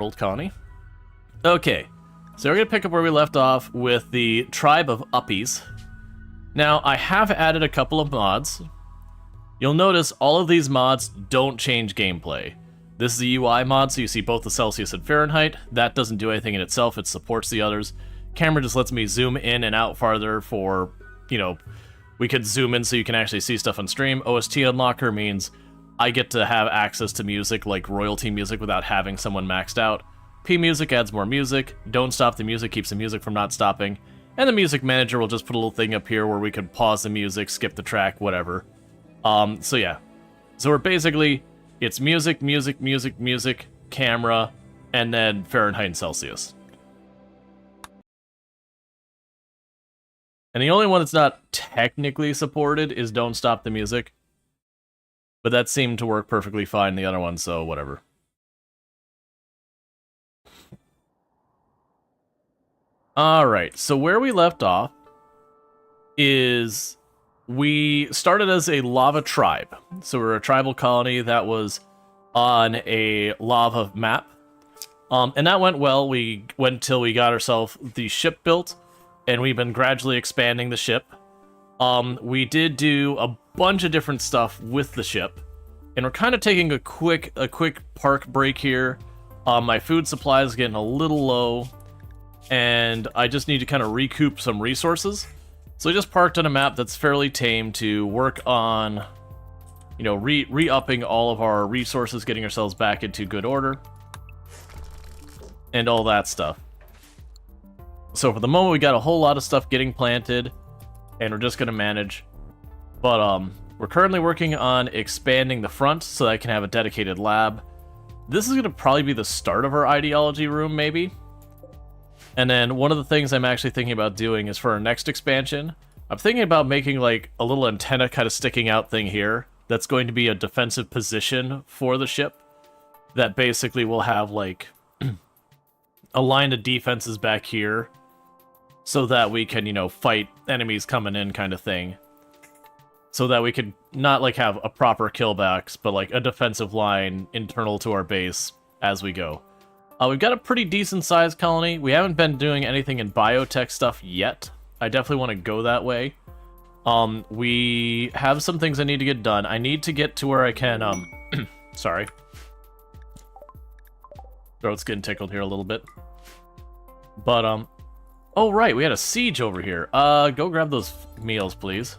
World colony. Okay, so we're going to pick up where we left off with the tribe of Uppies. Now, I have added a couple of mods. You'll notice all of these mods don't change gameplay. This is a UI mod, so you see both the Celsius and Fahrenheit. That doesn't do anything in itself, it supports the others. Camera just lets me zoom in and out farther for, you know, we could zoom in so you can actually see stuff on stream. OST Unlocker means I get to have access to music like royalty music without having someone maxed out. P Music adds more music. Don't Stop the Music keeps the music from not stopping. And the Music Manager will just put a little thing up here where we can pause the music, skip the track, whatever. So yeah. So we're basically, it's music, music, music, music, camera, and then Fahrenheit and Celsius. And the only one that's not technically supported is Don't Stop the Music. But that seemed to work perfectly fine, the other one, so whatever. Alright, so where we left off is we started as a lava tribe. So we're a tribal colony that was on a lava map. And that went well. We went till we got ourselves the ship built, and we've been gradually expanding the ship. We did do a bunch of different stuff with the ship, and we're kind of taking a quick park break here. My food supply is getting a little low, and I just need to kind of recoup some resources. So I just parked on a map that's fairly tame to work on, you know, re-upping all of our resources, getting ourselves back into good order, and all that stuff. So for the moment, we got a whole lot of stuff getting planted, and we're just going to manage. But we're currently working on expanding the front so that I can have a dedicated lab. This is going to probably be the start of our ideology room, maybe. And then one of the things I'm actually thinking about doing is for our next expansion, I'm thinking about making like a little antenna kind of sticking out thing here that's going to be a defensive position for the ship that basically will have like a line of defenses back here so that we can, you know, fight enemies coming in kind of thing. So that we could not like have a proper killbacks, but like a defensive line internal to our base as we go. We've got a pretty decent sized colony. We haven't been doing anything in biotech stuff yet. I definitely want to go that way. We have some things I need to get done. I need to get to where I can, sorry. Throat's getting tickled here a little bit. But, oh right, we had a siege over here. Go grab those meals, please.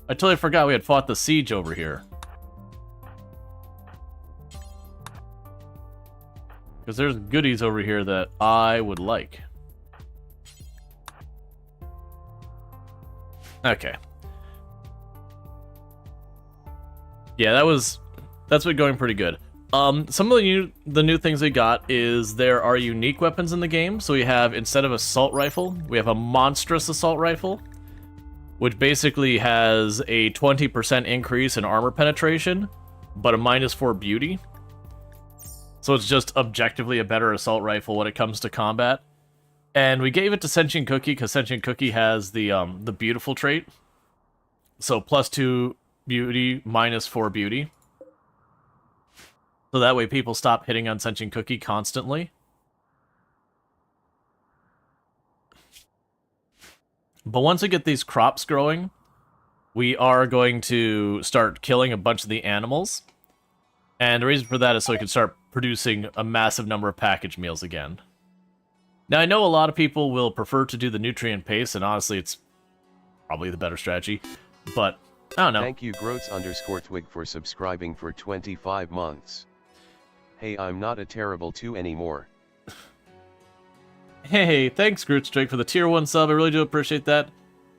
I totally forgot we had fought the siege over here. Because there's goodies over here that I would like. Okay. Yeah, that's been going pretty good. Some of the new things we got is there are unique weapons in the game. So we have, instead of assault rifle, we have a monstrous assault rifle, which basically has a 20% increase in armor penetration, but a -4 beauty. So it's just objectively a better assault rifle when it comes to combat. And we gave it to Sentient Cookie because Sentient Cookie has the beautiful trait. So +2 beauty, -4 beauty. So that way people stop hitting on Sentient Cookie constantly. But once we get these crops growing, we are going to start killing a bunch of the animals. And the reason for that is so we can start producing a massive number of packaged meals again. Now, I know a lot of people will prefer to do the nutrient paste, and honestly, it's probably the better strategy, but I don't know. Thank you Groats_Twig for subscribing for 25 months. Hey, I'm not a terrible 2 anymore. Hey, thanks Grootstrig for the tier 1 sub, I really do appreciate that.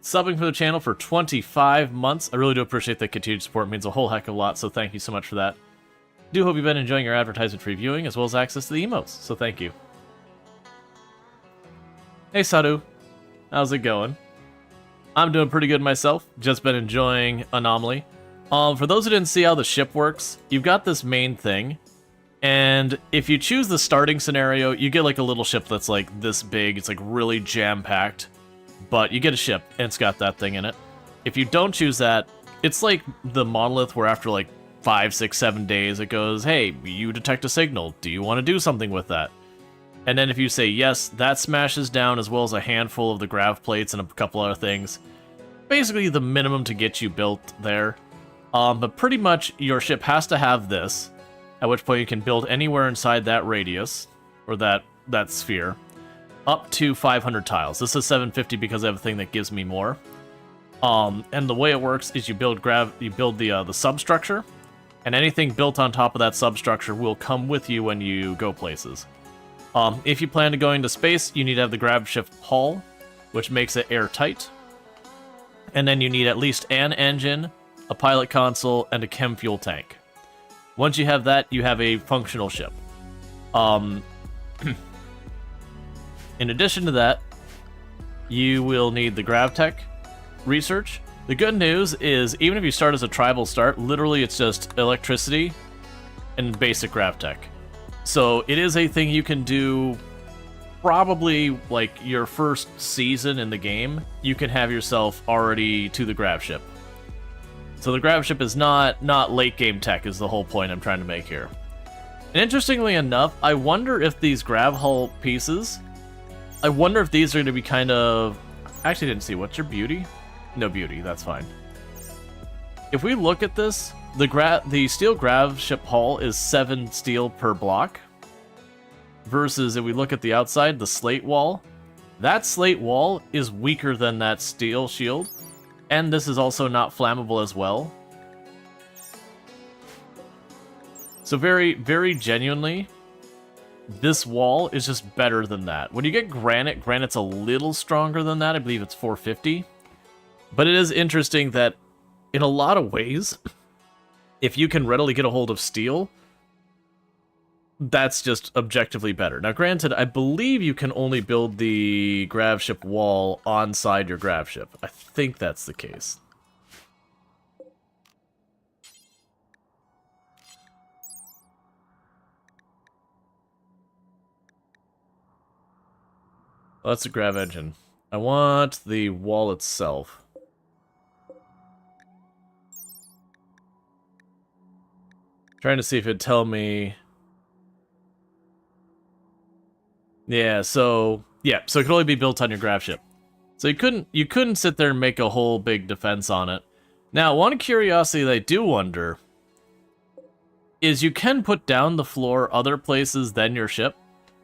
Subbing for the channel for 25 months, I really do appreciate that continued support, it means a whole heck of a lot, so thank you so much for that. Do hope you've been enjoying your advertisement-free viewing, as well as access to the emotes, so thank you. Hey Sadhu, how's it going? I'm doing pretty good myself, just been enjoying Anomaly. For those who didn't see how the ship works, you've got this main thing, and if you choose the starting scenario, you get like a little ship that's like this big, it's like really jam-packed, but you get a ship, and it's got that thing in it. If you don't choose that, it's like the monolith where after like 5, 6, 7 days, it goes, hey, you detect a signal. Do you want to do something with that? And then if you say yes, that smashes down as well as a handful of the grav plates and a couple other things. Basically the minimum to get you built there. But pretty much your ship has to have this, at which point you can build anywhere inside that radius, or that sphere, up to 500 tiles. This is 750 because I have a thing that gives me more. And the way it works is you build the substructure, and anything built on top of that substructure will come with you when you go places. If you plan to go into space, you need to have the Gravship hull, which makes it airtight. And then you need at least an engine, a pilot console, and a chem fuel tank. Once you have that, you have a functional ship. In addition to that, you will need the GravTech research. The good news is, even if you start as a tribal start, literally it's just electricity and basic GravTech. So it is a thing you can do probably like your first season in the game. You can have yourself already to the Gravship. So the Gravship is not late game tech is the whole point I'm trying to make here. And interestingly enough, I wonder if these grav hull pieces, I wonder if these are going to be kind of... I actually didn't see. What's your beauty? No beauty, that's fine. If we look at this, the steel Gravship hull is 7 steel per block. Versus if we look at the outside, the slate wall, that slate wall is weaker than that steel shield. And this is also not flammable as well. So very, very genuinely, this wall is just better than that. When you get granite, granite's a little stronger than that. I believe it's 450. But it is interesting that in a lot of ways, if you can readily get a hold of steel, that's just objectively better. Now granted, I believe you can only build the Gravship wall onside your Gravship. I think that's the case. Well, that's a grav engine. I want the wall itself. Trying to see if it'd tell me... so it could only be built on your Gravship. So you couldn't sit there and make a whole big defense on it. Now, one curiosity that I do wonder is you can put down the floor other places than your ship.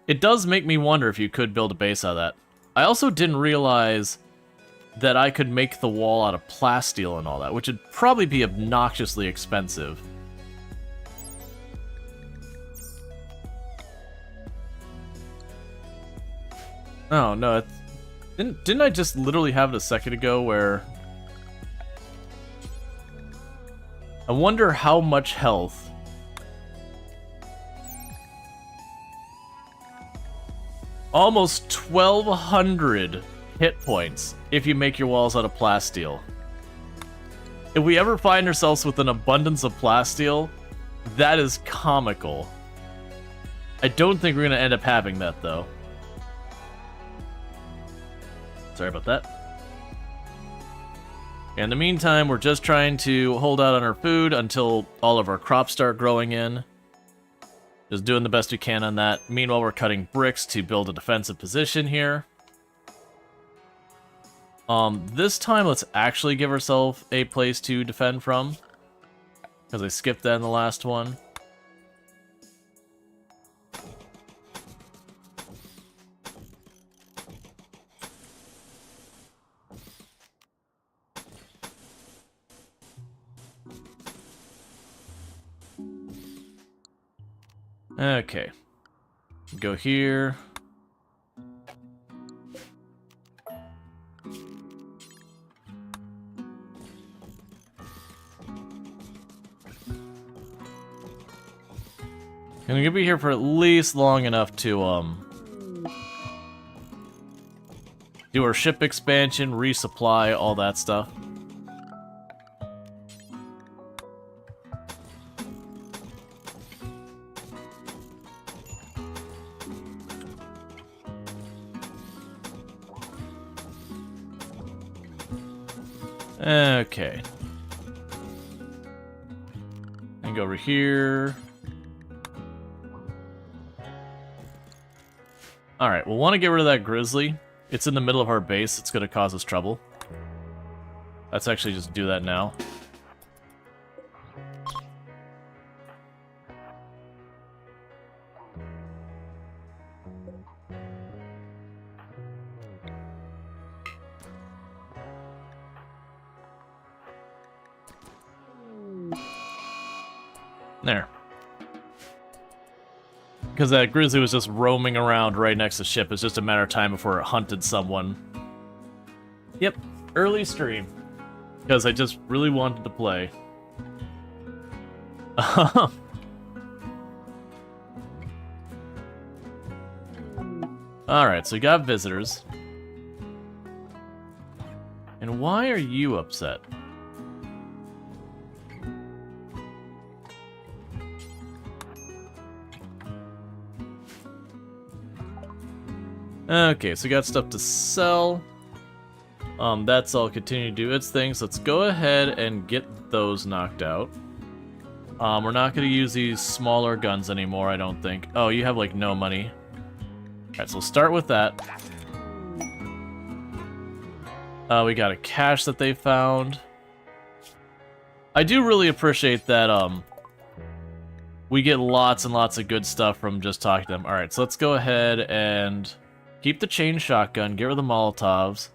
It does make me wonder if you could build a base out of that. I also didn't realize that I could make the wall out of plasteel and all that, which would probably be obnoxiously expensive. Oh, no, didn't I just literally have it a second ago where... I wonder how much health... Almost 1,200 hit points if you make your walls out of plasteel. If we ever find ourselves with an abundance of plasteel, that is comical. I don't think we're going to end up having that, though. Sorry about that. In the meantime, we're just trying to hold out on our food until all of our crops start growing in. Just doing the best we can on that. Meanwhile, we're cutting bricks to build a defensive position here. This time, let's actually give ourselves a place to defend from, because I skipped that in the last one. Okay. Go here. And we're gonna be here for at least long enough to, do our ship expansion, resupply, all that stuff. Okay. and go over here. Alright, we'll want to get rid of that grizzly. It's in the middle of our base. It's going to cause us trouble. Let's actually just do that now. There. Because that grizzly was just roaming around right next to the ship. It's just a matter of time before it hunted someone. Yep, early stream. Because I just really wanted to play. Alright, so we got visitors. And why are you upset? Okay, so we got stuff to sell. That's all continue to do its thing, so let's go ahead and get those knocked out. We're not going to use these smaller guns anymore, I don't think. Oh, you have, like, no money. Alright, so we'll start with that. We got a cache that they found. I do really appreciate that, we get lots and lots of good stuff from just talking to them. Alright, so let's go ahead and keep the chain shotgun, get rid of the Molotovs.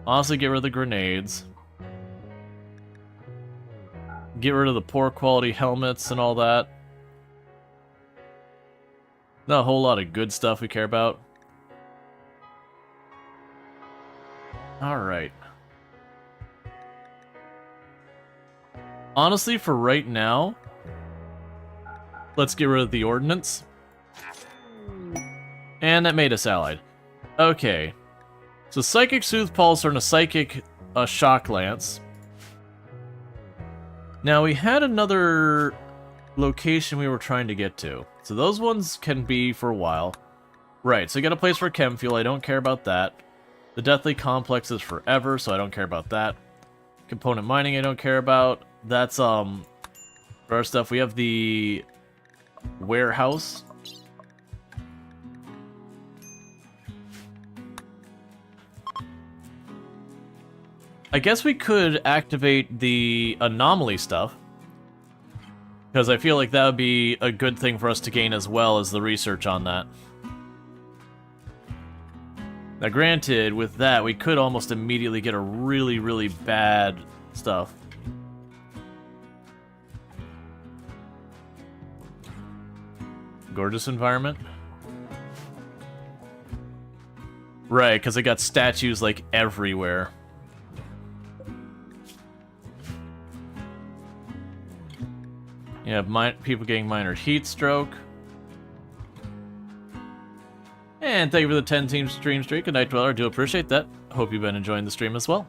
Honestly, get rid of the grenades. Get rid of the poor quality helmets and all that. Not a whole lot of good stuff we care about. Alright. Honestly, for right now, let's get rid of the ordnance. And that made us allied. Okay. So Psychic Soothe Pulse and a Psychic Shock Lance. Now we had another location we were trying to get to. So those ones can be for a while. Right, so we got a place for chem fuel, I don't care about that. The Deathly Complex is forever, so I don't care about that. Component mining I don't care about. That's for our stuff. We have the warehouse. I guess we could activate the anomaly stuff, because I feel like that would be a good thing for us to gain as well as the research on that. Now granted, with that, we could almost immediately get a really, really bad stuff. Gorgeous environment. Right, because they got statues like everywhere. You have people getting minor heat stroke. And thank you for the 10-team stream streak. Good night, Dweller. I do appreciate that. Hope you've been enjoying the stream as well.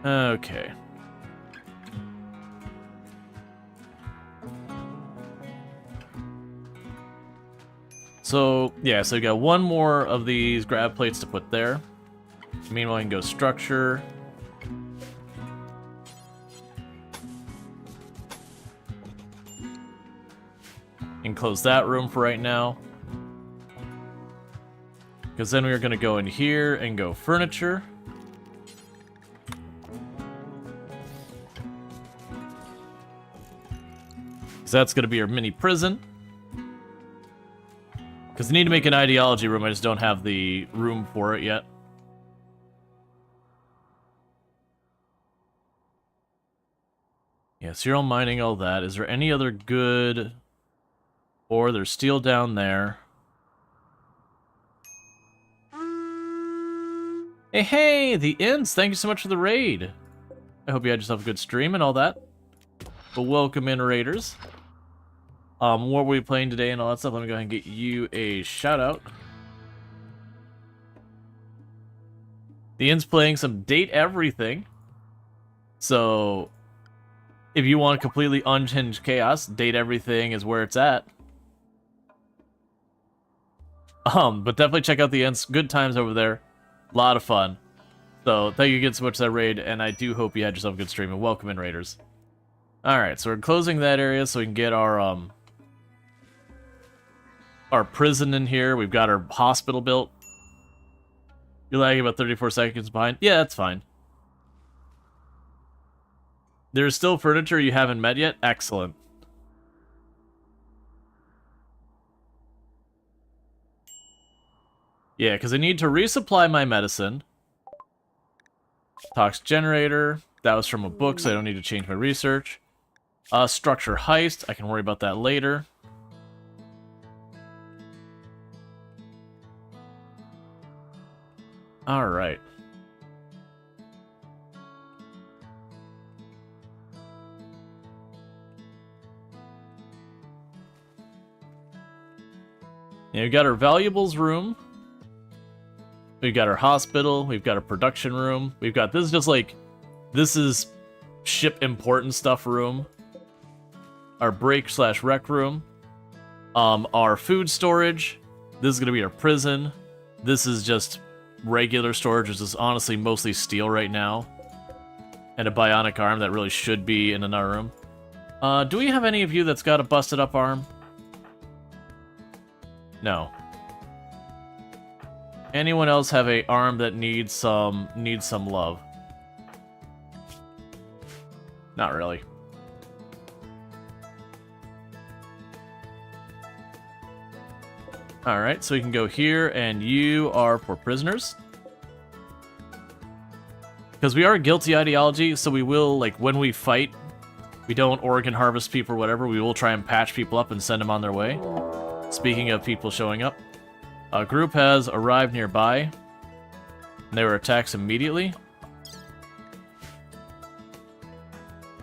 Okay. So, yeah, so we got one more of these grab plates to put there. Meanwhile, we can go structure. And close that room for right now. Because then we're going to go in here and go furniture. Because that's going to be our mini prison. Because I need to make an ideology room, I just don't have the room for it yet. Yeah, serial mining, all that. Is there any other good... Or there's steel down there. Hey, the Inns! Thank you so much for the raid! I hope you had yourself a good stream and all that. But welcome in, raiders. What were we playing today and all that stuff? Let me go ahead and get you a shout-out. The Inn's playing some Date Everything. So, if you want completely unhinged chaos, Date Everything is where it's at. But definitely check out the Inn's. Good times over there. A lot of fun. So, thank you again so much for that raid, and I do hope you had yourself a good stream, and welcome in, raiders. Alright, so we're closing that area so we can get our prison in here. We've got our hospital built. You're lagging about 34 seconds behind. Yeah, that's fine. There's still furniture you haven't met yet? Excellent. Yeah, because I need to resupply my medicine. Tox generator. That was from a book, so I don't need to change my research. Structure heist. I can worry about that later. Alright. Yeah, we've got our valuables room. We've got our hospital. We've got our production room. We've got this is just like, this is ship important stuff room. Our break/rec room. Our food storage. This is going to be our prison. This is just regular storage, which is honestly mostly steel right now. And a bionic arm that really should be in another room. Do we have any of you that's got a busted up arm? No. Anyone else have a arm that needs some love? Not really. Alright, so we can go here, and you are for prisoners. Because we are guilty ideology, so we will, like, when we fight, we don't organ harvest people or whatever, we will try and patch people up and send them on their way. Speaking of people showing up, a group has arrived nearby, and they were attacked immediately.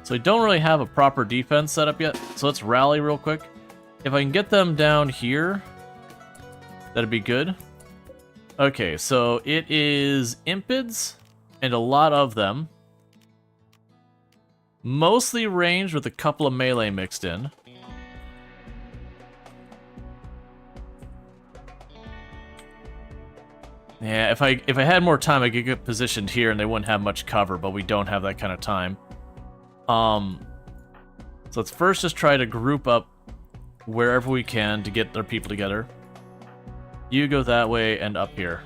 So we don't really have a proper defense set up yet, so let's rally real quick. If I can get them down here, that'd be good. Okay, so it is impids, and a lot of them. Mostly ranged with a couple of melee mixed in. Yeah, if I had more time, I could get positioned here and they wouldn't have much cover, but we don't have that kind of time. So let's first just try to group up wherever we can to get our people together. You go that way and up here.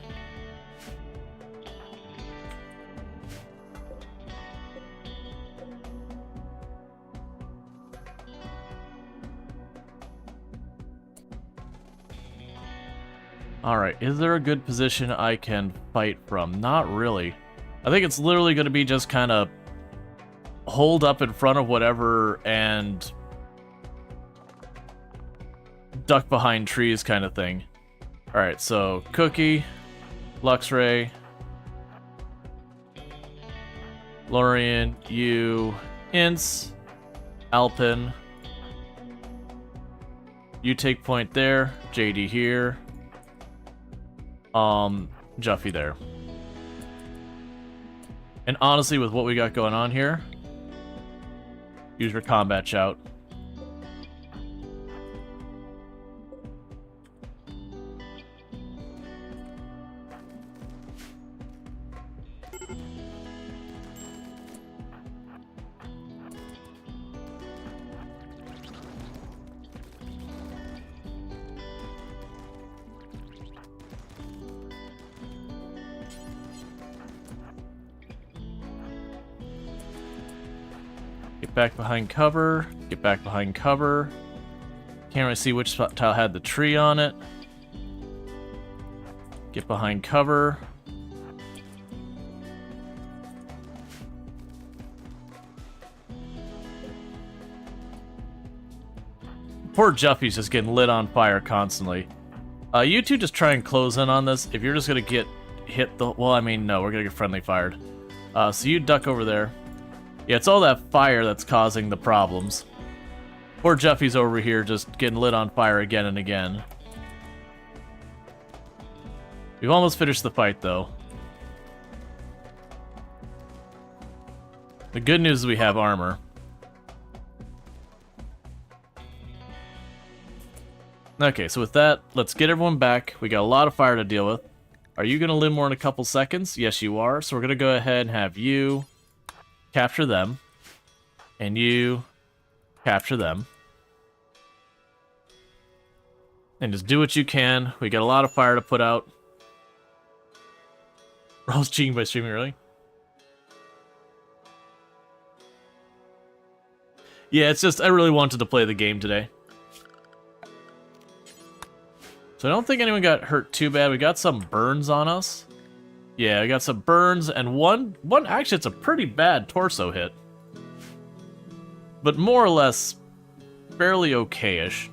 Alright, is there a good position I can fight from? Not really. I think it's literally going to be just kind of hold up in front of whatever and duck behind trees kind of thing. Alright, so Cookie, Luxray, Lorian, you, Ince, Alpin. You take point there, JD here. Juffy there. And honestly, with what we got going on here, use your combat shout. Get back behind cover. Get back behind cover. Can't really see which tile had the tree on it. Get behind cover. Poor Juffy's just getting lit on fire constantly. You two just try and close in on this. If you're just gonna get hit the... Well, I mean, no, we're gonna get friendly fired. So you duck over there. Yeah, it's all that fire that's causing the problems. Poor Juffy's over here just getting lit on fire again and again. We've almost finished the fight, though. The good news is we have armor. Okay, so with that, let's get everyone back. We got a lot of fire to deal with. Are you going to live more in a couple seconds? Yes, you are. So we're going to go ahead and have you capture them. And you capture them. And just do what you can. We got a lot of fire to put out. Raw's cheating by streaming early. Yeah, it's just I really wanted to play the game today. So I don't think anyone got hurt too bad. We got some burns on us. Yeah, I got some burns and one actually it's a pretty bad torso hit. But more or less fairly okay-ish.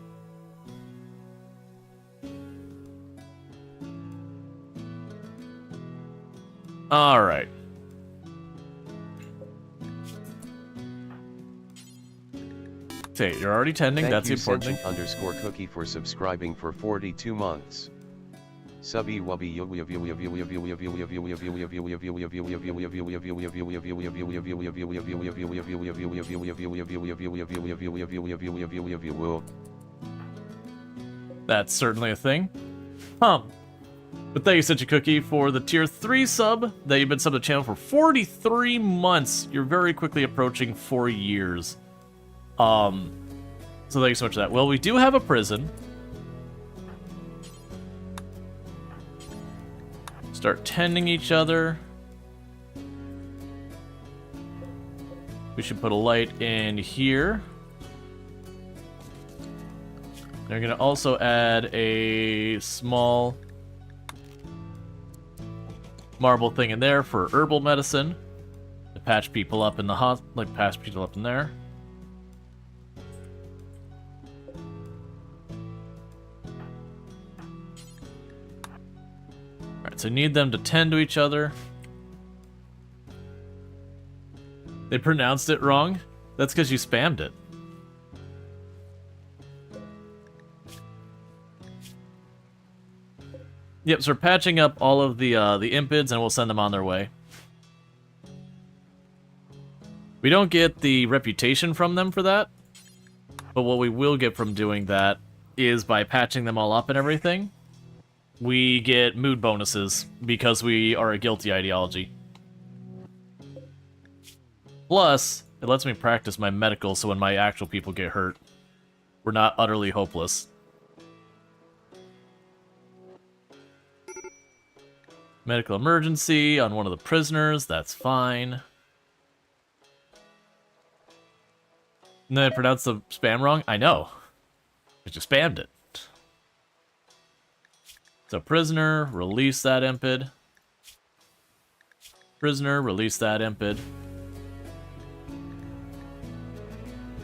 All right. Okay, you're already tending. Thank That's the you, important thing. _cookie for subscribing for 42 months. Subby wubby That's certainly a thing. But thank you, Such a Cookie, for the tier 3 sub that you've been subbed to the channel for 43 months. You're very quickly approaching 4 years. So thank you so much for that. Well, we do have a prison. Start tending each other. We should put a light in here. They're going to also add a small marble thing in there for herbal medicine to patch people up in the patch people up in there. Alright, so need them to tend to each other. They pronounced it wrong? That's because you spammed it. Yep, so we're patching up all of the impids and we'll send them on their way. We don't get the reputation from them for that, but what we will get from doing that is by patching them all up and everything, we get mood bonuses because we are a guilty ideology. Plus, it lets me practice my medical so when my actual people get hurt, we're not utterly hopeless. Medical emergency on one of the prisoners, that's fine. And then I pronounced the spam wrong? I know. I just spammed it. So prisoner, release that impid. Prisoner, release that impid.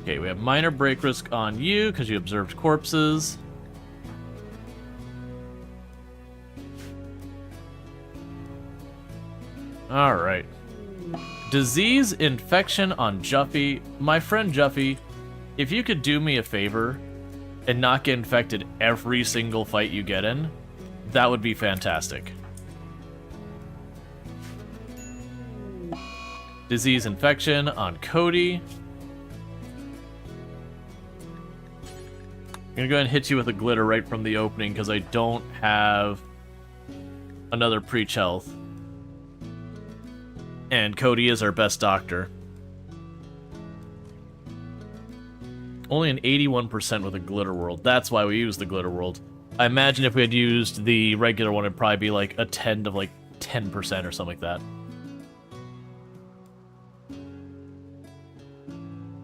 Okay, we have minor break risk on you because you observed corpses. Alright. Disease infection on Juffy. My friend Juffy, if you could do me a favor and not get infected every single fight you get in, that would be fantastic. Disease infection on Cody. I'm gonna go ahead and hit you with a glitter right from the opening because I don't have another preach health. And Cody is our best doctor. Only an 81% with a glitter world. That's why we use the glitter world. I imagine if we had used the regular one, it'd probably be like a 10 to like 10% or something like that.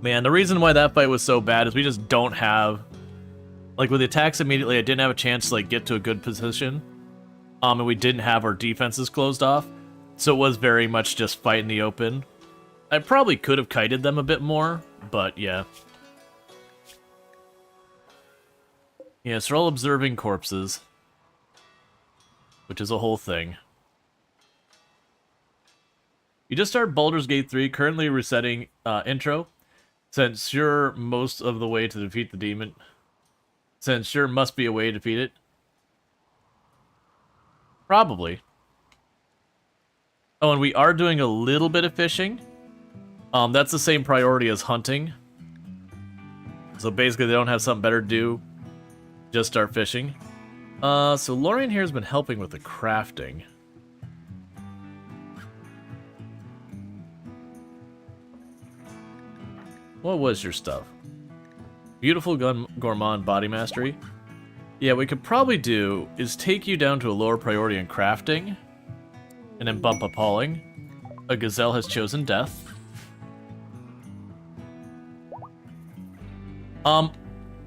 Man, the reason why that fight was so bad is we just don't have... Like, with the attacks immediately, I didn't have a chance to like get to a good position. And we didn't have our defenses closed off. So it was very much just fight in the open. I probably could have kited them a bit more, but yeah. Yeah, so we're all observing corpses. Which is a whole thing. You just start Baldur's Gate 3, currently resetting intro. Since you're most of the way to defeat the demon. Since there must be a way to defeat it. Probably. Oh, and we are doing a little bit of fishing. That's the same priority as hunting. So basically they don't have something better to do. Just start fishing. So Lorian here has been helping with the crafting. What was your stuff? Beautiful gun gourmand body mastery. Yeah, what we could probably do is take you down to a lower priority in crafting, and then bump up hauling. A gazelle has chosen death.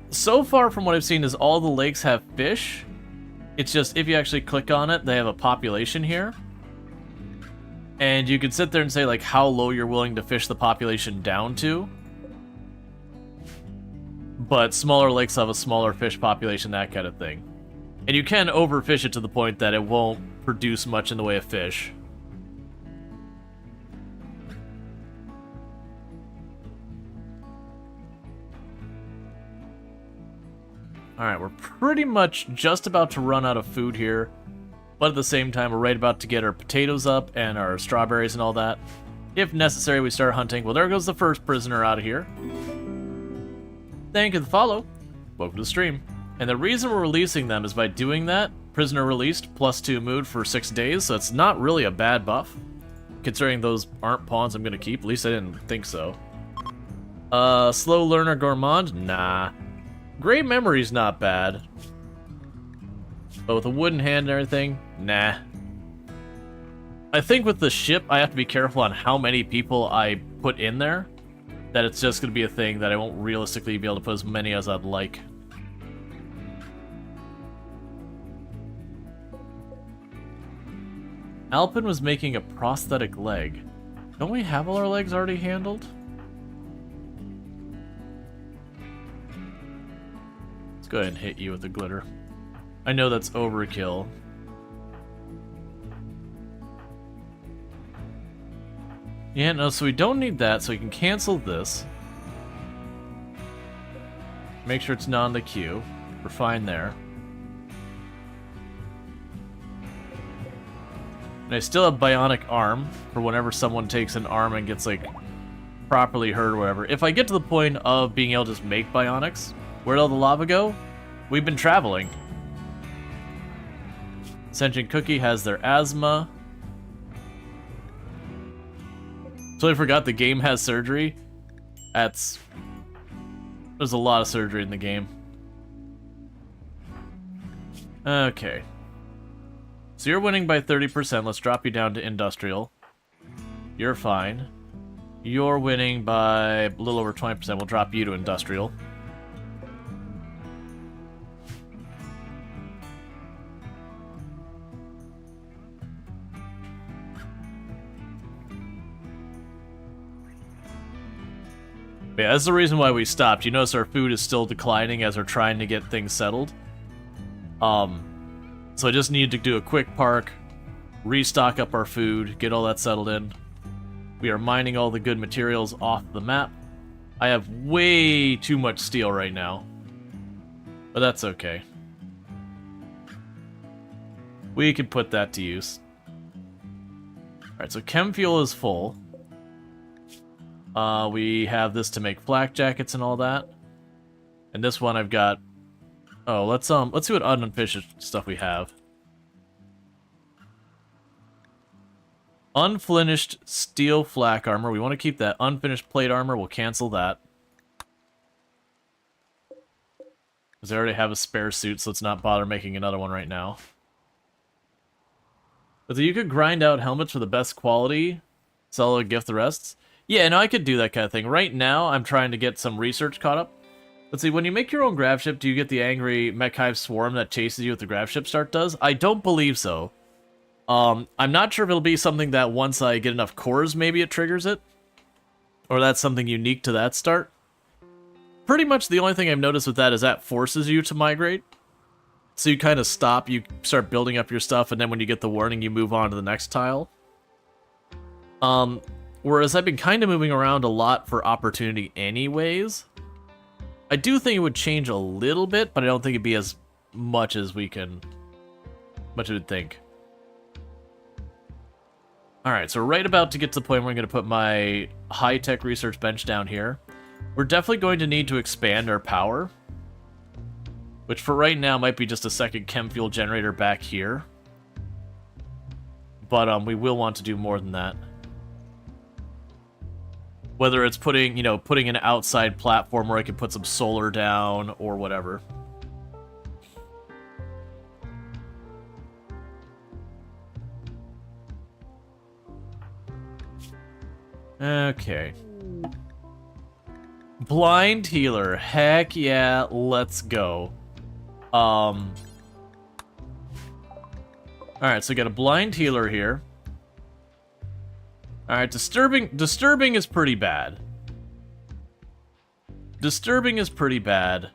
So far from what I've seen is all the lakes have fish. It's just if you actually click on it, they have a population here. And you can sit there and say like how low you're willing to fish the population down to. But smaller lakes have a smaller fish population, that kind of thing. And you can overfish it to the point that it won't produce much in the way of fish. Alright, we're pretty much just about to run out of food here. But at the same time, we're right about to get our potatoes up and our strawberries and all that. If necessary, we start hunting. Well, there goes the first prisoner out of here. Thank you for the follow. Welcome to the stream. And the reason we're releasing them is by doing that, prisoner released, +2 mood for 6 days, so it's not really a bad buff. Considering those aren't pawns I'm going to keep, at least I didn't think so. Slow learner gourmand? Nah. Great memory's not bad. But with a wooden hand and everything, nah. I think with the ship, I have to be careful on how many people I put in there. That it's just going to be a thing that I won't realistically be able to put as many as I'd like. Alpin was making a prosthetic leg. Don't we have all our legs already handled? Let's go ahead and hit you with the glitter. I know that's overkill. Yeah, no, so we don't need that, so we can cancel this. Make sure it's not in the queue. We're fine there. And I still have bionic arm for whenever someone takes an arm and gets, like, properly hurt or whatever. If I get to the point of being able to just make bionics, where'd all the lava go? We've been traveling. Sentient Cookie has their asthma. Totally forgot the game has surgery. There's a lot of surgery in the game. Okay. So you're winning by 30%. Let's drop you down to industrial. You're fine. You're winning by a little over 20%. We'll drop you to industrial. Yeah, that's the reason why we stopped. You notice our food is still declining as we're trying to get things settled. So I just need to do a quick park, restock up our food, get all that settled in. We are mining all the good materials off the map. I have way too much steel right now, but that's okay. We can put that to use. Alright, so chem fuel is full. We have this to make flak jackets and all that. And this one I've got... Oh, let's see what unfinished stuff we have. Unfinished steel flak armor. We want to keep that. Unfinished plate armor. We'll cancel that. Because I already have a spare suit, so let's not bother making another one right now. But you could grind out helmets for the best quality. Sell a gift the rest. Yeah, no, I could do that kind of thing. Right now, I'm trying to get some research caught up. Let's see, when you make your own Gravship, do you get the angry mech hive swarm that chases you with the Gravship start does? I don't believe so. I'm not sure if it'll be something that once I get enough cores, maybe it triggers it. Or that's something unique to that start. Pretty much the only thing I've noticed with that is that forces you to migrate. So you kind of stop, you start building up your stuff, and then when you get the warning, you move on to the next tile. Whereas I've been kind of moving around a lot for opportunity anyways. I do think it would change a little bit, but I don't think it'd be as much as we would think. Alright, so we're right about to get to the point where I'm going to put my high-tech research bench down here. We're definitely going to need to expand our power. which for right now might be just a second chem fuel generator back here. But we will want to do more than that. Whether it's putting an outside platform where I can put some solar down or whatever. Okay. Blind healer. Heck yeah, let's go. Alright, so we got a blind healer here. Alright, disturbing is pretty bad. Disturbing is pretty bad.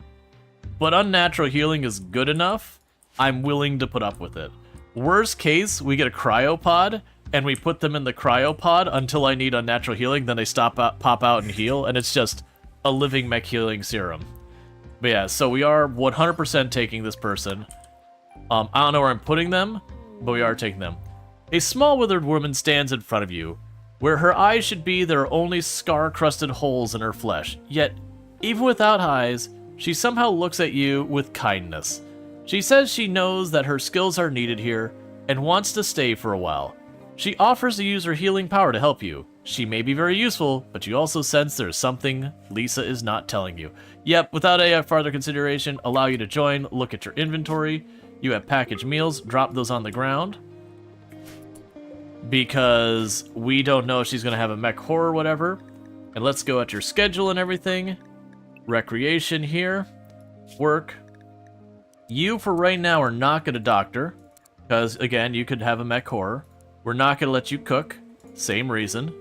But unnatural healing is good enough. I'm willing to put up with it. Worst case, we get a cryopod, and we put them in the cryopod until I need unnatural healing, then they pop out and heal, and it's just a living mech healing serum. But yeah, so we are 100% taking this person. I don't know where I'm putting them, but we are taking them. A small withered woman stands in front of you. Where her eyes should be, there are only scar-crusted holes in her flesh. Yet, even without eyes, she somehow looks at you with kindness. She says she knows that her skills are needed here, and wants to stay for a while. She offers to use her healing power to help you. She may be very useful, but you also sense there's something Lisa is not telling you. Yep, without a farther consideration, allow you to join, look at your inventory. You have packaged meals, drop those on the ground. Because we don't know if she's going to have a mech horror or whatever. And let's go at your schedule and everything. Recreation here. Work. You, for right now, are not going to doctor. Because, again, you could have a mech horror. We're not going to let you cook. Same reason.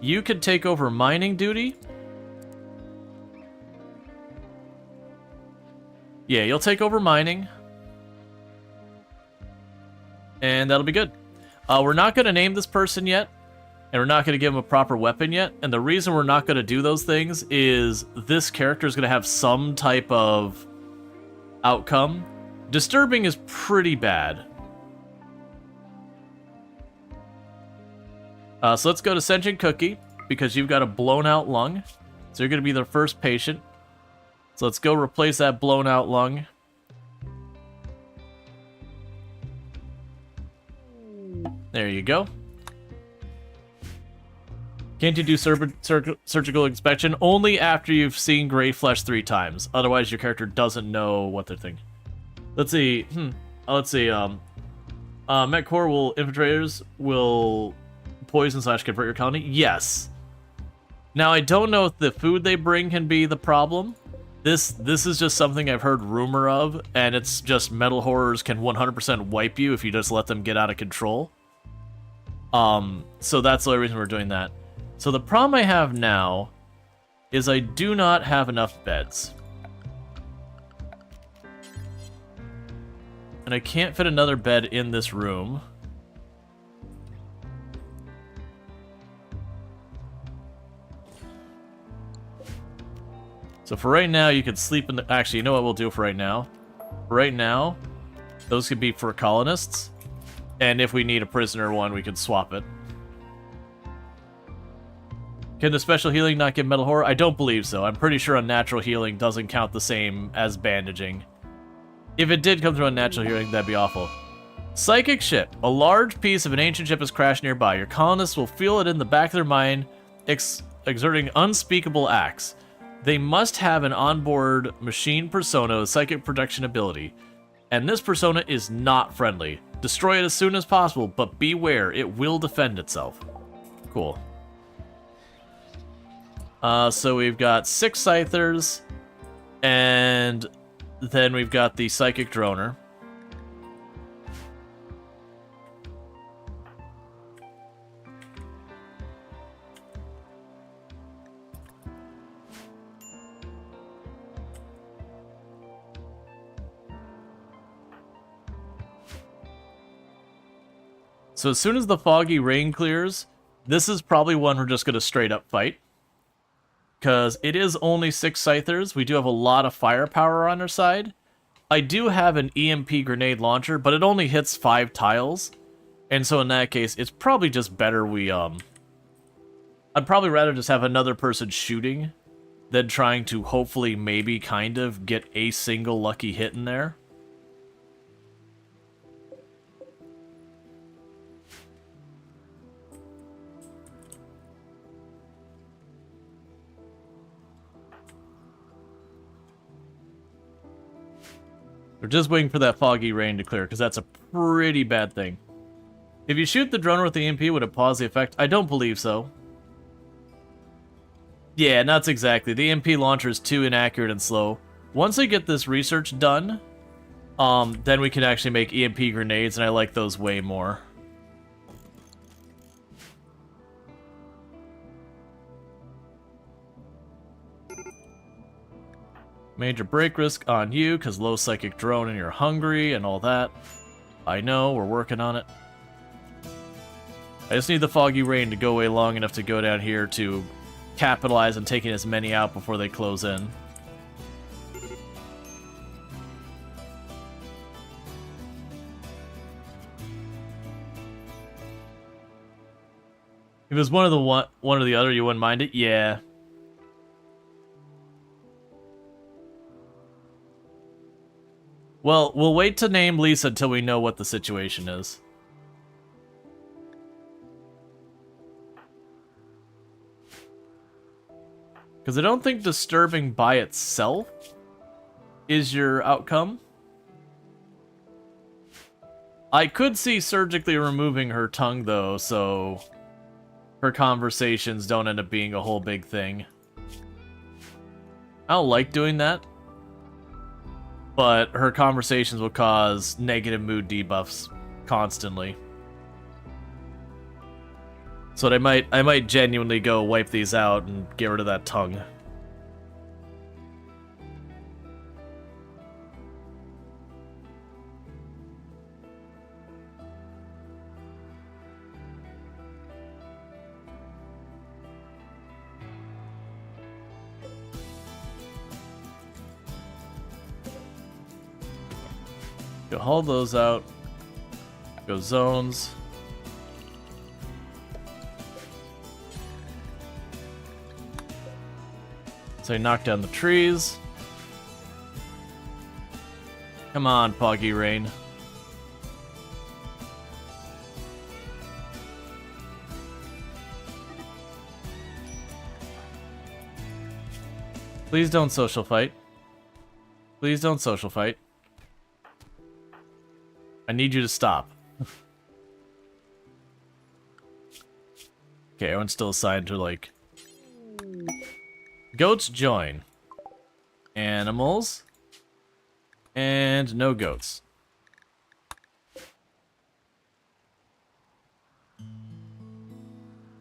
You could take over mining duty. Yeah, you'll take over mining. And that'll be good. We're not going to name this person yet. And we're not going to give him a proper weapon yet. And the reason we're not going to do those things is this character is going to have some type of outcome. Disturbing is pretty bad. So let's go to Sentient Cookie, because you've got a blown out lung. So you're going to be the first patient. So let's go replace that blown out lung. There you go. Can't you do surgical inspection? Only after you've seen Gray Flesh 3 times. Otherwise, your character doesn't know what they're thinking. Let's see. Let's see. Mech-Core infiltrators will poison / convert your colony? Yes. Now, I don't know if the food they bring can be the problem. This is just something I've heard rumor of, and it's just metal horrors can 100% wipe you if you just let them get out of control. So that's the only reason we're doing that. So the problem I have now is I do not have enough beds. And I can't fit another bed in this room. So for right now, you could sleep in the... Actually, you know what we'll do for right now? For right now, those could be for colonists. And if we need a prisoner one, we can swap it. Can the special healing not give metal horror? I don't believe so. I'm pretty sure unnatural healing doesn't count the same as bandaging. If it did come through unnatural healing, that'd be awful. Psychic ship. A large piece of an ancient ship has crashed nearby. Your colonists will feel it in the back of their mind, exerting unspeakable acts. They must have an onboard machine persona with psychic protection ability. And this persona is not friendly. Destroy it as soon as possible, but beware, it will defend itself. Cool. So we've got 6 Scythers, and then we've got the Psychic Droner. So as soon as the foggy rain clears, this is probably one we're just going to straight up fight. Because it is only 6 Scythers. We do have a lot of firepower on our side. I do have an EMP grenade launcher, but it only hits 5 tiles. And so in that case, it's probably just better we, I'd probably rather just have another person shooting than trying to hopefully maybe kind of get a single lucky hit in there. We're just waiting for that foggy rain to clear, because that's a pretty bad thing. If you shoot the drone with the EMP, would it pause the effect? I don't believe so. Yeah, not exactly. The EMP launcher is too inaccurate and slow. Once I get this research done, then we can actually make EMP grenades, and I like those way more. Major break risk on you, because low psychic drone and you're hungry and all that. I know, we're working on it. I just need the foggy rain to go away long enough to go down here to capitalize on taking as many out before they close in. If it was one or the other, you wouldn't mind it? Yeah. Well, we'll wait to name Lisa until we know what the situation is. Because I don't think disturbing by itself is your outcome. I could see surgically removing her tongue, though, so her conversations don't end up being a whole big thing. I don't like doing that. But her conversations will cause negative mood debuffs constantly. So I might genuinely go wipe these out and get rid of that tongue. Go haul those out. Go zones. So knock down the trees. Come on, Foggy Rain. Please don't social fight. Please don't social fight. I need you to stop. Okay, everyone's still assigned to, like... Goats join. Animals. And no goats.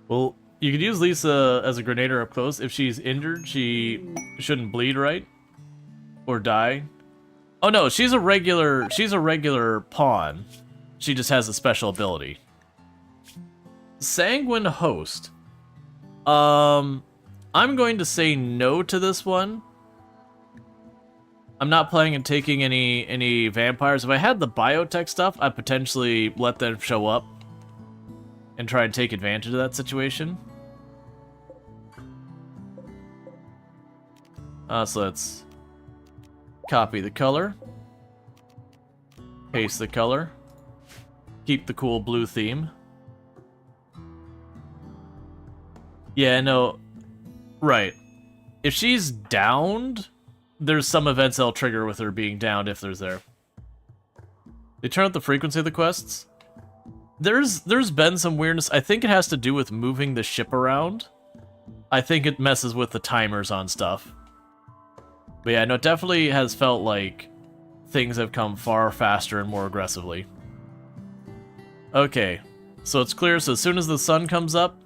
Well, you could use Lisa as a grenader up close. If she's injured, she shouldn't bleed, right? Or die. Oh no, she's a regular pawn. She just has a special ability. Sanguine Host. I'm going to say no to this one. I'm not planning on taking any vampires. If I had the biotech stuff, I'd potentially let them show up and try and take advantage of that situation. So let's copy the color, paste the color, keep the cool blue theme. Yeah, no, right. If she's downed, there's some events that'll trigger with her being downed if there's there. They turn up the frequency of the quests. There's been some weirdness. I think it has to do with moving the ship around. I think it messes with the timers on stuff. But yeah, no, it definitely has felt like things have come far faster and more aggressively. Okay, so it's clear. So as soon as the sun comes up,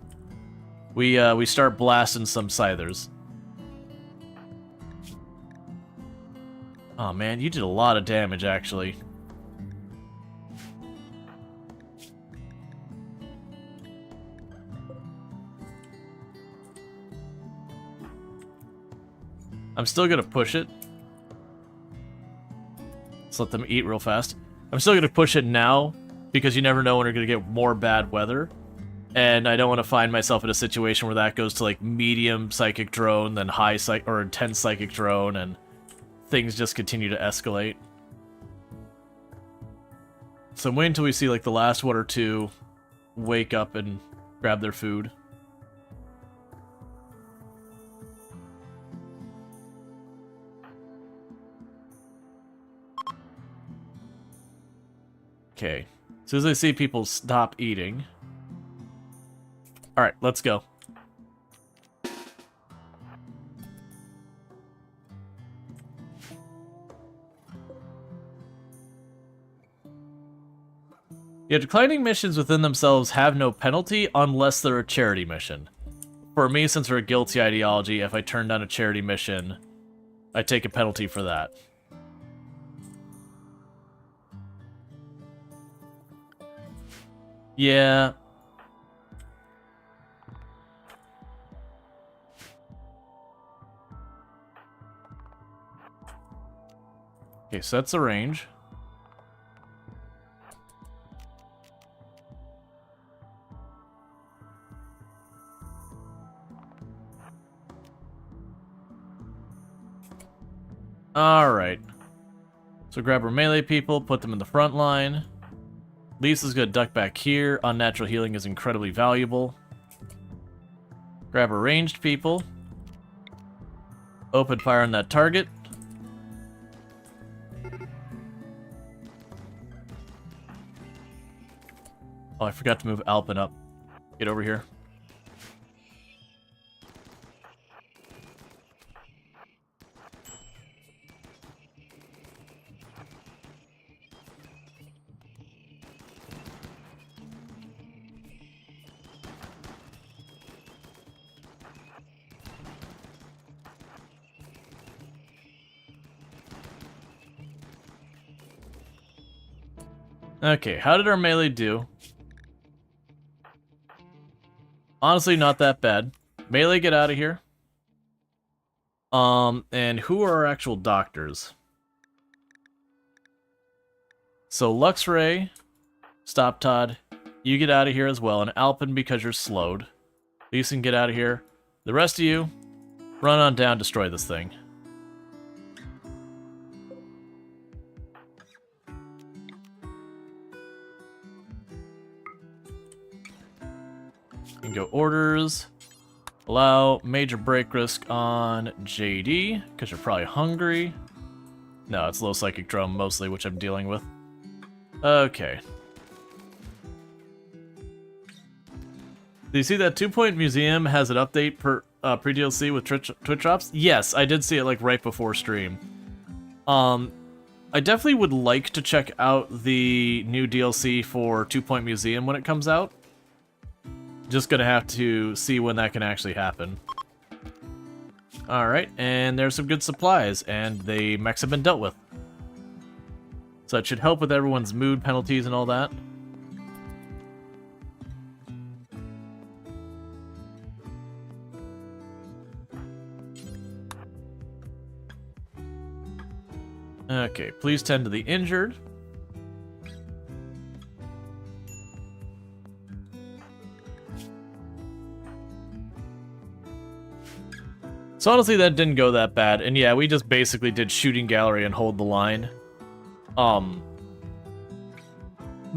we start blasting some scythers. Oh man, you did a lot of damage actually. I'm still gonna push it. Let's let them eat real fast. I'm still gonna push it now because you never know when you're gonna get more bad weather. And I don't want to find myself in a situation where that goes to like medium psychic drone, then high or intense psychic drone, and things just continue to escalate. So I'm waiting until we see like the last one or two wake up and grab their food. Okay. As soon as I see people stop eating. Alright, let's go. Yeah, declining missions within themselves have no penalty unless they're a charity mission. For me, since we're a guilty ideology, if I turn down a charity mission, I take a penalty for that. Yeah. Okay, so that's the range. Alright. So grab our melee people, put them in the front line. Lisa's gonna duck back here. Unnatural healing is incredibly valuable. Grab our ranged people. Open fire on that target. Oh, I forgot to move Alpin up. Get over here. Okay, how did our melee do? Honestly, not that bad. Melee, get out of here. And who are our actual doctors? So Luxray, Stop Todd, you get out of here as well, and Alpin because you're slowed. Leeson, get out of here. The rest of you, run on down, destroy this thing. You can go orders. Allow major break risk on JD, because you're probably hungry. No, it's low psychic drone mostly, which I'm dealing with. Okay. Do you see that 2-point museum has an update per pre-DLC with Twitch drops? Yes, I did see it like right before stream. I definitely would like to check out the new DLC for 2-point museum when it comes out. Just gonna have to see when that can actually happen. Alright, and there's some good supplies, and the mechs have been dealt with. So it should help with everyone's mood penalties and all that. Okay, please tend to the injured. So honestly, that didn't go that bad. And yeah, we just basically did shooting gallery and hold the line. The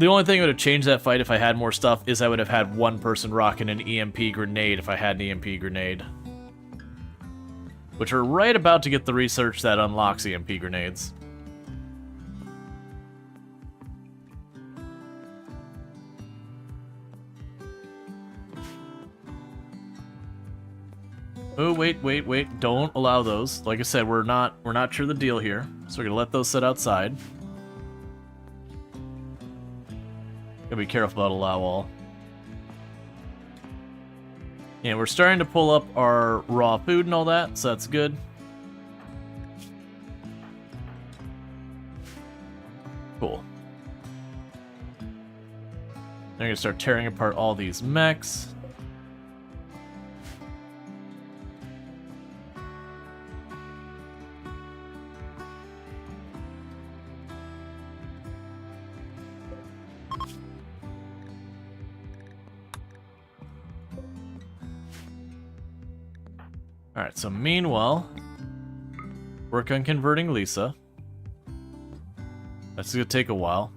only thing that would have changed that fight if I had more stuff is I would have had one person rocking an EMP grenade if I had an EMP grenade. Which we're right about to get the research that unlocks EMP grenades. Oh, wait. Don't allow those. Like I said, we're not sure the deal here. So we're gonna let those sit outside. Gotta be careful about allow all. Yeah, we're starting to pull up our raw food and all that, so that's good. Cool. Then we're gonna start tearing apart all these mechs. Alright, so meanwhile, work on converting Lisa. That's gonna take a while.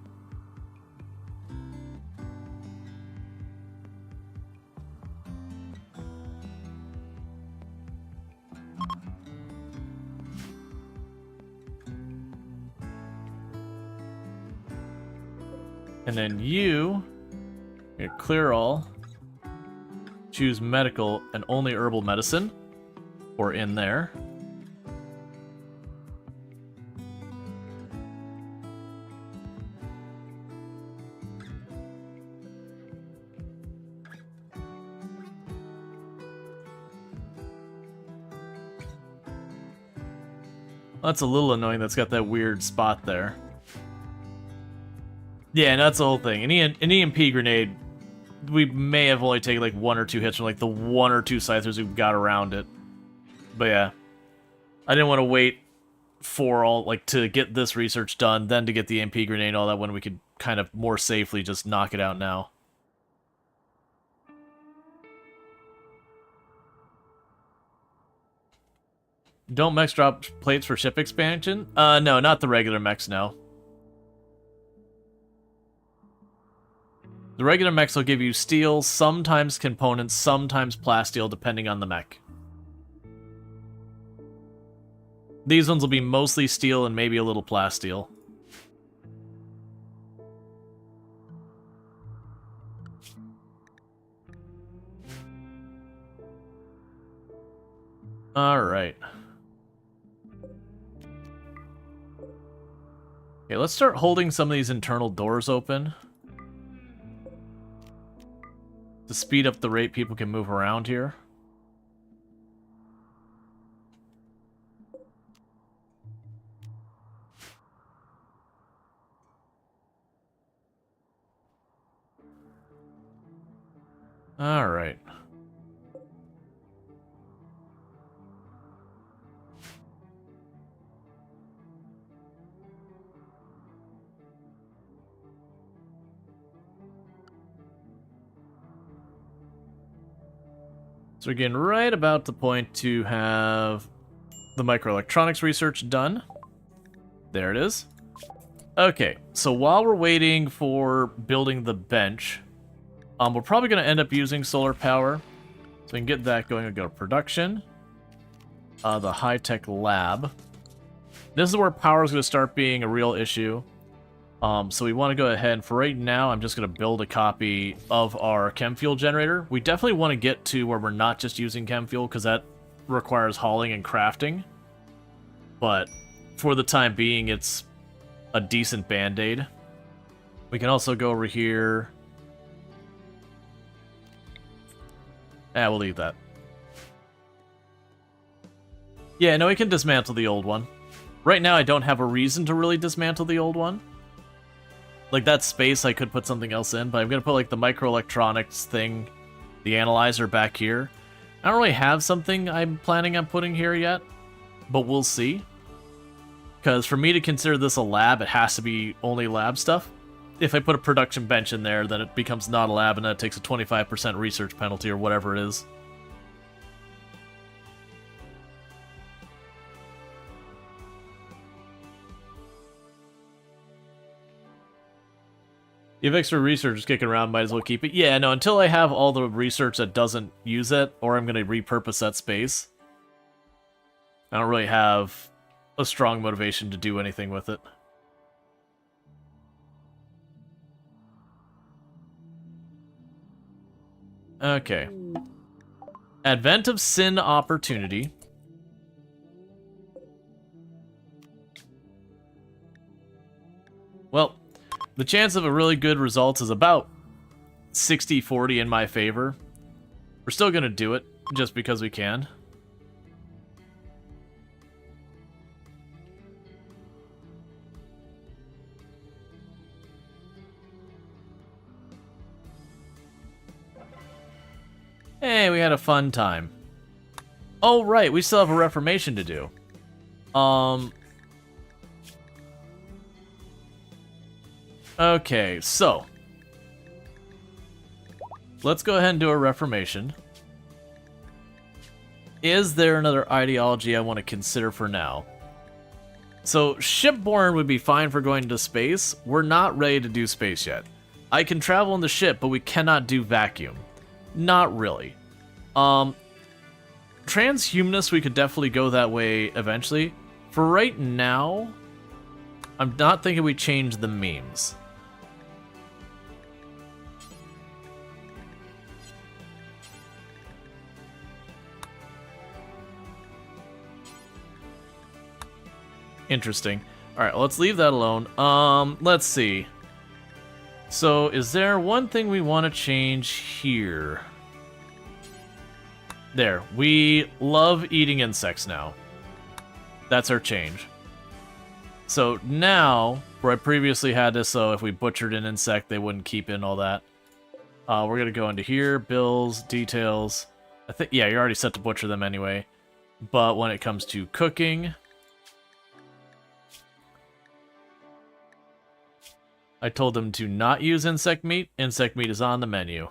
And then you clear all, choose medical and only herbal medicine, or in there. That's a little annoying, that's got that weird spot there. Yeah, and that's the whole thing. An EMP grenade, we may have only taken like 1 or 2 hits from like the 1 or 2 scythers we've got around it. But yeah, I didn't want to wait for all, like, to get this research done, then to get the EMP grenade and all that when we could kind of more safely just knock it out now. Don't mechs drop plates for ship expansion? No, not the regular mechs, no. The regular mechs will give you steel, sometimes components, sometimes plasteel, depending on the mech. These ones will be mostly steel and maybe a little plasteel. Alright. Okay, let's start holding some of these internal doors open. To speed up the rate people can move around here. All right. So we're getting right about the point to have the microelectronics research done. There it is. Okay, so while we're waiting for building the bench, we're probably going to end up using solar power. So we can get that going. We'll go to production. The high-tech lab. This is where power is going to start being a real issue. So we want to go ahead, and for right now, I'm just going to build a copy of our chem fuel generator. We definitely want to get to where we're not just using chem fuel, because that requires hauling and crafting. But for the time being, it's a decent band-aid. We can also go over here. We'll leave that. Yeah, no, we can dismantle the old one. Right now, I don't have a reason to really dismantle the old one. Like, that space, I could put something else in, but I'm going to put, like, the microelectronics thing, the analyzer back here. I don't really have something I'm planning on putting here yet, but we'll see. Because for me to consider this a lab, it has to be only lab stuff. If I put a production bench in there, then it becomes not a lab, and then it takes a 25% research penalty or whatever it is. If extra research is kicking around, might as well keep it. Yeah, no, until I have all the research that doesn't use it, or I'm going to repurpose that space, I don't really have a strong motivation to do anything with it. Okay. Advent of Sin Opportunity. Well, the chance of a really good result is about 60-40 in my favor. We're still going to do it, just because we can. Hey, we had a fun time. Oh, right, we still have a reformation to do. Okay, so let's go ahead and do a reformation. is there another ideology I want to consider for now? So, shipborne would be fine for going to space. We're not ready to do space yet. I can travel in the ship, but we cannot do vacuum. Not really. Transhumanist, we could definitely go that way eventually. For right now, I'm not thinking we change the memes. Interesting. Alright, let's leave that alone. Let's see. So, is there one thing we want to change here? There. We love eating insects now. That's our change. So now, where I previously had this, so if we butchered an insect, they wouldn't keep in all that. We're going to go into here, bills, details. I think, yeah, you're already set to butcher them anyway. But when it comes to cooking, I told them to not use insect meat. Insect meat is on the menu.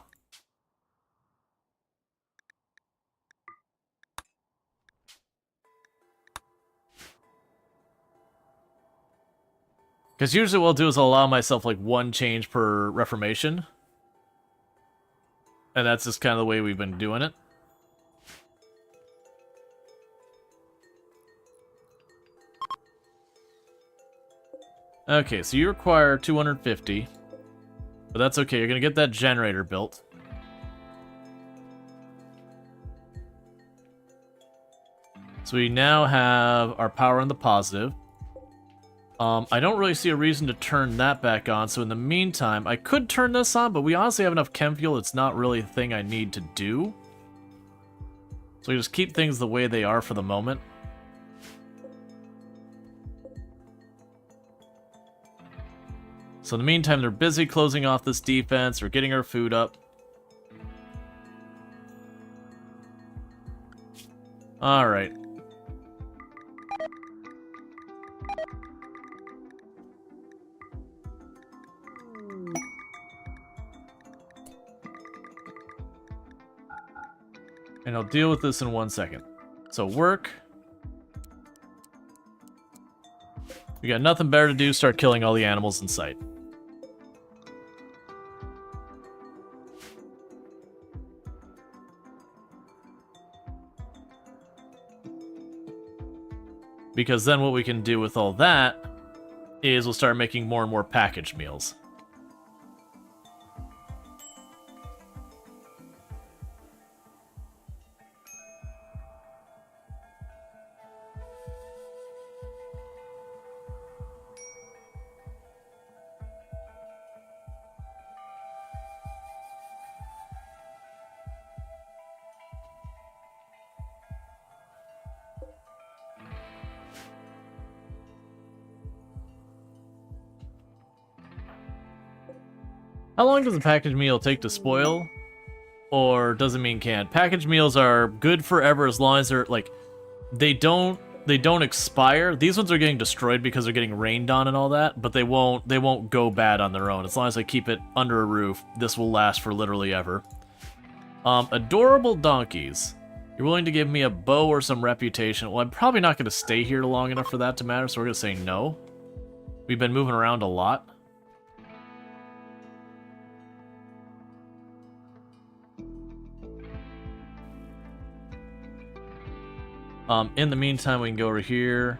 Because usually what I'll do is I'll allow myself like one change per reformation. And that's just kind of the way we've been doing it. Okay, so you require 250. But that's okay, you're going to get that generator built. So we now have our power in the positive. I don't really see a reason to turn that back on, so in the meantime, I could turn this on, but we honestly have enough chem fuel, it's not really a thing I need to do. So we just keep things the way they are for the moment. So in the meantime, they're busy closing off this defense, or getting our food up. Alright. And I'll deal with this in 1 second. So work. We got nothing better to do, start killing all the animals in sight. Because then what we can do with all that is we'll start making more and more packaged meals. How long does a packaged meal take to spoil? Or does it mean canned? Packaged meals are good forever as long as they're, like, they don't expire. These ones are getting destroyed because they're getting rained on and all that, but they won't go bad on their own. As long as I keep it under a roof, this will last for literally ever. Adorable donkeys. You're willing to give me a bow or some reputation. Well, I'm probably not going to stay here long enough for that to matter, so we're going to say no. We've been moving around a lot. In the meantime, we can go over here.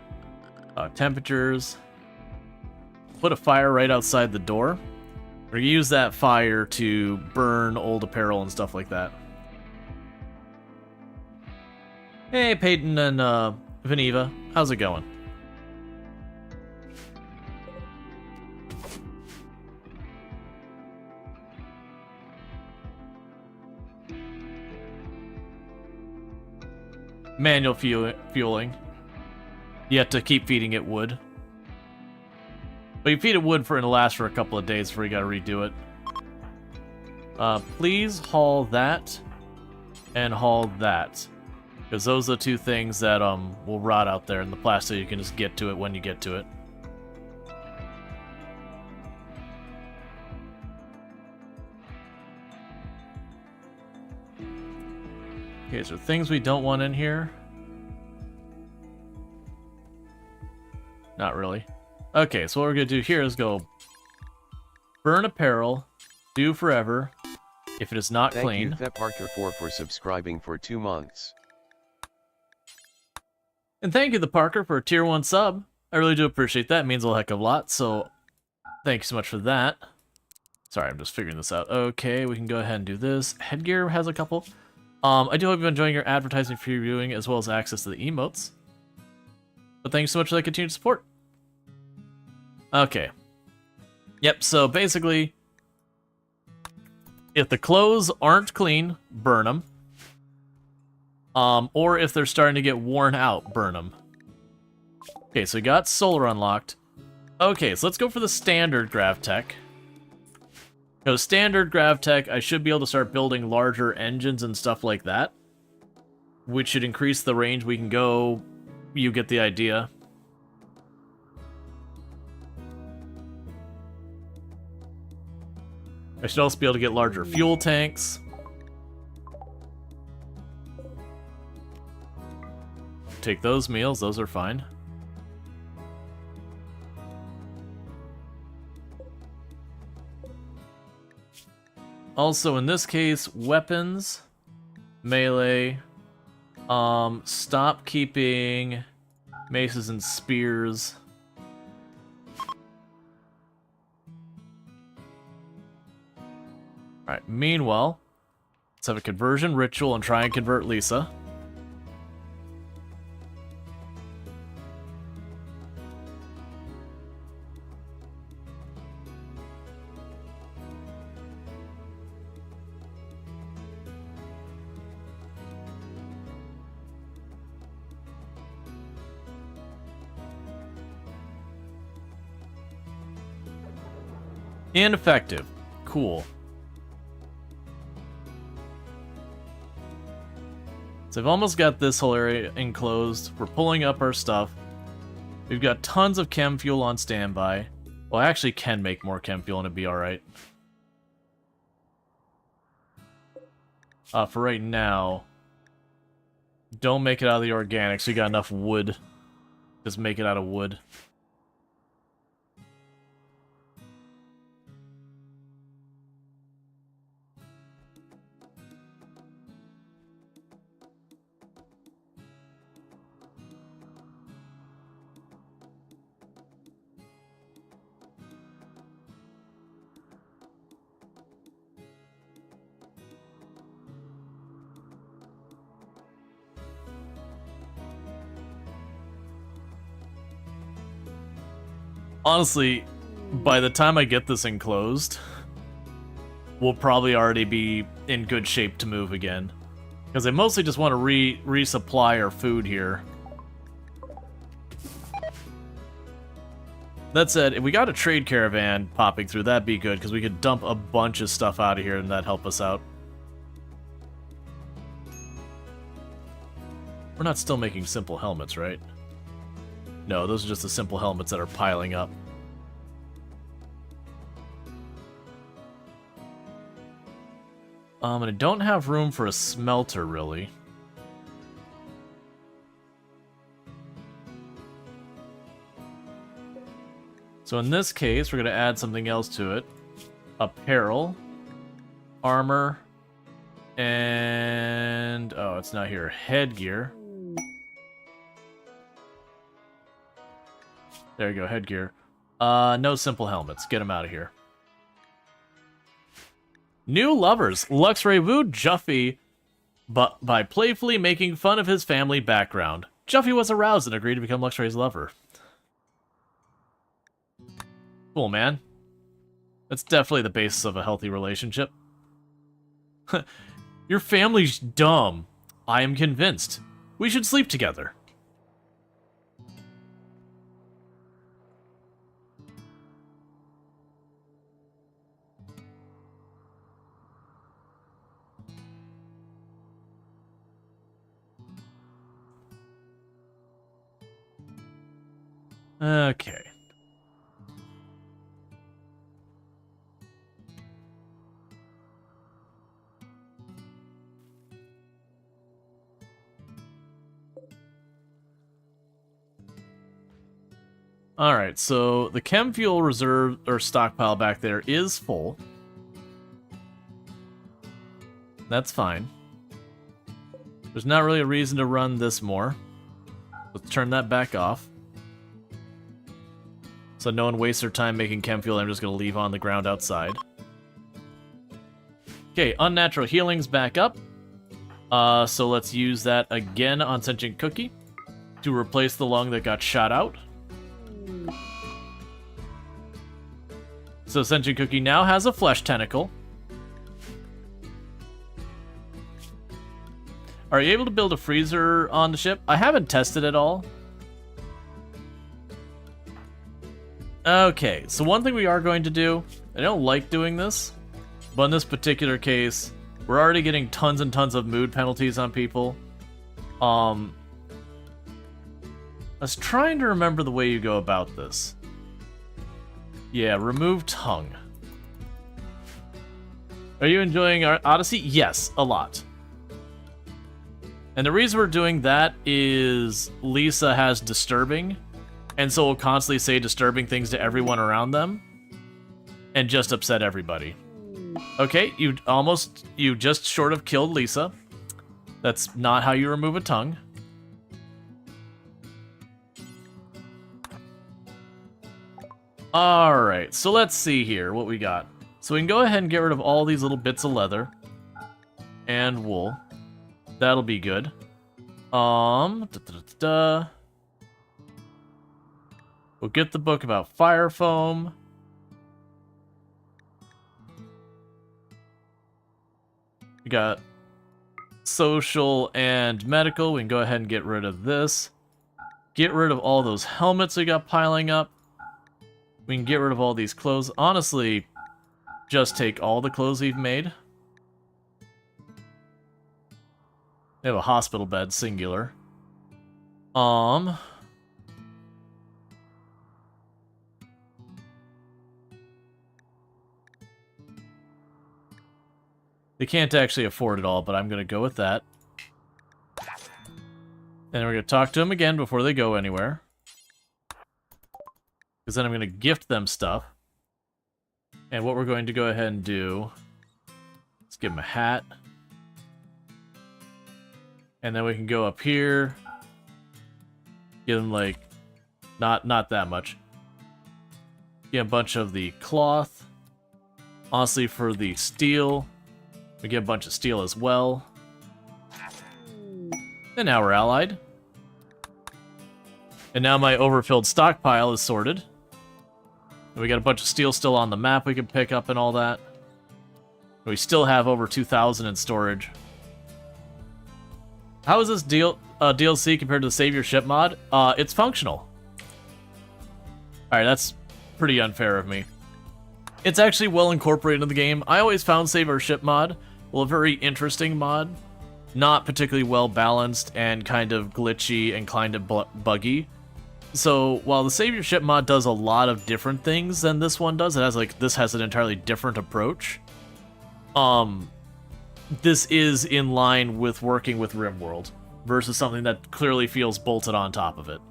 Temperatures. Put a fire right outside the door. We're going to use that fire to burn old apparel and stuff like that. Hey, Peyton and Veneva. How's it going? Manual fueling. You have to keep feeding it wood. But you feed it wood for it'll last for a couple of days before you gotta redo it. Please haul that and haul that. Because those are the two things that will rot out there, and the plastic you can just get to it when you get to it. Okay, so things we don't want in here. Not really. Okay, so what we're gonna do here is go burn apparel, do forever, if it is not clean. Thank you Parker4 for subscribing for 2 months. And thank you, the Parker, for a tier 1 sub. I really do appreciate that. It means a heck of a lot, so thank you so much for that. Sorry, I'm just figuring this out. Okay, we can go ahead and do this. Headgear has a couple. I do hope you're enjoying your advertising for your viewing, as well as access to the emotes. But thanks so much for the continued support. Okay. Yep, so basically, if the clothes aren't clean, burn them. Or if they're starting to get worn out, burn them. Okay, so we got solar unlocked. Okay, so let's go for the standard Gravtech. Because standard Gravtech, I should be able to start building larger engines and stuff like that, which should increase the range we can go. You get the idea. I should also be able to get larger fuel tanks. Take those meals, those are fine. Also, in this case, weapons, melee, stop keeping maces and spears. Alright, meanwhile, let's have a conversion ritual and try and convert Lisa. Ineffective. Cool. So I've almost got this whole area enclosed. We're pulling up our stuff. We've got tons of chem fuel on standby. Well, I actually can make more chem fuel and it'd be alright. For right now, don't make it out of the organics. We got enough wood. Just make it out of wood. Honestly, by the time I get this enclosed, we'll probably already be in good shape to move again. Because I mostly just want to resupply our food here. That said, if we got a trade caravan popping through, that'd be good, because we could dump a bunch of stuff out of here and that'd help us out. We're not still making simple helmets, right? No, those are just the simple helmets that are piling up. And I don't have room for a smelter, really. So in this case, we're going to add something else to it. Apparel, armor, and... oh, it's not here. Headgear. There you go, headgear. No simple helmets. Get them out of here. New lovers. Luxray wooed Juffy but by playfully making fun of his family background. Juffy was aroused and agreed to become Luxray's lover. Cool, man. That's definitely the basis of a healthy relationship. Your family's dumb. I am convinced. We should sleep together. Okay. Alright, so the chem fuel reserve, or stockpile back there is full. That's fine. There's not really a reason to run this more. Let's turn that back off. So no one wastes their time making chem fuel. I'm just going to leave on the ground outside. Okay, unnatural healing's back up. So let's use that again on Sentient Cookie to replace the lung that got shot out. So Sentient Cookie now has a flesh tentacle. Are you able to build a freezer on the ship? I haven't tested it all. Okay, so one thing we are going to do, I don't like doing this, but in this particular case, we're already getting tons and tons of mood penalties on people. I was trying to remember the way you go about this. Yeah, remove tongue. Are you enjoying our Odyssey? Yes, a lot. And the reason we're doing that is Lisa has disturbing, and so will constantly say disturbing things to everyone around them, and just upset everybody. Okay, you just short of killed Lisa. That's not how you remove a tongue. Alright, so let's see here what we got. So we can go ahead and get rid of all these little bits of leather and wool. That'll be good. We'll get the book about fire foam. We got social and medical. We can go ahead and get rid of this. Get rid of all those helmets we got piling up. We can get rid of all these clothes. Honestly, just take all the clothes we've made. They have a hospital bed, singular. They can't actually afford it all, but I'm going to go with that. And we're going to talk to them again before they go anywhere. Because then I'm going to gift them stuff. And what we're going to go ahead and do... Let's give them a hat. And then we can go up here. Give them, like... Not that much. Get a bunch of the cloth. Honestly, for the steel... We get a bunch of steel as well. And now we're allied. And now my overfilled stockpile is sorted. And we got a bunch of steel still on the map we can pick up and all that. We still have over 2,000 in storage. How is this DLC compared to the Save Your Ship mod? It's functional. Alright, that's pretty unfair of me. It's actually well incorporated in the game. I always found Save Our Ship mod, well, a very interesting mod. Not particularly well balanced and kind of glitchy and kind of buggy. So while the Save Your Ship mod does a lot of different things than this one does, this has an entirely different approach. This is in line with working with RimWorld versus something that clearly feels bolted on top of it.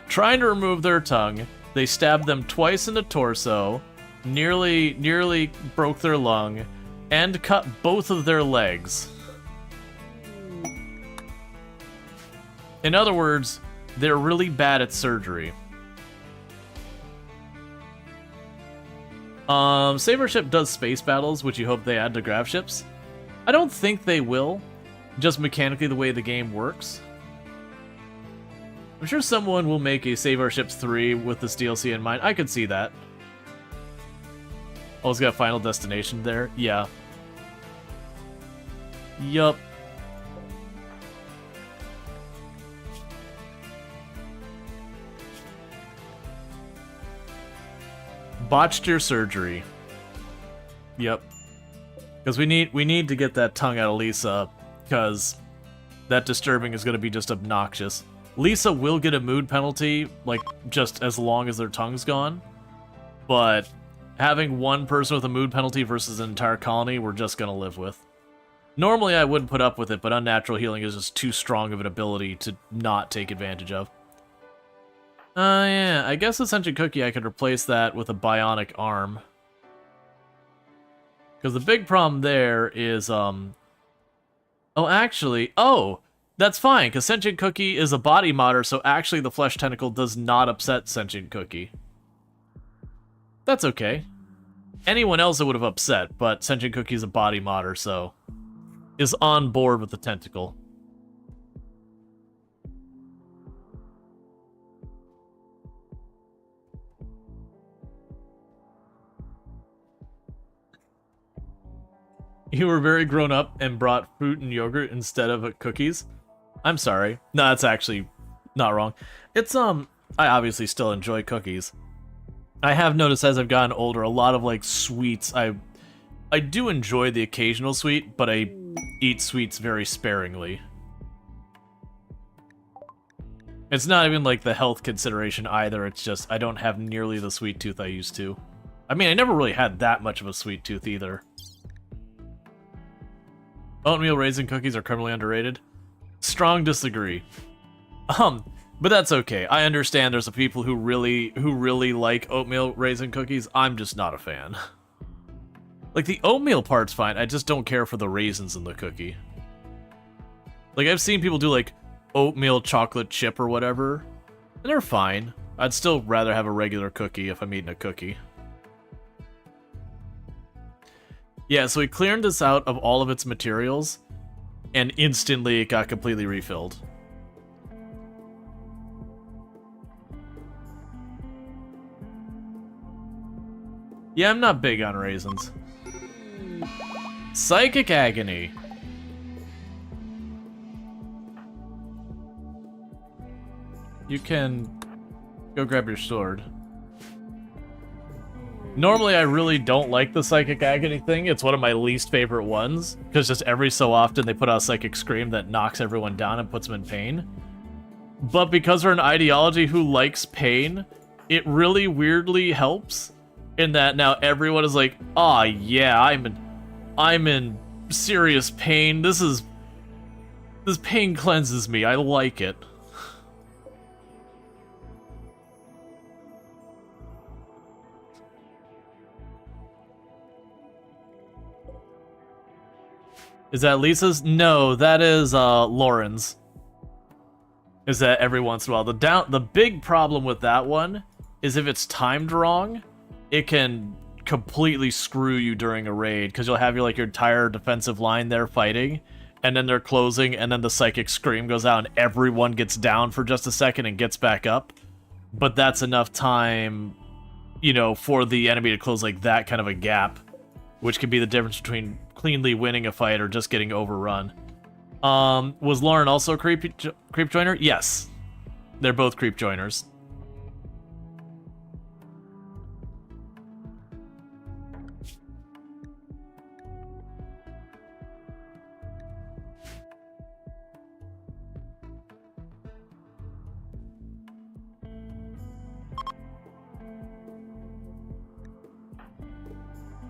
Trying to remove their tongue, they stabbed them twice in the torso, nearly broke their lung, and cut both of their legs. In other words, they're really bad at surgery. Save Our Ship does space battles, which you hope they add to Gravships. I don't think they will, just mechanically the way the game works. I'm sure someone will make a Save Our Ships 3 with this DLC in mind. I could see that. Oh, it's got Final Destination there? Yeah. Yup. Botched your surgery. Yep. Because we need to get that tongue out of Lisa, because that disturbing is going to be just obnoxious. Lisa will get a mood penalty, like, just as long as their tongue's gone. but having one person with a mood penalty versus an entire colony, we're just gonna live with. Normally I wouldn't put up with it, but unnatural healing is just too strong of an ability to not take advantage of. Yeah, I guess a sentient cookie I could replace that with a bionic arm. Because the big problem there is, oh, actually, that's fine, because sentient cookie is a body modder, so actually the flesh tentacle does not upset sentient cookie. That's okay. Anyone else it would have upset, but sentient cookie is a body modder, so is on board with the tentacle. You were very grown up and brought fruit and yogurt instead of cookies. I'm sorry. No, that's actually not wrong. It's, I obviously still enjoy cookies. I have noticed as I've gotten older, a lot of, like, sweets, I do enjoy the occasional sweet, but I eat sweets very sparingly. It's not even, like, the health consideration either, it's just I don't have nearly the sweet tooth I used to. I mean, I never really had that much of a sweet tooth either. Oatmeal raisin cookies are criminally underrated. Strong disagree. But that's okay. I understand there's some people who really like oatmeal raisin cookies. I'm just not a fan. Like, the oatmeal part's fine, I just don't care for the raisins in the cookie. Like, I've seen people do, like, oatmeal chocolate chip or whatever, and they're fine. I'd still rather have a regular cookie if I'm eating a cookie. Yeah, so we cleared this out of all of its materials, and instantly it got completely refilled. Yeah, I'm not big on raisins. Psychic Agony. You can go grab your sword. Normally, I really don't like the Psychic Agony thing. It's one of my least favorite ones, because just every so often they put out a Psychic Scream that knocks everyone down and puts them in pain. But because we're an ideology who likes pain, it really weirdly helps, in that now everyone is like, "Aw, yeah, I'm in serious pain. This pain cleanses me. I like it." Is that Lisa's? No, that is Lauren's. Is that every once in a while. The big problem with that one is if it's timed wrong, it can completely screw you during a raid, because you'll have your entire defensive line there fighting, and then they're closing, and then the Psychic Scream goes out, and everyone gets down for just a second and gets back up. But that's enough time, you know, for the enemy to close like that kind of a gap, which can be the difference between cleanly winning a fight or just getting overrun. Was Lauren also a creep joiner? Yes. They're both creep joiners.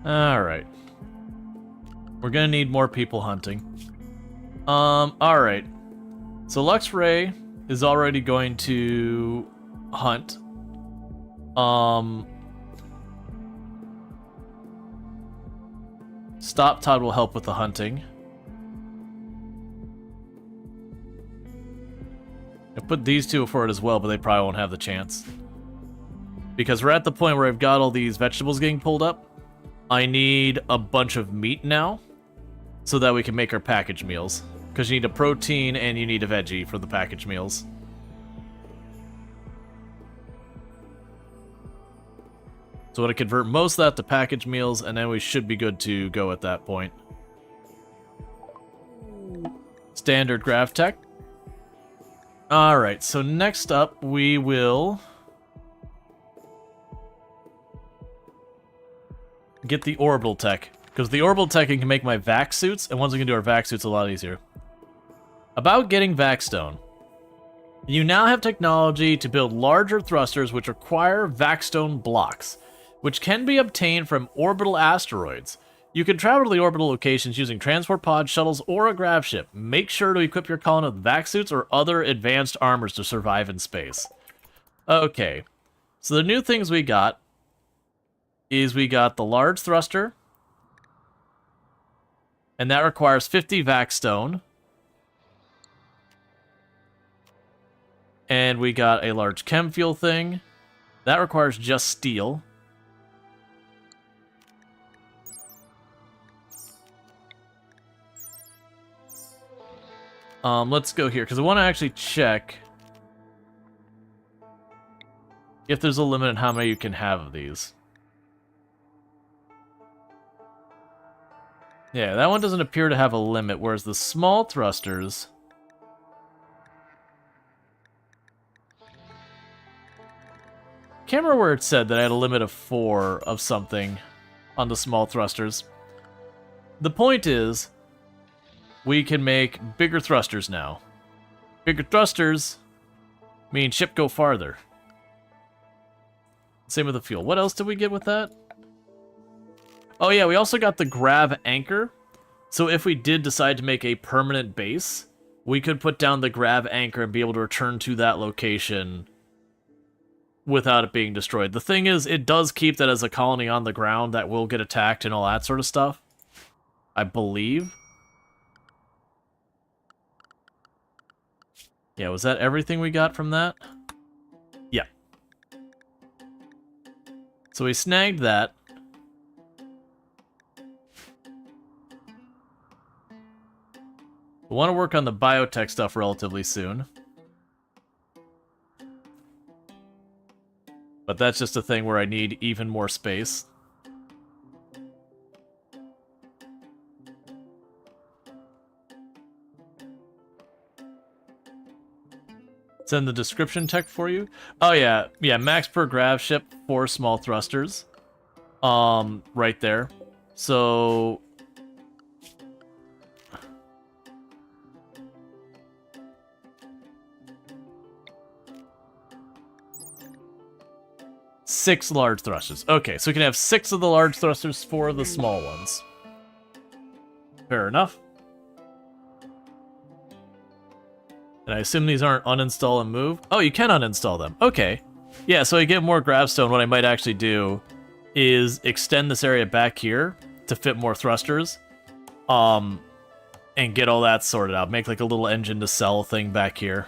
Alright. We're gonna need more people hunting. Alright. So Lux Ray is already going to hunt. Stop Todd will help with the hunting. I put these two for it as well, but they probably won't have the chance. Because we're at the point where I've got all these vegetables getting pulled up. I need a bunch of meat now, so that we can make our package meals. Because you need a protein and you need a veggie for the package meals. So I'm going to convert most of that to package meals, and then we should be good to go at that point. Standard Grav Tech. Alright, so next up we will get the Orbital Tech. Because the Orbital Tech can make my vac suits, and once we can do our vac suits a lot easier. About getting vac stone. You now have technology to build larger thrusters which require vac stone blocks. which can be obtained from orbital asteroids. You can travel to the orbital locations using transport pods, shuttles, or a Gravship. Make sure to equip your colony with vac suits or other advanced armors to survive in space. Okay, so the new things we got is we got the large thruster, and that requires 50 vac stone. And we got a large chem fuel thing. That requires just steel. Let's go here, because I want to actually check if there's a limit on how many you can have of these. Yeah, that one doesn't appear to have a limit, whereas the small thrusters... Can't remember where it said that I had a limit of 4 of something on the small thrusters. The point is, we can make bigger thrusters now. Bigger thrusters mean ship go farther. Same with the fuel. What else did we get with that? Oh yeah, we also got the grav anchor. So if we did decide to make a permanent base, we could put down the grav anchor and be able to return to that location without it being destroyed. The thing is, it does keep that as a colony on the ground that will get attacked and all that sort of stuff, I believe. Yeah, was that everything we got from that? Yeah. So we snagged that. We want to work on the biotech stuff relatively soon. But that's just a thing where I need even more space. It's in the description text for you. Oh yeah, yeah, max per Gravship, 4 small thrusters. Right there. So... Six large thrusters. Okay, so we can have 6 of the large thrusters, 4 of the small ones. Fair enough. And I assume these aren't uninstall and move? Oh, you can uninstall them. Okay. Yeah, so I get more gravstone. What I might actually do is extend this area back here to fit more thrusters. And get all that sorted out. Make like a little engine to sell thing back here.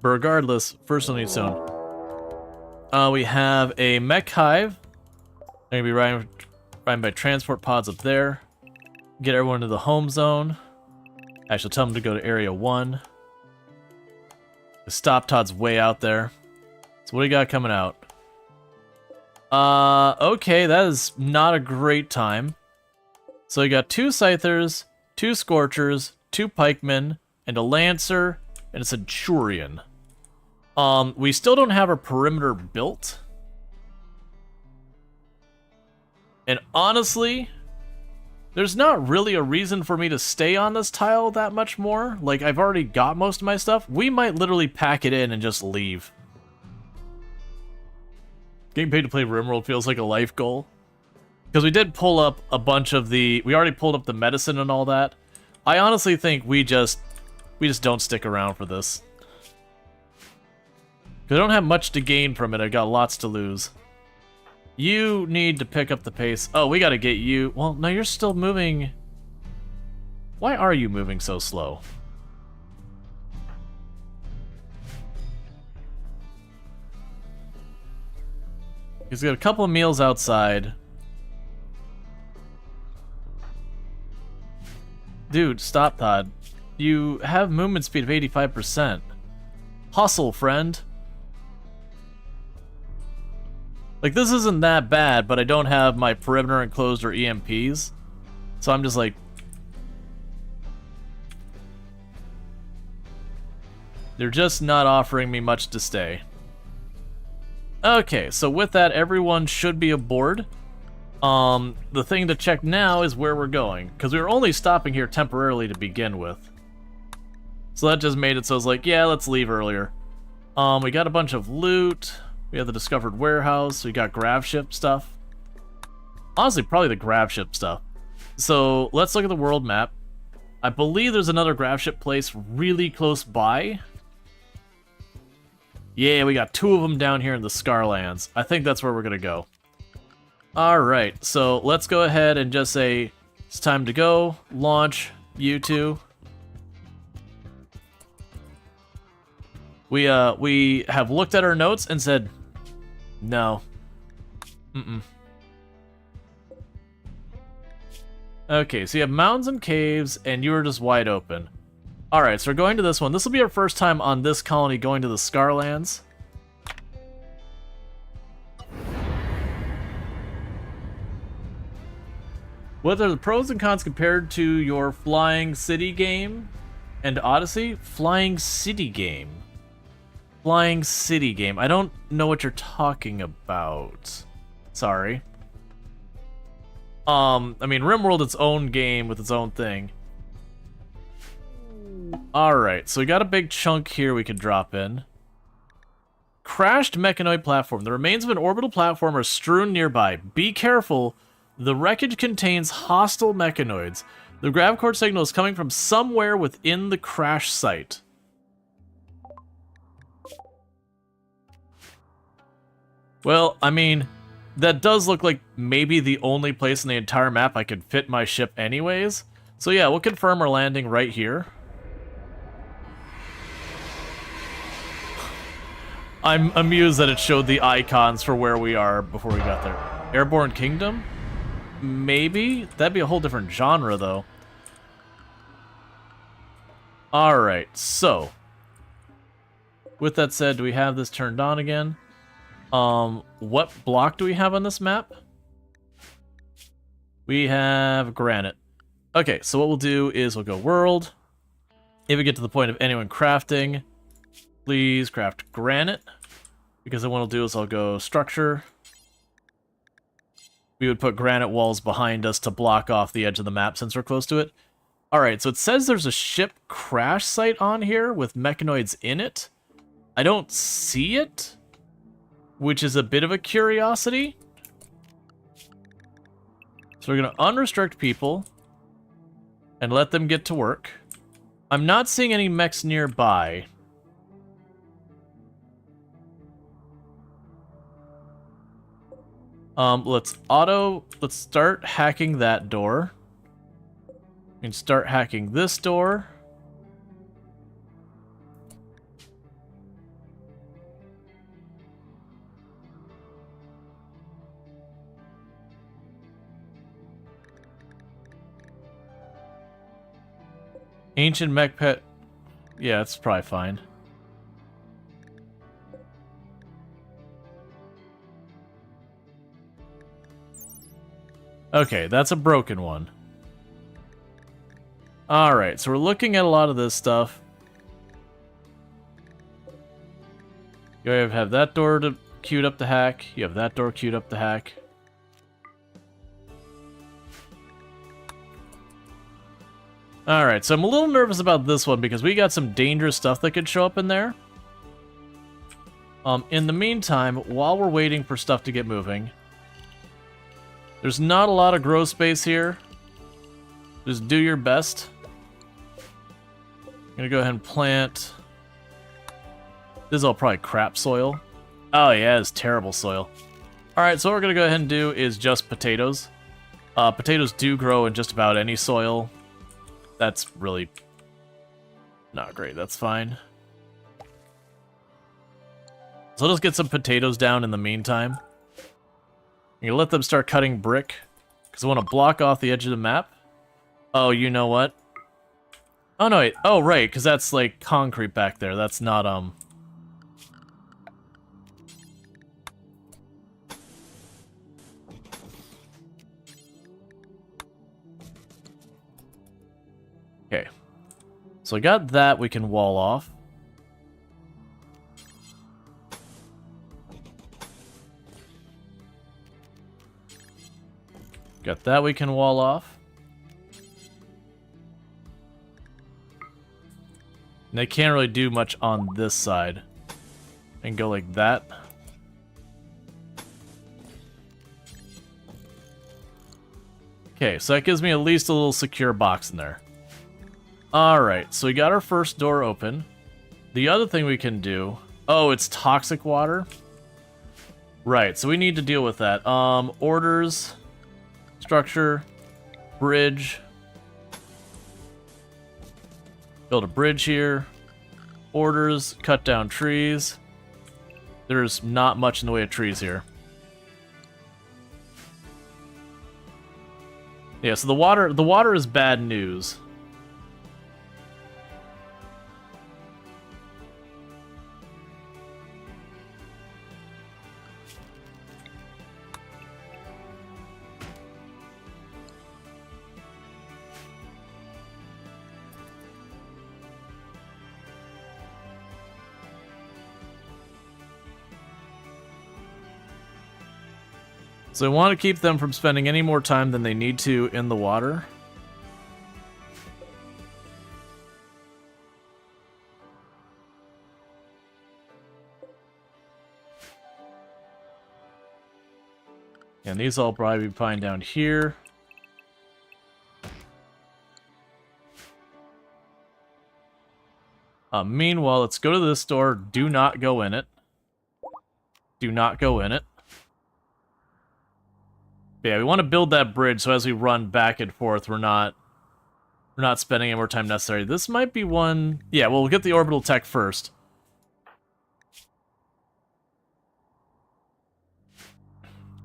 But regardless, first on need stone. We have a mech hive. They're gonna be riding by transport pods up there. Get everyone to the home zone. Actually, tell them to go to area 1. The stop Todd's way out there. So what do you got coming out? Okay, that is not a great time. So you got 2 Scythers, 2 Scorchers, 2 Pikemen, and a Lancer, and a Centurion. We still don't have a perimeter built. And honestly, there's not really a reason for me to stay on this tile that much more. Like, I've already got most of my stuff. We might literally pack it in and just leave. Getting paid to play RimWorld feels like a life goal. Because we did pull up a bunch of the... We already pulled up the medicine and all that. I honestly think we just don't stick around for this. Because I don't have much to gain from it. I got lots to lose. You need to pick up the pace. Oh, we gotta get you... Well, no, you're still moving... Why are you moving so slow? He's got a couple of meals outside. Dude, stop, Todd. You have movement speed of 85%. Hustle, friend. Like, this isn't that bad, but I don't have my perimeter enclosed or EMPs. So I'm just like... They're just not offering me much to stay. Okay, so with that, everyone should be aboard. The thing to check now is where we're going, because we were only stopping here temporarily to begin with. So that just made it so I was like, yeah, let's leave earlier. We got a bunch of loot. We have the discovered warehouse. We got Gravship stuff. Honestly, probably the Gravship stuff. So let's look at the world map. I believe there's another Gravship place really close by. Yeah, we got 2 of them down here in the Scarlands. I think that's where we're gonna go. Alright, so let's go ahead and just say it's time to go. Launch, you two. We have looked at our notes and said, no. Okay, so you have mountains and caves, and you are just wide open. Alright, so we're going to this one. This will be our first time on this colony going to the Scarlands. What are the pros and cons compared to your Flying City game and Odyssey? Flying City game. Flying City game. I don't know what you're talking about. Sorry. I mean, RimWorld, its own game with its own thing. Alright, so we got a big chunk here we could drop in. Crashed mechanoid platform. The remains of an orbital platform are strewn nearby. Be careful. The wreckage contains hostile mechanoids. The gravcore signal is coming from somewhere within the crash site. Well, I mean, that does look like maybe the only place in the entire map I could fit my ship anyways. So yeah, we'll confirm our landing right here. I'm amused that it showed the icons for where we are before we got there. Airborne Kingdom? Maybe? That'd be a whole different genre, though. Alright, so. With that said, do we have this turned on again? What block do we have on this map? We have granite. Okay, so what we'll do is we'll go world. If we get to the point of anyone crafting, please craft granite. Because then what I'll do is I'll go structure. We would put granite walls behind us to block off the edge of the map since we're close to it. Alright, so it says there's a ship crash site on here with mechanoids in it. I don't see it, which is a bit of a curiosity. So we're going to unrestrict people and let them get to work. I'm not seeing any mechs nearby. Let's start hacking that door. And start hacking this door. Ancient mech pet. Yeah, it's probably fine. Okay, that's a broken one. Alright, so we're looking at a lot of this stuff. You have that door queued up to hack. You have that door queued up to hack. Alright, so I'm a little nervous about this one because we got some dangerous stuff that could show up in there. In the meantime, while we're waiting for stuff to get moving, there's not a lot of grow space here. Just do your best. I'm gonna go ahead and plant. This is all probably crap soil. Oh yeah, it's terrible soil. Alright, so what we're gonna go ahead and do is just potatoes. Potatoes do grow in just about any soil. That's really not great, that's fine. So let's get some potatoes down in the meantime. I'm gonna let them start cutting brick, because I want to block off the edge of the map. Oh, you know what? Oh, no, wait. Oh, right, because that's, like, concrete back there. That's not, Okay. So I got that we can wall off. Got that we can wall off. And they can't really do much on this side. And go like that. Okay, so that gives me at least a little secure box in there. Alright, so we got our first door open. The other thing we can do... Oh, it's toxic water? Right, so we need to deal with that. Orders, structure, bridge. Build a bridge here. Orders, cut down trees. There's not much in the way of trees here. Yeah, so the water is bad news. So I want to keep them from spending any more time than they need to in the water. And these all probably be fine down here. Meanwhile, let's go to this door. Do not go in it. Do not go in it. Yeah, we want to build that bridge so as we run back and forth, we're not spending any more time necessary. This might be one... Yeah, well, we'll get the orbital tech first.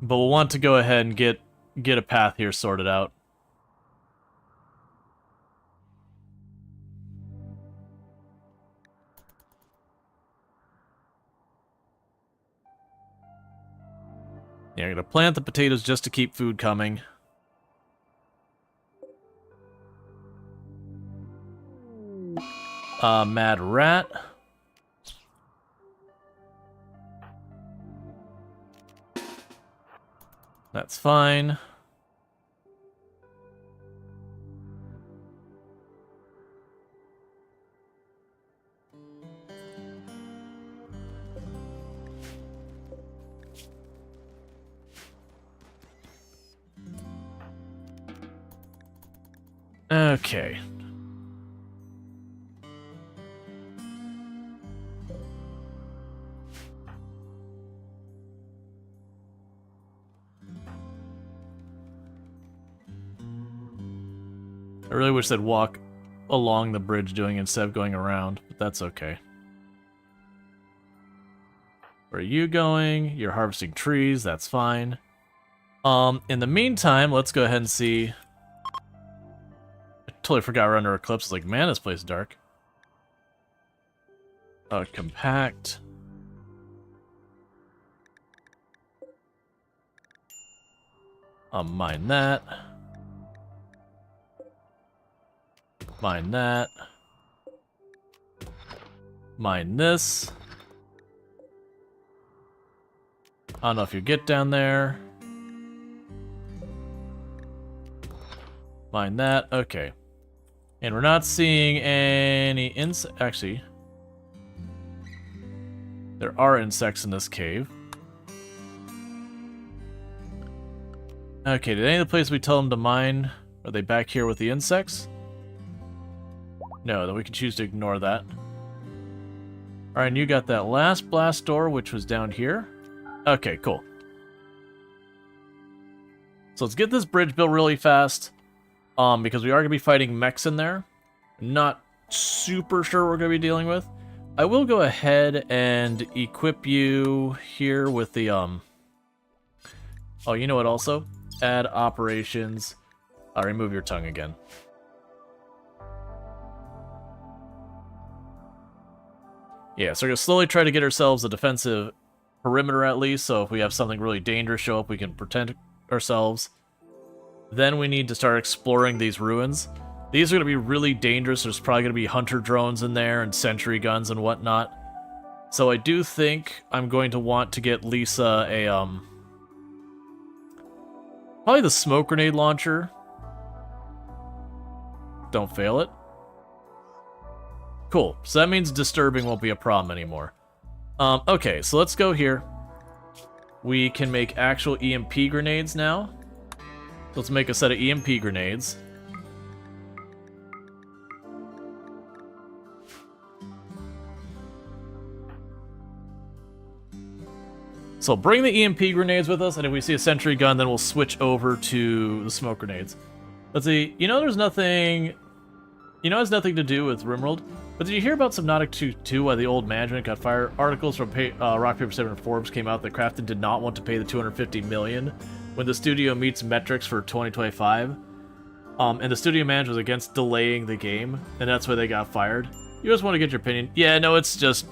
But we'll want to go ahead and get a path here sorted out. Yeah, I'm gonna plant the potatoes just to keep food coming. Mad rat. That's fine. Okay. I really wish they'd walk along the bridge doing it instead of going around, but that's okay. Where are you going? You're harvesting trees, that's fine. In the meantime, let's go ahead and see... I totally forgot we're under eclipse. It's like, man, this place is dark. Compact. Mine that. Mine that. Mine this. I don't know if you get down there. Mine that. Okay. And we're not seeing any insects. Actually, there are insects in this cave. Okay, did any of the places we tell them to mine, are they back here with the insects? No, then we can choose to ignore that. Alright, and you got that last blast door, which was down here. Okay, cool. So let's get this bridge built really fast. Because we are going to be fighting mechs in there. Not super sure what we're going to be dealing with. I will go ahead and equip you here with the, Oh, you know what also? Add operations. Remove your tongue again. Yeah, so we're going to slowly try to get ourselves a defensive perimeter at least, so if we have something really dangerous show up, we can protect ourselves. Then we need to start exploring these ruins. These are going to be really dangerous. There's probably going to be hunter drones in there and sentry guns and whatnot. So I do think I'm going to want to get Lisa a, Probably the smoke grenade launcher. Don't fail it. Cool. So that means disturbing won't be a problem anymore. Okay, so let's go here. We can make actual EMP grenades now. Let's make a set of EMP grenades. So bring the EMP grenades with us, and if we see a sentry gun, then we'll switch over to the smoke grenades. Let's see. You know, there's nothing. You know, it has nothing to do with RimWorld. But did you hear about Subnautica 2 why the old management got fired? Articles from Rock Paper 7 and Forbes came out that Krafton did not want to pay the $250 million when the studio meets metrics for 2025. And the studio manager was against delaying the game, and that's why they got fired. You just want to get your opinion? Yeah, no, it's just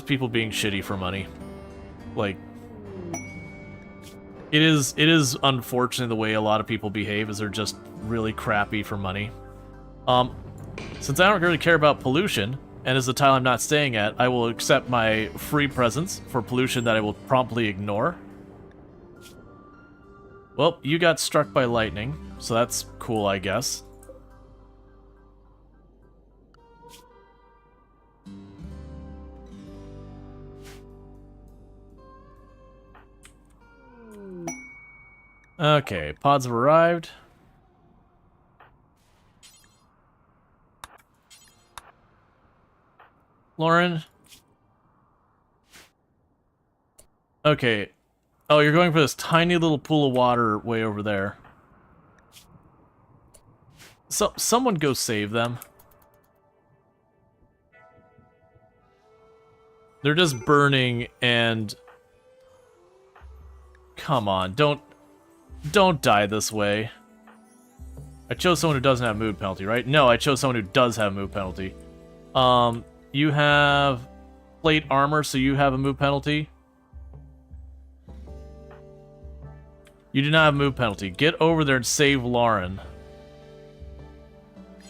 people being shitty for money. Like, it is unfortunate the way a lot of people behave, is they're just really crappy for money. Since I don't really care about pollution, and as the tile I'm not staying at, I will accept my free presents for pollution that I will promptly ignore. Well, you got struck by lightning, so that's cool, I guess. Okay, pods have arrived. Lauren? Okay. Oh, you're going for this tiny little pool of water way over there. So, someone go save them. They're just burning and... Come on, don't die this way. I chose someone who doesn't have mood penalty, right? No, I chose someone who does have mood penalty. You have plate armor, so you have a move penalty. You do not have move penalty. Get over there and save Lauren.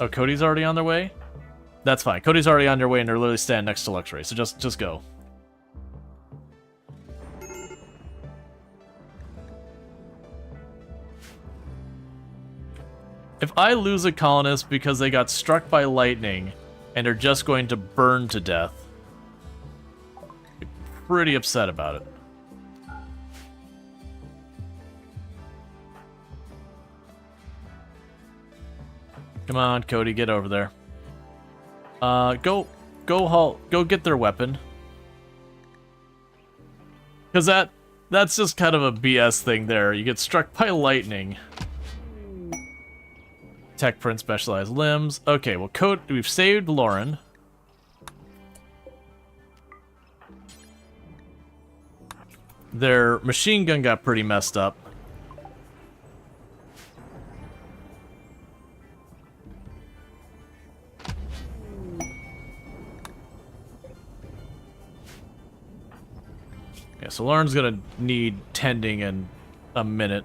Oh, Cody's already on their way? That's fine. Cody's already on their way, and they're literally standing next to Luxray, so just go. If I lose a colonist because they got struck by lightning and are just going to burn to death, I'm pretty upset about it. Come on, Cody, get over there. Go get their weapon. Because that's just kind of a BS thing there. You get struck by lightning. Tech print specialized limbs. Okay, well, we've saved Lauren. Their machine gun got pretty messed up. Yeah, so Lauren's gonna need tending in a minute.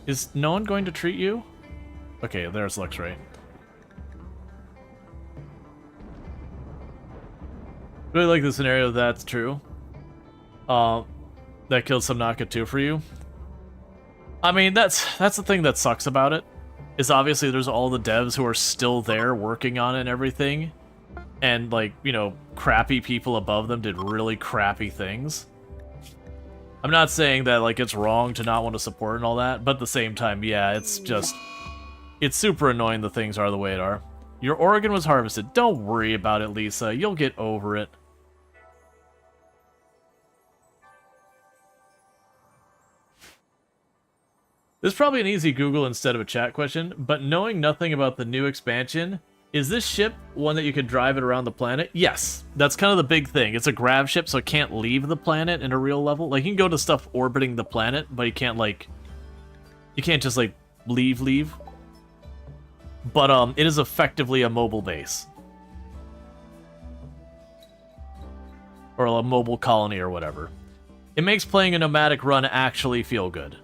Is no one going to treat you? Okay, there's Luxray. Really like the scenario that's true. That killed Subnautica 2 for you. I mean, that's the thing that sucks about it. Is obviously there's all the devs who are still there working on it and everything. And, like, you know, crappy people above them did really crappy things. I'm not saying that, like, it's wrong to not want to support and all that, but at the same time, yeah, it's just... It's super annoying the things are the way it are. Your organ was harvested. Don't worry about it, Lisa. You'll get over it. This is probably an easy Google instead of a chat question, but knowing nothing about the new expansion, is this ship one that you can drive it around the planet? Yes. That's kind of the big thing. It's a Gravship, so it can't leave the planet in a real level. Like, you can go to stuff orbiting the planet, but you can't, like... You can't just, like, leave. But, it is effectively a mobile base. Or a mobile colony or whatever. It makes playing a nomadic run actually feel good.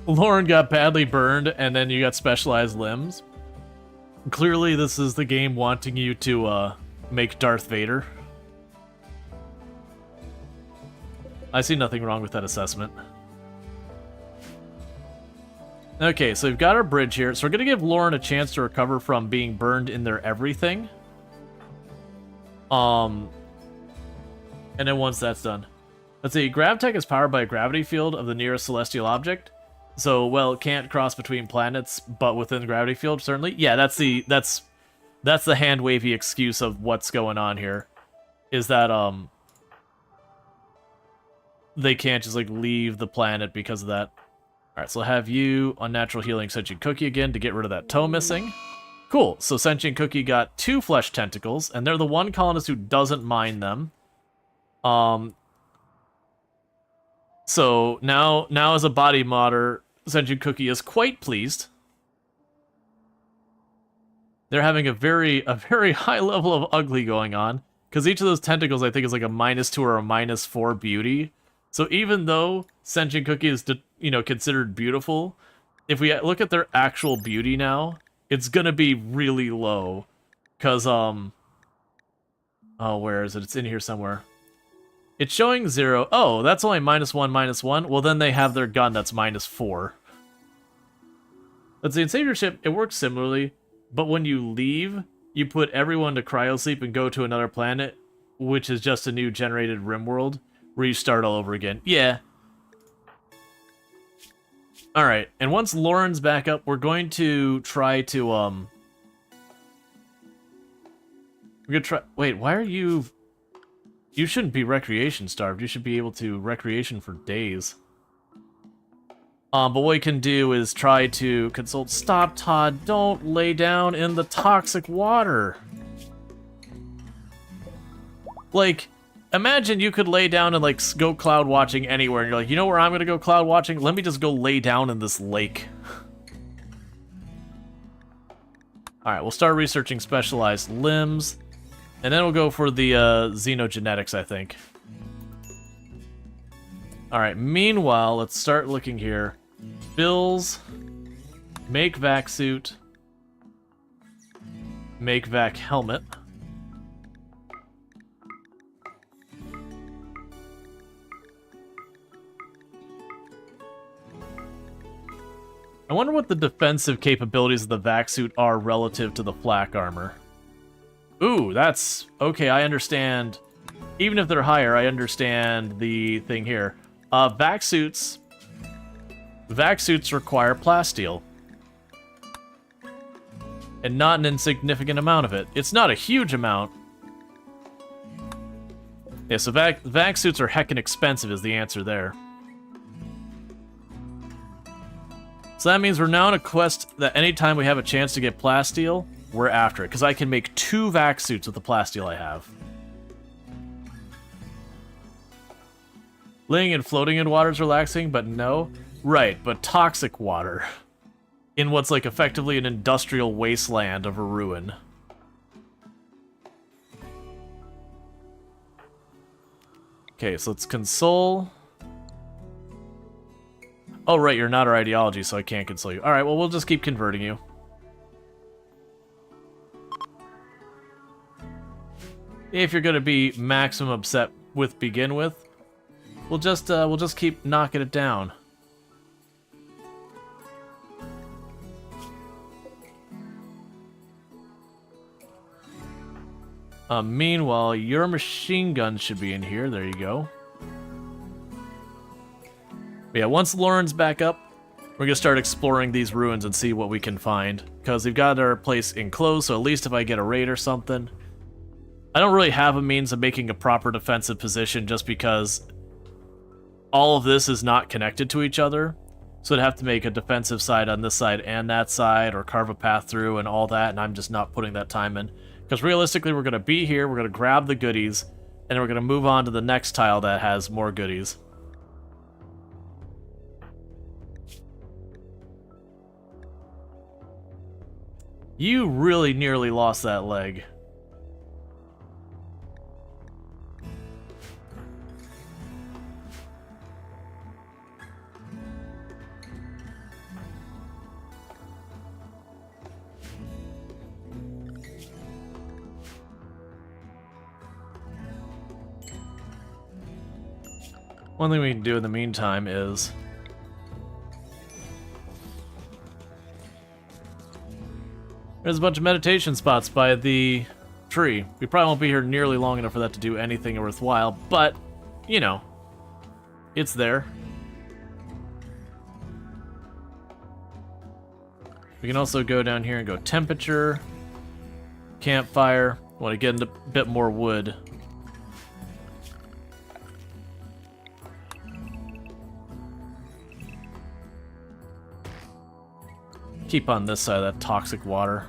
Lauren got badly burned, and then you got specialized limbs. Clearly, this is the game wanting you to make Darth Vader. I see nothing wrong with that assessment. Okay, so we've got our bridge here. So we're going to give Lauren a chance to recover from being burned in their everything. And then once that's done. Let's see, Gravtech is powered by a gravity field of the nearest celestial object. So, well, it can't cross between planets, but within the gravity field, certainly. Yeah, that's the hand-wavy excuse of what's going on here. Is that, they can't just, like, leave the planet because of that. Alright, so I'll have you Unnatural Healing Sentient Cookie again to get rid of that toe missing. Cool, so Sentient Cookie got 2 flesh tentacles, and they're the one colonist who doesn't mind them. So now as a body modder, Sentient Cookie is quite pleased. They're having a very high level of ugly going on, because each of those tentacles I think is like a -2 or a -4 beauty. So even though Sentient Cookie is, considered beautiful, if we look at their actual beauty now, it's gonna be really low, because oh, where is it? It's in here somewhere. It's showing 0. Oh, that's only -1, -1. Well, then they have their gun that's -4. Let's see, in Save Your Ship, it works similarly, but when you leave, you put everyone to cryosleep and go to another planet, which is just a new generated RimWorld, where you start all over again. Yeah. Alright, and once Lauren's back up, we're going to try to, we're gonna try... Wait, why are you... You shouldn't be recreation starved. You should be able to recreation for days. But what we can do is try to consult... Stop, Todd. Don't lay down in the toxic water. Like, imagine you could lay down and, like, go cloud watching anywhere, and you're like, you know where I'm gonna go cloud watching? Let me just go lay down in this lake. Alright, we'll start researching specialized limbs. And then we'll go for the xenogenetics, I think. Alright, meanwhile, let's start looking here. Bills. Make vac suit. Make vac helmet. I wonder what the defensive capabilities of the vac suit are relative to the flak armor. Ooh, that's... Okay, I understand. Even if they're higher, I understand the thing here. Vac suits require plasteel. And not an insignificant amount of it. It's not a huge amount. Yeah, so vac suits are heckin' expensive is the answer there. So that means we're now on a quest that anytime we have a chance to get plasteel, we're after it, because I can make 2 vac suits with the plasteel I have. Laying and floating in water is relaxing, but no. Right, but toxic water. In what's like effectively an industrial wasteland of a ruin. Okay, so let's console. Oh, right, you're not our ideology, so I can't console you. Alright, well, we'll just keep converting you. If you're gonna be maximum upset with begin with, we'll just keep knocking it down. Meanwhile, your machine gun should be in here. There you go. But yeah, once Lauren's back up, we're gonna start exploring these ruins and see what we can find. Because we've got our place enclosed, so at least if I get a raid or something... I don't really have a means of making a proper defensive position just because all of this is not connected to each other. So I'd have to make a defensive side on this side and that side, or carve a path through and all that, and I'm just not putting that time in. Because realistically, we're going to be here, we're going to grab the goodies, and then we're going to move on to the next tile that has more goodies. You really nearly lost that leg. One thing we can do in the meantime is there's a bunch of meditation spots by the tree. We probably won't be here nearly long enough for that to do anything worthwhile, but, you know, it's there. We can also go down here and go temperature, campfire. Want to get into a bit more wood. Keep on this side of that toxic water.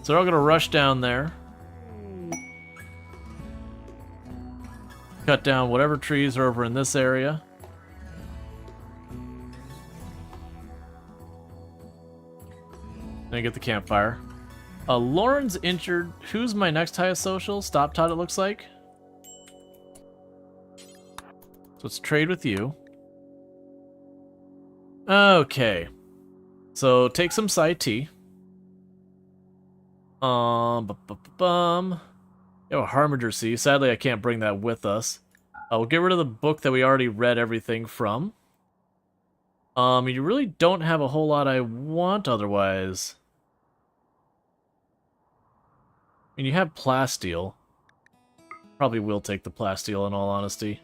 So they're all gonna rush down there. Cut down whatever trees are over in this area. And get the campfire. Lauren's injured. Who's my next highest social? Stop Tot, it looks like. So let's trade with you. Okay. So take some side tea. You have a Harbinger Sea. Sadly, I can't bring that with us. We'll get rid of the book that we already read everything from. You really don't have a whole lot I want otherwise. I mean, you have plasteel. Probably will take the plasteel in all honesty.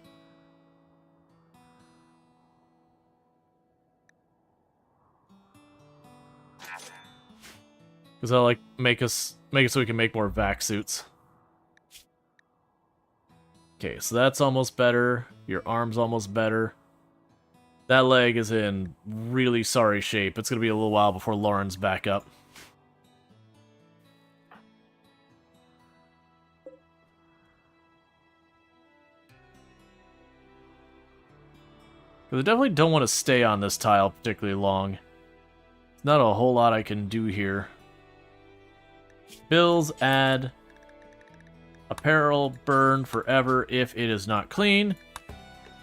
Because that'll like make it so we can make more vac suits. Okay, so that's almost better. Your arm's almost better. That leg is in really sorry shape. It's gonna be a little while before Lauren's back up. Because I definitely don't want to stay on this tile particularly long. There's not a whole lot I can do here. Bills add apparel burn forever if it is not clean.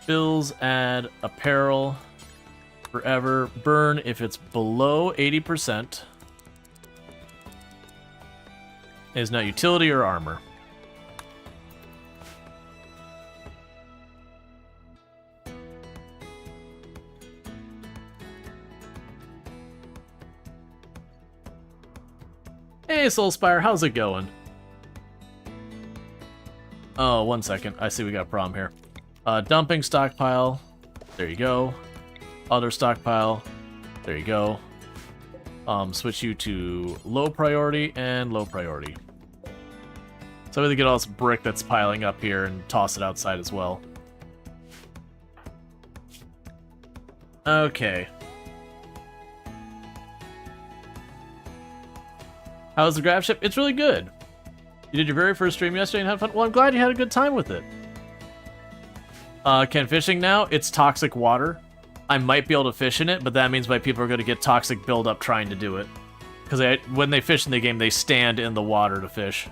Bills add apparel forever burn if it's below 80%. It is not utility or armor. Hey, Soulspire, how's it going? Oh, 1 second. I see we got a problem here. Dumping stockpile. There you go. Other stockpile. There you go. Switch you to low priority and low priority. So we have to get all this brick that's piling up here and toss it outside as well. Okay. How's the Gravship? It's really good. You did your very first stream yesterday and had fun. Well, I'm glad you had a good time with it. Can fishing now? It's toxic water. I might be able to fish in it, but that means my people are going to get toxic buildup trying to do it. Because when they fish in the game, they stand in the water to fish.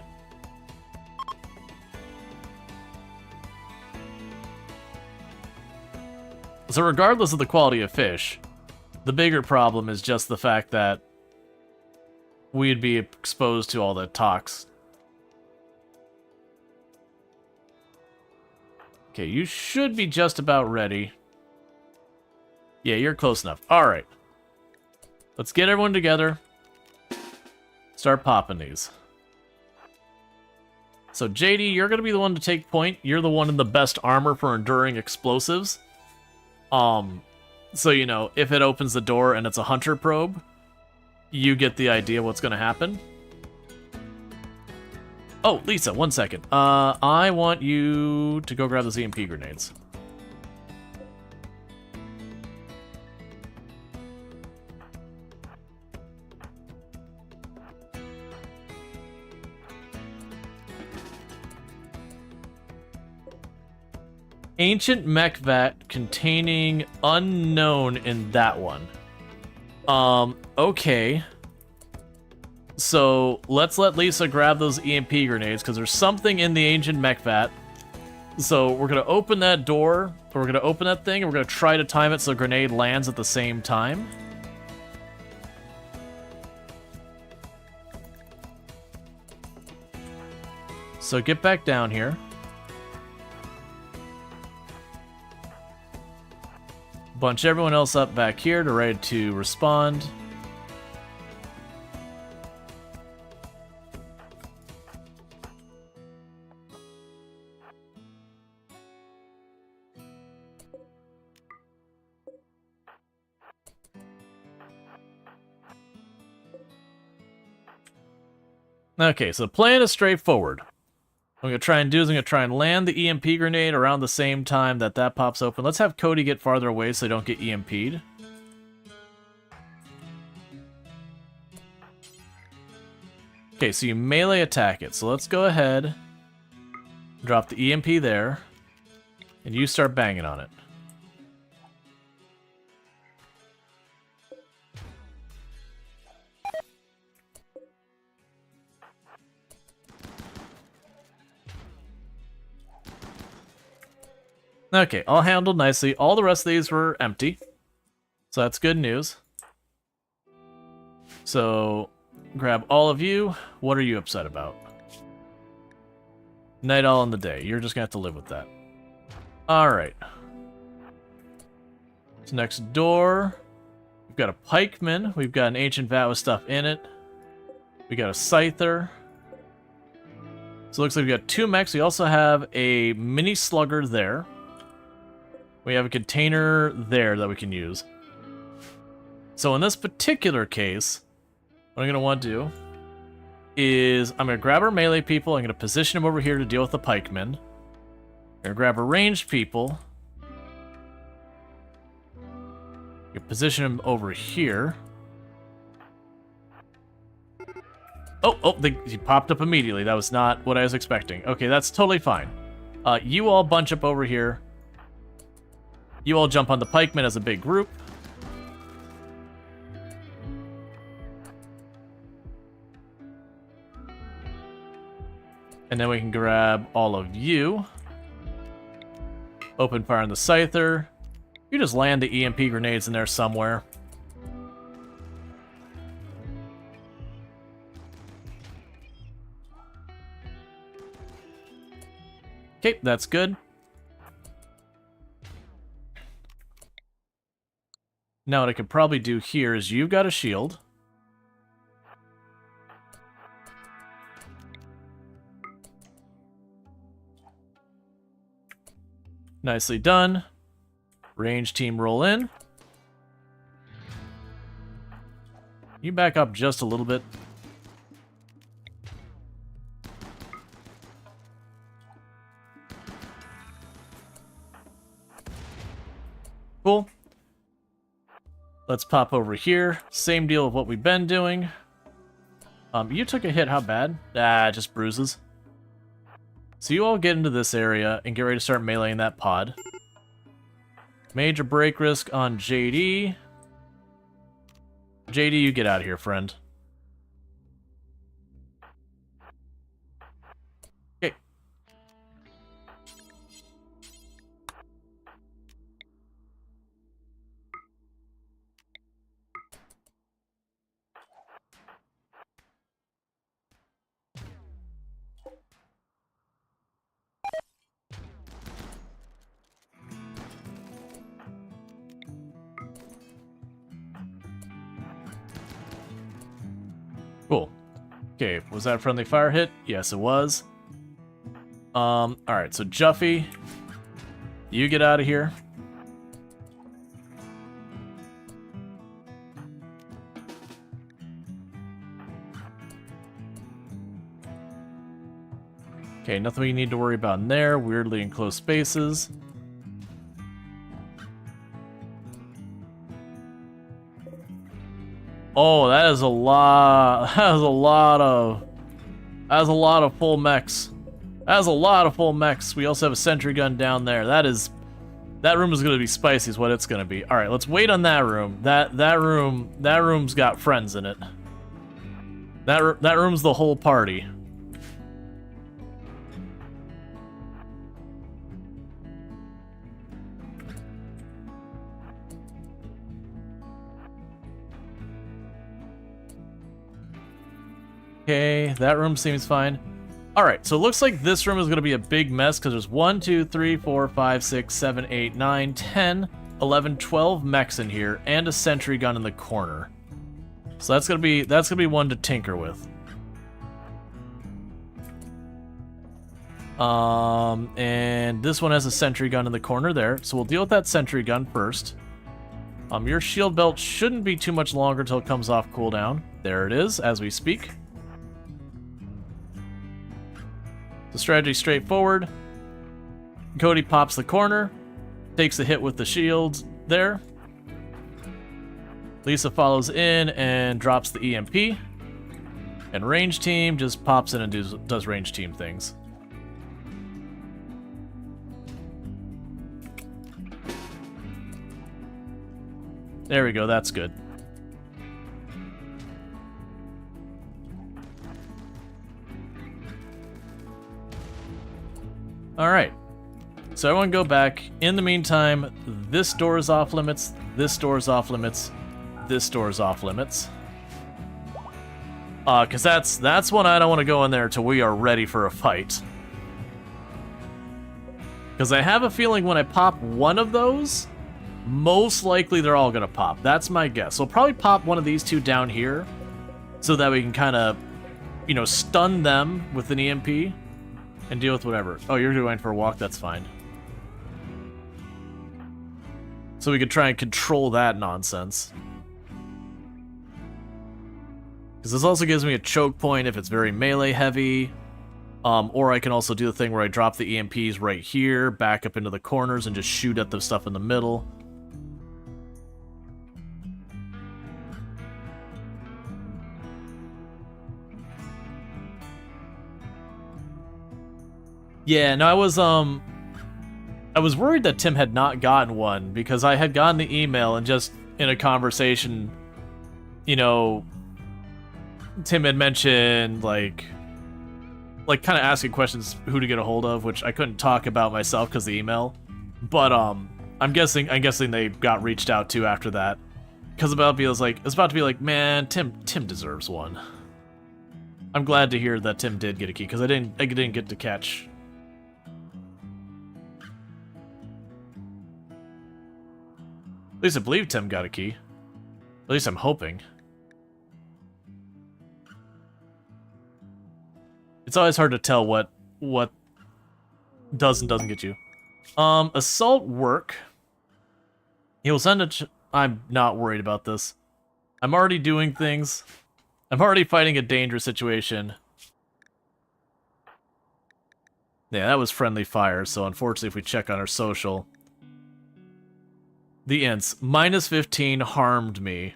So regardless of the quality of fish, the bigger problem is just the fact that we'd be exposed to all the tox. Okay, you should be just about ready. Yeah, you're close enough. Alright. Let's get everyone together. Start popping these. So JD, you're going to be the one to take point. You're the one in the best armor for enduring explosives. So, you know, if it opens the door and it's a hunter probe, you get the idea what's going to happen. Oh, Lisa, 1 second. I want you to go grab those EMP grenades. Ancient mech vat containing unknown in that one. Okay. So, let's let Lisa grab those EMP grenades, because there's something in the ancient mech vat. So, we're going to open that door, we're going to open that thing, and we're going to try to time it so the grenade lands at the same time. So, get back down here. Bunch everyone else up back here to ready to respond. Okay, so the plan is straightforward. What I'm going to try and do is I'm going to try and land the EMP grenade around the same time that that pops open. Let's have Cody get farther away so they don't get EMP'd. Okay, so you melee attack it. So let's go ahead, drop the EMP there, and you start banging on it. Okay, all handled nicely. All the rest of these were empty. So that's good news. So, grab all of you. What are you upset about? Night all in the day. You're just gonna have to live with that. Alright. So next door. We've got a pikeman. We've got an ancient vat with stuff in it. We got a scyther. So it looks like we got 2 mechs. We also have a mini slugger there. We have a container there that we can use. So in this particular case, what I'm going to want to do is I'm going to grab our melee people. I'm going to position them over here to deal with the pikemen. I'm going to grab our ranged people. You position them over here. He popped up immediately. That was not what I was expecting. Okay, that's totally fine. You all bunch up over here. You all jump on the pikemen as a big group. And then we can grab all of you. Open fire on the scyther. You just land the EMP grenades in there somewhere. Okay, that's good. Now what I could probably do here is you've got a shield. Nicely done. Range team roll in. You back up just a little bit. Cool. Let's pop over here. Same deal with what we've been doing. You took a hit. How bad? Just bruises. So you all get into this area and get ready to start meleeing that pod. Major break risk on JD. JD, you get out of here, friend. Okay. Cool. Okay, was that a friendly fire hit? Yes, it was. Alright, so Juffy, you get out of here. Okay, nothing we need to worry about in there. Weirdly enclosed spaces. Oh, that is a lot. That is a lot of full mechs. That is a lot of full mechs. We also have a sentry gun down there. That room is gonna be spicy. Is what it's gonna be. All right, let's wait on that room. That room's got friends in it. That room's the whole party. Okay, that room seems fine. Alright, so it looks like this room is going to be a big mess because there's 1, 2, 3, 4, 5, 6, 7, 8, 9, 10. 11, 12 mechs in here, and a sentry gun in the corner. So that's gonna be one to tinker with. And this one has a sentry gun in the corner there, so we'll deal with that sentry gun first. Your shield belt shouldn't be too much longer till it comes off cooldown. There it is, as we speak. The strategy straightforward. Cody pops the corner, takes the hit with the shield there. Lisa follows in and drops the EMP. And range team just pops in and does range team things. There we go, that's good. Alright. So everyone go back. In the meantime, this door is off limits, this door is off limits, this door is off limits. Because that's one I don't want to go in there till we are ready for a fight. Because I have a feeling when I pop one of those, most likely they're all going to pop. That's my guess. So we'll probably pop one of these two down here so that we can kind of, you know, stun them with an EMP and deal with whatever. Oh, you're going for a walk? That's fine. So we could try and control that nonsense. Because this also gives me a choke point if it's very melee heavy. Or I can also do the thing where I drop the EMPs right here, back up into the corners, and just shoot at the stuff in the middle. Yeah, no, I was worried that Tim had not gotten one, because I had gotten the email and just in a conversation, you know, Tim had mentioned, like kind of asking questions who to get a hold of, which I couldn't talk about myself because of the email. But I'm guessing they got reached out to after that, because it's about to be like, man, Tim deserves one. I'm glad to hear that Tim did get a key, because I didn't get to catch. At least I believe Tim got a key. At least I'm hoping. It's always hard to tell what does and doesn't get you. Assault work. He will send a... I'm not worried about this. I'm already doing things. I'm already fighting a dangerous situation. Yeah, that was friendly fire, so unfortunately if we check on our social... The ints. Minus 15 harmed me.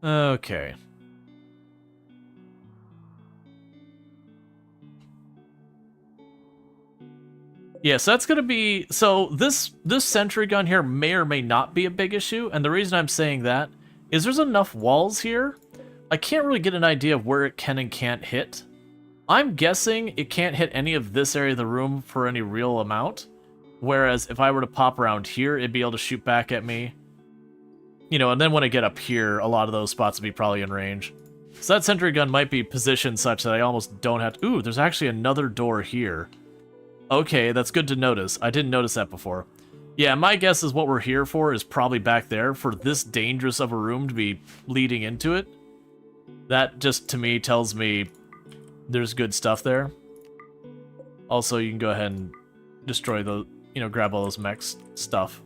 Okay. Yeah, so that's gonna be... So this sentry gun here may or may not be a big issue, and the reason I'm saying that is there's enough walls here. I can't really get an idea of where it can and can't hit. I'm guessing it can't hit any of this area of the room for any real amount. Whereas if I were to pop around here, it'd be able to shoot back at me. You know, and then when I get up here, a lot of those spots would be probably in range. So that sentry gun might be positioned such that I almost don't have to... Ooh, there's actually another door here. Okay, that's good to notice. I didn't notice that before. Yeah, my guess is what we're here for is probably back there for this dangerous of a room to be leading into it. That just, to me, tells me there's good stuff there. Also, you can go ahead and destroy the, you know, grab all those mechs stuff.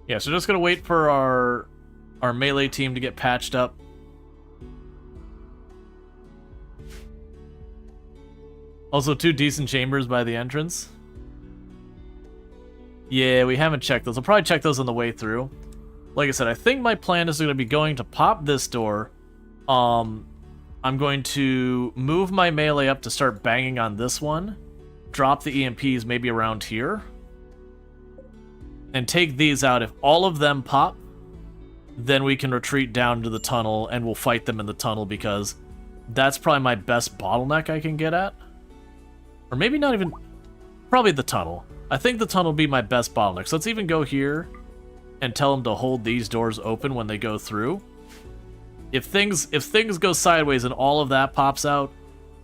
Yeah, so just gonna wait for our melee team to get patched up. Also, 2 decent chambers by the entrance. Yeah, we haven't checked those. I'll probably check those on the way through. Like I said, I think my plan is going to be going to pop this door. I'm going to move my melee up to start banging on this one. Drop the EMPs maybe around here. And take these out. If all of them pop, then we can retreat down to the tunnel and we'll fight them in the tunnel, because that's probably my best bottleneck I can get at. Or maybe not even... Probably the tunnel. I think the tunnel will be my best bottleneck. So let's even go here and tell them to hold these doors open when they go through. If things go sideways and all of that pops out,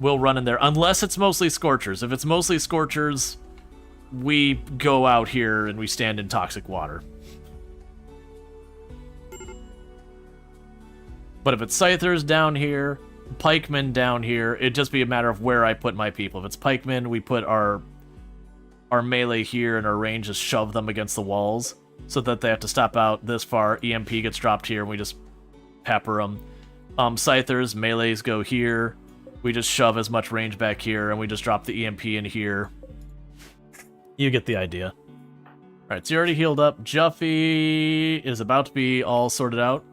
we'll run in there. Unless it's mostly Scorchers. If it's mostly Scorchers, we go out here and we stand in toxic water. But if it's Scythers down here, Pikemen down here, it'd just be a matter of where I put my people. If it's Pikemen, we put our melee here and our range just shove them against the walls so that they have to stop out this far. EMP gets dropped here and we just pepper them. Scythers, melees go here. We just shove as much range back here and we just drop the EMP in here. You get the idea. Alright, so you already healed up. Juffy is about to be all sorted out.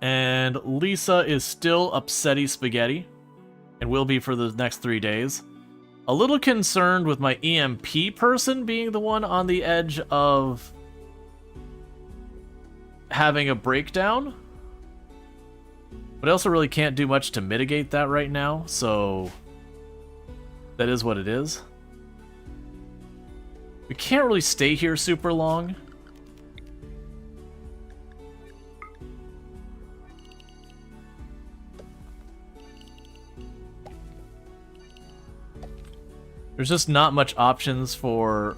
And Lisa is still upsetty spaghetti, and will be for the next 3 days. A little concerned with my EMP person being the one on the edge of having a breakdown. But I also really can't do much to mitigate that right now, so that is what it is. We can't really stay here super long. There's just not much options for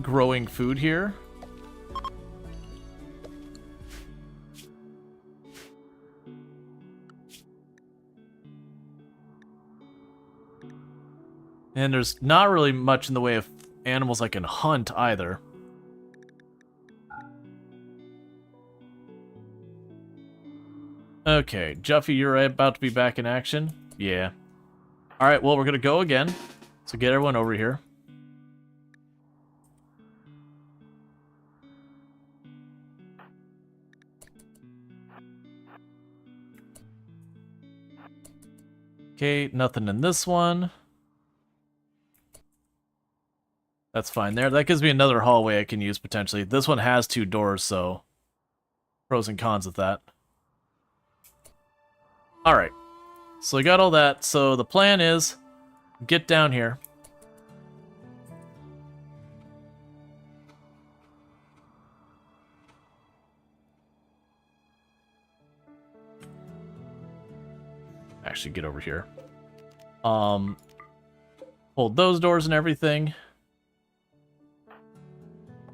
growing food here. And there's not really much in the way of animals I can hunt either. Okay, Juffy, you're about to be back in action? Yeah. Alright, well, we're gonna go again. So get everyone over here. Okay, nothing in this one. That's fine there. That gives me another hallway I can use potentially. This one has 2 doors, so pros and cons with that. Alright. So I got all that. So the plan is get down here. Actually, get over here. Hold those doors and everything.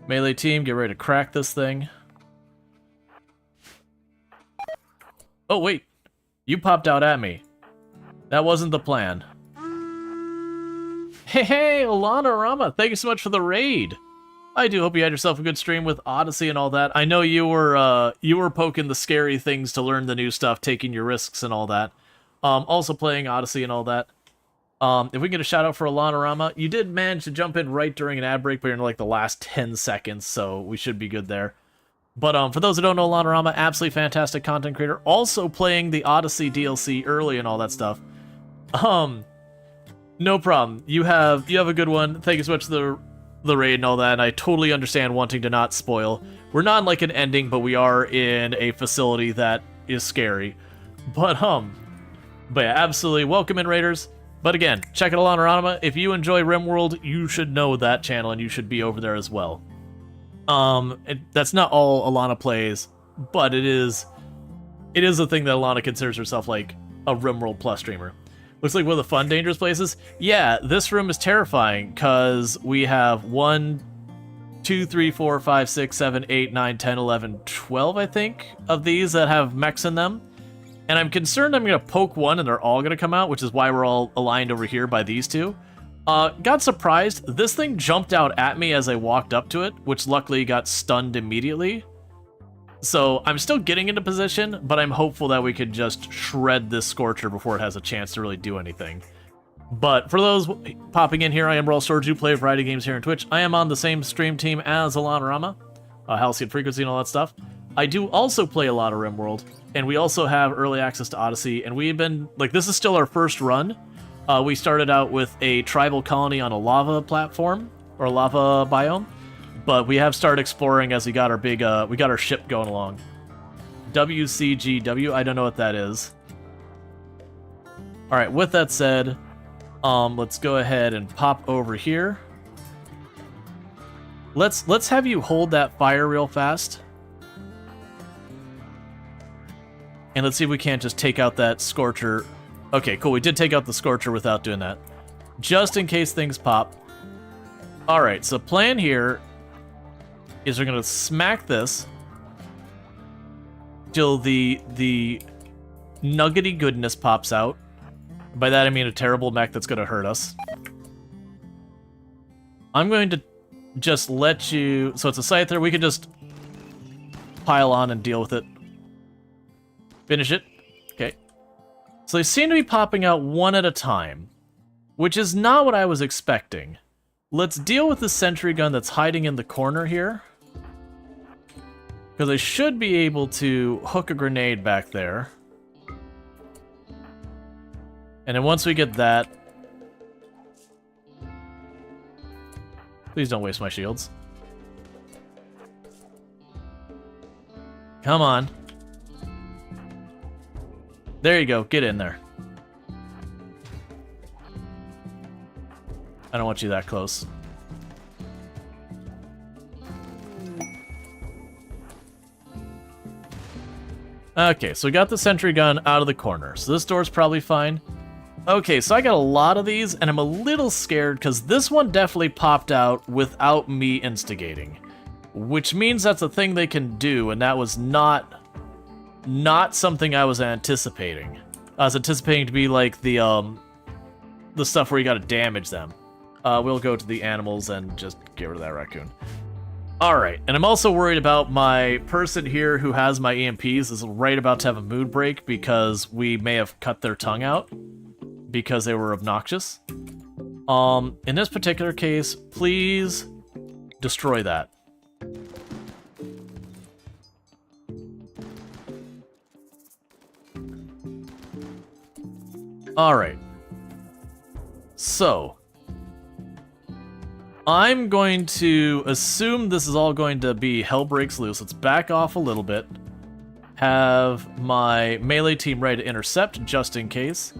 Melee team, get ready to crack this thing. Oh, wait. You popped out at me. That wasn't the plan. Hey, Alana Rama, thank you so much for the raid. I do hope you had yourself a good stream with Odyssey and all that. I know you were poking the scary things to learn the new stuff, taking your risks and all that. Also playing Odyssey and all that. If we can get a shout out for Alana Rama, you did manage to jump in right during an ad break, but you're in like the last 10 seconds, so we should be good there. But for those who don't know Alana Rama, absolutely fantastic content creator, also playing the Odyssey DLC early and all that stuff. No problem. You have a good one. Thank you so much for the raid and all that, and I totally understand wanting to not spoil. We're not in like an ending, but we are in a facility that is scary. But yeah, absolutely welcome in, raiders. But again, check out Alana Rama. If you enjoy RimWorld, you should know that channel and you should be over there as well. That's not all Alana plays, but it is a thing that Alana considers herself like a RimWorld Plus streamer. Looks like one of the fun, dangerous places. Yeah, this room is terrifying because we have 1, 2, 3, 4, 5, 6, 7, 8, 9, 10, 11, 12, I think, of these that have mechs in them. And I'm concerned I'm going to poke one and they're all going to come out, which is why we're all aligned over here by these two. Got surprised. This thing jumped out at me as I walked up to it, which luckily got stunned immediately. So I'm still getting into position, but I'm hopeful that we could just shred this Scorcher before it has a chance to really do anything. But for those popping in here, I am Rual Storge, who play a variety of games here on Twitch. I am on the same stream team as Alana Rama, Halcyon Frequency and all that stuff. I do also play a lot of RimWorld, and we also have early access to Odyssey, and we've been, like, this is still our first run. We started out with a tribal colony on a lava platform, or lava biome, but we have started exploring as we got our big, we got our ship going along. WCGW, I don't know what that is. Alright, with that said, let's go ahead and pop over here. Let's have you hold that fire real fast. And let's see if we can't just take out that Scorcher. Okay, cool. We did take out the Scorcher without doing that. Just in case things pop. Alright, so plan here is we're going to smack this till the nuggety goodness pops out. By that I mean a terrible mech that's going to hurt us. I'm going to just let you... So it's a Scyther. We can just pile on and deal with it. Finish it. Okay. So they seem to be popping out one at a time, which is not what I was expecting. Let's deal with the sentry gun that's hiding in the corner here. Because I should be able to hook a grenade back there. And then once we get that... Please don't waste my shields. Come on. There you go. Get in there. I don't want you that close. Okay, so we got the sentry gun out of the corner. So this door's probably fine. Okay, so I got a lot of these, and I'm a little scared because this one definitely popped out without me instigating. Which means that's a thing they can do, and that was not something I was anticipating. I was anticipating to be like the stuff where you gotta damage them. We'll go to the animals and just get rid of that raccoon. Alright, and I'm also worried about my person here who has my EMPs is right about to have a mood break because we may have cut their tongue out because they were obnoxious. In this particular case, please destroy that. Alright. So, I'm going to assume this is all going to be hell breaks loose. Let's back off a little bit. Have my melee team ready to intercept, just in case.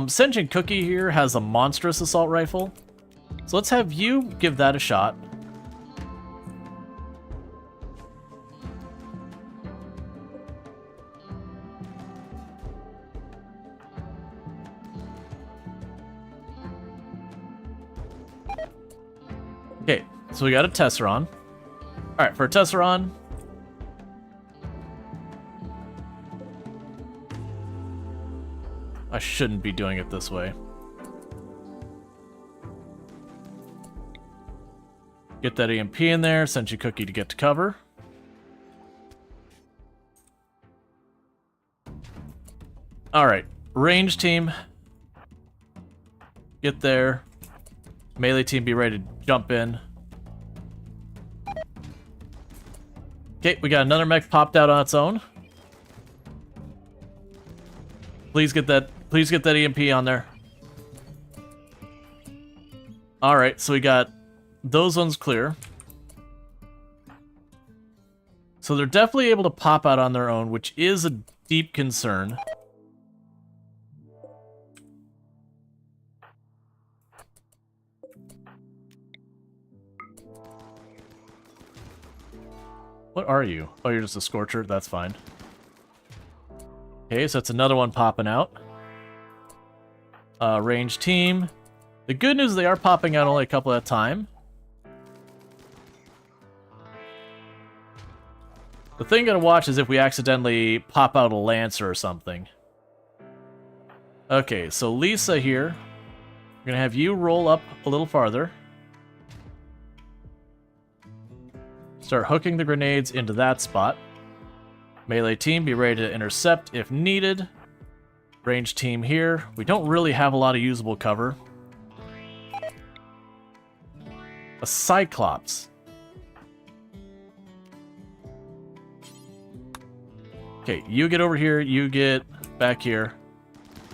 Sentient Cookie here has a monstrous assault rifle. So let's have you give that a shot. Okay, so we got a Tesseron. Alright, for a Tesseron... I shouldn't be doing it this way. Get that EMP in there, send you Cookie to get to cover. Alright, range team. Get there. Melee team be ready to jump in. Okay, we got another mech popped out on its own. Please get that EMP on there. Alright, so we got those ones clear. So they're definitely able to pop out on their own, which is a deep concern. What are you? Oh, you're just a Scorcher? That's fine. Okay, so that's another one popping out. Range team. The good news is they are popping out only a couple at a time. The thing you gotta watch is if we accidentally pop out a Lancer or something. Okay, so Lisa here. We're gonna have you roll up a little farther. Start hooking the grenades into that spot. Melee team, be ready to intercept if needed. Range team here. We don't really have a lot of usable cover. A Cyclops. Okay, you get over here, you get back here.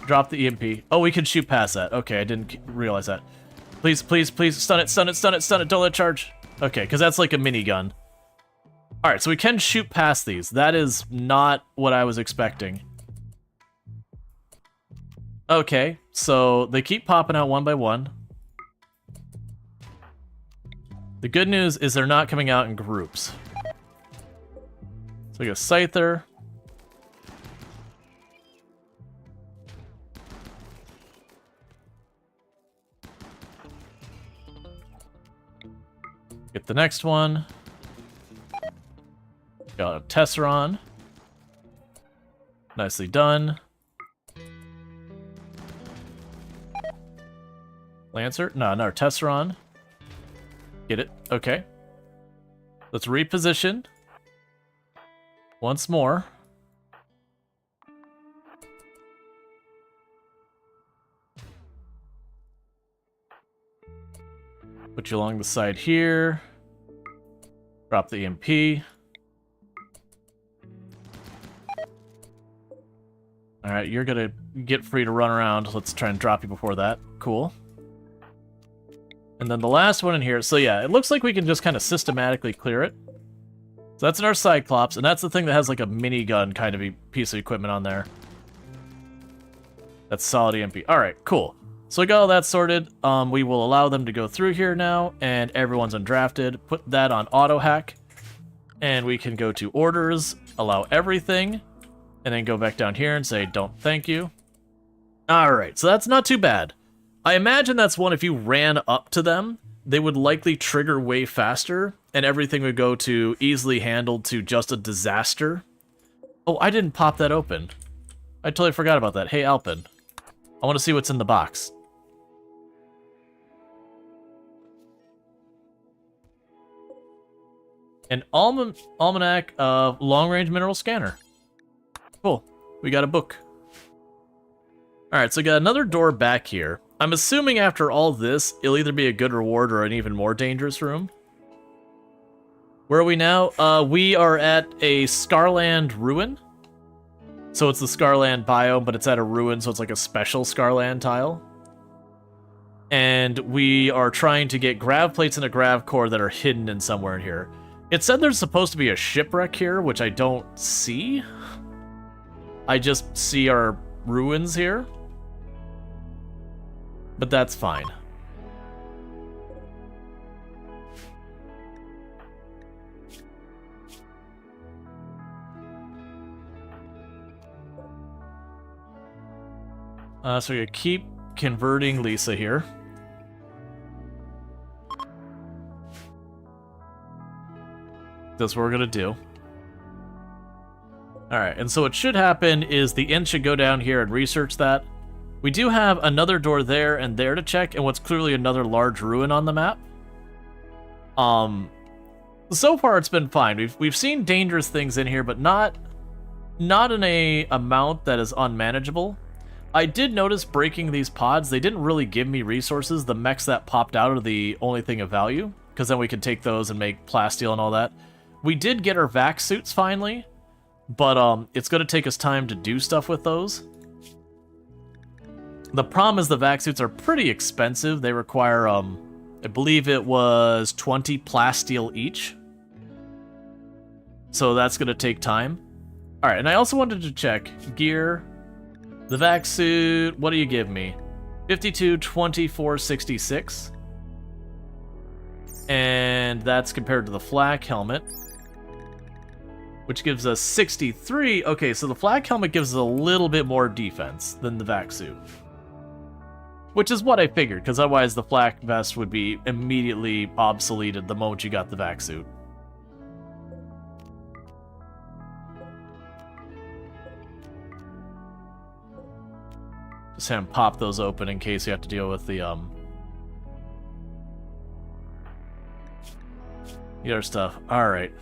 Drop the EMP. Oh, we can shoot past that. Okay, I didn't realize that. Please, please, please, stun it, stun it, stun it, stun it, don't let it charge. Okay, because that's like a minigun. Alright, so we can shoot past these. That is not what I was expecting. Okay, so they keep popping out one by one. The good news is they're not coming out in groups. So we got Scyther. Get the next one. Got a Tesseron. Nicely done. Lancer? No, another Tesseron. Get it? Okay. Let's reposition. Once more. Put you along the side here. Drop the MP. Alright, you're gonna get free to run around. Let's try and drop you before that. Cool. And then the last one in here. So yeah, it looks like we can just kind of systematically clear it. So that's in our Cyclops, and that's the thing that has like a minigun kind of piece of equipment on there. That's solid EMP. Alright, cool. So we got all that sorted. We will allow them to go through here now, and everyone's undrafted. Put that on auto hack, and we can go to orders, allow everything, and then go back down here and say don't thank you. Alright, so that's not too bad. I imagine that's one if you ran up to them, they would likely trigger way faster, and everything would go to easily handled to just a disaster. Oh, I didn't pop that open. I totally forgot about that. Hey, Alpin. I want to see what's in the box. An almanac of long-range mineral scanner. Cool. We got a book. Alright, so we got another door back here. I'm assuming after all this, it'll either be a good reward or an even more dangerous room. Where are we now? We are at a Scarland ruin. So it's the Scarland biome, but it's at a ruin, so it's like a special Scarland tile. And we are trying to get grav plates and a grav core that are hidden in somewhere in here. It said there's supposed to be a shipwreck here, which I don't see. I just see our ruins here. But that's fine. So we're gonna keep converting Lisa here. That's what we're gonna do. Alright, and so what should happen is the int should go down here and research that. We do have another door there and there to check, and what's clearly another large ruin on the map. So far it's been fine. We've seen dangerous things in here, but not in a amount that is unmanageable. I did notice breaking these pods, they didn't really give me resources. The mechs that popped out are the only thing of value, because then we can take those and make plasteel and all that. We did get our vac suits finally, but it's going to take us time to do stuff with those. The problem is the vac suits are pretty expensive. They require, I believe it was 20 plasteel each. So that's going to take time. Alright, and I also wanted to check gear. The vac suit, what do you give me? 52, 24, 66. And that's compared to the flak helmet, which gives us 63. Okay, so the flak helmet gives us a little bit more defense than the vac suit. Which is what I figured, because otherwise the flak vest would be immediately obsoleted the moment you got the vac suit. Just have him pop those open in case you have to deal with the other stuff. Alright.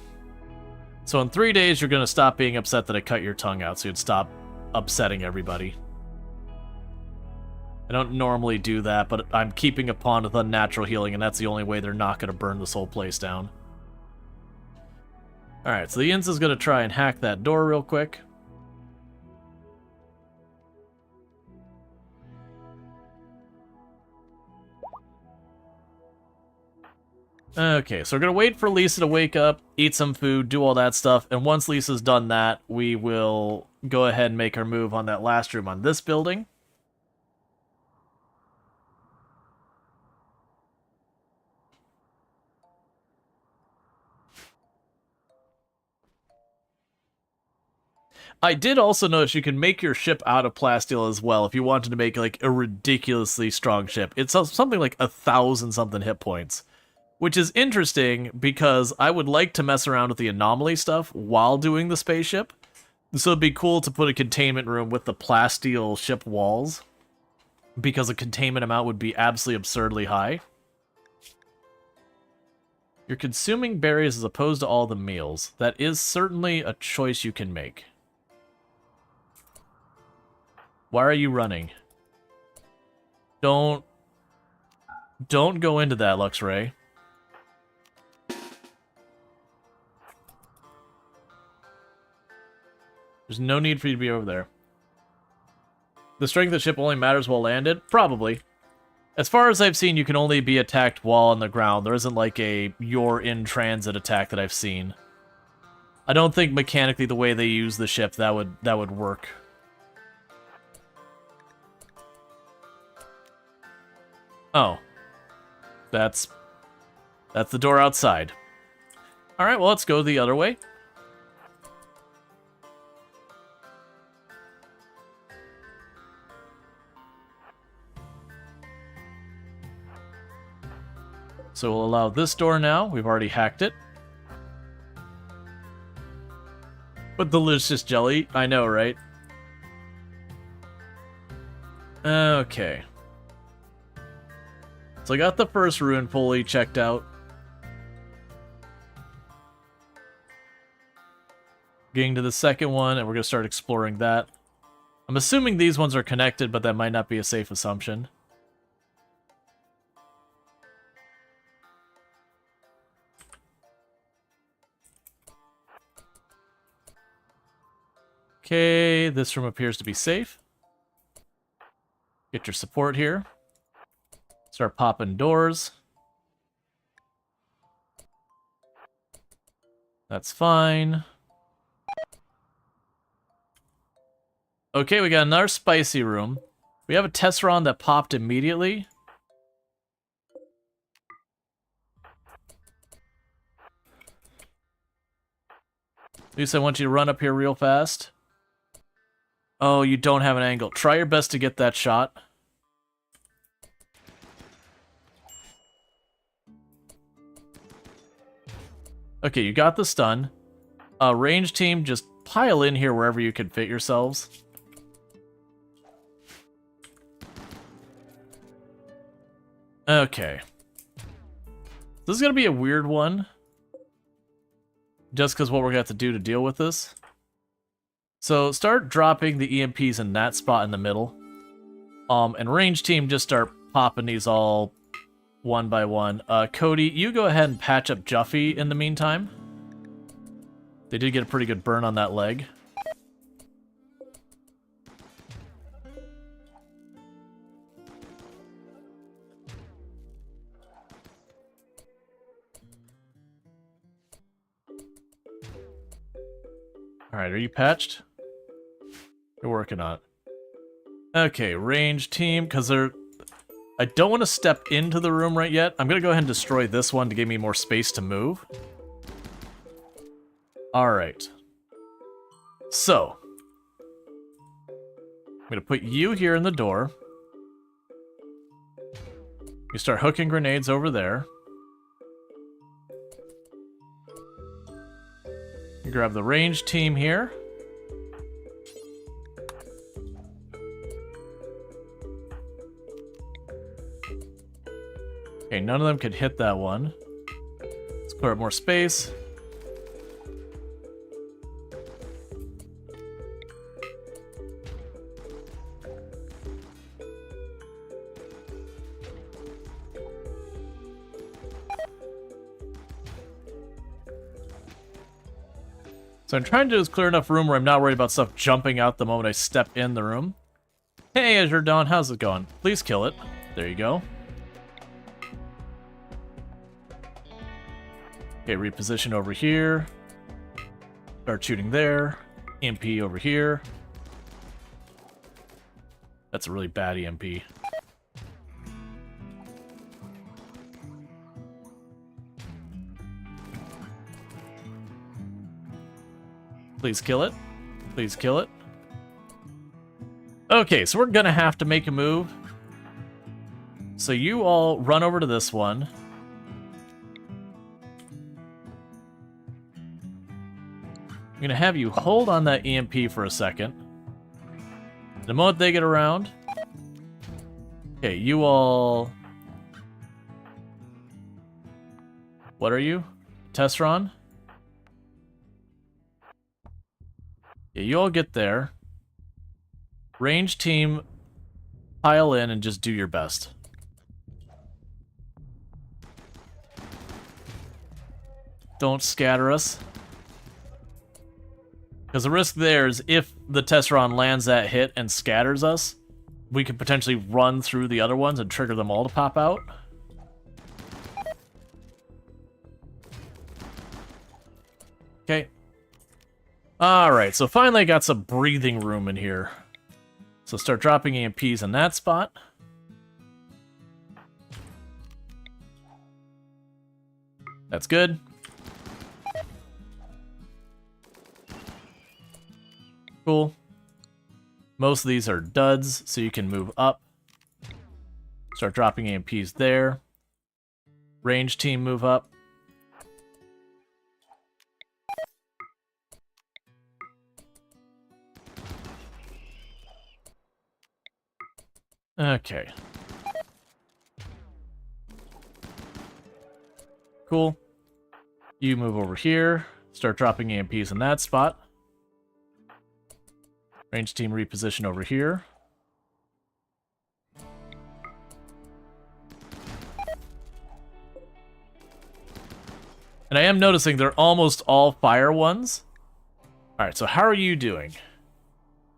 So in 3 days, you're going to stop being upset that I cut your tongue out, so you'd stop upsetting everybody. I don't normally do that, but I'm keeping a pawn with unnatural healing, and that's the only way they're not going to burn this whole place down. Alright, so the Inns is going to try and hack that door real quick. Okay, so we're going to wait for Lisa to wake up, eat some food, do all that stuff, and once Lisa's done that, we will go ahead and make our move on that last room on this building. I did also notice you can make your ship out of plasteel as well if you wanted to make like a ridiculously strong ship. It's something like 1,000 something hit points. Which is interesting because I would like to mess around with the anomaly stuff while doing the spaceship. So it'd be cool to put a containment room with the plasteel ship walls, because the containment amount would be absolutely absurdly high. You're consuming berries as opposed to all the meals. That is certainly a choice you can make. Why are you running? Don't go into that, Luxray. There's no need for you to be over there. The strength of the ship only matters while landed? Probably. As far as I've seen, you can only be attacked while on the ground. There isn't like a you're in transit attack that I've seen. I don't think mechanically the way they use the ship that would work. Oh. That's the door outside. Alright, well let's go the other way. So we'll allow this door now. We've already hacked it. But delicious jelly. I know, right? Okay. So I got the first ruin fully checked out. Getting to the second one, and we're going to start exploring that. I'm assuming these ones are connected, but that might not be a safe assumption. Okay, this room appears to be safe. Get your support here. Start popping doors. That's fine. Okay, we got another spicy room. We have a Tesseron that popped immediately. At least I want you to run up here real fast. Oh, you don't have an angle. Try your best to get that shot. Okay, you got the stun. Range team, just pile in here wherever you can fit yourselves. Okay. This is going to be a weird one. Just because what we're going to have to do to deal with this. So start dropping the EMPs in that spot in the middle. And range team, just start popping these all one by one. Cody, you go ahead and patch up Juffy in the meantime. They did get a pretty good burn on that leg. Alright, are you patched? You're working on it. Okay, range team, because they're... I don't want to step into the room right yet. I'm going to go ahead and destroy this one to give me more space to move. Alright. So. I'm going to put you here in the door. You start hooking grenades over there. You grab the range team here. Okay, none of them could hit that one. Let's clear up more space. So I'm trying to do is clear enough room where I'm not worried about stuff jumping out the moment I step in the room. Hey, Azure Dawn, how's it going? Please kill it. There you go. Okay, reposition over here. Start shooting there. EMP over here. That's a really bad EMP. Please kill it. Please kill it. Okay, so we're gonna have to make a move. So you all run over to this one. I'm gonna have you hold on that EMP for a second. The moment they get around... Okay, you all... What are you? Tessron? Yeah, you all get there. Range team, pile in and just do your best. Don't scatter us. Because the risk there is if the Tessron lands that hit and scatters us, we could potentially run through the other ones and trigger them all to pop out. Okay. Alright, so finally I got some breathing room in here. So start dropping EMPs in that spot. That's good. Cool. Most of these are duds, so you can move up. Start dropping EMPs there. Range team move up. Okay. Cool. You move over here. Start dropping EMPs in that spot. Range team reposition over here. And I am noticing they're almost all fire ones. Alright, so how are you doing?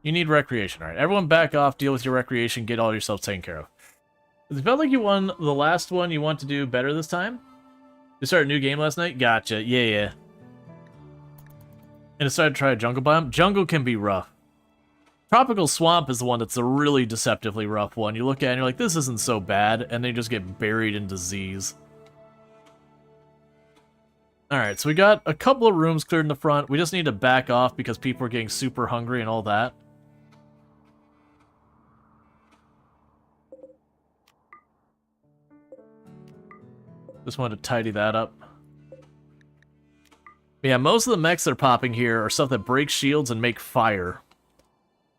You need recreation. Alright, everyone back off, deal with your recreation, get all yourself taken care of. It felt like you won the last one. You want to do better this time? You started a new game last night? Gotcha. Yeah. And decided to try a jungle biome? Jungle can be rough. Tropical Swamp is the one that's a really deceptively rough one. You look at it and you're like, this isn't so bad, and then you just get buried in disease. Alright, so we got a couple of rooms cleared in the front. We just need to back off because people are getting super hungry and all that. Just wanted to tidy that up. Yeah, most of the mechs that are popping here are stuff that breaks shields and make fire.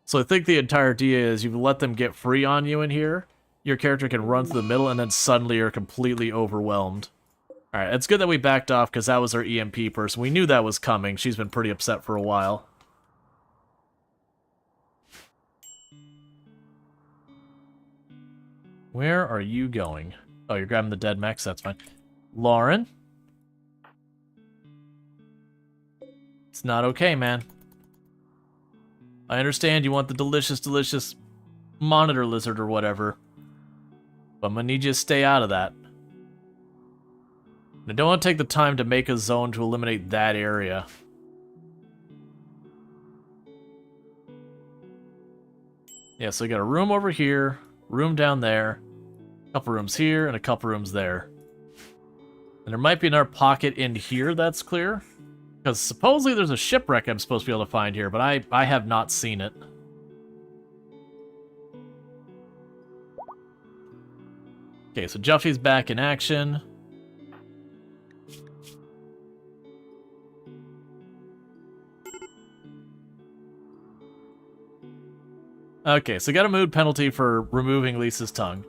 So I think the entire idea is you let them get free on you in here, your character can run through the middle, and then suddenly you're completely overwhelmed. Alright, it's good that we backed off because that was our EMP person. We knew that was coming. She's been pretty upset for a while. Where are you going? Oh, you're grabbing the dead mechs? That's fine. Lauren? It's not okay, man. I understand you want the delicious, delicious monitor lizard or whatever. But I'm gonna need you to stay out of that. I don't want to take the time to make a zone to eliminate that area. Yeah, so we got a room over here, room down there, a couple rooms here, and a couple rooms there. And there might be another pocket in here that's clear. Because supposedly there's a shipwreck I'm supposed to be able to find here, but I have not seen it. Okay, so Juffy's back in action. Okay, so got a mood penalty for removing Lisa's tongue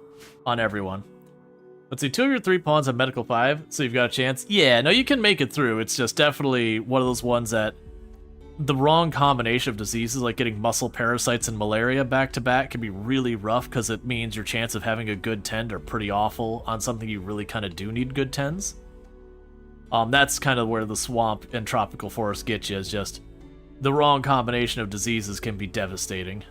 on everyone. Let's see, 2 of your 3 pawns have medical 5, so you've got a chance. Yeah, no, you can make it through. It's just definitely one of those ones that the wrong combination of diseases, like getting muscle parasites and malaria back-to-back, can be really rough because it means your chance of having a good tend are pretty awful on something you really kind of do need good tends. That's kind of where the swamp and tropical forest get you, is just the wrong combination of diseases can be devastating.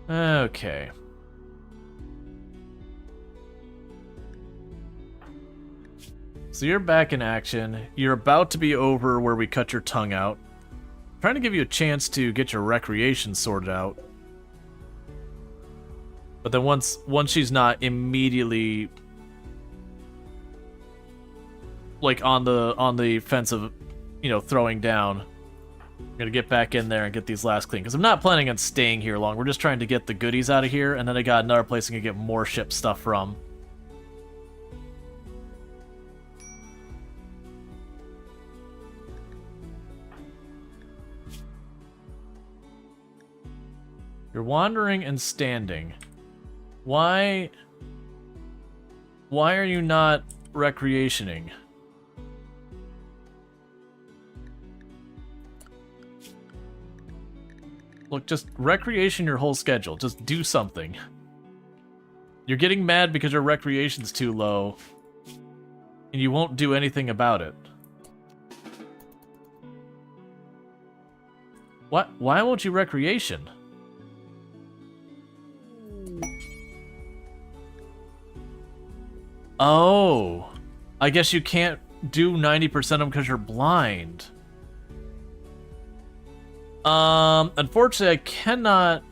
Okay. So you're back in action. You're about to be over where we cut your tongue out. I'm trying to give you a chance to get your recreation sorted out. But then once she's not immediately like on the fence of, you know, throwing down, I'm gonna get back in there and get these last clean, because I'm not planning on staying here long. We're just trying to get the goodies out of here, and then I got another place I can get more ship stuff from. You're wandering and standing. Why are you not recreationing? Look, just recreation your whole schedule. Just do something. You're getting mad because your recreation's too low, and you won't do anything about it. What? Why won't you recreation? Oh, I guess you can't do 90% of them because you're blind. Unfortunately, I cannot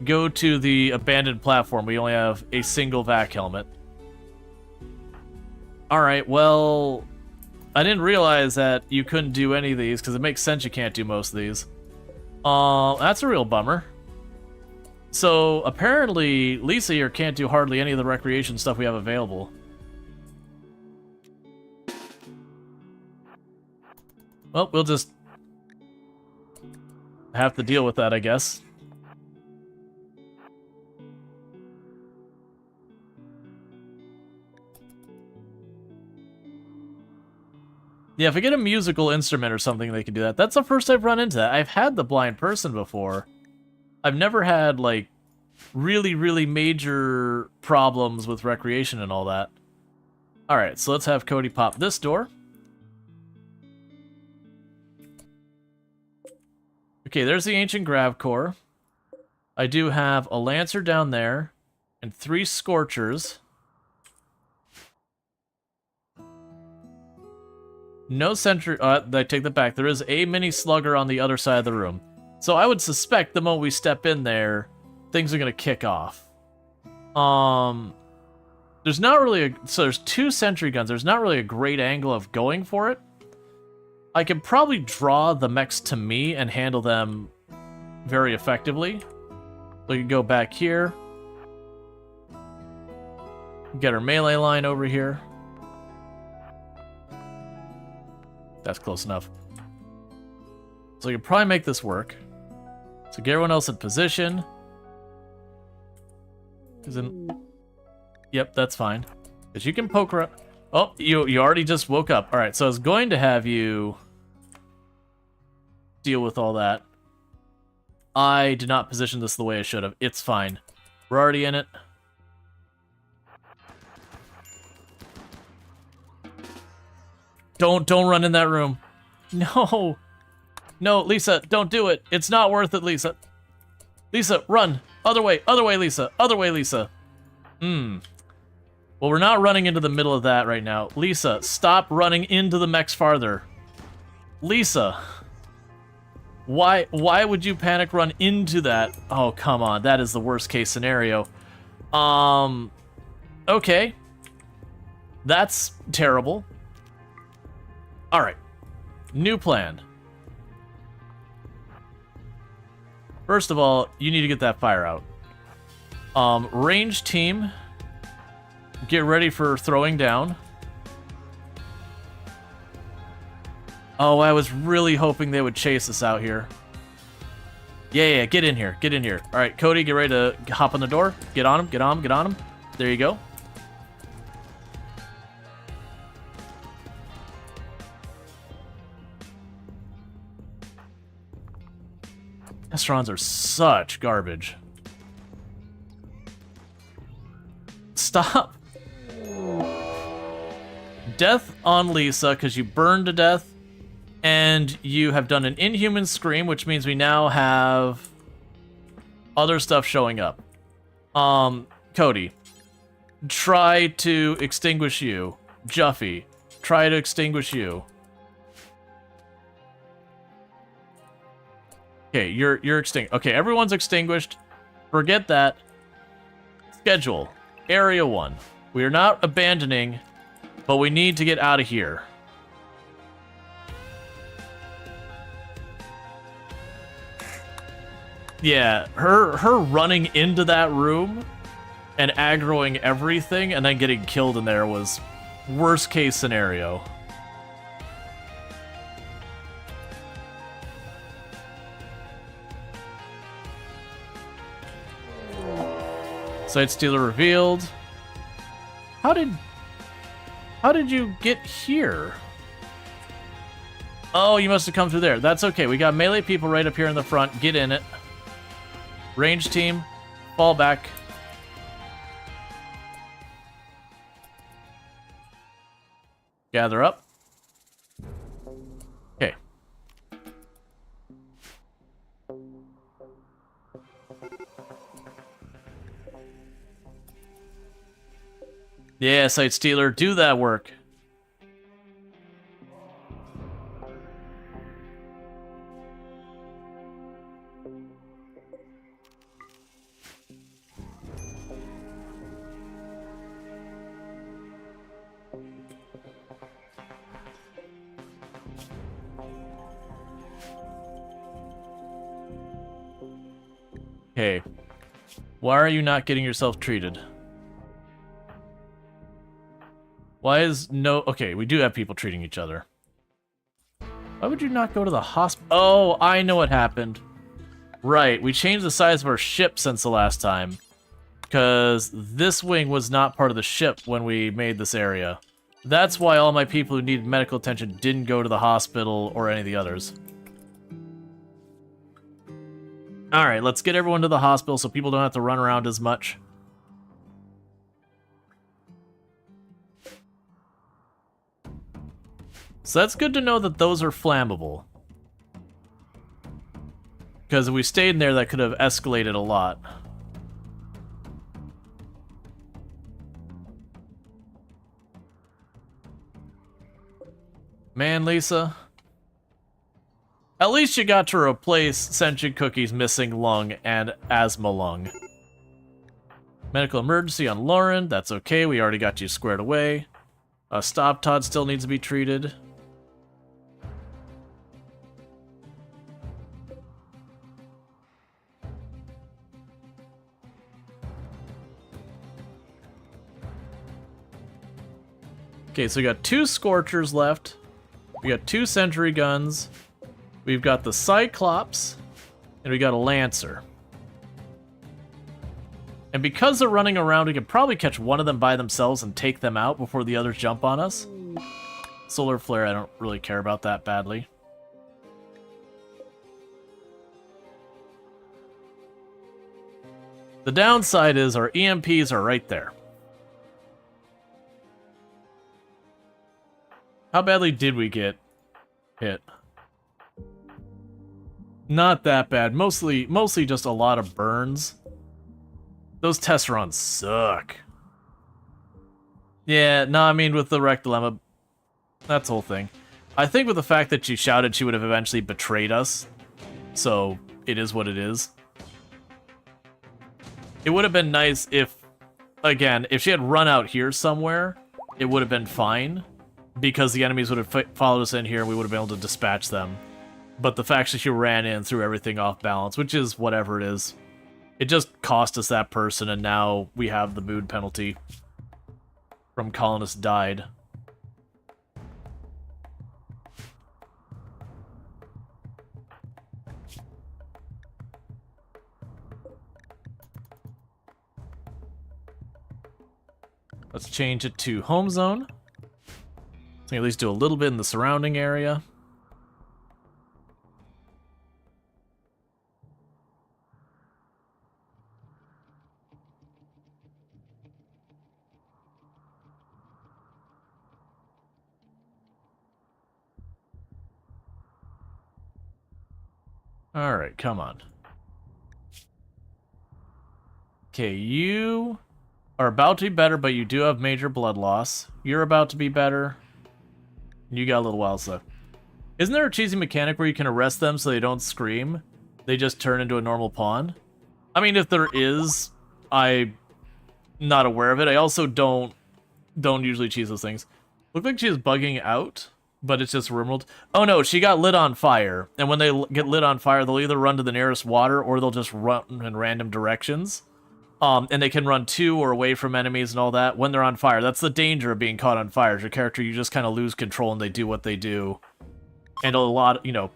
go to the abandoned platform. We only have a single vac helmet. Alright, well, I didn't realize that you couldn't do any of these, because it makes sense you can't do most of these. That's a real bummer. So, apparently, Lisa here can't do hardly any of the recreation stuff we have available. Well, we'll just have to deal with that, I guess. Yeah, if I get a musical instrument or something, they can do that. That's the first I've run into that. I've had the blind person before. I've never had, like, really, really major problems with recreation and all that. Alright, so let's have Cody pop this door. Okay, there's the ancient grav core. I do have a lancer down there and 3 scorchers. No sentry. I take that back. There is a mini slugger on the other side of the room. So I would suspect the moment we step in there, things are gonna kick off. There's not really so there's 2 sentry guns. There's not really a great angle of going for it. I can probably draw the mechs to me and handle them very effectively. So you can go back here. Get our melee line over here. That's close enough. So you can probably make this work. So get everyone else in position. Yep, that's fine. Because you can poke around. Oh, you already just woke up. Alright, so I was going to have you deal with all that. I did not position this the way I should have. It's fine. We're already in it. Don't run in that room. No. No, Lisa, don't do it. It's not worth it, Lisa. Lisa, run. Other way, Lisa. Other way, Lisa. Well, we're not running into the middle of that right now. Lisa, stop running into the mechs farther. Lisa. Why would you panic run into that? Oh, come on. That is the worst case scenario. Okay. That's terrible. Alright. New plan. First of all, you need to get that fire out. Range team, get ready for throwing down. Oh, I was really hoping they would chase us out here. Yeah, get in here, get in here. All right, Cody, get ready to hop on the door. Get on him, get on him, get on him. There you go. Restaurants are such garbage. Stop. Death on Lisa, because you burned to death. And you have done an inhuman scream, which means we now have other stuff showing up. Cody, try to extinguish you. Juffy, try to extinguish you. Okay, you're extinct. Okay, everyone's extinguished. Forget that. Schedule. Area 1. We are not abandoning, but we need to get out of here. Yeah, her running into that room and aggroing everything and then getting killed in there was worst case scenario. Site Stealer revealed. How did you get here? Oh, you must have come through there. That's okay. We got melee people right up here in the front. Get in it. Range team, fall back. Gather up. Okay. Yeah, Site Stealer, do that work. Okay. Why are you not getting yourself treated? Why is no... Okay, we do have people treating each other. Why would you not go to the hospital? Oh, I know what happened. Right, we changed the size of our ship since the last time. Because this wing was not part of the ship when we made this area. That's why all my people who needed medical attention didn't go to the hospital or any of the others. Alright, let's get everyone to the hospital so people don't have to run around as much. So that's good to know that those are flammable. Because if we stayed in there, that could have escalated a lot. Man, Lisa. At least you got to replace Sentient Cookie's missing lung and asthma lung. Medical emergency on Lauren. That's okay, we already got you squared away. Stop Todd still needs to be treated. Okay, so we got 2 Scorchers left. We got 2 Sentry Guns. We've got the Cyclops. And we got a Lancer. And because they're running around, we can probably catch one of them by themselves and take them out before the others jump on us. Solar Flare, I don't really care about that badly. The downside is our EMPs are right there. How badly did we get hit? Not that bad. Mostly just a lot of burns. Those test runs suck. Yeah, no, I mean, with the Wreck Dilemma, that's the whole thing. I think with the fact that she shouted, she would have eventually betrayed us. So, it is what it is. It would have been nice if, again, if she had run out here somewhere, it would have been fine. Because the enemies would have followed us in here and we would have been able to dispatch them. But the fact that she ran in threw everything off balance, which is whatever it is. It just cost us that person, and now we have the mood penalty from Colonist died. Let's change it to home zone. So we can at least do a little bit in the surrounding area. Alright, come on. Okay, you are about to be better, but you do have major blood loss. You're about to be better. You got a little while left. Isn't there a cheesy mechanic where you can arrest them so they don't scream? They just turn into a normal pawn? I mean, if there is, I'm not aware of it. I also don't usually cheese those things. Look like she's bugging out. But it's just RimWorld. Oh no, she got lit on fire. And when they get lit on fire, they'll either run to the nearest water or they'll just run in random directions. And they can run to or away from enemies and all that when they're on fire. That's the danger of being caught on fire. As your character, you just kind of lose control and they do what they do. And a lot, you know,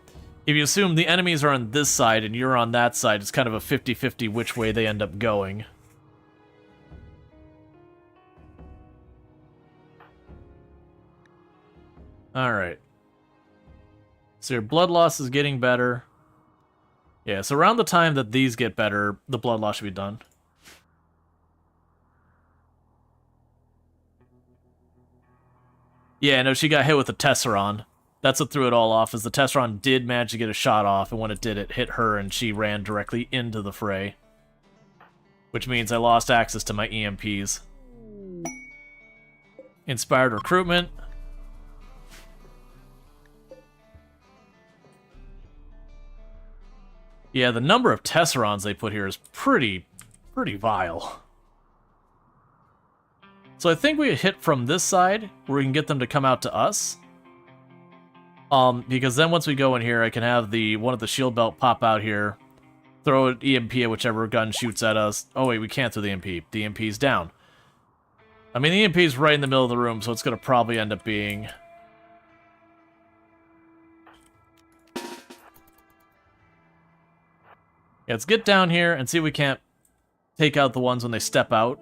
if you assume the enemies are on this side and you're on that side, it's kind of a 50-50 which way they end up going. Alright. So your blood loss is getting better. Yeah, so around the time that these get better, the blood loss should be done. Yeah, no, she got hit with a Tesseron. That's what threw it all off, is the Tesseron did manage to get a shot off, and when it did, it hit her, and she ran directly into the fray. Which means I lost access to my EMPs. Inspired recruitment. Yeah, the number of Tesserons they put here is pretty vile. So I think we hit from this side, where we can get them to come out to us. Because then once we go in here, I can have one of the shield belt pop out here, throw an EMP at whichever gun shoots at us. Oh wait, we can't throw the EMP. The EMP's down. I mean, the EMP's right in the middle of the room, so it's going to probably end up being... Yeah, let's get down here and see if we can't take out the ones when they step out.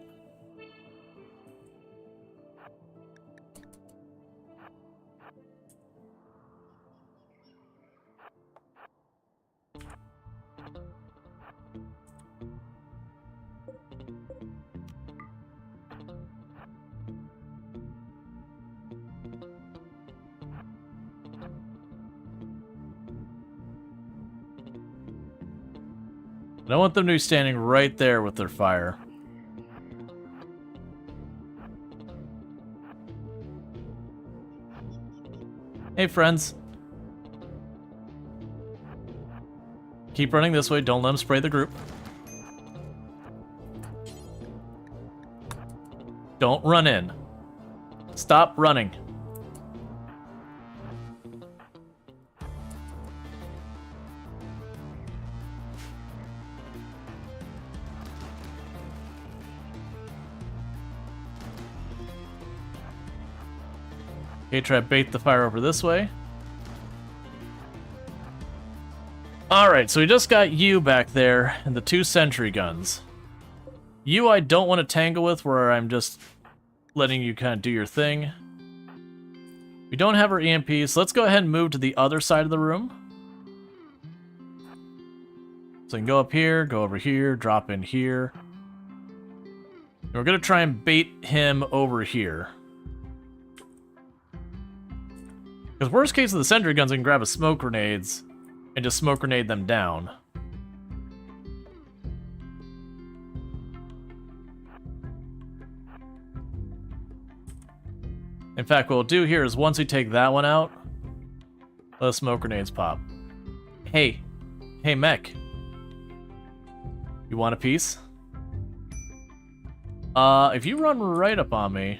I don't want them to be standing right there with their fire. Hey, friends. Keep running this way. Don't let them spray the group. Don't run in. Stop running. Okay, try to bait the fire over this way. Alright, so we just got you back there, and the 2 sentry guns. You I don't want to tangle with, where I'm just letting you kind of do your thing. We don't have our EMP, so let's go ahead and move to the other side of the room. So I can go up here, go over here, drop in here. And we're going to try and bait him over here. Because worst case of the sentry guns, I can grab a smoke grenades and just smoke grenade them down. In fact, what we'll do here is once we take that one out, let the smoke grenades pop. Hey, mech. You want a piece? If you run right up on me...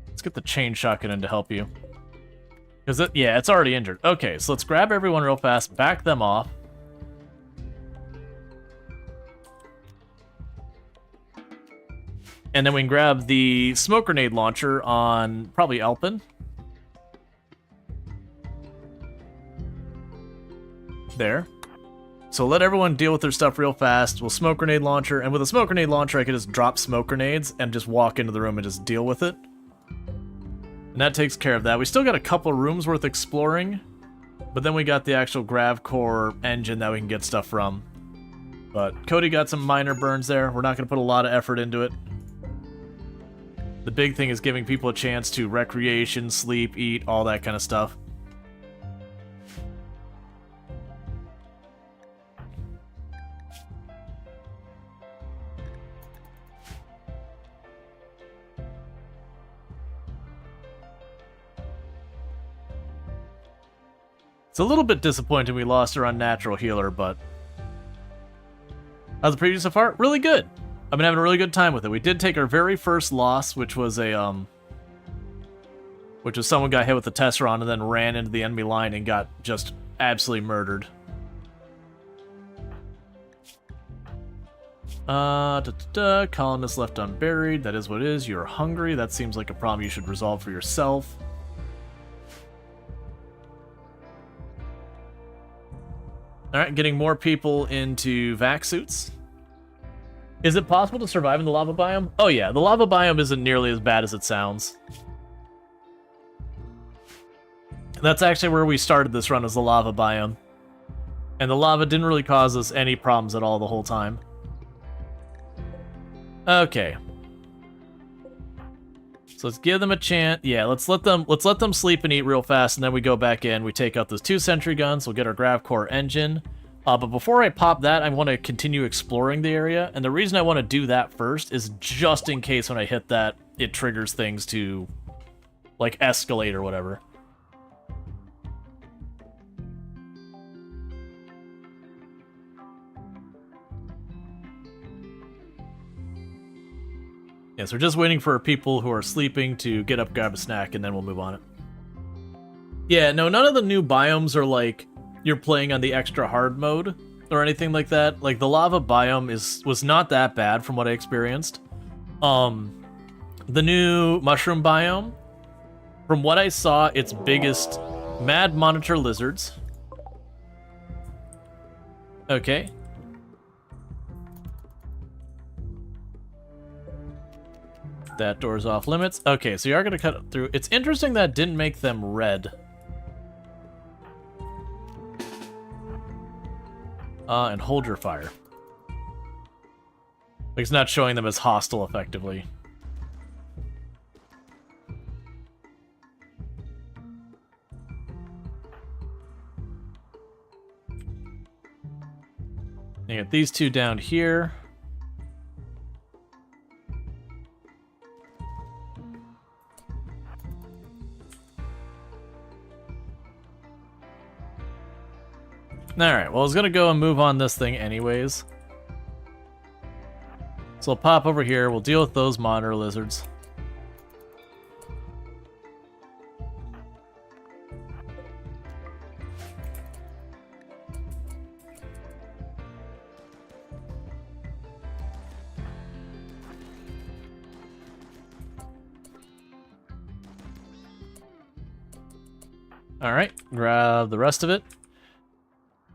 Let's get the chain shotgun in to help you. Because, yeah, it's already injured. Okay, so let's grab everyone real fast, back them off. And then we can grab the smoke grenade launcher on probably Elpin. There. So let everyone deal with their stuff real fast. We'll smoke grenade launcher, and with a smoke grenade launcher, I could just drop smoke grenades and just walk into the room and just deal with it. And that takes care of that. We still got a couple rooms worth exploring, but then we got the actual grav core engine that we can get stuff from. But Cody got some minor burns there. We're not going to put a lot of effort into it. The big thing is giving people a chance to recreation, sleep, eat, all that kind of stuff. It's a little bit disappointing we lost our unnatural healer, but How's the preview so far? Really good. I've been having a really good time with it. We did take our very first loss, which was someone got hit with a Tesseron and then ran into the enemy line and got just absolutely murdered. Colonists left unburied. That is what it is. You're hungry. That seems like a problem you should resolve for yourself. Alright, getting more people into vac suits. Is it possible to survive in the lava biome? Oh yeah, the lava biome isn't nearly as bad as it sounds. That's actually where we started this run, as the lava biome. And the lava didn't really cause us any problems at all the whole time. Okay. So let's give them a chance. Yeah, let's let them sleep and eat real fast, and then we go back in. We take out those 2 sentry guns. We'll get our grav core engine. But before I pop that, I want to continue exploring the area. And the reason I want to do that first is just in case when I hit that, it triggers things to, like, escalate or whatever. Yeah, so we're just waiting for people who are sleeping to get up, grab a snack, and then we'll move on it. Yeah, no, none of the new biomes are like you're playing on the extra hard mode or anything like that. Like, the lava biome was not that bad from what I experienced. The new mushroom biome, from what I saw, its biggest mad monitor lizards. Okay. That door's off limits. Okay, so you are going to cut it through. It's interesting that didn't make them red. And hold your fire. Like, it's not showing them as hostile effectively. You get these 2 down here. Alright, well, I was gonna go and move on this thing anyways. So we'll pop over here, we'll deal with those monitor lizards. Alright, grab the rest of it.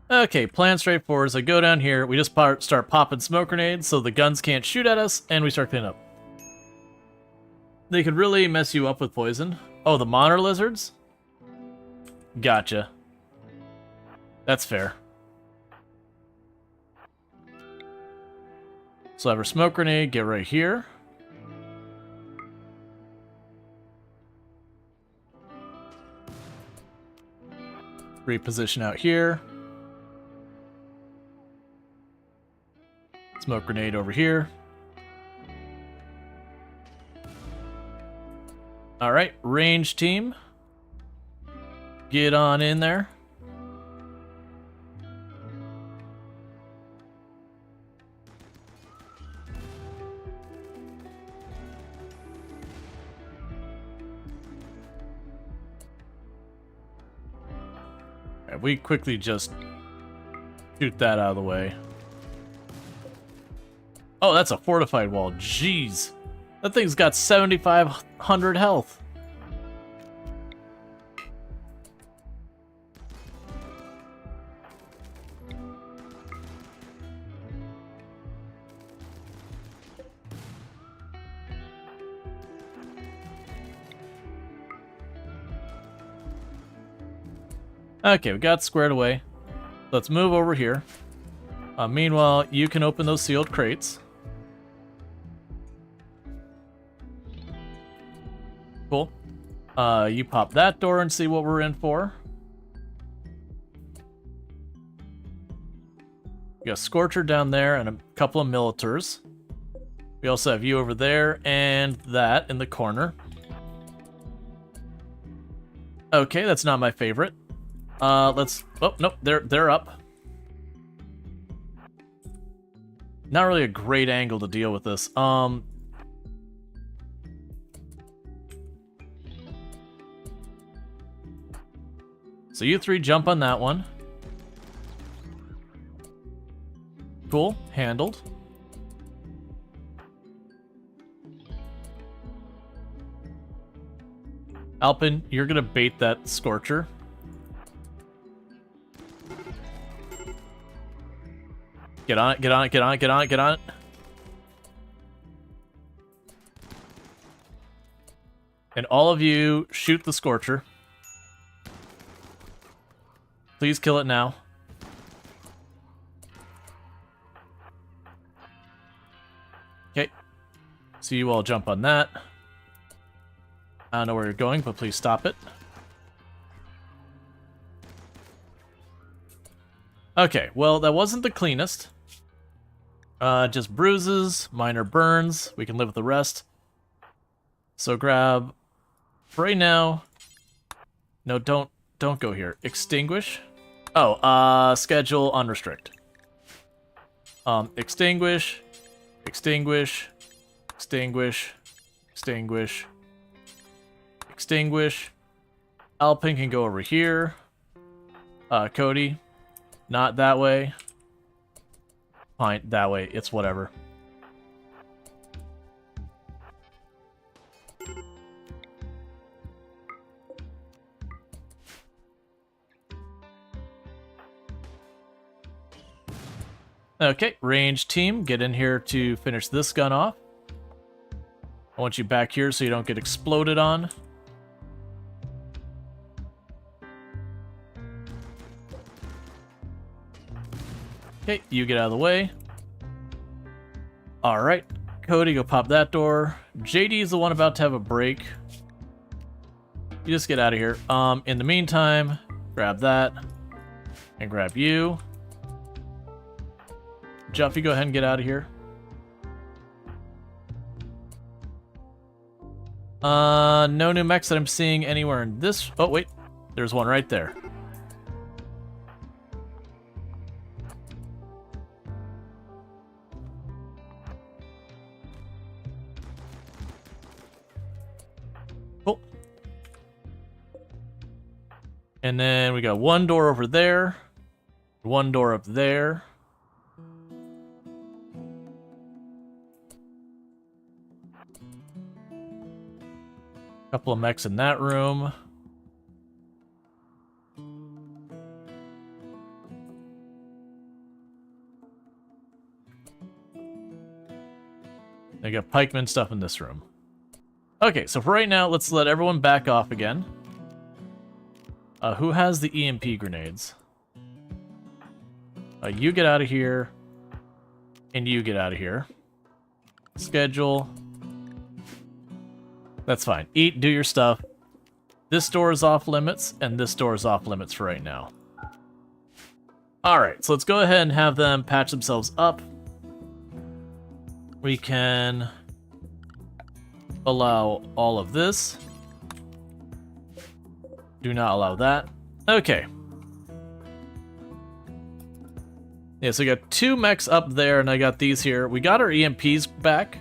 Okay, plan straightforward. So I go down here, we just start popping smoke grenades so the guns can't shoot at us, and we start cleaning up. They could really mess you up with poison. Oh, the monitor lizards? Gotcha. That's fair. So I have our smoke grenade, get right here. Reposition out here. Smoke grenade over here. Alright, range team. Get on in there. Alright, we quickly just shoot that out of the way. Oh, that's a fortified wall. Jeez. That thing's got 7,500 health. Okay, we got squared away. Let's move over here. Meanwhile, you can open those sealed crates. Cool. You pop that door and see what we're in for. We got Scorcher down there and a couple of Militars. We also have you over there and that in the corner. Okay, that's not my favorite. Let's... Oh, nope, they're up. Not really a great angle to deal with this. So you three jump on that one. Cool, handled. Alpin, you're gonna bait that Scorcher. Get on it, get on it, get on it, get on it, get on it. And all of you shoot the Scorcher. Please kill it now. Okay. So you all jump on that. I don't know where you're going, but please stop it. Okay, well, that wasn't the cleanest. Just bruises, minor burns. We can live with the rest. So grab... For right now... No, don't go here. Extinguish. Oh, schedule unrestrict. Extinguish. Extinguish. Extinguish. Extinguish. Extinguish. Alpin can go over here. Cody. Not that way. Fine, that way. It's whatever. Okay, range team, get in here to finish this gun off. I want you back here so you don't get exploded on. Okay, you get out of the way. Alright, Cody, go pop that door. JD is the one about to have a break. You just get out of here. In the meantime, grab that. And grab you. Juffy, go ahead and get out of here. No new mechs that I'm seeing anywhere in this... Oh, wait. There's one right there. Cool. And then we got one door over there. One door up there. Couple of mechs in that room. I got pikeman stuff in this room. Okay, so for right now, let's let everyone back off again. Who has the EMP grenades? You get out of here. And you get out of here. Schedule. That's fine. Eat, do your stuff. This door is off limits, and this door is off limits for right now. Alright, so let's go ahead and have them patch themselves up. We can allow all of this. Do not allow that. Okay. Yeah, so we got two mechs up there, and I got these here. We got our EMPs back.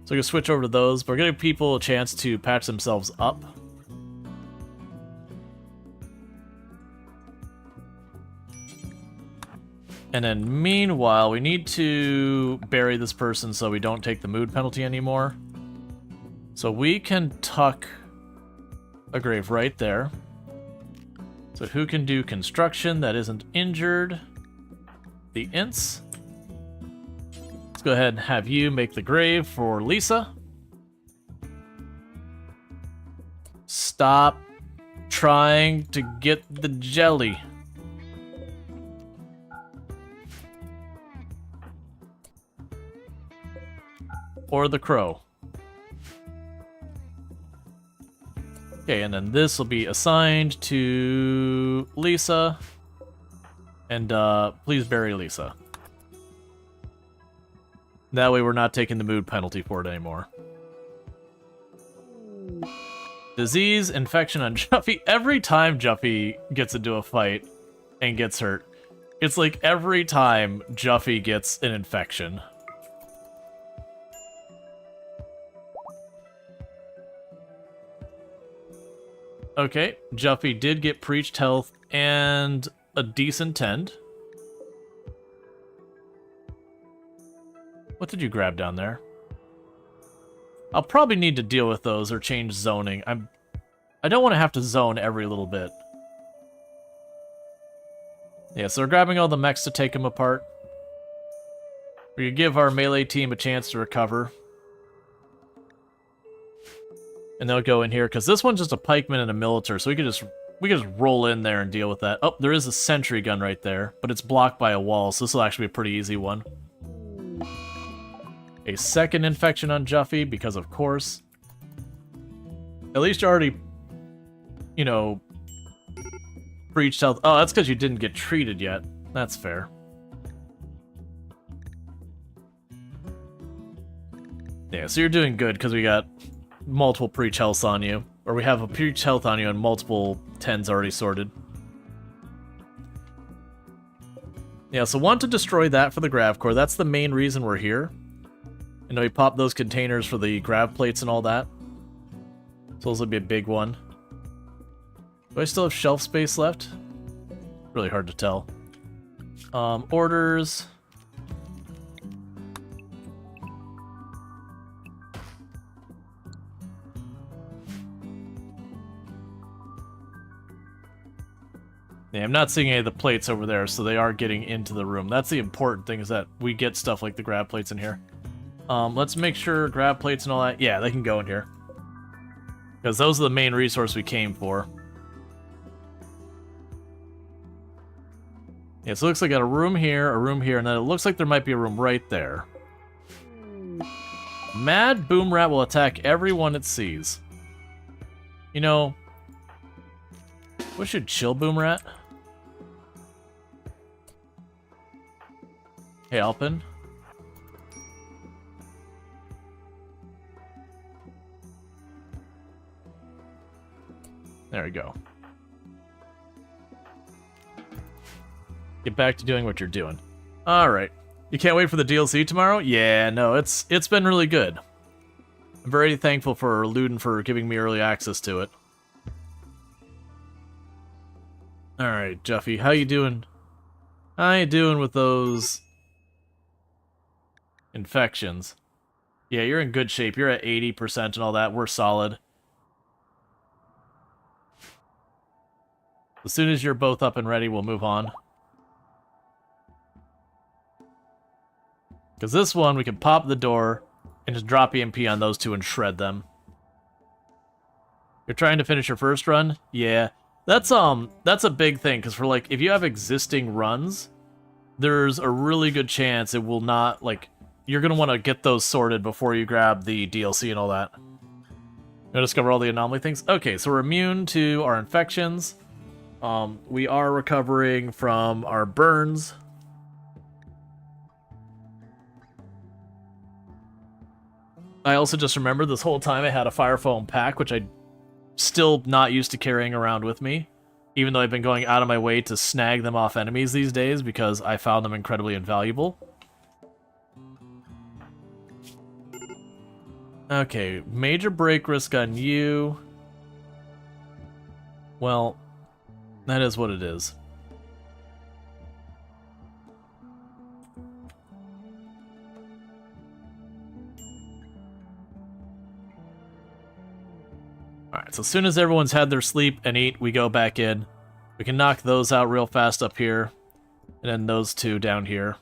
So we can switch over to those, but we're giving people a chance to patch themselves up. And then meanwhile, we need to bury this person so we don't take the mood penalty anymore. So we can tuck a grave right there. So who can do construction that isn't injured? The Ints. Let's go ahead and have you make the grave for Lisa. Stop trying to get the jelly. Or the crow. Okay, and then this will be assigned to Lisa. And please bury Lisa. That way we're not taking the mood penalty for it anymore. Disease, infection on Juffy. Every time Juffy gets into a fight and gets hurt, it's like every time Juffy gets an infection. Okay, Juffy did get preached health and a decent tend. What did you grab down there? I'll probably need to deal with those or change zoning. I don't want to have to zone every little bit. Yeah, so we're grabbing all the mechs to take them apart. We could give our melee team a chance to recover. And they'll go in here, because this one's just a pikeman and a militar, so we could just roll in there and deal with that. Oh, there is a sentry gun right there, but it's blocked by a wall, so this will actually be a pretty easy one. A second infection on Juffy, because of course. At least you already, you know, breached health. Oh, that's because you didn't get treated yet. That's fair. Yeah, so you're doing good, because we got multiple breach healths on you. Or we have a breach health on you and multiple 10s already sorted. Yeah, so want to destroy that for the grav core. That's the main reason we're here. And then we pop those containers for the grav plates and all that. So this will be a big one. Do I still have shelf space left? Really hard to tell. Orders. Yeah, I'm not seeing any of the plates over there, so they are getting into the room. That's the important thing, is that we get stuff like the grab plates in here. Let's make sure grab plates and all that, yeah, they can go in here. Because those are the main resource we came for. Yeah, so it looks like I got a room here, and then it looks like there might be a room right there. Mad Boom Rat will attack everyone it sees. You know, we should chill Boom Rat. Hey, Alpin. There we go. Get back to doing what you're doing. Alright. You can't wait for the DLC tomorrow? Yeah, no, it's been really good. I'm very thankful for Luden for giving me early access to it. Alright, Juffy, how you doing? How you doing with those infections? Yeah, you're in good shape. You're at 80% and all that. We're solid. As soon as you're both up and ready, we'll move on. Because this one, we can pop the door and just drop EMP on those two and shred them. You're trying to finish your first run? Yeah. That's a big thing, because for, like, if you have existing runs, there's a really good chance it will not, like, you're going to want to get those sorted before you grab the DLC and all that. You'll discover all the anomaly things? Okay, so we're immune to our infections. We are recovering from our burns. I also just remembered this whole time I had a fire foam pack, which I still not used to carrying around with me, even though I've been going out of my way to snag them off enemies these days because I found them incredibly invaluable. Okay, major break risk on you. Well, that is what it is. Alright, so as soon as everyone's had their sleep and eat, we go back in. We can knock those out real fast up here. And then those two down here.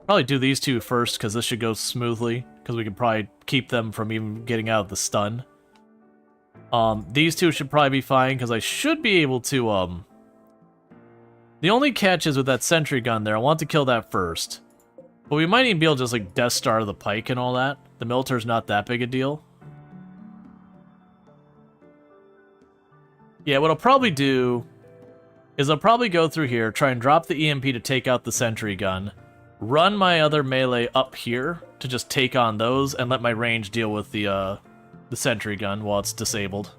Probably do these two first, because this should go smoothly. Because we can probably keep them from even getting out of the stun. These two should probably be fine, because I should be able to, The only catch is with that sentry gun there, I want to kill that first. But we might even be able to just, like, Death Star the pike and all that. The Militar's not that big a deal. Yeah, what I'll probably do is I'll probably go through here, try and drop the EMP to take out the sentry gun, run my other melee up here to just take on those, and let my range deal with the sentry gun while it's disabled.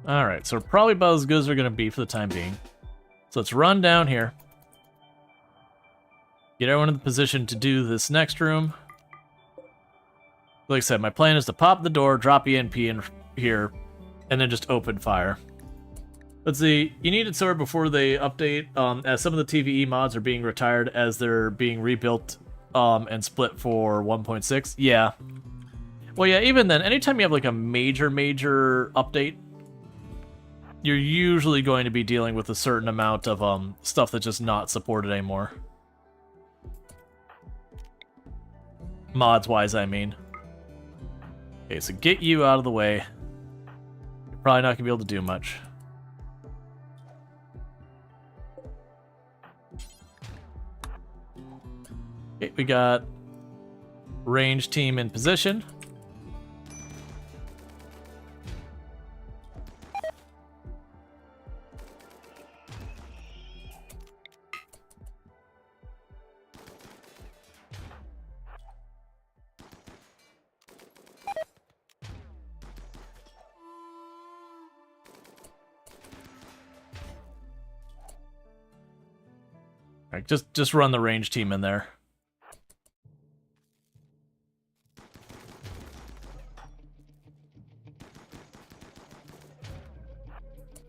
Alright, so we're probably about as good as we're going to be for the time being. So let's run down here. Get everyone in the position to do this next room. Like I said, my plan is to pop the door, drop ENP in here, and then just open fire. Let's see, you needed sword before they update, as some of the TVE mods are being retired as they're being rebuilt and split for 1.6. Yeah. Well, yeah, even then, anytime you have like a major update, you're usually going to be dealing with a certain amount of stuff that's just not supported anymore. Mods-wise, I mean. Okay, so get you out of the way. You're probably not going to be able to do much. Okay, we got range team in position. All right, just run the range team in there.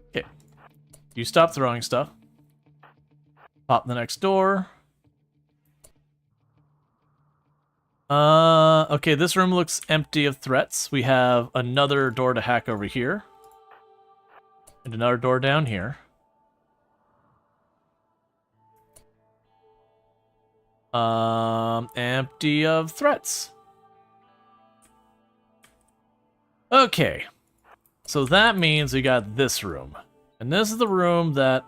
Okay. You stop throwing stuff. Pop the next door. Okay, this room looks empty of threats. We have another door to hack over here. And another door down here. Empty of threats. Okay. So that means we got this room. And this is the room that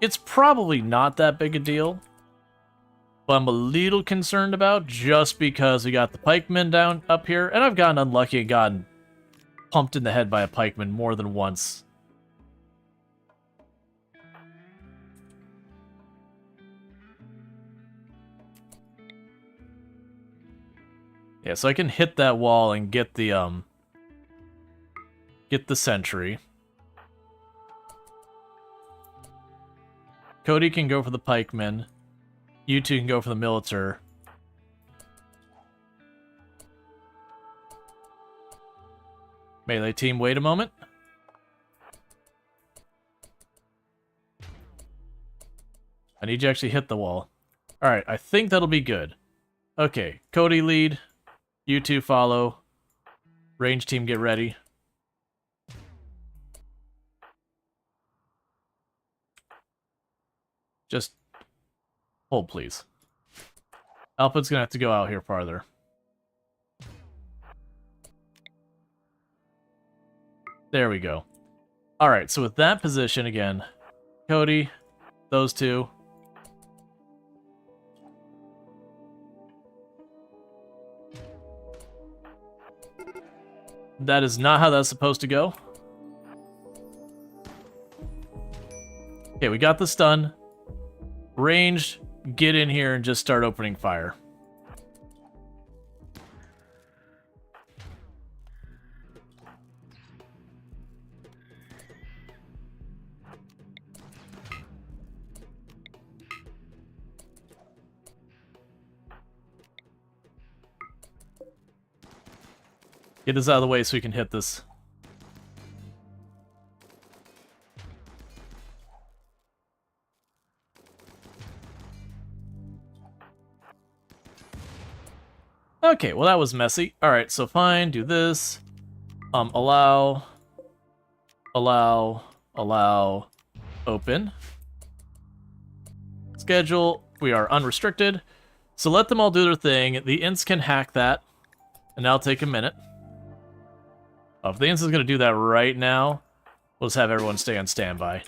it's probably not that big a deal, but I'm a little concerned about just because we got the pikemen down up here, and I've gotten unlucky and gotten pumped in the head by a pikeman more than once. Yeah, so I can hit that wall and get the sentry. Cody can go for the pikemen. You two can go for the militaire. Melee team, wait a moment. I need you to actually hit the wall. Alright, I think that'll be good. Okay, Cody lead. You two follow. Range team, get ready. Just hold, please. Alpha's gonna have to go out here farther. There we go. Alright, so with that position again, Cody, those two. That is not how that's supposed to go. Okay, we got the stun. Ranged, get in here and just start opening fire. Get this out of the way so we can hit this. Okay, well that was messy. Alright, so fine, do this. Allow, open. Schedule, we are unrestricted. So let them all do their thing. The ints can hack that, and that'll take a minute. If the ints is going to do that right now, we'll just have everyone stay on standby.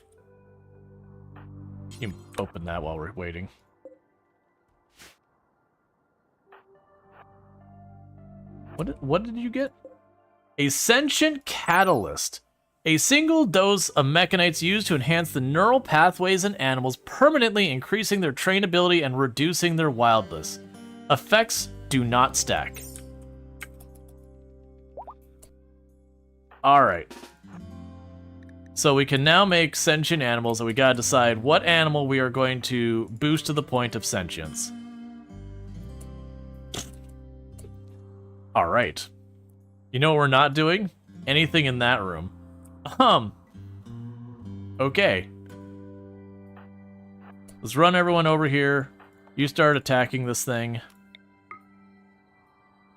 You can open that while we're waiting. What did you get? A sentient catalyst. A single dose of mechanites used to enhance the neural pathways in animals, permanently increasing their trainability and reducing their wildness. Effects do not stack. Alright. So we can now make sentient animals, and we gotta decide what animal we are going to boost to the point of sentience. Alright. You know what we're not doing? Anything in that room. Okay. Let's run everyone over here. You start attacking this thing.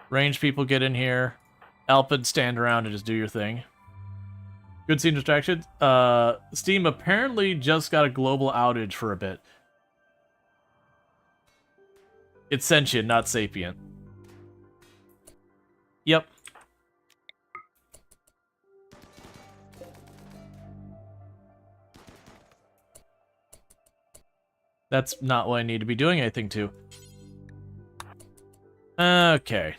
Range people get in here. Alpid, stand around and just do your thing. Good scene distraction. Steam apparently just got a global outage for a bit. It's sentient, not sapient. Yep. That's not what I need to be doing anything to. Okay.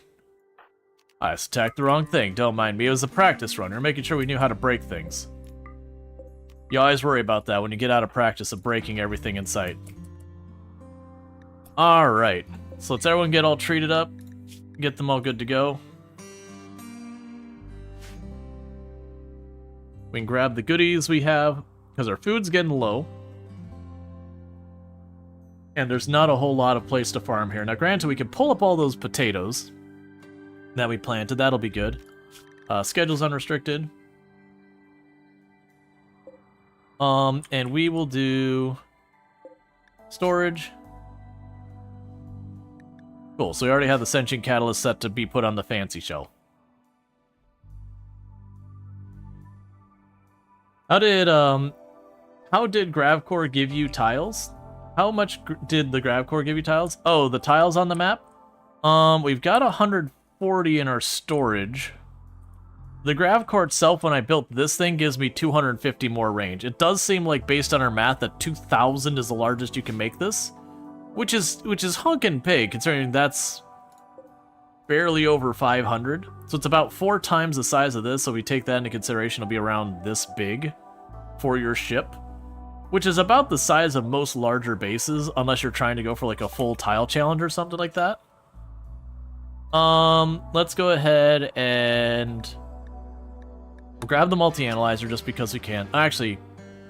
I just attacked the wrong thing. Don't mind me. It was a practice run. We're making sure we knew how to break things. You always worry about that when you get out of practice of breaking everything in sight. Alright. So let's everyone get all treated up. Get them all good to go. We can grab the goodies we have, because our food's getting low. And there's not a whole lot of place to farm here. Now, granted, we can pull up all those potatoes that we planted. That'll be good. Schedule's unrestricted. And we will do storage. Cool, so we already have the sentient catalyst set to be put on the fancy shelf. How did Gravcore give you tiles? How much did the Gravcore give you tiles? Oh, the tiles on the map? We've got 140 in our storage. The Gravcore itself, when I built this thing, gives me 250 more range. It does seem like, based on our math, that 2,000 is the largest you can make this. Which is hunkin' pig, considering that's barely over 500. So it's about 4 times the size of this, so we take that into consideration, it'll be around this big for your ship. Which is about the size of most larger bases, unless you're trying to go for like a full tile challenge or something like that. Let's go ahead and we'll grab the multi-analyzer just because we can. Actually,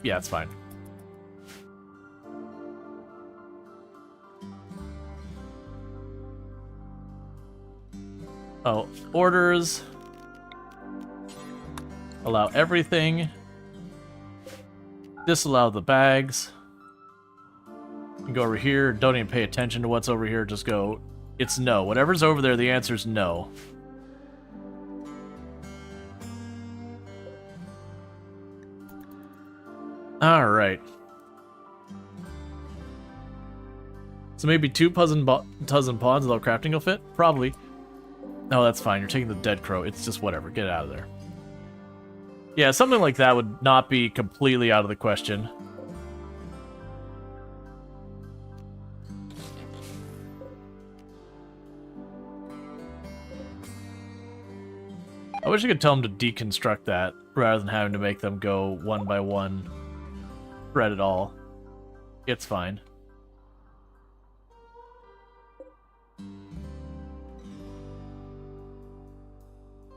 yeah, it's fine. Oh, orders. Allow everything. Disallow the bags. You can go over here. Don't even pay attention to what's over here. Just go, it's no. Whatever's over there, the answer's no. Alright. So maybe 2 dozen pawns without crafting will fit? Probably. No, that's fine. You're taking the dead crow. It's just whatever. Get out of there. Yeah, something like that would not be completely out of the question. I wish I could tell them to deconstruct that, rather than having to make them go one by one. Thread it all. It's fine.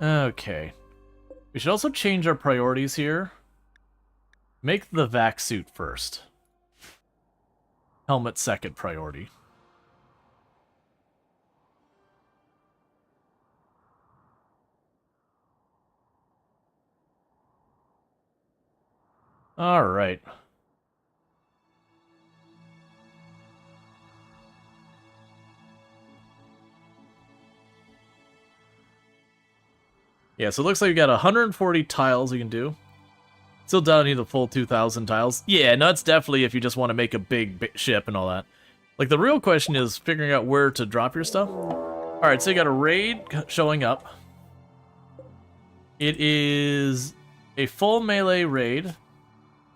Okay. We should also change our priorities here. Make the vac suit first. Helmet second priority. All right. Yeah, so it looks like we got 140 tiles we can do. Still don't need the full 2,000 tiles. Yeah, no, it's definitely if you just want to make a big ship and all that. Like, the real question is figuring out where to drop your stuff. Alright, so you got a raid showing up. It is a full melee raid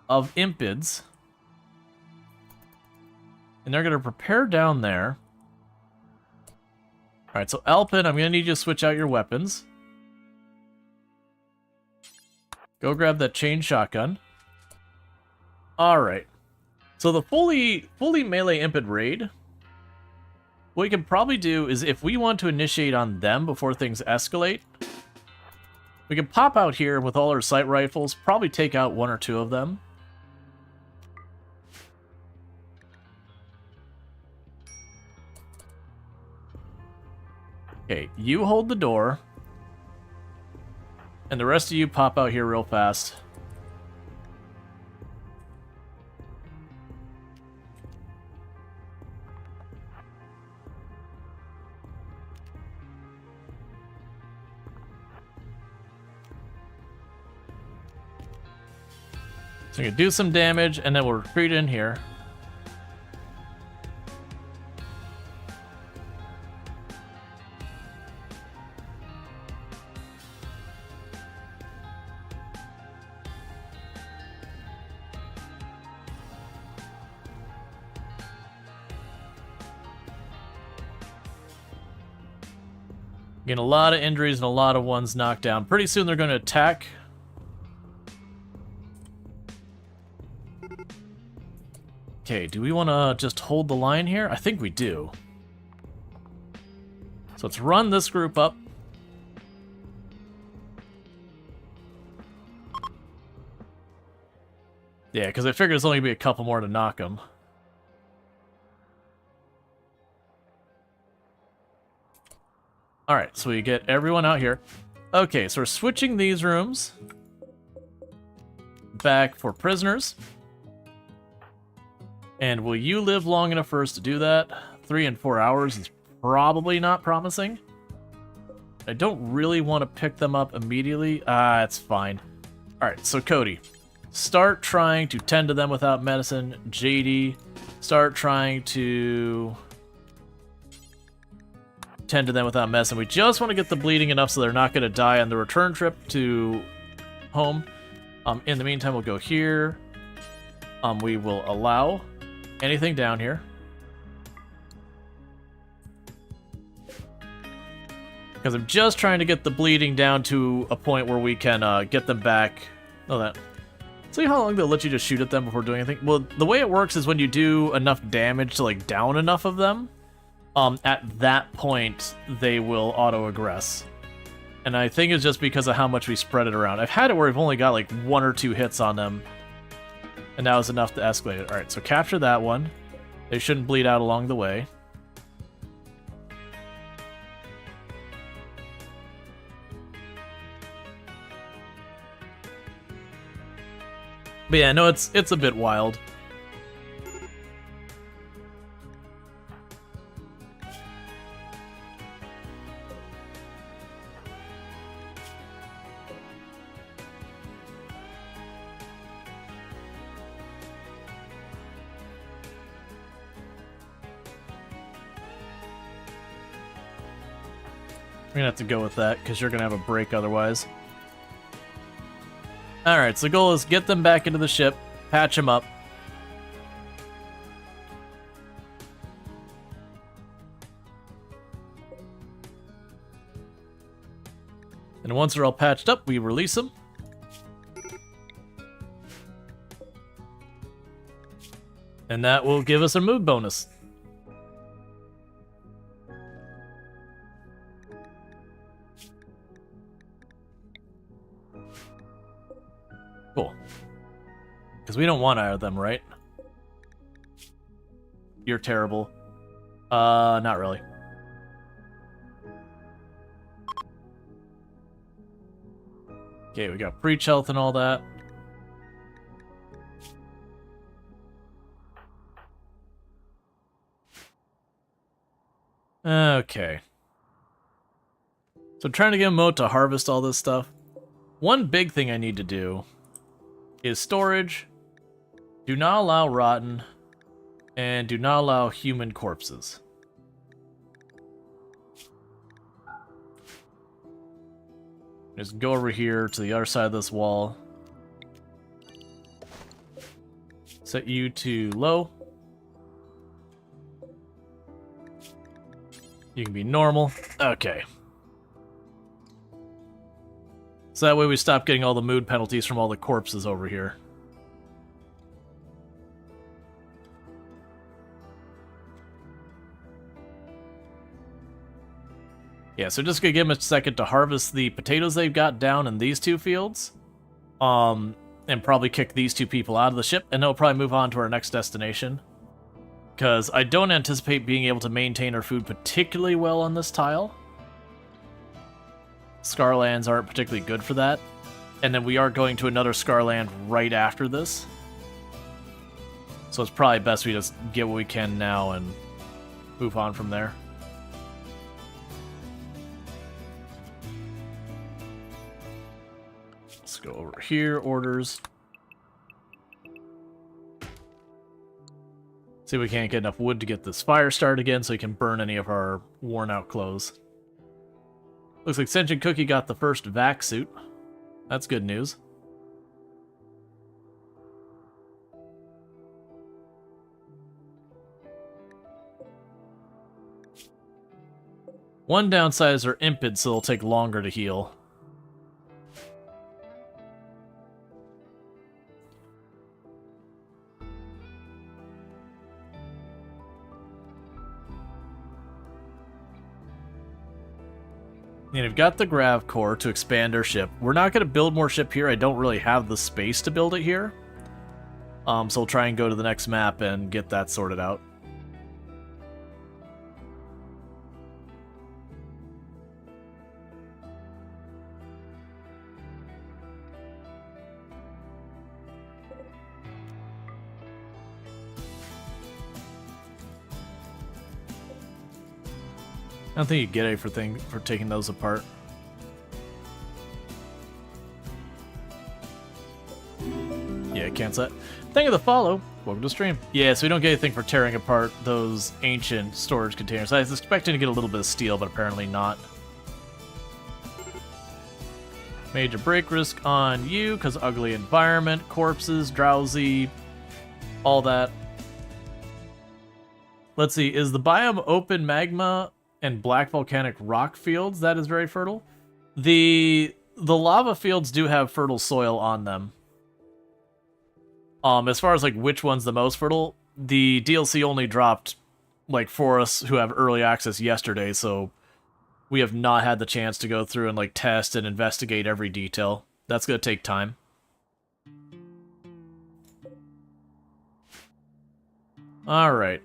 of impids. And they're going to prepare down there. Alright, so Alpin, I'm going to need you to switch out your weapons. Go grab that chain shotgun. Alright. So the fully melee impid raid, what we can probably do is if we want to initiate on them before things escalate, we We can pop out here with all our sight rifles, probably take out 1 or 2 of them. Okay, you hold the door. And the rest of you pop out here real fast. So we can do some damage, and then we'll retreat in here. Getting a lot of injuries and a lot of ones knocked down. Pretty soon they're going to attack. Okay, do we want to just hold the line here? I think we do. So let's run this group up. Yeah, because I figured there's only going to be a couple more to knock them. Alright, so we get everyone out here. Okay, so we're switching these rooms back for prisoners. And will you live long enough for us to do that? 3 and 4 hours is probably not promising. I don't really want to pick them up immediately. It's fine. Alright, so Cody, start trying to tend to them without medicine. JD, start trying to tend to them without medicine. We just want to get the bleeding enough so they're not going to die on the return trip to home. In the meantime, we'll go here. We will allow anything down here. Because I'm just trying to get the bleeding down to a point where we can get them back. Oh, that. See how long they'll let you just shoot at them before doing anything? Well, the way it works is when you do enough damage to, like, down enough of them, at that point, they will auto-aggress. And I think it's just because of how much we spread it around. I've had it where we've only got, like, 1 or 2 hits on them. And that was enough to escalate it. Alright, so capture that one. They shouldn't bleed out along the way. But yeah, no, it's a bit wild. We're gonna have to go with that, because you're gonna have a break otherwise. Alright, so the goal is get them back into the ship, patch them up. And once they're all patched up, we release them. And that will give us a mood bonus. Cool. Because we don't want either of them, right? You're terrible. Not really. Okay, we got breach health and all that. Okay. So I'm trying to get a mode to harvest all this stuff. One big thing I need to do is storage, do not allow rotten, and do not allow human corpses. Just go over here to the other side of this wall. Set you to low. You can be normal. Okay. So that way we stop getting all the mood penalties from all the corpses over here. Yeah, so just gonna give them a second to harvest the potatoes they've got down in these 2 fields. And probably kick these 2 people out of the ship, and they'll probably move on to our next destination. Because I don't anticipate being able to maintain our food particularly well on this tile. Scarlands aren't particularly good for that. And then we are going to another Scarland right after this. So it's probably best we just get what we can now and move on from there. Let's go over here, orders. See if we can't get enough wood to get this fire started again so we can burn any of our worn out clothes. Looks like Sentient Cookie got the first vac suit. That's good news. One downside is they're impid, so they'll take longer to heal. And we've got the Grav Core to expand our ship. We're not going to build more ship here. I don't really have the space to build it here. So we'll try and go to the next map and get that sorted out. I don't think you get anything for taking those apart. Yeah, cancel that. Thank you for the follow. Welcome to the stream. Yeah, so we don't get anything for tearing apart those ancient storage containers. I was expecting to get a little bit of steel, but apparently not. Major break risk on you, because ugly environment, corpses, drowsy, all that. Let's see, is the biome open magma and black volcanic rock fields? That is very fertile. The lava fields do have fertile soil on them. As far as like which one's the most fertile, the DLC only dropped like for us who have early access yesterday, so we have not had the chance to go through and like test and investigate every detail. That's gonna take time. Alright.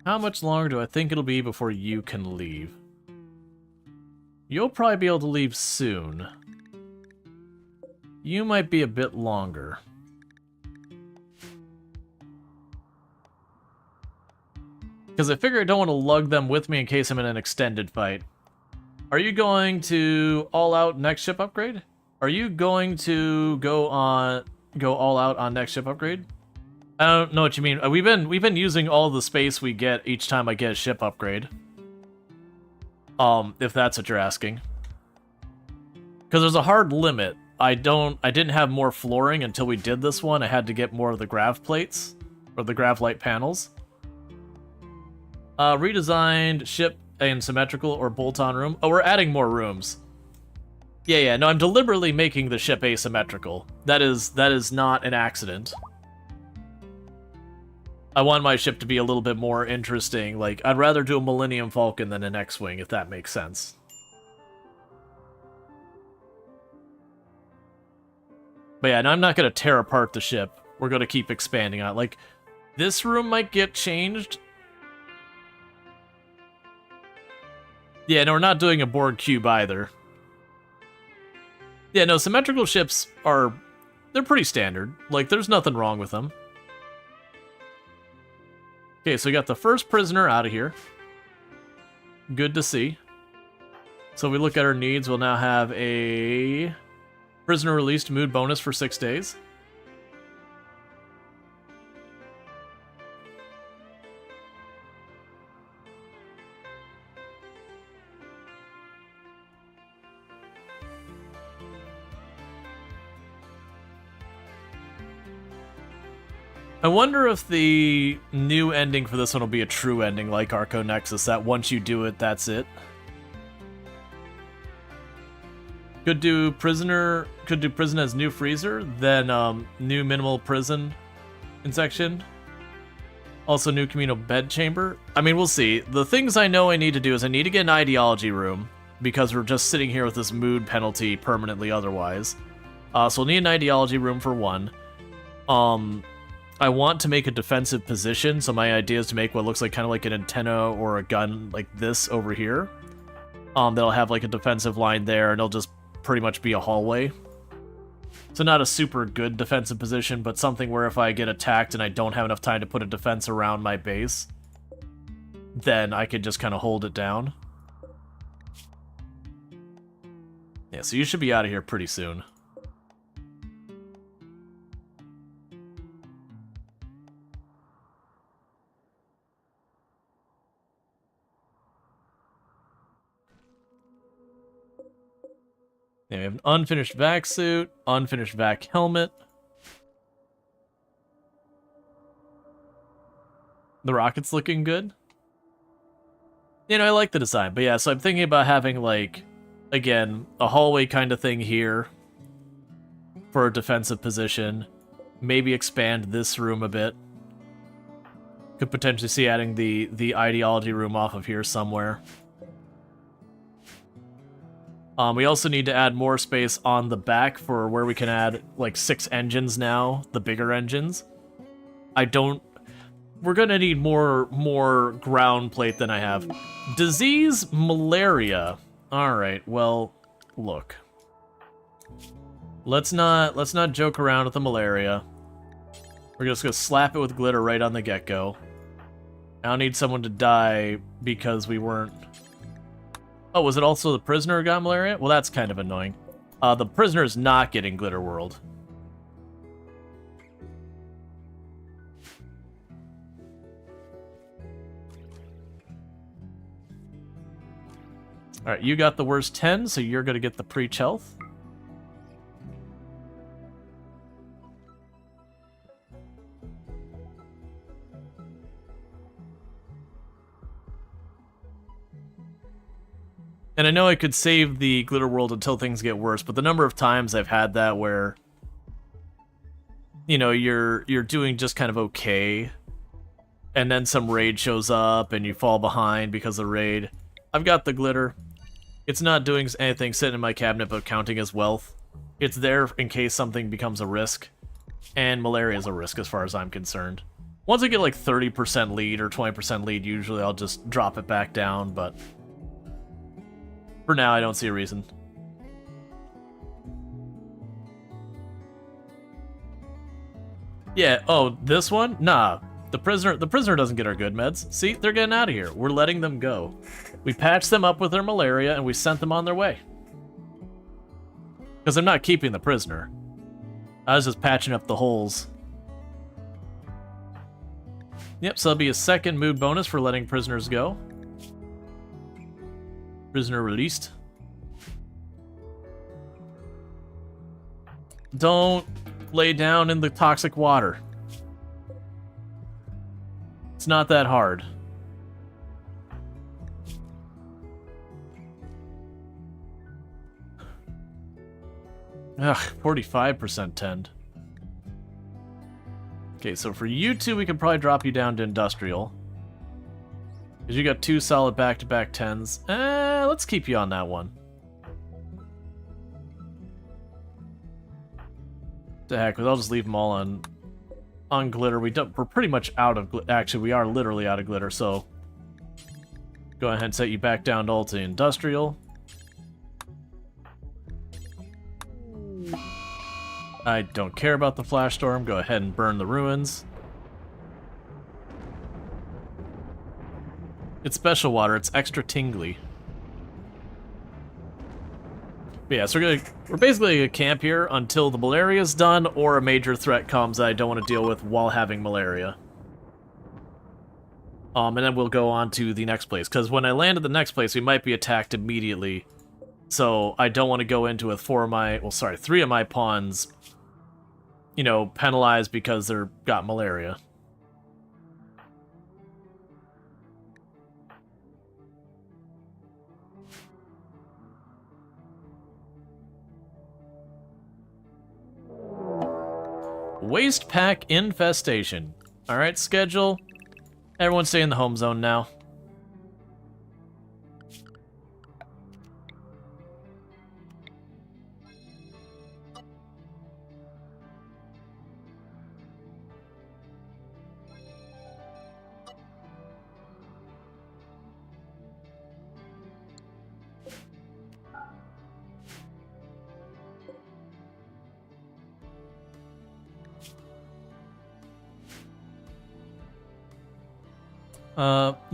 How much longer do I think it'll be before you can leave? You'll probably be able to leave soon. You might be a bit longer. Because I figure I don't want to lug them with me in case I'm in an extended fight. Are you going to all out next ship upgrade? Are you going to go all out on next ship upgrade? I don't know what you mean. We've been using all the space we get each time I get a ship upgrade. If that's what you're asking. Because there's a hard limit. I didn't have more flooring until we did this one. I had to get more of the grav plates or the grav light panels. Redesigned ship and symmetrical or bolt-on room. Oh, we're adding more rooms. Yeah. No, I'm deliberately making the ship asymmetrical. That is not an accident. I want my ship to be a little bit more interesting. Like, I'd rather do a Millennium Falcon than an X-Wing, if that makes sense. But yeah, no, I'm not going to tear apart the ship. We're going to keep expanding on it. Like, this room might get changed. Yeah, no, we're not doing a Borg cube either. Yeah, no, symmetrical ships they're pretty standard. Like, there's nothing wrong with them. Okay, so we got the first prisoner out of here. Good to see. So we look at our needs, we'll now have a prisoner released mood bonus for 6 days. I wonder if the new ending for this one will be a true ending like Arco Nexus, that once you do it, that's it. Could do prison as new freezer, then new minimal prison in section. Also, new communal bed chamber. I mean, we'll see. The things I know I need to do is I need to get an ideology room, because we're just sitting here with this mood penalty permanently otherwise. So we'll need an ideology room for one. I want to make a defensive position, so my idea is to make what looks like kind of like an antenna or a gun like this over here. That'll have like a defensive line there, and it'll just pretty much be a hallway. So not a super good defensive position, but something where if I get attacked and I don't have enough time to put a defense around my base, then I can just kind of hold it down. Yeah, so you should be out of here pretty soon. Yeah, we have an unfinished vac suit, unfinished vac helmet. The rocket's looking good. You know, I like the design, but yeah, so I'm thinking about having, like, again, a hallway kind of thing here for a defensive position. Maybe expand this room a bit. Could potentially see adding the ideology room off of here somewhere. We also need to add more space on the back for where we can add, like, 6 engines now, the bigger engines. We're gonna need more ground plate than I have. Disease, malaria. Alright, well, look. Let's not joke around with the malaria. We're just gonna slap it with glitter right on the get-go. I don't need someone to die because we weren't... Oh, was it also the prisoner who got malaria? Well, that's kind of annoying. The prisoner is not getting Glitter World. Alright, you got the worst 10, so you're going to get the preach health. And I know I could save the Glitter World until things get worse, but the number of times I've had that where, you know, you're doing just kind of okay, and then some raid shows up and you fall behind because of raid. I've got the glitter. It's not doing anything sitting in my cabinet but counting as wealth. It's there in case something becomes a risk, and malaria is a risk as far as I'm concerned. Once I get like 30% lead or 20% lead, usually I'll just drop it back down, but... for now, I don't see a reason. Yeah, oh, this one? Nah. The prisoner doesn't get our good meds. See, they're getting out of here. We're letting them go. We patched them up with their malaria, and we sent them on their way. Because I'm not keeping the prisoner. I was just patching up the holes. Yep, so that'll be a second mood bonus for letting prisoners go. Prisoner released. Don't lay down in the toxic water. It's not that hard. Ugh, 45% tend. Okay, so for you two, we can probably drop you down to industrial. Because you got 2 solid back-to-back 10s. Let's keep you on that one. The heck, I'll just leave them all on glitter. We're pretty much out of glitter. Actually, we are literally out of glitter, so... go ahead and set you back down to Ulti Industrial. I don't care about the Flash Storm. Go ahead and burn the ruins. It's special water. It's extra tingly. But yeah, so we're basically gonna camp here until the malaria is done or a major threat comes that I don't want to deal with while having malaria. And then we'll go on to the next place, because when I land at the next place, we might be attacked immediately. So I don't want to go into with 3 of my pawns, you know, penalized because they're got malaria. Waste pack infestation. Alright, schedule. Everyone stay in the home zone now.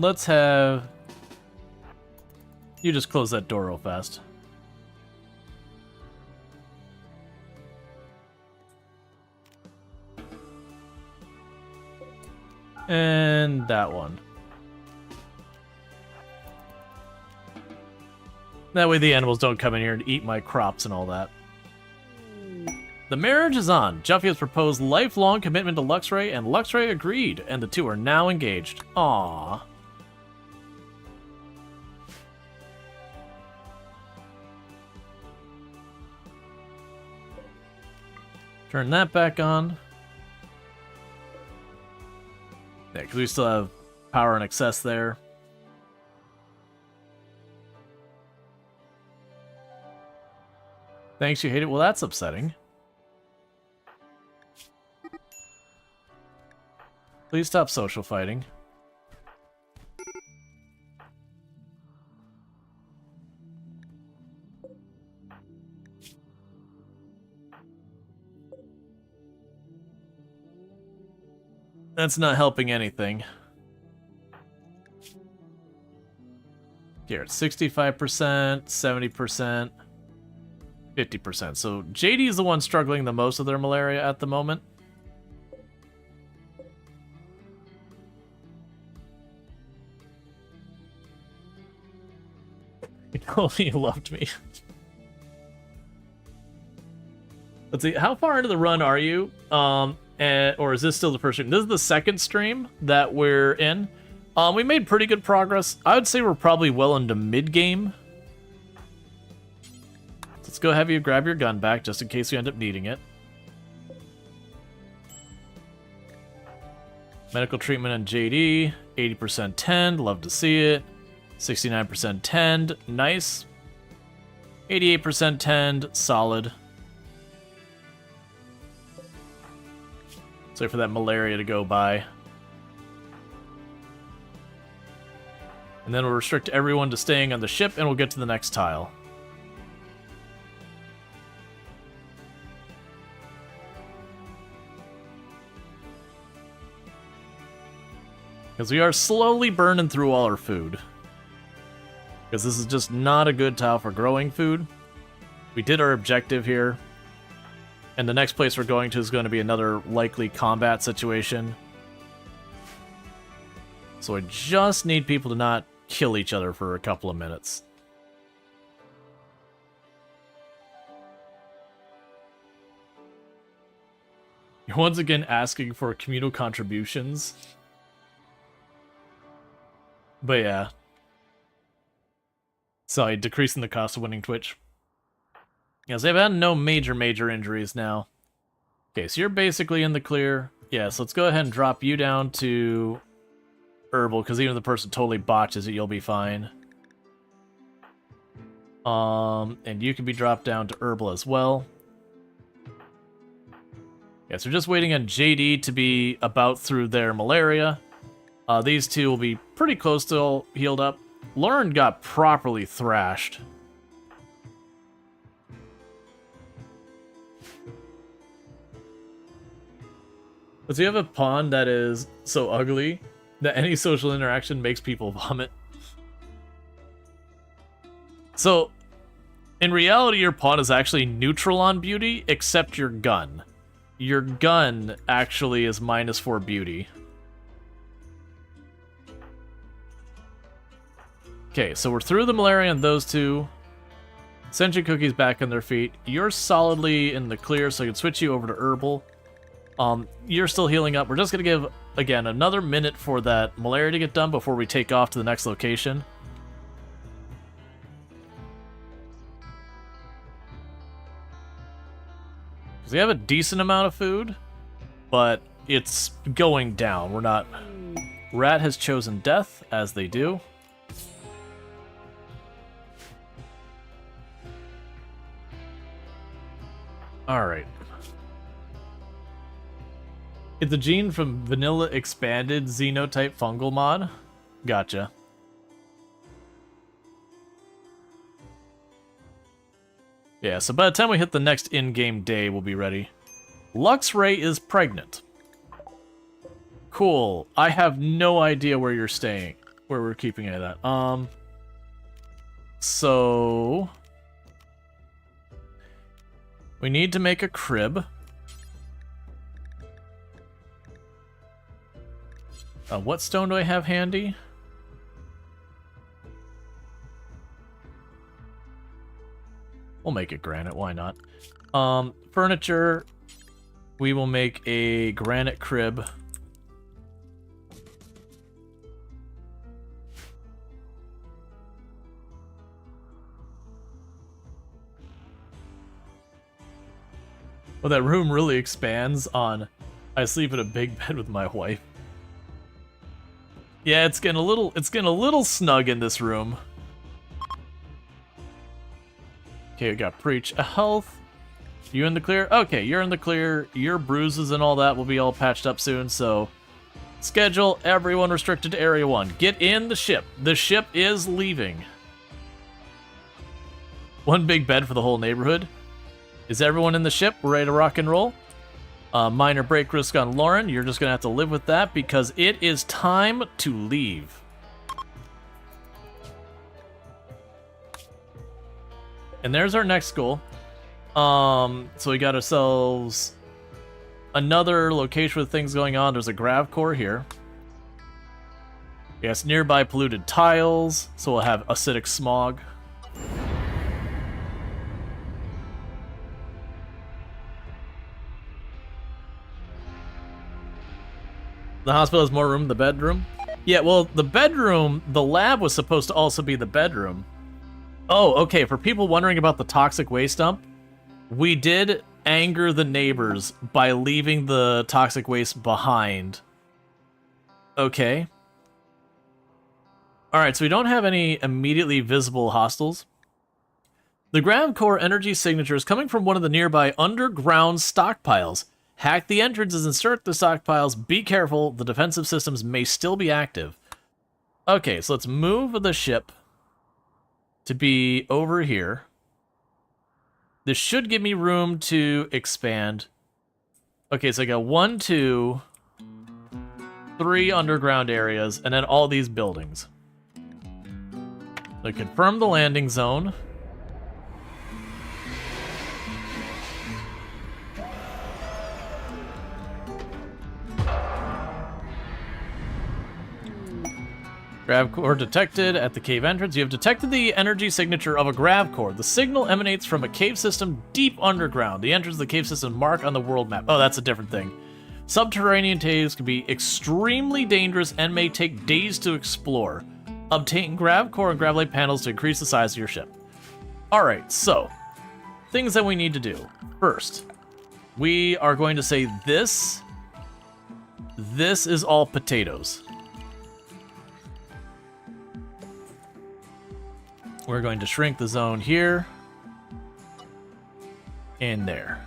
Let's have... You just close that door real fast. And that one. That way the animals don't come in here and eat my crops and all that. The marriage is on. Juffy has proposed lifelong commitment to Luxray, and Luxray agreed, and the two are now engaged. Aww. Turn that back on. Yeah, because we still have power in excess there. Thanks, you hate it? Well, that's upsetting. Please stop social fighting. That's not helping anything. Here, it's 65%, 70%, 50%. So JD is the one struggling the most with their malaria at the moment. He told me he loved me. Let's see, how far into the run are you? Or is this still the first stream? This is the second stream that we're in. We made pretty good progress. I would say we're probably well into mid-game. Let's go have you grab your gun back, just in case you end up needing it. Medical treatment on JD, 80% tend, love to see it. 69% tend, nice. 88% tend, solid. Wait for that malaria to go by. And then we'll restrict everyone to staying on the ship, and we'll get to the next tile. Because we are slowly burning through all our food. Because this is just not a good tile for growing food. We did our objective here. And the next place we're going to is going to be another likely combat situation. So I just need people to not kill each other for a couple of minutes. You're once again asking for communal contributions. But yeah. Sorry, decreasing the cost of winning Twitch. Yes, they've had no major injuries now. Okay, so you're basically in the clear. Yeah, so let's go ahead and drop you down to herbal, because even if the person totally botches it, you'll be fine. And you can be dropped down to herbal as well. Yeah, so we're just waiting on JD to be about through their malaria. These two will be pretty close to all healed up. Lauren got properly thrashed. Does he have a pawn that is so ugly that any social interaction makes people vomit? So, in reality, your pawn is actually neutral on beauty, except your gun. Your gun actually is -4 beauty. Okay, so we're through the malaria on those two. Sentient Cookie's back on their feet. You're solidly in the clear, so I can switch you over to herbal. You're still healing up. We're just going to give, again, another minute for that malaria to get done before we take off to the next location. Because we have a decent amount of food, but it's going down. We're not Rat has chosen death, as they do. Alright. It's a gene from Vanilla Expanded Xenotype Fungal mod. Gotcha. Yeah, so by the time we hit the next in-game day, we'll be ready. Luxray is pregnant. Cool. I have no idea where you're staying. Where we're keeping it at. So... we need to make a crib. What stone do I have handy? We'll make it granite, why not? Furniture, we will make a granite crib. Well, that room really expands on I sleep in a big bed with my wife. Yeah, it's getting a little snug in this room. Okay, we got Preach a Health. You in the clear? Okay, you're in the clear. Your bruises and all that will be all patched up soon, so... schedule everyone restricted to Area 1. Get in the ship. The ship is leaving. One big bed for the whole neighborhood. Is everyone in the ship? We're ready to rock and roll? Minor break risk on Lauren. You're just going to have to live with that because it is time to leave. And there's our next goal. So we got ourselves another location with things going on. There's a grav core here. Yes, nearby polluted tiles, so we'll have acidic smog. The hospital has more room in the bedroom. Yeah, well, the bedroom, the lab was supposed to also be the bedroom. Oh, okay, for people wondering about the toxic waste dump, we did anger the neighbors by leaving the toxic waste behind. Okay. Alright, so we don't have any immediately visible hostiles. The Grav Core energy signature is coming from one of the nearby underground stockpiles. Hack the entrances and insert the stockpiles. Be careful, the defensive systems may still be active. Okay, so let's move the ship to be over here. This should give me room to expand. Okay, so I got 1, 2, 3 underground areas, and then all these buildings. So confirm the landing zone. Grav core detected at the cave entrance. You have detected the energy signature of a grav core. The signal emanates from a cave system deep underground. The entrance of the cave system marked on the world map. Oh, that's a different thing. Subterranean caves can be extremely dangerous and may take days to explore. Obtain grav core and grav light panels to increase the size of your ship. Alright, so things that we need to do. First, we are going to say this is all potatoes. We're going to shrink the zone here and there.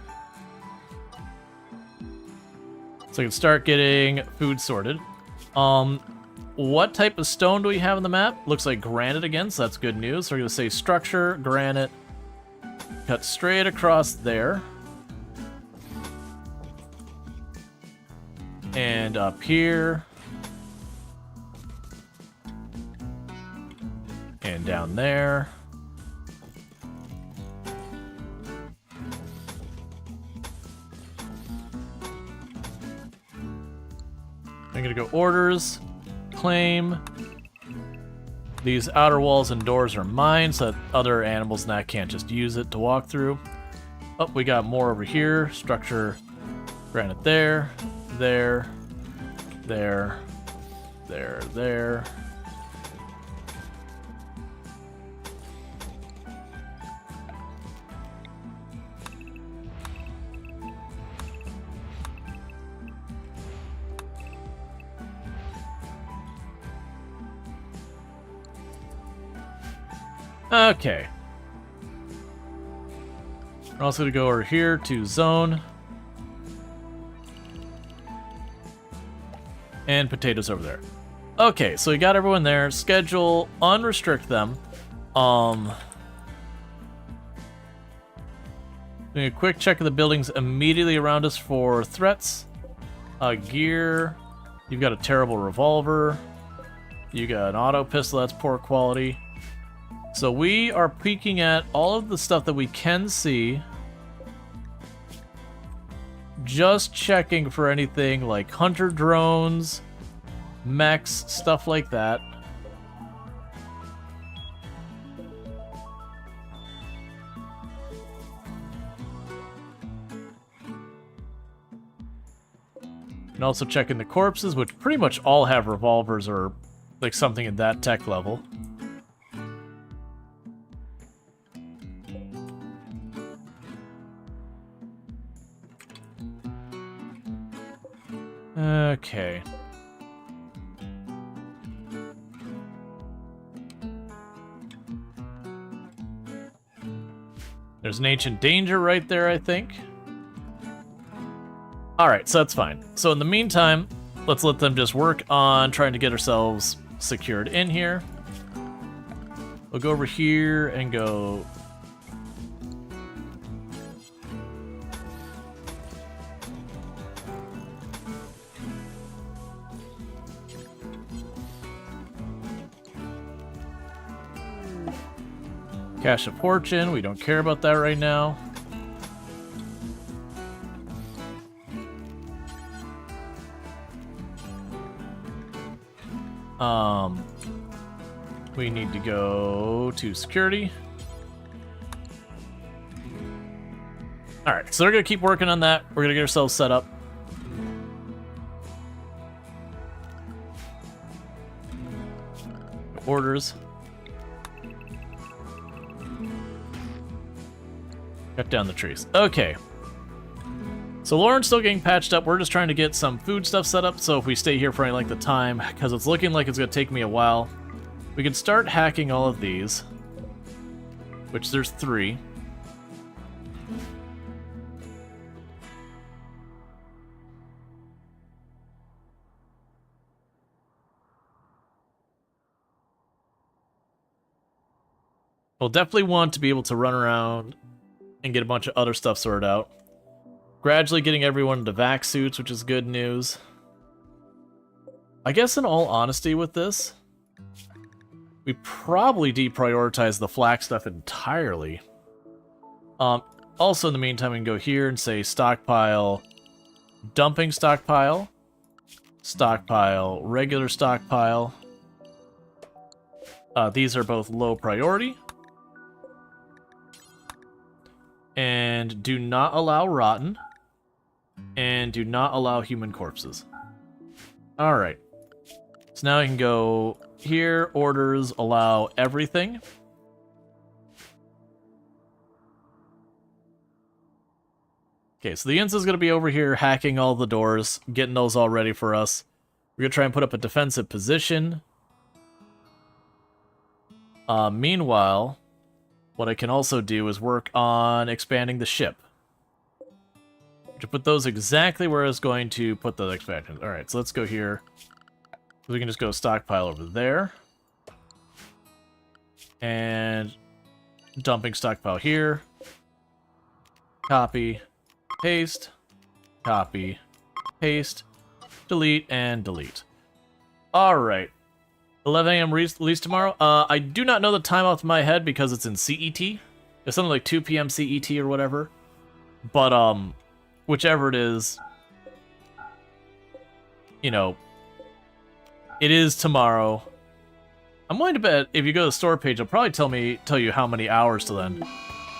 So we can start getting food sorted. What type of stone do we have on the map? Looks like granite again, so that's good news. So we're going to say structure, granite, cut straight across there. And up here. And down there. I'm gonna go orders, claim. These outer walls and doors are mine, so that other animals and that can't just use it to walk through. Oh, we got more over here. Structure, granite there, there, there, there. Okay. We're also going to go over here to zone. And potatoes over there. Okay, so we got everyone there. Schedule, unrestrict them. Doing a quick check of the buildings immediately around us for threats. Gear. You've got a terrible revolver. You got an auto pistol, that's poor quality. So we are peeking at all of the stuff that we can see. Just checking for anything like hunter drones, mechs, stuff like that. And also checking the corpses, which pretty much all have revolvers or like something in that tech level. Okay. There's an ancient danger right there, I think. Alright, so that's fine. So in the meantime, let's let them just work on trying to get ourselves secured in here. We'll go over here and go... Cache of Fortune, we don't care about that right now. We need to go to security. Alright, so they're gonna keep working on that. We're gonna get ourselves set up. Orders. Cut down the trees. Okay. So Lauren's still getting patched up. We're just trying to get some food stuff set up, so if we stay here for any length of time, because it's looking like it's going to take me a while, we can start hacking all of these, which there's 3. We'll definitely want to be able to run around and get a bunch of other stuff sorted out. Gradually getting everyone into vac suits, which is good news. I guess in all honesty with this, we probably deprioritize the flak stuff entirely. Also in the meantime, we can go here and say stockpile, dumping stockpile, stockpile, regular stockpile. These are both low priority. And do not allow rotten. And do not allow human corpses. Alright. So now I can go here, orders, allow everything. Okay, so the Insta is going to be over here hacking all the doors, getting those all ready for us. We're going to try and put up a defensive position. Meanwhile, what I can also do is work on expanding the ship. To put those exactly where I was going to put the expansions. Alright, so let's go here. We can just go stockpile over there. And dumping stockpile here. Copy, paste, copy, paste, delete, and delete. Alright. 11 a.m. release tomorrow. I do not know the time off my head because it's in CET. It's something like 2 p.m. CET or whatever. But, whichever it is, you know, it is tomorrow. I'm willing to bet if you go to the store page, it'll probably tell you how many hours till then.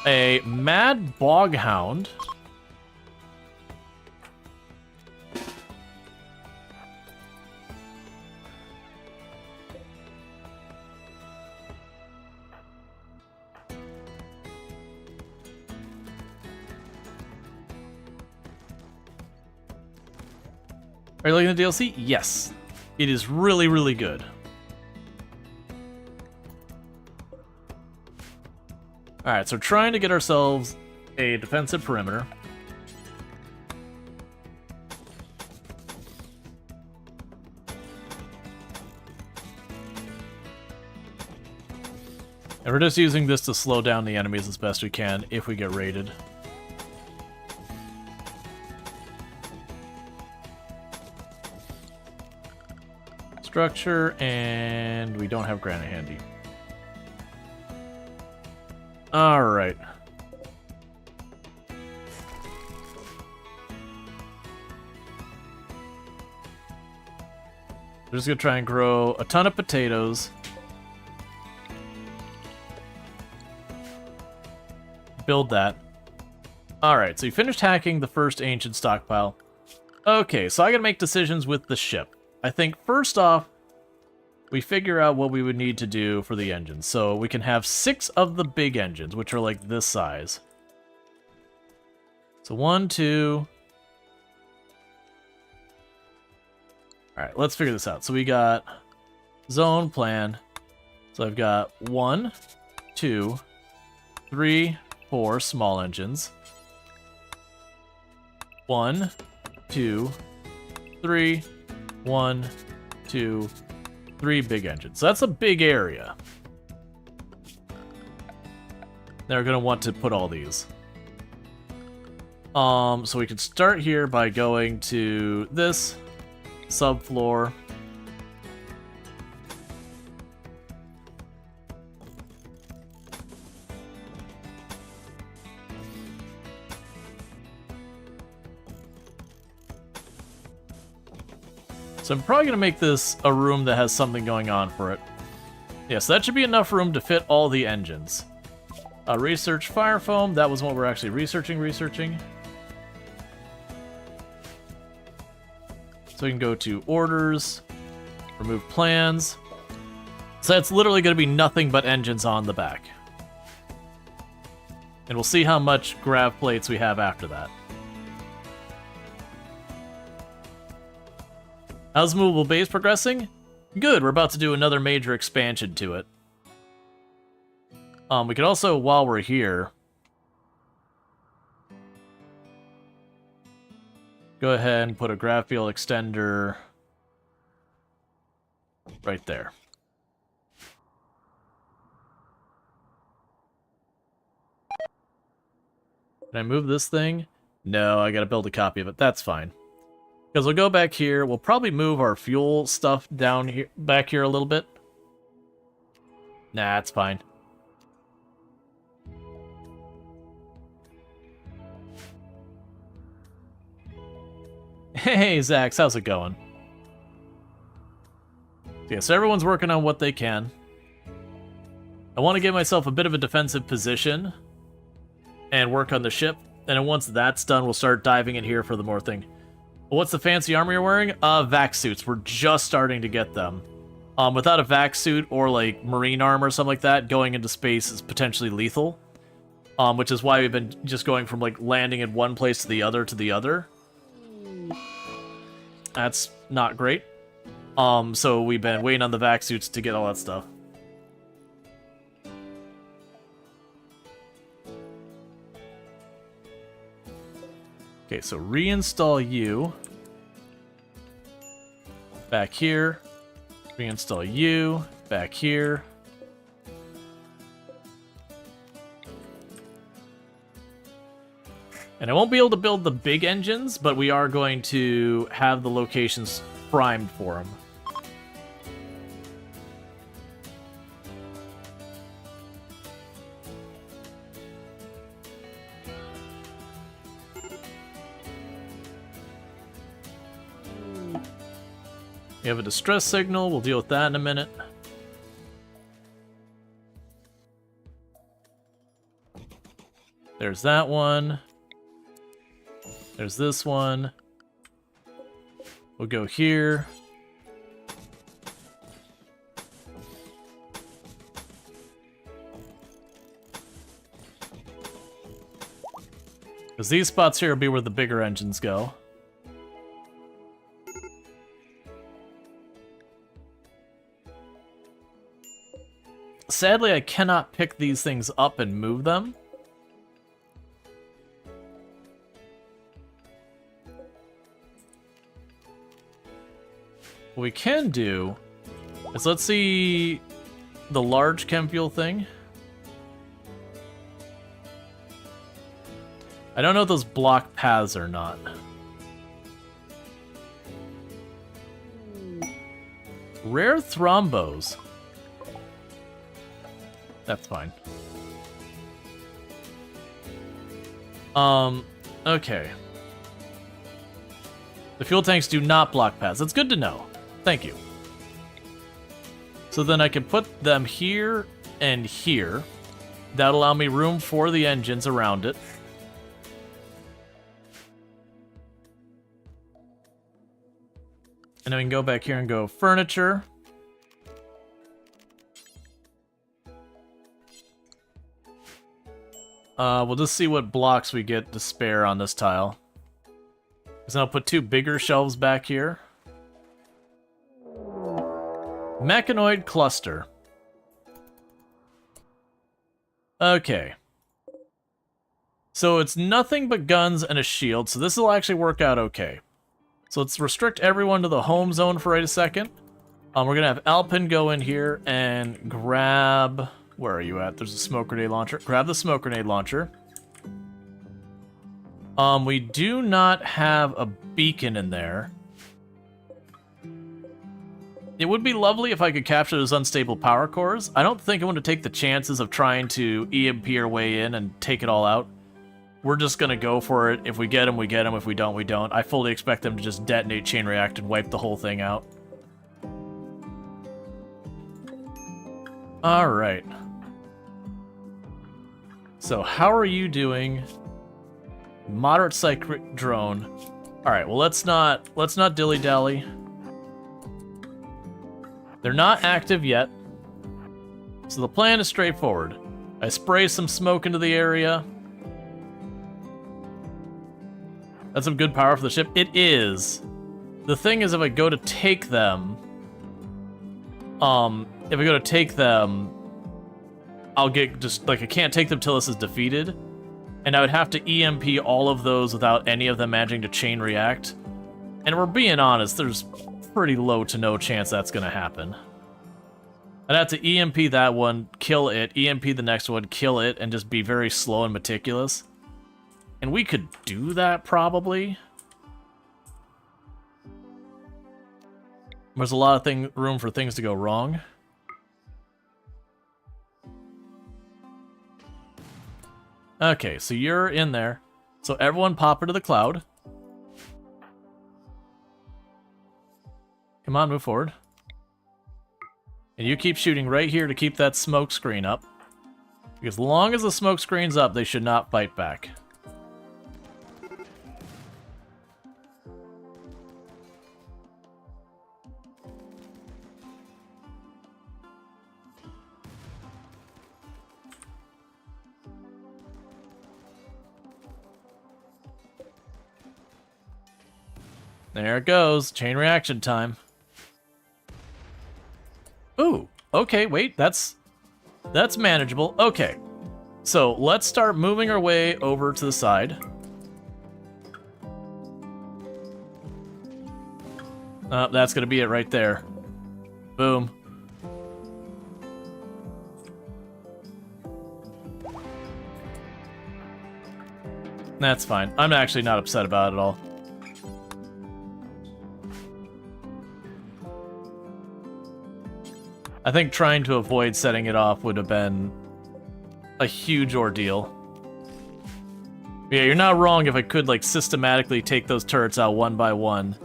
A mad boghound. Are you liking the DLC? Yes. It is really, really good. Alright, so trying to get ourselves a defensive perimeter. And we're just using this to slow down the enemies as best we can if we get raided. Structure, and we don't have granite handy. Alright. We're just gonna try and grow a ton of potatoes. Build that. Alright, so you finished hacking the first ancient stockpile. Okay, so I gotta make decisions with the ship. I think first off, we figure out what we would need to do for the engines. So we can have 6 of the big engines, which are like this size. So 1, 2. Alright, let's figure this out. So we got zone plan. So I've got 1, 2, 3, 4 small engines. 1, 2, 3, 1, 2, 3 big engines. So that's a big area. They're going to want to put all these. So we could start here by going to this subfloor. So I'm probably going to make this a room that has something going on for it. Yeah, so that should be enough room to fit all the engines. Research fire foam. That was what we're actually researching. So we can go to orders, remove plans. So that's literally going to be nothing but engines on the back. And we'll see how much grav plates we have after that. How's the movable base progressing? Good, we're about to do another major expansion to it. We could also, while we're here, go ahead and put a grav field extender right there. Can I move this thing? No, I gotta build a copy of it. That's fine. Because we'll go back here. We'll probably move our fuel stuff down here, back here a little bit. Nah, it's fine. Hey, Zax, how's it going? Yeah, so everyone's working on what they can. I want to give myself a bit of a defensive position and work on the ship. And then once that's done, we'll start diving in here for the more thing. What's the fancy armor you're wearing? Vac suits. We're just starting to get them. Without a vac suit or like marine armor or something like that, going into space is potentially lethal. Which is why we've been just going from like landing in one place to the other. That's not great. So we've been waiting on the vac suits to get all that stuff. Okay, so reinstall you. Back here. Reinstall you. Back here. And I won't be able to build the big engines, but we are going to have the locations primed for them. We have a distress signal. We'll deal with that in a minute. There's that one. There's this one. We'll go here. Because these spots here will be where the bigger engines go. sadly, I cannot pick these things up and move them. What we can do is, let's see the large chem fuel thing. I don't know if those block paths or not. Rare thrombos. That's fine. Okay. The fuel tanks do not block paths. That's good to know. Thank you. So then I can put them here and here. That'll allow me room for the engines around it. And then we can go back here and go furniture. We'll just see what blocks we get to spare on this tile. So I'll put 2 bigger shelves back here. Mechanoid cluster. Okay. So it's nothing but guns and a shield, so this will actually work out okay. So let's restrict everyone to the home zone for right a second. We're gonna have Alpin go in here and grab... Where are you at? There's a smoke grenade launcher. Grab the smoke grenade launcher. We do not have a beacon in there. It would be lovely if I could capture those unstable power cores. I don't think I want to take the chances of trying to EMP our way in and take it all out. We're just gonna go for it. If we get them, we get them. If we don't, we don't. I fully expect them to just detonate, chain react, and wipe the whole thing out. Alright. So, how are you doing? Moderate psychic drone. Alright, well let's not dilly-dally. They're not active yet. So the plan is straightforward. I spray some smoke into the area. That's some good power for the ship. It is. The thing is, if I go to take them... I'll get just, like, I can't take them till this is defeated. And I would have to EMP all of those without any of them managing to chain react. And we're being honest, there's pretty low to no chance that's gonna happen. I'd have to EMP that one, kill it, EMP the next one, kill it, and just be very slow and meticulous. And we could do that, probably. There's a lot of room for things to go wrong. Okay, so you're in there. So everyone pop into the cloud. Come on, move forward. And you keep shooting right here to keep that smoke screen up. Because as long as the smoke screen's up, they should not fight back. There it goes. Chain reaction time. Ooh, okay, wait, that's manageable. Okay, so let's start moving our way over to the side. That's gonna be it right there. Boom. That's fine. I'm actually not upset about it at all. I think trying to avoid setting it off would have been a huge ordeal. Yeah, you're not wrong. If I could, like, systematically take those turrets out one by one,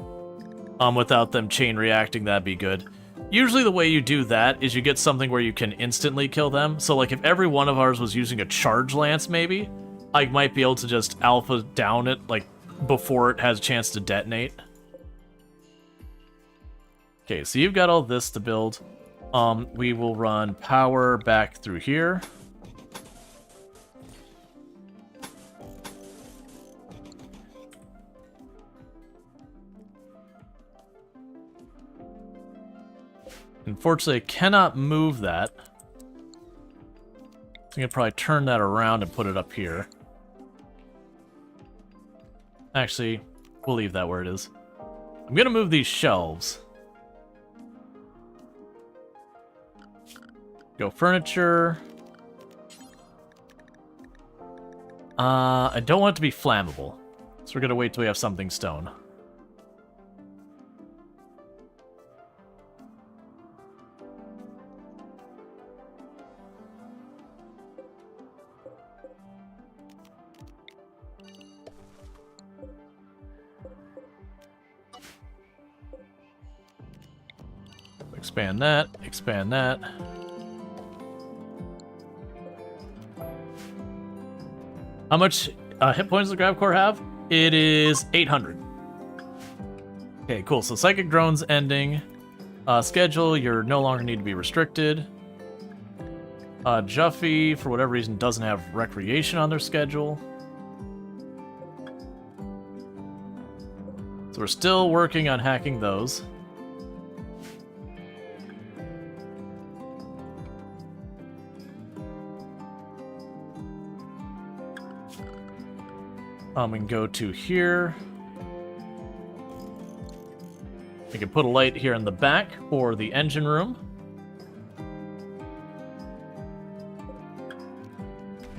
without them chain reacting, that'd be good. Usually the way you do that is you get something where you can instantly kill them. So, like, if every one of ours was using a charge lance, maybe, I might be able to just alpha down it, like, before it has a chance to detonate. Okay, so you've got all this to build. We will run power back through here. Unfortunately, I cannot move that. I'm gonna probably turn that around and put it up here. Actually, we'll leave that where it is. I'm gonna move these shelves. Go furniture. I don't want it to be flammable, so we're gonna wait till we have something stone. Expand that, expand that. How much hit points does the Grav Core have? It is 800. Okay, cool. So Psychic Drone's ending. Schedule, you're no longer need to be restricted. Juffy, for whatever reason, doesn't have recreation on their schedule. So we're still working on hacking those. We can go to here. We can put a light here in the back for the engine room.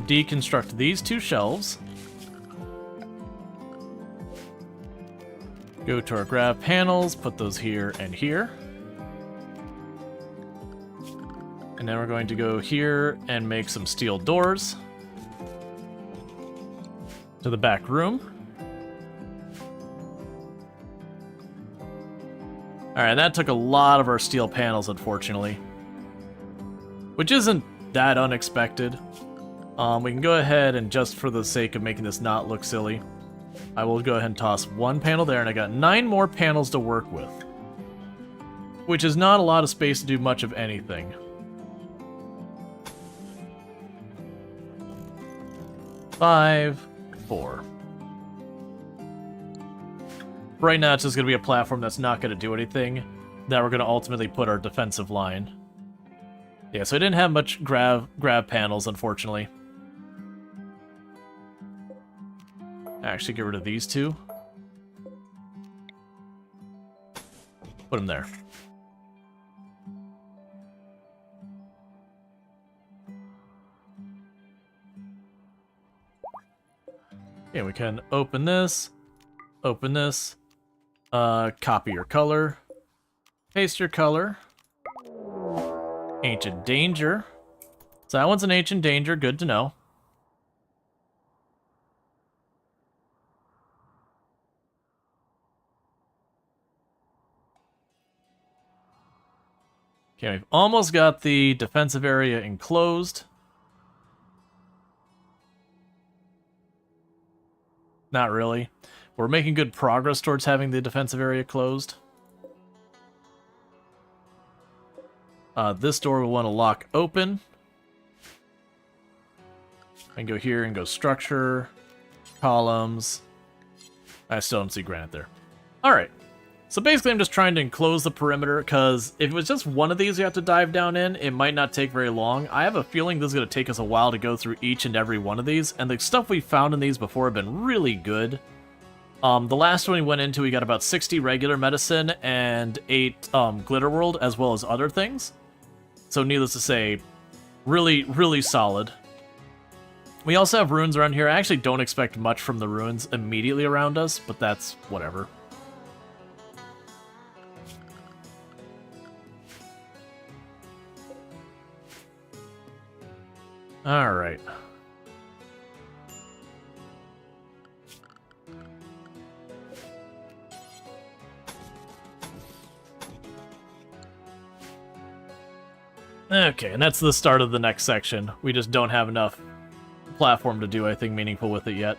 Deconstruct these two shelves. Go to our grav panels, put those here and here. And then we're going to go here and make some steel doors to the back room. Alright, that took a lot of our steel panels, unfortunately. Which isn't that unexpected. We can go ahead and, just for the sake of making this not look silly, I will go ahead and toss one panel there, and I got 9 more panels to work with. Which is not a lot of space to do much of anything. Five, 4. Right now, it's just going to be a platform that's not going to do anything, that we're going to ultimately put our defensive line. Yeah, so I didn't have much grav panels, unfortunately. Actually, get rid of these two. Put them there. Okay, we can open this, copy your color, paste your color, Ancient Danger. So that one's an Ancient Danger, good to know. Okay, we've almost got the defensive area enclosed. Not really. We're making good progress towards having the defensive area closed. This door we'll want to lock open. And go here and go structure, columns. I still don't see granite there. Alright. So basically I'm just trying to enclose the perimeter, because if it was just one of these you have to dive down in, it might not take very long. I have a feeling this is going to take us a while to go through each and every one of these, and the stuff we found in these before have been really good. The last one we went into, we got about 60 regular medicine and 8 glitter world, as well as other things. So needless to say, really, really solid. We also have ruins around here. I actually don't expect much from the ruins immediately around us, but that's whatever. Alright. Okay, and that's the start of the next section. We just don't have enough platform to do anything meaningful with it yet.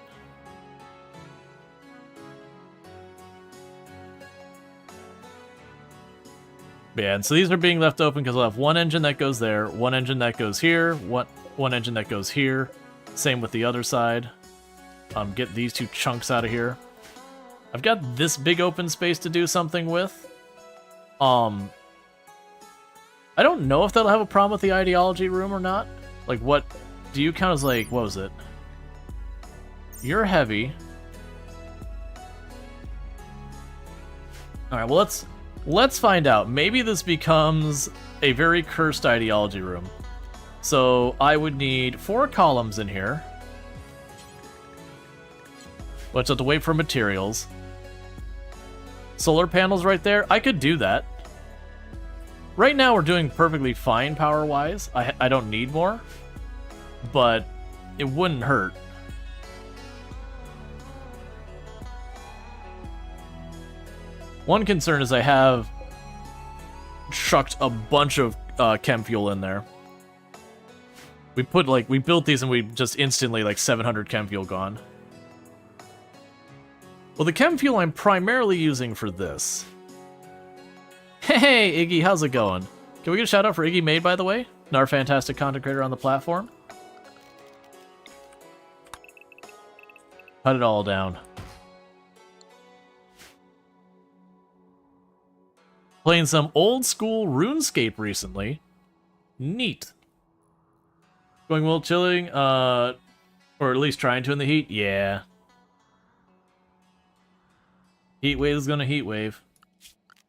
Yeah, and so these are being left open because we'll have one engine that goes there, one engine that goes here, one engine that goes here. Same with the other side. Get these two chunks out of here. I've got this big open space to do something with. I don't know if that'll have a problem with the ideology room or not. Like, what do you count as like, what was it? You're heavy. Alright, well let's find out. Maybe this becomes a very cursed ideology room. So I would need 4 columns in here. Let's have to wait for materials. Solar panels right there. I could do that. Right now we're doing perfectly fine power-wise. I don't need more. But it wouldn't hurt. One concern is I have chucked a bunch of chem fuel in there. We built these and we just instantly, like, 700 chem fuel gone. Well, the chem fuel I'm primarily using for this. Hey, Iggy, how's it going? Can we get a shout out for Iggy Made, by the way? Our fantastic content creator on the platform. Cut it all down. Playing some old school RuneScape recently. Neat. Going well chilling, or at least trying to in the heat? Yeah. Heat wave is gonna heat wave.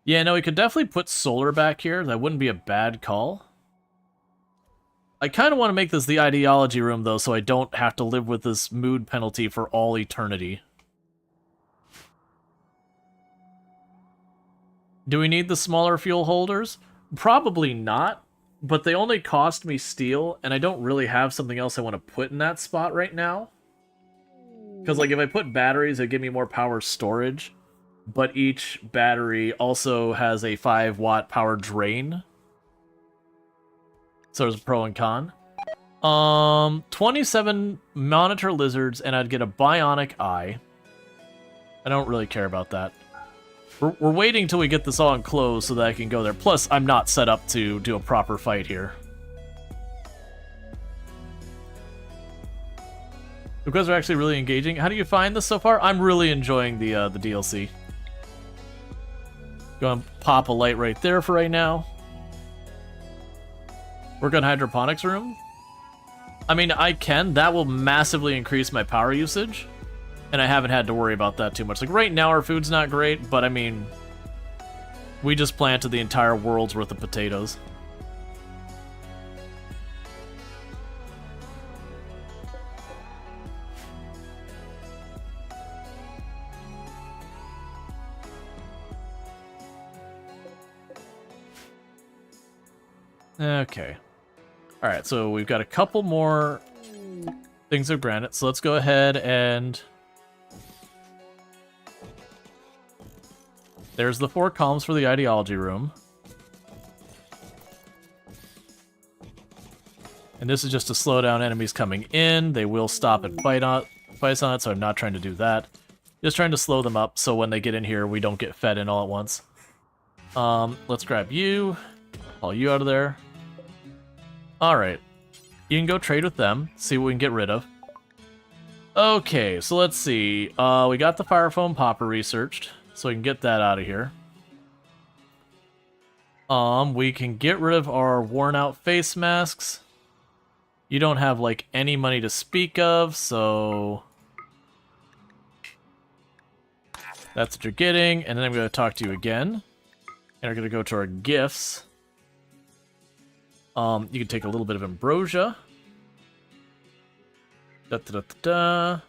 Yeah, no, we could definitely put solar back here. That wouldn't be a bad call. I kind of want to make this the ideology room, though, so I don't have to live with this mood penalty for all eternity. Do we need the smaller fuel holders? Probably not, but they only cost me steel, and I don't really have something else I want to put in that spot right now. Because, like, if I put batteries, it'd give me more power storage, but each battery also has a 5-watt power drain. So there's a pro and con. 27 monitor lizards, and I'd get a bionic eye. I don't really care about that. We're waiting till we get this all enclosed so that I can go there. Plus, I'm not set up to do a proper fight here. You guys are actually really engaging. How do you find this so far? I'm really enjoying the DLC. Going to pop a light right there for right now. Work on hydroponics room. I mean, I can. That will massively increase my power usage. And I haven't had to worry about that too much. Like, right now our food's not great, but I mean, we just planted the entire world's worth of potatoes. Okay. Alright, so we've got a couple more things of granite, so let's go ahead and... There's the 4 columns for the ideology room. And this is just to slow down enemies coming in. They will stop and fight on it, so I'm not trying to do that. Just trying to slow them up so when they get in here, we don't get fed in all at once. Let's grab you. Haul you out of there. Alright. You can go trade with them, see what we can get rid of. Okay, so let's see. We got the fire foam popper researched. So we can get that out of here. We can get rid of our worn out face masks. You don't have, like, any money to speak of, so... That's what you're getting, and then I'm going to talk to you again. And we're going to go to our gifts. You can take a little bit of ambrosia. Da-da-da-da-da.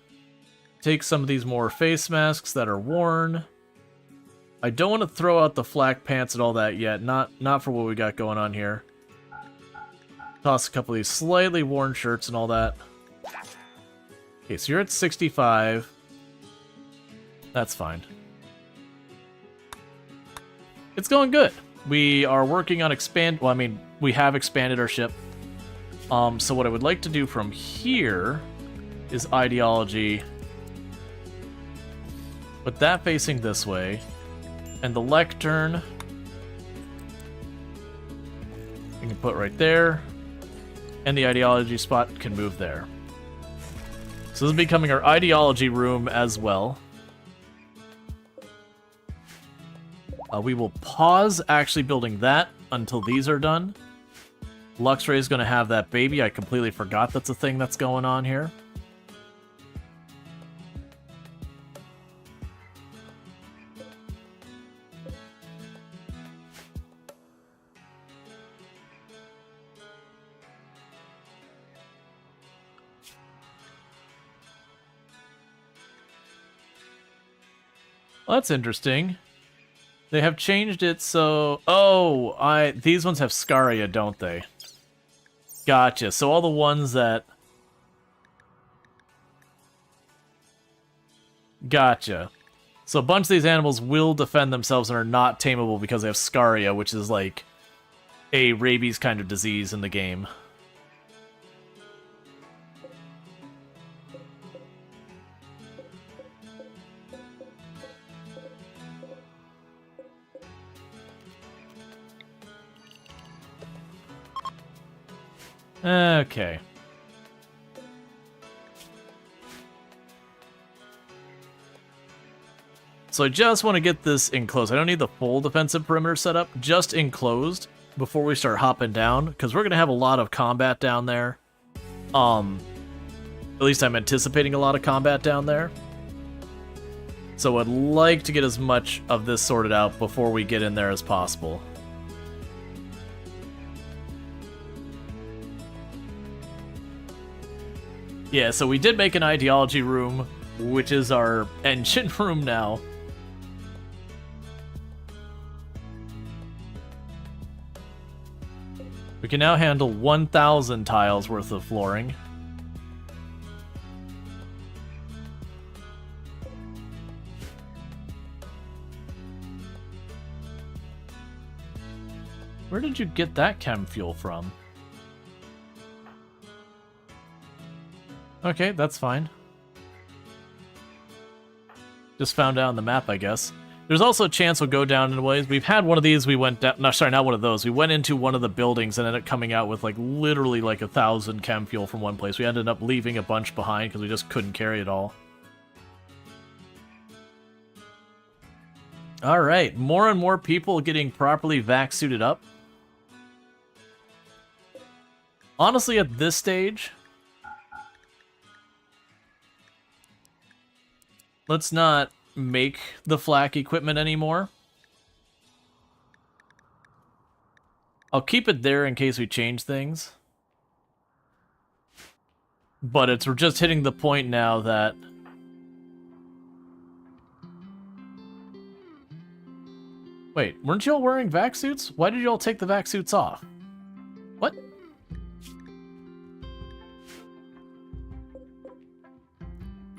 Take some of these more face masks that are worn. I don't want to throw out the flak pants and all that yet. Not for what we got going on here. Toss a couple of these slightly worn shirts and all that. Okay, so you're at 65. That's fine. It's going good. We are working on well, I mean, we have expanded our ship. So what I would like to do from here is ideology. Put that facing this way. And the lectern, we can put right there. And the ideology spot can move there. So this is becoming our ideology room as well. We will pause actually building that until these are done. Luxray's gonna have that baby. I completely forgot that's a thing that's going on here. Well, that's interesting. They have changed it so... Oh, these ones have Scaria, don't they? Gotcha. So all the ones that... Gotcha. So a bunch of these animals will defend themselves and are not tameable because they have Scaria, which is like a rabies kind of disease in the game. Okay. So I just want to get this enclosed. I don't need the full defensive perimeter set up, just enclosed before we start hopping down, because we're going to have a lot of combat down there. At least I'm anticipating a lot of combat down there. So I'd like to get as much of this sorted out before we get in there as possible. Yeah, so we did make an ideology room, which is our engine room now. We can now handle 1,000 tiles worth of flooring. Where did you get that chem fuel from? Okay, that's fine. Just found out on the map, I guess. There's also a chance we'll go down in a ways. We've had one of these, we went down... No, sorry, not one of those. We went into one of the buildings and ended up coming out with, like, literally, like, 1,000 chem fuel from one place. We ended up leaving a bunch behind because we just couldn't carry it all. Alright, more and more people getting properly vac-suited up. Honestly, at this stage... let's not make the flak equipment anymore. I'll keep it there in case we change things. But we're just hitting the point now that... Wait, weren't y'all wearing vac suits? Why did y'all take the vac suits off? What?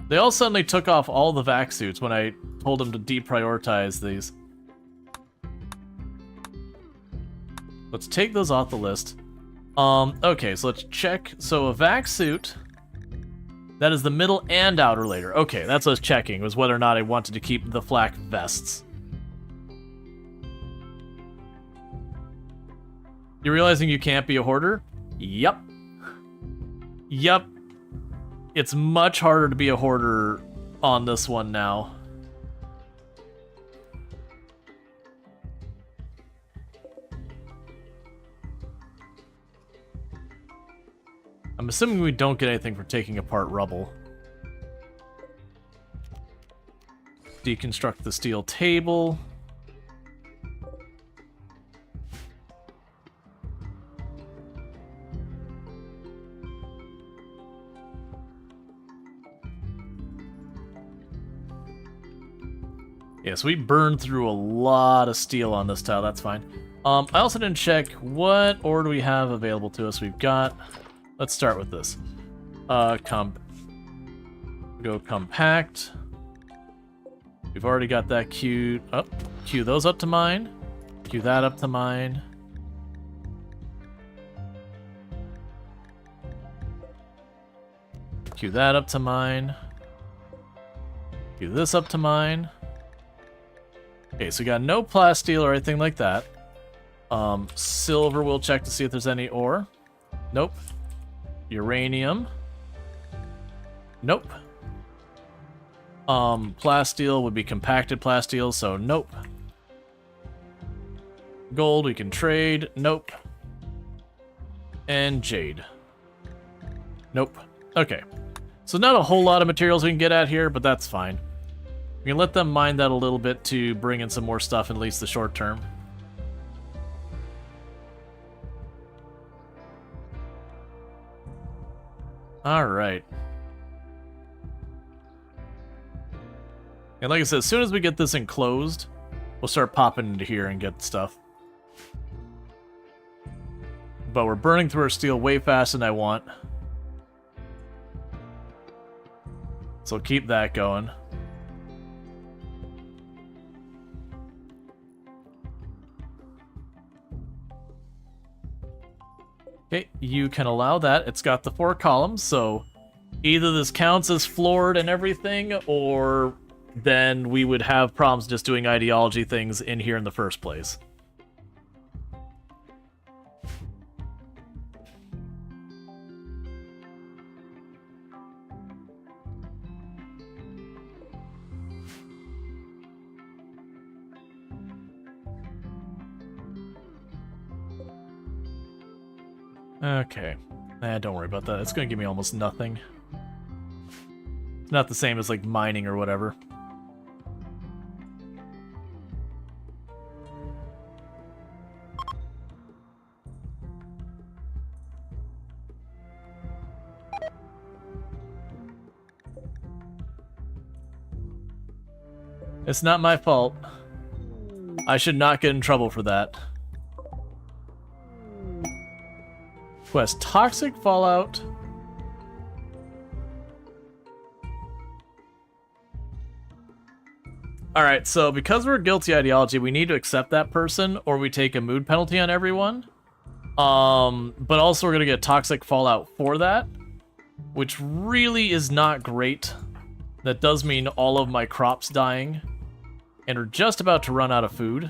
They all suddenly took off all the vac suits when I told them to deprioritize these. Let's take those off the list. Okay, so let's check. So a vac suit, that is the middle and outer layer. Okay, that's what I was checking, was whether or not I wanted to keep the flak vests. You're realizing you can't be a hoarder? Yep. Yep. It's much harder to be a hoarder on this one now. I'm assuming we don't get anything for taking apart rubble. Deconstruct the steel table. Yes, we burned through a lot of steel on this tile, that's fine. I also didn't check what ore do we have available to us. We've got... Let's start with this. Go compact. We've already got that queued up. Queue those up to mine. Queue that up to mine. Queue that up to mine. Queue this up to mine. Okay, so we got no plasteel or anything like that. Silver, we'll check to see if there's any ore. Nope. Uranium. Nope. Plasteel would be compacted plasteel, so nope. Gold we can trade. Nope. And jade. Nope. Okay. So not a whole lot of materials we can get at here, but that's fine. We can let them mine that a little bit to bring in some more stuff in at least the short term. Alright. And like I said, as soon as we get this enclosed, we'll start popping into here and get stuff. But we're burning through our steel way faster than I want. So keep that going. Okay, you can allow that. It's got the 4 columns, so either this counts as floored and everything, or then we would have problems just doing ideology things in here in the first place. Okay. Don't worry about that. It's going to give me almost nothing. It's not the same as, like, mining or whatever. It's not my fault. I should not get in trouble for that. Quest Toxic Fallout. Alright, so because we're guilty ideology, we need to accept that person or we take a mood penalty on everyone. But also we're gonna get Toxic Fallout for that, which really is not great. That does mean all of my crops dying. And we're just about to run out of food.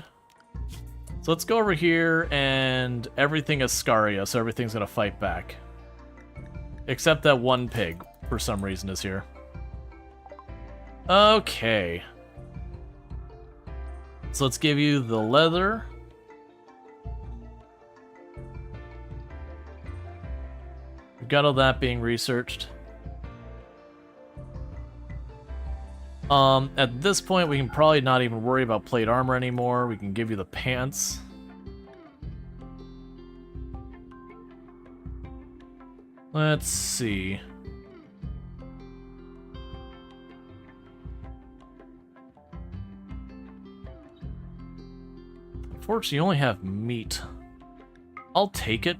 So let's go over here, and everything is Scaria, so everything's gonna fight back. Except that one pig, for some reason, is here. Okay. So let's give you the leather. We've got all that being researched. At this point, we can probably not even worry about plate armor anymore. We can give you the pants. Let's see. Unfortunately, you only have meat. I'll take it.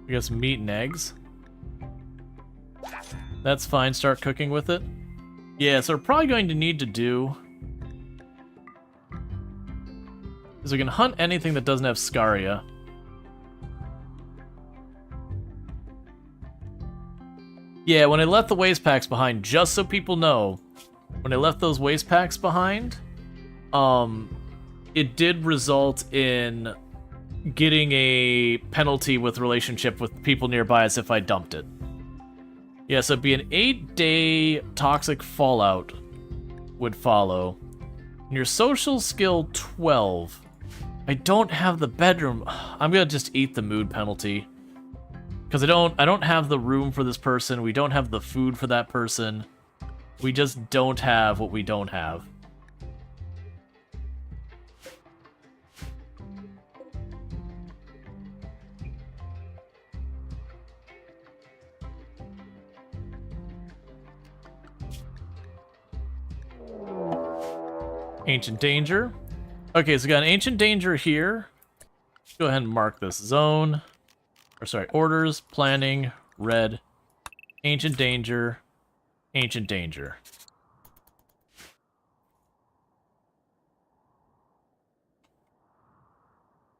I guess meat and eggs. That's fine, start cooking with it. Yeah, so we're probably going to need to do is we can hunt anything that doesn't have Scaria. Yeah, when I left the waste packs behind, just so people know, when I left those waste packs behind, it did result in getting a penalty with relationship with people nearby as if I dumped it. Yeah, so it'd be an 8-day toxic fallout would follow. And your social skill 12. I don't have the bedroom. I'm gonna just eat the mood penalty. Because I don't have the room for this person. We don't have the food for that person. We just don't have what we don't have. Ancient Danger. Okay, so we got an Ancient Danger here. Go ahead and mark this zone. Or sorry, orders, planning, red, Ancient Danger, Ancient Danger.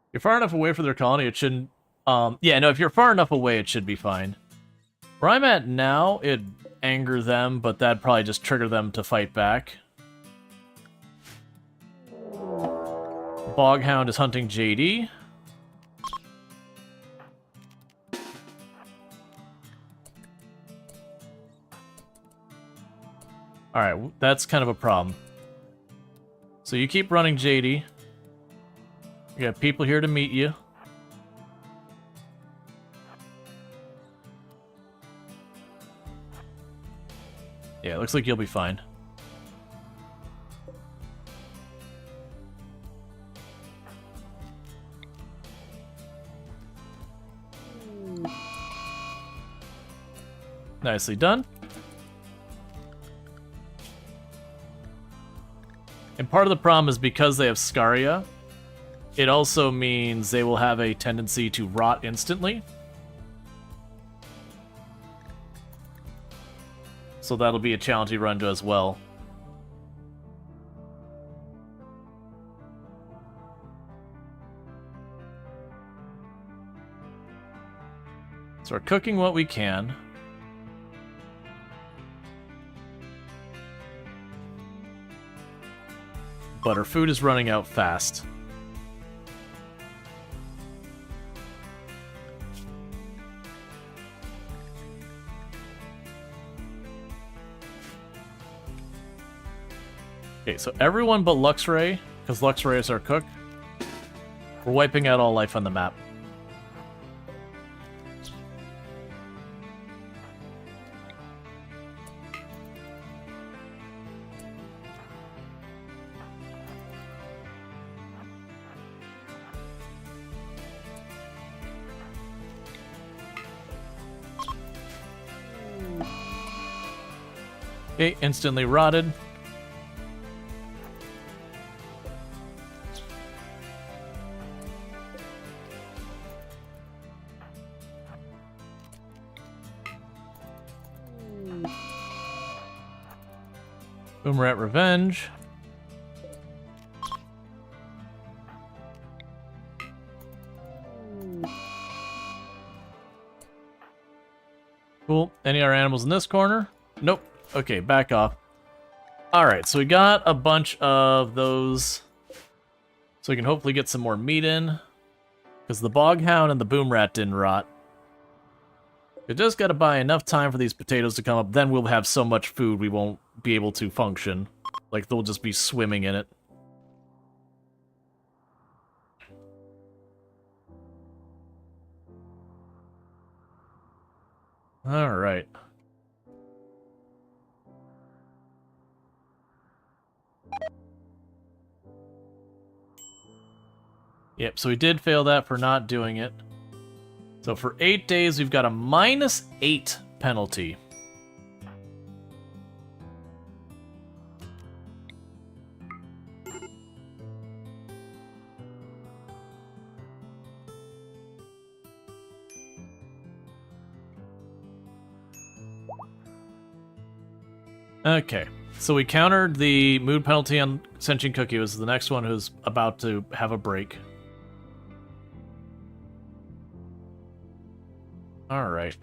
If you're far enough away from their colony, it shouldn't... yeah, no, if you're far enough away, it should be fine. Where I'm at now, it'd anger them, but that'd probably just trigger them to fight back. Boghound is hunting JD. Alright, that's kind of a problem. So you keep running JD. We got people here to meet you. Yeah, it looks like you'll be fine. Nicely done. And part of the problem is because they have Scaria, it also means they will have a tendency to rot instantly. So that'll be a challenging run to as well. So we're cooking what we can. But our food is running out fast. Okay, so everyone but Luxray, because Luxray is our cook, we're wiping out all life on the map. Okay, instantly rotted. Boom, we're at revenge. Cool. Any other animals in this corner? Nope. Okay, back off. Alright, so we got a bunch of those. So we can hopefully get some more meat in. Because the Boghound and the Boom Rat didn't rot. We just gotta buy enough time for these potatoes to come up, then we'll have so much food we won't be able to function. Like, they'll just be swimming in it. Alright. Yep, so we did fail that for not doing it. So for 8 days, we've got a -8 penalty. Okay, so we countered the mood penalty on Sentient Cookie. It was the next one who's about to have a break. Alright.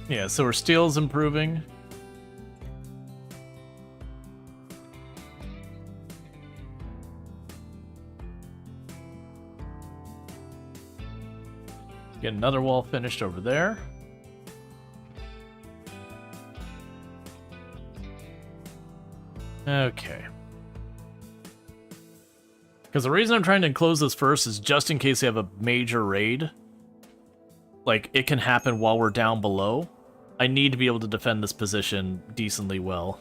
Yeah, so our steel's improving. Get another wall finished over there. Okay. Because the reason I'm trying to enclose this first is just in case they have a major raid. Like, it can happen while we're down below. I need to be able to defend this position decently well.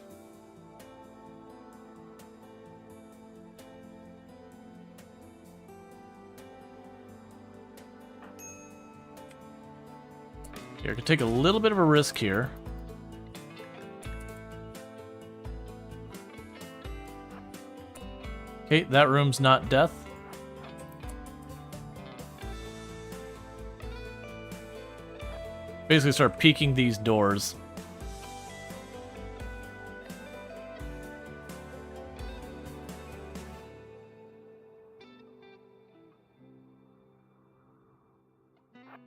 Here, I can take a little bit of a risk here. Okay, that room's not death. Basically start peeking these doors.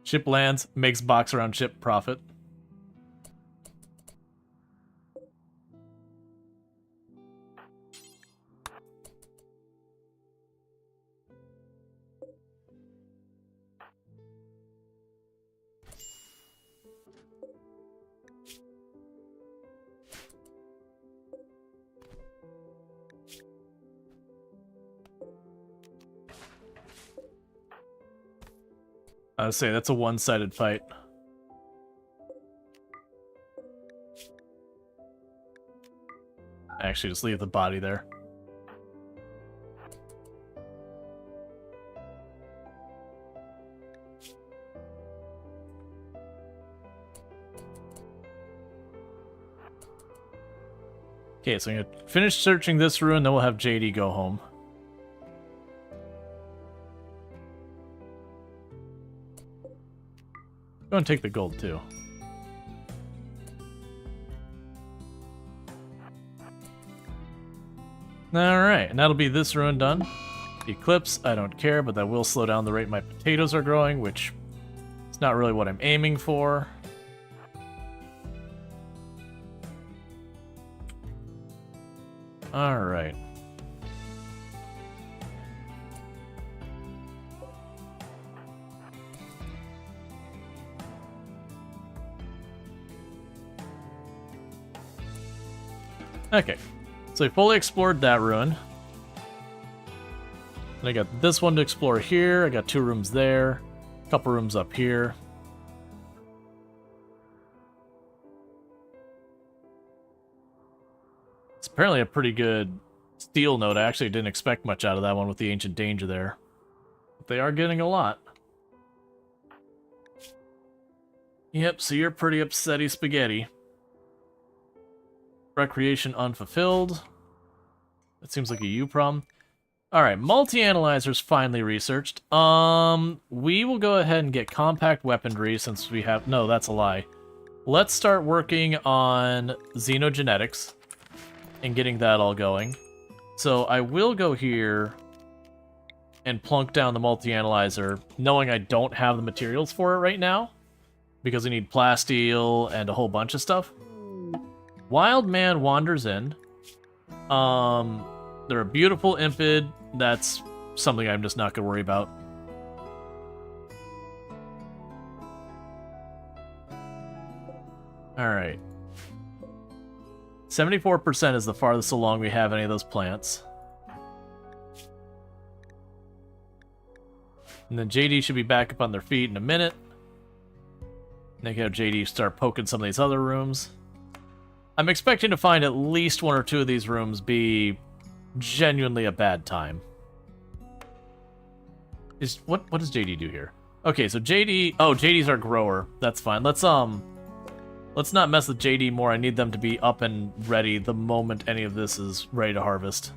Ship lands, makes box around ship profit. I would say that's a one-sided fight. Actually, just leave the body there. Okay, so I'm gonna finish searching this ruin, then we'll have JD go home. Go and take the gold too. Alright, and that'll be this ruin done. Eclipse, I don't care, but that will slow down the rate my potatoes are growing, which is not really what I'm aiming for. Alright. Okay, so we fully explored that ruin. And I got this one to explore here. I got 2 rooms there, a couple rooms up here. It's apparently a pretty good steel node. I actually didn't expect much out of that one with the Ancient Danger there. But they are getting a lot. Yep, so you're pretty upsetty spaghetti. Recreation unfulfilled. That seems like a you problem. Alright, multi-analyzers finally researched. We will go ahead and get compact weaponry since we have... No, that's a lie. Let's start working on xenogenetics and getting that all going. So I will go here and plunk down the multi-analyzer, knowing I don't have the materials for it right now, because we need plasteel and a whole bunch of stuff. Wild Man wanders in. They're a beautiful impid. That's something I'm just not going to worry about. Alright. 74% is the farthest along we have any of those plants. And then JD should be back up on their feet in a minute. And they can have JD start poking some of these other rooms. I'm expecting to find at least 1 or 2 of these rooms be genuinely a bad time. What does JD do here? Okay, so JD... Oh, JD's our grower. That's fine. Let's not mess with JD more. I need them to be up and ready the moment any of this is ready to harvest.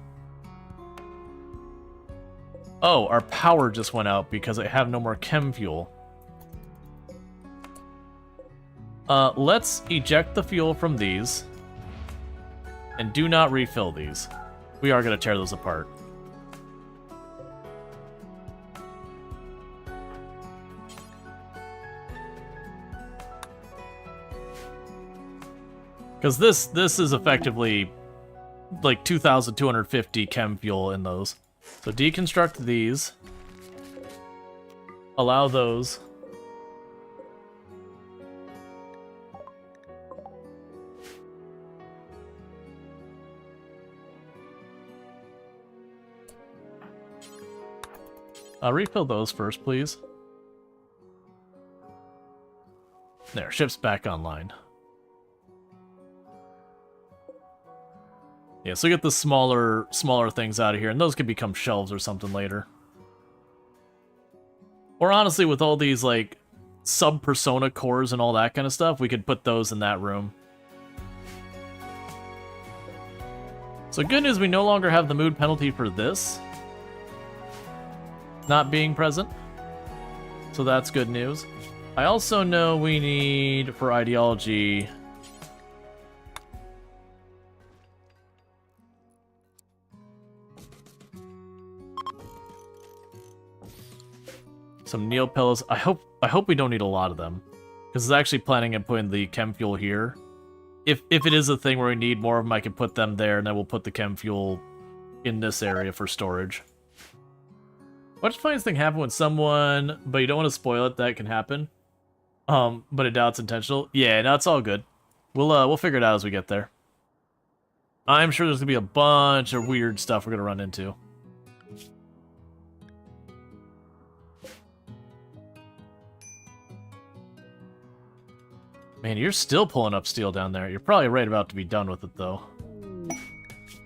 Oh, our power just went out because I have no more chem fuel. Let's eject the fuel from these. And do not refill these. We are going to tear those apart. Because this is effectively like 2,250 chem fuel in those. So deconstruct these. Allow those. Refill those first, please. There, ship's back online. Yeah, so get the smaller things out of here, and those could become shelves or something later. Or honestly, with all these, like, sub-persona cores and all that kind of stuff, we could put those in that room. So good news, we no longer have the mood penalty for this not being present. So that's good news. I also know we need, for ideology... some Neil pillows. I hope we don't need a lot of them, because it's actually planning on putting the chem fuel here. If it is a thing where we need more of them, I can put them there, and then we'll put the chem fuel in this area for storage. What's the funniest thing happen when someone, but you don't want to spoil it? That can happen. But I doubt it's intentional. Yeah, no, it's all good. We'll figure it out as we get there. I'm sure there's gonna be a bunch of weird stuff we're gonna run into. Man, you're still pulling up steel down there. You're probably right about to be done with it, though.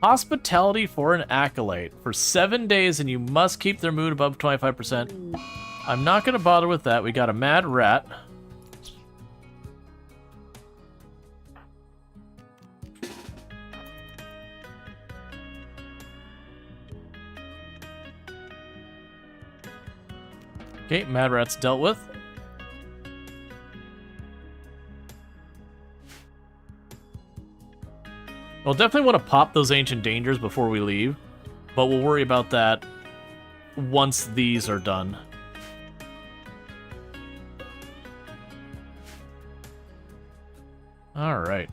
Hospitality for an acolyte. For 7 days, and you must keep their mood above 25%. I'm not going to bother with that. We got a mad rat. Okay, mad rat's dealt with. We'll definitely want to pop those ancient dangers before we leave, but we'll worry about that once these are done. All right.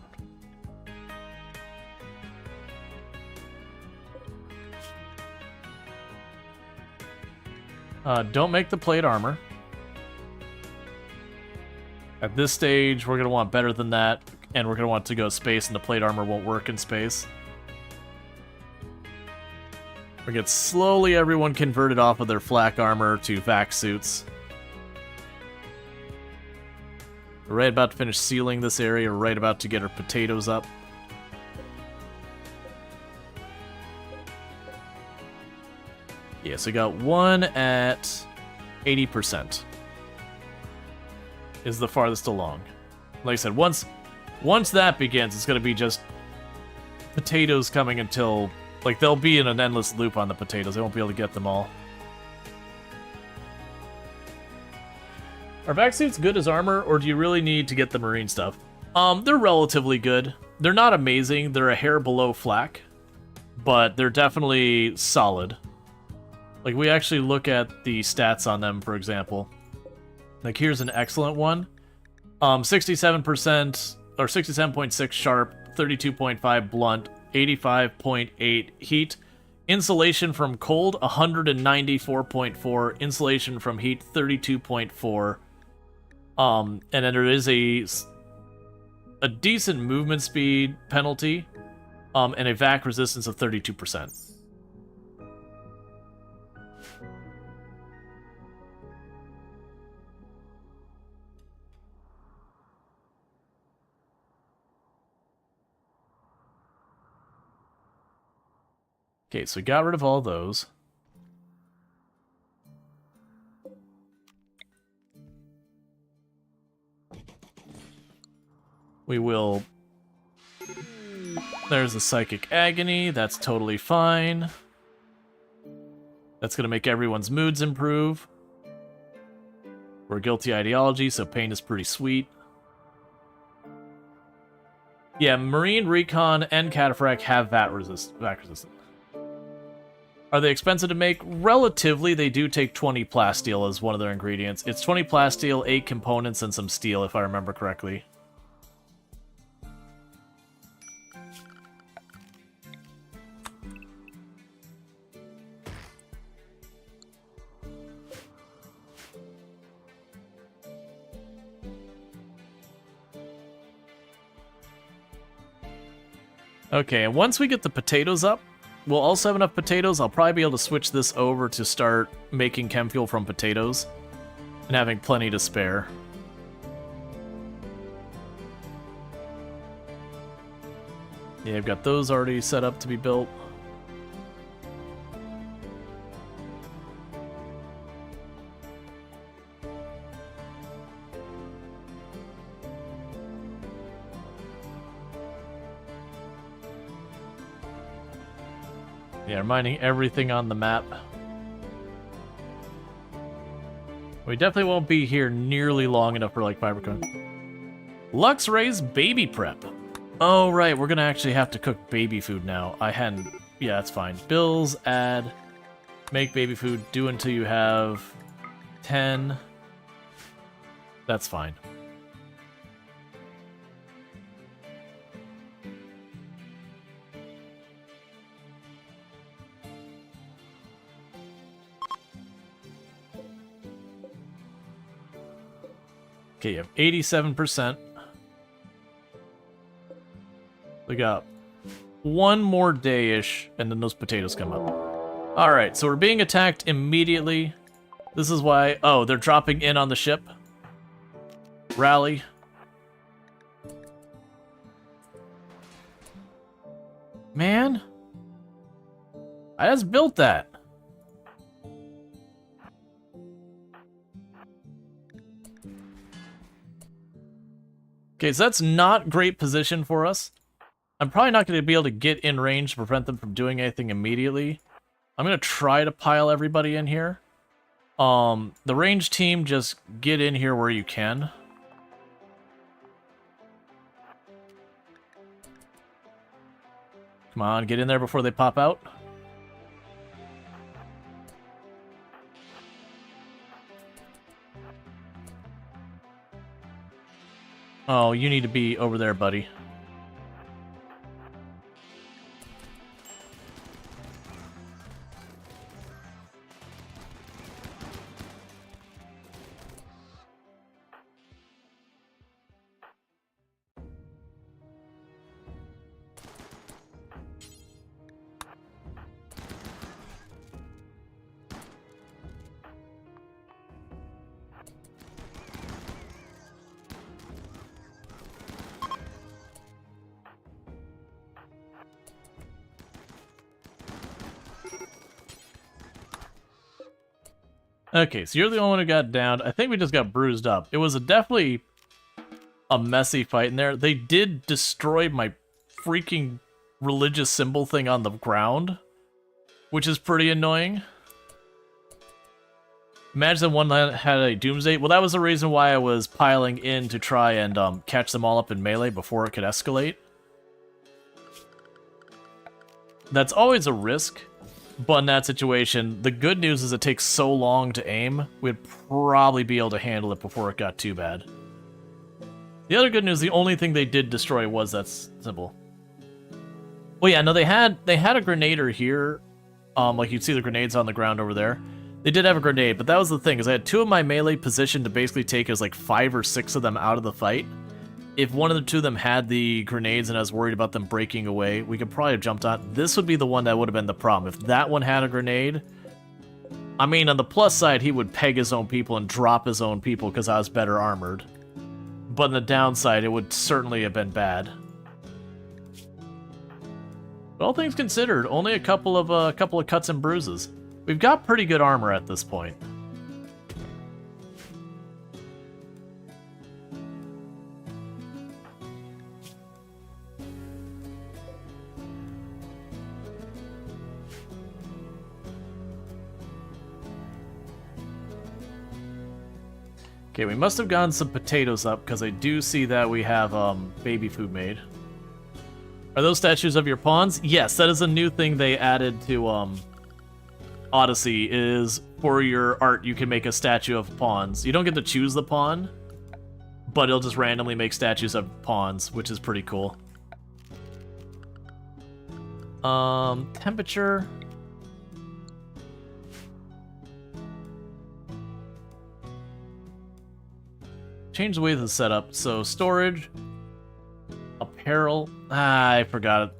Don't make the plate armor. At this stage, we're going to want better than that, and we're going to want to go space, and the plate armor won't work in space. We get slowly everyone converted off of their flak armor to vac suits. We're right about to finish sealing this area. We're right about to get our potatoes up. Yeah, so we got one at 80%. Is the farthest along. Like I said, once that begins, it's going to be just potatoes coming until... Like, they'll be in an endless loop on the potatoes. They won't be able to get them all. Are vac suits good as armor, or do you really need to get the marine stuff? They're relatively good. They're not amazing. They're a hair below flak, but they're definitely solid. Like, we actually look at the stats on them, for example. Like, here's an excellent one. 67% or 67.6 sharp, 32.5 blunt, 85.8 heat. Insulation from cold, 194.4. Insulation from heat, 32.4. And then there is a decent movement speed penalty, and a vac resistance of 32%. Okay, so we got rid of all those. We will... There's the Psychic Agony. That's totally fine. That's going to make everyone's moods improve. We're Guilty Ideology, so pain is pretty sweet. Yeah, Marine, Recon, and Cataphract have vac resistance. Are they expensive to make? Relatively, they do take 20 plasteel as one of their ingredients. It's 20 plasteel, 8 components, and some steel, if I remember correctly. Okay, and once we get the potatoes up, we'll also have enough potatoes. I'll probably be able to switch this over to start making chem fuel from potatoes and having plenty to spare. Yeah, I've got those already set up to be built. Yeah, mining everything on the map. We definitely won't be here nearly long enough for, like, fibercon. Lux Ray's baby prep. Oh, right, we're gonna actually have to cook baby food now. I hadn't... Yeah, that's fine. Bills, add, make baby food, do until you have 10. That's fine. Okay, you have 87%. We got one more day-ish, and then those potatoes come up. Alright, so we're being attacked immediately. This is why... Oh, they're dropping in on the ship. Rally. Man, I just built that. Okay, so that's not great position for us. I'm probably not going to be able to get in range to prevent them from doing anything immediately. I'm going to try to pile everybody in here. The range team, just get in here where you can. Come on, get in there before they pop out. Oh, you need to be over there, buddy. Okay, so you're the only one who got downed. I think we just got bruised up. It was definitely a messy fight in there. They did destroy my freaking religious symbol thing on the ground, which is pretty annoying. Imagine one that had a doomsday. Well, that was the reason why I was piling in to try and catch them all up in melee before it could escalate. That's always a risk. But in that situation, the good news is it takes so long to aim, we'd probably be able to handle it before it got too bad. The other good news, the only thing they did destroy was that symbol. Well, yeah, no, they had a grenader here. Like you'd see the grenades on the ground over there. They did have a grenade, but that was the thing, is I had two of my melee positioned to basically take as like 5 or 6 of them out of the fight. If one of the two of them had the grenades and I was worried about them breaking away, we could probably have jumped on. This would be the one that would have been the problem. If that one had a grenade, I mean, on the plus side, he would peg his own people and drop his own people because I was better armored. But on the downside, it would certainly have been bad. But all things considered, only a couple of cuts and bruises. We've got pretty good armor at this point. Okay, we must have gotten some potatoes up, because I do see that we have baby food made. Are those statues of your pawns? Yes, that is a new thing they added to Odyssey, is for your art you can make a statue of pawns. You don't get to choose the pawn, but it'll just randomly make statues of pawns, which is pretty cool. Temperature... Change the way this is set up. So storage, apparel. I forgot it.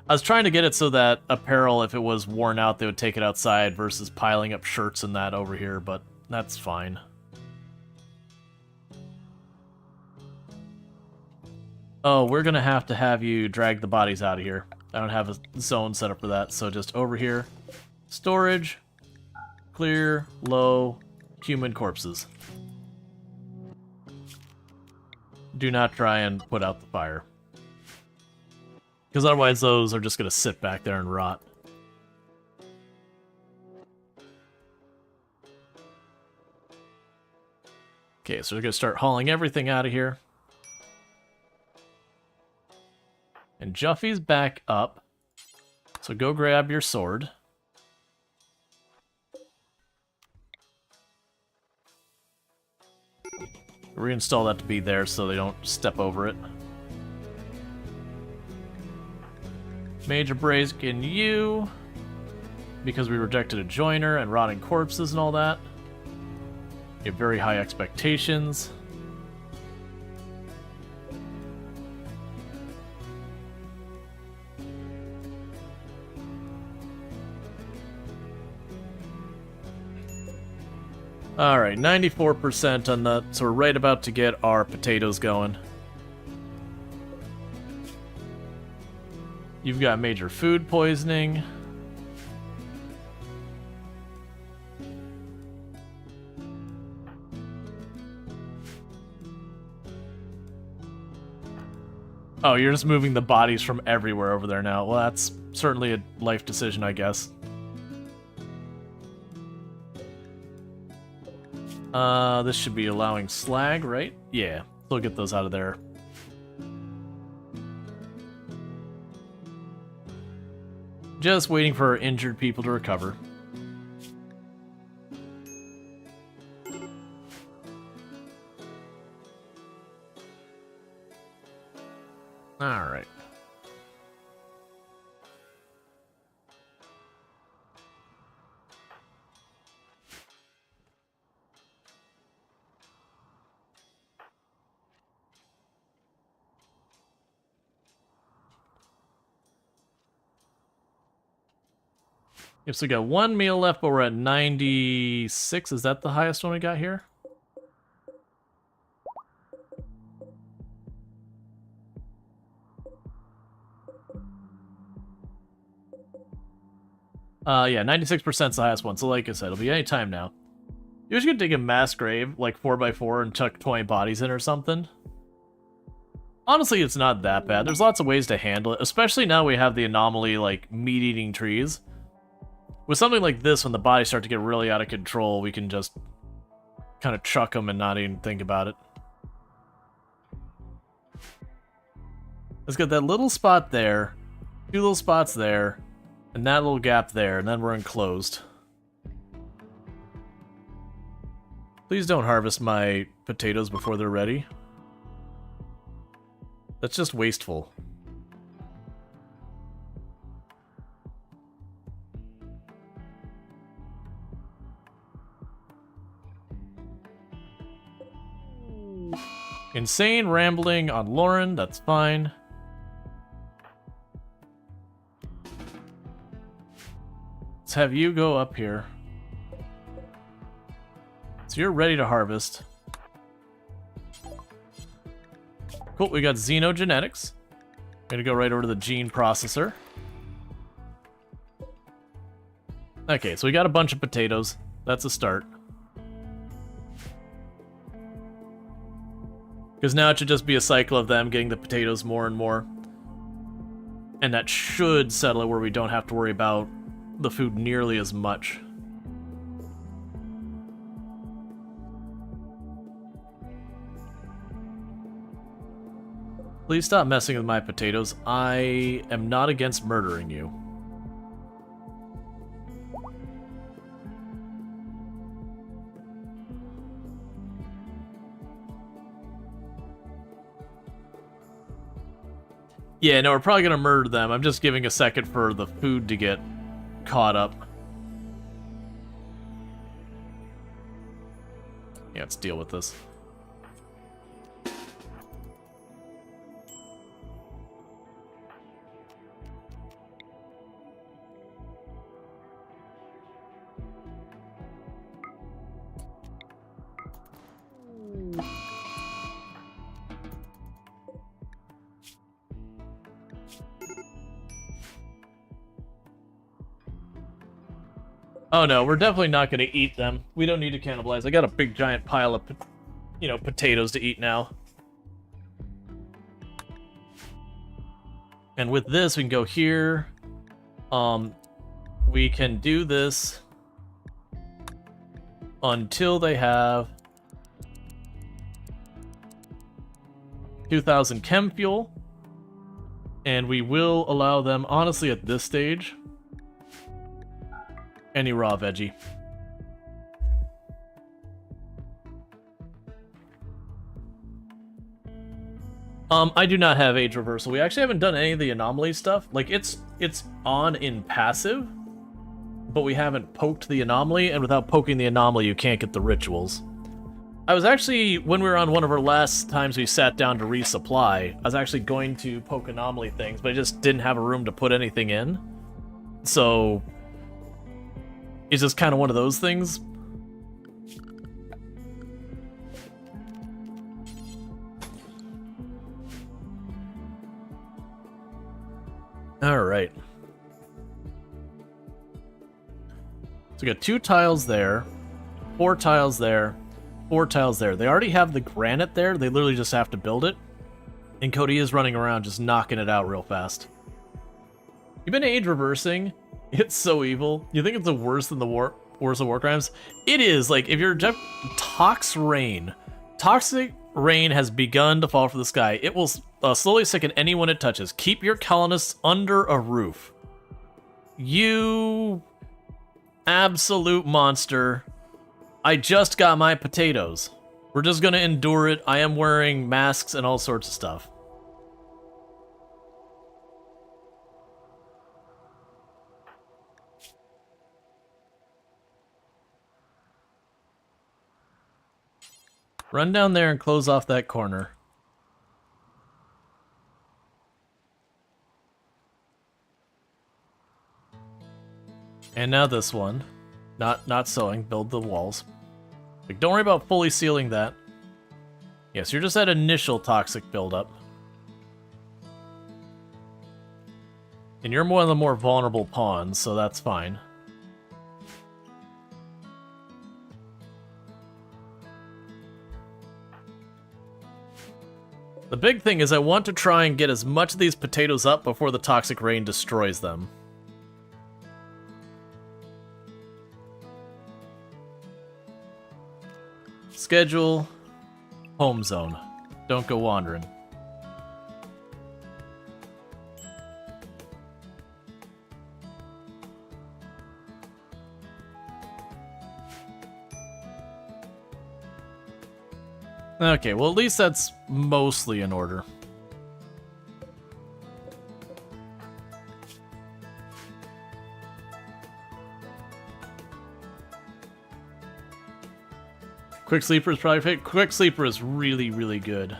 I was trying to get it so that apparel, if it was worn out, they would take it outside versus piling up shirts and that over here, but that's fine. Oh, we're gonna have you drag the bodies out of here. I don't have a zone set up for that, so just over here. Storage, clear, low, human corpses. Do not try and put out the fire. Because otherwise those are just going to sit back there and rot. Okay, so we're going to start hauling everything out of here. And Juffy's back up. So go grab your sword. Reinstall that to be there so they don't step over it. Major Braze in you, because we rejected a joiner and rotting corpses and all that. You have very high expectations. Alright, 94% on that, so we're right about to get our potatoes going. You've got major food poisoning. Oh, you're just moving the bodies from everywhere over there now. Well, that's certainly a life decision, I guess. This should be allowing slag, right? Yeah, we'll get those out of there. Just waiting for injured people to recover. All right. Yep, so we got one meal left, but we're at 96. Is that the highest one we got here? Yeah, 96% is the highest one. So like I said, it'll be any time now. You're just gonna dig a mass grave, like 4x4, and chuck 20 bodies in or something. Honestly, it's not that bad. There's lots of ways to handle it, especially now we have the anomaly, like, meat-eating trees. With something like this, when the bodies start to get really out of control, we can just kind of chuck them and not even think about it. Let's get that little spot there, 2 little spots there, and that little gap there, and then we're enclosed. Please don't harvest my potatoes before they're ready. That's just wasteful. Insane rambling on Lauren, that's fine. Let's have you go up here. So you're ready to harvest. Cool, we got xenogenetics. Gonna go right over to the gene processor. Okay, so we got a bunch of potatoes. That's a start. Because now it should just be a cycle of them getting the potatoes more and more. And that should settle it where we don't have to worry about the food nearly as much. Please stop messing with my potatoes. I am not against murdering you. Yeah, no, we're probably gonna murder them. I'm just giving a second for the food to get caught up. Yeah, let's deal with this. Oh no, we're definitely not going to eat them. We don't need to cannibalize. I got a big giant pile of, you know, potatoes to eat now. And with this, we can go here. We can do this until they have 2,000 chem fuel. And we will allow them, honestly, at this stage, any raw veggie. I do not have age reversal. We actually haven't done any of the anomaly stuff. Like, it's on in passive, but we haven't poked the anomaly, and without poking the anomaly, you can't get the rituals. I was actually, when we were on one of our last times we sat down to resupply, I was actually going to poke anomaly things, but I just didn't have a room to put anything in. So it's just kind of one of those things. Alright. So we got 2 tiles there, 4 tiles there, 4 tiles there. They already have the granite there, they literally just have to build it. And Cody is running around just knocking it out real fast. You've been age reversing? It's so evil. You think it's the worse than the worse of war crimes? It is. Like, if you're Toxic rain has begun to fall from the sky. It will slowly sicken anyone it touches. Keep your colonists under a roof. You absolute monster. I just got my potatoes. We're just gonna endure it. I am wearing masks and all sorts of stuff. Run down there and close off that corner. And now this one. Not sewing, build the walls. Like, don't worry about fully sealing that. Yes, you're just at initial toxic buildup. And you're one of the more vulnerable pawns, so that's fine. The big thing is I want to try and get as much of these potatoes up before the toxic rain destroys them. Schedule, home zone. Don't go wandering. Okay, well at least that's mostly in order. Quick Sleeper is probably fit. Quick Sleeper is really, really good.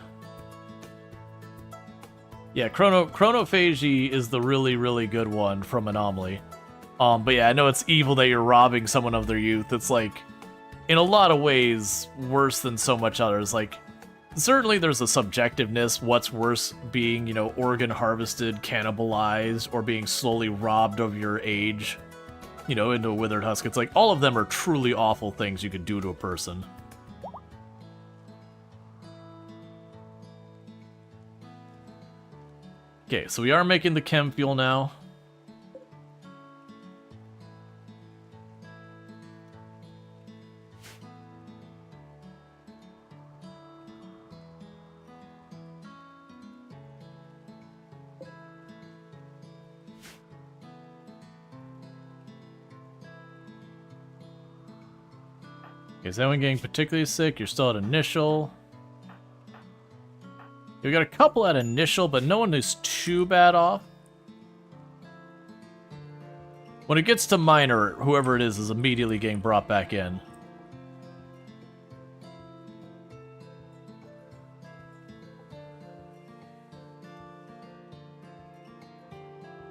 Yeah, Chronophagy is the really, really good one from Anomaly. But yeah, I know it's evil that you're robbing someone of their youth. It's like, in a lot of ways, worse than so much others. Like, certainly there's a subjectiveness. What's worse, being, you know, organ harvested, cannibalized, or being slowly robbed of your age, you know, into a withered husk. It's like, all of them are truly awful things you could do to a person. Okay, so we are making the chem fuel now. Okay, is anyone getting particularly sick? You're still at initial. We got a couple at initial, but no one is too bad off. When it gets to minor, whoever it is immediately getting brought back in.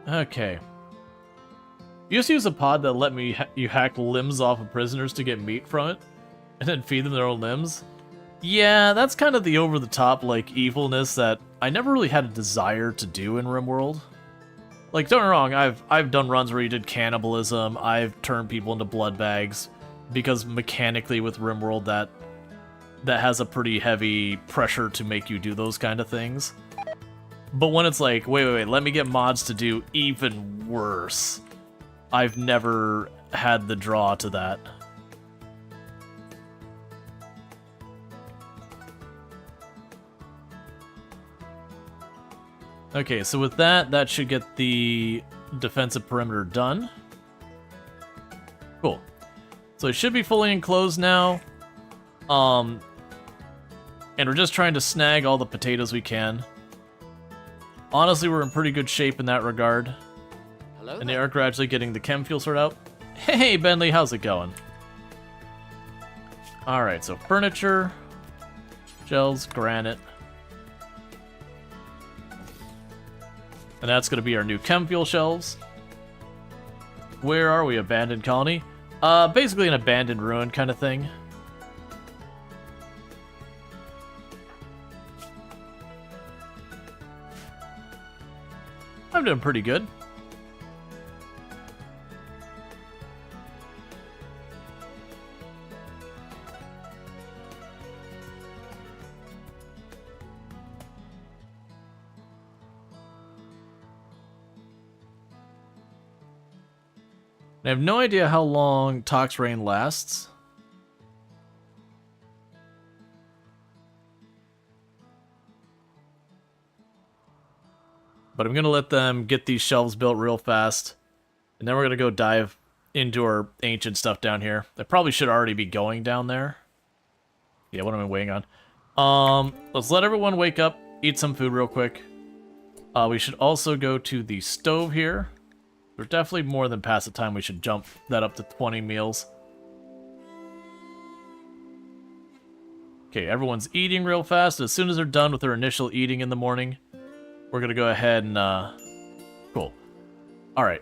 Okay. You used to use a pod that let me you hack limbs off of prisoners to get meat from it, and then feed them their own limbs. Yeah, that's kind of the over-the-top, like, evilness that I never really had a desire to do in RimWorld. Like, don't get me wrong, I've done runs where you did cannibalism, I've turned people into blood bags, because mechanically with RimWorld that has a pretty heavy pressure to make you do those kind of things. But when it's like, wait, let me get mods to do even worse, I've never had the draw to that. Okay, so with that should get the defensive perimeter done. Cool. So it should be fully enclosed now. And we're just trying to snag all the potatoes we can. Honestly, we're in pretty good shape in that regard. Hello and they are gradually getting the chem fuel sorted out. Hey, Bentley, how's it going? Alright, so furniture, gels, granite. And that's going to be our new chem fuel shelves. Where are we? Abandoned colony? Basically an abandoned ruin kind of thing. I'm doing pretty good. I have no idea how long Tox Rain lasts. But I'm going to let them get these shelves built real fast. And then we're going to go dive into our ancient stuff down here. I probably should already be going down there. Yeah, what am I waiting on? Let's let everyone wake up, eat some food real quick. We should also go to the stove here. We're definitely more than past the time we should jump that up to 20 meals. Okay, everyone's eating real fast. As soon as they're done with their initial eating in the morning, we're going to go ahead and... Cool. Alright,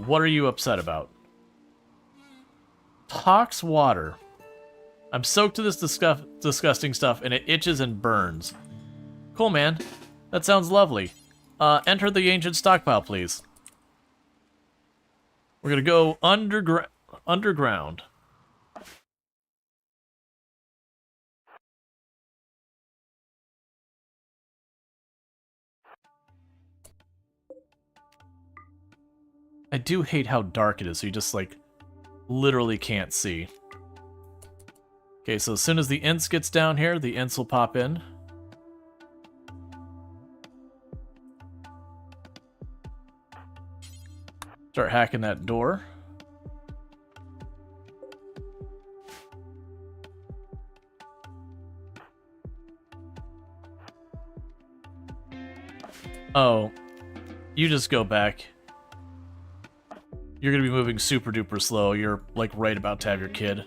what are you upset about? Tox water. I'm soaked to this disgusting stuff, and it itches and burns. Cool, man. That sounds lovely. Enter the ancient stockpile, please. We're going to go underground. I do hate how dark it is, so you just, like, literally can't see. Okay, so as soon as the ints gets down here, the ints will pop in. Start hacking that door. Oh, you just go back. You're gonna be moving super duper slow. You're, like, right about to have your kid.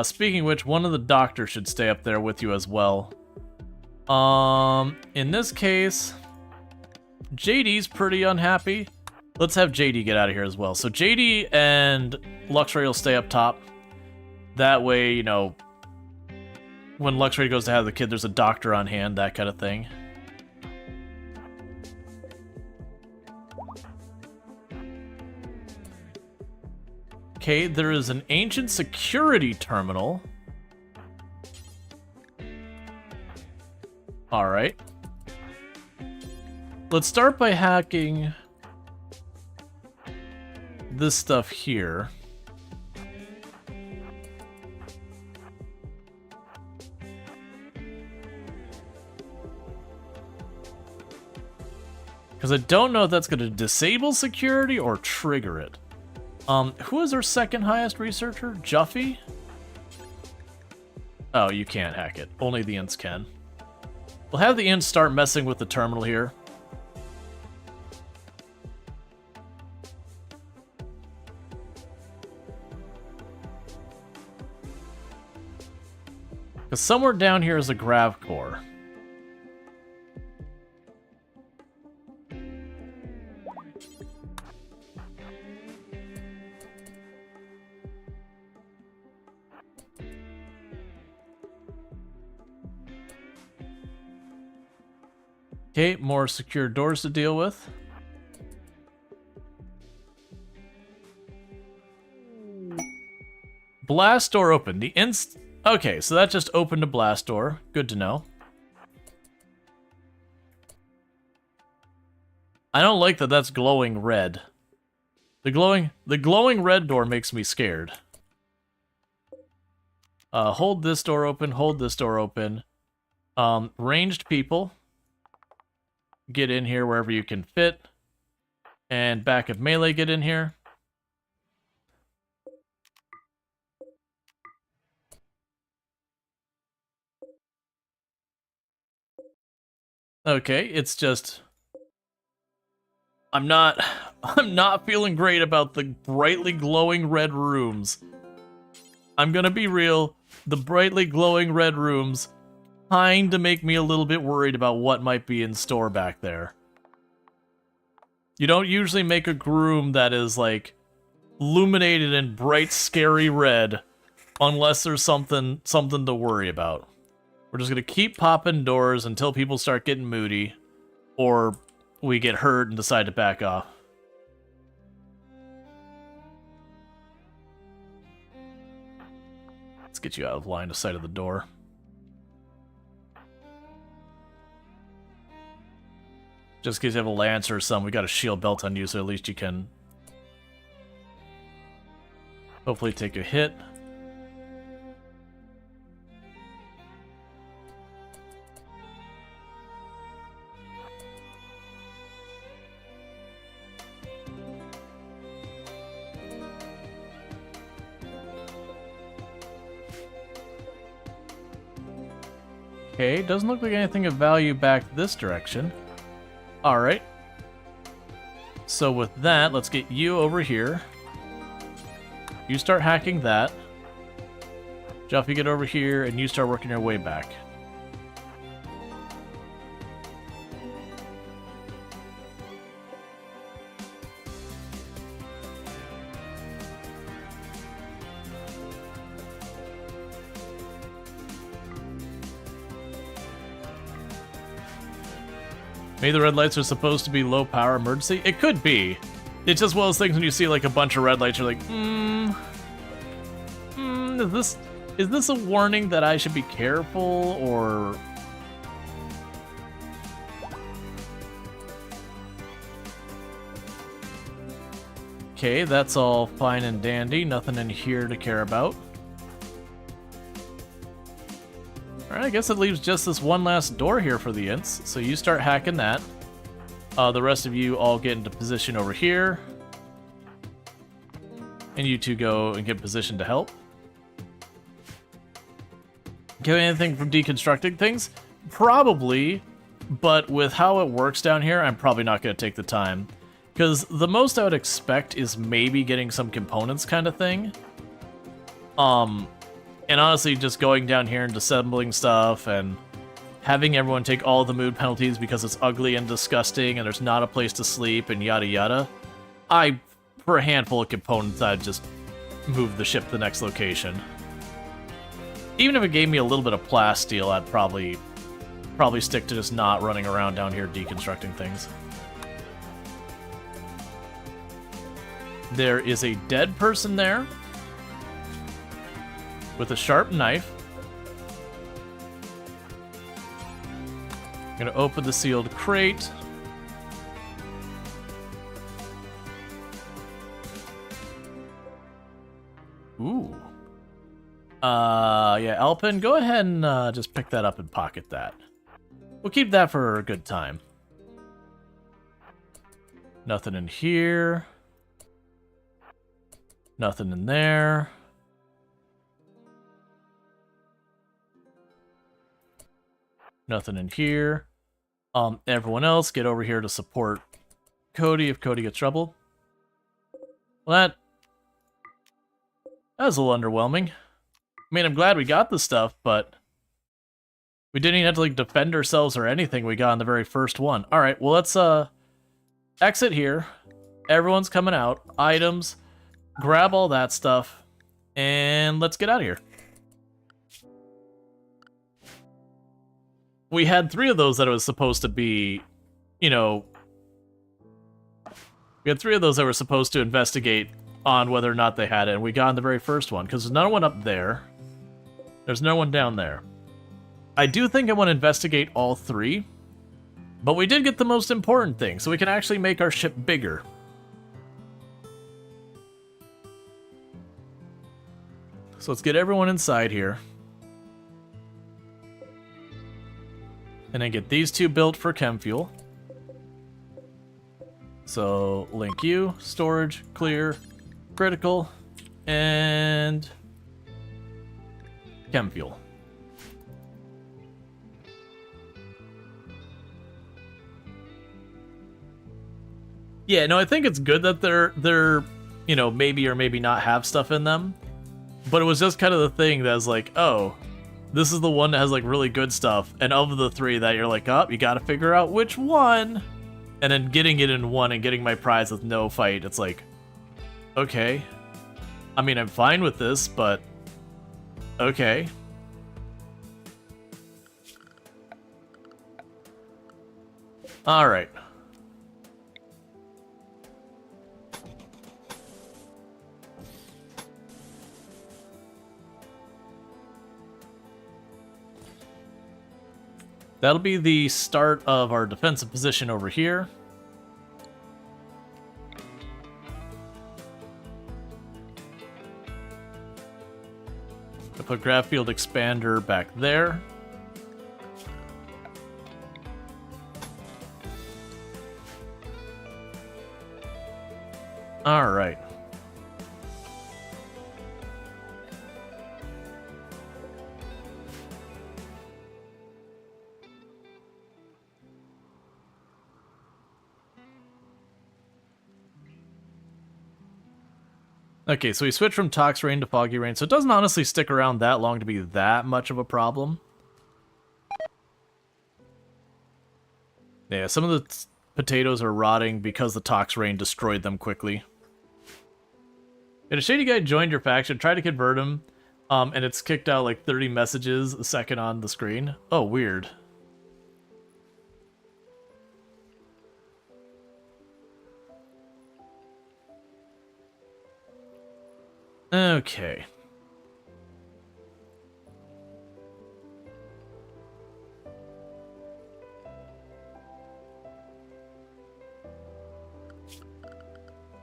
Speaking of which, one of the doctors should stay up there with you as well. In this case, JD's pretty unhappy. Let's have JD get out of here as well. So JD and Luxray will stay up top. That way, you know, when Luxray goes to have the kid, there's a doctor on hand, that kind of thing. Okay, there is an ancient security terminal. Alright. Let's start by hacking this stuff here. Because I don't know if that's going to disable security or trigger it. Who is our second highest researcher? Juffy? Oh, you can't hack it. Only the ints can. We'll have the ints start messing with the terminal here. Because somewhere down here is a grav core. Okay, more secure doors to deal with. Blast door open. Okay, so that just opened a blast door. Good to know. I don't like that that's glowing red. The glowing red door makes me scared. Hold this door open, hold this door open. Ranged people. Get in here wherever you can fit. And back of melee, get in here. Okay, it's just... I'm not feeling great about the brightly glowing red rooms. I'm gonna be real, the brightly glowing red rooms kinda make me a little bit worried about what might be in store back there. You don't usually make a room that is, like, illuminated in bright, scary red unless there's something to worry about. We're just gonna keep popping doors until people start getting moody, or we get hurt and decide to back off. Let's get you out of line of sight of the door. Just in case you have a lance or something, we got a shield belt on you, so at least you can Hopefully take a hit. Okay, doesn't look like anything of value back this direction. Alright. So with that, let's get you over here. You start hacking that. Jeff, you get over here, and you start working your way back. Maybe the red lights are supposed to be low power emergency? It could be. It's just one of those things when you see like a bunch of red lights, you're like, is this a warning that I should be careful, or... Okay, that's all fine and dandy. Nothing in here to care about. Alright, I guess it leaves just this one last door here for the ints. So you start hacking that. The rest of you all get into position over here. And you two go and get positioned to help. Get anything from deconstructing things? Probably, but with how it works down here, I'm probably not going to take the time. Because the most I would expect is maybe getting some components kind of thing. And honestly, just going down here and disassembling stuff and having everyone take all the mood penalties because it's ugly and disgusting and there's not a place to sleep and yada yada. For a handful of components, I'd just move the ship to the next location. Even if it gave me a little bit of plasteel, I'd probably stick to just not running around down here deconstructing things. There is a dead person there with a sharp knife. I'm gonna open the sealed crate. Ooh. Yeah, Alpin, go ahead and just pick that up and pocket that. We'll keep that for a good time. Nothing in here. Nothing in there. Nothing in here. Everyone else, get over here to support Cody if Cody gets trouble. Well, that was a little underwhelming. I mean, I'm glad we got the stuff, but we didn't even have to, like, defend ourselves or anything we got on the very first one. Alright, well, let's, exit here. Everyone's coming out. Items. Grab all that stuff. And let's get out of here. We had 3 of those that it was supposed to be, you know... We had 3 of those that were supposed to investigate on whether or not they had it, and we got on the very first one, because there's no one up there. There's no one down there. I do think I want to investigate all 3, but we did get the most important thing, so we can actually make our ship bigger. So let's get everyone inside here. And then get these 2 built for chem fuel. So, link you, storage, clear, critical, and chem fuel. Yeah, no, I think it's good that they're, you know, maybe or maybe not have stuff in them. But it was just kind of the thing that was like, oh, this is the one that has, like, really good stuff. And of the 3 that you're like, oh, you gotta figure out which one. And then getting it in one and getting my prize with no fight, it's like, okay. I mean, I'm fine with this, but okay. Alright. That'll be the start of our defensive position over here. I put graph field expander back there. All right. Okay, so we switched from Tox Rain to Foggy Rain, so it doesn't honestly stick around that long to be that much of a problem. Yeah, some of the potatoes are rotting because the Tox Rain destroyed them quickly. And a shady guy joined your faction, tried to convert him, and it's kicked out like 30 messages a second on the screen. Oh, weird. Okay.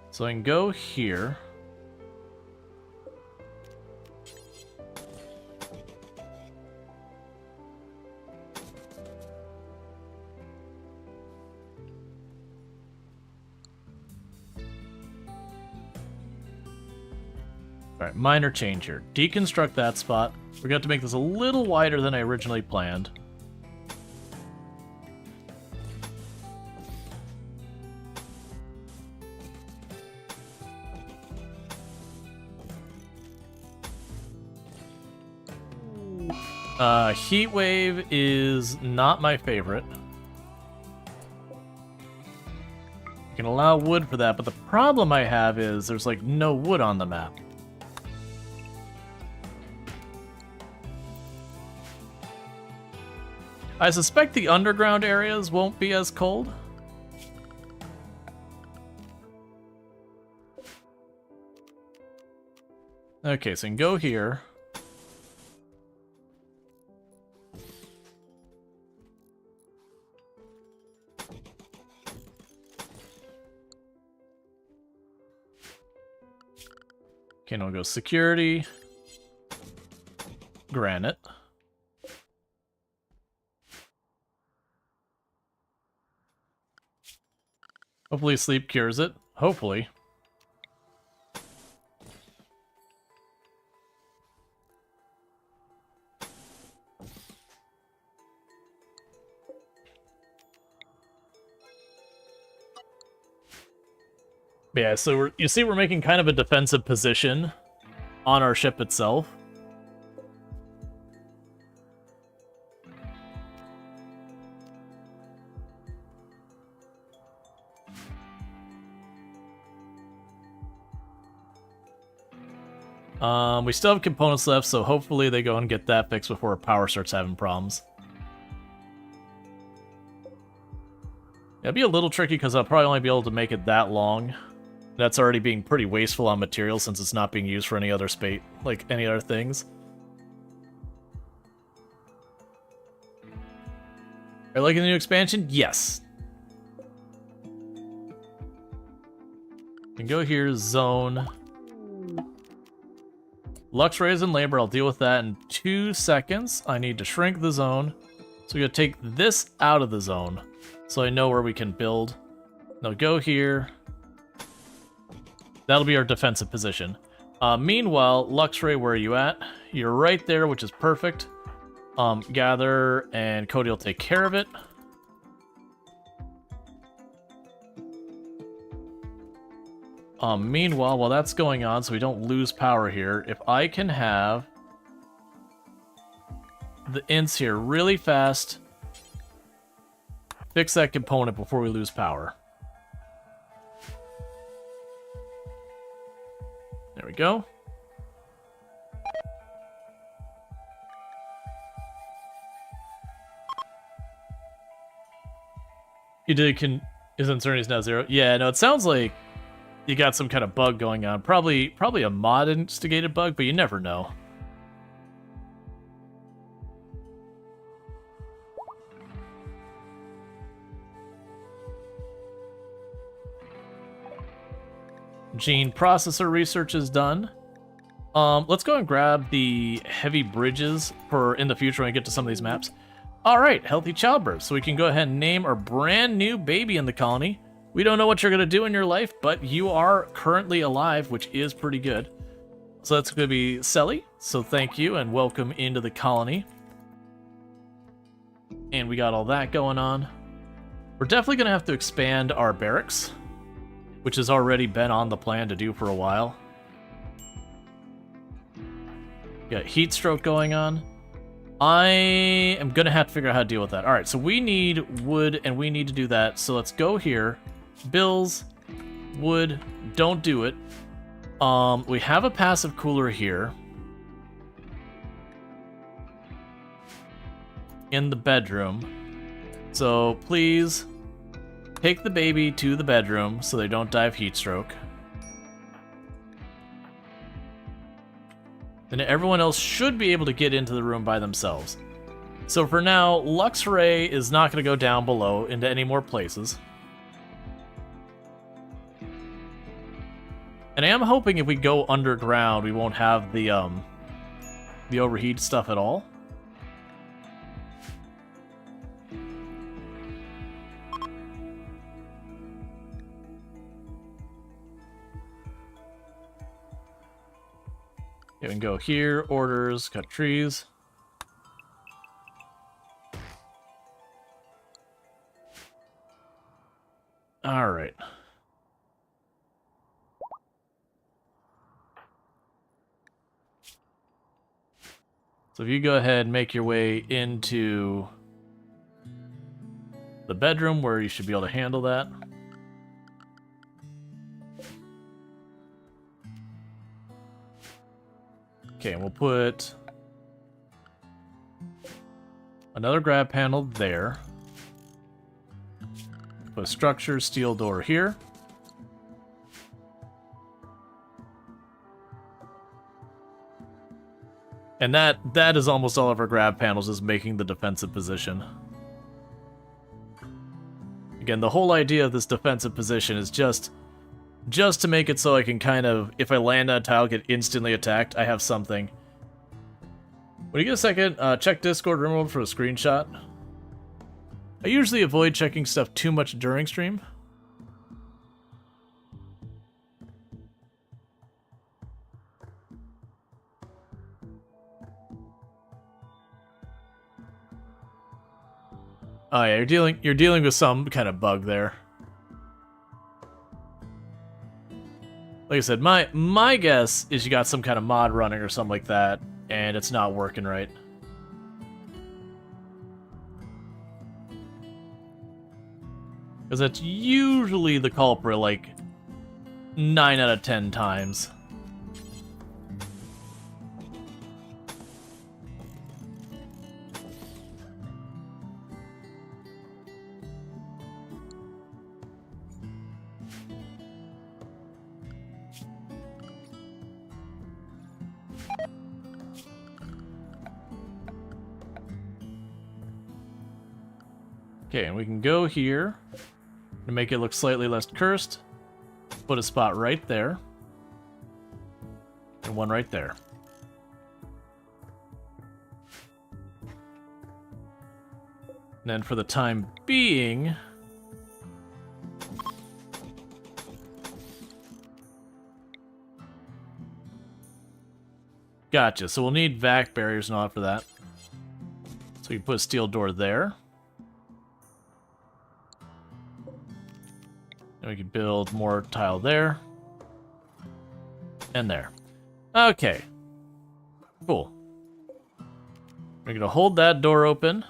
So I can go here. Alright, minor change here. Deconstruct that spot. We're going to make this a little wider than I originally planned. Heat wave is not my favorite. You can allow wood for that, but the problem I have is there's like no wood on the map. I suspect the underground areas won't be as cold. Okay, so you can go here. Okay, now we'll go security, granite. Hopefully sleep cures it. Hopefully. Yeah, so you see we're making kind of a defensive position on our ship itself. We still have components left, so hopefully they go and get that fixed before our power starts having problems. It'll be a little tricky because I'll probably only be able to make it that long. That's already being pretty wasteful on material since it's not being used for any other like any other things. Are you liking the new expansion? Yes. You can go here, zone. Lux Rays and Labor, I'll deal with that in 2 seconds. I need to shrink the zone. So we're going to take this out of the zone so I know where we can build. Now go here. That'll be our defensive position. Meanwhile, Luxray, where are you at? You're right there, which is perfect. Gather, and Cody will take care of it. Meanwhile, while that's going on, so we don't lose power here, if I can have the ints here really fast, fix that component before we lose power. There we go. You did is uncertainty now 0? Yeah, no, it sounds like you got some kind of bug going on. Probably a mod instigated bug, but you never know. Gene processor research is done. Let's go and grab the heavy bridges for in the future when we get to some of these maps. All right, healthy childbirth. So we can go ahead and name our brand new baby in the colony. We don't know what you're going to do in your life, but you are currently alive, which is pretty good. So that's going to be Selly. So thank you and welcome into the colony. And we got all that going on. We're definitely going to have to expand our barracks, which has already been on the plan to do for a while. Got heat stroke going on. I am going to have to figure out how to deal with that. All right, so we need wood, and we need to do that. So let's go here. Bills, wood, don't do it. We have a passive cooler here. In the bedroom. So please take the baby to the bedroom so they don't die of heat stroke. Then everyone else should be able to get into the room by themselves. So for now, Lux Ray is not going to go down below into any more places. And I am hoping if we go underground, we won't have the overheat stuff at all. Okay, we can go here, orders, cut trees. All right. So if you go ahead and make your way into the bedroom where you should be able to handle that. Okay, and we'll put another grab panel there. Put a structure, steel door here. And that is almost all of our grab panels, is making the defensive position. Again, the whole idea of this defensive position is just to make it so I can kind of, if I land on a tile, get instantly attacked. I have something. When you get a second, check Discord RimWorld for a screenshot. I usually avoid checking stuff too much during stream. Oh yeah, you're dealing with some kind of bug there. Like I said, my guess is you got some kind of mod running or something like that, and it's not working right. Because that's usually the culprit, like 9 out of 10 times. Okay, and we can go here to make it look slightly less cursed. Put a spot right there. And one right there. And then for the time being... Gotcha, so we'll need vac barriers and all for that. So we can put a steel door there. And we can build more tile there. And there. Okay. Cool. We're going to hold that door open.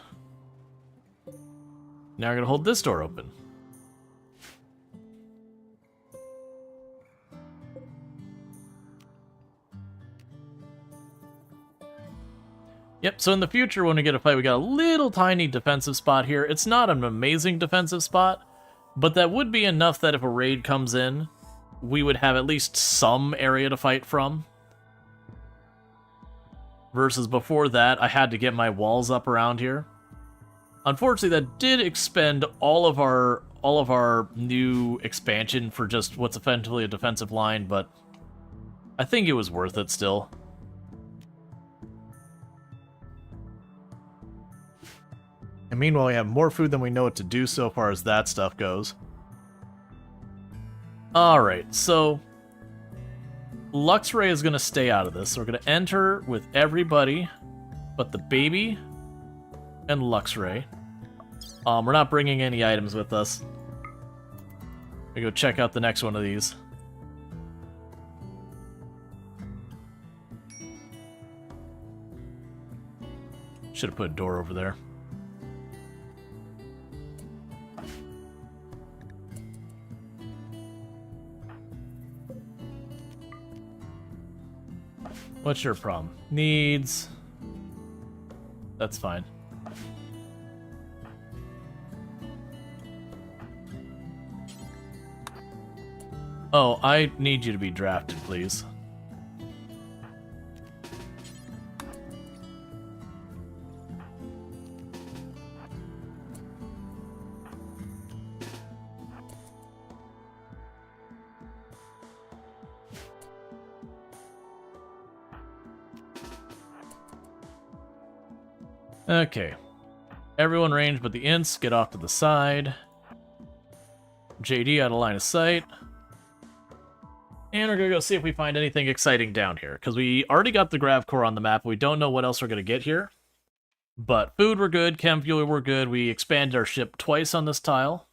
Now we're going to hold this door open. Yep, so in the future when we get a fight, we got a little tiny defensive spot here. It's not an amazing defensive spot, but that would be enough that if a raid comes in, we would have at least some area to fight from. Versus before that, I had to get my walls up around here. Unfortunately, that did expend all of our new expansion for just what's effectively a defensive line, but I think it was worth it still. And meanwhile, we have more food than we know what to do so far as that stuff goes. Alright, so Luxray is going to stay out of this. So we're going to enter with everybody but the baby and Luxray. We're not bringing any items with us. We go check out the next one of these. Should have put a door over there. What's your problem? Needs. That's fine. Oh, I need you to be drafted, please. Okay. Everyone range but the ints, get off to the side. JD out of line of sight. And we're gonna go see if we find anything exciting down here, because we already got the Grav Core on the map. We don't know what else we're gonna get here. But food we're good, chem fuel we're good. We expanded our ship twice on this tile.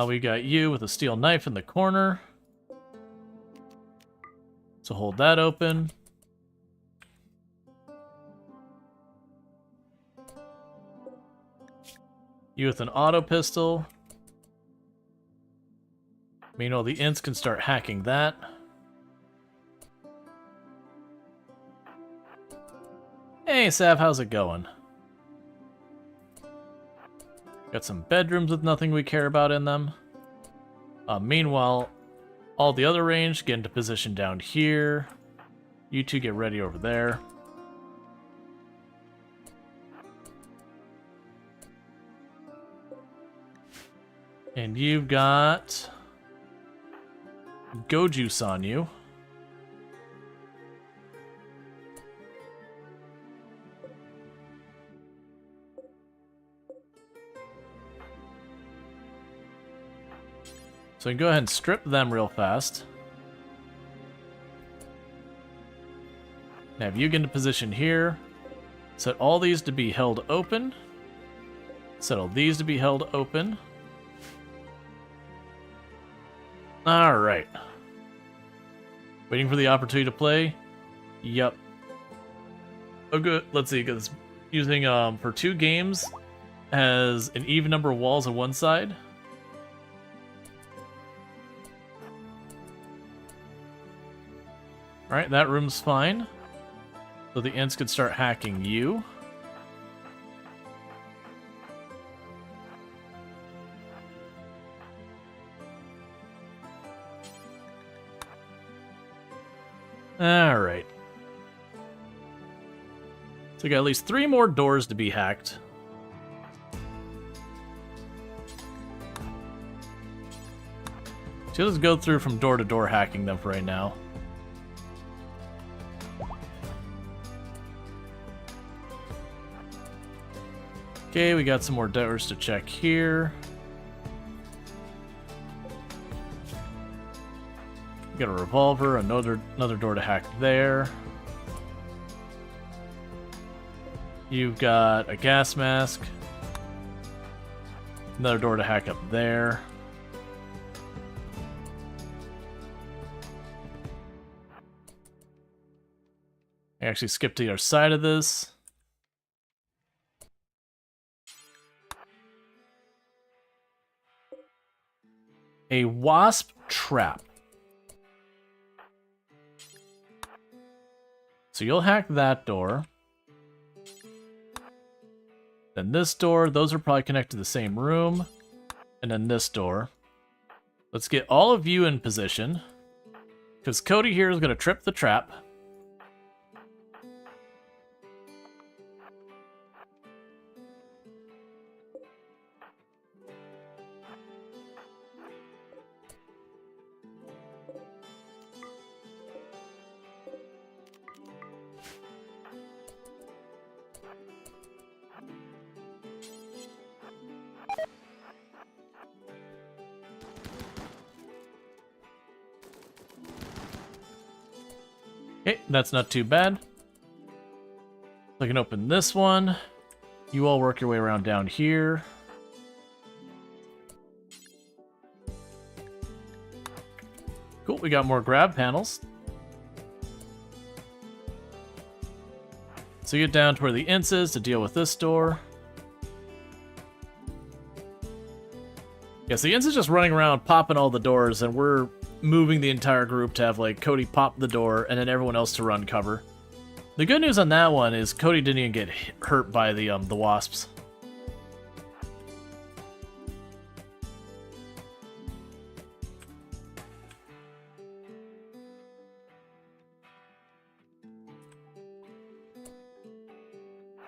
We got you with a steel knife in the corner. So hold that open. You with an auto pistol. Meanwhile, the ints can start hacking that. Hey, Sav, how's it going? Got some bedrooms with nothing we care about in them. Meanwhile, all the other range get into position down here. You two get ready over there. And you've got Go Juice on you. So we can go ahead and strip them real fast. Now have you get into position here. Set all these to be held open. Set all these to be held open. Alright. Waiting for the opportunity to play? Yep. Oh good, let's see, because using for 2 games has an even number of walls on one side. Alright, that room's fine. So the ints could start hacking you. Alright. So we got at least 3 more doors to be hacked. So let's go through from door to door hacking them for right now. Okay, we got some more doors to check here. We got a revolver, another door to hack there. You've got a gas mask. Another door to hack up there. I actually skipped to the other side of this. A wasp trap. So you'll hack that door. Then this door, those are probably connected to the same room. And then this door. Let's get all of you in position. Because Cody here is going to trip the trap. Okay, that's not too bad. I can open this one. You all work your way around down here. Cool, we got more grab panels. So you get down to where the ints is to deal with this door. Yeah, so the ints is just running around popping all the doors, and we're moving the entire group to have, like, Cody pop the door and then everyone else to run cover. The good news on that one is Cody didn't even get hurt by the wasps.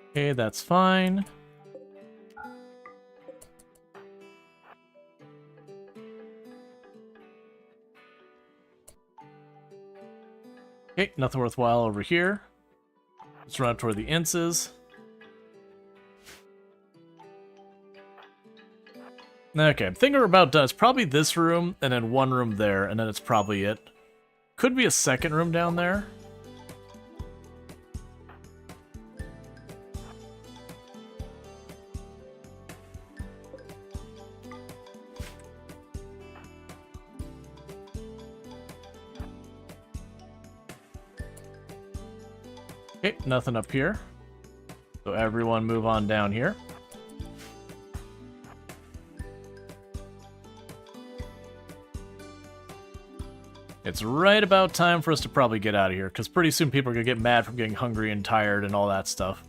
Okay, that's fine. Okay, nothing worthwhile over here. Let's run up toward the ints is. Okay, I'm thinking we're about done. It's probably this room, and then one room there, and then it's probably it. Could be a second room down there. Okay, nothing up here. So everyone move on down here. It's right about time for us to probably get out of here, because pretty soon people are going to get mad from getting hungry and tired and all that stuff.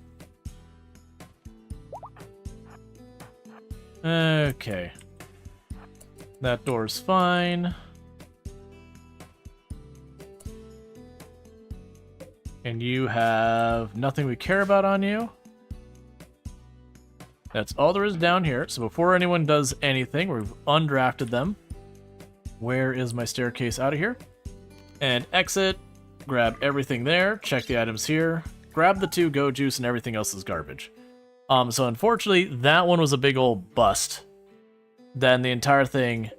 Okay. That door's fine. And you have nothing we care about on you. That's all there is down here. So before anyone does anything, we've undrafted them. Where is my staircase out of here? And exit. Grab everything there. Check the items here. Grab the 2 go juice and everything else is garbage. So unfortunately, that one was a big old bust. Then the entire thing,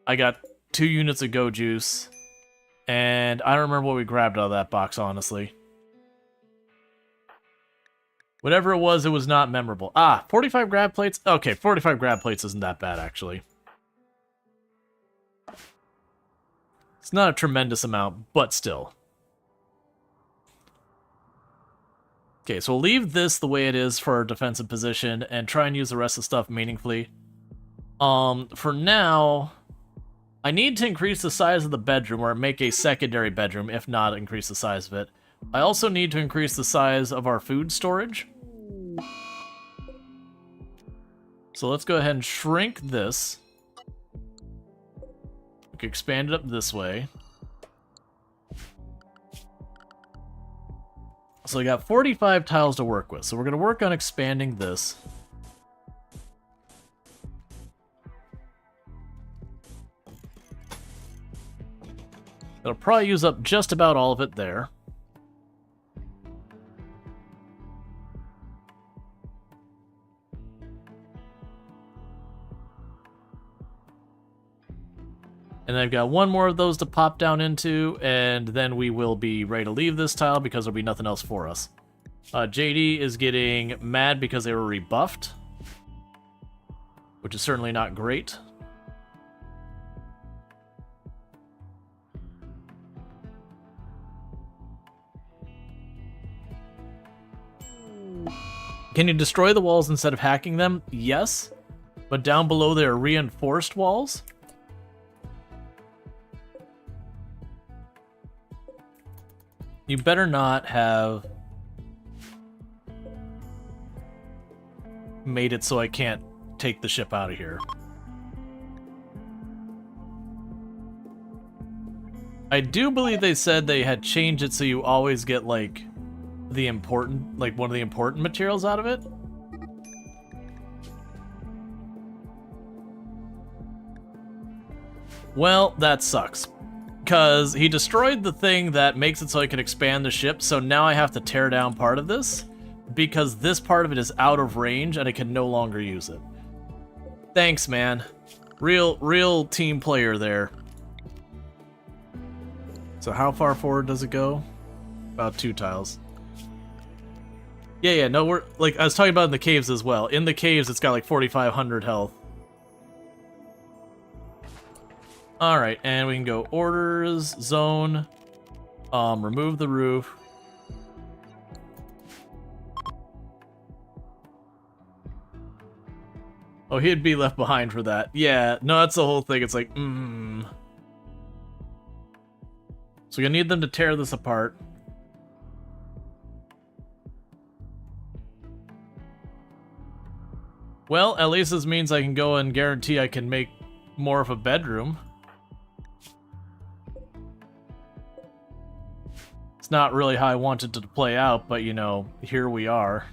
I got 2 units of go juice. And I don't remember what we grabbed out of that box, honestly. Whatever it was not memorable. 45 grab plates? Okay, 45 grab plates isn't that bad, actually. It's not a tremendous amount, but still. Okay, so we'll leave this the way it is for our defensive position and try and use the rest of the stuff meaningfully. For now, I need to increase the size of the bedroom or make a secondary bedroom, if not increase the size of it. I also need to increase the size of our food storage. So let's go ahead and shrink this. We can expand it up this way. So we got 45 tiles to work with. So we're going to work on expanding this. It'll probably use up just about all of it there. And I've got one more of those to pop down into, and then we will be ready to leave this tile because there'll be nothing else for us. JD is getting mad because they were rebuffed, which is certainly not great. Can you destroy the walls instead of hacking them? Yes, but down below there are reinforced walls. You better not have made it so I can't take the ship out of here. I do believe they said they had changed it so you always get, like, the important, like, one of the important materials out of it. Well, that sucks. Because he destroyed the thing that makes it so I can expand the ship, so now I have to tear down part of this, because this part of it is out of range and I can no longer use it. Thanks, man. Real team player there. So how far forward does it go? About 2 tiles. Yeah, no, we're, like, I was talking about in the caves as well. In the caves, it's got like 4,500 health. Alright, and we can go orders, zone, remove the roof. Oh, he'd be left behind for that. Yeah, no, that's the whole thing. It's like, So you're gonna need them to tear this apart. Well, at least this means I can go and guarantee I can make more of a bedroom. It's not really how I wanted to play out, but you know, here we are.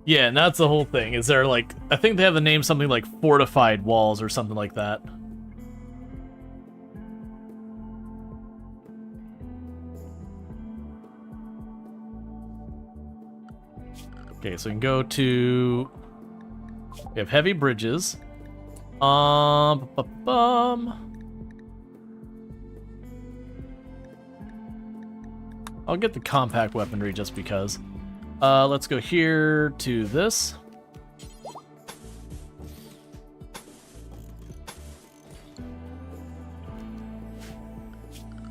Yeah, and that's the whole thing. Is there like, I think they have the name something like fortified walls or something like that. Okay, so we can go to, we have heavy bridges. I'll get the compact weaponry just because. Let's go here to this.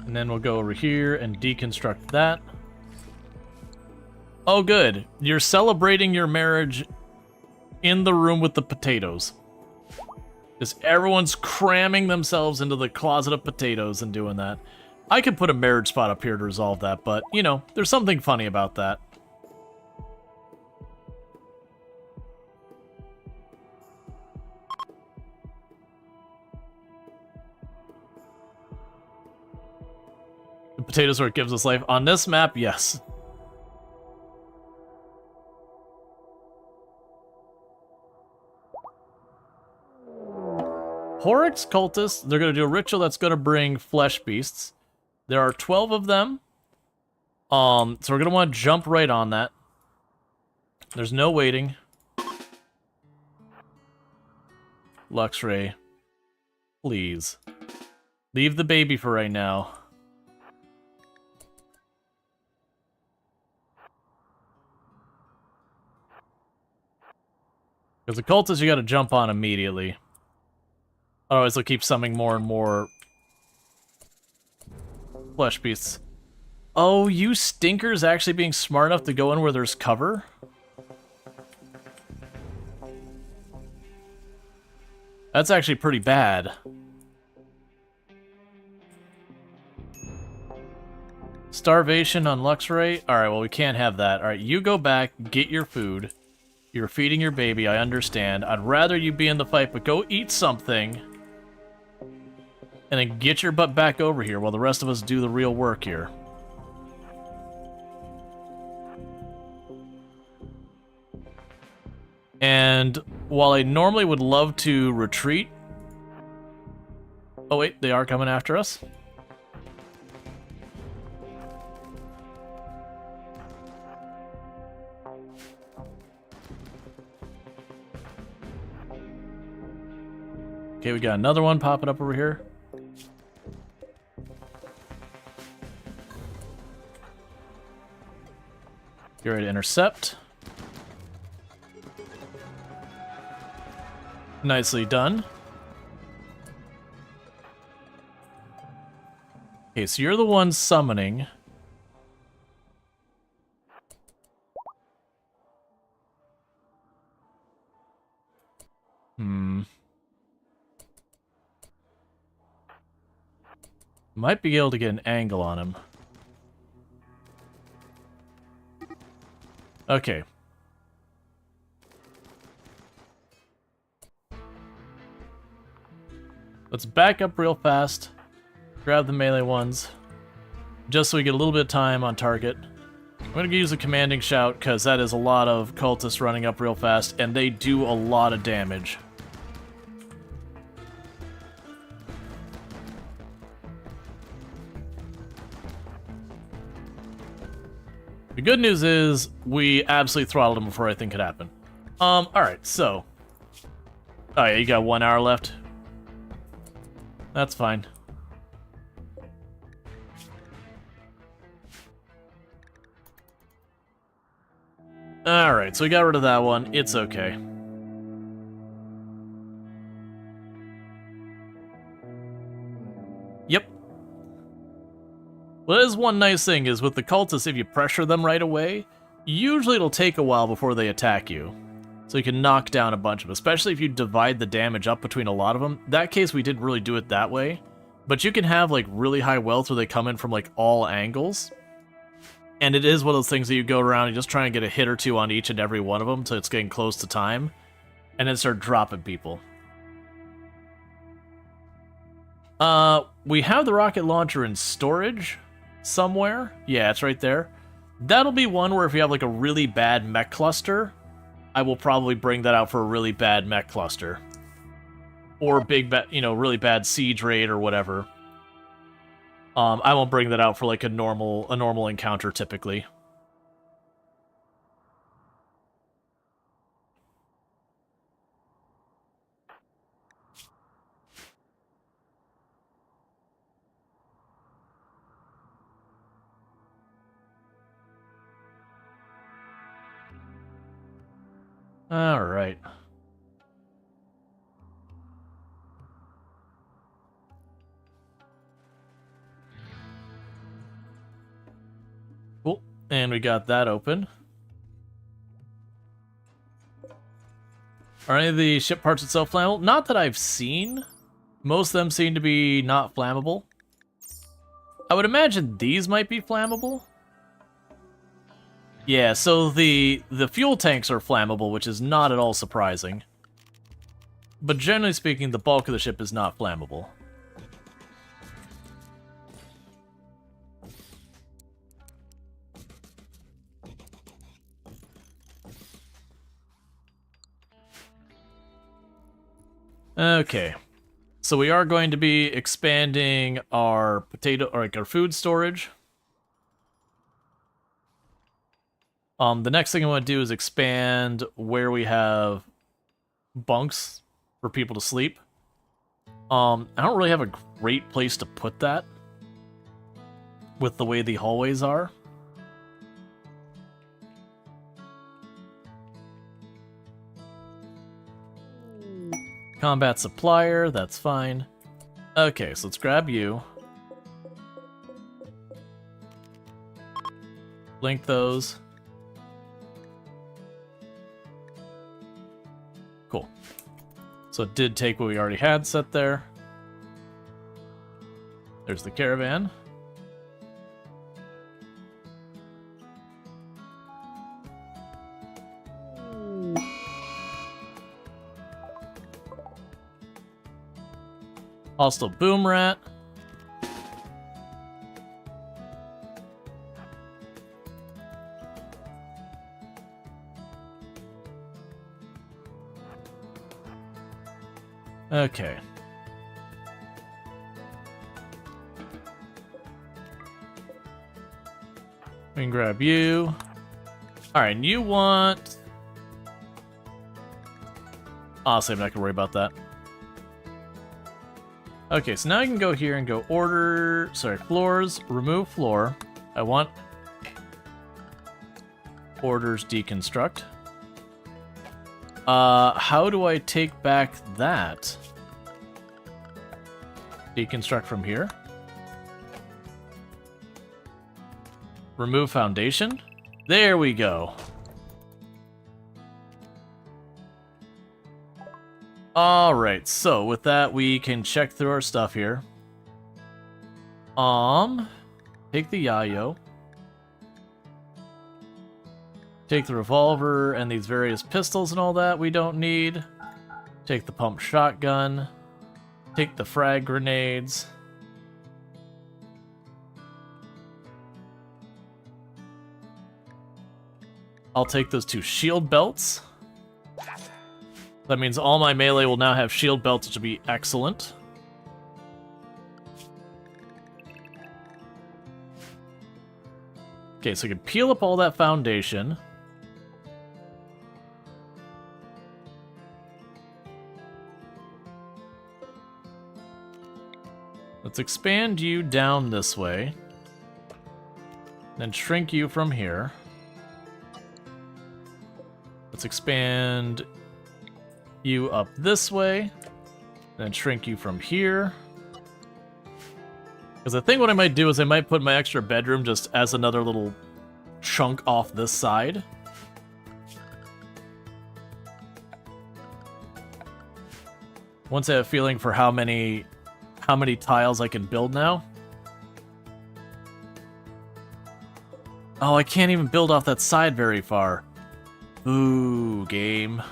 And then we'll go over here and deconstruct that. Oh, good. You're celebrating your marriage in the room with the potatoes. Just everyone's cramming themselves into the closet of potatoes and doing that. I could put a marriage spot up here to resolve that, but, you know, there's something funny about that. The potatoes are what gives us life. On this map, yes. Horrix cultists, they're going to do a ritual that's going to bring flesh beasts. There are 12 of them. So we're going to want to jump right on that. There's no waiting. Luxray, please. Leave the baby for right now. Because the cultists you gotta jump on immediately. Otherwise they'll keep summoning more and more flesh beasts. Oh, you stinkers actually being smart enough to go in where there's cover? That's actually pretty bad. Starvation on Luxray? Alright, well we can't have that. Alright, you go back, get your food. You're feeding your baby, I understand. I'd rather you be in the fight, but go eat something. And then get your butt back over here while the rest of us do the real work here. And while I normally would love to retreat... Oh wait, they are coming after us. Okay, we got another one popping up over here. Get ready to intercept. Nicely done. Okay, so you're the one summoning. Might be able to get an angle on him. Okay. Let's back up real fast. Grab the melee ones. Just so we get a little bit of time on target. I'm going to use a commanding shout because that is a lot of cultists running up real fast and they do a lot of damage. The good news is we absolutely throttled him before anything could happen. Alright, so... Oh yeah, you got 1 hour left. That's fine. Alright, so we got rid of that one. It's okay. Yep. Well, that is one nice thing, is with the cultists, if you pressure them right away, usually it'll take a while before they attack you. So you can knock down a bunch of them, especially if you divide the damage up between a lot of them. In that case, we didn't really do it that way. But you can have, like, really high wealth where they come in from, like, all angles. And it is one of those things that you go around and just try and get a hit or two on each and every one of them until it's getting close to time. And then start dropping people. We have the rocket launcher in storage somewhere. Yeah, it's right there. That'll be one where if you have, like, a really bad mech cluster, I will probably bring that out for a really bad mech cluster. Or really bad siege raid or whatever. I won't bring that out for like a normal encounter typically. All right. Cool. And we got that open. Are any of the ship parts itself flammable? Not that I've seen. Most of them seem to be not flammable. I would imagine these might be flammable. Yeah, so the fuel tanks are flammable, which is not at all surprising. But generally speaking, the bulk of the ship is not flammable. Okay, so we are going to be expanding our our food storage. The next thing I want to do is expand where we have bunks for people to sleep. I don't really have a great place to put that with the way the hallways are. Combat supplier, that's fine. Okay, so let's grab you. Link those. Cool. So it did take what we already had set there. There's the caravan. Hostile boom rat. Okay. We can grab you. Alright, and you want... Honestly, I'm not gonna worry about that. Okay, so now I can go here and go order... Sorry, floors, remove floor. I want... Orders deconstruct. How do I take back that? Deconstruct from here. Remove foundation. There we go. Alright, so with that we can check through our stuff here. Take the Yayo. Take the revolver and these various pistols and all that we don't need. Take the pump shotgun. Take the frag grenades. I'll take those 2 shield belts. That means all my melee will now have shield belts, which will be excellent. Okay, so we can peel up all that foundation. Let's expand you down this way. Then shrink you from here. Let's expand you up this way. Then shrink you from here. Because I think what I might do is I might put my extra bedroom just as another little chunk off this side. Once I have a feeling for how many tiles I can build now. Oh, I can't even build off that side very far. Ooh, game.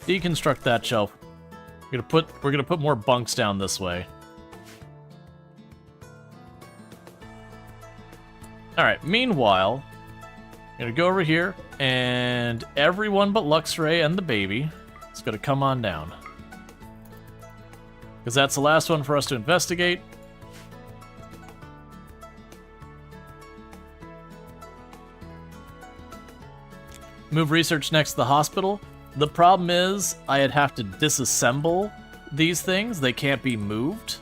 Deconstruct that shelf. We're gonna put more bunks down this way. Alright, meanwhile, I'm gonna go over here, and everyone but Luxray and the baby is gonna come on down. Because that's the last one for us to investigate. Move research next to the hospital. The problem is, I'd have to disassemble these things. They can't be moved.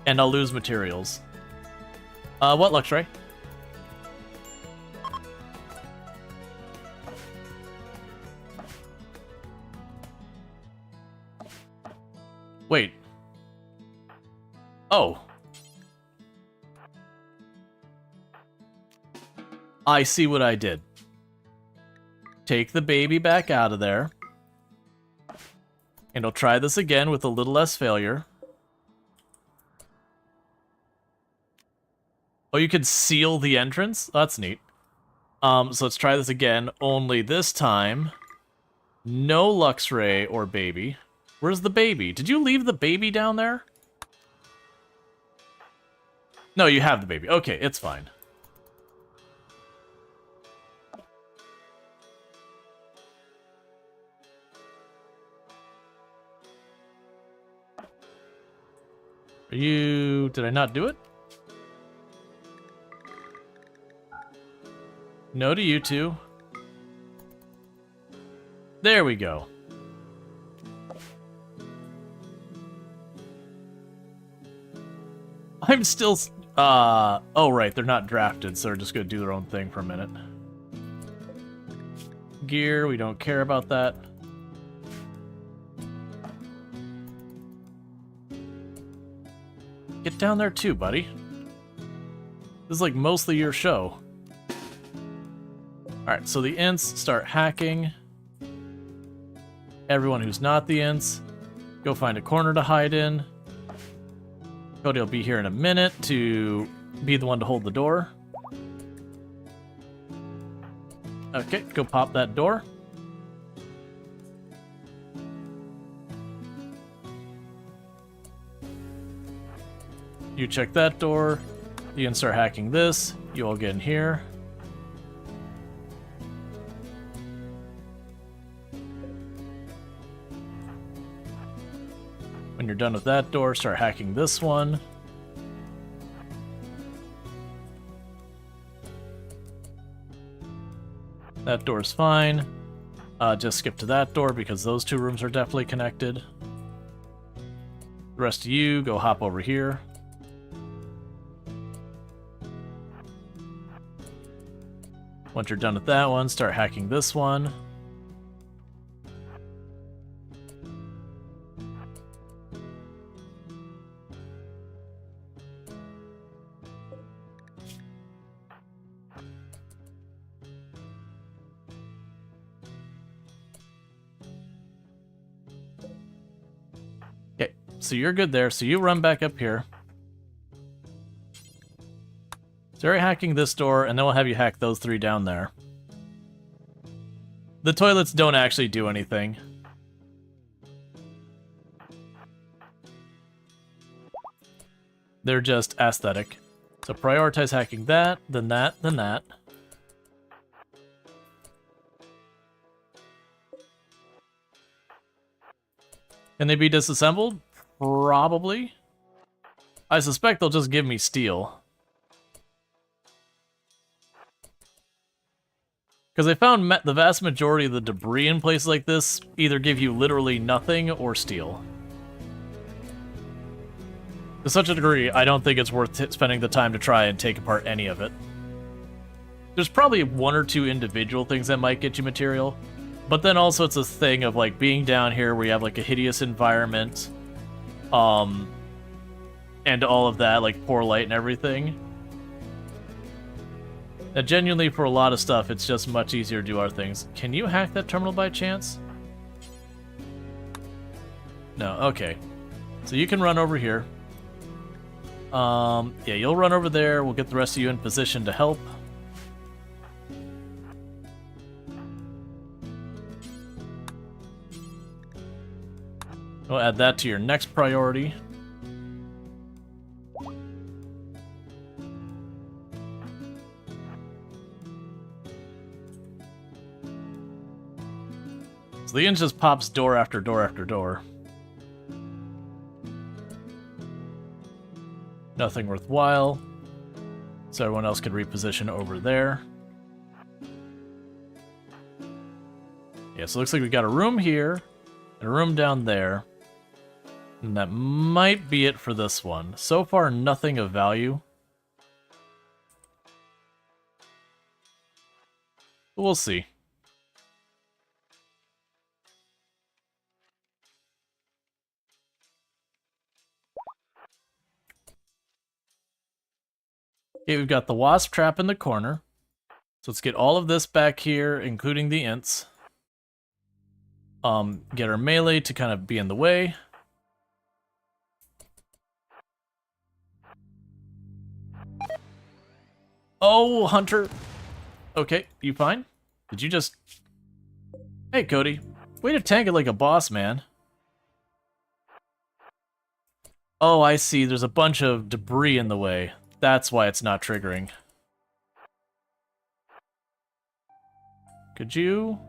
And I'll lose materials. What, Luxray? Wait. Oh. I see what I did. Take the baby back out of there. And I'll try this again with a little less failure. Oh, you could seal the entrance? That's neat. So let's try this again, only this time, no Luxray or baby. Where's the baby? Did you leave the baby down there? No, you have the baby. Okay, it's fine. Are you... Did I not do it? No to you two. There we go. I'm still... oh, right, they're not drafted, so they're just gonna do their own thing for a minute. Gear, we don't care about that. Get down there too, buddy. This is like mostly your show. Alright, so the ints start hacking. Everyone who's not the ints, go find a corner to hide in. Cody will be here in a minute to be the one to hold the door. Okay, go pop that door. You check that door. You can start hacking this. You all get in here. When you're done with that door, start hacking this one. That door's fine. Just skip to that door because those two rooms are definitely connected. The rest of you, go hop over here. Once you're done with that one, start hacking this one. Okay, so you're good there, so you run back up here. Start hacking this door, and then we'll have you hack those three down there. The toilets don't actually do anything. They're just aesthetic. So prioritize hacking that, then that, then that. Can they be disassembled? Probably. I suspect they'll just give me steel. Because I found the vast majority of the debris in places like this either give you literally nothing or steel. To such a degree, I don't think it's worth spending the time to try and take apart any of it. There's probably one or two individual things that might get you material, but then also it's a thing of like being down here where you have like a hideous environment, and all of that, like poor light and everything. Now, genuinely, for a lot of stuff, it's just much easier to do our things. Can you hack that terminal by chance? No, okay. So you can run over here. Yeah, you'll run over there. We'll get the rest of you in position to help. We'll add that to your next priority. So the engine just pops door after door after door. Nothing worthwhile. So everyone else could reposition over there. Yeah, so it looks like we got a room here and a room down there. And that might be it for this one. So far, nothing of value. But we'll see. Okay, we've got the wasp trap in the corner. So let's get all of this back here, including the ints. Get our melee to kind of be in the way. Oh, Hunter. Okay, you fine? Did you just... Hey, Cody. Way to tank it like a boss, man. Oh, I see. There's a bunch of debris in the way. That's why it's not triggering. Could you...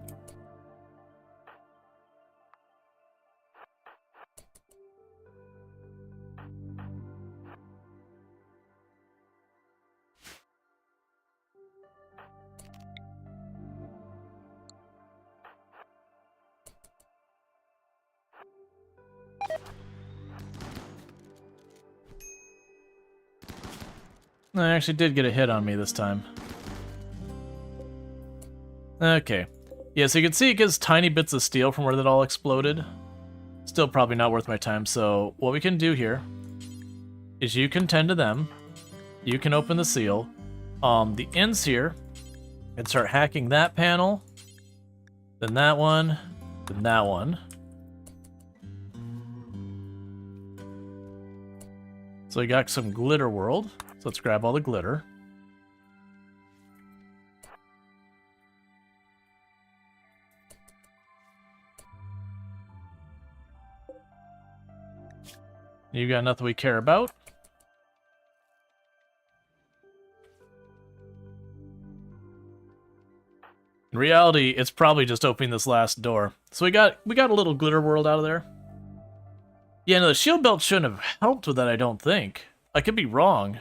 I actually did get a hit on me this time. Okay. Yeah, so you can see it gives tiny bits of steel from where that all exploded. Still probably not worth my time, so what we can do here is you can tend to them. You can open the seal. The ends here, and start hacking that panel, then that one, then that one. So we got some glitter world. So let's grab all the glitter. You got nothing we care about. In reality, it's probably just opening this last door. So we got a little glitter world out of there. Yeah, no, the shield belt shouldn't have helped with that, I don't think. I could be wrong.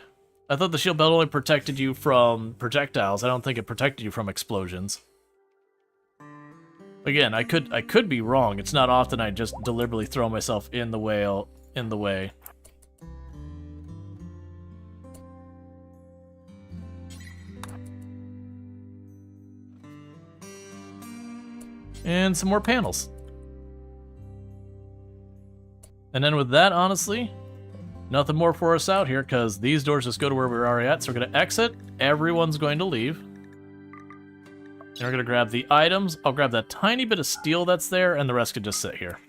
I thought the shield belt only protected you from projectiles. I don't think it protected you from explosions. Again, I could be wrong. It's not often I just deliberately throw myself in the way. And some more panels. And then with that, honestly, nothing more for us out here, because these doors just go to where we're already at. So we're going to exit. Everyone's going to leave. And we're going to grab the items. I'll grab that tiny bit of steel that's there, and the rest could just sit here.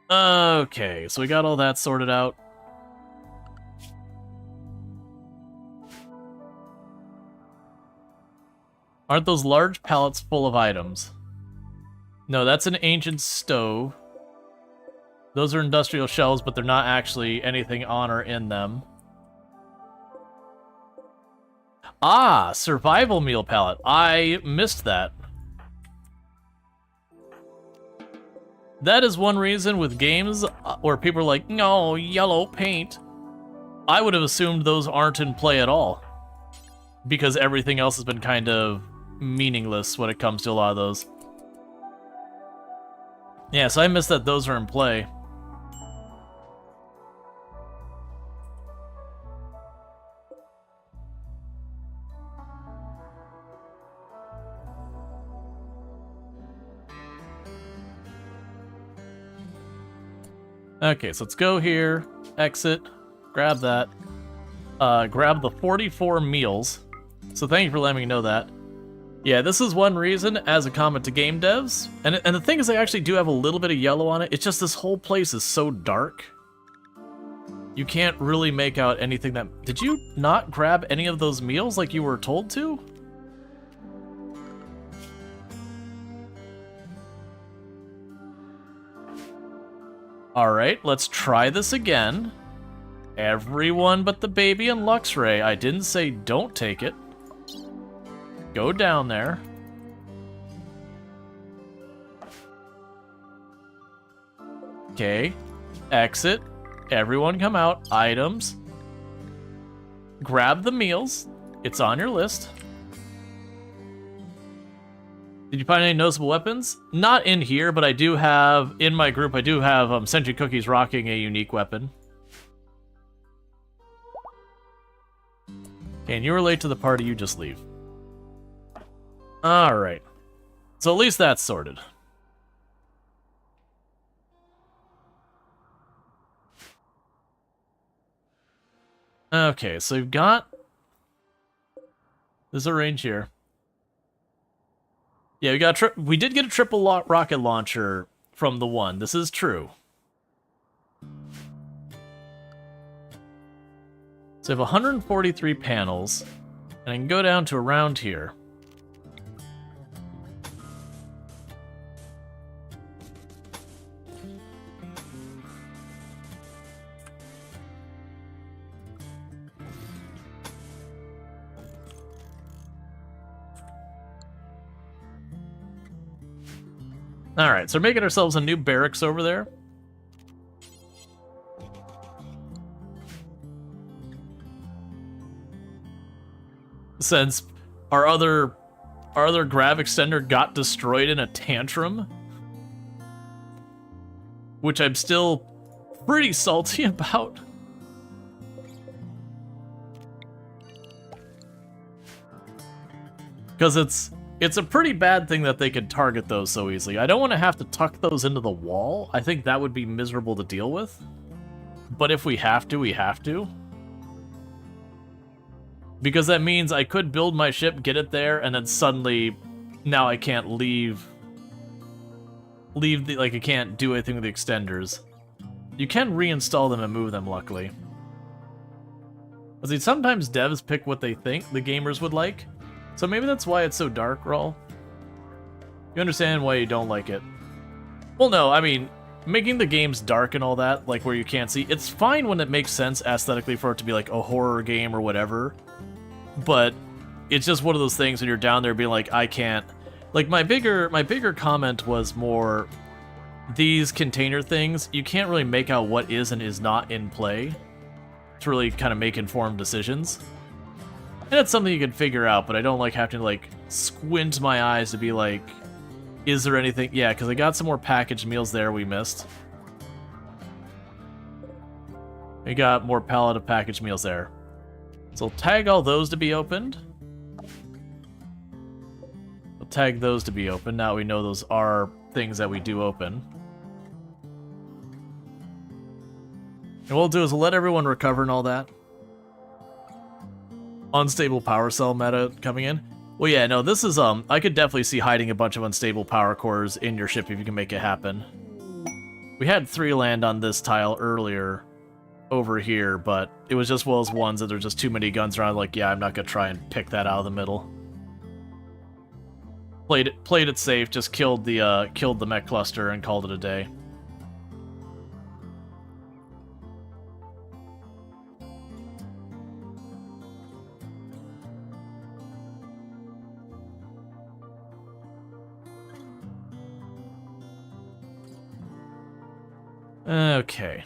Okay, so we got all that sorted out. Aren't those large pallets full of items? No, that's an ancient stove. Those are industrial shelves, but they're not actually anything on or in them. Ah, survival meal pallet. I missed that. That is one reason with games where people are like, no, yellow paint. I would have assumed those aren't in play at all. Because everything else has been kind of meaningless when it comes to a lot of those. Yeah, so I missed that those are in play. Okay, so let's go here, exit, grab that, grab the 44 meals. So thank you for letting me know that. Yeah, this is one reason, as a comment to game devs, and the thing is, they actually do have a little bit of yellow on it. It's just this whole place is so dark. You can't really make out anything that... Did you not grab any of those meals like you were told to? Alright, let's try this again. Everyone but the baby and Luxray. I didn't say don't take it. Go down there. Okay. Exit. Everyone come out. Items. Grab the meals. It's on your list. Did you find any noticeable weapons? Not in here, but I do have, in my group, I do have Sentry Cookies rocking a unique weapon. Okay, and you were late to the party, you just leave. Alright. So at least that's sorted. Okay, so we've got... There's a range here. Yeah, we did get a triple rocket launcher from the one. This is true. So I have 143 panels, and I can go down to around here. Alright, so we're making ourselves a new barracks over there. Since our other grav extender got destroyed in a tantrum. Which I'm still pretty salty about. Because it's a pretty bad thing that they could target those so easily. I don't want to have to tuck those into the wall. I think that would be miserable to deal with. But if we have to, we have to. Because that means I could build my ship, get it there, and then suddenly, now I can't leave the, like, I can't do anything with the extenders. You can reinstall them and move them, luckily. See, sometimes devs pick what they think the gamers would like. So maybe that's why it's so dark, Rual. You understand why you don't like it. Well, no, I mean, making the games dark and all that, like where you can't see, it's fine when it makes sense aesthetically for it to be like a horror game or whatever. But it's just one of those things when you're down there being like, I can't. Like, my bigger comment was more, these container things, you can't really make out what is and is not in play to really kind of make informed decisions. And it's something you can figure out, but I don't like having to, like, squint my eyes to be like, is there anything? Yeah, because I got some more packaged meals there we missed. We got more pallet of packaged meals there. So we'll tag all those to be opened. We'll tag those to be open. Now we know those are things that we do open. And what we'll do is we'll let everyone recover and all that. Unstable power cell meta coming in. Well, yeah, no, this is, I could definitely see hiding a bunch of unstable power cores in your ship if you can make it happen. We had 3 land on this tile earlier over here, but it was just one of those ones that there's just too many guns around, like, yeah, I'm not gonna try and pick that out of the middle. Played it safe, just killed the mech cluster and called it a day. Okay.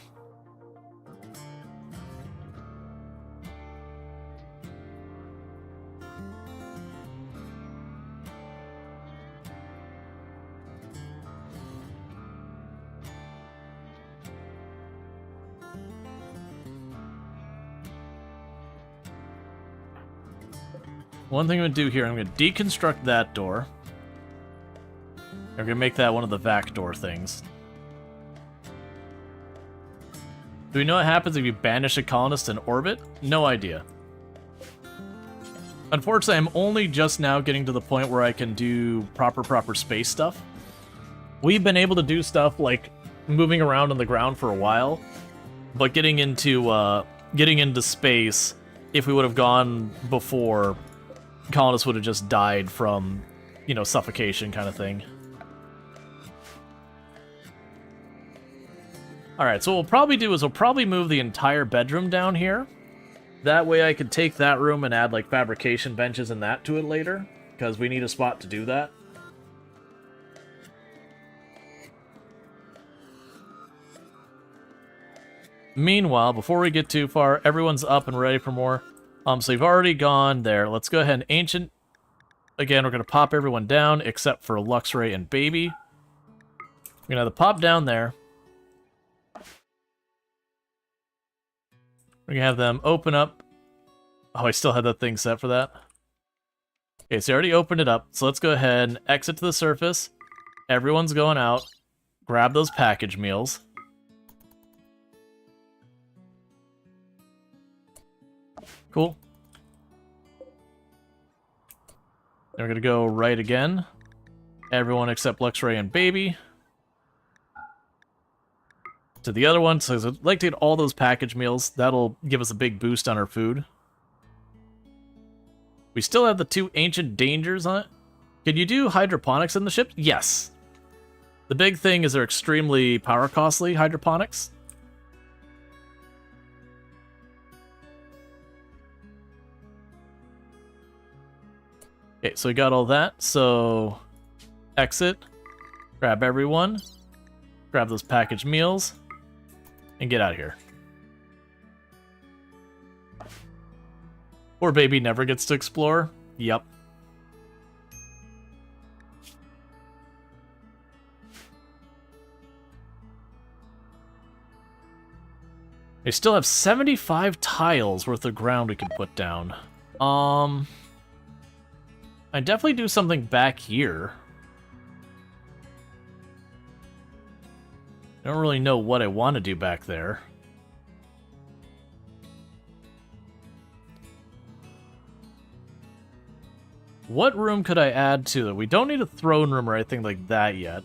One thing I'm going to do here, I'm going to deconstruct that door. I'm going to make that one of the vac door things. Do we know what happens if you banish a colonist in orbit? No idea. Unfortunately, I'm only just now getting to the point where I can do proper space stuff. We've been able to do stuff like moving around on the ground for a while, but getting into space, if we would have gone before, colonists would have just died from, you know, suffocation kind of thing. Alright, so what we'll probably do is we'll probably move the entire bedroom down here. That way I could take that room and add, like, fabrication benches and that to it later, because we need a spot to do that. Meanwhile, before we get too far, everyone's up and ready for more. So you've already gone there. Let's go ahead and Ancient. Again, we're going to pop everyone down, except for Luxray and Baby. We're going to have the pop down there. We're going to have them open up. Oh, I still had that thing set for that. Okay, so I already opened it up. So let's go ahead and exit to the surface. Everyone's going out. Grab those package meals. Cool. Then we're going to go right again. Everyone except Luxray and Baby. To the other one, so I'd like to get all those package meals. That'll give us a big boost on our food. We still have the 2 ancient dangers on it. Can you do hydroponics in the ship? Yes. The big thing is they're extremely power costly, hydroponics. Okay, so we got all that. So exit, grab everyone, grab those packaged meals, and get out of here. Poor Baby never gets to explore. Yep. We still have 75 tiles worth of ground we could put down. I'd definitely do something back here. I don't really know what I want to do back there. What room could I add to it? We don't need a throne room or anything like that yet.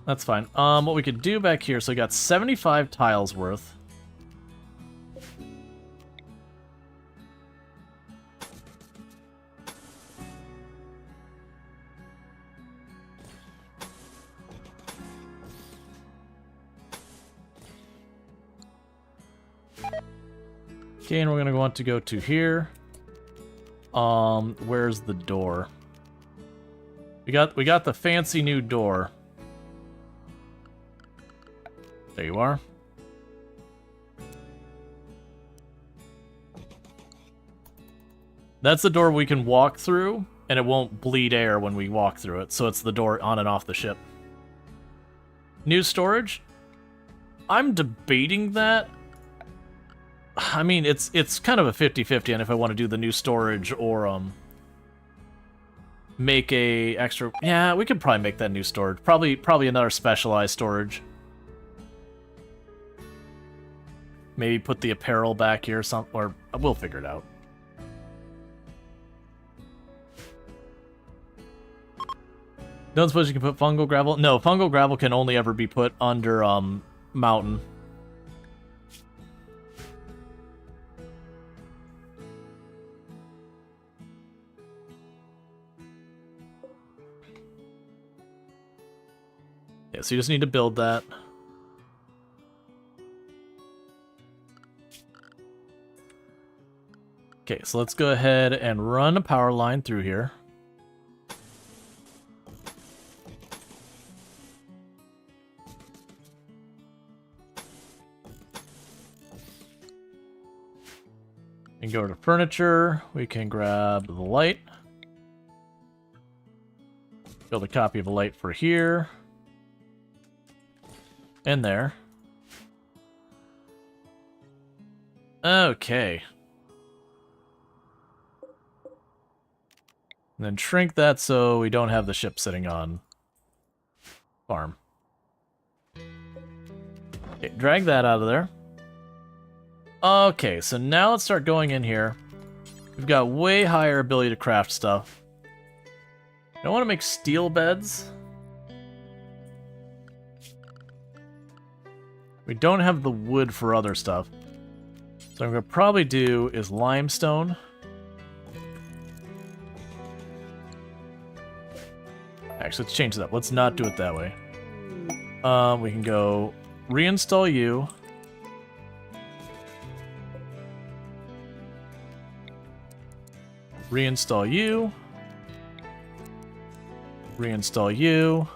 That's fine. What we could do back here, so we got 75 tiles worth. Okay, and we're gonna want to go to here. Where's the door? We got the fancy new door. There you are. That's the door we can walk through, and it won't bleed air when we walk through it, so it's the door on and off the ship. New storage? I'm debating that. I mean, it's kind of a 50-50 on if I want to do the new storage or make a extra. Yeah, we could probably make that new storage. Probably another specialized storage. Maybe put the apparel back here or something, or we'll figure it out. Don't suppose you can put fungal gravel? No, fungal gravel can only ever be put under mountain. Yeah, so you just need to build that. Okay, so let's go ahead and run a power line through here. And go to furniture. We can grab the light. Build a copy of a light for here. And there. Okay. And then shrink that so we don't have the ship sitting on farm. Okay, drag that out of there. Okay, so now let's start going in here. We've got way higher ability to craft stuff. I want to make steel beds. We don't have the wood for other stuff. So what I'm going to probably do is limestone. Actually, let's change it up. Let's not do it that way. We can go reinstall you. Reinstall you. Reinstall you.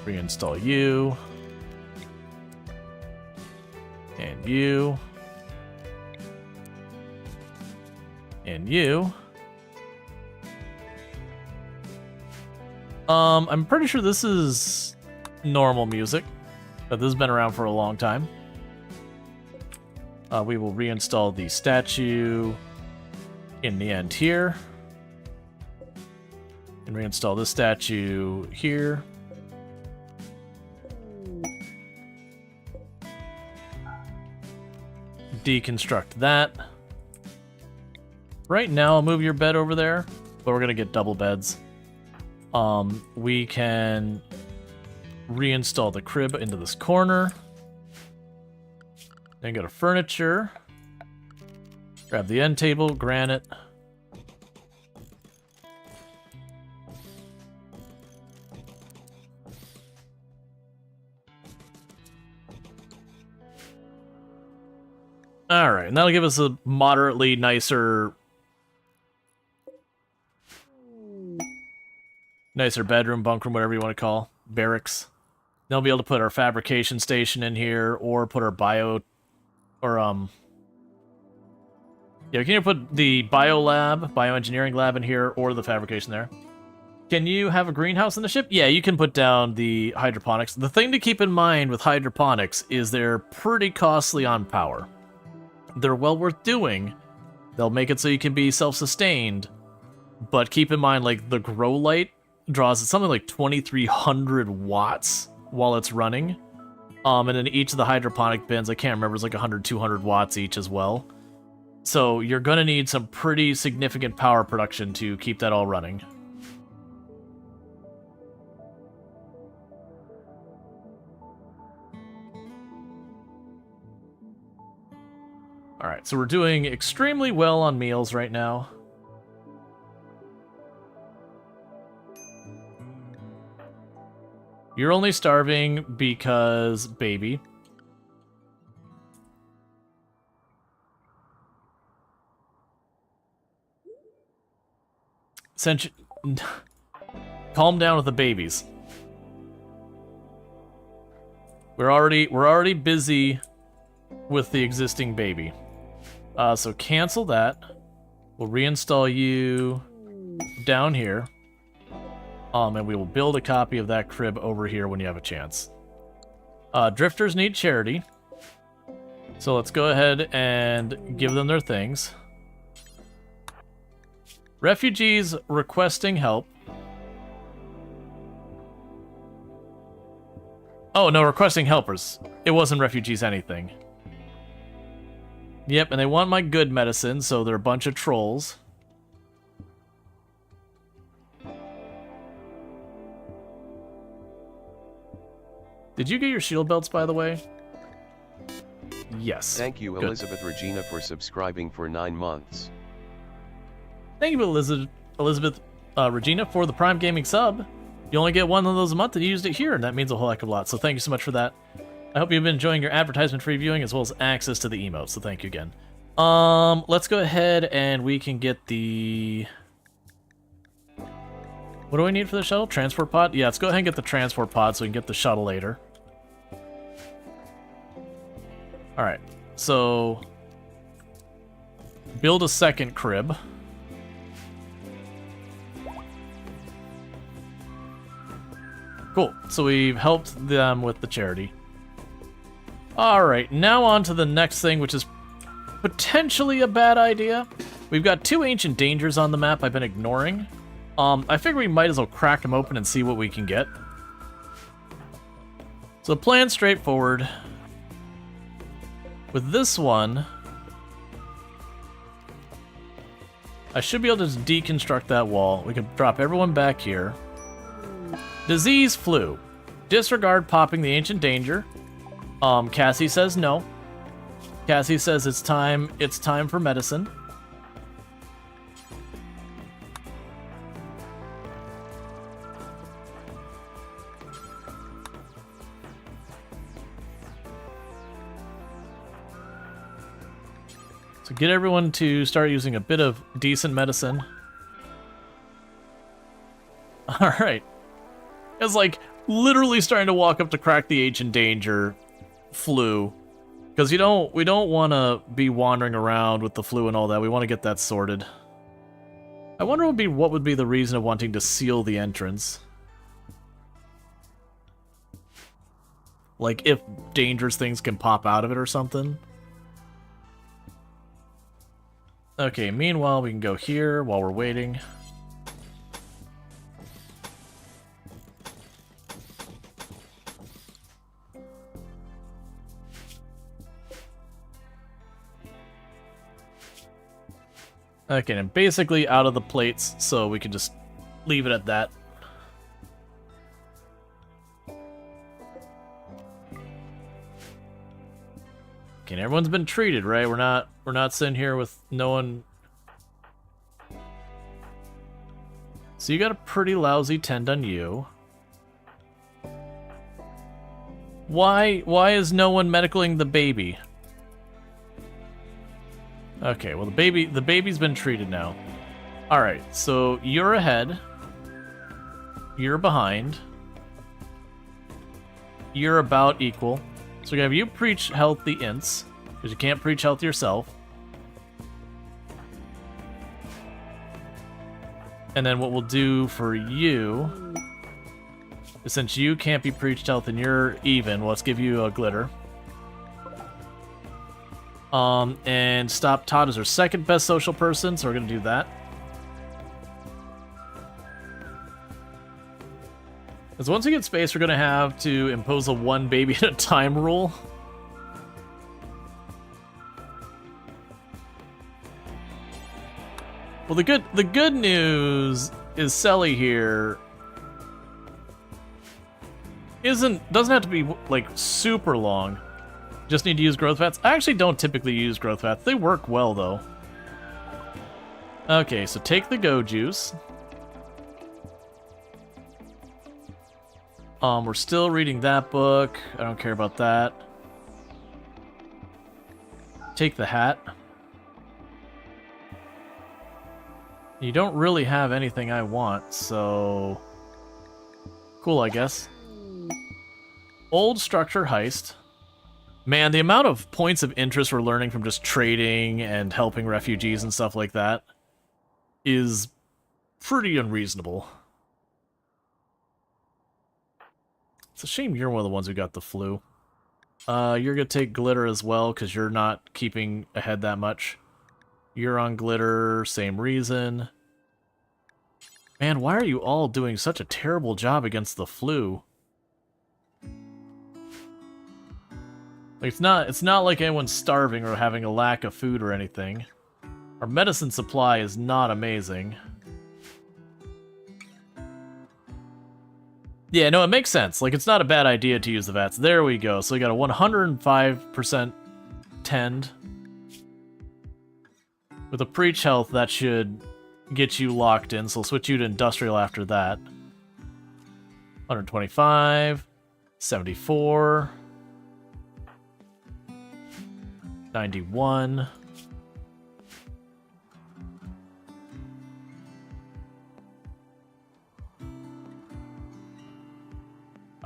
Reinstall you. And you. And you. I'm pretty sure this is normal music, but this has been around for a long time. We will reinstall the statue in the end here. And reinstall this statue here. Deconstruct that. Right now, I'll move your bed over there, but we're gonna get double beds. We can reinstall the crib into this corner. Then go to furniture. Grab the end table, granite. Alright, and that'll give us a moderately nicer bedroom, bunk room, whatever you want to call, barracks. Then we'll be able to put our fabrication station in here, or put our yeah, we can either put the bioengineering lab in here, or the fabrication there. Can you have a greenhouse in the ship? Yeah, you can put down the hydroponics. The thing to keep in mind with hydroponics is they're pretty costly on power. They're well worth doing. They'll make it so you can be self-sustained, but keep in mind, like, the grow light draws something like 2,300 watts while it's running. And then each of the hydroponic bins, I can't remember, it's like 100, 200 watts each as well. So you're going to need some pretty significant power production to keep that all running. Alright, so we're doing extremely well on meals right now. You're only starving because baby. Calm down with the babies. We're already busy with the existing baby. So cancel that. We'll reinstall you down here. And we will build a copy of that crib over here when you have a chance. Drifters need charity. So let's go ahead and give them their things. Refugees requesting help. Oh, no, requesting helpers. It wasn't refugees anything. Yep, and they want my good medicine, so they're a bunch of trolls. Did you get your shield belts, by the way? Yes. Thank you, Good. Elizabeth Regina, for subscribing for 9 months. Thank you, Elizabeth Regina, for the Prime Gaming sub. You only get one of those a month, and you used it here, and that means a whole heck of a lot. So thank you so much for that. I hope you've been enjoying your advertisement-free viewing, as well as access to the emotes, so thank you again. Let's go ahead and we can get the... What do I need for the shuttle? Transport pod? Yeah, let's go ahead and get the transport pod so we can get the shuttle later. Alright, so... Build a second crib. Cool, so we've helped them with the charity. Alright, now on to the next thing, which is potentially a bad idea. We've got 2 ancient dangers on the map I've been ignoring. I figure we might as well crack them open and see what we can get. So the plan's straightforward. With this one, I should be able to just deconstruct that wall. We can drop everyone back here. Disease flu. Disregard popping the ancient danger. Cassie says no. Cassie says it's time for medicine. So get everyone to start using a bit of decent medicine. Alright. It's like literally starting to walk up to crack the ancient danger flu. Because we don't want to be wandering around with the flu and all that. We want to get that sorted. I wonder what would be the reason of wanting to seal the entrance. Like if dangerous things can pop out of it or something. Okay, meanwhile we can go here while we're waiting. Okay, and basically out of the plates, so we can just leave it at that. Okay, and everyone's been treated, right? We're not sitting here with no one. So you got a pretty lousy tend on you. Why is no one medicaling the baby? Okay, well the baby's been treated now. Alright, so you're ahead. You're behind. You're about equal. So we have you preach health the ints, because you can't preach health yourself. And then what we'll do for you is, since you can't be preached health and you're even, let's give you a glitter. And Stop Todd is our second best social person, so we're gonna do that. Because once we get space, we're gonna have to impose a 1 baby at a time rule. Well, the good news is Selly here doesn't have to be like super long. Just need to use growth fats. I actually don't typically use growth fats. They work well though. Okay, so take the go juice. We're still reading that book. I don't care about that. Take the hat. You don't really have anything I want, so... Cool, I guess. Old structure heist. Man, the amount of points of interest we're learning from just trading and helping refugees and stuff like that is pretty unreasonable. It's a shame you're one of the ones who got the flu. You're gonna take glitter as well, because you're not keeping ahead that much. You're on glitter, same reason. Man, why are you all doing such a terrible job against the flu? Like, it's not like anyone's starving or having a lack of food or anything. Our medicine supply is not amazing. Yeah, no, it makes sense. Like, it's not a bad idea to use the vats. There we go. So we got a 105% tend. With a preach health, that should get you locked in. So we'll switch you to industrial after that. 125. 74. 91.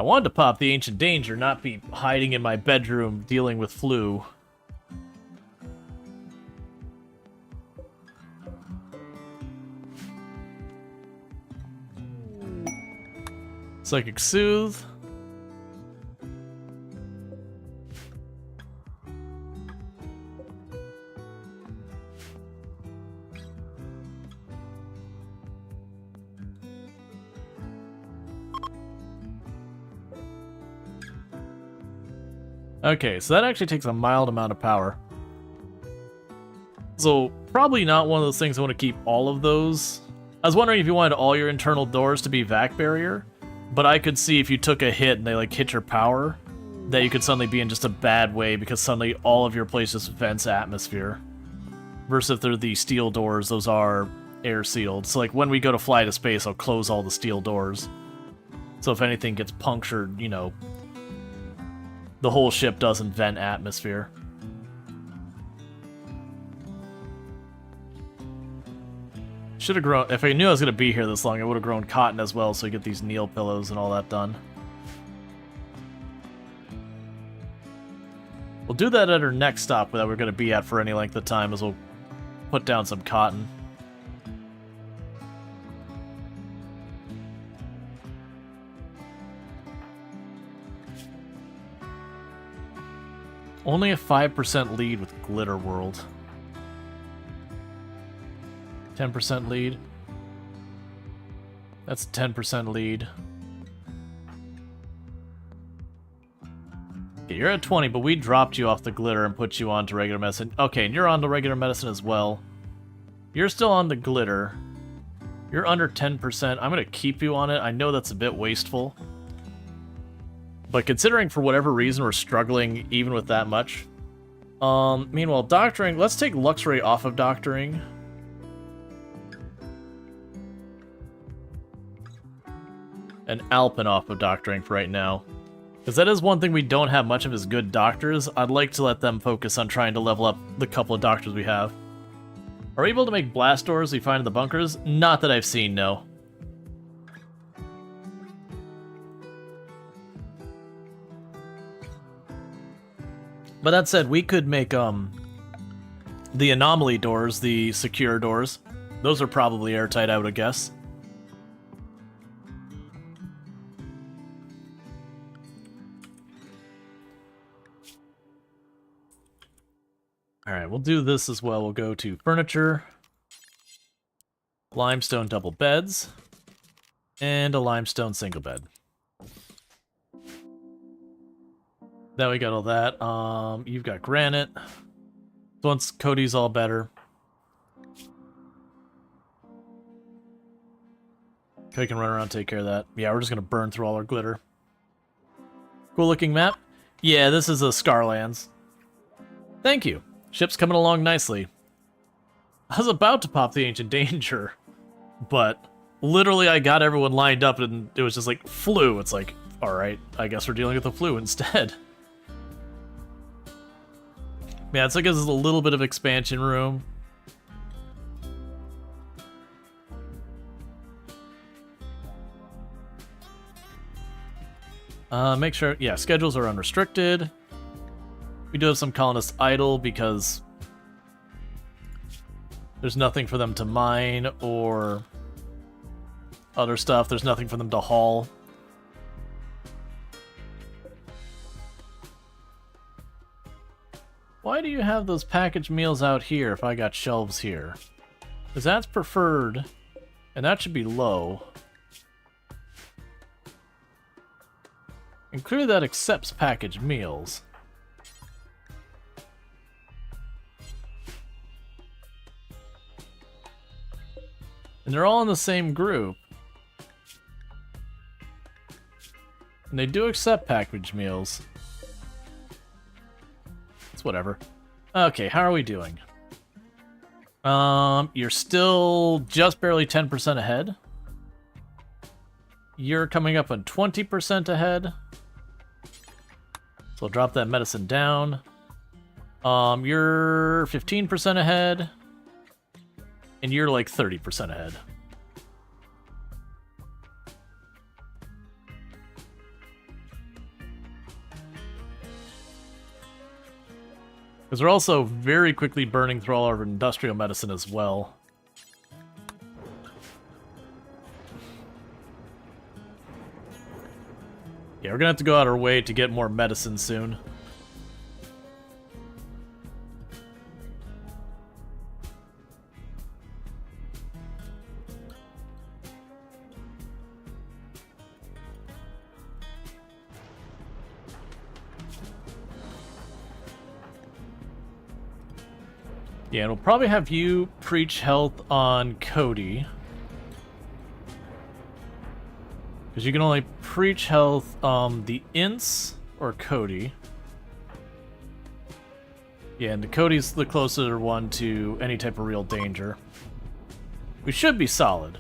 I wanted to pop the Ancient Danger, not be hiding in my bedroom dealing with flu. Psychic Soothe. Okay, so that actually takes a mild amount of power. So, probably not one of those things I want to keep all of those. I was wondering if you wanted all your internal doors to be vac barrier, but I could see if you took a hit and they like hit your power, that you could suddenly be in just a bad way because suddenly all of your places vents atmosphere. Versus if they're the steel doors, those are air sealed. So like when we go to fly to space, I'll close all the steel doors. So if anything gets punctured, you know, the whole ship doesn't vent atmosphere. Should have grown... If I knew I was going to be here this long, I would have grown cotton as well, so I get these Neil pillows and all that done. We'll do that at our next stop that we're going to be at for any length of time, as we'll put down some cotton. Only a 5% lead with Glitter World. 10% lead. That's a 10% lead. Okay, you're at 20, but we dropped you off the glitter and put you onto regular medicine. Okay, and you're on the regular medicine as well. You're still on the glitter. You're under 10%. I'm going to keep you on it. I know that's a bit wasteful. But considering for whatever reason we're struggling even with that much. Meanwhile, doctoring, let's take Luxray off of doctoring. And Alpin off of doctoring for right now. Because that is one thing we don't have much of is good doctors. I'd like to let them focus on trying to level up the couple of doctors we have. Are we able to make blast doors we find in the bunkers? Not that I've seen, no. But that said, we could make the anomaly doors, the secure doors. Those are probably airtight, I would guess. Alright, we'll do this as well. We'll go to furniture, limestone double beds, and a limestone single bed. Now we got all that. You've got granite. Once Cody's all better. Cody can run around and take care of that. Yeah, we're just gonna burn through all our glitter. Cool looking map. Yeah, this is a Scarlands. Thank you. Ship's coming along nicely. I was about to pop the Ancient Danger, but literally I got everyone lined up and it was just like flu. It's like, alright, I guess we're dealing with the flu instead. Yeah, it's like this is a little bit of expansion room. Make sure, yeah, schedules are unrestricted. We do have some colonists idle because there's nothing for them to mine or other stuff. There's nothing for them to haul. Why do you have those packaged meals out here if I got shelves here? Because that's preferred, and that should be low. And clearly that accepts packaged meals. And they're all in the same group. And they do accept packaged meals. It's whatever. Okay, how are we doing? You're still just barely 10% ahead. You're coming up on 20% ahead. So I'll drop that medicine down. You're 15% ahead. And you're like 30% ahead. Because we're also very quickly burning through all our industrial medicine as well. Yeah, we're gonna have to go out our way to get more medicine soon. Yeah, and we'll probably have you preach health on Cody. Because you can only preach health the Ints or Cody. Yeah, and the Cody's the closer one to any type of real danger. We should be solid.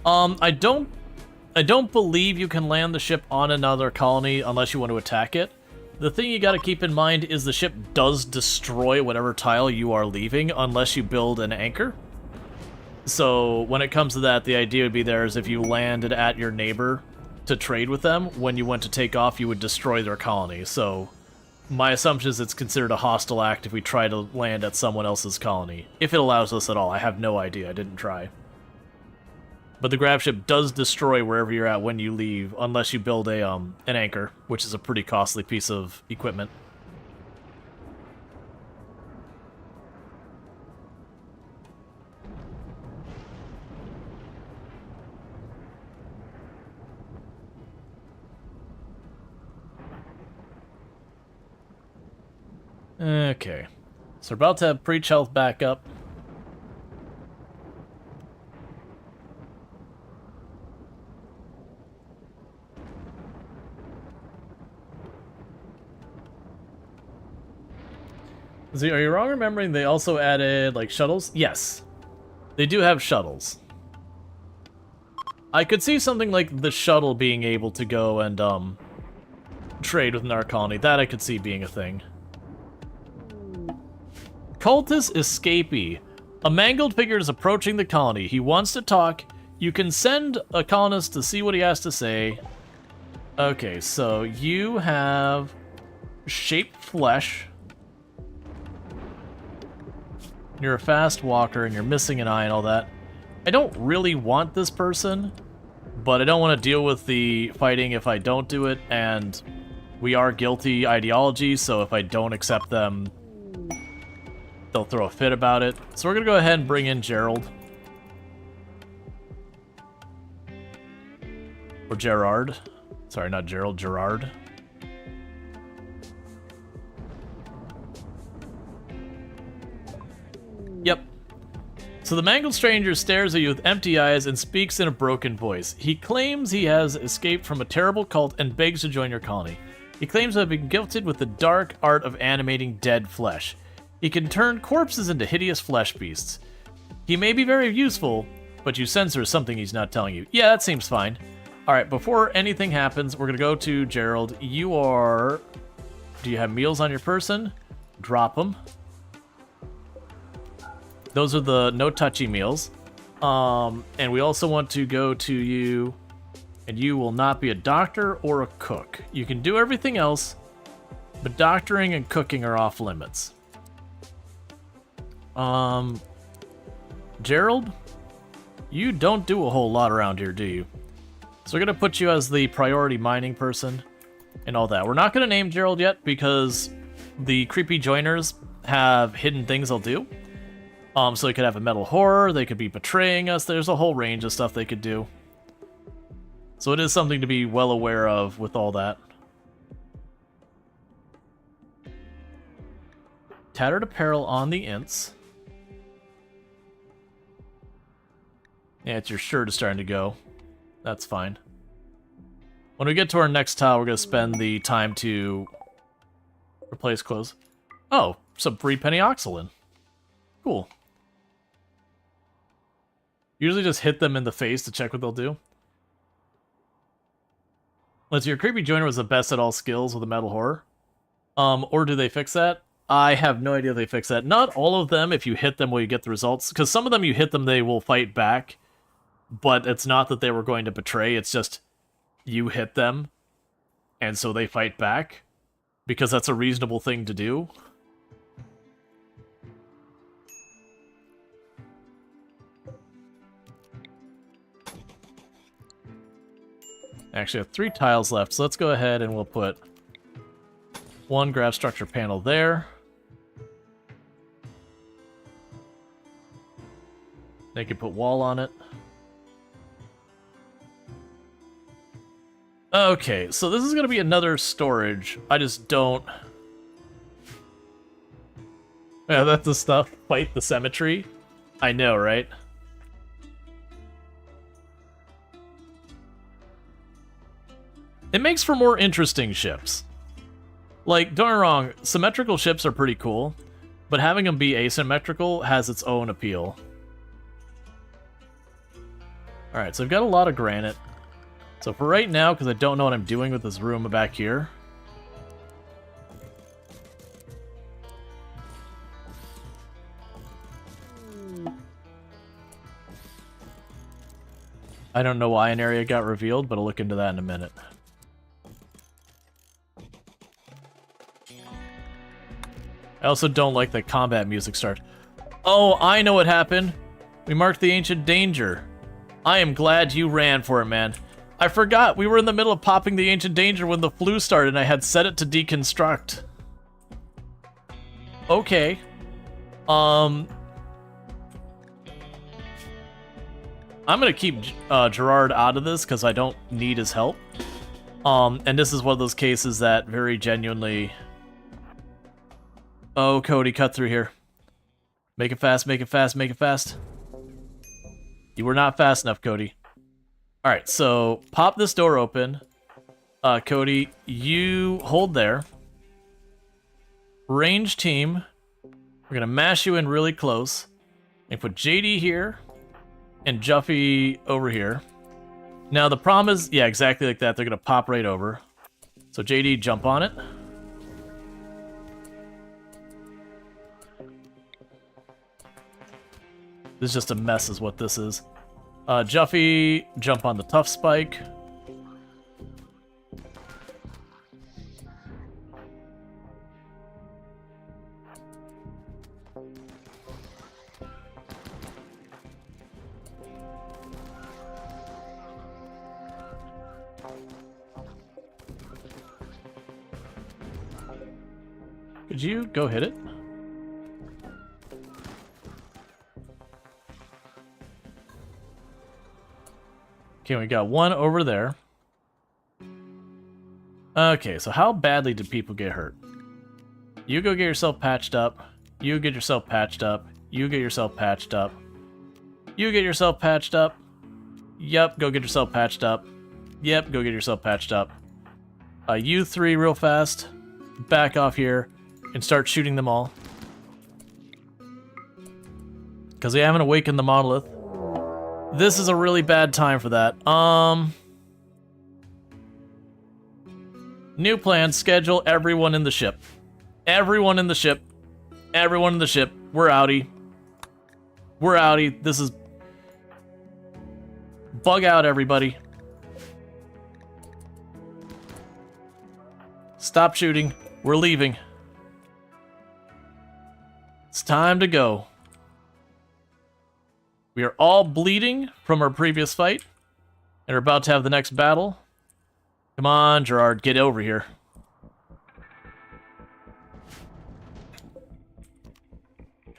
I don't believe you can land the ship on another colony unless you want to attack it. The thing you gotta keep in mind is the ship does destroy whatever tile you are leaving unless you build an anchor. So when it comes to that, the idea would be there is if you landed at your neighbor to trade with them, when you went to take off, you would destroy their colony. So my assumption is it's considered a hostile act if we try to land at someone else's colony. If it allows us at all, I have no idea, I didn't try. But the Gravship does destroy wherever you're at when you leave, unless you build a an anchor, which is a pretty costly piece of equipment. Okay. So we're about to have Preach Health back up. See, are you wrong remembering they also added, like, shuttles? Yes. They do have shuttles. I could see something like the shuttle being able to go and, trade within our colony. That I could see being a thing. Cultist Escapee. A mangled figure is approaching the colony. He wants to talk. You can send a colonist to see what he has to say. Okay, so you have shaped flesh. You're a fast walker, and you're missing an eye and all that. I don't really want this person, but I don't want to deal with the fighting if I don't do it, and we are guilty ideology, so if I don't accept them, they'll throw a fit about it. So we're going to go ahead and bring in Gerald. Or Gerard. Sorry, not Gerald, Gerard. Yep. So the mangled stranger stares at you with empty eyes and speaks in a broken voice. He claims he has escaped from a terrible cult and begs to join your colony. He claims to have been gifted with the dark art of animating dead flesh. He can turn corpses into hideous flesh beasts. He may be very useful, but you sense there's something he's not telling you. Yeah, that seems fine. Alright, before anything happens, we're going to go to Gerald. You are... Do you have meals on your person? Drop them. Those are the no-touchy meals. And we also want to go to you, and you will not be a doctor or a cook. You can do everything else, but doctoring and cooking are off limits. Gerald, you don't do a whole lot around here, do you? So we're going to put you as the priority mining person and all that. We're not going to name Gerald yet because the creepy joiners have hidden things they'll do. So they could have a metal horror, they could be betraying us, there's a whole range of stuff they could do. So it is something to be well aware of with all that. Tattered apparel on the Ints. Yeah, it's your shirt is starting to go. That's fine. When we get to our next tile, we're going to spend the time to replace clothes. Oh, some free penny-oxylin. Cool. Usually just hit them in the face to check what they'll do. Let's see, your creepy joiner was the best at all skills with a metal horror. Or do they fix that? I have no idea if they fix that. Not all of them, if you hit them will you get the results. Because some of them you hit them, they will fight back. But it's not that they were going to betray, it's just you hit them. And so they fight back. because that's a reasonable thing to do. Actually, I have 3 tiles left, so let's go ahead and we'll put 1 graph structure panel there. They can put wall on it. Okay, so this is going to be another storage. I just don't... Yeah, that's the stuff. Fight the cemetery. I know, right? It makes for more interesting ships. Like, don't get me wrong, symmetrical ships are pretty cool, but having them be asymmetrical has its own appeal. Alright, so I've got a lot of granite. So for right now, because I don't know what I'm doing with this room back here, I don't know why an area got revealed, but I'll look into that in a minute. I also don't like the combat music start. Oh, I know what happened. We marked the ancient danger. I am glad you ran for it, man. I forgot we were in the middle of popping the ancient danger when the flu started and I had set it to deconstruct. Okay. I'm gonna keep Gerard out of this because I don't need his help. And this is one of those cases that very genuinely... Oh, Cody, cut through here. Make it fast, make it fast, make it fast. You were not fast enough, Cody. Alright, so pop this door open. Cody, you hold there. Range team. We're gonna mash you in really close. And put JD here. And Juffy over here. Now the problem is, yeah, exactly like that. They're gonna pop right over. So JD, jump on it. This is just a mess is what this is. Juffy, jump on the tough spike. Could you go hit it? Okay, we got one over there. Okay, so how badly did people get hurt? You go get yourself patched up. You get yourself patched up. You get yourself patched up. You get yourself patched up. Yep, go get yourself patched up. Yep, go get yourself patched up. You three real fast. Back off here and start shooting them all. Because we haven't awakened the monolith. This is a really bad time for that. New plan, schedule everyone in the ship. Everyone in the ship. Everyone in the ship. We're outie. We're outie. This is... Bug out, everybody. Stop shooting. We're leaving. It's time to go. We are all bleeding from our previous fight, and are about to have the next battle. Come on, Gerard, get over here.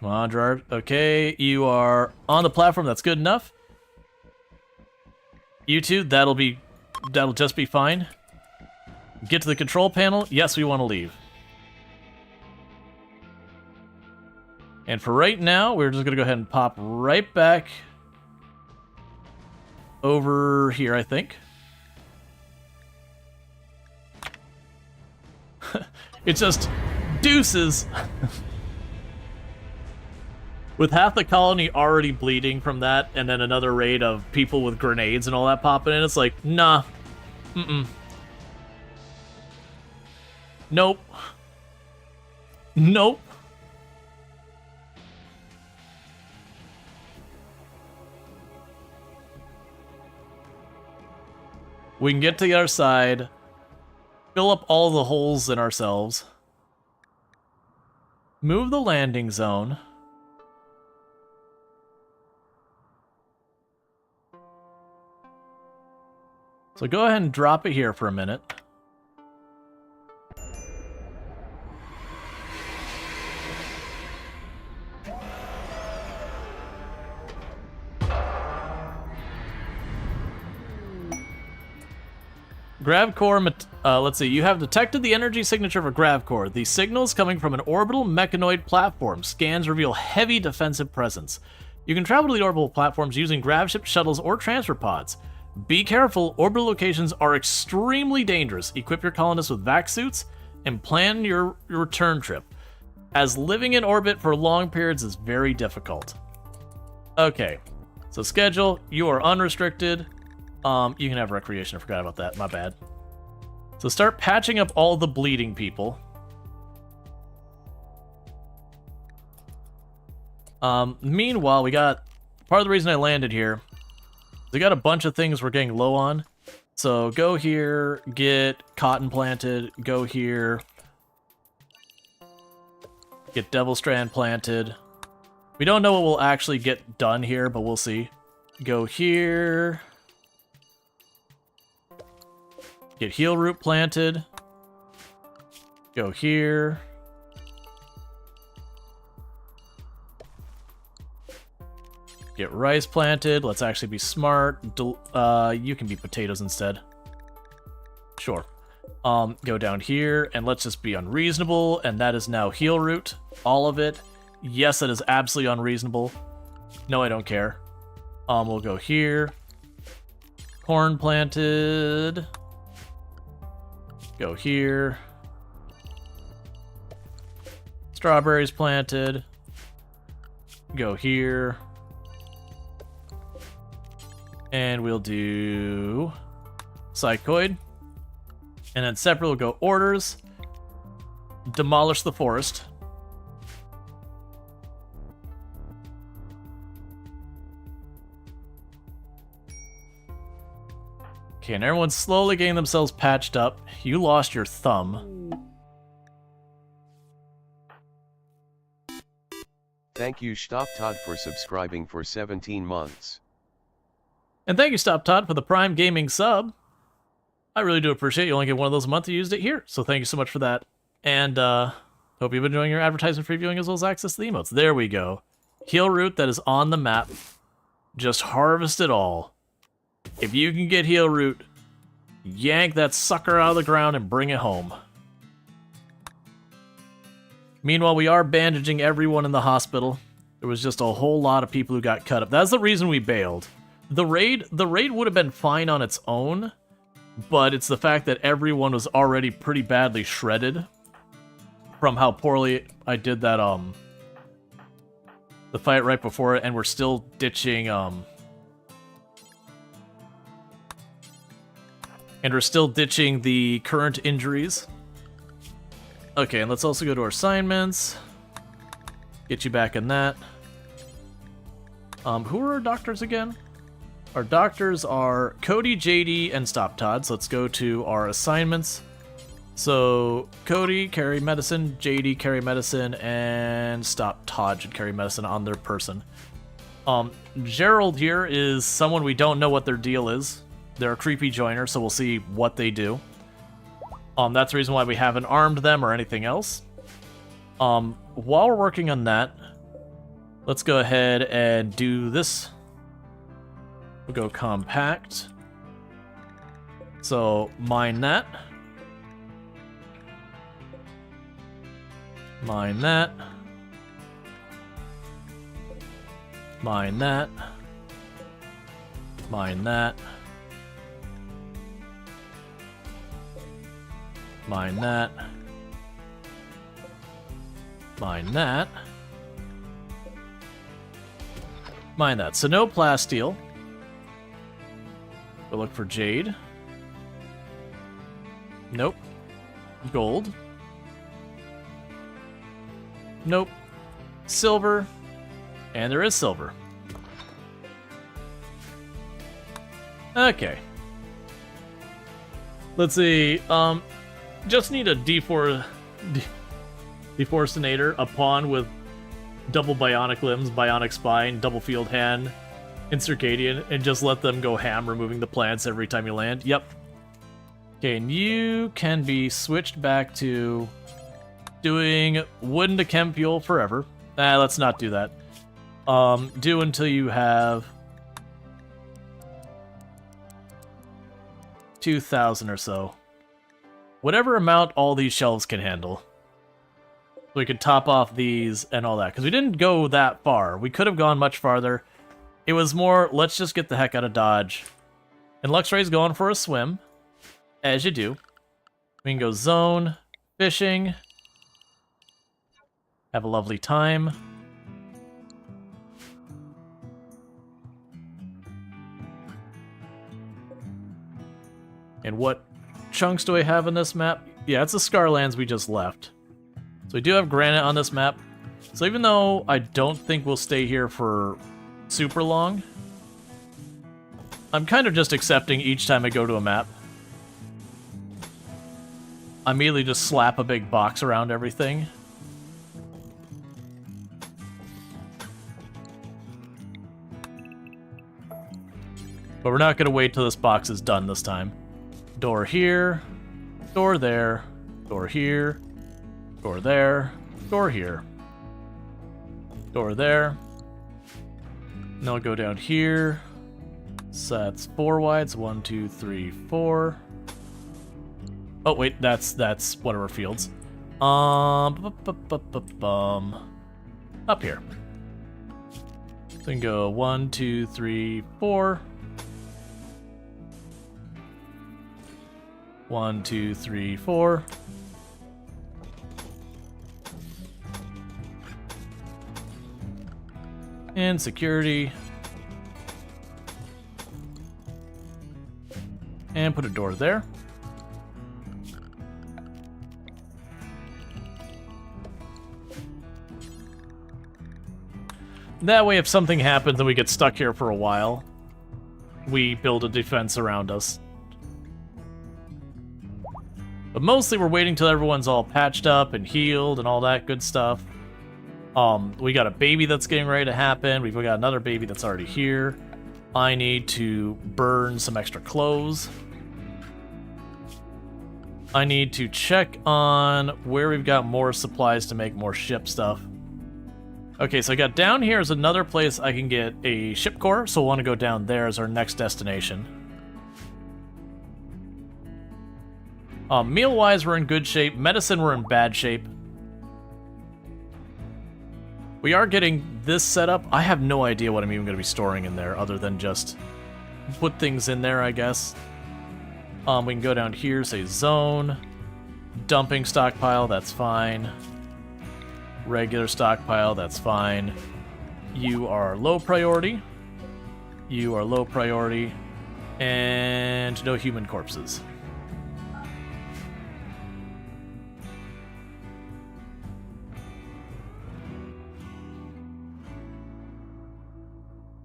Come on, Gerard. Okay, you are on the platform. That's good enough. You two, that'll just be fine. Get to the control panel. Yes, we want to leave. And for right now, we're just going to go ahead and pop right back over here, I think. It's just deuces. With half the colony already bleeding from that, and then another raid of people with grenades and all that popping in, it's like, nah. Mm-mm. Nope. Nope. We can get to the other side. fill up all the holes in ourselves. Move the landing zone. So go ahead and drop it here for a minute. Gravcore, let's see, you have detected the energy signature for Gravcore. The signals coming from an orbital mechanoid platform. Scans reveal heavy defensive presence. You can travel to the orbital platforms using Gravship shuttles or transfer pods. Be careful, orbital locations are extremely dangerous. Equip your colonists with vac suits and plan your return trip, as living in orbit for long periods is very difficult. Okay, so schedule, you are unrestricted. You can have recreation. I forgot about that. My bad. So start patching up all the bleeding people. Meanwhile, we got... Part of the reason I landed here, we got a bunch of things we're getting low on. So go here, get cotton planted. Go here. Get Devil Strand planted. We don't know what we'll actually get done here, but we'll see. Go here... Get Heal Root planted. Go here. Get rice planted. Let's actually be smart. You can be potatoes instead. Sure. Go down here, and let's just be unreasonable, and that is now Heal Root. All of it. Yes, that is absolutely unreasonable. No, I don't care. We'll go here. Corn planted. Go here. Strawberries planted. Go here. And we'll do Psychoid. And then separate we'll go orders. Demolish the forest. Okay, and everyone's slowly getting themselves patched up. You lost your thumb. Thank you Stop Todd for subscribing for 17 months. And thank you Stop Todd for the Prime Gaming sub. I really do appreciate you only get one of those a month. You used it here, so thank you so much for that. And hope you've been enjoying your advertisement free viewing as well as access to the emotes. There we go. Heal Root that is on the map. Just harvest it all. If you can get Heal Root, yank that sucker out of the ground and bring it home. Meanwhile, we are bandaging everyone in the hospital. There was just a whole lot of people who got cut up. That's the reason we bailed. The raid would have been fine on its own, but it's the fact that everyone was already pretty badly shredded from how poorly I did that, the fight right before it, and we're still ditching, the current injuries. Okay, and let's also go to our assignments. Get you back in that. Who are our doctors again? Our doctors are Cody, JD, and Stop Todd. So let's go to our assignments. So Cody, carry medicine, JD, carry medicine, and Stop Todd should carry medicine on their person. Gerald here is someone we don't know what their deal is. They're a creepy joiner, so we'll see what they do. That's the reason why we haven't armed them or anything else. While we're working on that, let's go ahead and do this. We'll go compact. So, mine that. Mine that. Mine that. Mine that. Mine that. Mine that. Mine that. So no plasteel. We'll look for jade. Nope. Gold. Nope. Silver. And there is silver. Okay. Let's see. Just need a deforestinator, a pawn with double bionic limbs, bionic spine, double field hand, and Circadian, and just let them go ham removing the plants every time you land. Yep. Okay, and you can be switched back to doing wooden to chem fuel forever. Let's not do that. Do until you have 2,000 or so. Whatever amount all these shelves can handle. So we could top off these and all that. Because we didn't go that far. We could have gone much farther. It was more, let's just get the heck out of Dodge. And Luxray's going for a swim. As you do. We can go zone, fishing. Have a lovely time. And what chunks do I have in this map? Yeah, it's the Scarlands we just left. So we do have granite on this map. So even though I don't think we'll stay here for super long, I'm kind of just accepting each time I go to a map. I immediately just slap a big box around everything. But we're not going to wait till this box is done this time. Door here, door there, door here, door there, door here, door there. Then I'll go down here. So that's 4 wides. 1, 2, 3, 4. Oh wait, that's whatever fields. Up here. So we can go 1, 2, 3, 4. 1, 2, 3, 4. And security. And put a door there. That way, if something happens and we get stuck here for a while, we build a defense around us. But mostly we're waiting till everyone's all patched up and healed and all that good stuff. We got a baby that's getting ready to happen. We've got another baby that's already here. I need to burn some extra clothes. I need to check on where we've got more supplies to make more ship stuff. Okay, so I got down here is another place I can get a ship core, so we'll want to go down there as our next destination. Meal-wise, we're in good shape. Medicine, we're in bad shape. We are getting this set up. I have no idea what I'm even going to be storing in there, other than just put things in there, I guess. We can go down here, say zone. Dumping stockpile, that's fine. Regular stockpile, that's fine. You are low priority. You are low priority. And no human corpses.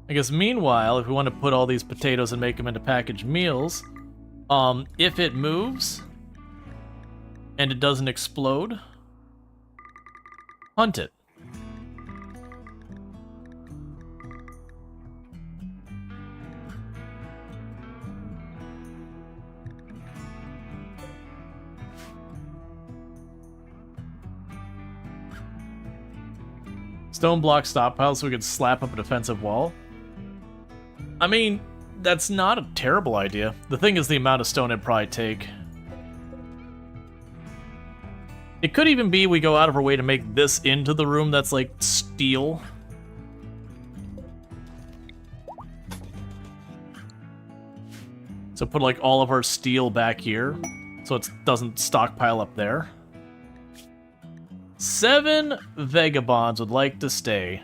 I guess meanwhile, if we want to put all these potatoes and make them into packaged meals, if it moves and it doesn't explode, hunt it. Stone block stockpile so we could slap up a defensive wall. I mean, that's not a terrible idea. The thing is the amount of stone it'd probably take. It could even be we go out of our way to make this into the room that's like steel. So put like all of our steel back here so it doesn't stockpile up there. 7 vagabonds would like to stay.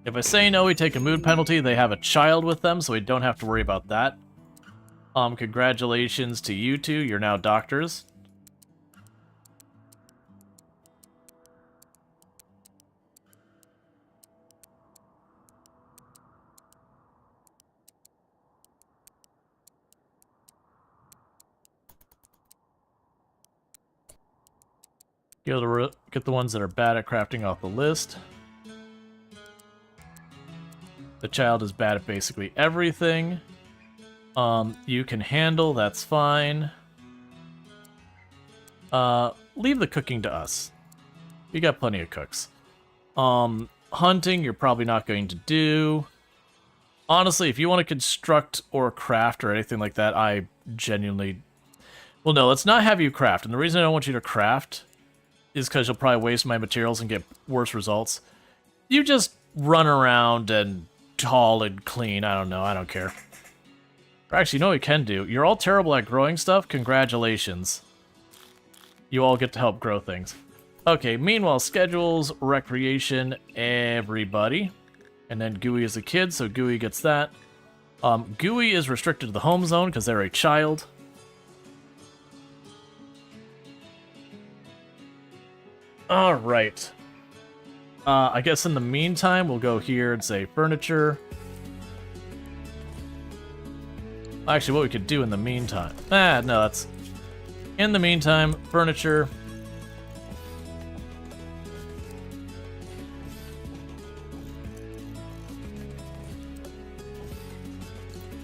If I say no, we take a mood penalty. They have a child with them, so we don't have to worry about that. Congratulations to you two. You're now doctors. Get the ones that are bad at crafting off the list. The child is bad at basically everything. You can handle, that's fine. Leave the cooking to us. We got plenty of cooks. Hunting, you're probably not going to do. Honestly, if you want to construct or craft or anything like that, I genuinely... Well, no, let's not have you craft. And the reason I don't want you to craft is because you'll probably waste my materials and get worse results. You just run around and haul and clean. I don't know. I don't care. Or actually, you know what you can do? You're all terrible at growing stuff. Congratulations. You all get to help grow things. Okay, meanwhile, schedules, recreation, everybody. And then Gooey is a kid, so Gooey gets that. Gooey is restricted to the home zone because they're a child. Alright. I guess in the meantime, we'll go here and say furniture. Actually, what we could do in the meantime... no, that's... In the meantime, furniture...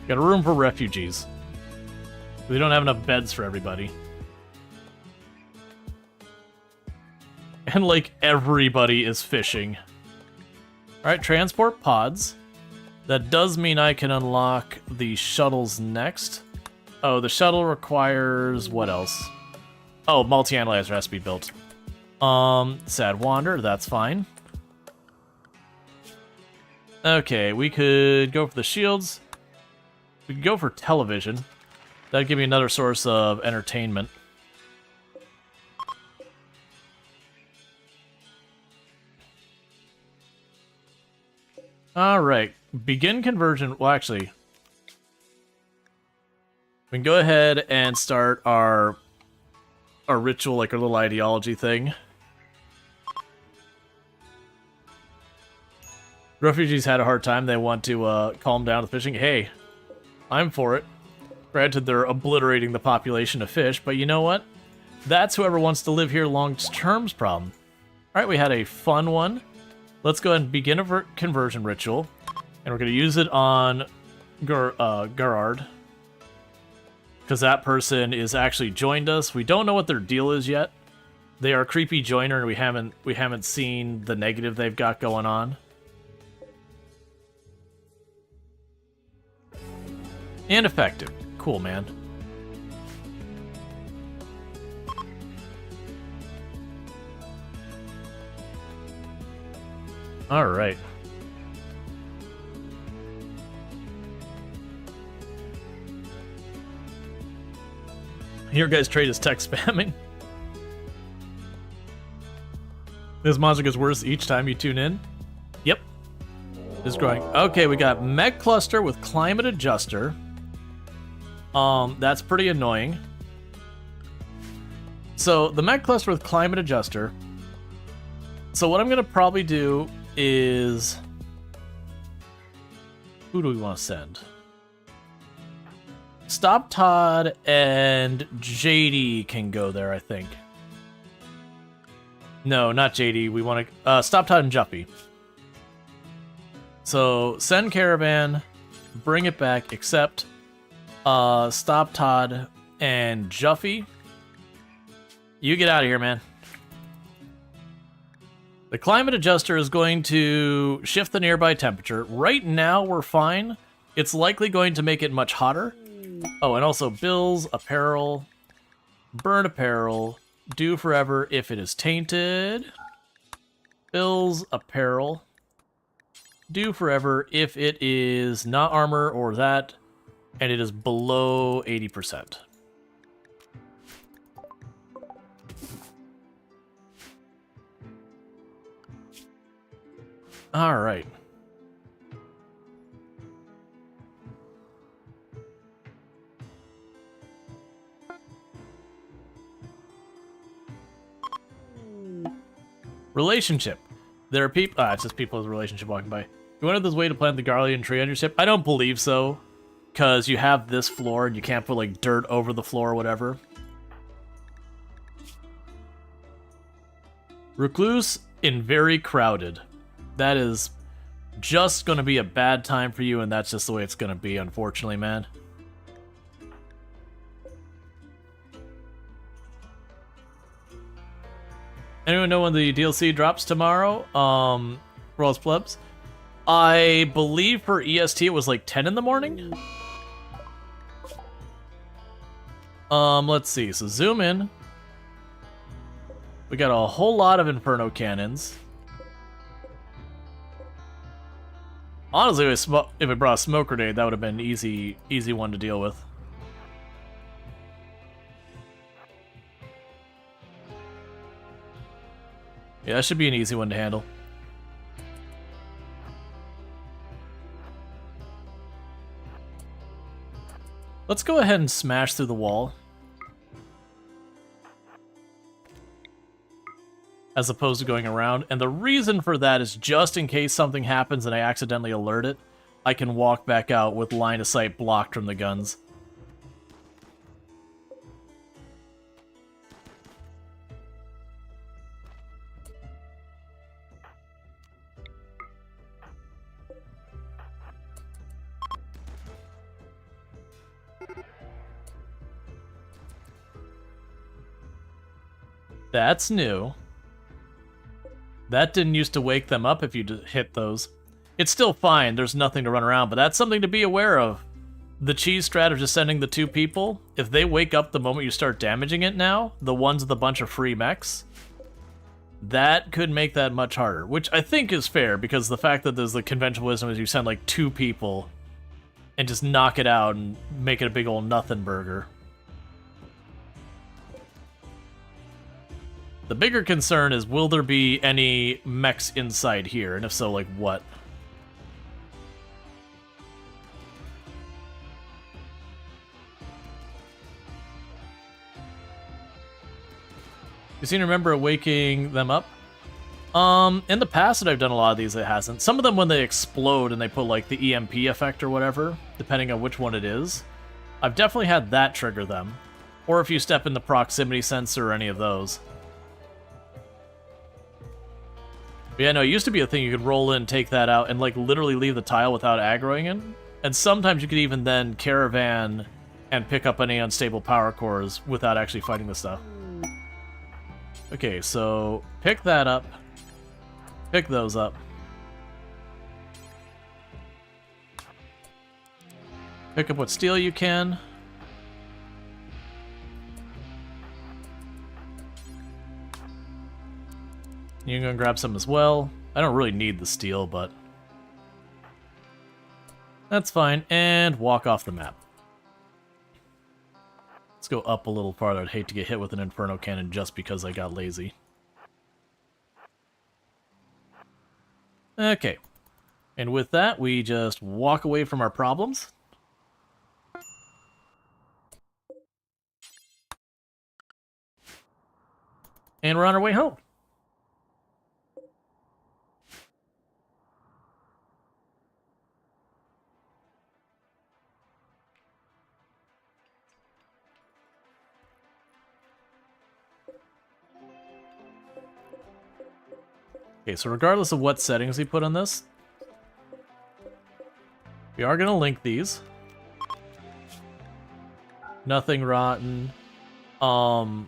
Got a room for refugees. We don't have enough beds for everybody. And, like, everybody is fishing. Alright, transport pods. That does mean I can unlock the shuttles next. Oh, the shuttle requires... what else? Oh, multi-analyzer has to be built. Sad Wander, that's fine. Okay, we could go for the shields. We could go for television. That'd give me another source of entertainment. Alright, begin conversion. Well, actually, we can go ahead and start our ritual, like our little ideology thing. Refugees had a hard time. They want to calm down the fishing. Hey, I'm for it. Granted, they're obliterating the population of fish, but you know what? That's whoever wants to live here long-term's problem. Alright, we had a fun one. Let's go ahead and begin a conversion ritual. And we're going to use it on Gerard. Because that person is actually joined us. We don't know what their deal is yet. They are a creepy joiner, and we haven't seen the negative they've got going on. And effective. Cool, man. Alright. Your guys' trade is text spamming. This monster gets worse each time you tune in. Yep. It's growing. Okay, we got Mech Cluster with Climate Adjuster. That's pretty annoying. So, the Mech Cluster with Climate Adjuster. So what I'm going to probably do is... Who do we want to send? Stop Todd and JD can go there, I think. No, not JD. We want to... Stop Todd and Juppy. So, send Caravan, bring it back, except Stop Todd and Juffy. You get out of here, man. The climate adjuster is going to shift the nearby temperature. Right now, we're fine. It's likely going to make it much hotter. Oh, and also bills, apparel, burn apparel, do forever if it is tainted. Bills, apparel, do forever if it is not armor or that, and it is below 80%. All right. Relationship. There are people... it's just people with a relationship walking by. You wanted this way to plant the Garlean tree on your ship? I don't believe so. Because you have this floor and you can't put, like, dirt over the floor or whatever. Recluse in very crowded. That is just going to be a bad time for you, and that's just the way it's going to be, unfortunately, man. Anyone know when the DLC drops tomorrow? Rual's Plebs? I believe for EST it was like 10 in the morning? Let's see. So zoom in. We got a whole lot of Inferno cannons. Honestly, if it brought a smoke grenade, that would have been an easy one to deal with. Yeah, that should be an easy one to handle. Let's go ahead and smash through the wall. As opposed to going around. And the reason for that is just in case something happens and I accidentally alert it, I can walk back out with line of sight blocked from the guns. That's new. That didn't used to wake them up if you hit those. It's still fine, there's nothing to run around, but that's something to be aware of. The cheese strat of just sending the 2 people, if they wake up the moment you start damaging it now, the ones with a bunch of free mechs, that could make that much harder, which I think is fair, because the fact that there's the conventional wisdom is you send like 2 people and just knock it out and make it a big old nothing burger. The bigger concern is, will there be any mechs inside here? And if so, like what? You seem to remember waking them up? In the past that I've done a lot of these, it hasn't. Some of them, when they explode and they put like the EMP effect or whatever, depending on which one it is, I've definitely had that trigger them. Or if you step in the proximity sensor or any of those. But yeah, no, it used to be a thing you could roll in, take that out, and like literally leave the tile without aggroing it. And sometimes you could even then caravan and pick up any unstable power cores without actually fighting the stuff. Okay, so pick that up. Pick those up. Pick up what steel you can. You can go and grab some as well. I don't really need the steel, but that's fine. And walk off the map. Let's go up a little farther. I'd hate to get hit with an Inferno cannon just because I got lazy. Okay. And with that, we just walk away from our problems. And we're on our way home. Okay, so regardless of what settings we put on this, we are going to link these. Nothing rotten. No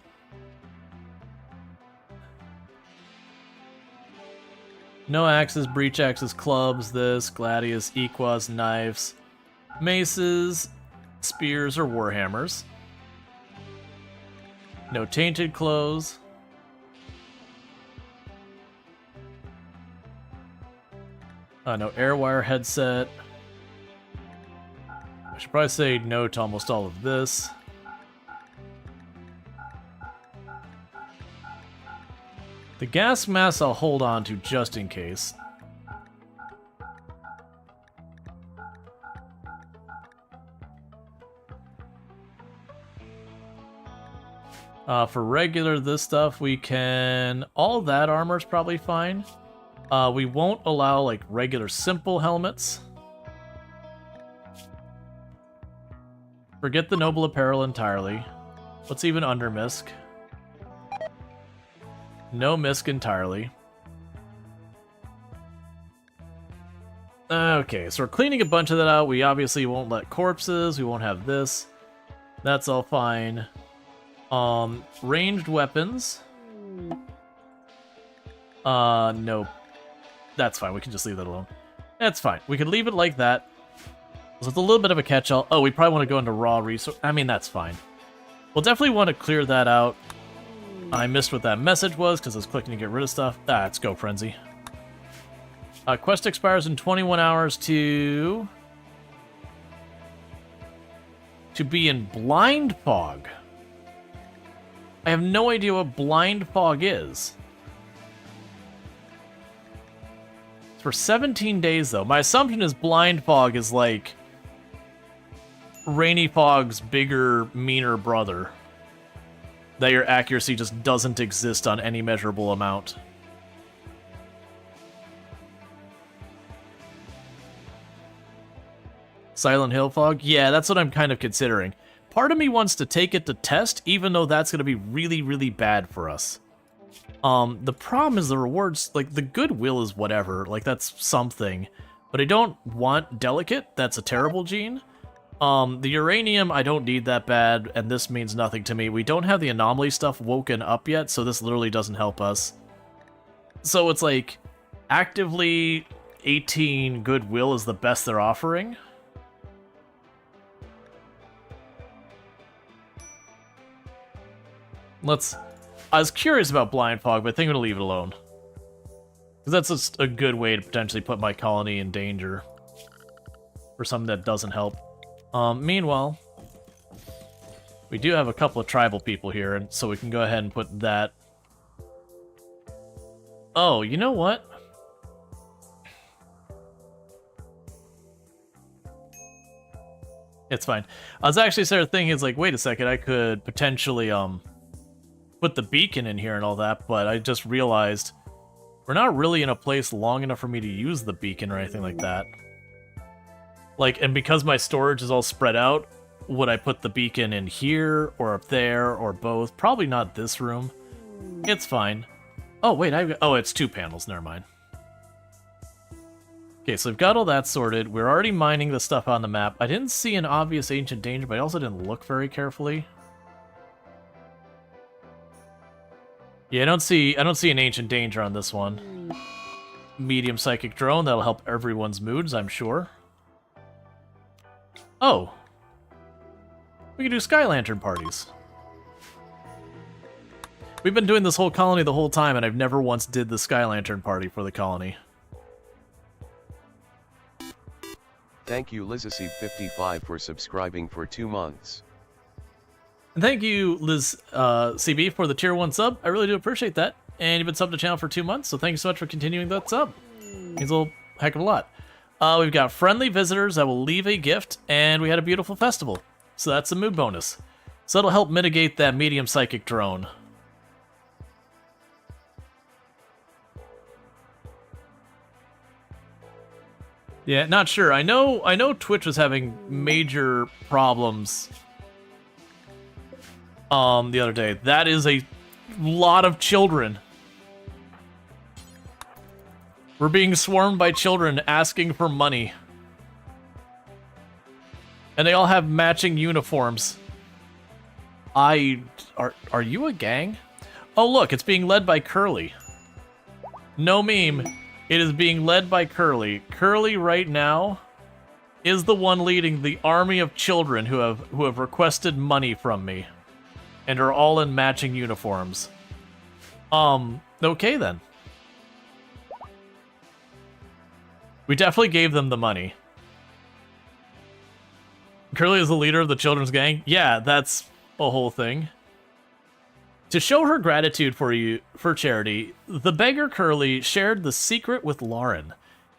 axes, breach axes, clubs, this, gladius, equas, knives, maces, spears, or warhammers. No tainted clothes. No airwire headset. I should probably say no to almost all of this. The gas mask I'll hold on to just in case. For regular this stuff, we can... all that armor's probably fine. We won't allow, like, regular simple helmets. Forget the noble apparel entirely. Let's even undermisk. No misc entirely. Okay, so we're cleaning a bunch of that out. We obviously won't let corpses. We won't have this. That's all fine. Ranged weapons. Nope. That's fine. We can just leave that alone. That's fine. We can leave it like that. So it's a little bit of a catch-all. Oh, we probably want to go into raw resource. I mean, that's fine. We'll definitely want to clear that out. I missed what that message was because I was clicking to get rid of stuff. Let's go, Frenzy. Quest expires in 21 hours to be in Blind Fog. I have no idea what Blind Fog is. It's for 17 days, though. My assumption is Blind Fog is like Rainy Fog's bigger, meaner brother. That your accuracy just doesn't exist on any measurable amount. Silent Hill Fog? Yeah, that's what I'm kind of considering. Part of me wants to take it to test, even though that's going to be really, really bad for us. The problem is the rewards, like, the goodwill is whatever, like, that's something. But I don't want Delicate, that's a terrible gene. The uranium, I don't need that bad, and this means nothing to me. We don't have the anomaly stuff woken up yet, so this literally doesn't help us. So it's like, actively 18 goodwill is the best they're offering. I was curious about Blind Fog, but I think I'm going to leave it alone. Because that's just a good way to potentially put my colony in danger. For something that doesn't help. Meanwhile, we do have a couple of tribal people here, and so we can go ahead and put that. Oh, you know what? It's fine. I was actually sort of thinking, it's like, wait a second, I could potentially, put the beacon in here and all that, but I just realized we're not really in a place long enough for me to use the beacon or anything like that. Like, and because my storage is all spread out, would I put the beacon in here, or up there, or both? Probably not this room. It's fine. Oh, wait, oh, it's 2 panels, never mind. Okay, so I've got all that sorted. We're already mining the stuff on the map. I didn't see an obvious ancient danger, but I also didn't look very carefully. Yeah, I don't see an ancient danger on this one. Medium psychic drone, that'll help everyone's moods, I'm sure. Oh. We can do Sky Lantern parties. We've been doing this whole colony the whole time, and I've never once did the Sky Lantern party for the colony. Thank you Lizacy55 for subscribing for 2 months. And thank you, Liz CB, for the tier 1 sub. I really do appreciate that. And you've been subbed to the channel for 2 months, so thank you so much for continuing that sub. Means a little heck of a lot. We've got friendly visitors that will leave a gift, and we had a beautiful festival. So that's a mood bonus. So that'll help mitigate that medium psychic drone. Yeah, not sure. I know Twitch was having major problems the other day. That is a lot of children. We're being swarmed by children asking for money. And they all have matching uniforms. Are you a gang? Oh look, it's being led by Curly. No meme. It is being led by Curly. Curly right now is the one leading the army of children who have requested money from me. And are all in matching uniforms. Okay then. We definitely gave them the money. Curly is the leader of the children's gang? Yeah, that's a whole thing. To show her gratitude for charity, the beggar Curly shared the secret with Lauren.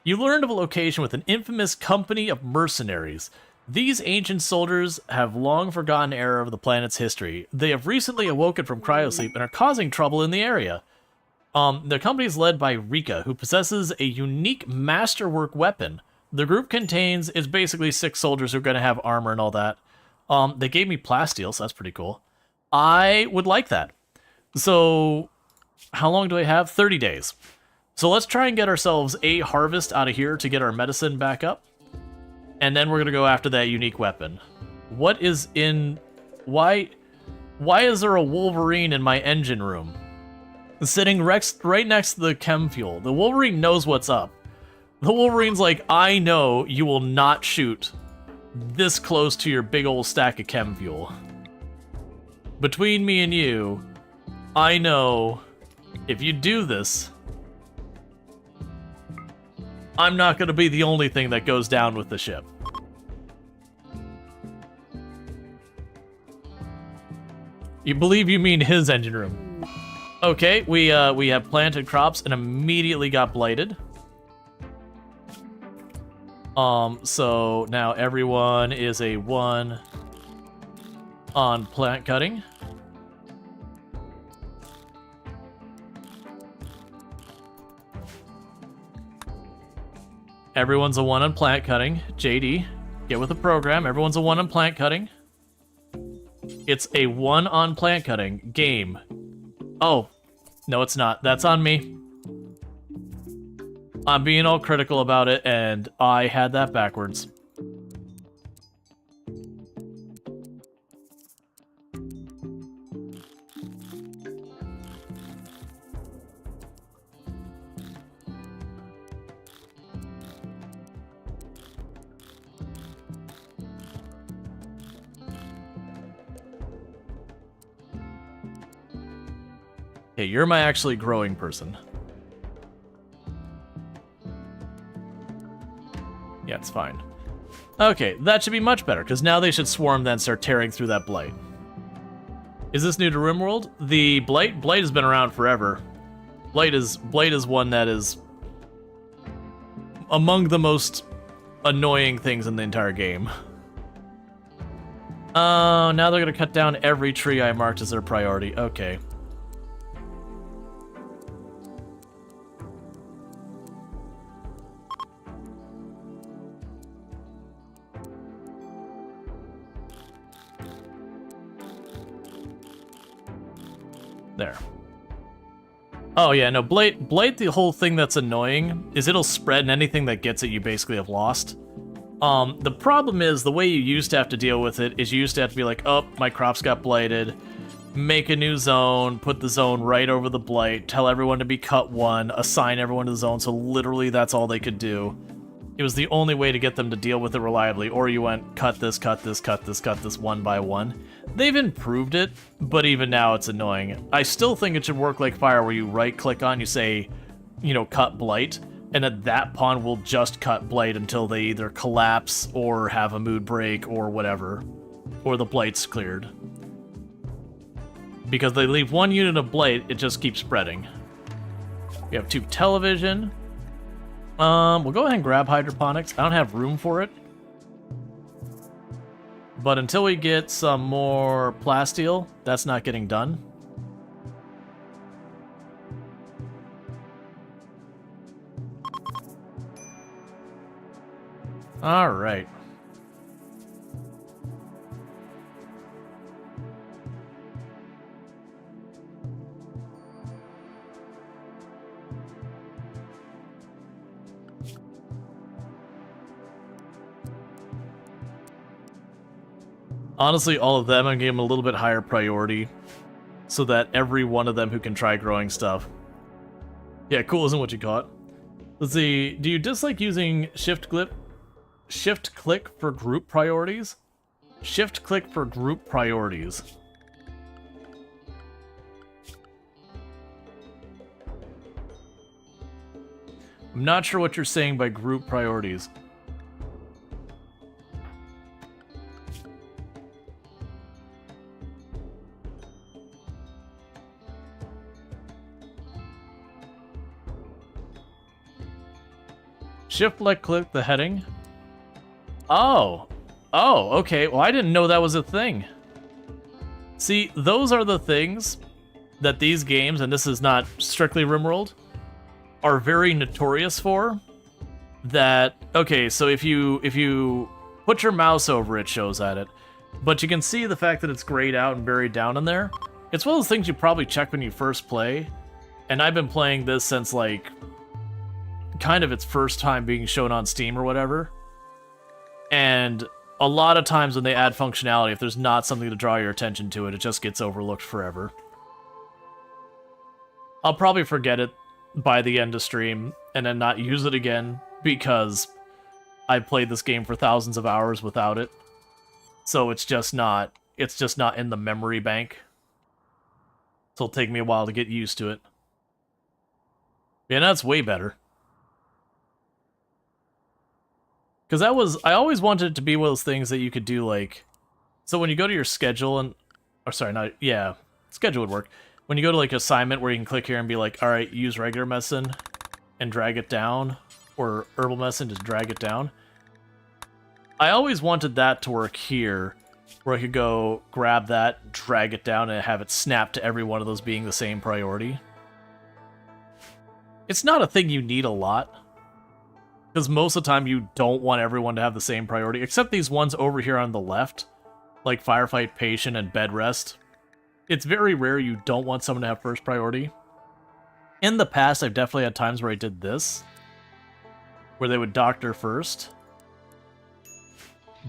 You learned of a location with an infamous company of mercenaries. These ancient soldiers have long forgotten an era of the planet's history. They have recently awoken from cryosleep and are causing trouble in the area. The company is led by Rika, who possesses a unique masterwork weapon. The group is basically 6 soldiers who are going to have armor and all that. They gave me plasteel, so that's pretty cool. I would like that. So, How long do I have? 30 days. So let's try and get ourselves a harvest out of here to get our medicine back up. And then we're going to go after that unique weapon. What is in... Why is there a Wolverine in my engine room? Sitting right next to the chem fuel. The Wolverine knows what's up. The Wolverine's like, I know you will not shoot this close to your big old stack of chem fuel. Between me and you, I know if you do this, I'm not going to be the only thing that goes down with the ship. You believe you mean his engine room. Okay, we have planted crops and immediately got blighted. So now everyone is a 1 on plant cutting. Everyone's a 1 on plant cutting. JD, get with the program. Everyone's a 1 on plant cutting. It's a 1 on plant cutting. Game. Oh, no it's not. That's on me. I'm being all critical about it, and I had that backwards. Okay, you're my actually growing person. Yeah, it's fine. Okay, that should be much better, because now they should swarm then start tearing through that blight. Is this new to RimWorld? The blight has been around forever. Blight is one that is among the most annoying things in the entire game. Oh, now they're gonna cut down every tree I marked as their priority. Okay. There. Oh yeah, no, Blight, the whole thing that's annoying is it'll spread and anything that gets it you basically have lost. The problem is the way you used to have to deal with it is you used to have to be like, oh, my crops got blighted, make a new zone, put the zone right over the blight, tell everyone to be cut 1, assign everyone to the zone, so literally that's all they could do. It was the only way to get them to deal with it reliably, or you went cut this, cut this, cut this, cut this 1 by 1. They've improved it, but even now it's annoying. I still think it should work like fire where you right-click on, you say, you know, cut blight, and at that pawn will just cut blight until they either collapse or have a mood break or whatever, or the blight's cleared. Because they leave 1 unit of blight, it just keeps spreading. We have 2 television. We'll go ahead and grab hydroponics. I don't have room for it. But until we get some more plasteel, that's not getting done. Alright. Honestly, all of them, I'm gonna give them a little bit higher priority so that every one of them who can try growing stuff. Yeah, cool isn't what you caught. Let's see, do you dislike using shift-click for group priorities? Shift-click for group priorities. I'm not sure what you're saying by group priorities. Shift left click the heading. Oh, okay. Well, I didn't know that was a thing. See, those are the things that these games, and this is not strictly RimWorld, are very notorious for. That, okay, so if you put your mouse over it, shows at it, but you can see the fact that it's grayed out and buried down in there. It's one of those things you probably check when you first play, And I've been playing this since, like, kind of its first time being shown on Steam or whatever. And a lot of times when they add functionality, if there's not something to draw your attention to it, it just gets overlooked forever. I'll probably forget it by the end of stream and then not use it again because I've played this game for thousands of hours without it. So it's just not in the memory bank. So it'll take me a while to get used to it. Yeah, that's way better. Because I always wanted it to be one of those things that you could do, like, so when you go to your schedule and, or sorry, not, yeah, schedule would work. When you go to, like, assignment where you can click here and be like, alright, use regular medicine and drag it down, or herbal medicine, just drag it down. I always wanted that to work here, where I could go grab that, drag it down, and have it snap to every one of those being the same priority. It's not a thing you need a lot, because most of the time you don't want everyone to have the same priority, except these ones over here on the left, like Firefight, Patient, and Bed Rest. It's very rare you don't want someone to have first priority. In the past, I've definitely had times where I did this, where they would doctor first.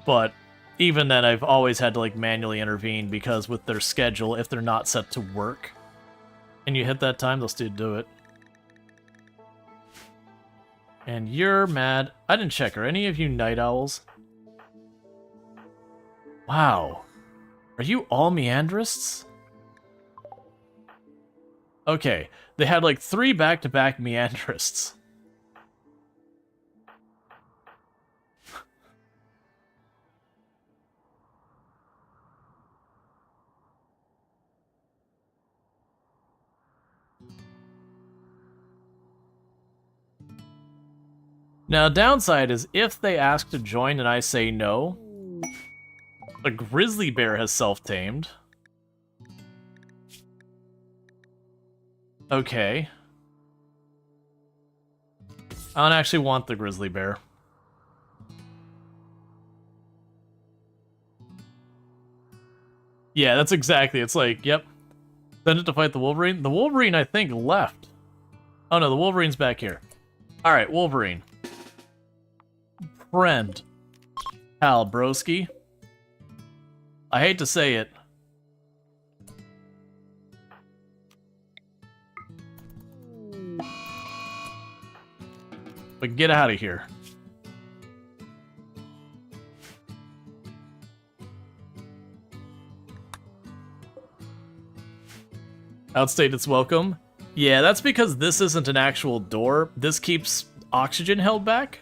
But even then, I've always had to, like, manually intervene, because with their schedule, if they're not set to work, and you hit that time, they'll still do it. And you're mad. I didn't check. Are any of you night owls? Wow. Are you all meandrists? Okay. They had like 3 back-to-back meandrists. Now, downside is if they ask to join and I say no, a grizzly bear has self-tamed. Okay. I don't actually want the grizzly bear. Yeah, that's exactly. It's like, yep. Send it to fight the Wolverine. The Wolverine, I think, left. Oh no, the Wolverine's back here. Alright, Wolverine. Friend. Pal broski. I hate to say it. But get out of here. Outstayed its welcome. Yeah, that's because this isn't an actual door. This keeps oxygen held back.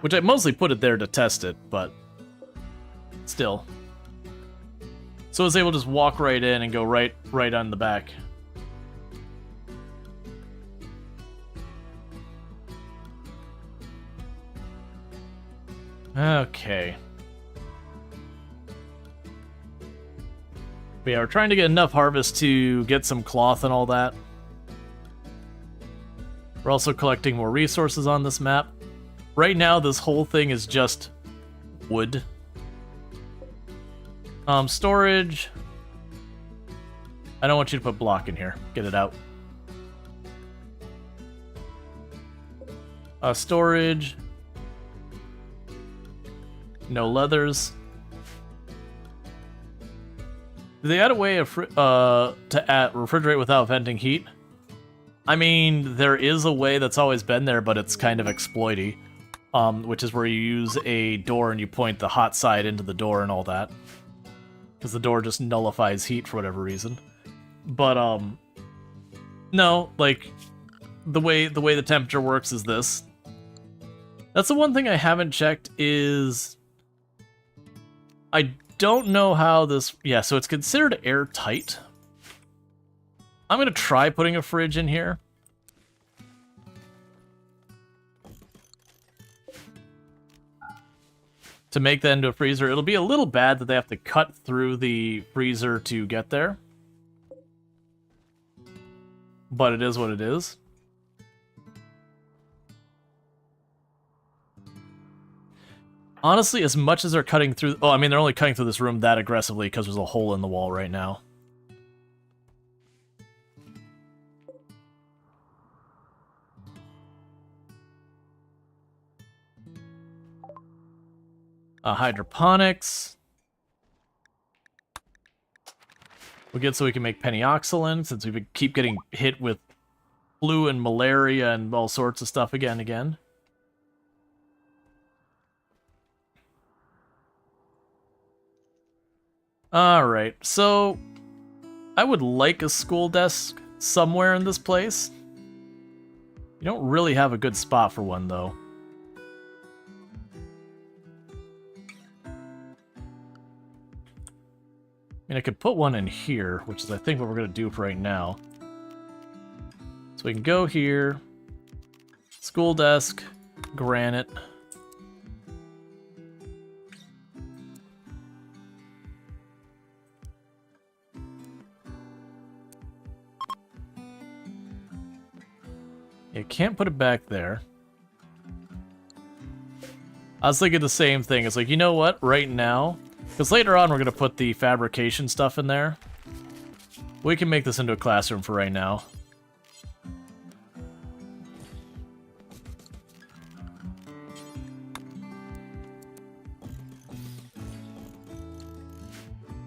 Which I mostly put it there to test it, but still. So I was able to just walk right in and go right on the back. Okay. But yeah, we're trying to get enough harvest to get some cloth and all that. We're also collecting more resources on this map. Right now, this whole thing is just wood. Storage. I don't want you to put block in here. Get it out. Storage. No leathers. Do they add a way of to refrigerate without venting heat? I mean, there is a way that's always been there, but it's kind of exploity. Which is where you use a door and you point the hot side into the door and all that. Because the door just nullifies heat for whatever reason. But, no, like, the way the temperature works is this. That's the one thing I haven't checked is... I don't know how this... Yeah, so it's considered airtight. I'm gonna try putting a fridge in here. To make that into a freezer. It'll be a little bad that they have to cut through the freezer to get there. But it is what it is. Honestly, as much as they're cutting through... Oh, I mean, they're only cutting through this room that aggressively because there's a hole in the wall right now. Hydroponics. We'll get so we can make penioxylin, since we keep getting hit with flu and malaria and all sorts of stuff again and again. Alright, so I would like a school desk somewhere in this place. You don't really have a good spot for one, though. I mean, I could put one in here, which is, I think, what we're going to do for right now. So we can go here, school desk, granite. You can't put it back there. I was thinking the same thing. It's like, you know what? Right now, because later on we're going to put the fabrication stuff in there. We can make this into a classroom for right now.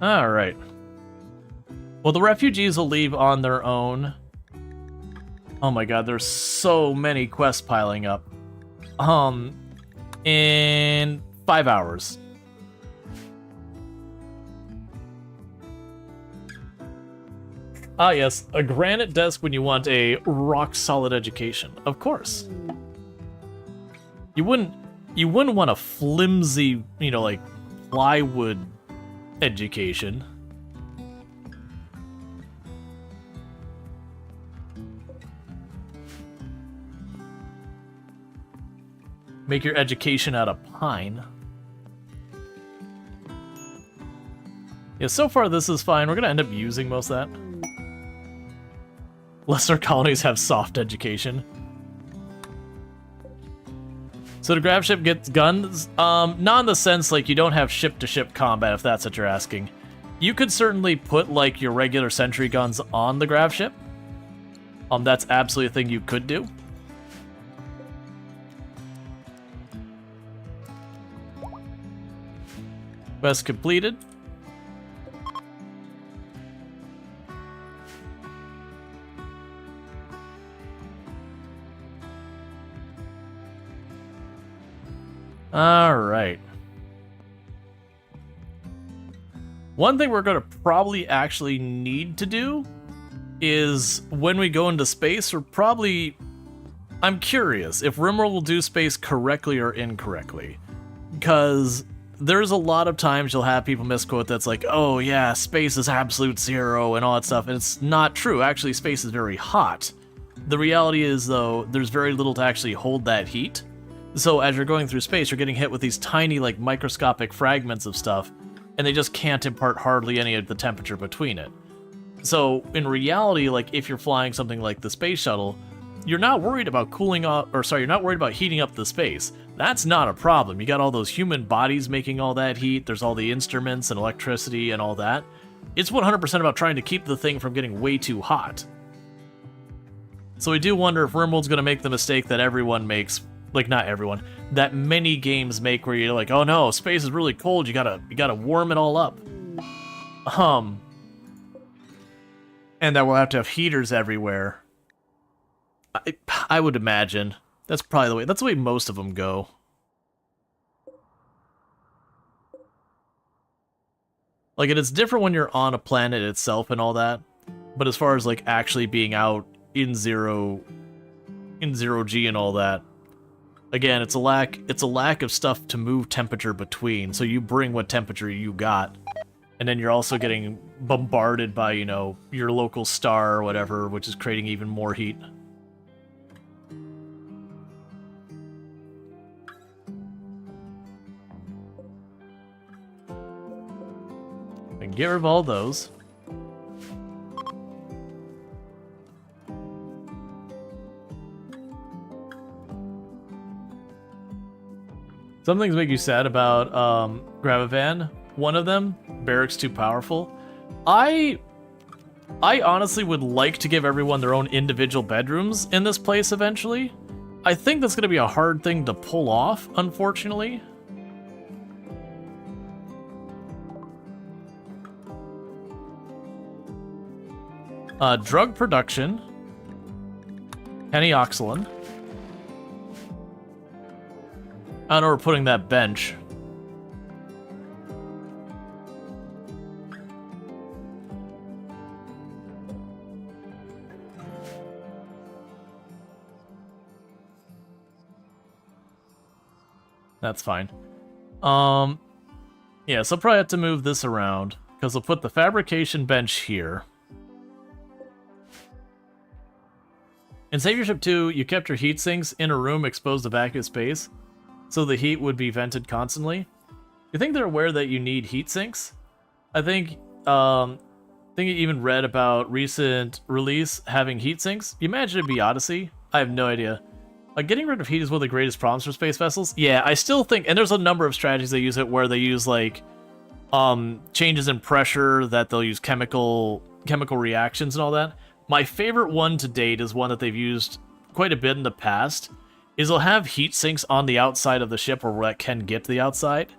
Alright. Well, the refugees will leave on their own. Oh my god, there's so many quests piling up. In 5 hours. Ah yes, a granite desk when you want a rock-solid education. Of course. You wouldn't want a flimsy, you know, like, plywood education. Make your education out of pine. Yeah, so far this is fine. We're gonna end up using most of that. Lesser colonies have soft education. So the Gravship gets guns? Not in the sense, like, you don't have ship-to-ship combat, if that's what you're asking. You could certainly put, like, your regular sentry guns on the Gravship. That's absolutely a thing you could do. Quest completed. Alright. One thing we're going to probably actually need to do is when we go into space, we're probably... I'm curious if RimWorld will do space correctly or incorrectly. Because there's a lot of times you'll have people misquote that's like, oh yeah, space is absolute zero and all that stuff, and it's not true. Actually, space is very hot. The reality is, though, there's very little to actually hold that heat. So as you're going through space, you're getting hit with these tiny, like, microscopic fragments of stuff, and they just can't impart hardly any of the temperature between it. So in reality, like, if you're flying something like the space shuttle, you're not worried about cooling off, or sorry, you're not worried about heating up the space. That's not a problem. You got all those human bodies making all that heat, there's all the instruments and electricity and all that. It's 100% about trying to keep the thing from getting way too hot. So I do wonder if RimWorld's going to make the mistake that everyone makes, like, not everyone, that many games make where you're like, oh no, space is really cold, you gotta warm it all up. And that we'll have to have heaters everywhere. I would imagine. That's probably that's the way most of them go. Like, and it's different when you're on a planet itself and all that, but as far as, like, actually being out in zero G and all that, again, it's a lack of stuff to move temperature between, so you bring what temperature you got, and then you're also getting bombarded by, you know, your local star or whatever, which is creating even more heat. We can get rid of all those. Some things make you sad about Gravavan. One of them, barracks too powerful. I honestly would like to give everyone their own individual bedrooms in this place eventually. I think that's going to be a hard thing to pull off, unfortunately. Drug production. Penioxylin. I don't know where we're putting that bench. That's fine. Yeah, so I'll probably have to move this around, because we'll put the fabrication bench here. In Savior Ship 2, you kept your heat sinks in a room exposed to vacuum space, so the heat would be vented constantly. You think they're aware that you need heat sinks? I think you even read about recent release having heat sinks. You imagine it'd be Odyssey? I have no idea. Getting rid of heat is one of the greatest problems for space vessels. Yeah, I still think, and there's a number of strategies they use it where they use like changes in pressure, that they'll use chemical reactions and all that. My favorite one to date is one that they've used quite a bit in the past, is they'll have heat sinks on the outside of the ship or that can get to the outside.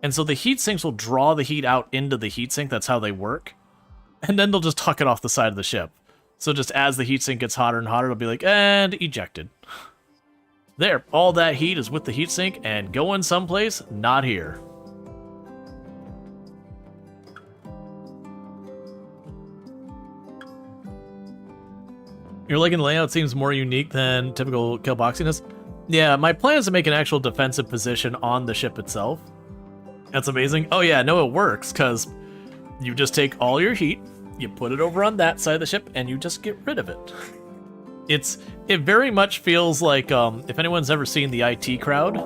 And so the heat sinks will draw the heat out into the heat sink, that's how they work. And then they'll just tuck it off the side of the ship. So just as the heat sink gets hotter and hotter, it'll be like, and ejected. There, all that heat is with the heat sink and going someplace, not here. Your Legging layout seems more unique than typical kill boxiness. Yeah, my plan is to make an actual defensive position on the ship itself. That's amazing. Oh yeah, no, it works, because you just take all your heat, you put it over on that side of the ship, and you just get rid of it. It very much feels like, if anyone's ever seen the IT crowd,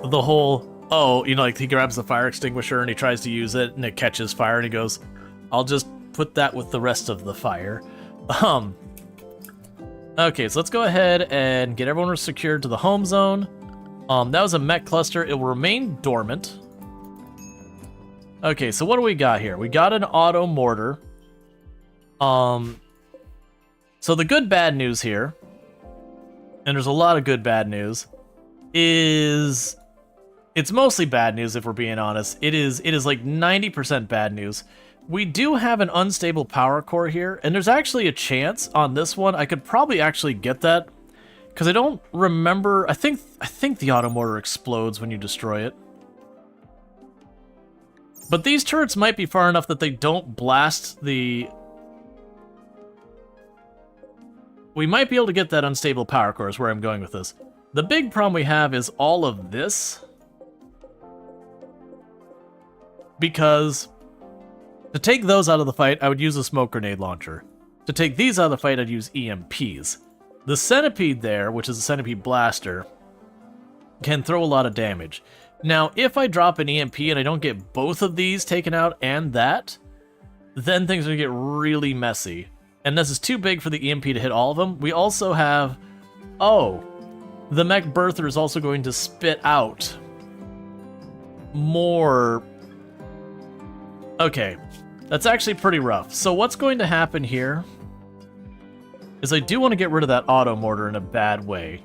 the whole, like he grabs the fire extinguisher and he tries to use it, and it catches fire, and he goes, I'll just put that with the rest of the fire. Okay, so let's go ahead and get everyone secured to the home zone. That was a mech cluster. It will remain dormant. Okay, so what do we got here? We got an auto mortar. So the good bad news here, and there's a lot of good bad news, is it's mostly bad news if we're being honest. It is like 90% bad news. We do have an unstable power core here, and there's actually a chance on this one I could probably actually get that, because I don't remember. I think the auto mortar explodes when you destroy it. But these turrets might be far enough that they don't blast the... We might be able to get that unstable power core is where I'm going with this. The big problem we have is all of this. Because to take those out of the fight, I would use a smoke grenade launcher. To take these out of the fight, I'd use EMPs. The centipede there, which is a centipede blaster, can throw a lot of damage. Now, if I drop an EMP and I don't get both of these taken out and that, then things are going to get really messy. And this is too big for the EMP to hit all of them. We also have... Oh, the mech birther is also going to spit out more... Okay, that's actually pretty rough. So what's going to happen here is I do want to get rid of that auto mortar in a bad way.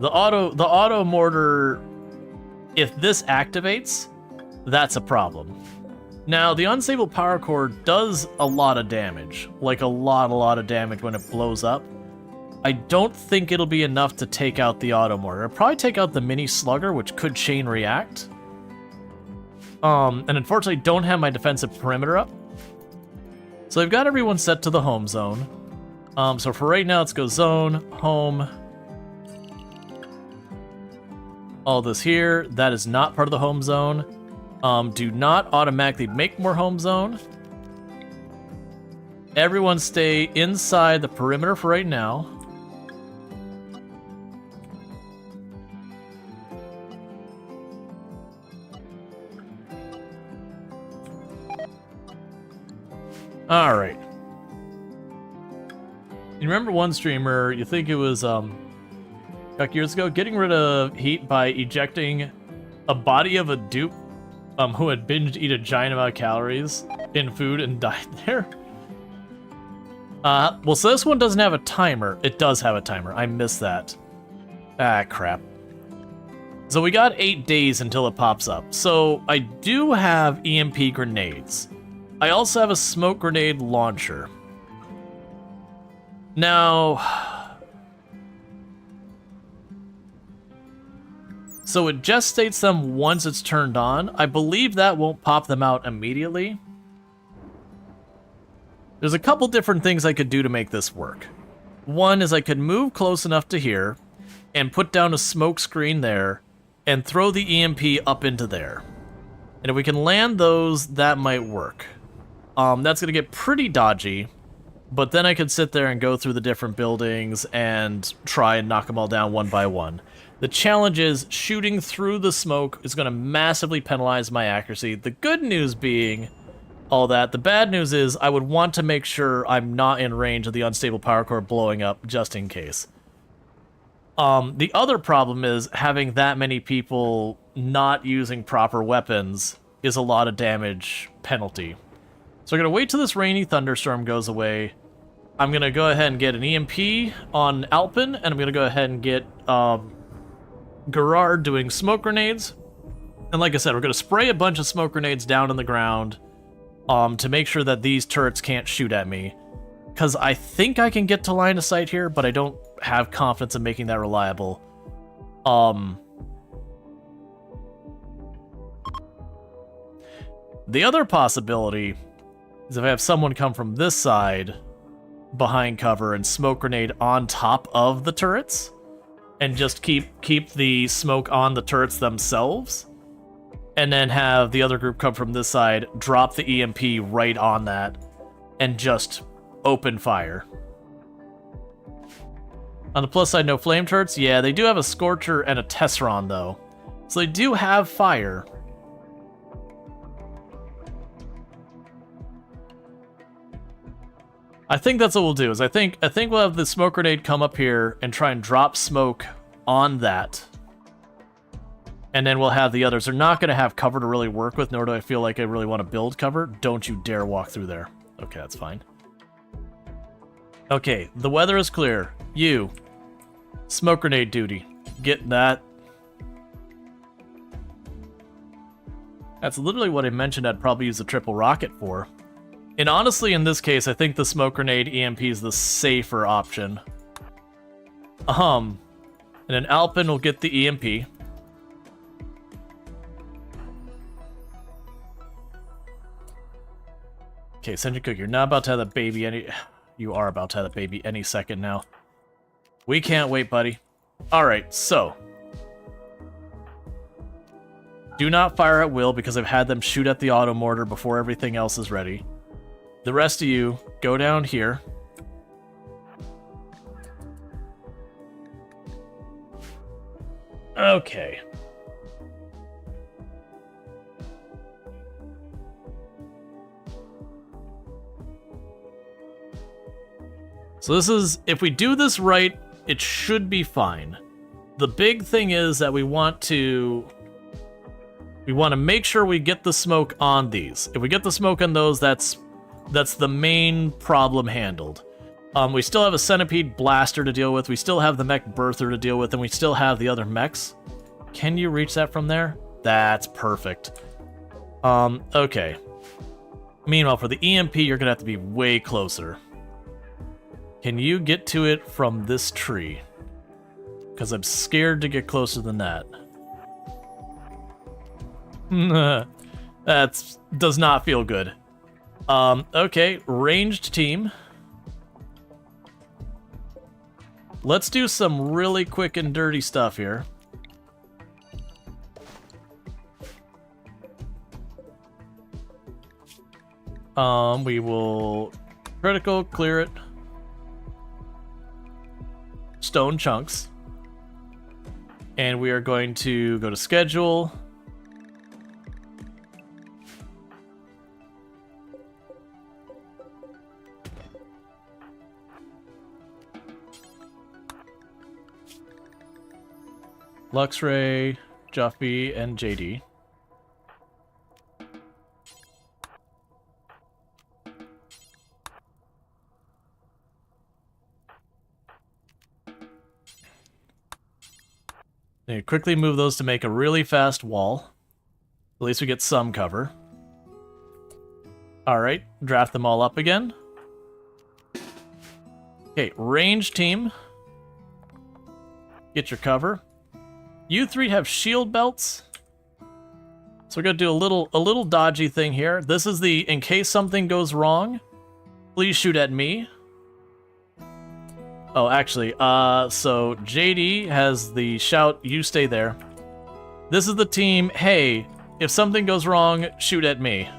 The auto mortar, if this activates, that's a problem. Now, the unstable power core does a lot of damage, like a lot of damage when it blows up. I don't think it'll be enough to take out the auto mortar. It'll probably take out the mini slugger, which could chain react. And unfortunately, don't have my defensive perimeter up. So I've got everyone set to the home zone. So for right now, let's go zone, home. All this here, that is not part of the home zone. Do not automatically make more home zone. Everyone stay inside the perimeter for right now. Alright. You remember one streamer, you think it was, a couple years ago, getting rid of heat by ejecting a body of a dupe who had binged eat a giant amount of calories in food and died there. Well, so this one doesn't have a timer. It does have a timer. I missed that. Ah, crap. So we got 8 days until it pops up. So I do have EMP grenades. I also have a smoke grenade launcher. Now, so it just states them once it's turned on. I believe that won't pop them out immediately. There's a couple different things I could do to make this work. One is I could move close enough to here and put down a smoke screen there and throw the EMP up into there. And if we can land those, that might work. That's going to get pretty dodgy, but then I could sit there and go through the different buildings and try and knock them all down one by one. The challenge is shooting through the smoke is going to massively penalize my accuracy. The good news being all that. The bad news is I would want to make sure I'm not in range of the unstable power core blowing up just in case. The other problem is having that many people not using proper weapons is a lot of damage penalty. So we're going to wait till this rainy thunderstorm goes away. I'm going to go ahead and get an EMP on Alpin, and I'm going to go ahead and get Gerard doing smoke grenades. And like I said, we're going to spray a bunch of smoke grenades down in the ground to make sure that these turrets can't shoot at me. Because I think I can get to line of sight here, but I don't have confidence in making that reliable. The other possibility is if I have someone come from this side behind cover and smoke grenade on top of the turrets and just keep the smoke on the turrets themselves, and then have the other group come from this side, drop the EMP right on that, and just open fire. On the plus side, no flame turrets. Yeah, they do have a Scorcher and a Tesseron, though. So they do have fire. I think that's what we'll do, is I think we'll have the smoke grenade come up here and try and drop smoke on that. And then we'll have the others. They're not going to have cover to really work with, nor do I feel like I really want to build cover. Don't you dare walk through there. Okay, that's fine. Okay, the weather is clear. You. Smoke grenade duty. Get that. That's literally what I mentioned I'd probably use the triple rocket for. And honestly, in this case, I think the smoke grenade EMP is the safer option. And then Alpin will get the EMP. Okay, Sentry Cook, you're not about to have that baby any... You are about to have that baby any second now. We can't wait, buddy. Alright, so. Do not fire at will because I've had them shoot at the auto mortar before everything else is ready. The rest of you, go down here. Okay. So this is, if we do this right, it should be fine. The big thing is that we want to make sure we get the smoke on these. If we get the smoke on those, that's the main problem handled. We still have a Centipede Blaster to deal with, we still have the Mech Birther to deal with, and we still have the other mechs. Can you reach that from there? That's perfect. Okay. Meanwhile, for the EMP, you're gonna have to be way closer. Can you get to it from this tree? Because I'm scared to get closer than that. That does not feel good. Okay, ranged team. Let's do some really quick and dirty stuff here. We will critical clear it. Stone chunks. And we are going to go to schedule. Luxray, Juffy, and JD. Now quickly move those to make a really fast wall. At least we get some cover. Alright, draft them all up again. Okay, range team. Get your cover. You three have shield belts. So we're gonna do a little dodgy thing here. This is the in case something goes wrong, please shoot at me. Oh, actually, so JD has the shout, you stay there. This is the team, hey, if something goes wrong, shoot at me.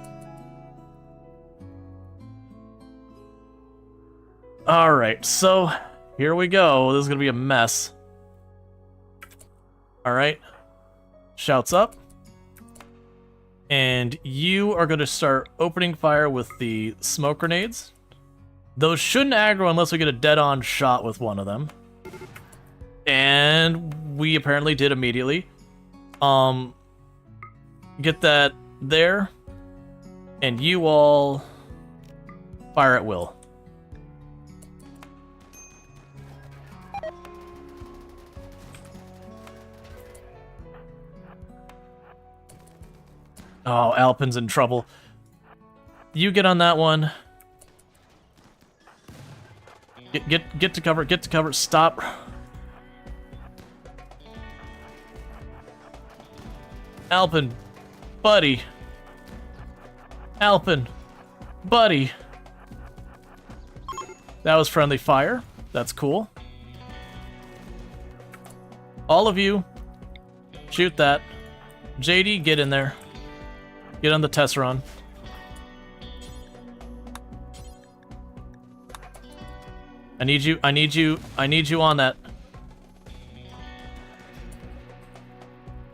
Alright, so here we go. This is gonna be a mess. Alright. Shouts up. And you are gonna start opening fire with the smoke grenades. Those shouldn't aggro unless we get a dead-on shot with one of them. And we apparently did immediately. Get that there. And you all fire at will. Oh, Alpin's in trouble. You get on that one. Get to cover, get to cover, stop. Alpin, buddy. Alpin, buddy. That was friendly fire. That's cool. All of you, shoot that. JD, get in there. Get on the Tesseron. I need you on that.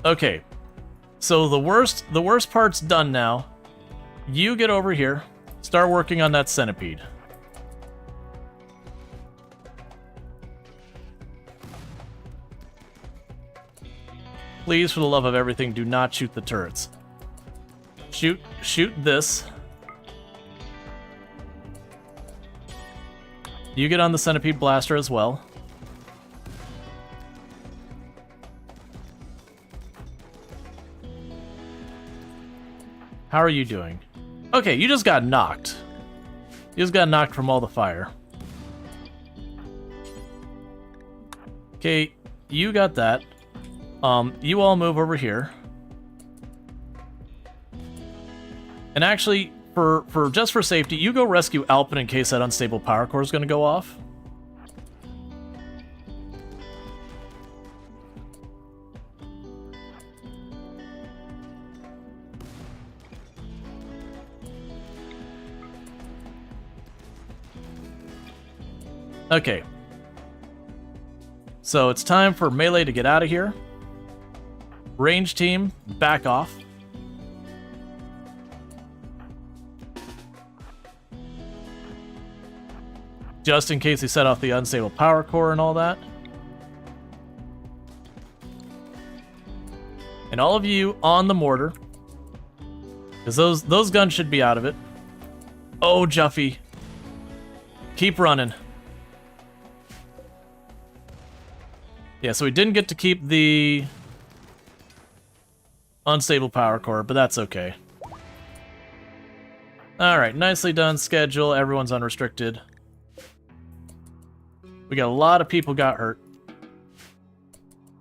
Okay. So the worst part's done now. You get over here. Start working on that centipede. Please, for the love of everything, do not shoot the turrets. Shoot this. You get on the centipede blaster as well. How are you doing? Okay, you just got knocked. You just got knocked from all the fire. Okay, you got that. You all move over here. And actually, for just for safety, you go rescue Alpin in case that unstable power core is going to go off. Okay. So it's time for Melee to get out of here. Range team, back off. Just in case he set off the unstable power core and all that. And all of you on the mortar. Because those guns should be out of it. Oh, Juffy. Keep running. Yeah, so we didn't get to keep the unstable power core, but that's okay. Alright, nicely done schedule. Everyone's unrestricted. We got a lot of people got hurt.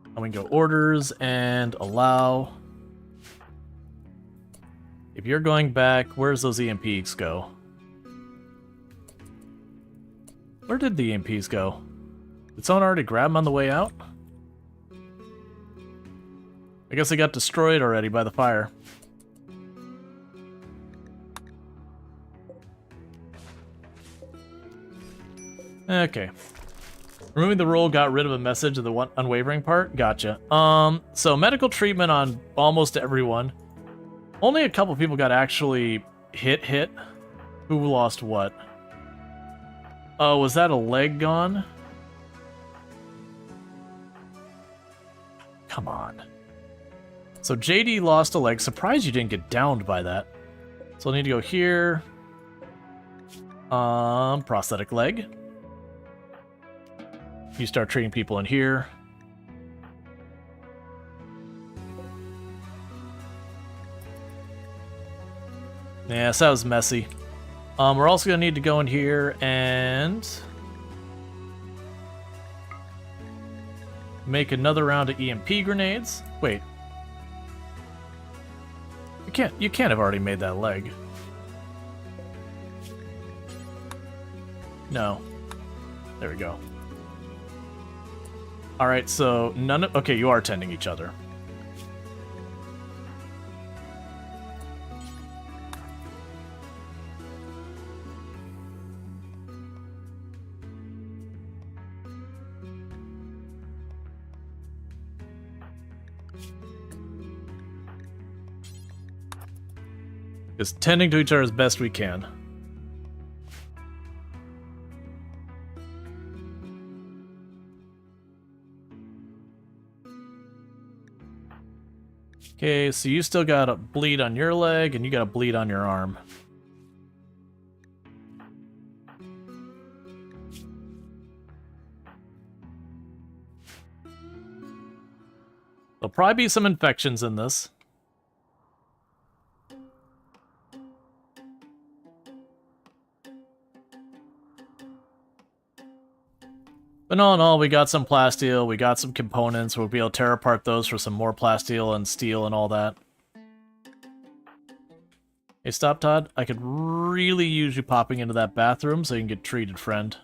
And we can go orders and allow. If you're going back, where's those EMPs go? Where did the EMPs go? Did someone already grab them on the way out? I guess they got destroyed already by the fire. Okay. Removing the roll got rid of a message of the one unwavering part? Gotcha. So medical treatment on almost everyone. Only a couple people got actually hit. Who lost what? Oh, was that a leg gone? Come on. So JD lost a leg. Surprised you didn't get downed by that. So I'll need to go here. Prosthetic leg. You start treating people in here. Yeah, so that was messy. We're also gonna need to go in here and make another round of EMP grenades. Wait. You can't have already made that leg. No. There we go. Alright, so none of... Okay, you are tending each other. Just tending to each other as best we can. Okay, so you still got a bleed on your leg, and you got a bleed on your arm. There'll probably be some infections in this. But all in all, we got some plasteel, we got some components, we'll be able to tear apart those for some more plasteel and steel and all that. Hey, stop, Todd. I could really use you popping into that bathroom so you can get treated, friend.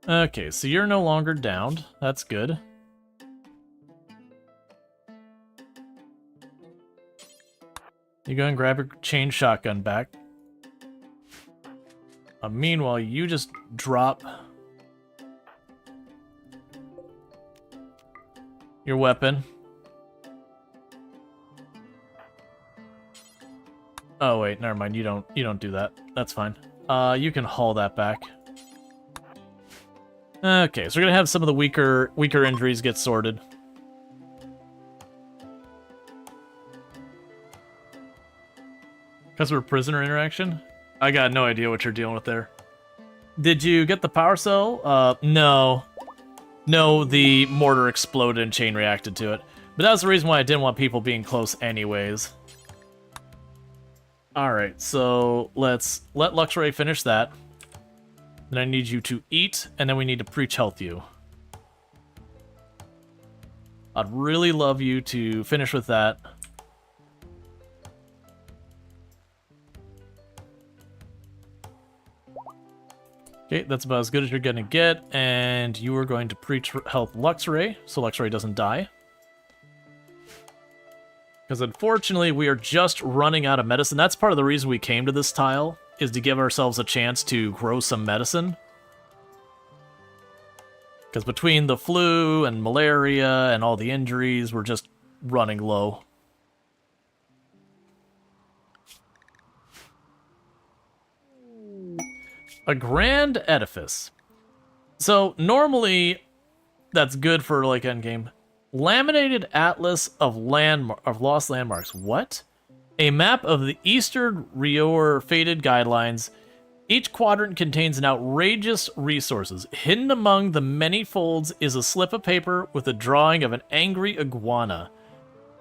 Okay, so you're no longer downed. That's good. You go and grab your chain shotgun back. Meanwhile, you just drop your weapon. Oh wait, never mind. You don't do that. That's fine. You can haul that back. Okay, so we're gonna have some of the weaker injuries get sorted. Customer-prisoner interaction? I got no idea what you're dealing with there. Did you get the power cell? No. No, the mortar exploded and chain reacted to it. But that's the reason why I didn't want people being close anyways. Alright, so let's let Luxray finish that. Then I need you to eat, and then we need to preach health you. I'd really love you to finish with that. Okay, that's about as good as you're gonna get, and you are going to preach health Luxray, so Luxray doesn't die. Because unfortunately, we are just running out of medicine. That's part of the reason we came to this tile, is to give ourselves a chance to grow some medicine. Because between the flu and malaria and all the injuries, we're just running low. A grand edifice. So normally, that's good for like endgame. Laminated atlas of lost landmarks. What? A map of the Eastern Rior fated guidelines. Each quadrant contains an outrageous resources. Hidden among the many folds is a slip of paper with a drawing of an angry iguana.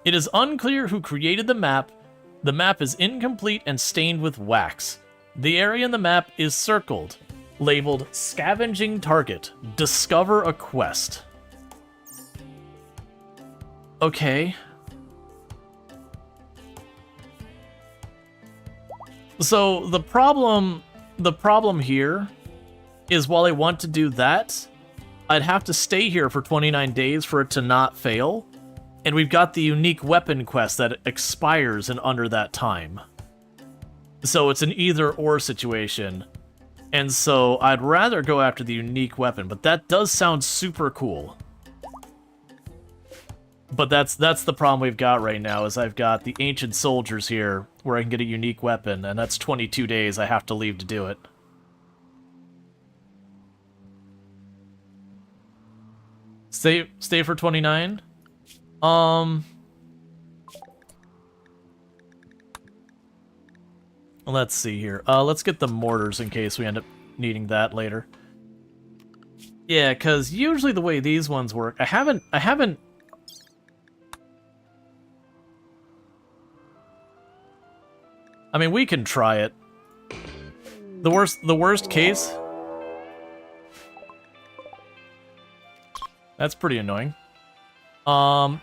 It is unclear who created the map. The map is incomplete and stained with wax. The area in the map is circled, labeled Scavenging Target. Discover a quest. Okay. So the problem here is while I want to do that, I'd have to stay here for 29 days for it to not fail. And we've got the unique weapon quest that expires in under that time. So it's an either-or situation. And so I'd rather go after the unique weapon, but that does sound super cool. But that's the problem we've got right now, is I've got the ancient soldiers here, where I can get a unique weapon, and that's 22 days I have to leave to do it. Stay for 29. Let's see here. Let's get the mortars in case we end up needing that later. Yeah, because usually the way these ones work, I haven't. I mean, we can try it. The worst case. That's pretty annoying. So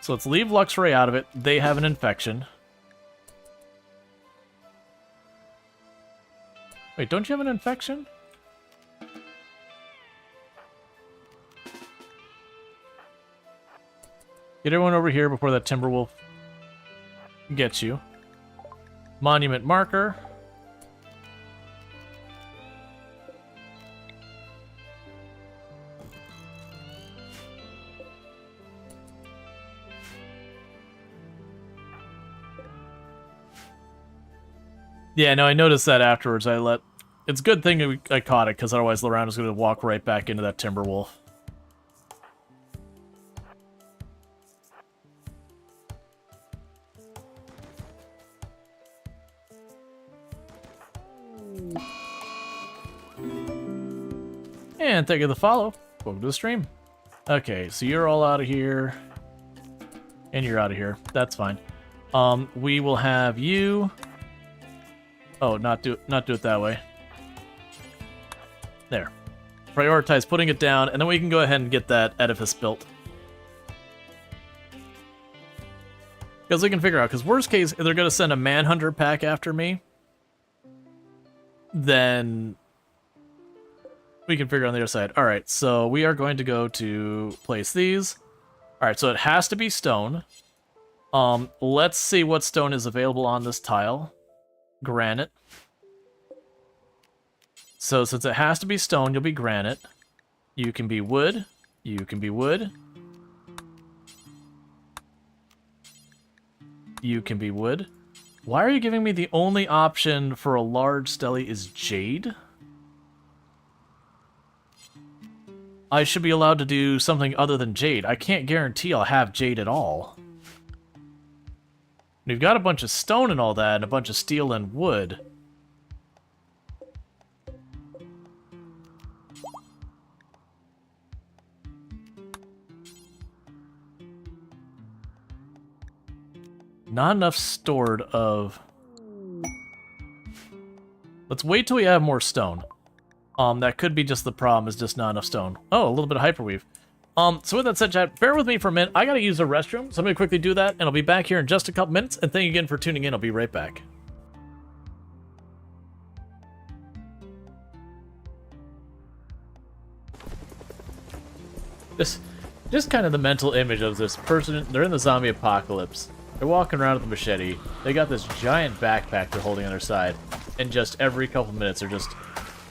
let's leave Luxray out of it. They have an infection. Wait, don't you have an infection? Get everyone over here before that Timberwolf gets you. Monument marker. Yeah, no, I noticed that afterwards. It's a good thing I caught it, because otherwise Laround is going to walk right back into that Timberwolf. And thank you for the follow. Welcome to the stream. Okay, so you're all out of here. And you're out of here. That's fine. We will have you... Oh, not do it that way. There. Prioritize putting it down, and then we can go ahead and get that edifice built. Because we can figure out, because worst case, if they're going to send a Manhunter pack after me, then we can figure on the other side. Alright, so we are going to go to place these. Alright, so it has to be stone. Let's see what stone is available on this tile. Granite. So since it has to be stone, you'll be granite. You can be wood. You can be wood. You can be wood. Why are you giving me the only option for a large stele is jade? I should be allowed to do something other than jade. I can't guarantee I'll have jade at all. We've got a bunch of stone and all that, and a bunch of steel and wood. Not enough stored of... Let's wait till we have more stone. That could be just the problem, is just not enough stone. Oh, a little bit of hyperweave. So with that said, chat, bear with me for a minute. I gotta use the restroom, so I'm gonna quickly do that, and I'll be back here in just a couple minutes. And thank you again for tuning in. I'll be right back. Just kind of the mental image of this person. They're in the zombie apocalypse. They're walking around with a machete. They got this giant backpack they're holding on their side, and just every couple minutes they're just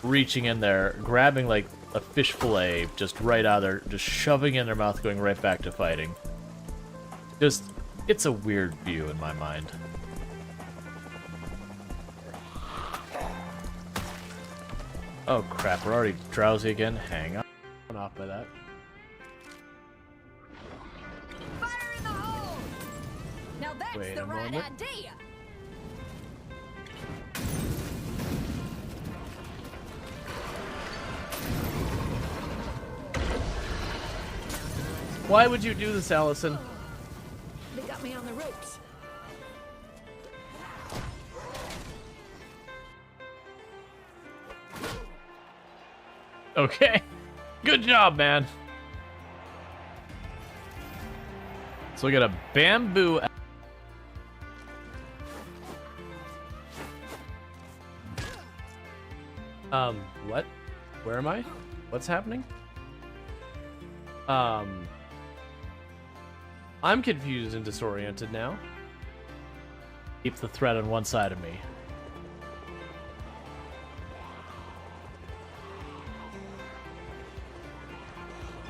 reaching in there, grabbing like a fish fillet just right out of there, just shoving it in their mouth, going right back to fighting. It's a weird view in my mind. Oh crap, we're already drowsy again. Hang on. I'm off by that. Fire in the hole! Now that's Wait the a right moment. idea. Why would you do this, Allison? They got me on the ropes. Okay. Good job, man. So we got a bamboo... What? Where am I? What's happening? I'm confused and disoriented now. Keep the threat on one side of me.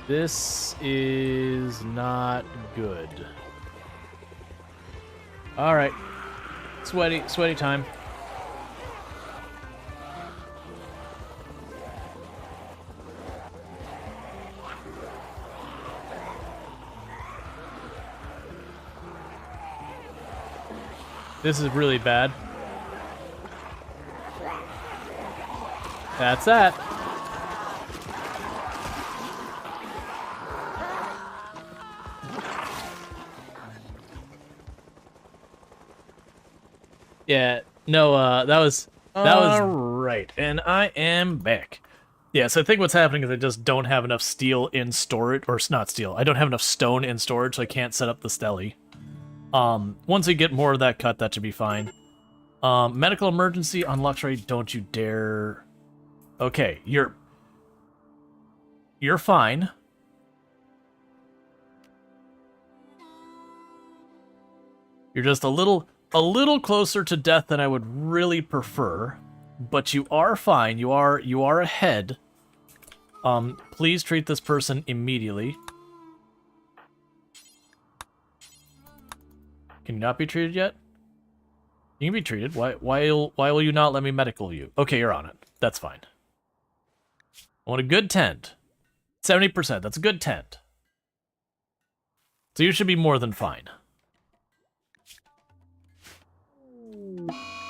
This is not good. Alright. Sweaty time. This is really bad. That's that. Yeah, no, that was right, and I am back. Yeah, so I think what's happening is I just don't have enough steel in storage, or not steel. I don't have enough stone in storage, so I can't set up the steli. Once we get more of that cut, that should be fine. Medical emergency on luxury. Don't you dare. Okay, you're fine. You're just a little closer to death than I would really prefer, but you are fine. You are ahead. Please treat this person immediately. Can you not be treated yet? You can be treated. Why will you not let me medical you? Okay, you're on it. That's fine. I want a good tend. 70%. That's a good tend. So you should be more than fine.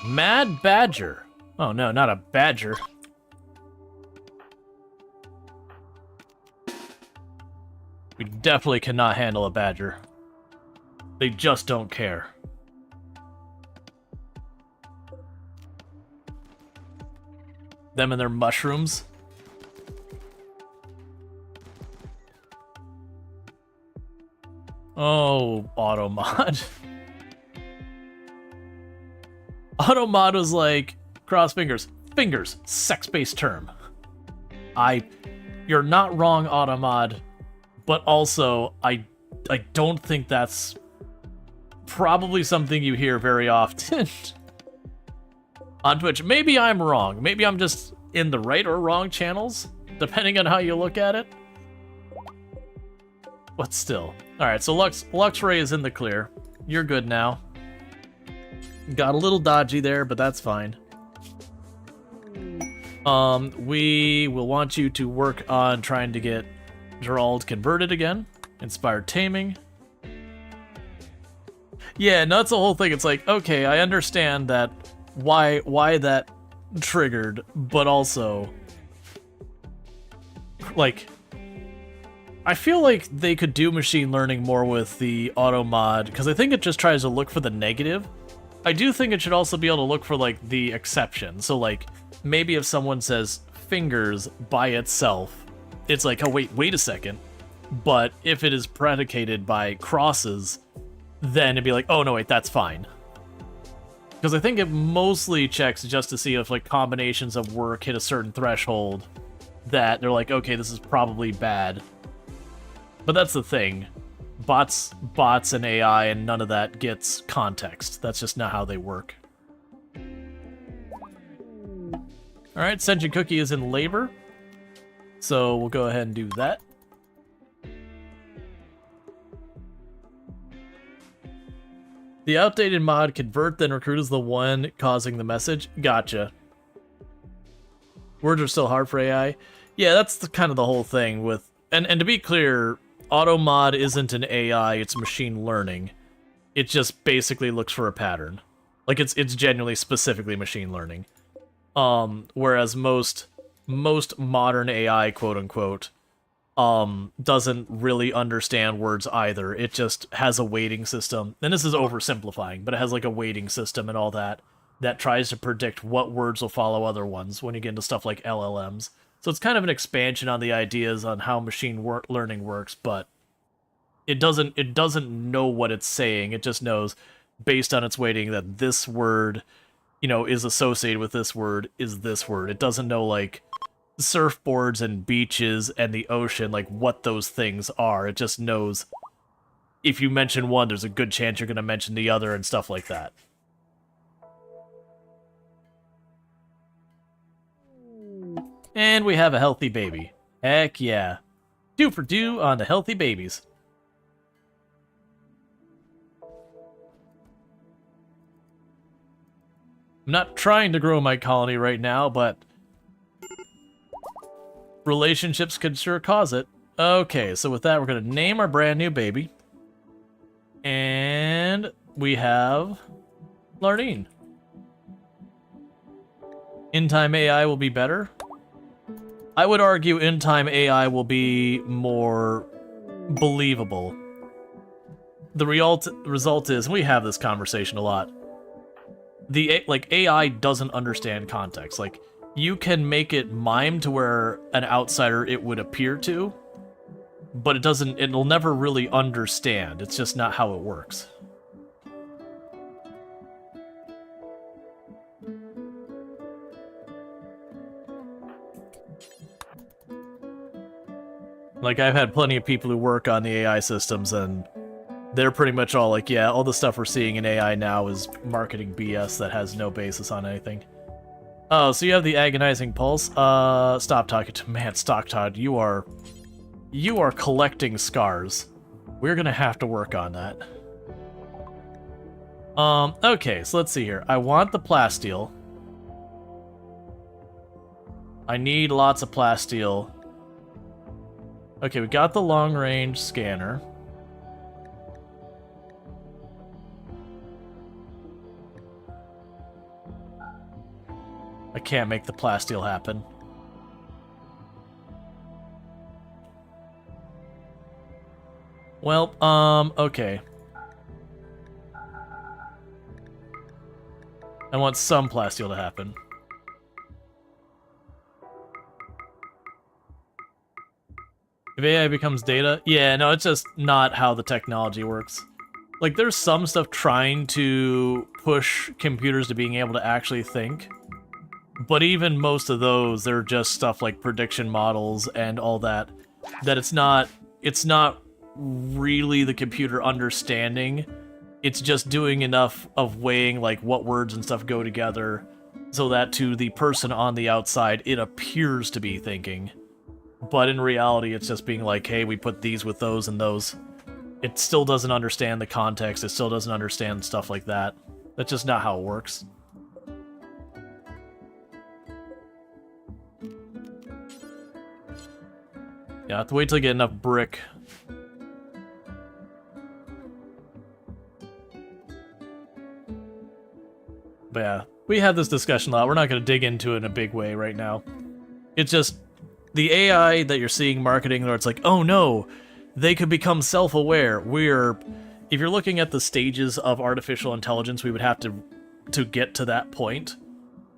Mad Badger. Oh no, not a badger. We definitely cannot handle a badger. They just don't care. Them and their mushrooms. Oh, Automod. Automod was like, cross fingers. Fingers, sex-based term. You're not wrong, Automod, but also, I don't think that's probably something you hear very often on Twitch. Maybe I'm wrong. Maybe I'm just in the right or wrong channels, depending on how you look at it. But still. Alright, so Luxray is in the clear. You're good now. Got a little dodgy there, but that's fine. We will want you to work on trying to get Gerald converted again. Inspired taming. Yeah, no, that's the whole thing. It's like, okay, I understand that why that triggered, but also, like, I feel like they could do machine learning more with the auto mod, because I think it just tries to look for the negative. I do think it should also be able to look for, like, the exception. So, like, maybe if someone says fingers by itself, it's like, oh, wait a second. But if it is predicated by crosses, then it'd be like, oh, no, wait, that's fine. Because I think it mostly checks just to see if, like, combinations of work hit a certain threshold that they're like, okay, this is probably bad. But that's the thing. Bots and AI and none of that gets context. That's just not how they work. Alright, Sentient Cookie is in labor. So we'll go ahead and do that. The outdated mod convert then recruit is the one causing the message. Gotcha. Words are still hard for AI. Yeah, that's kind of the whole thing with... And to be clear, AutoMod isn't an AI, it's machine learning. It just basically looks for a pattern. Like, it's genuinely specifically machine learning. Whereas most modern AI, quote-unquote, doesn't really understand words either. It just has a weighting system. And this is oversimplifying, but it has like a weighting system and all that tries to predict what words will follow other ones when you get into stuff like LLMs. So it's kind of an expansion on the ideas on how machine learning works, but it doesn't know what it's saying. It just knows, based on its weighting, that this word, you know, is associated with this word, is this word. It doesn't know, like, surfboards and beaches and the ocean, like, what those things are. It just knows if you mention one, there's a good chance you're going to mention the other and stuff like that. And we have a healthy baby. Heck yeah. 2 for 2 on the healthy babies. I'm not trying to grow my colony right now, but relationships could sure cause it. Okay, so with that, we're going to name our brand new baby. And we have Larnine. In-time AI will be better? I would argue in-time AI will be more believable. The result is, we have this conversation a lot. AI doesn't understand context. Like, you can make it mime to where an outsider it would appear to, but it'll never really understand. It's just not how it works. Like, I've had plenty of people who work on the AI systems, and they're pretty much all like, yeah, all the stuff we're seeing in AI now is marketing BS that has no basis on anything. Oh, so you have the agonizing pulse? Stop talking to man, Stock Todd. You are collecting scars. We're gonna have to work on that. Okay, so let's see here. I want the plasteel. I need lots of plasteel. Okay, we got the long-range scanner. I can't make the plasteel happen. Well, okay. I want some plasteel to happen. If AI becomes data? Yeah, no, it's just not how the technology works. Like, there's some stuff trying to push computers to being able to actually think. But even most of those, they're just stuff like prediction models and all that. That it's not really the computer understanding. It's just doing enough of weighing like what words and stuff go together so that to the person on the outside, it appears to be thinking. But in reality, it's just being like, hey, we put these with those and those. It still doesn't understand the context. It still doesn't understand stuff like that. That's just not how it works. Yeah, I have to wait till I get enough brick. But yeah, we had this discussion a lot. We're not going to dig into it in a big way right now. It's just the AI that you're seeing marketing where it's like, oh no, they could become self-aware. If you're looking at the stages of artificial intelligence, we would have to get to that point.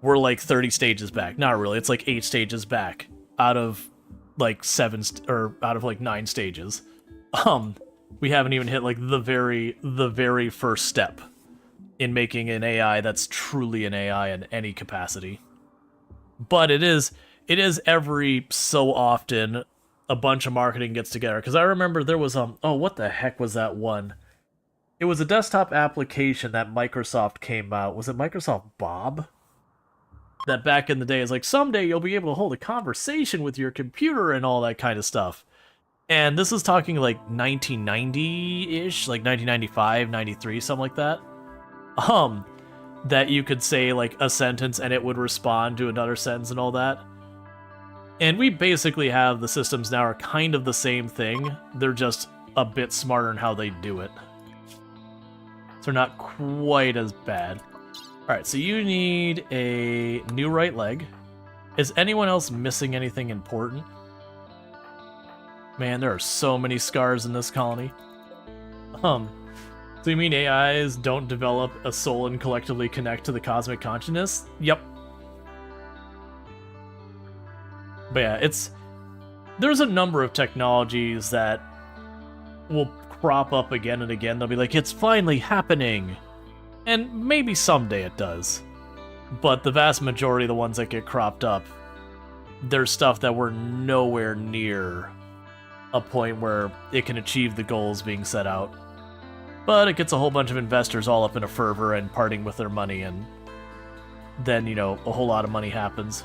We're like 30 stages back. Not really, it's like 8 stages back out of like 9 stages. We haven't even hit like the very first step in making an AI that's truly an AI in any capacity. But it is every so often a bunch of marketing gets together. Because I remember there was oh, what the heck was that one? It was a desktop application that Microsoft came out. Was it Microsoft Bob? That back in the day is like, someday you'll be able to hold a conversation with your computer and all that kind of stuff. And this is talking like 1990-ish, like 1995, 93, something like that. That you could say like a sentence and it would respond to another sentence and all that. And we basically have the systems now are kind of the same thing. They're just a bit smarter in how they do it. So they're not quite as bad. Alright, so you need a new right leg. Is anyone else missing anything important? Man, there are so many scars in this colony. So you mean AIs don't develop a soul and collectively connect to the cosmic consciousness? Yep. But yeah, there's a number of technologies that will crop up again and again. They'll be like, it's finally happening. And maybe someday it does. But the vast majority of the ones that get cropped up, there's stuff that we're nowhere near a point where it can achieve the goals being set out. But it gets a whole bunch of investors all up in a fervor and parting with their money, and then, a whole lot of money happens.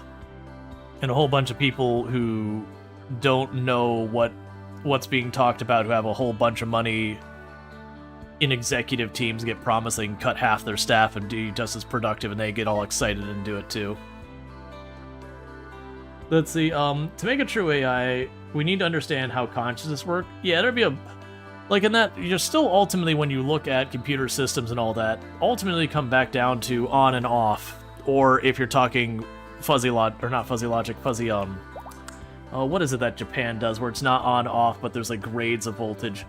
And a whole bunch of people who don't know what's being talked about, who have a whole bunch of money in executive teams, get promised they can cut half their staff and be just as productive, and they get all excited and do it too. Let's see, to make a true AI, we need to understand how consciousness works. Yeah, there'd be Like in that, you're still ultimately, when you look at computer systems and all that, ultimately come back down to on and off, or if you're talking fuzzy logic, what is it that Japan does where it's not on off, but there's like grades of voltage.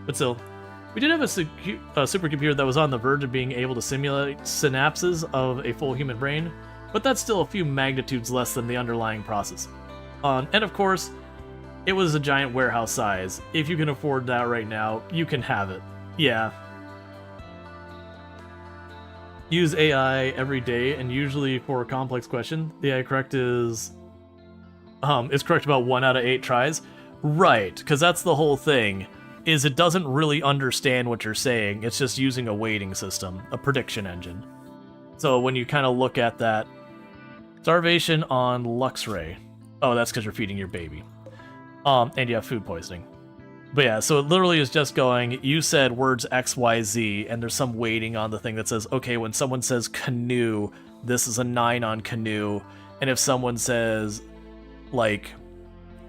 But still, we did have a supercomputer that was on the verge of being able to simulate synapses of a full human brain, but that's still a few magnitudes less than the underlying process. And of course, it was a giant warehouse size. If you can afford that right now, you can have it. Yeah. Use AI every day, and usually for a complex question, the AI correct is correct about 1 out of 8 tries. Right, because that's the whole thing, is it doesn't really understand what you're saying. It's just using a weighting system, a prediction engine. So when you kind of look at that, starvation on Luxray. Oh, that's because you're feeding your baby. And you have food poisoning. But yeah, so it literally is just going, you said words X, Y, Z, and there's some weighting on the thing that says, okay, when someone says canoe, this is a 9 on canoe, and if someone says, like,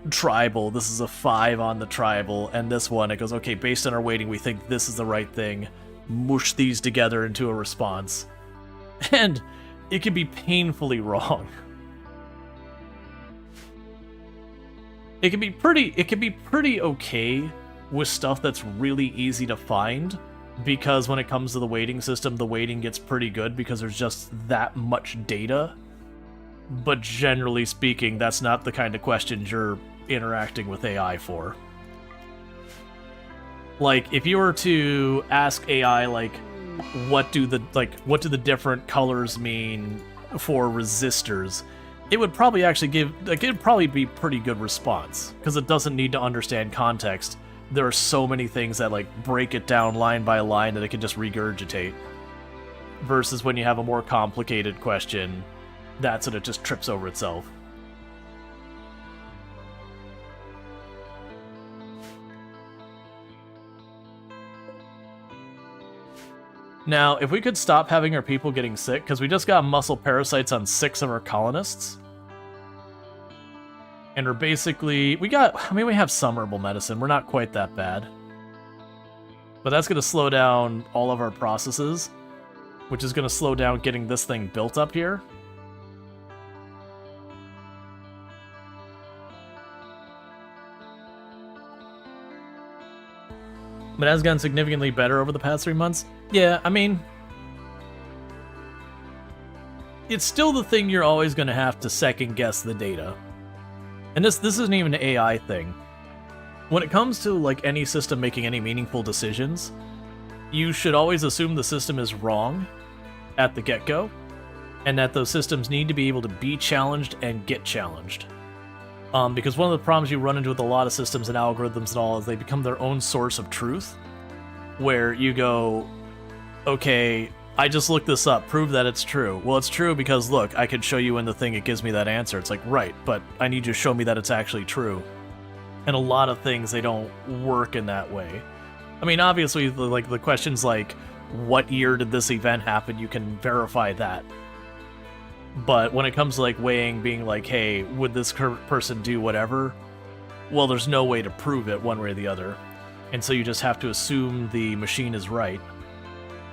tribal, this is a 5 on the tribal, and this one, it goes, okay, based on our weighting, we think this is the right thing. Mush these together into a response. And it can be painfully wrong. It can be pretty okay with stuff that's really easy to find, because when it comes to the weighting system, the weighting gets pretty good because there's just that much data. But generally speaking, that's not the kind of questions you're interacting with AI for. Like, if you were to ask AI, like, what do the different colors mean for resistors, it would probably actually it'd probably be pretty good response, because it doesn't need to understand context. There are so many things that, like, break it down line by line that it can just regurgitate. Versus when you have a more complicated question, that's when it just trips over itself. Now, if we could stop having our people getting sick, because we just got muscle parasites on 6 of our colonists. And we're basically, we have some herbal medicine. We're not quite that bad. But that's going to slow down all of our processes, which is going to slow down getting this thing built up here. But it has gotten significantly better over the past 3 months. Yeah, I mean, it's still the thing you're always going to have to second guess the data. And this isn't even an AI thing. When it comes to, like, any system making any meaningful decisions, you should always assume the system is wrong at the get-go, and that those systems need to be able to be challenged and get challenged. Because one of the problems you run into with a lot of systems and algorithms and all is they become their own source of truth, where you go, okay, I just looked this up, prove that it's true. Well, it's true because, look, I could show you in the thing it gives me that answer. It's like, right, but I need you to show me that it's actually true. And a lot of things, they don't work in that way. I mean, obviously, the questions like, what year did this event happen, you can verify that. But when it comes to, like, weighing, being like, hey, would this person do whatever? Well, there's no way to prove it one way or the other. And so you just have to assume the machine is right.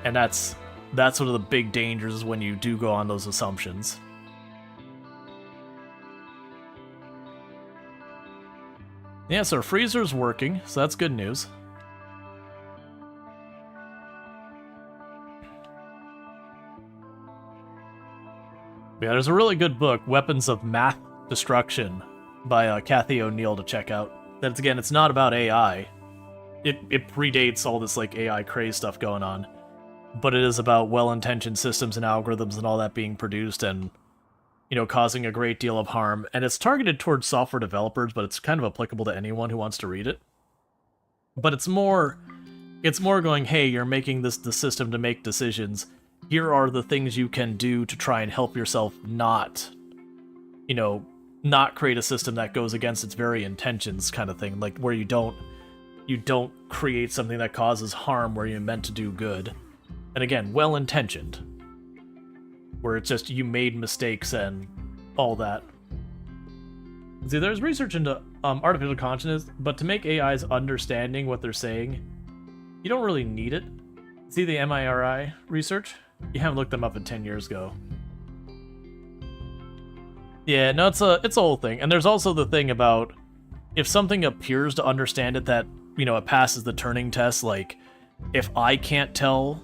And that's one of the big dangers when you do go on those assumptions. Yeah, so our freezer's working, so that's good news. Yeah, there's a really good book, Weapons of Math Destruction, by Kathy O'Neill to check out. That's, again, it's not about AI. It predates all this, like, AI craze stuff going on. But it is about well-intentioned systems and algorithms and all that being produced and, you know, causing a great deal of harm. And it's targeted towards software developers, but it's kind of applicable to anyone who wants to read it. But it's more going, hey, you're making the system to make decisions. Here are the things you can do to try and help yourself not create a system that goes against its very intentions, kind of thing. Like, where you don't create something that causes harm where you're meant to do good. And again, well-intentioned. Where it's just you made mistakes and all that. See, there's research into artificial consciousness, but to make AIs understanding what they're saying, You don't really need it. See the MIRI research? You haven't looked them up in 10 years ago. Yeah, no, it's a whole thing. And there's also the thing about if something appears to understand it that, you know, it passes the Turing test, like, if I can't tell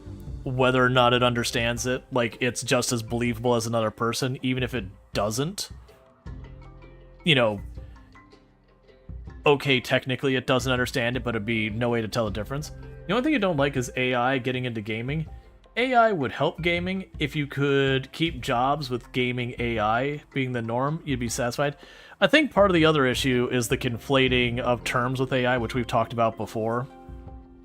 whether or not it understands it, like, it's just as believable as another person, even if it doesn't. You know, okay, technically it doesn't understand it, but it'd be no way to tell the difference. The only thing I don't like is AI getting into gaming. AI would help gaming if you could keep jobs with gaming AI being the norm, you'd be satisfied. I think part of the other issue is the conflating of terms with AI, which we've talked about before,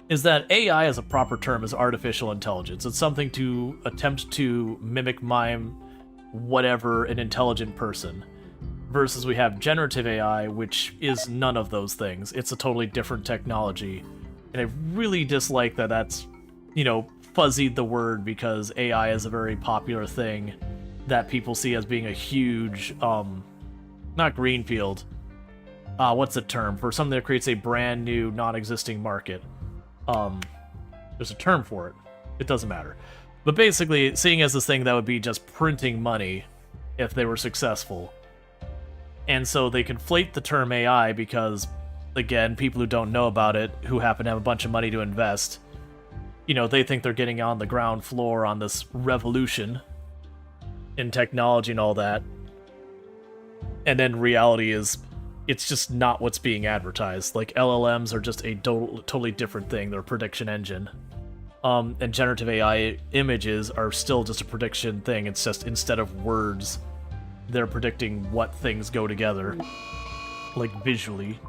is that AI as a proper term is artificial intelligence. It's something to attempt to mimic, mime, whatever, an intelligent person. Versus we have generative AI, which is none of those things. It's a totally different technology. And I really dislike that that's, you know, fuzzied the word because AI is a very popular thing that people see as being a huge, not greenfield. What's the term? For something that creates a brand new, non-existing market. There's a term for it. It doesn't matter. But basically, seeing as this thing that would be just printing money if they were successful. And so they conflate the term AI because, again, people who don't know about it, who happen to have a bunch of money to invest, you know, they think they're getting on the ground floor on this revolution in technology and all that. And then reality is, it's just not what's being advertised. Like, LLMs are just a totally different thing. They're a prediction engine. And generative AI images are still just a prediction thing. It's just, instead of words, they're predicting what things go together. Like, visually.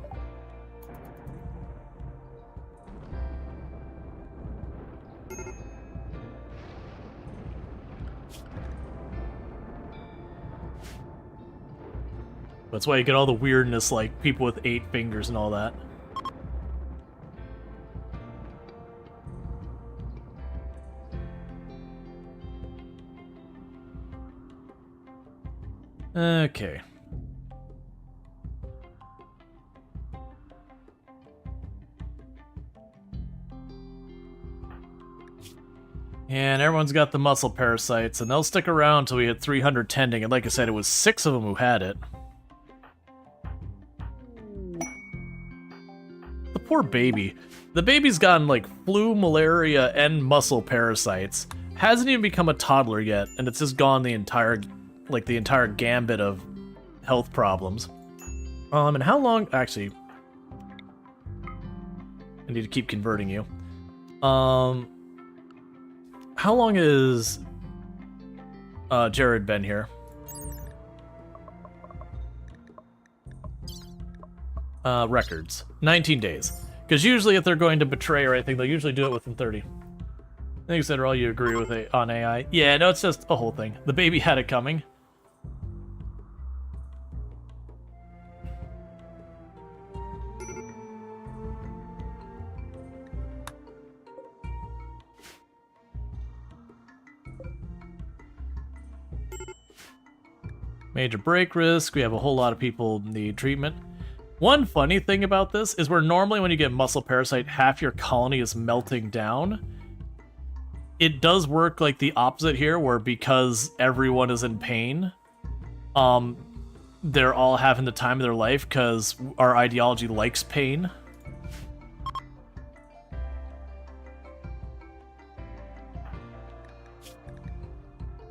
That's why you get all the weirdness, like people with 8 fingers and all that. Okay. And everyone's got the muscle parasites, and they'll stick around till we hit 300 tending, and like I said, it was 6 of them who had it. The poor baby. The baby's gotten, like, flu, malaria, and muscle parasites. Hasn't even become a toddler yet, and it's just gone the entire gambit of health problems. And how long... Actually... I need to keep converting you. How long has Jared been here? Records. 19 days. Because usually if they're going to betray or anything, they'll usually do it within 30. I think, Central, you agree with it on AI? Yeah, no, it's just a whole thing. The baby had it coming. Major break risk. We have a whole lot of people need treatment. One funny thing about this is where normally when you get muscle parasite, half your colony is melting down. It does work like the opposite here, where because everyone is in pain, they're all having the time of their life because our ideology likes pain.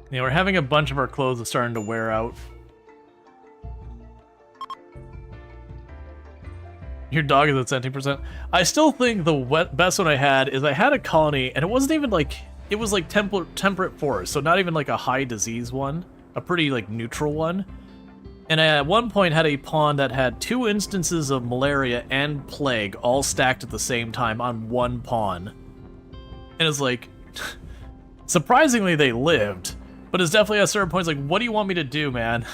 Yeah, we're having a bunch of our clothes that's starting to wear out. Your dog is at 17%. I still think the best one I had is I had a colony, and it wasn't even like... It was like temperate forest, so not even like a high disease one. A pretty like neutral one. And I at one point had a pond that had 2 instances of malaria and plague all stacked at the same time on one pond. And it's like... surprisingly they lived. But it's definitely at certain points like, what do you want me to do, man?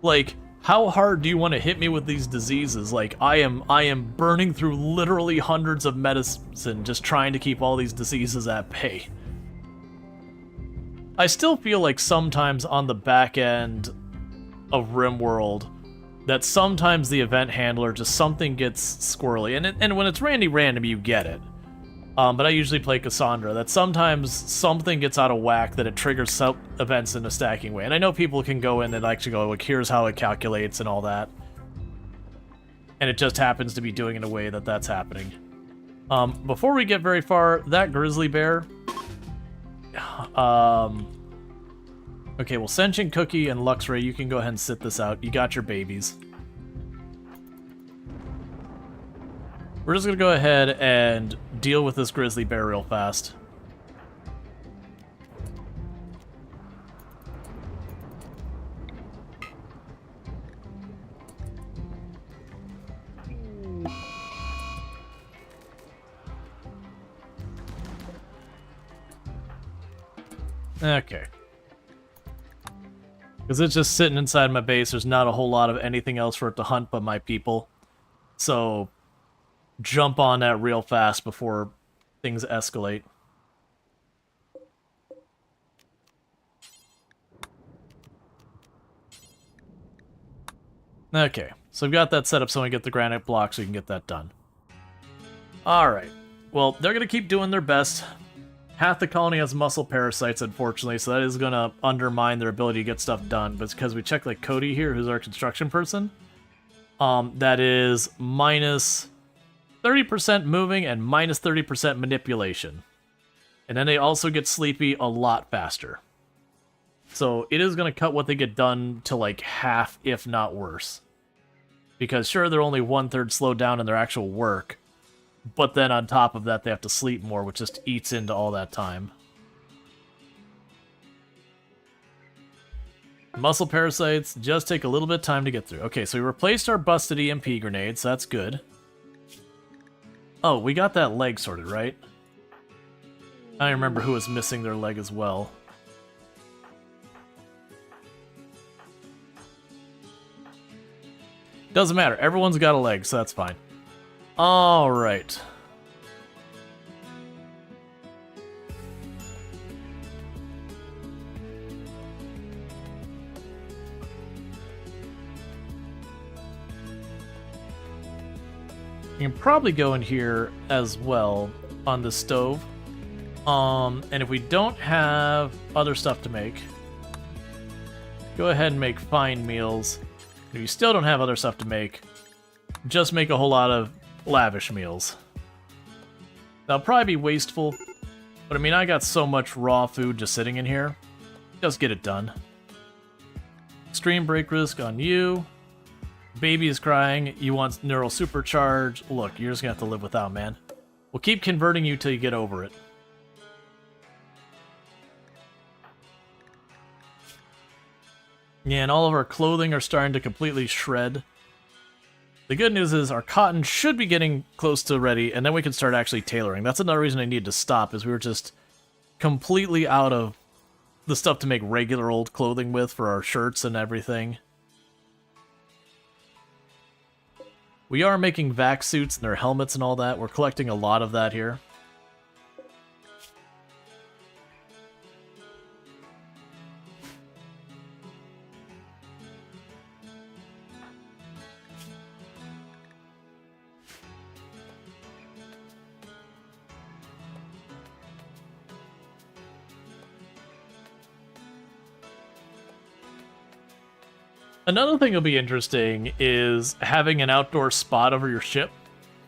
Like... how hard do you want to hit me with these diseases? Like, I am burning through literally hundreds of medicine just trying to keep all these diseases at bay. I still feel like sometimes on the back end of RimWorld that sometimes the event handler just something gets squirrely. And when it's random, you get it. But I usually play Cassandra. That sometimes something gets out of whack that it triggers some events in a stacking way. And I know people can go in and actually go, like, here's how it calculates and all that. And it just happens to be doing it in a way that that's happening. Before we get very far, that grizzly bear... Okay, well, Sentient Cookie and Luxray, you can go ahead and sit this out. You got your babies. We're just gonna go ahead and deal with this grizzly bear real fast. Okay. Because it's just sitting inside my base. There's not a whole lot of anything else for it to hunt but my people. So, jump on that real fast before things escalate. Okay, so we've got that set up so we get the granite block so we can get that done. Alright, well, they're going to keep doing their best. Half the colony has muscle parasites, unfortunately, so that is going to undermine their ability to get stuff done. But it's because we checked, like, Cody here, who's our construction person. That is minus 30% moving and minus 30% manipulation. And then they also get sleepy a lot faster. So it is going to cut what they get done to, like, half, if not worse. Because, sure, they're only 1/3 slowed down in their actual work. But then on top of that, they have to sleep more, which just eats into all that time. Muscle parasites just take a little bit of time to get through. Okay, so we replaced our busted EMP grenades, so that's good. Oh, we got that leg sorted, right? I remember who was missing their leg as well. Doesn't matter, everyone's got a leg, so that's fine. Alright. You can probably go in here as well on the stove. And if we don't have other stuff to make, go ahead and make fine meals. If you still don't have other stuff to make, just make a whole lot of lavish meals. That'll probably be wasteful, but I mean, I got so much raw food just sitting in here. Just get it done. Extreme break risk on you. Baby is crying. You want neural supercharge. Look, you're just gonna have to live without, man. We'll keep converting you till you get over it. Yeah, and all of our clothing are starting to completely shred. The good news is our cotton should be getting close to ready, and then we can start actually tailoring. That's another reason I needed to stop, is we were just completely out of the stuff to make regular old clothing with for our shirts and everything. We are making vac suits and their helmets and all that. We're collecting a lot of that here. Another thing that'll be interesting is having an outdoor spot over your ship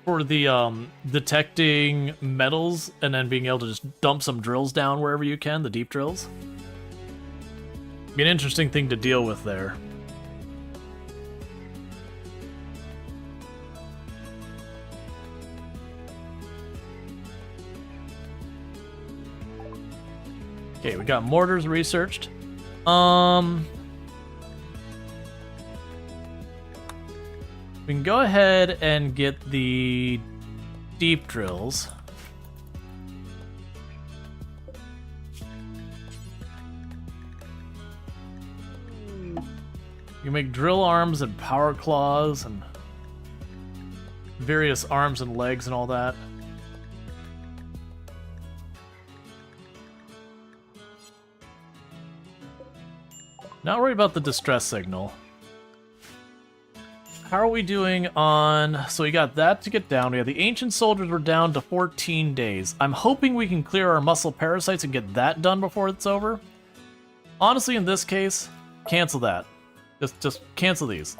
for the detecting metals and then being able to just dump some drills down wherever you can, the deep drills. Be an interesting thing to deal with there. Okay, we got mortars researched. We can go ahead and get the deep drills. You make drill arms and power claws and various arms and legs and all that. Not worried about the distress signal. How are we doing on... So we got that to get down. We have the Ancient Soldiers, we're down to 14 days. I'm hoping we can clear our muscle parasites and get that done before it's over. Honestly, in this case, cancel that. Just cancel these.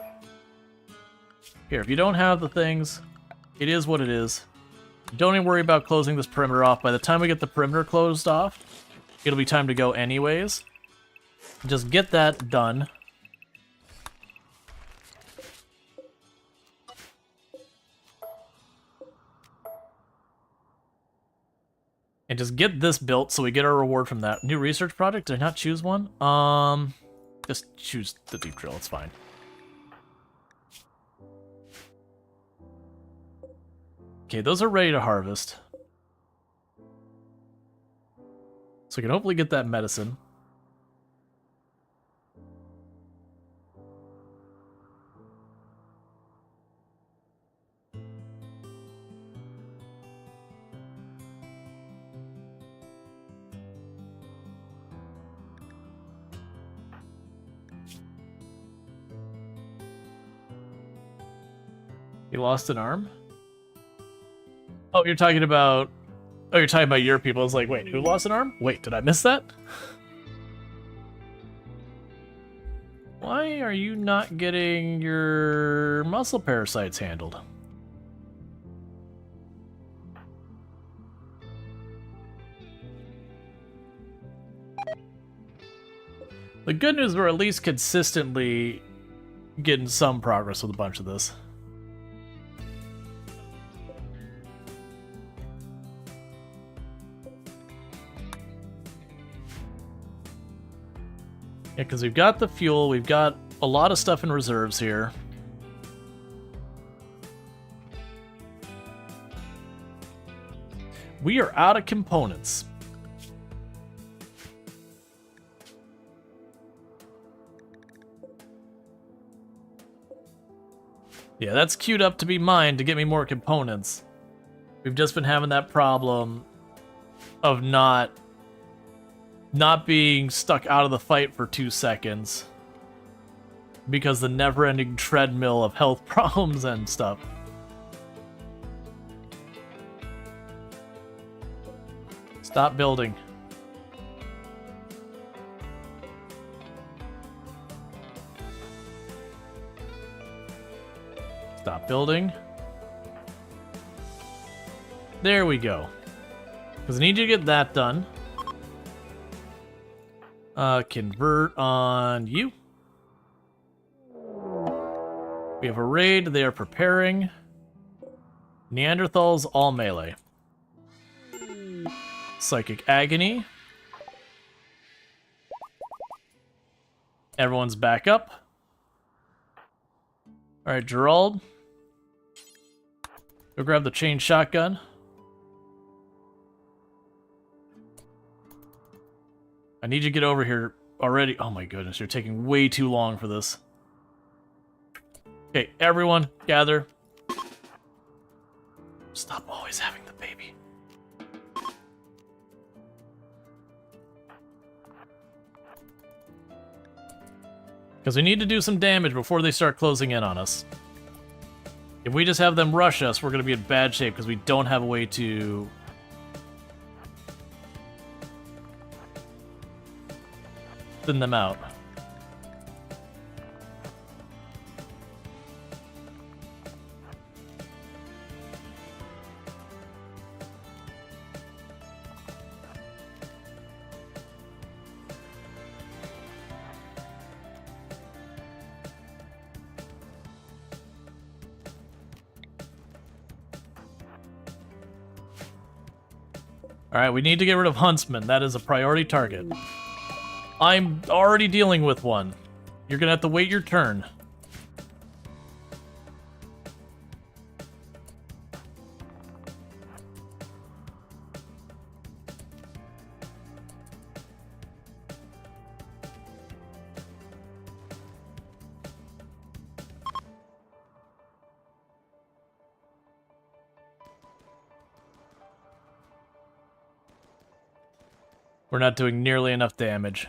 Here, if you don't have the things, it is what it is. Don't even worry about closing this perimeter off. By the time we get the perimeter closed off, it'll be time to go anyways. Just get that done. And just get this built so we get our reward from that. New research project? Did I not choose one? Just choose the deep drill, it's fine. Okay, those are ready to harvest. So we can hopefully get that medicine. He lost an arm? Oh, you're talking about... Oh, you're talking about your people. I was like, wait, who lost an arm? Wait, did I miss that? Why are you not getting your muscle parasites handled? The good news, we're at least consistently getting some progress with a bunch of this. Yeah, because we've got the fuel, we've got a lot of stuff in reserves here. We are out of components. Yeah, that's queued up to be mine to get me more components. We've just been having that problem of not being stuck out of the fight for 2 seconds because the never-ending treadmill of health problems and stuff. Stop building. Stop building. There we go. Because I need you to get that done. Convert on you. We have a raid. They are preparing. Neanderthals, all melee. Psychic Agony. Everyone's back up. Alright, Gerald. Go grab the chain shotgun. I need you to get over here already. Oh my goodness, you're taking way too long for this. Okay, everyone, gather. Stop always having the baby. Because we need to do some damage before they start closing in on us. If we just have them rush us, we're going to be in bad shape because we don't have a way to... thin them out. Alright, we need to get rid of Huntsman. That is a priority target. I'm already dealing with one. You're gonna have to wait your turn. We're not doing nearly enough damage.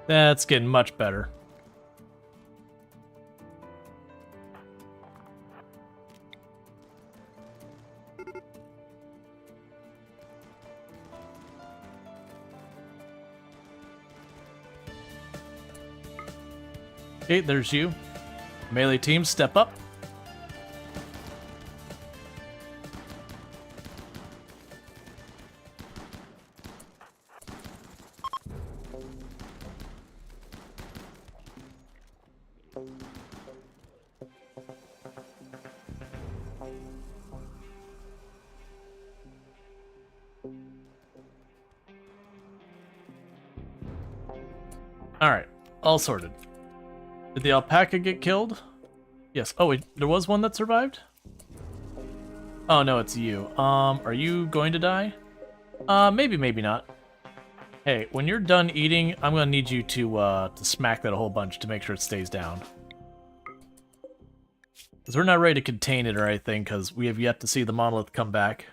That's getting much better. Okay, there's you. Melee team, step up. Alright, all sorted. Did the alpaca get killed? Yes. Oh, wait, there was one that survived? Oh, no, it's you. Are you going to die? Maybe, maybe not. Hey, when you're done eating, I'm gonna need you to smack that a whole bunch to make sure it stays down. Because we're not ready to contain it or anything, because we have yet to see the monolith come back.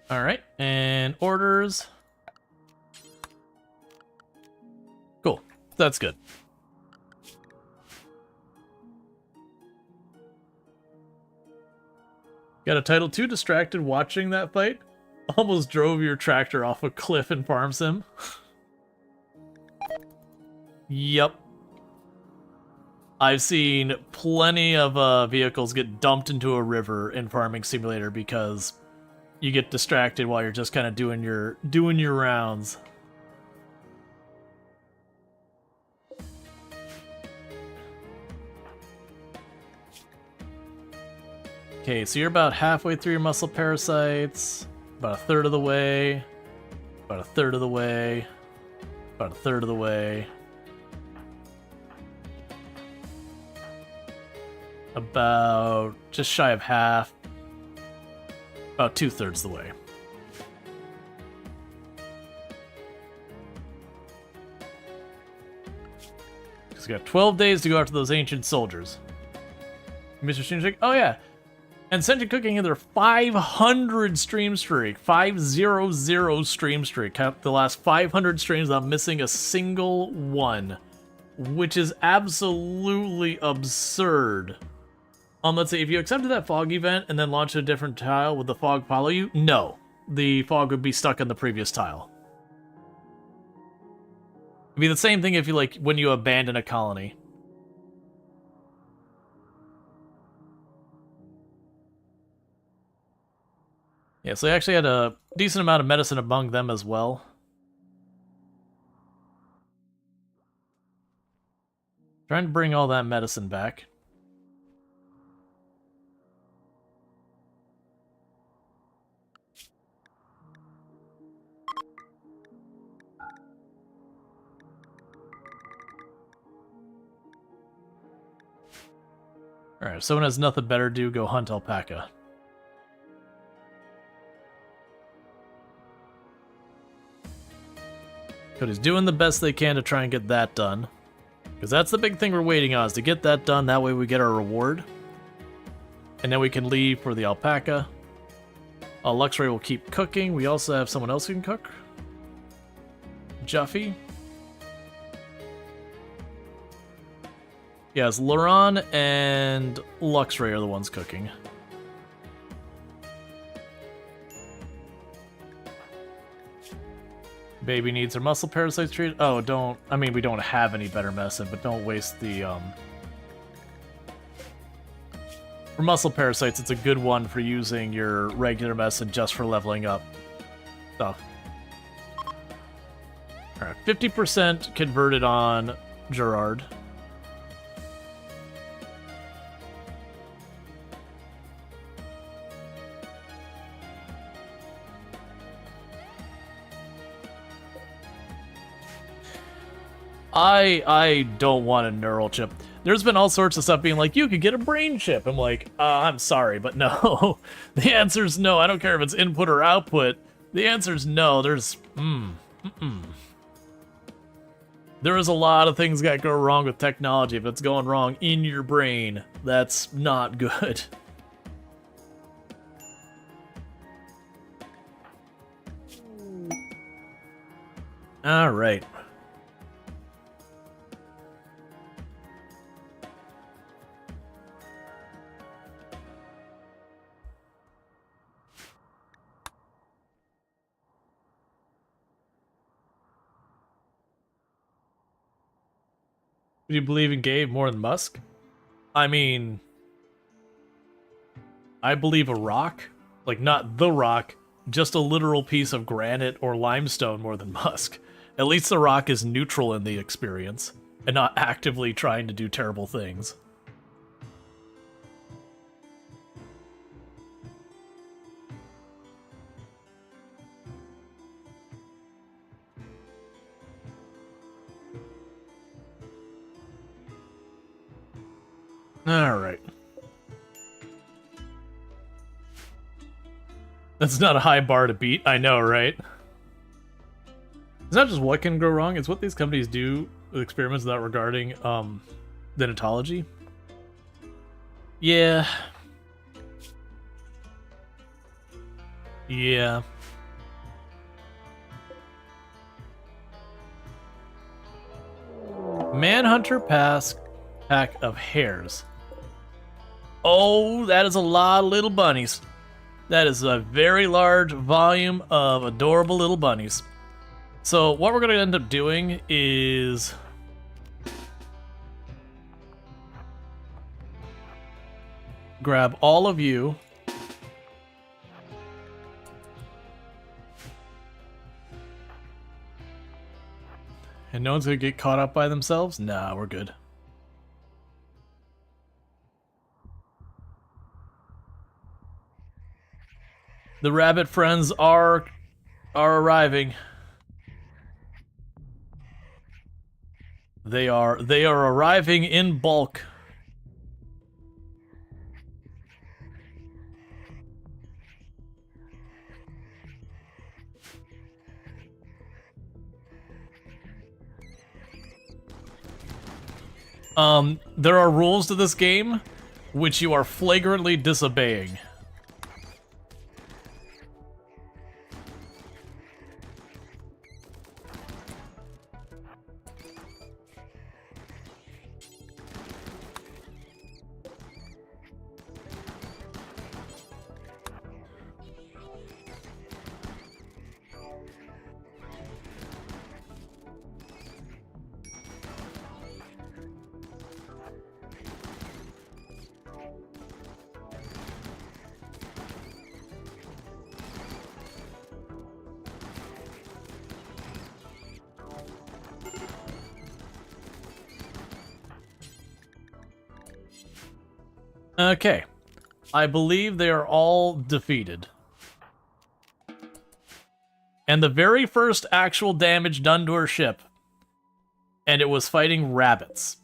Alright, and orders. Cool, that's good. Got a title 2 distracted watching that fight? Almost drove your tractor off a cliff in Farm Sim. Yep. I've seen plenty of vehicles get dumped into a river in Farming Simulator because you get distracted while you're just kind of doing your rounds. Okay, so you're about halfway through your muscle parasites, about a third of the way, about a third of the way, about a third of the way, about just shy of half, about 2/3 the way. Because we got 12 days to go after those ancient soldiers. Mr. Shinjik? Oh yeah. And Sentient Cooking in their 500 stream streak. 500 stream streak. Count the last 500 streams without missing a single one. Which is absolutely absurd. Let's say, if you accepted that fog event and then launched a different tile, would the fog follow you? No. The fog would be stuck on the previous tile. It'd be the same thing if you, like, when you abandon a colony. Yeah, so they actually had a decent amount of medicine among them as well. Trying to bring all that medicine back. Alright, if someone has nothing better to do, go hunt alpaca. Cody's doing the best they can to try and get that done. Because that's the big thing we're waiting on, is to get that done, that way we get our reward. And then we can leave for the alpaca. Luxray will keep cooking. We also have someone else who can cook. Juffy. Yes, Laron and Luxray are the ones cooking. Baby needs her muscle parasites treated. Oh, don't. I mean, we don't have any better medicine, but don't waste the. For muscle parasites, it's a good one for using your regular medicine just for leveling up stuff. Alright, 50% converted on Gerard. I don't want a neural chip. There's been all sorts of stuff being like, you could get a brain chip. I'm like, I'm sorry, but no. The answer's no. I don't care if it's input or output. The answer's no. There's, There is a lot of things that go wrong with technology. If it's going wrong in your brain, that's not good. All right. Do you believe in Gabe more than Musk? I mean, I believe a rock, like not the rock, just a literal piece of granite or limestone more than Musk. At least the rock is neutral in the experience and not actively trying to do terrible things. All right. That's not a high bar to beat. I know, right? It's not just what can go wrong, it's what these companies do with experiments that regarding denatology. Yeah. Yeah. Manhunter pack of hares. Oh, that is a lot of little bunnies. That is a very large volume of adorable little bunnies. So what we're going to end up doing is grab all of you. And no one's going to get caught up by themselves? Nah, we're good. The rabbit friends are arriving. They are arriving in bulk. There are rules to this game which you are flagrantly disobeying. Okay. I believe they are all defeated. And the very first actual damage done to her ship, and it was fighting rabbits.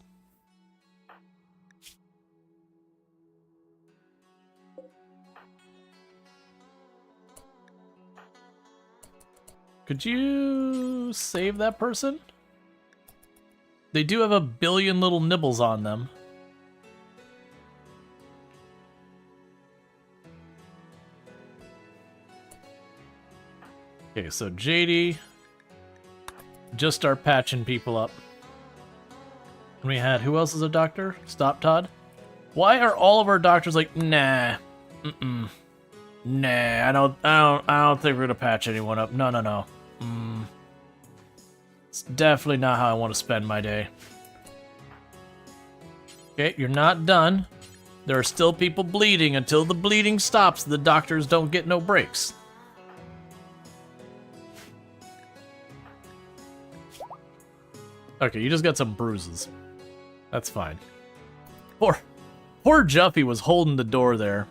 Could you save that person? They do have a billion little nibbles on them. Okay, so JD, just start patching people up. And we had, who else is a doctor? Stop Todd. Why are all of our doctors like, nah, nah, I don't think we're gonna patch anyone up. No. It's definitely not how I want to spend my day. Okay, you're not done. There are still people bleeding. Until the bleeding stops, the doctors don't get no breaks. Okay, you just got some bruises. That's fine. Poor Juffy was holding the door there.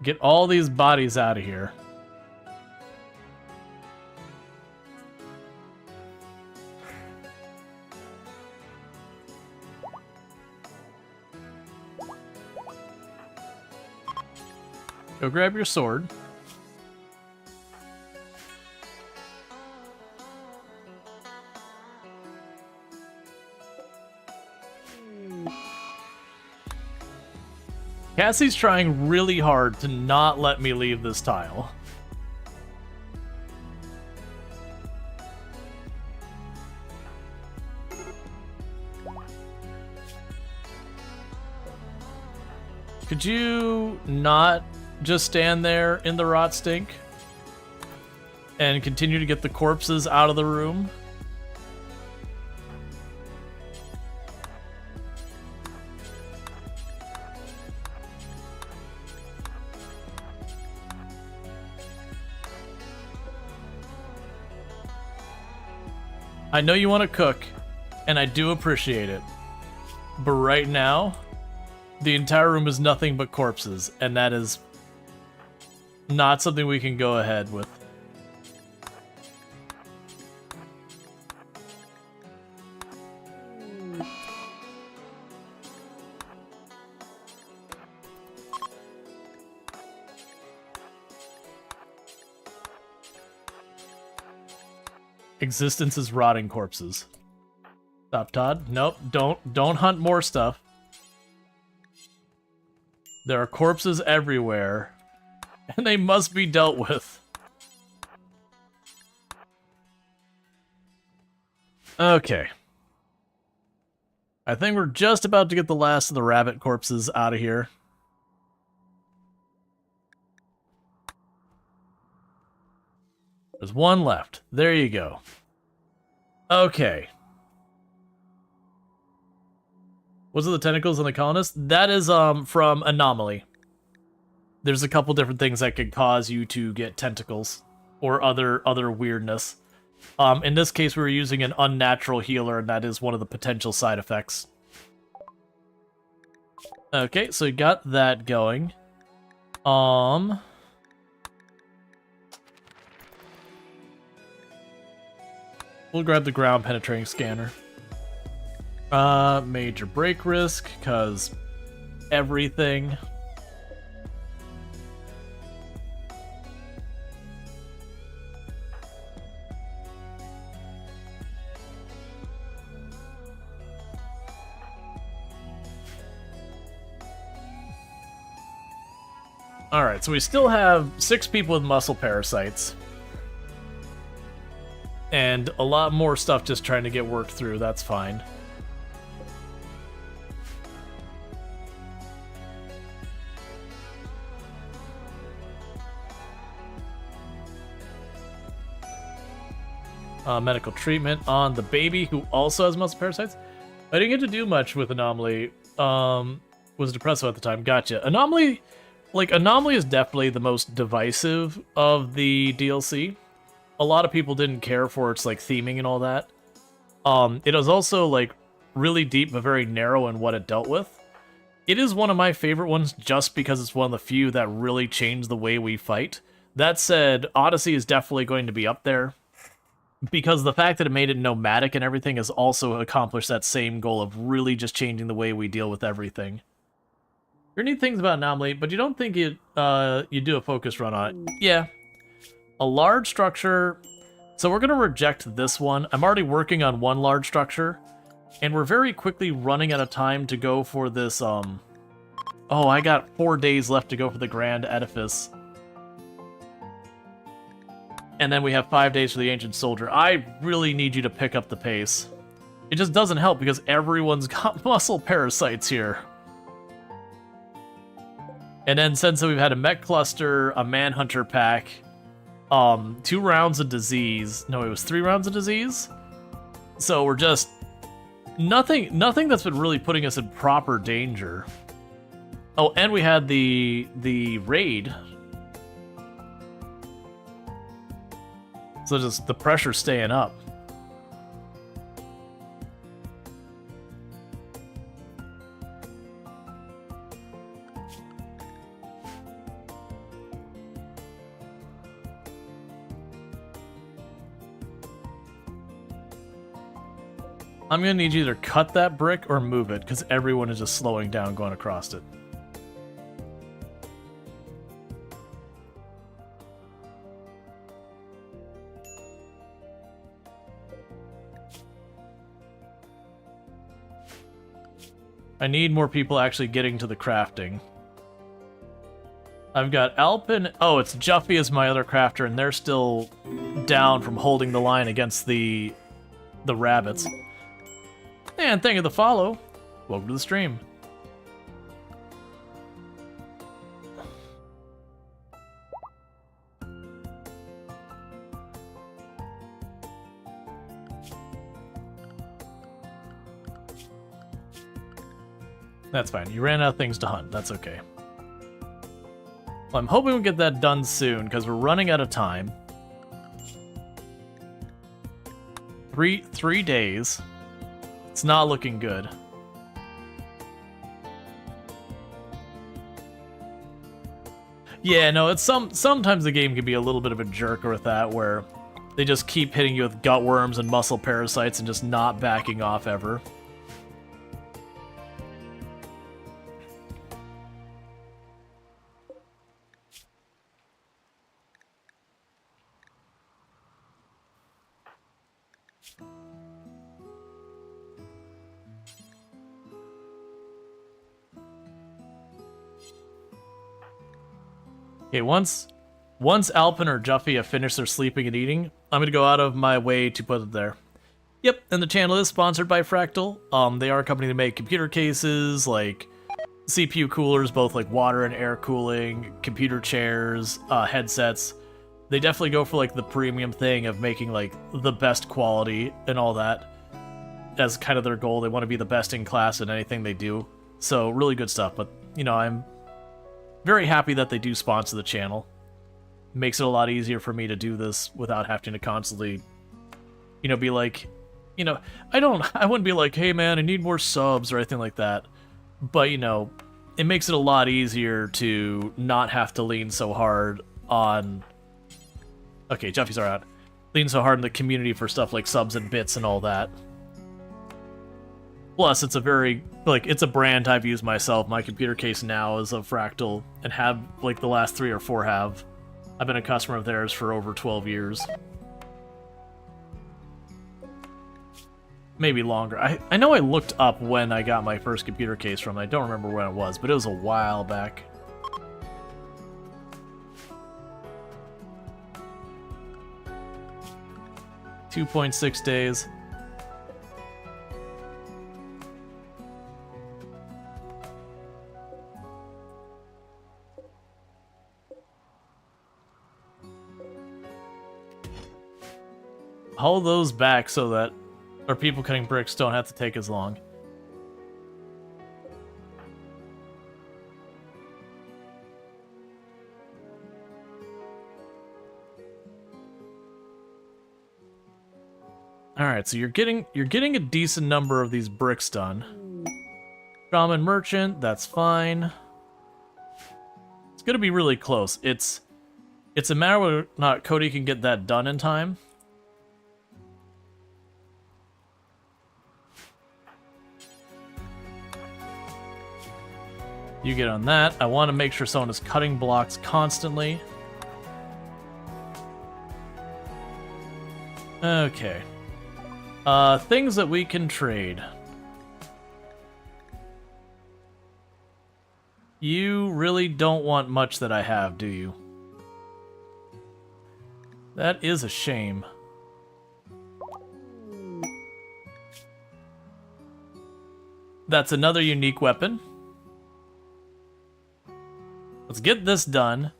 Get all these bodies out of here. Go grab your sword. Cassie's trying really hard to not let me leave this tile. Could you not just stand there in the rot stink and continue to get the corpses out of the room? I know you want to cook, and I do appreciate it, but right now, the entire room is nothing but corpses, and that is not something we can go ahead with. Existence is rotting corpses. Stop, Todd. Nope, don't hunt more stuff. There are corpses everywhere, and they must be dealt with. Okay. I think we're just about to get the last of the rabbit corpses out of here. There's one left. There you go. Okay. Was it the tentacles on the colonists? That is from Anomaly. There's a couple different things that could cause you to get tentacles or other weirdness. In this case, we were using an unnatural healer, and that is one of the potential side effects. Okay, so you got that going. We'll grab the ground penetrating scanner. Major break risk, cause everything. Alright, so we still have 6 people with muscle parasites. And a lot more stuff just trying to get worked through, that's fine. Medical treatment on the baby who also has muscle parasites. I didn't get to do much with Anomaly. Was depressive at the time. Gotcha. Anomaly is definitely the most divisive of the DLC. A lot of people didn't care for its theming and all that. It was also really deep but very narrow in what it dealt with. It is one of my favorite ones just because it's one of the few that really changed the way we fight. That said, Odyssey is definitely going to be up there, because the fact that it made it nomadic and everything has also accomplished that same goal of really just changing the way we deal with everything. There are neat things about Anomaly, but you don't think you do a focus run on it. Yeah. A large structure. So we're going to reject this one. I'm already working on one large structure, and we're very quickly running out of time to go for this, Oh, I got 4 days left to go for the Grand Edifice. And then we have 5 days for the Ancient Soldier. I really need you to pick up the pace. It just doesn't help because everyone's got muscle parasites here. And then since we've had a Mech Cluster, a Manhunter pack, 2 rounds of disease. No, it was 3 rounds of disease. So we're just nothing that's been really putting us in proper danger. Oh, and we had the raid. So just the pressure staying up. I'm gonna need you to either cut that brick or move it, because everyone is just slowing down going across it. I need more people actually getting to the crafting. I've got Alpin. Oh, it's Juffy as my other crafter, and they're still down from holding the line against the rabbits. And thank you for the follow. Welcome to the stream. That's fine. You ran out of things to hunt. That's okay. Well, I'm hoping we get that done soon, because we're running out of time. Three days. It's not looking good. Yeah, no, it's sometimes the game can be a little bit of a jerk with that, where they just keep hitting you with gut worms and muscle parasites and just not backing off ever. Okay, once Alpin or Juffy have finished their sleeping and eating, I'm gonna go out of my way to put it there. Yep, and the channel is sponsored by Fractal. They are a company that make computer cases, like CPU coolers, both like water and air cooling, computer chairs, headsets. They definitely go for like the premium thing of making like the best quality and all that as kind of their goal. They want to be the best in class in anything they do. So really good stuff, but you know, I'm very happy that they do sponsor the channel. Makes it a lot easier for me to do this without having to constantly, you know, be like, you know, I wouldn't be like, hey man, I need more subs or anything like that. But, you know, it makes it a lot easier to not have to lean so hard on... Okay, Juffy's are out. Lean so hard in the community for stuff like subs and bits and all that. Plus, it's a very, like, it's a brand I've used myself. My computer case now is a Fractal, and have, like, the last 3 or 4 have. I've been a customer of theirs for over 12 years. Maybe longer. I know I looked up when I got my first computer case from. I don't remember when it was, but it was a while back. $2.6 days. Hold those back so that our people cutting bricks don't have to take as long. Alright, so you're getting a decent number of these bricks done. Shaman merchant, that's fine. It's gonna be really close. It's a matter whether or not Cody can get that done in time. You get on that. I want to make sure someone is cutting blocks constantly. Okay. Things that we can trade. You really don't want much that I have, do you? That is a shame. That's another unique weapon. Let's get this done.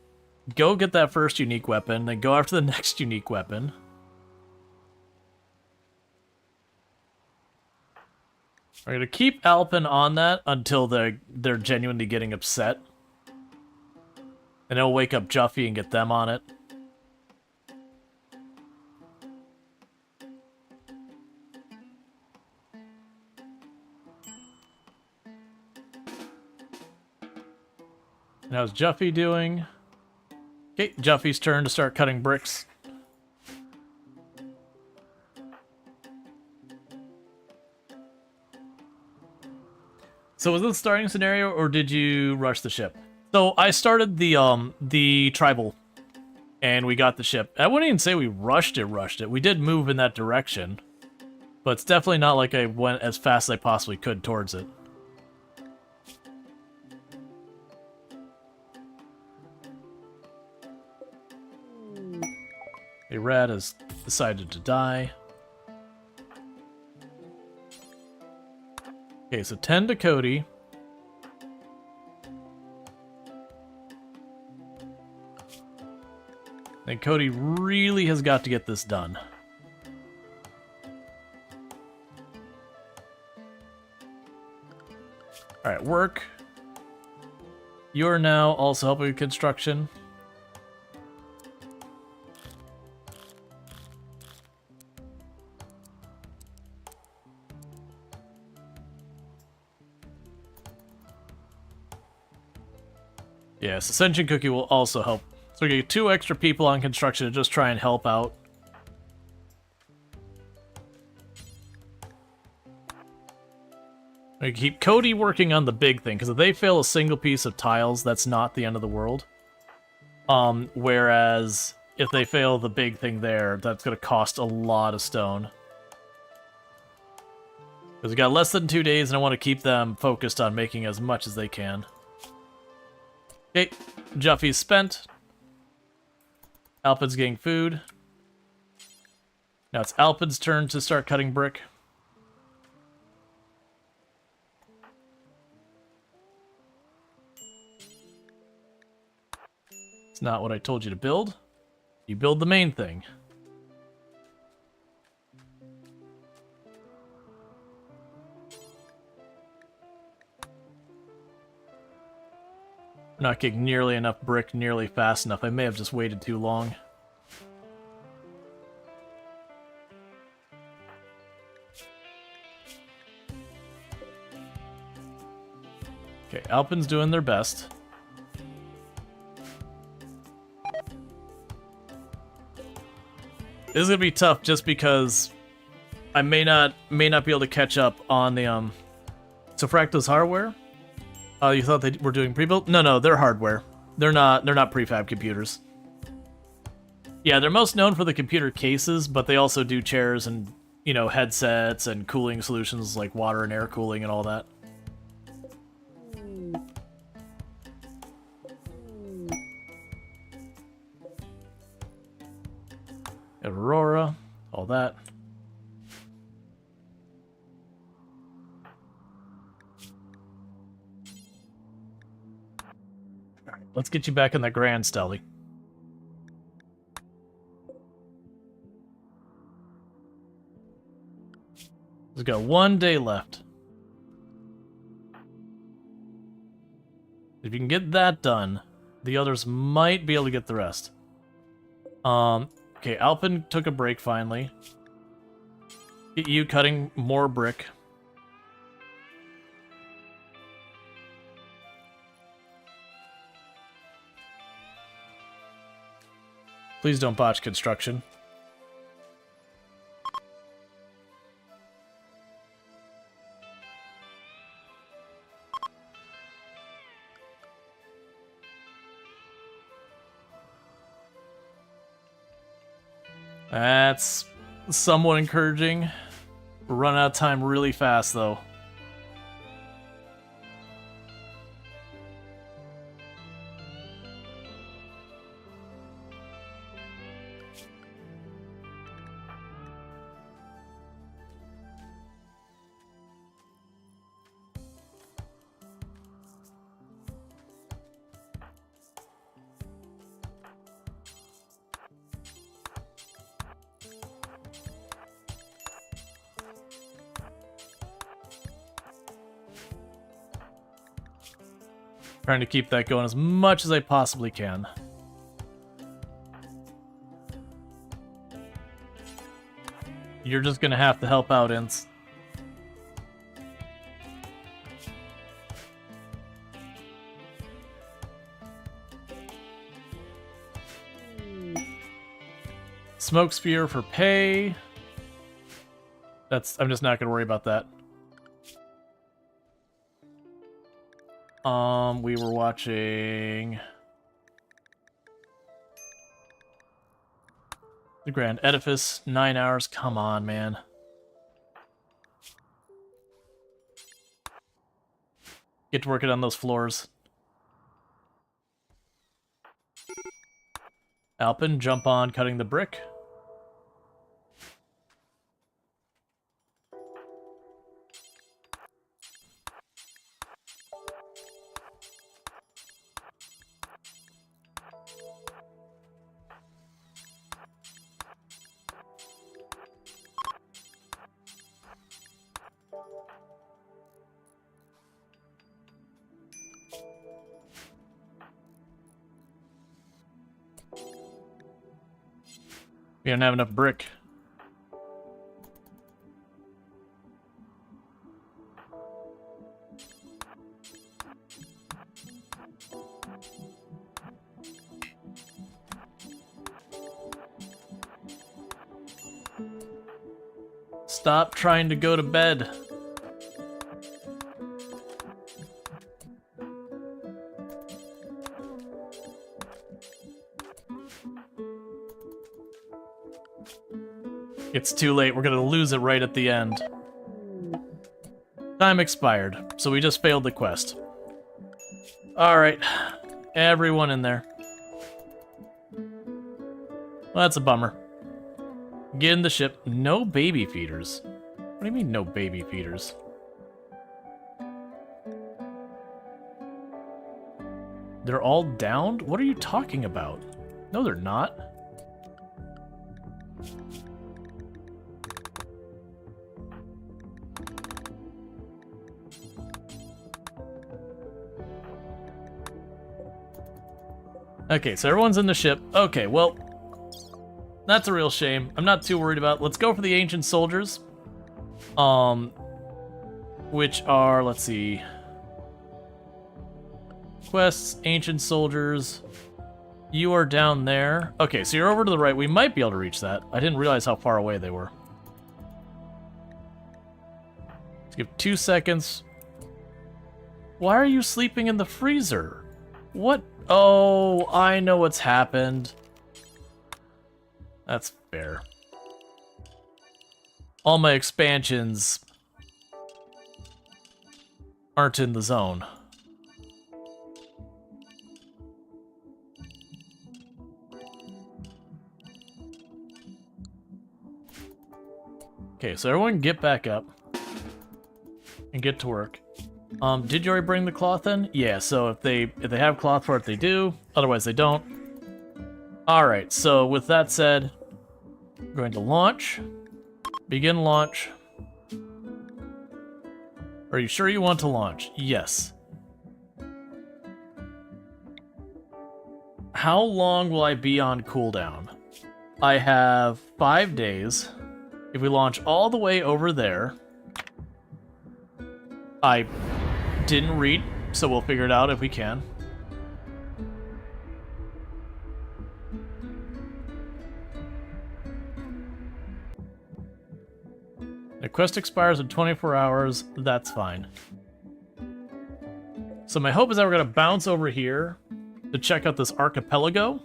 Go get that first unique weapon, then go after the next unique weapon. We're gonna keep Alpin on that until they're genuinely getting upset. And it'll wake up Juffy and get them on it. And how's Juffy doing? Okay, Juffy's turn to start cutting bricks. So was this the starting scenario, or did you rush the ship? So I started the tribal, and we got the ship. I wouldn't even say we rushed it. We did move in that direction, but it's definitely not like I went as fast as I possibly could towards it. The rat has decided to die. Okay, so 10 to Cody. And Cody really has got to get this done. Alright, work. You're now also helping with construction. Yes, Ascension Cookie will also help. So we get 2 extra people on construction to just try and help out. We keep Cody working on the big thing, because if they fail a single piece of tiles, that's not the end of the world. Whereas if they fail the big thing there, that's going to cost a lot of stone. Because we got less than 2 days, and I want to keep them focused on making as much as they can. Okay, Juffy's spent. Alpin's getting food. Now it's Alpin's turn to start cutting brick. It's not what I told you to build. You build the main thing. We're not getting nearly enough brick nearly fast enough. I may have just waited too long. Okay, Alpin's doing their best. This is gonna be tough just because I may not be able to catch up on the So Fractal's hardware? You thought they were doing pre-built? No, they're hardware. They're not prefab computers. Yeah, they're most known for the computer cases, but they also do chairs and, you know, headsets and cooling solutions like water and air cooling and all that. Aurora, all that. Alright, let's get you back in the Grand Stelly. We've got 1 day left. If you can get that done, the others might be able to get the rest. Okay, Alpin took a break finally. Get you cutting more brick. Please don't botch construction. That's somewhat encouraging. We're running out of time really fast, though. Trying to keep that going as much as I possibly can. You're just gonna have to help out, Ince. Smoke Spear for pay. I'm just not gonna worry about that. We were watching the Grand Edifice, 9 hours. Come on, man. Get to working on those floors. Alpin, jump on cutting the brick. We don't have enough brick. Stop trying to go to bed. It's too late. We're gonna lose it right at the end. Time expired, so we just failed the quest. Alright. Everyone in there. Well, that's a bummer. Get in the ship. No baby feeders. What do you mean, no baby feeders? They're all downed? What are you talking about? No, they're not. Okay, so everyone's in the ship. Okay, well, that's a real shame. I'm not too worried about it. Let's go for the ancient soldiers. Which are, let's see. Quests, ancient soldiers. You are down there. Okay, so you're over to the right. We might be able to reach that. I didn't realize how far away they were. Let's give 2 seconds. Why are you sleeping in the freezer? What? Oh, I know what's happened. That's fair. All my expansions aren't in the zone. Okay, so everyone get back up and get to work. Did you already bring the cloth in? Yeah, so if they have cloth for it, they do. Otherwise, they don't. Alright, so with that said, we're going to launch. Begin launch. Are you sure you want to launch? Yes. How long will I be on cooldown? I have 5 days. If we launch all the way over there... I didn't read, so we'll figure it out if we can. The quest expires in 24 hours. That's fine. So my hope is that we're going to bounce over here to check out this archipelago.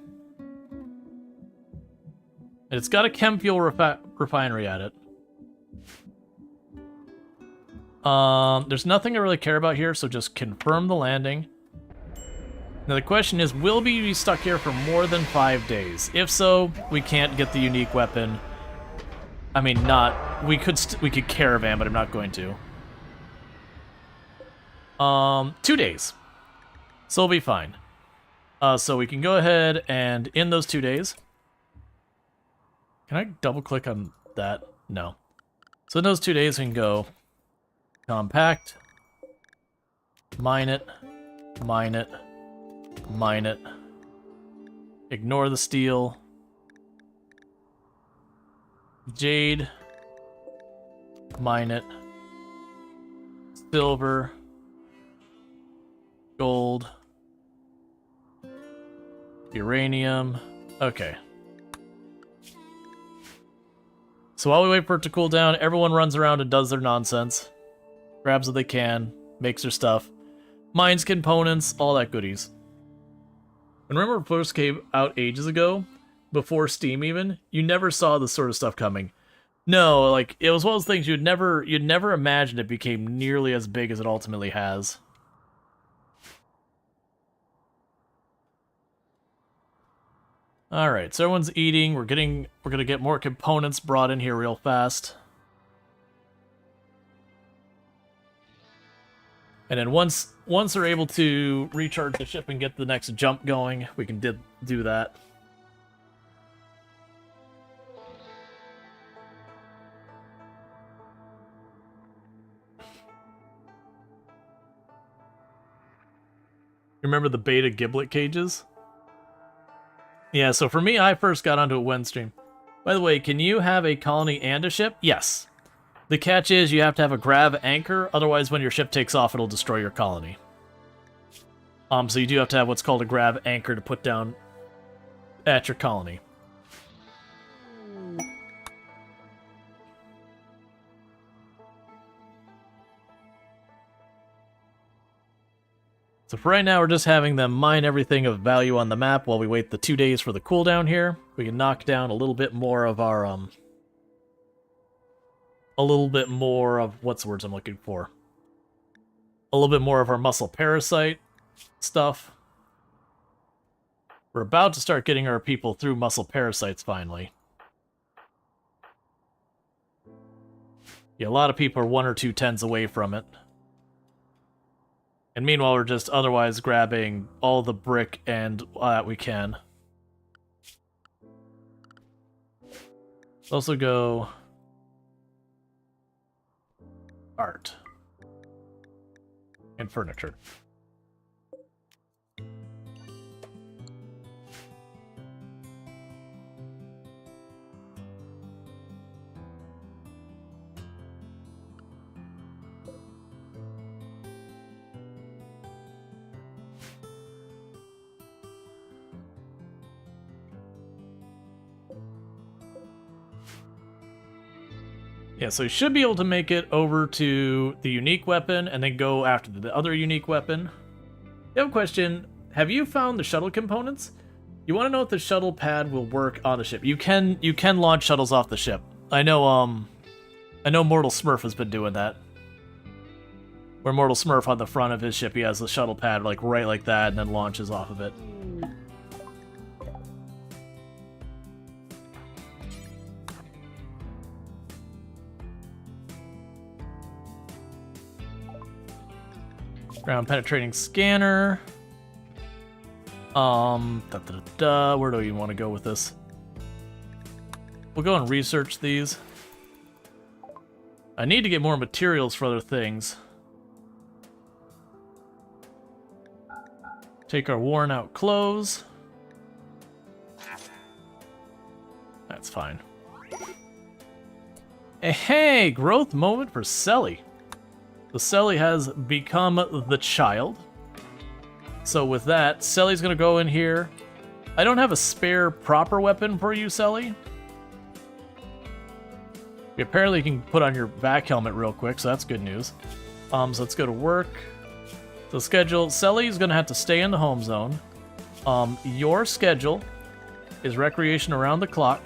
And it's got a chem fuel refinery at it. There's nothing I really care about here, so just confirm the landing. Now the question is, will we be stuck here for more than 5 days? If so, we can't get the unique weapon. I mean, we could caravan, but I'm not going to. 2 days. So we'll be fine. So we can go ahead and in those 2 days. Can I double click on that? No. So in those 2 days we can go compact, mine it, mine it, mine it, ignore the steel, jade, mine it, silver, gold, uranium. Okay. So while we wait for it to cool down, everyone runs around and does their nonsense. Grabs what they can, makes their stuff, mines components, all that goodies. And remember when first came out ages ago, before Steam even, you never saw this sort of stuff coming. No, like, it was one of those things you'd never imagined it became nearly as big as it ultimately has. Alright, so everyone's eating, we're gonna get more components brought in here real fast. And then once they're able to recharge the ship and get the next jump going, we can do that. Remember the beta giblet cages? Yeah, so for me, I first got onto a Windstream. By the way, can you have a colony and a ship? Yes. The catch is you have to have a grav anchor, otherwise when your ship takes off, it'll destroy your colony. So you do have to have what's called a grav anchor to put down at your colony. So for right now, we're just having them mine everything of value on the map while we wait the 2 days for the cooldown here. We can knock down a little bit more of our, what's the words I'm looking for? A little bit more of our muscle parasite stuff. We're about to start getting our people through muscle parasites finally. Yeah, a lot of people are 1 or 2 tens away from it. And meanwhile, we're just otherwise grabbing all the brick and that we can. Let's also go art and furniture. Yeah, so you should be able to make it over to the unique weapon and then go after the other unique weapon. You have a question. Have you found the shuttle components? You want to know if the shuttle pad will work on the ship. You can launch shuttles off the ship. I know Mortal Smurf has been doing that. Where Mortal Smurf on the front of his ship, he has the shuttle pad like right like that and then launches off of it. Ground penetrating scanner. Where do you want to go with this? We'll go and research these. I need to get more materials for other things. Take our worn out clothes. That's fine. Hey, growth moment for Selly. The Selly has become the child. So with that, Selly's gonna go in here. I don't have a spare proper weapon for you, Selly. You apparently can put on your back helmet real quick, so that's good news. So let's go to work. So schedule, Selly's gonna have to stay in the home zone. Your schedule is recreation around the clock.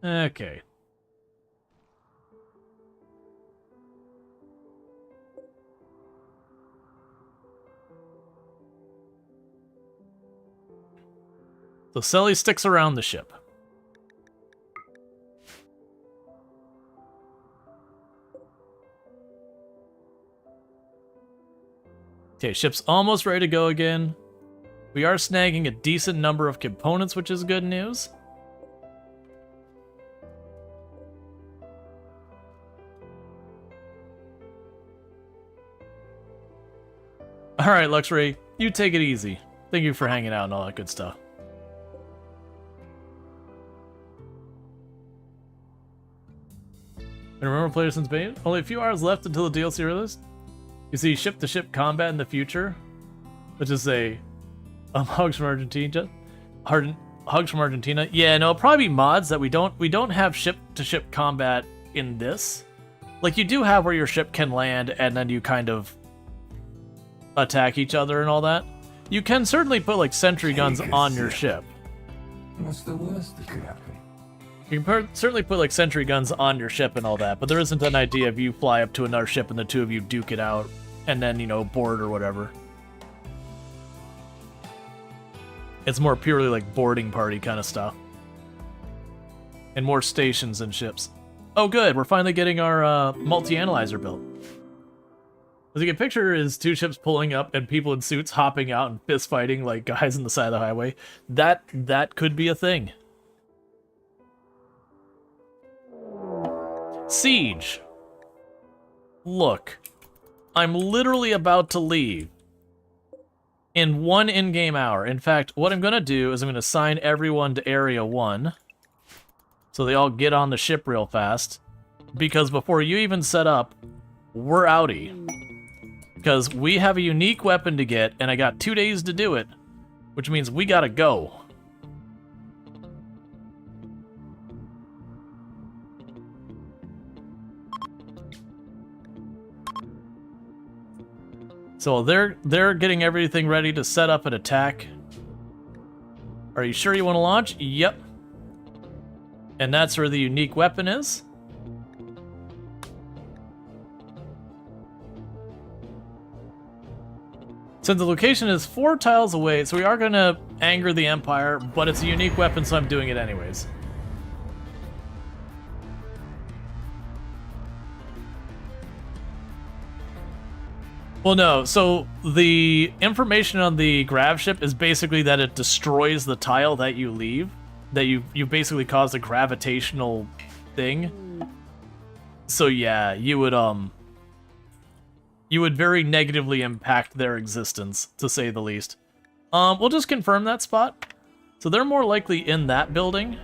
Okay. So Selly sticks around the ship. Okay, ship's almost ready to go again. We are snagging a decent number of components, which is good news. Alright, Luxray, you take it easy. Thank you for hanging out and all that good stuff. And remember Player's Bane? Only a few hours left until the DLC release. You see ship-to-ship combat in the future, which is a Hugs from Argentina. Hugs from Argentina. Yeah, no, it'll probably be mods that we don't have ship-to-ship combat in this. Like you do have where your ship can land and then you kind of attack each other and all that. You can certainly put like sentry guns on your ship. What's the worst that could happen? You can certainly put like sentry guns on your ship and all that, but there isn't an idea of you fly up to another ship and the two of you duke it out and then, you know, board or whatever. It's more purely like boarding party kind of stuff. And more stations and ships. Oh good, we're finally getting our multi-analyzer built. As you can picture is two ships pulling up and people in suits hopping out and fist fighting like guys on the side of the highway. That could be a thing. Siege. Look, I'm literally about to leave in 1 in-game hour. In fact, what I'm going to do is I'm going to assign everyone to Area 1 so they all get on the ship real fast. Because before you even set up, we're outie. Because we have a unique weapon to get, and I got 2 days to do it, which means we gotta go. So they're getting everything ready to set up an attack. Are you sure you want to launch? Yep. And that's where the unique weapon is. Since the location is 4 tiles away, so we are going to anger the Empire, but it's a unique weapon, so I'm doing it anyways. Well, no, so the information on the Gravship is basically that it destroys the tile that you leave, that you basically caused a gravitational thing. So yeah, you would very negatively impact their existence, to say the least. We'll just confirm that spot. So they're more likely in that building.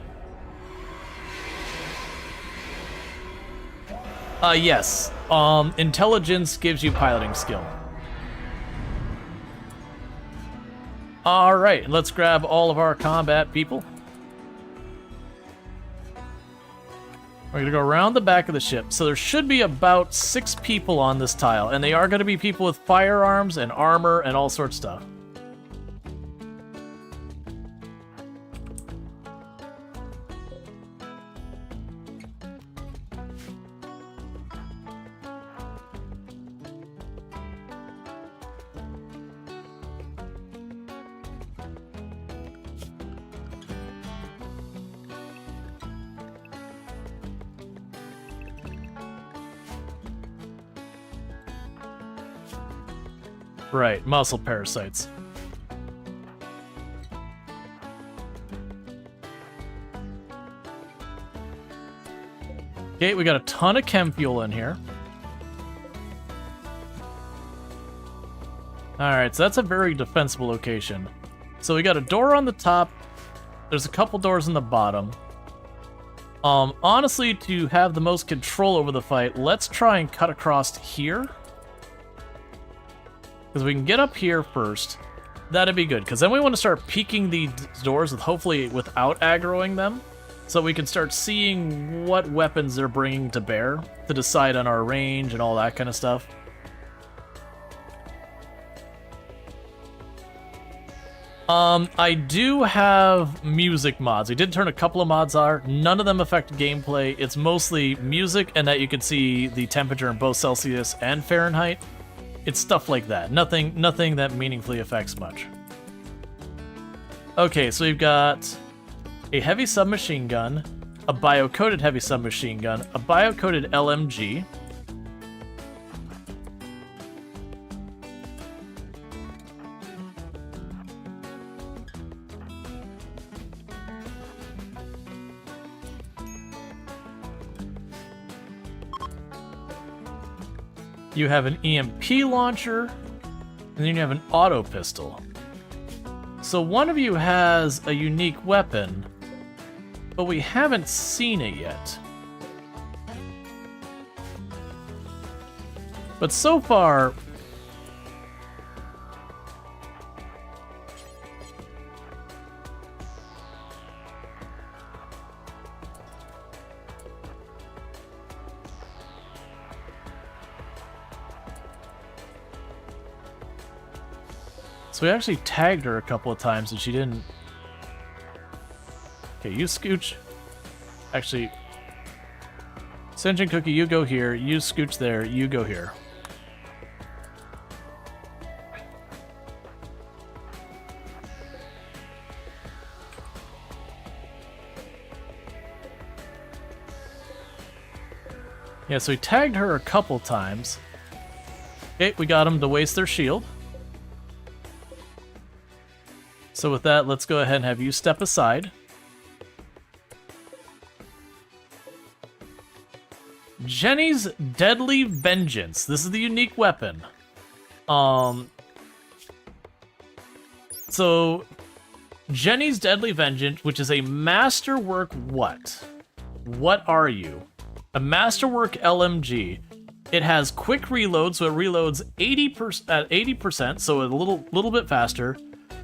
Yes. Intelligence gives you piloting skill. Alright, let's grab all of our combat people. We're gonna go around the back of the ship. So there should be about 6 people on this tile, and they are gonna be people with firearms and armor and all sorts of stuff. Right, muscle parasites. Okay, we got a ton of chem fuel in here. Alright, so that's a very defensible location. So we got a door on the top. There's a couple doors on the bottom. Honestly, to have the most control over the fight, let's try and cut across here. Because we can get up here first. That'd be good, because then we want to start peeking these doors with hopefully without aggroing them, so we can start seeing what weapons they're bringing to bear to decide on our range and all that kind of stuff. I do have music mods. We did turn a couple of mods on. None of them affect gameplay. It's mostly music, and that you can see the temperature in both Celsius and Fahrenheit. It's stuff like that. Nothing that meaningfully affects much. Okay, so we've got a heavy submachine gun, a bio-coated heavy submachine gun, a bio-coated LMG. You have an EMP launcher, and then you have an auto pistol. So one of you has a unique weapon, but we haven't seen it yet. But so far, so we actually tagged her a couple of times and she didn't. Okay, you scooch. Actually, Sinjin Cookie, you go here. You scooch there. You go here. Yeah, so we tagged her a couple times. Okay, we got them to waste their shield. So with that, let's go ahead and have you step aside. Jenny's Deadly Vengeance. This is the unique weapon. So Jenny's Deadly Vengeance, which is a masterwork what? What are you? A masterwork LMG. It has quick reload, so it reloads 80% at 80%, so a little bit faster.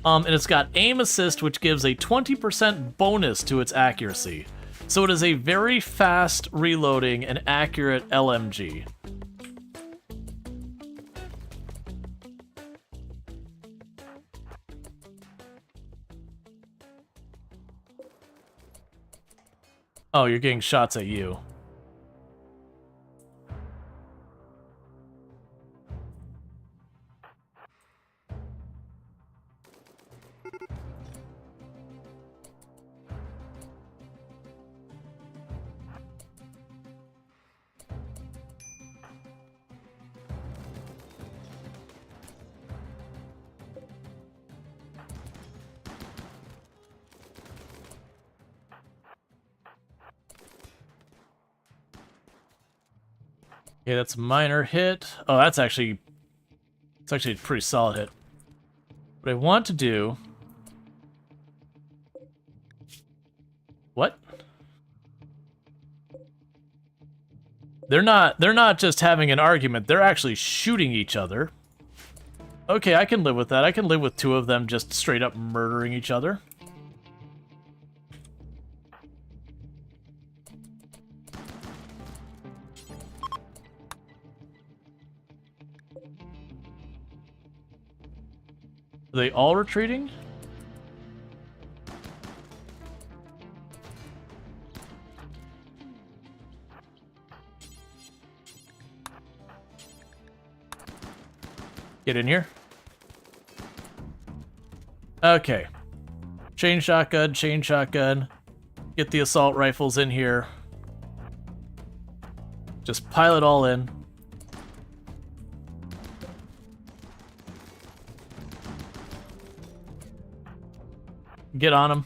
And it's got aim assist, which gives a 20% bonus to its accuracy. So it is a very fast reloading and accurate LMG. Oh, you're getting shots at you. Okay, that's a minor hit. Oh, it's actually a pretty solid hit. What I want to do... What? They're not just having an argument, they're actually shooting each other. Okay, I can live with that. I can live with two of them just straight up murdering each other. Are they all retreating? Get in here. Okay. Chain shotgun, chain shotgun. Get the assault rifles in here. Just pile it all in. Get on him.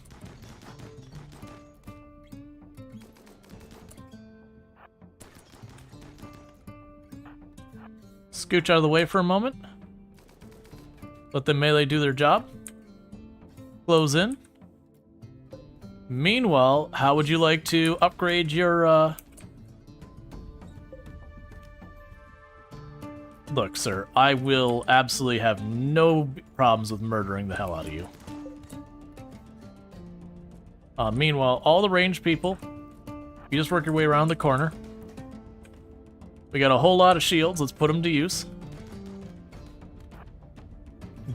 Scooch out of the way for a moment. Let the melee do their job. Close in. Meanwhile, how would you like to upgrade your, Look, sir, I will absolutely have no problems with murdering the hell out of you. Meanwhile, all the ranged people, you just work your way around the corner. We got a whole lot of shields. Let's put them to use.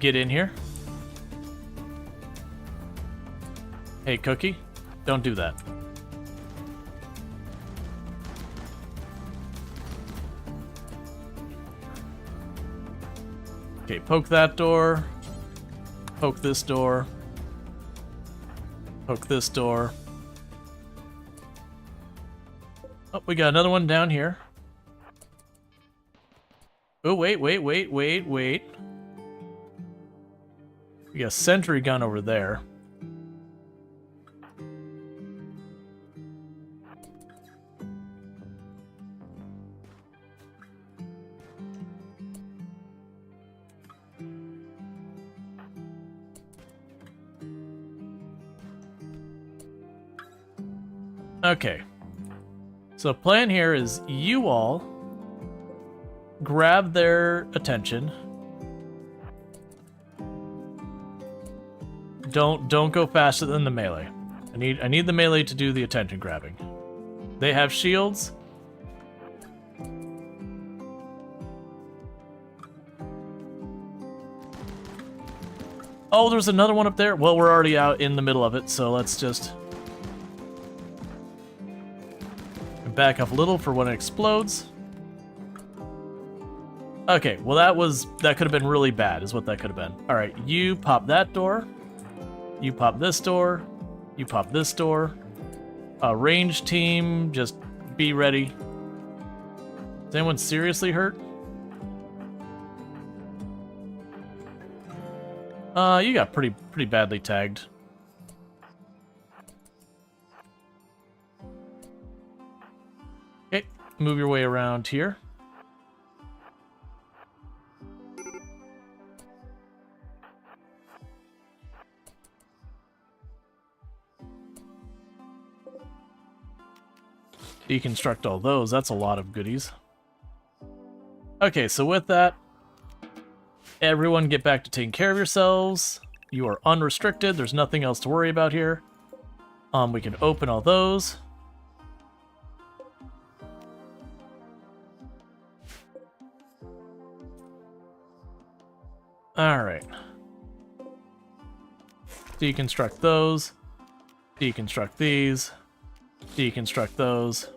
Get in here. Hey, Cookie, don't do that. Okay, poke that door. Poke this door. Poke this door. Oh, we got another one down here. Oh, wait. We got a sentry gun over there. Okay. So plan here is you all grab their attention. Don't go faster than the melee. I need the melee to do the attention grabbing. They have shields. Oh, there's another one up there. Well, we're already out in the middle of it, so let's just back up a little for when it explodes. Okay, well that could have been really bad, is what that could have been. All right, you pop that door. You pop this door. You pop this door. Range team, just be ready. Is anyone seriously hurt? You got pretty badly tagged. Okay, move your way around here. Deconstruct all those. That's a lot of goodies. Okay, so with that, everyone get back to taking care of yourselves. You are unrestricted. There's nothing else to worry about here. We can open all those. Alright. Deconstruct those. Deconstruct these. Deconstruct those.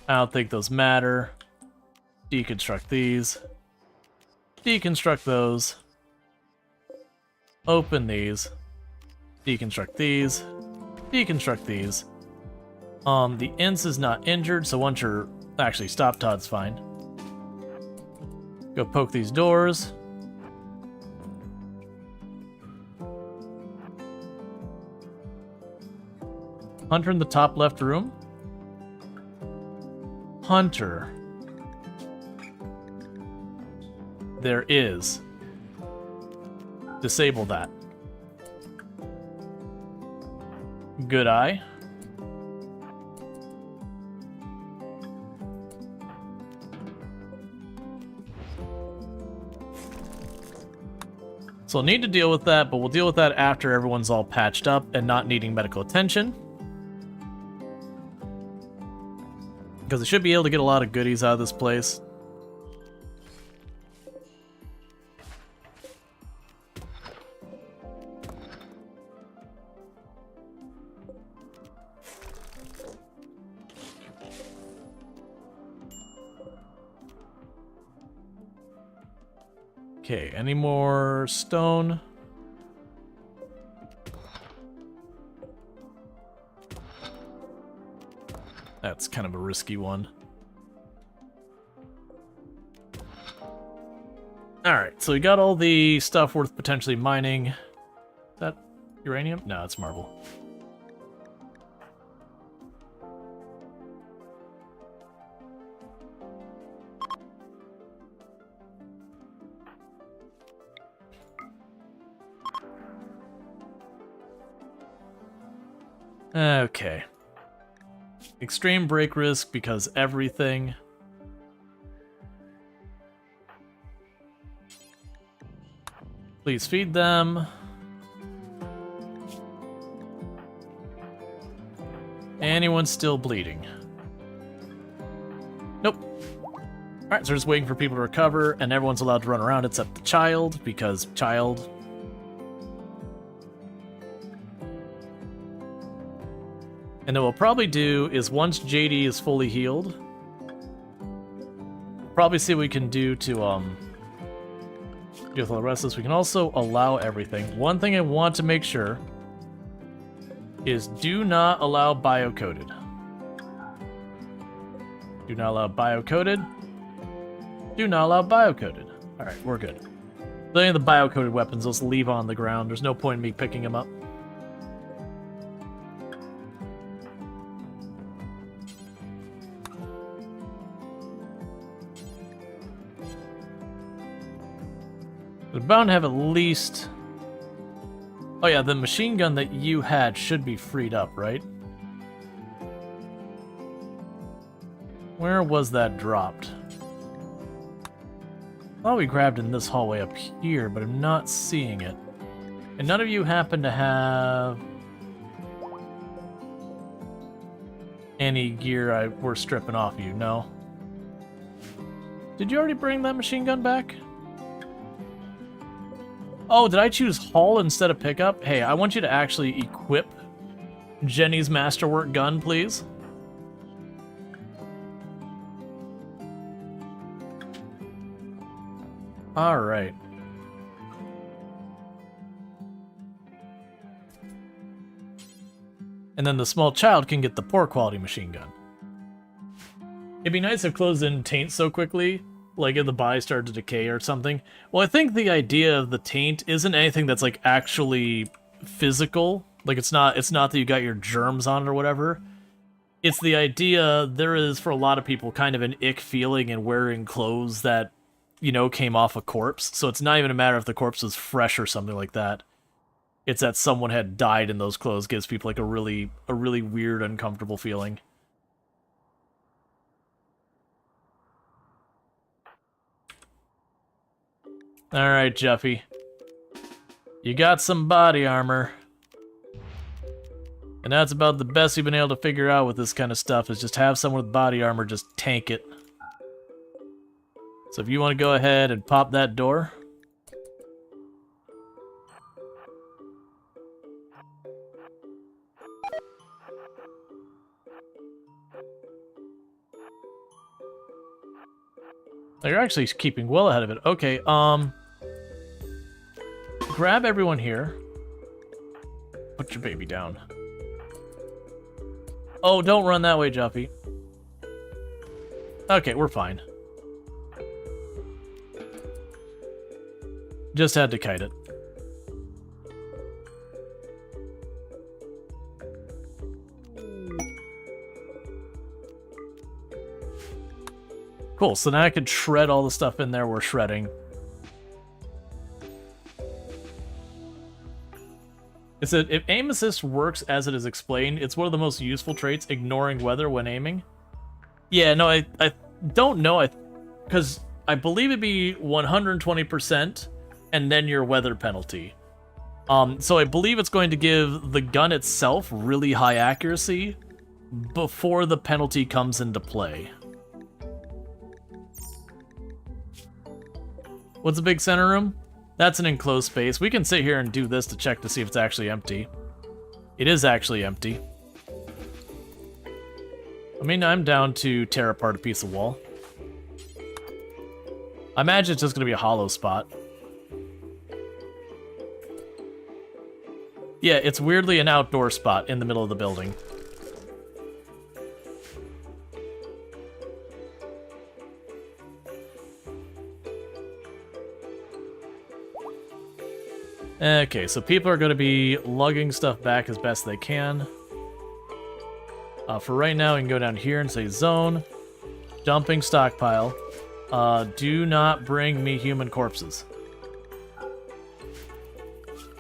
I don't think those matter. Deconstruct these. Deconstruct those. Open these. Deconstruct these. Deconstruct these. The Ince is not injured, so once you're... Actually, Stop Todd's fine. Go poke these doors. Hunter in the top left room. Hunter. There is. Disable that. Good eye. So we'll need to deal with that, but we'll deal with that after everyone's all patched up and not needing medical attention. Because they should be able to get a lot of goodies out of this place. Okay, any more stone? That's kind of a risky one. Alright, so we got all the stuff worth potentially mining. Is that uranium? No, it's marble. Okay. Extreme break risk because everything. Please feed them. Anyone still bleeding? Nope. Alright, so we're just waiting for people to recover, and everyone's allowed to run around except the child, because child. And then what we'll probably do is once JD is fully healed, probably see what we can do to deal with all the rest of this. We can also allow everything. One thing I want to make sure is do not allow biocoded. Do not allow biocoded. Do not allow biocoded. Alright, we're good. So any of the biocoded weapons, let's leave on the ground. There's no point in me picking them up. We're bound to have at least... Oh yeah, the machine gun that you had should be freed up, right? Where was that dropped? I thought we grabbed in this hallway up here, but I'm not seeing it. And none of you happen to have... any gear we're stripping off you, no? Did you already bring that machine gun back? Oh, did I choose haul instead of pickup? Hey, I want you to actually equip Jenny's masterwork gun, please. Alright. And then the small child can get the poor quality machine gun. It'd be nice if closed-in taint so quickly like if the body started to decay or something. Well, I think the idea of the taint isn't anything that's like actually physical. Like it's not that you got your germs on it or whatever. It's the idea there is for a lot of people kind of an ick feeling in wearing clothes that, you know, came off a corpse. So it's not even a matter if the corpse is fresh or something like that. It's that someone had died in those clothes gives people like a really weird, uncomfortable feeling. Alright, Jeffy. You got some body armor. And that's about the best you've been able to figure out with this kind of stuff, is just have someone with body armor just tank it. So if you want to go ahead and pop that door. You're actually keeping well ahead of it. Okay, grab everyone here. Put your baby down. Oh, don't run that way, Juffy. Okay, we're fine. Just had to kite it. Cool, so now I can shred all the stuff in there we're shredding. It said, if aim assist works as it is explained, it's one of the most useful traits, ignoring weather when aiming. Yeah, no, I don't know, because I believe it'd be 120% and then your weather penalty. So I believe it's going to give the gun itself really high accuracy before the penalty comes into play. What's the big center room? That's an enclosed space. We can sit here and do this to check to see if it's actually empty. It is actually empty. I mean, I'm down to tear apart a piece of wall. I imagine it's just going to be a hollow spot. Yeah, it's weirdly an outdoor spot in the middle of the building. Okay, so people are going to be lugging stuff back as best they can. For right now, we can go down here and say zone, dumping stockpile. Do not bring me human corpses.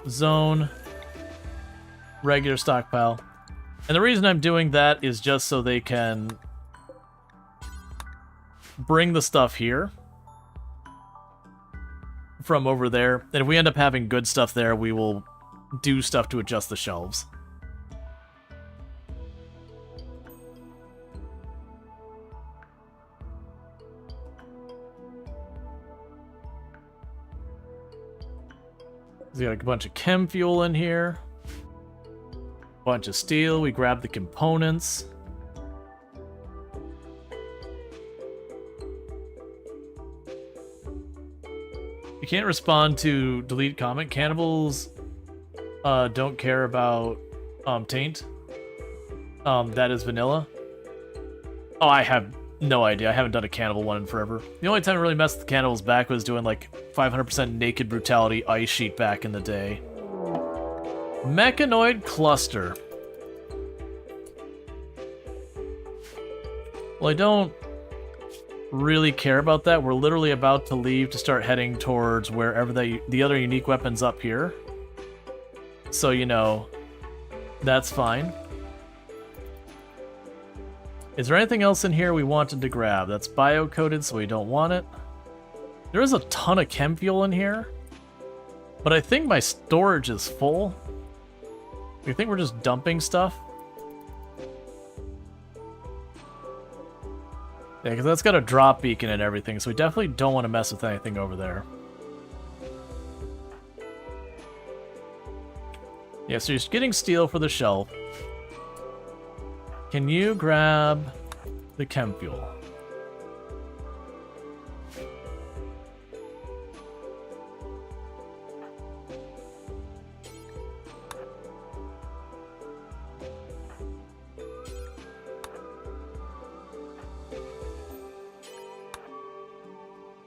Zone, regular stockpile. And the reason I'm doing that is just so they can bring the stuff here from over there. And if we end up having good stuff there, we will do stuff to adjust the shelves. There's got a bunch of chem fuel in here. Bunch of steel. We grab the components. You can't respond to delete comment. Cannibals don't care about taint. That is vanilla. Oh, I have no idea. I haven't done a cannibal one in forever. The only time I really messed with the cannibals back was doing like 500% naked brutality ice sheet back in the day. Mechanoid cluster. Well, I don't really care about that. We're literally about to leave to start heading towards wherever the other unique weapon's up here. So, you know, that's fine. Is there anything else in here we wanted to grab? That's bio-coded, so we don't want it. There is a ton of chem fuel in here, but I think my storage is full. You think we're just dumping stuff? Yeah, because that's got a drop beacon and everything, so we definitely don't want to mess with anything over there. Yeah, so you're getting steel for the shelf. Can you grab the chem fuel?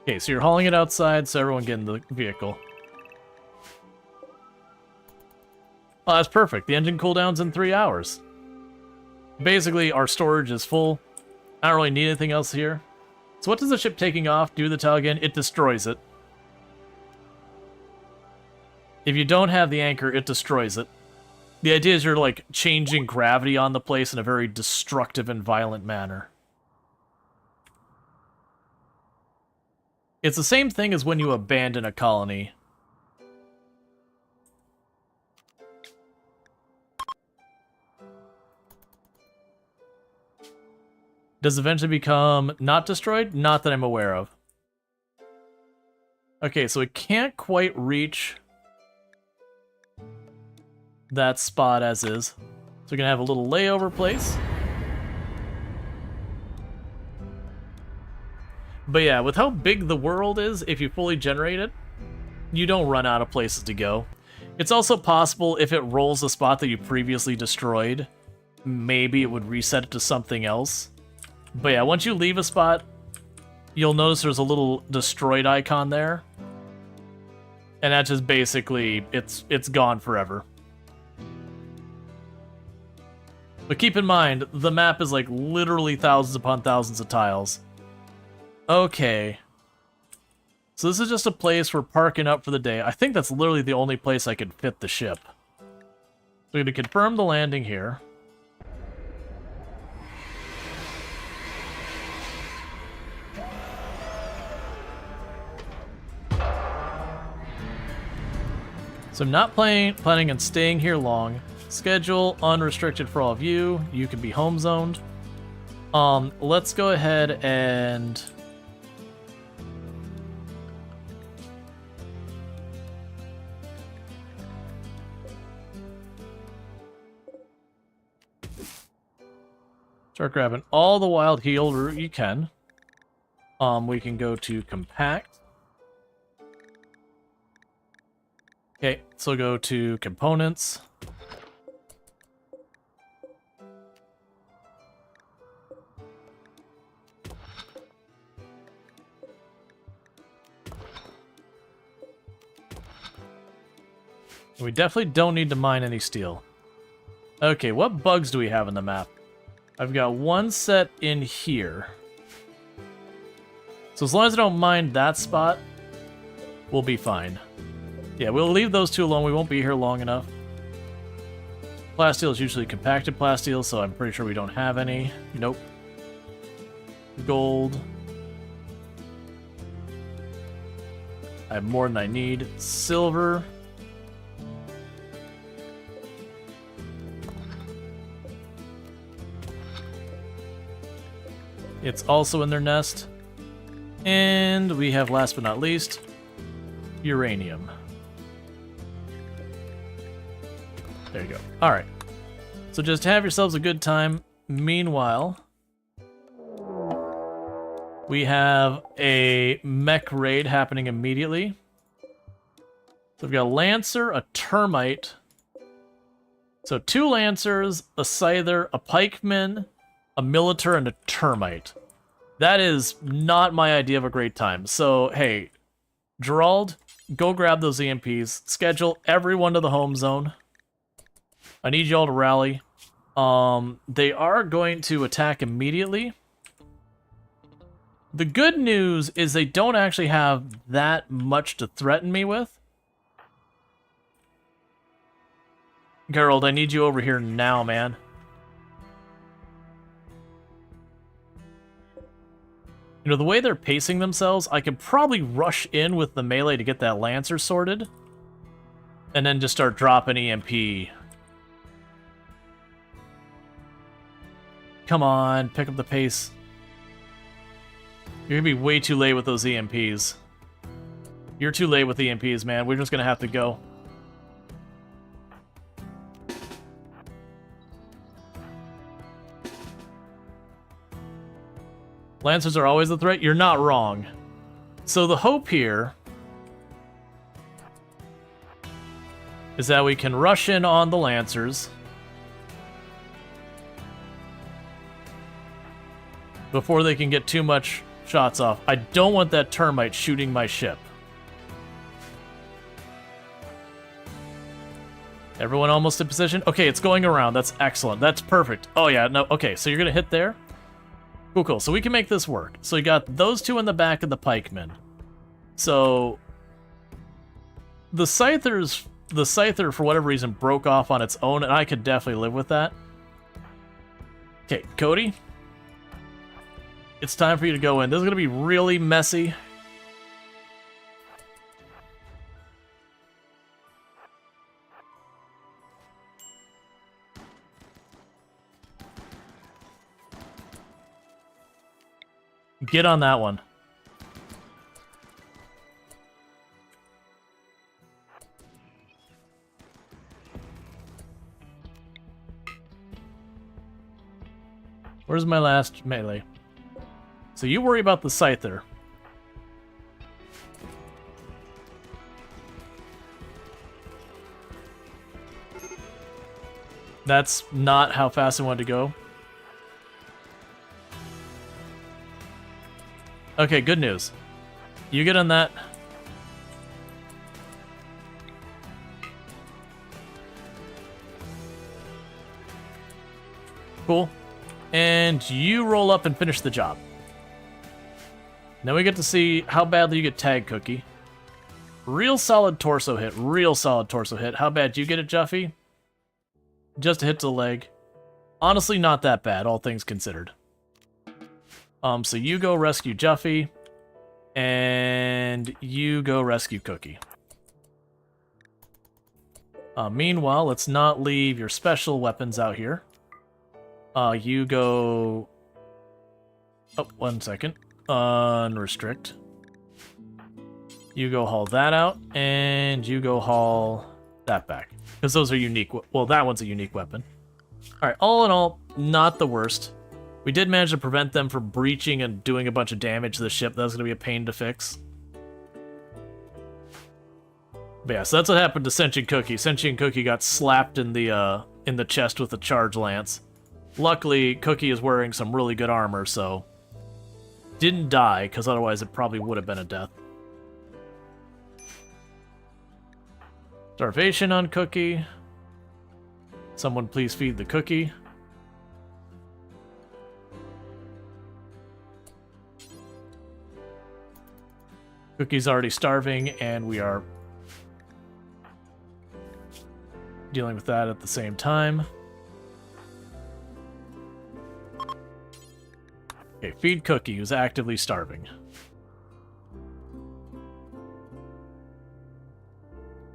Okay, so you're hauling it outside, so everyone get in the vehicle. Oh, that's perfect. The engine cooldown's in 3 hours. Basically, our storage is full. I don't really need anything else here. So what does the ship taking off do to the tile again? It destroys it. If you don't have the anchor, it destroys it. The idea is you're, like, changing gravity on the place in a very destructive and violent manner. It's the same thing as when you abandon a colony. Does it eventually become not destroyed? Not that I'm aware of. Okay, so it can't quite reach that spot as is. So we're gonna have a little layover place. But yeah, with how big the world is, if you fully generate it, you don't run out of places to go. It's also possible if it rolls the spot that you previously destroyed, maybe it would reset it to something else. But yeah, once you leave a spot, you'll notice there's a little destroyed icon there. And that just basically, it's gone forever. But keep in mind, the map is like literally thousands upon thousands of tiles. Okay. So this is just a place we're parking up for the day. I think that's literally the only place I could fit the ship. So we're going to confirm the landing here. So I'm not planning on staying here long. Schedule unrestricted for all of you. You can be home zoned. Let's go ahead and start grabbing all the wild heal route you can. We can go to compact. Okay, so go to components. We definitely don't need to mine any steel. Okay, what bugs do we have in the map? I've got one set in here. So as long as I don't mine that spot, we'll be fine. Yeah, we'll leave those two alone. We won't be here long enough. Plasteel is usually compacted plasteel, so I'm pretty sure we don't have any. Nope. Gold. I have more than I need. Silver. It's also in their nest. And we have, last but not least, uranium. There you go. Alright. So just have yourselves a good time. Meanwhile, we have a mech raid happening immediately. So we've got a Lancer, a Termite. So 2 Lancers, a Scyther, a Pikeman, a Militar, and a Termite. That is not my idea of a great time. So, hey, Gerald, go grab those EMPs. Schedule everyone to the home zone. I need y'all to rally. They are going to attack immediately. The good news is they don't actually have that much to threaten me with. Gerald, I need you over here now, man. You know, the way they're pacing themselves, I could probably rush in with the melee to get that Lancer sorted. And then just start dropping EMP. Come on, pick up the pace. You're gonna be way too late with those EMPs. You're too late with EMPs, man. We're just gonna have to go. Lancers are always the threat? You're not wrong. So the hope here is that we can rush in on the Lancers before they can get too much shots off. I don't want that termite shooting my ship. Everyone almost in position? Okay, it's going around. That's excellent. That's perfect. Oh, yeah, no. Okay, so you're going to hit there? Cool, cool. So we can make this work. So you got those two in the back of the pikemen. So the Scyther, for whatever reason, broke off on its own, and I could definitely live with that. Okay, Cody. It's time for you to go in. This is going to be really messy. Get on that one. Where's my last melee? So you worry about the Scyther. That's not how fast I wanted to go. Okay, good news. You get on that. Cool. And you roll up and finish the job. Now we get to see how badly you get tagged, Cookie. Real solid torso hit. Real solid torso hit. How bad do you get it, Juffy? Just a hit to the leg. Honestly, not that bad, all things considered. So you go rescue Juffy, and you go rescue Cookie. Meanwhile, let's not leave your special weapons out here. You go... Oh, 1 second. Unrestrict. You go haul that out, and you go haul that back. Because those are unique. Well, that one's a unique weapon. Alright, all in all, not the worst. We did manage to prevent them from breaching and doing a bunch of damage to the ship. That was going to be a pain to fix. But yeah, so that's what happened to Sentient Cookie. Sentient Cookie got slapped in the chest with a charge lance. Luckily, Cookie is wearing some really good armor, so didn't die, because otherwise it probably would have been a death. Starvation on Cookie. Someone please feed the Cookie. Cookie's already starving, and we are dealing with that at the same time. Okay, feed Cookie, who's actively starving.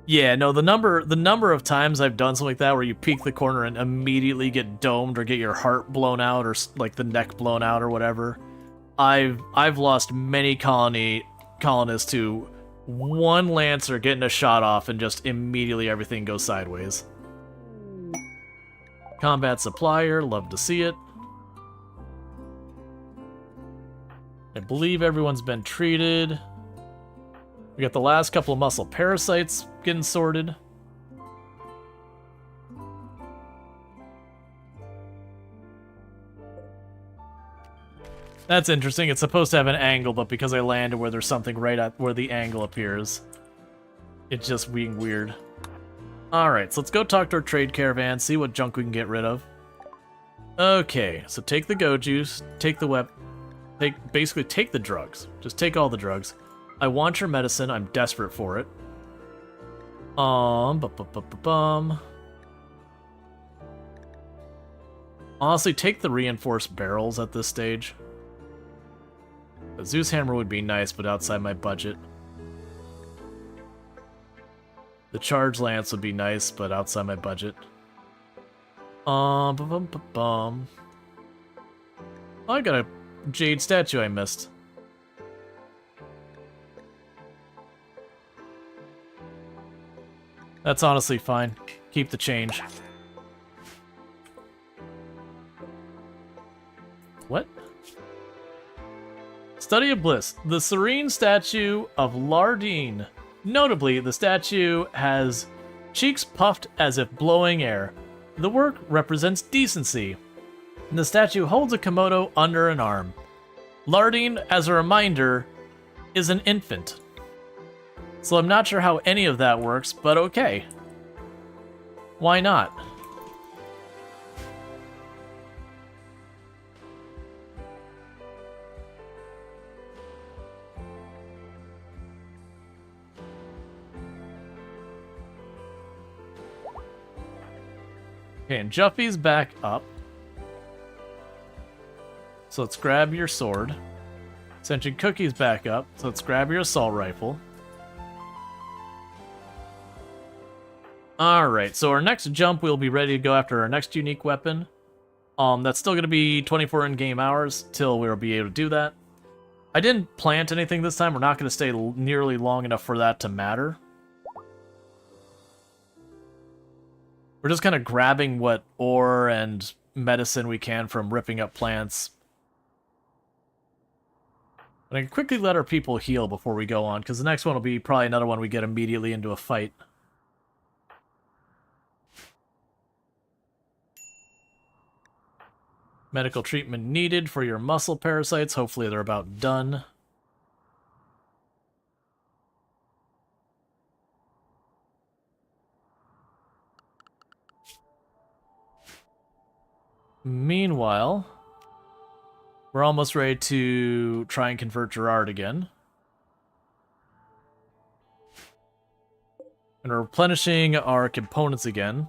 Yeah, no, the number of times I've done something like that where you peek the corner and immediately get domed or get your heart blown out or like the neck blown out or whatever. I've lost many colonists to one Lancer getting a shot off and just immediately everything goes sideways. Combat supplier, love to see it. I believe everyone's been treated. We got the last couple of muscle parasites getting sorted. That's interesting. It's supposed to have an angle, but because I landed where there's something right at where the angle appears, it's just being weird. Alright, so let's go talk to our trade caravan, see what junk we can get rid of. Okay, so take the go juice, take the basically take the drugs. Just take all the drugs. I want your medicine, I'm desperate for it. Honestly, take the reinforced barrels at this stage. A Zeus hammer would be nice, but outside my budget. The charge lance would be nice, but outside my budget. Oh, I got a jade statue I missed. That's honestly fine. Keep the change. What? Study of Bliss. The serene statue of Lardine. Notably, the statue has cheeks puffed as if blowing air. The work represents decency. The statue holds a Komodo under an arm. Larding, as a reminder, is an infant. So I'm not sure how any of that works, but okay. Why not? Okay, and Juffy's back up. So let's grab your sword. Sentient Cookie's back up, so let's grab your assault rifle. Alright, so our next jump, we'll be ready to go after our next unique weapon. That's still going to be 24 in-game hours till we'll be able to do that. I didn't plant anything this time. We're not going to stay nearly long enough for that to matter. We're just kind of grabbing what ore and medicine we can from ripping up plants. And I can quickly let our people heal before we go on, because the next one will be probably another one we get immediately into a fight. Medical treatment needed for your muscle parasites. Hopefully they're about done. Meanwhile, we're almost ready to try and convert Gerard again. And we're replenishing our components again.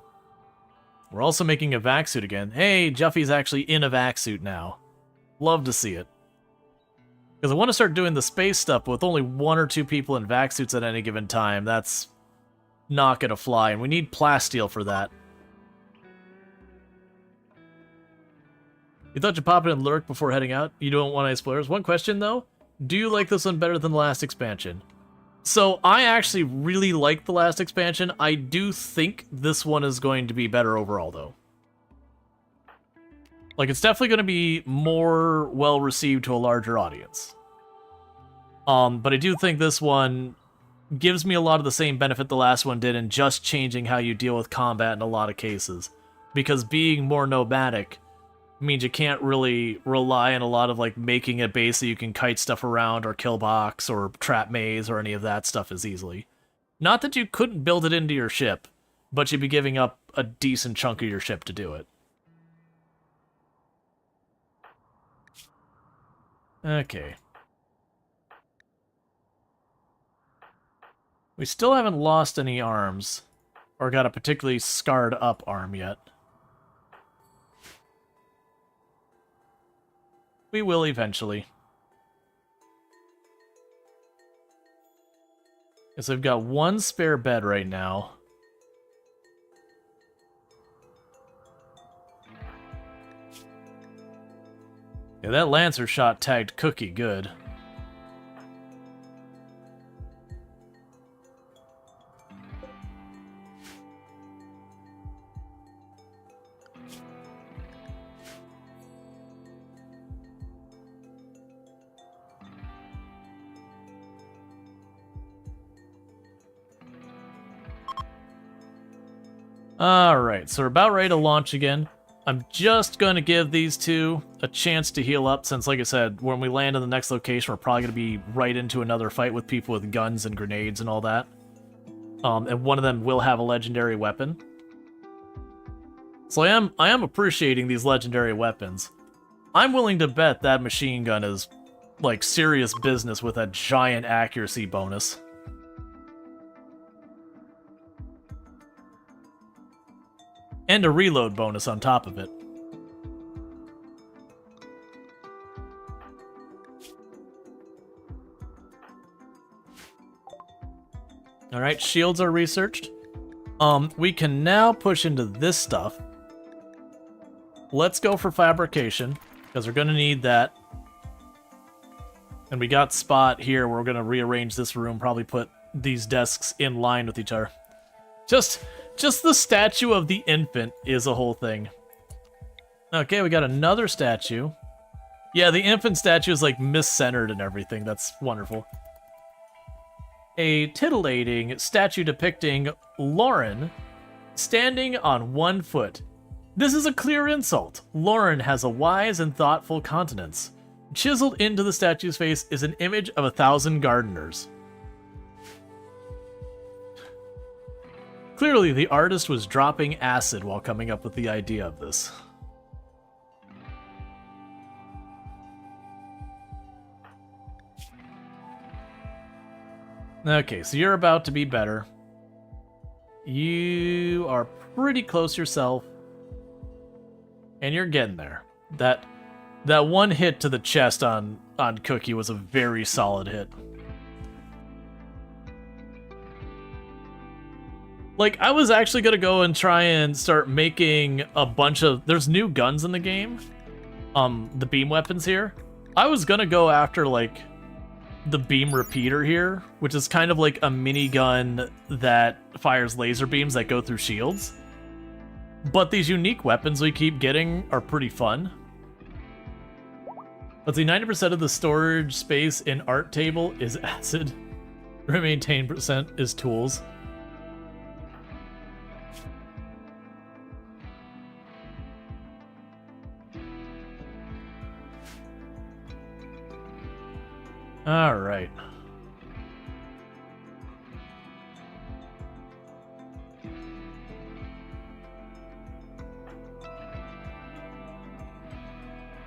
We're also making a vac suit again. Hey, Juffy's actually in a vac suit now. Love to see it. Because I want to start doing the space stuff, but with only 1 or 2 people in vac suits at any given time, that's not going to fly, and we need plasteel for that. You thought you'd pop in and lurk before heading out? You don't want any spoilers? One question, though. Do you like this one better than the last expansion? So, I actually really like the last expansion. I do think this one is going to be better overall, though. Like, it's definitely going to be more well-received to a larger audience. But I do think this one gives me a lot of the same benefit the last one did in just changing how you deal with combat in a lot of cases. Because being more nomadic means you can't really rely on a lot of, like, making a base that you can kite stuff around or kill box or trap maze or any of that stuff as easily. Not that you couldn't build it into your ship, but you'd be giving up a decent chunk of your ship to do it. Okay. We still haven't lost any arms, or got a particularly scarred up arm yet. We will eventually. Because I've got 1 spare bed right now. Yeah, that Lancer shot tagged Cookie good. Alright, so we're about ready to launch again. I'm just going to give these two a chance to heal up, since, like I said, when we land in the next location, we're probably going to be right into another fight with people with guns and grenades and all that. And one of them will have a legendary weapon. So I am appreciating these legendary weapons. I'm willing to bet that machine gun is, like, serious business with a giant accuracy bonus. And a reload bonus on top of it. Alright, shields are researched. We can now push into this stuff. Let's go for fabrication, because we're going to need that. And we got spot here where we're going to rearrange this room, probably put these desks in line with each other. Just the statue of the infant is a whole thing. Okay, we got another statue. Yeah, the infant statue is, like, miscentered and everything. That's wonderful. A titillating statue depicting Lauren standing on 1 foot. This is a clear insult. Lauren has a wise and thoughtful countenance. Chiseled into the statue's face is an image of 1,000 gardeners. Clearly, the artist was dropping acid while coming up with the idea of this. Okay, so you're about to be better. You are pretty close yourself. And you're getting there. That one hit to the chest on Cookie was a very solid hit. Like, I was actually gonna go and try and start making a bunch of... There's new guns in the game. The beam weapons here. I was gonna go after, like, the beam repeater here, which is kind of like a minigun that fires laser beams that go through shields. But these unique weapons we keep getting are pretty fun. Let's see, 90% of the storage space in art table is acid. Remaining 10% is tools. All right.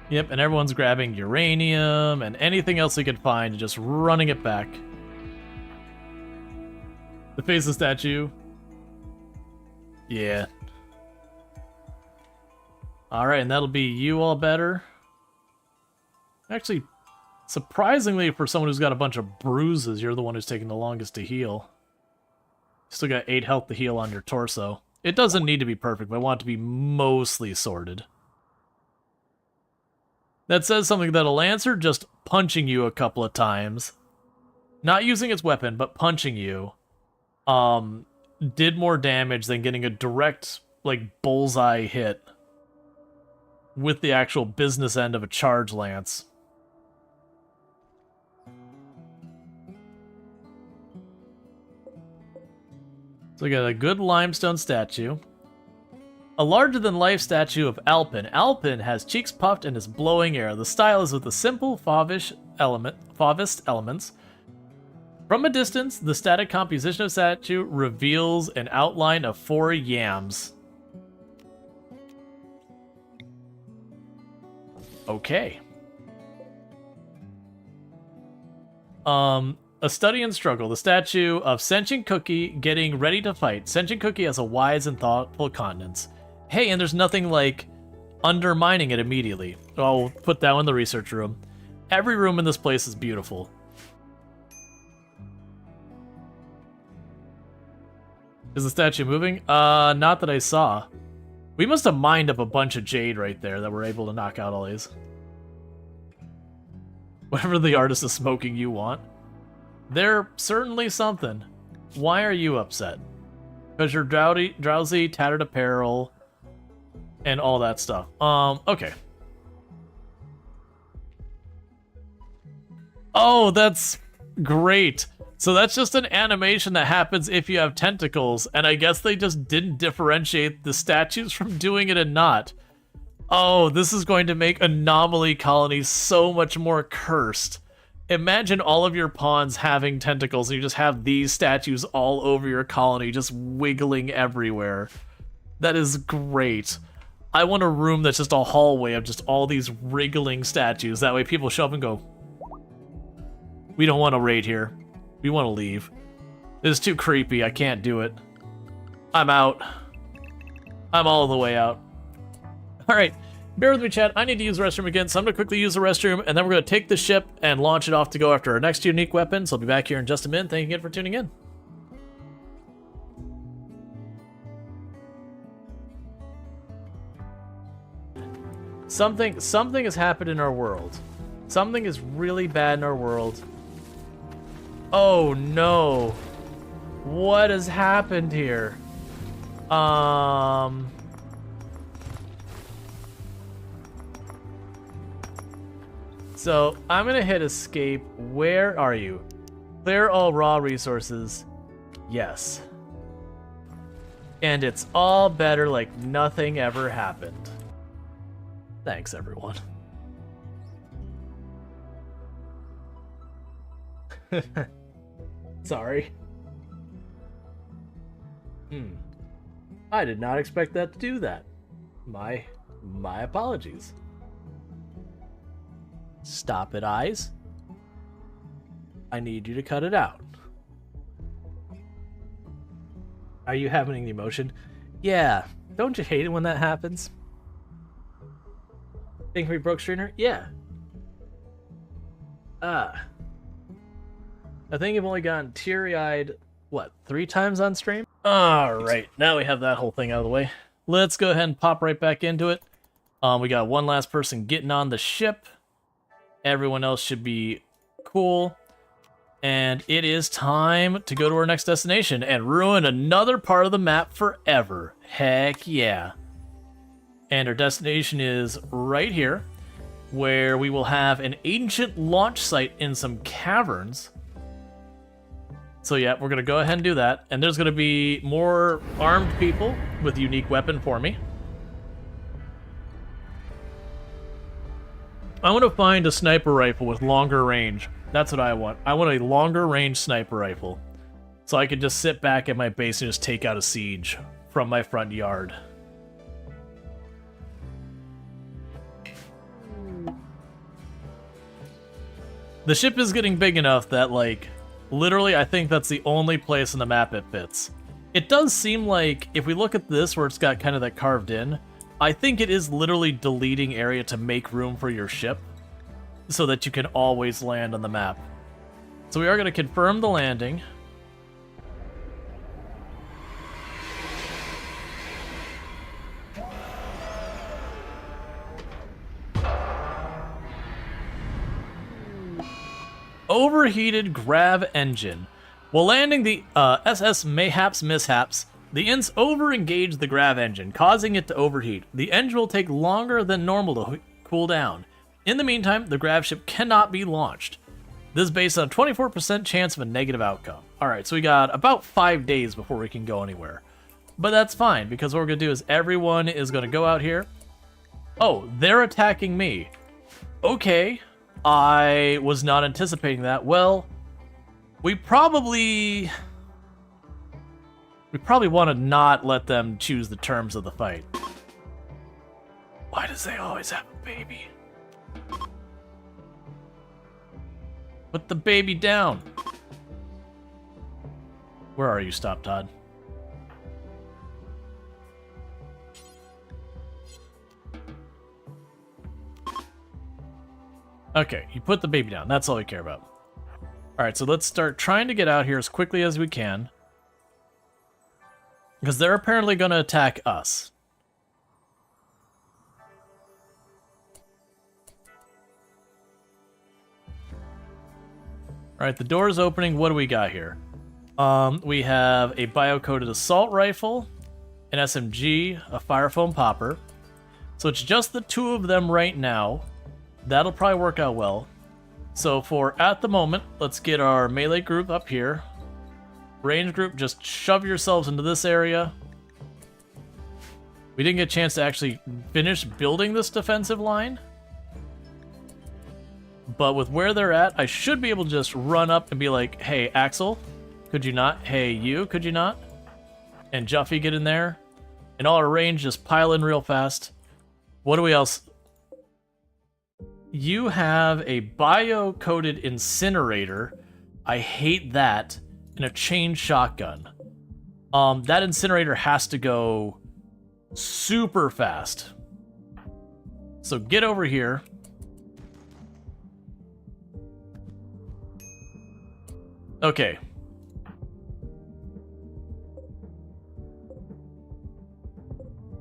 Yep, and everyone's grabbing uranium and anything else they could find and just running it back. The face of the statue. Yeah. Alright, and that'll be you all better. Actually, surprisingly, for someone who's got a bunch of bruises, you're the one who's taking the longest to heal. Still got 8 health to heal on your torso. It doesn't need to be perfect, but I want it to be mostly sorted. That says something that a Lancer just punching you a couple of times, not using its weapon, but punching you, did more damage than getting a direct, like, bullseye hit with the actual business end of a charge lance. So we got a good limestone statue. A larger-than-life statue of Alpin. Alpin has cheeks puffed and is blowing air. The style is with the simple fauvist elements. From a distance, the static composition of statue reveals an outline of 4 yams. Okay. A study and struggle. The statue of Sentient Cookie getting ready to fight. Sentient Cookie has a wise and thoughtful countenance. Hey, and there's nothing like undermining it immediately. I'll put that one in the research room. Every room in this place is beautiful. Is the statue moving? Not that I saw. We must have mined up a bunch of jade right there that we're able to knock out all these. Whatever the artist is smoking you want. They're certainly something. Why are you upset? Because you're drowsy, tattered apparel, and all that stuff. Okay. Oh, that's great. So that's just an animation that happens if you have tentacles, and I guess they just didn't differentiate the statues from doing it and not. Oh, this is going to make anomaly colonies so much more cursed. Imagine all of your pawns having tentacles, and you just have these statues all over your colony, just wiggling everywhere. That is great. I want a room that's just a hallway of just all these wriggling statues. That way people show up and go, we don't want to raid here. We want to leave. This is too creepy. I can't do it. I'm out. I'm all the way out. Alright, bear with me, chat. I need to use the restroom again, so I'm going to quickly use the restroom, and then we're going to take the ship and launch it off to go after our next unique weapon. So I'll be back here in just a minute. Thank you again for tuning in. Something has happened in our world. Something is really bad in our world. Oh no. What has happened here? So I'm gonna hit escape. Where are you? Clear all raw resources. Yes. And it's all better like nothing ever happened. Thanks, everyone. Sorry. I did not expect that to do that. My apologies. Stop it, eyes. I need you to cut it out. Are you having an emotion? Yeah. Don't you hate it when that happens? Think we broke Strainer? Yeah. I think you've only gotten teary-eyed, what, 3 times on stream? Alright, now we have that whole thing out of the way. Let's go ahead and pop right back into it. We got one last person getting on the ship. Everyone else should be cool. And it is time to go to our next destination and ruin another part of the map forever. Heck yeah. And our destination is right here, where we will have an ancient launch site in some caverns. So yeah, we're going to go ahead and do that. And there's going to be more armed people with unique weapon for me. I want to find a sniper rifle with longer range. That's what I want. I want a longer range sniper rifle. So I can just sit back at my base and just take out a siege from my front yard. The ship is getting big enough that, like, literally I think that's the only place in the map it fits. It does seem like, if we look at this where it's got kind of that carved in, I think it is literally deleting area to make room for your ship, so that you can always land on the map. So we are going to confirm the landing. Overheated grav engine. While landing the SS Mayhaps Mishaps, the Ints over-engaged the grav engine, causing it to overheat. The engine will take longer than normal to cool down. In the meantime, the Gravship cannot be launched. This is based on a 24% chance of a negative outcome. Alright, so we got about 5 days before we can go anywhere. But that's fine, because what we're going to do is everyone is going to go out here. Oh, they're attacking me. Okay, I was not anticipating that. Well, we probably want to not let them choose the terms of the fight. Why does they always have a baby? Put the baby down. Where are you, Stop Todd? Okay, you put the baby down. That's all we care about. Alright, so let's start trying to get out here as quickly as we can. Because they're apparently going to attack us. Alright, the door is opening. What do we got here? We have a bio-coded assault rifle, an SMG, a fire foam popper. So it's just the 2 of them right now. That'll probably work out well. So for at the moment, let's get our melee group up here. Range group, just shove yourselves into this area. We didn't get a chance to actually finish building this defensive line. But with where they're at, I should be able to just run up and be like, hey, Axel, could you not? Hey, you, could you not? And Juffy, get in there. And all our range, just pile in real fast. What do we else? You have a bio-coded incinerator. I hate that. And a chain shotgun. That incinerator has to go super fast. So get over here. Okay.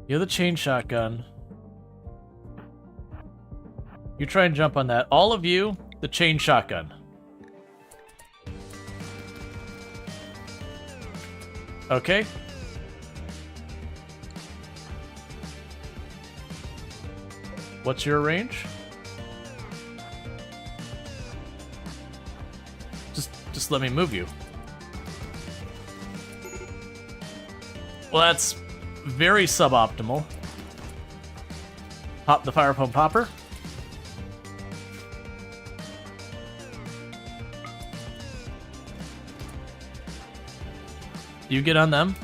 You have the chain shotgun. You try and jump on that. All of you, the chain shotgun. Okay. What's your range? Just let me move you. Well, that's very suboptimal. Pop the fire foam popper. You get on them.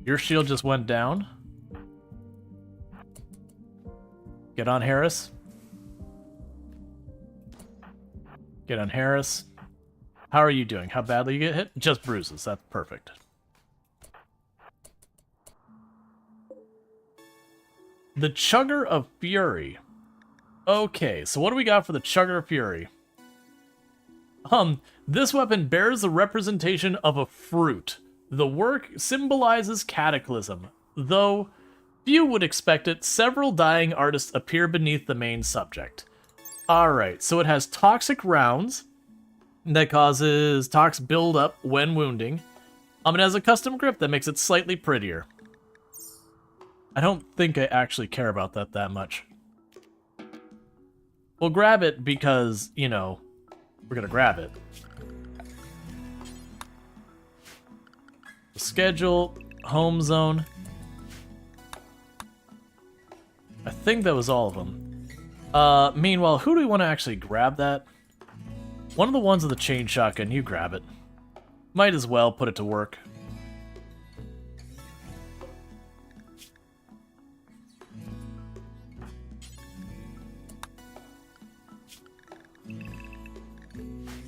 Your shield just went down. Get on Harris. Get on Harris. How are you doing? How badly you get hit? Just bruises. That's perfect. The Chugger of Fury. Okay, so what do we got for the Chugger of Fury? This weapon bears the representation of a fruit. The work symbolizes cataclysm, though few would expect it. Several dying artists appear beneath the main subject. Alright, so it has toxic rounds that causes tox buildup when wounding. It has a custom grip that makes it slightly prettier. I don't think I actually care about that much. We'll grab it because, you know, we're gonna grab it. Schedule, home zone. I think that was all of them. Meanwhile, who do we want to actually grab that? One of the ones with the chain shotgun, you grab it. Might as well put it to work.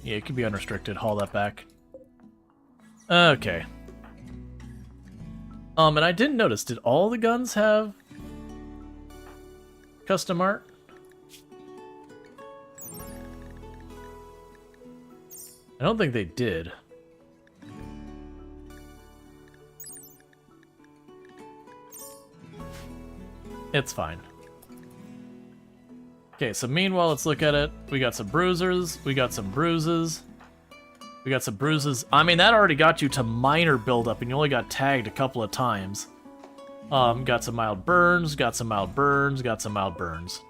Yeah, it could be unrestricted. Haul that back. Okay. And I didn't notice, did all the guns have custom art? I don't think they did. It's fine. Okay, so meanwhile, let's look at it. We got some bruisers, we got some bruises. We got some bruises. I mean, that already got you to minor buildup, and you only got tagged a couple of times. Got some mild burns, got some mild burns, got some mild burns.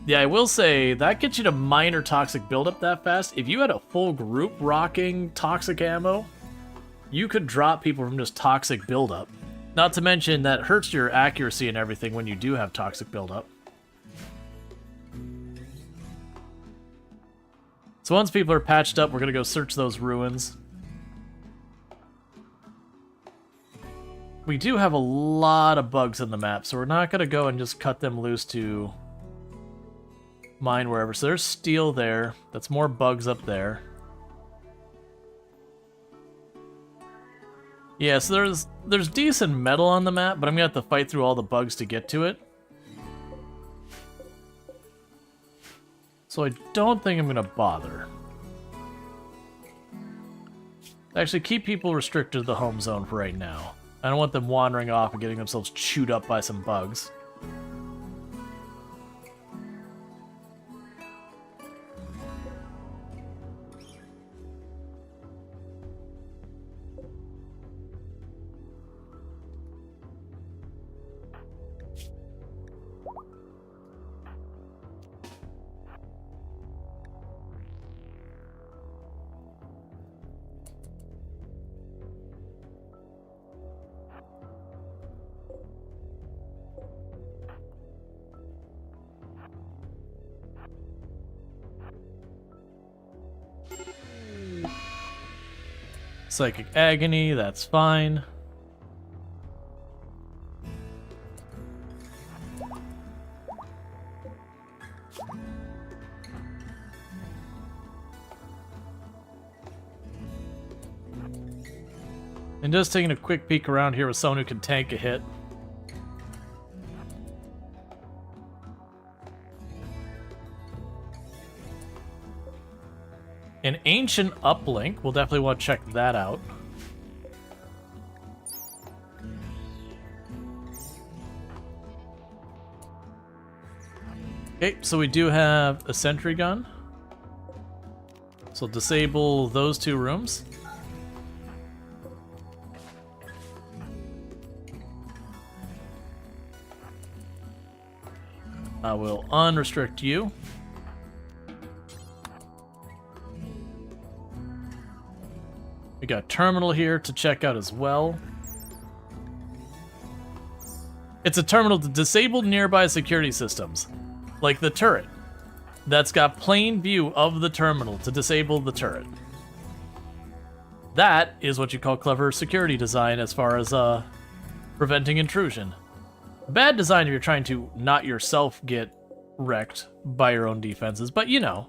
Yeah, I will say, that gets you to minor toxic buildup that fast. If you had a full group rocking toxic ammo, you could drop people from just toxic buildup. Not to mention, that hurts your accuracy and everything when you do have toxic buildup. So once people are patched up, we're gonna go search those ruins. We do have a lot of bugs in the map, so we're not gonna go and just cut them loose to mine wherever. So there's steel there. That's more bugs up there. Yeah, so there's decent metal on the map, but I'm gonna have to fight through all the bugs to get to it. So I don't think I'm gonna bother. Actually, keep people restricted to the home zone for right now. I don't want them wandering off and getting themselves chewed up by some bugs. Psychic Agony, that's fine. And just taking a quick peek around here with someone who can tank a hit. An ancient uplink, we'll definitely want to check that out. Okay, so we do have a sentry gun. So disable those two rooms. I will unrestrict you. We got terminal here to check out as well. It's a terminal to disable nearby security systems, like the turret. that's got plain view of the terminal to disable the turret. That is what you call clever security design as far as preventing intrusion. Bad design if you're trying to not yourself get wrecked by your own defenses, but you know.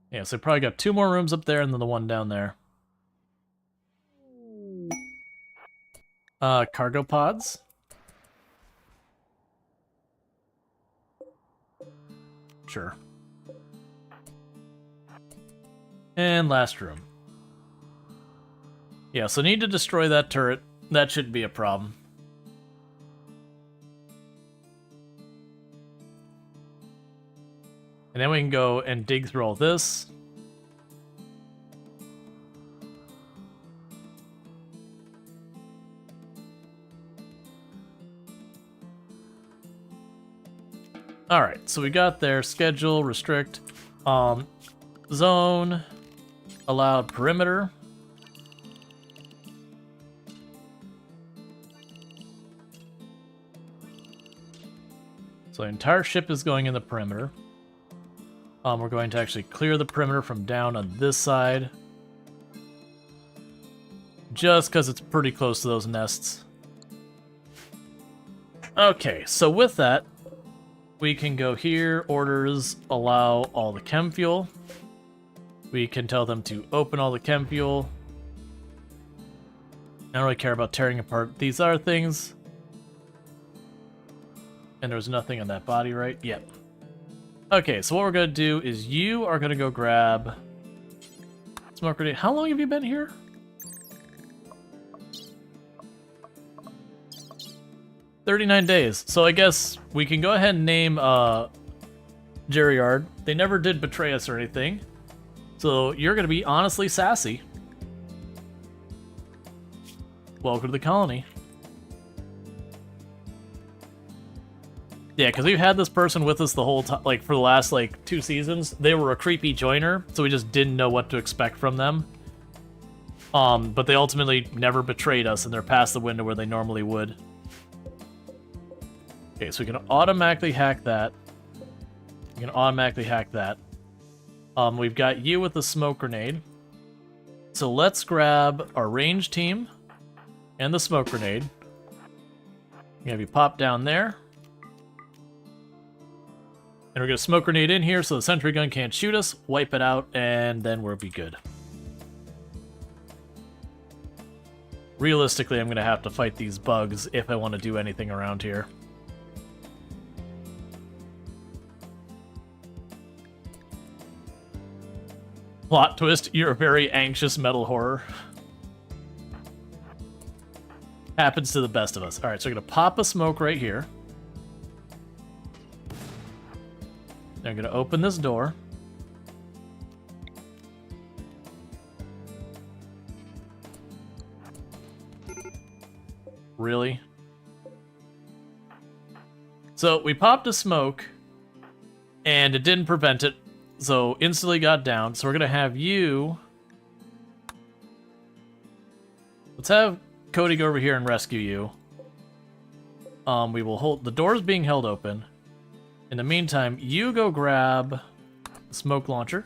Yeah, so probably got 2 more rooms up there and then the one down there. Cargo pods. Sure. And last room. Yeah, so need to destroy that turret. That shouldn't be a problem. And then we can go and dig through all this. Alright, so we got there. Schedule, restrict, zone, allowed perimeter. So the entire ship is going in the perimeter. We're going to actually clear the perimeter from down on this side. Just because it's pretty close to those nests. Okay, so with that, we can go here, orders, allow all the chem fuel. We can tell them to open all the chem fuel. I don't really care about tearing apart these other things. And there was nothing on that body, right? Yep. Okay, so what we're going to do is you are going to go grab smoke grenade. How long have you been here? $39 days. So I guess we can go ahead and name Jerryard. They never did betray us or anything. So you're going to be honestly sassy. Welcome to the colony. Yeah, because we've had this person with us the whole time, like for the last 2 seasons. They were a creepy joiner, so we just didn't know what to expect from them. But they ultimately never betrayed us, and they're past the window where they normally would. Okay, so we can automatically hack that. We can automatically hack that. We've got you with the smoke grenade. So let's grab our range team and the smoke grenade. We have you pop down there. And we're going to smoke grenade in here so the sentry gun can't shoot us, wipe it out, and then we'll be good. Realistically, I'm going to have to fight these bugs if I want to do anything around here. Plot twist, you're a very anxious metal horror. Happens to the best of us. Alright, so we're going to pop a smoke right here. I'm going to open this door. Really? So we popped a smoke, and it didn't prevent it, so instantly got down. So we're going to have you... Let's have Cody go over here and rescue you. We will hold... The door's being held open. In the meantime, you go grab the smoke launcher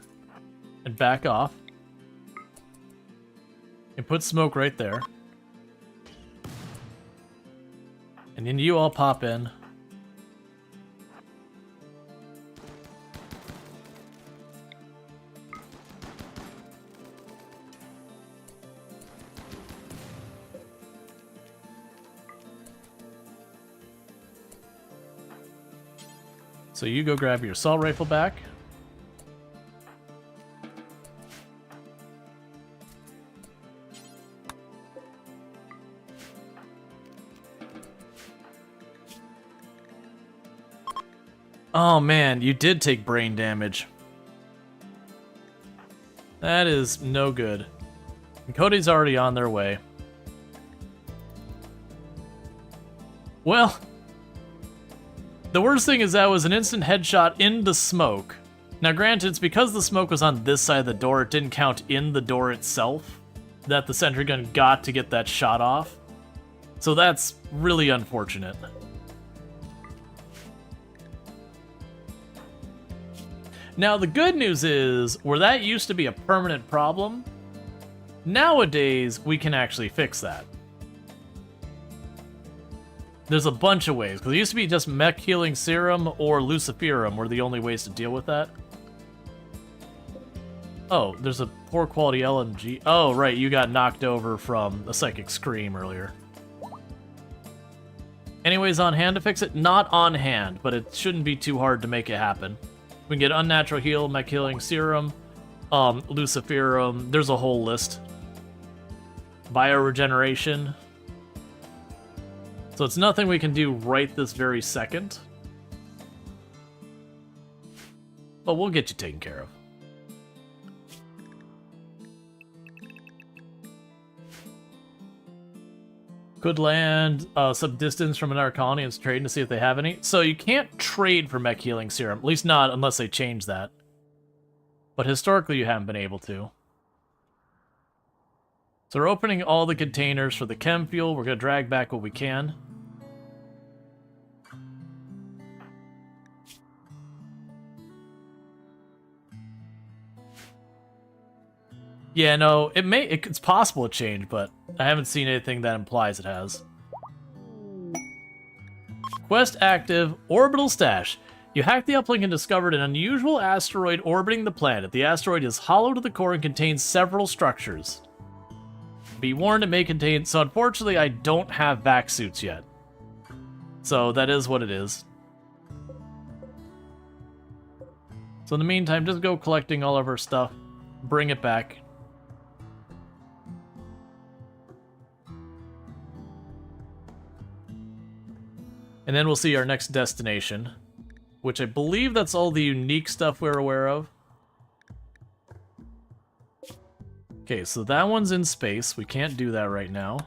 and back off. And put smoke right there. And then you all pop in. So you go grab your assault rifle back. Oh man, you did take brain damage. That is no good. And Cody's already on their way. Well... The worst thing is that was an instant headshot in the smoke. Now granted, it's because the smoke was on this side of the door, it didn't count in the door itself, that the sentry gun got to get that shot off. So that's really unfortunate. Now the good news is, where that used to be a permanent problem, nowadays we can actually fix that. There's a bunch of ways, because it used to be just mech healing serum or luciferum were the only ways to deal with that. Oh, there's a poor quality LMG. Oh, right, you got knocked over from a psychic scream earlier. Anyways, on hand to fix it? Not on hand, but it shouldn't be too hard to make it happen. We can get unnatural heal, mech healing serum, luciferum. There's a whole list. Bioregeneration. So it's nothing we can do right this very second. But we'll get you taken care of. Could land some distance from another colony and trade to see if they have any. So you can't trade for mech healing serum, at least not unless they change that. But historically you haven't been able to. So we're opening all the containers for the chem fuel. We're going to drag back what we can. Yeah, no, it's possible to change, but I haven't seen anything that implies it has. Quest active, orbital stash. You hacked the uplink and discovered an unusual asteroid orbiting the planet. The asteroid is hollow to the core and contains several structures. Be warned, it may contain... So unfortunately, I don't have vac suits yet. So that is what it is. So in the meantime, just go collecting all of our stuff. Bring it back. And then we'll see our next destination, which I believe that's all the unique stuff we're aware of. Okay, so that one's in space. We can't do that right now.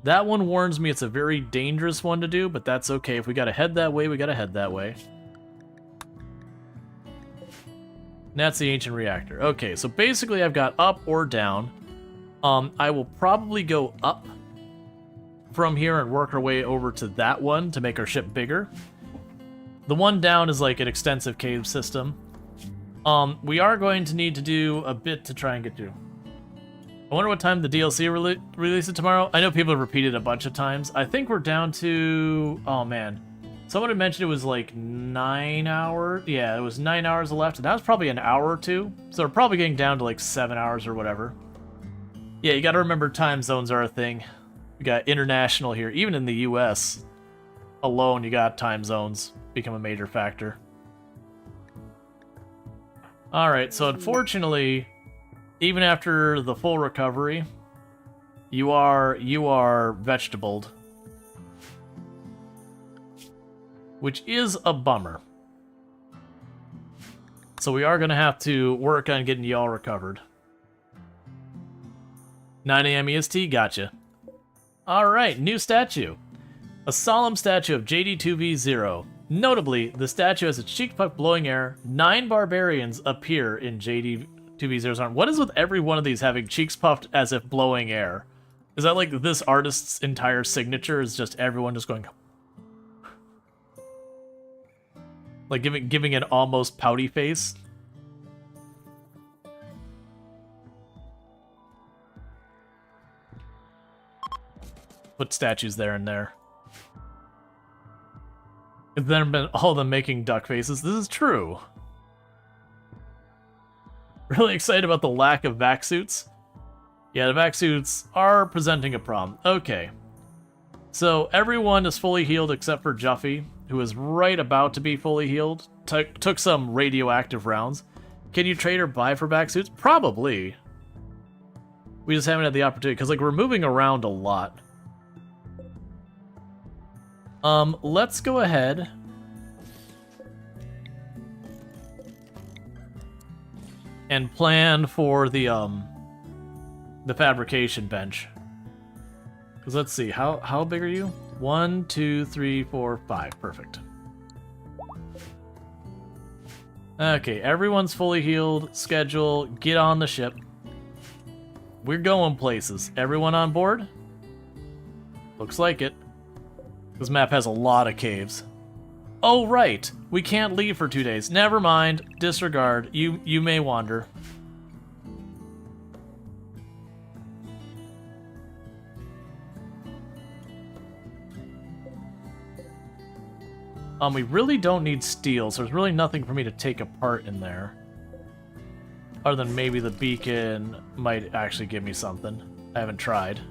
That one warns me it's a very dangerous one to do, but that's okay. If we gotta head that way, we gotta head that way. And that's the ancient reactor. Okay, so basically I've got up or down. I will probably go up from here and work our way over to that one to make our ship bigger. The one down is like an extensive cave system. We are going to need to do a bit to try and get through. I wonder what time the DLC releases tomorrow. I know people have repeated a bunch of times. I think we're down to... Oh, man. Someone had mentioned it was like 9 hours. Yeah, it was 9 hours left, and that was probably an hour or two. So we're probably getting down to like 7 hours or whatever. Yeah, you gotta remember time zones are a thing. We got international here. Even in the US alone, you got time zones become a major factor. Alright, so unfortunately, even after the full recovery, you are vegetabled. Which is a bummer. So we are going to have to work on getting you all recovered. 9 AM EST, gotcha. Alright, new statue. A solemn statue of JD2V0. Notably, the statue has its cheek puffed blowing air. 9 barbarians appear in JD2V0's arm. What is with every one of these having cheeks puffed as if blowing air? Is that like this artist's entire signature is just everyone just going... Like giving an almost pouty face? Put statues there and there. It's then been all of them making duck faces. This is true. Really excited about the lack of vac suits. Yeah, the vac suits are presenting a problem. Okay. So everyone is fully healed except for Juffy, who is right about to be fully healed. Took some radioactive rounds. Can you trade or buy for vac suits? Probably. We just haven't had the opportunity, because like we're moving around a lot. Let's go ahead and plan for the fabrication bench. Because let's see, how big are you? 1, 2, 3, 4, 5. Perfect. Okay, everyone's fully healed. Schedule. Get on the ship. We're going places. Everyone on board? Looks like it. This map has a lot of caves. Oh, right. We can't leave for 2 days. Never mind. Disregard. You may wander. We really don't need steel, so there's really nothing for me to take apart in there. Other than maybe the beacon might actually give me something. I haven't tried.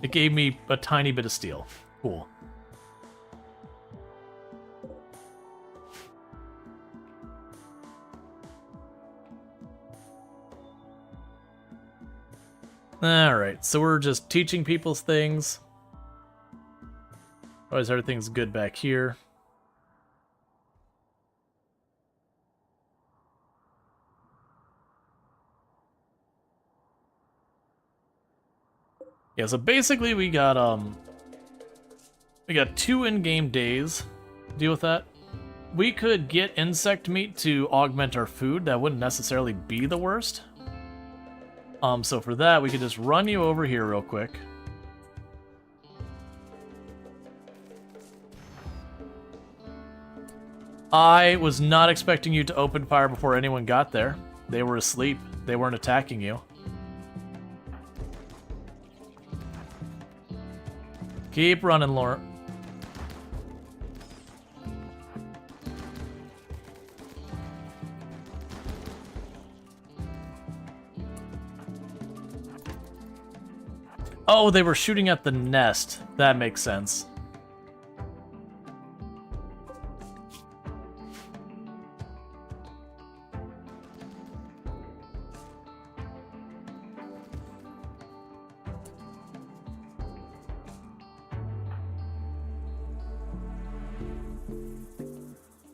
It gave me a tiny bit of steel. Cool. Alright, so we're just teaching people things. Otherwise, everything's good back here. Yeah, so basically we got 2 in-game days to deal with that. We could get insect meat to augment our food. That wouldn't necessarily be the worst. So for that, we could just run you over here real quick. I was not expecting you to open fire before anyone got there. They were asleep. They weren't attacking you. Keep running, Laura. Oh, they were shooting at the nest. That makes sense.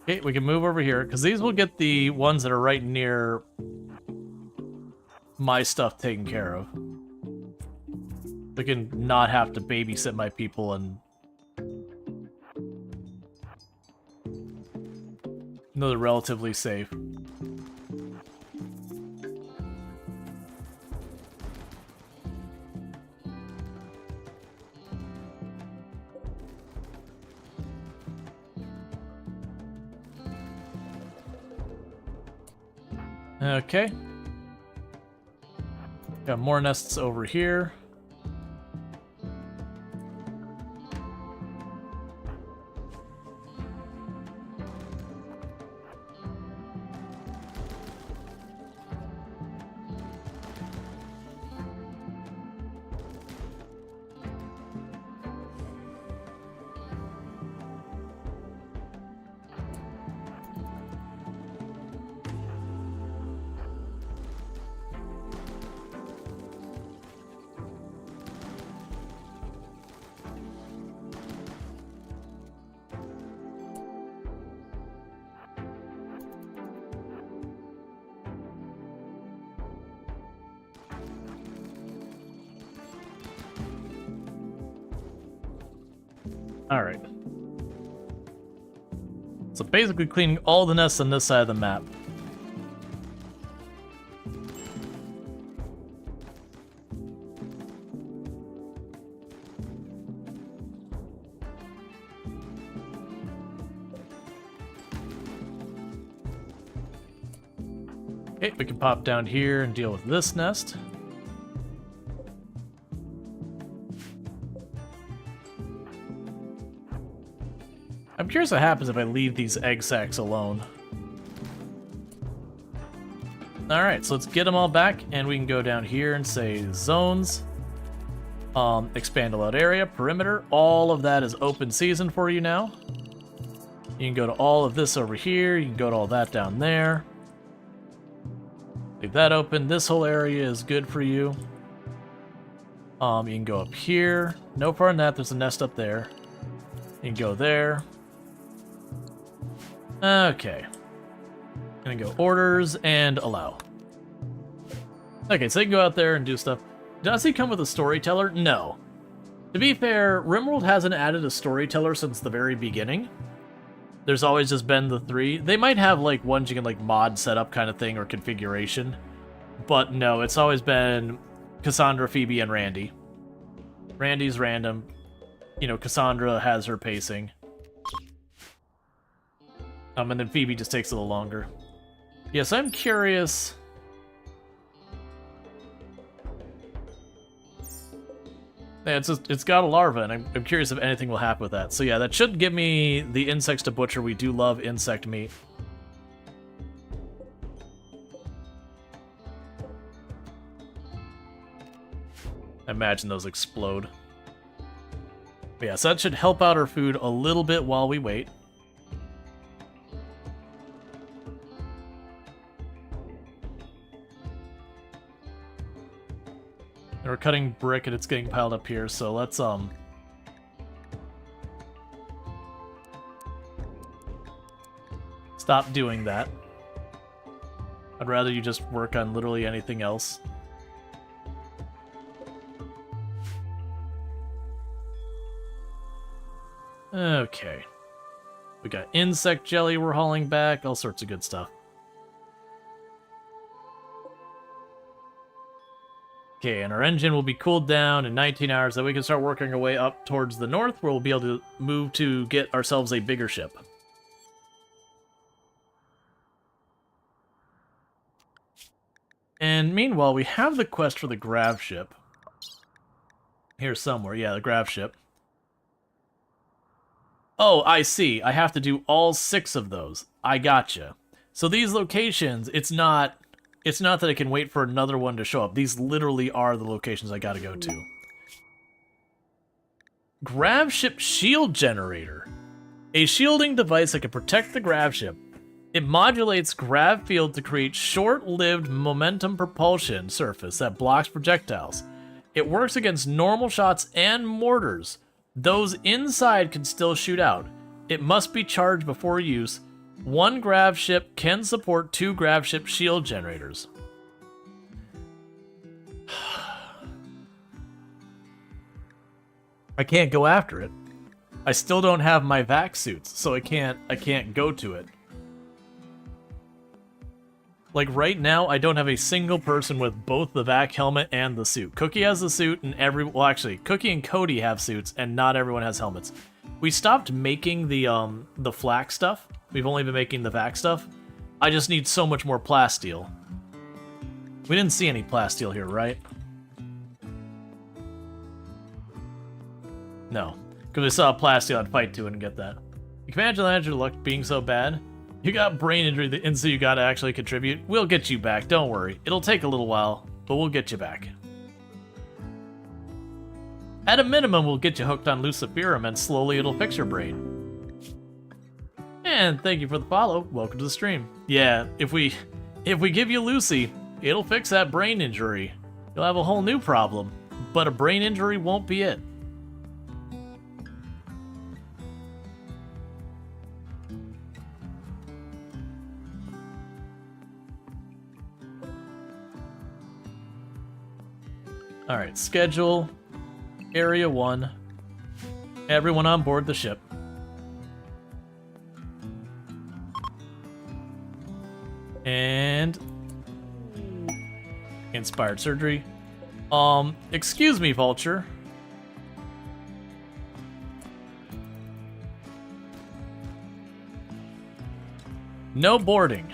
Okay, we can move over here, because these will get the ones that are right near my stuff taken care of. We can not have to babysit my people and know they're relatively safe. Okay. Got more nests over here. Alright. So basically cleaning all the nests on this side of the map. Okay, we can pop down here and deal with this nest. I'm curious what happens if I leave these egg sacs alone. Alright, so let's get them all back, and we can go down here and say zones. Expand allowed area, perimeter. All of that is open season for you now. You can go to all of this over here. You can go to all that down there. Leave that open. This whole area is good for you. You can go up here. No part in that. There's a nest up there. You can go there. Okay. Gonna go orders and allow. Okay, so you can go out there and do stuff. Does he come with a storyteller? No. To be fair, RimWorld hasn't added a storyteller since the very beginning. There's always just been the 3. They might have like ones you can like mod setup kind of thing or configuration. But no, it's always been Cassandra, Phoebe, and Randy. Randy's random. You know, Cassandra has her pacing. And then Phoebe just takes a little longer. Yes, I'm curious. Yeah, it's got a larva, and I'm curious if anything will happen with that. So yeah, that should give me the insects to butcher. We do love insect meat. I imagine those explode. But yeah, so that should help out our food a little bit while we wait. And we're cutting brick and it's getting piled up here, so let's stop doing that. I'd rather you just work on literally anything else. Okay. We got insect jelly we're hauling back, all sorts of good stuff. Okay, and our engine will be cooled down in 19 hours, so we can start working our way up towards the north, where we'll be able to move to get ourselves a bigger ship. And meanwhile, we have the quest for the Gravship. Here somewhere, yeah, the Gravship. Oh, I see. I have to do all 6 of those. I gotcha. So these locations, it's not that I can wait for another one to show up. These literally are the locations I gotta go to. Gravship Shield Generator. A shielding device that can protect the Gravship. It modulates grav field to create short-lived momentum propulsion surface that blocks projectiles. It works against normal shots and mortars. Those inside can still shoot out. It must be charged before use. One Gravship can support 2 Gravship shield generators. I can't go after it. I still don't have my vac suits, so I can't go to it. Like right now, I don't have a single person with both the vac helmet and the suit. Cookie has the suit, and well, actually, Cookie and Cody have suits, and not everyone has helmets. We stopped making the flak stuff. We've only been making the vac stuff. I just need so much more plasteel. We didn't see any plasteel here, right? No, because we saw plasteel, I'd fight to it and get that. You can imagine your luck being so bad. You got brain injury, and so you gotta actually contribute. We'll get you back, don't worry. It'll take a little while, but we'll get you back. At a minimum, we'll get you hooked on Luciferum, and slowly it'll fix your brain. And thank you for the follow. Welcome to the stream. Yeah, if we give you Lucy, it'll fix that brain injury. You'll have a whole new problem, but a brain injury won't be it. Alright, schedule, Area 1, everyone on board the ship. And inspired surgery. Excuse me, Vulture. No boarding.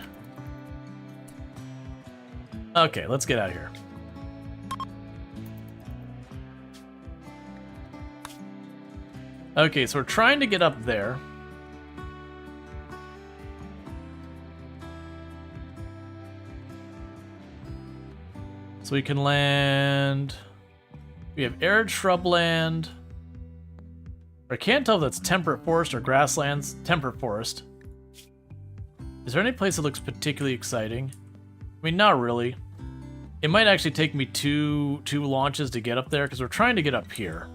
Okay, let's get out of here. Okay, so we're trying to get up there. So we can land... We have arid shrubland. I can't tell if that's temperate forest or grasslands. Temperate forest. Is there any place that looks particularly exciting? I mean, not really. It might actually take me two launches to get up there, because we're trying to get up here.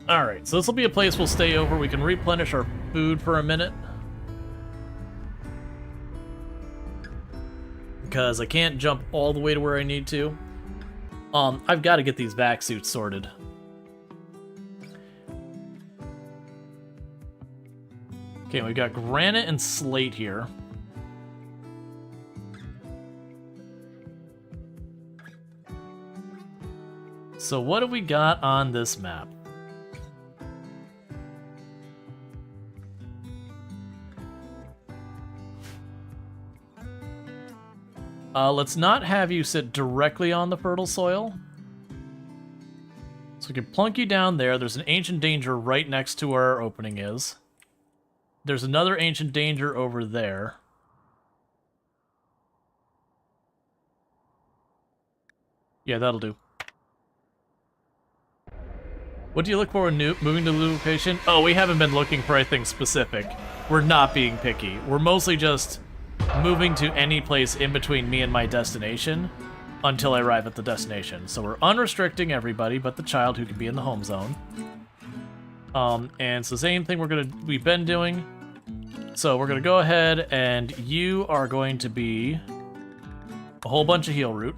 Alright, so this will be a place we'll stay over. We can replenish our food for a minute. Because I can't jump all the way to where I need to. I've got to get these vac suits sorted. Okay, we got granite and slate here. So what do we got on this map? Let's not have you sit directly on the fertile soil. So we can plunk you down there. There's an ancient danger right next to where our opening is. There's another ancient danger over there. Yeah, that'll do. What do you look for when moving to the new location? Oh, we haven't been looking for anything specific. We're not being picky. We're mostly just moving to any place in between me and my destination until I arrive at the destination. So we're unrestricting everybody but the child who can be in the home zone. And it's the same thing we've been doing. So we're gonna go ahead and you are going to be a whole bunch of heal root.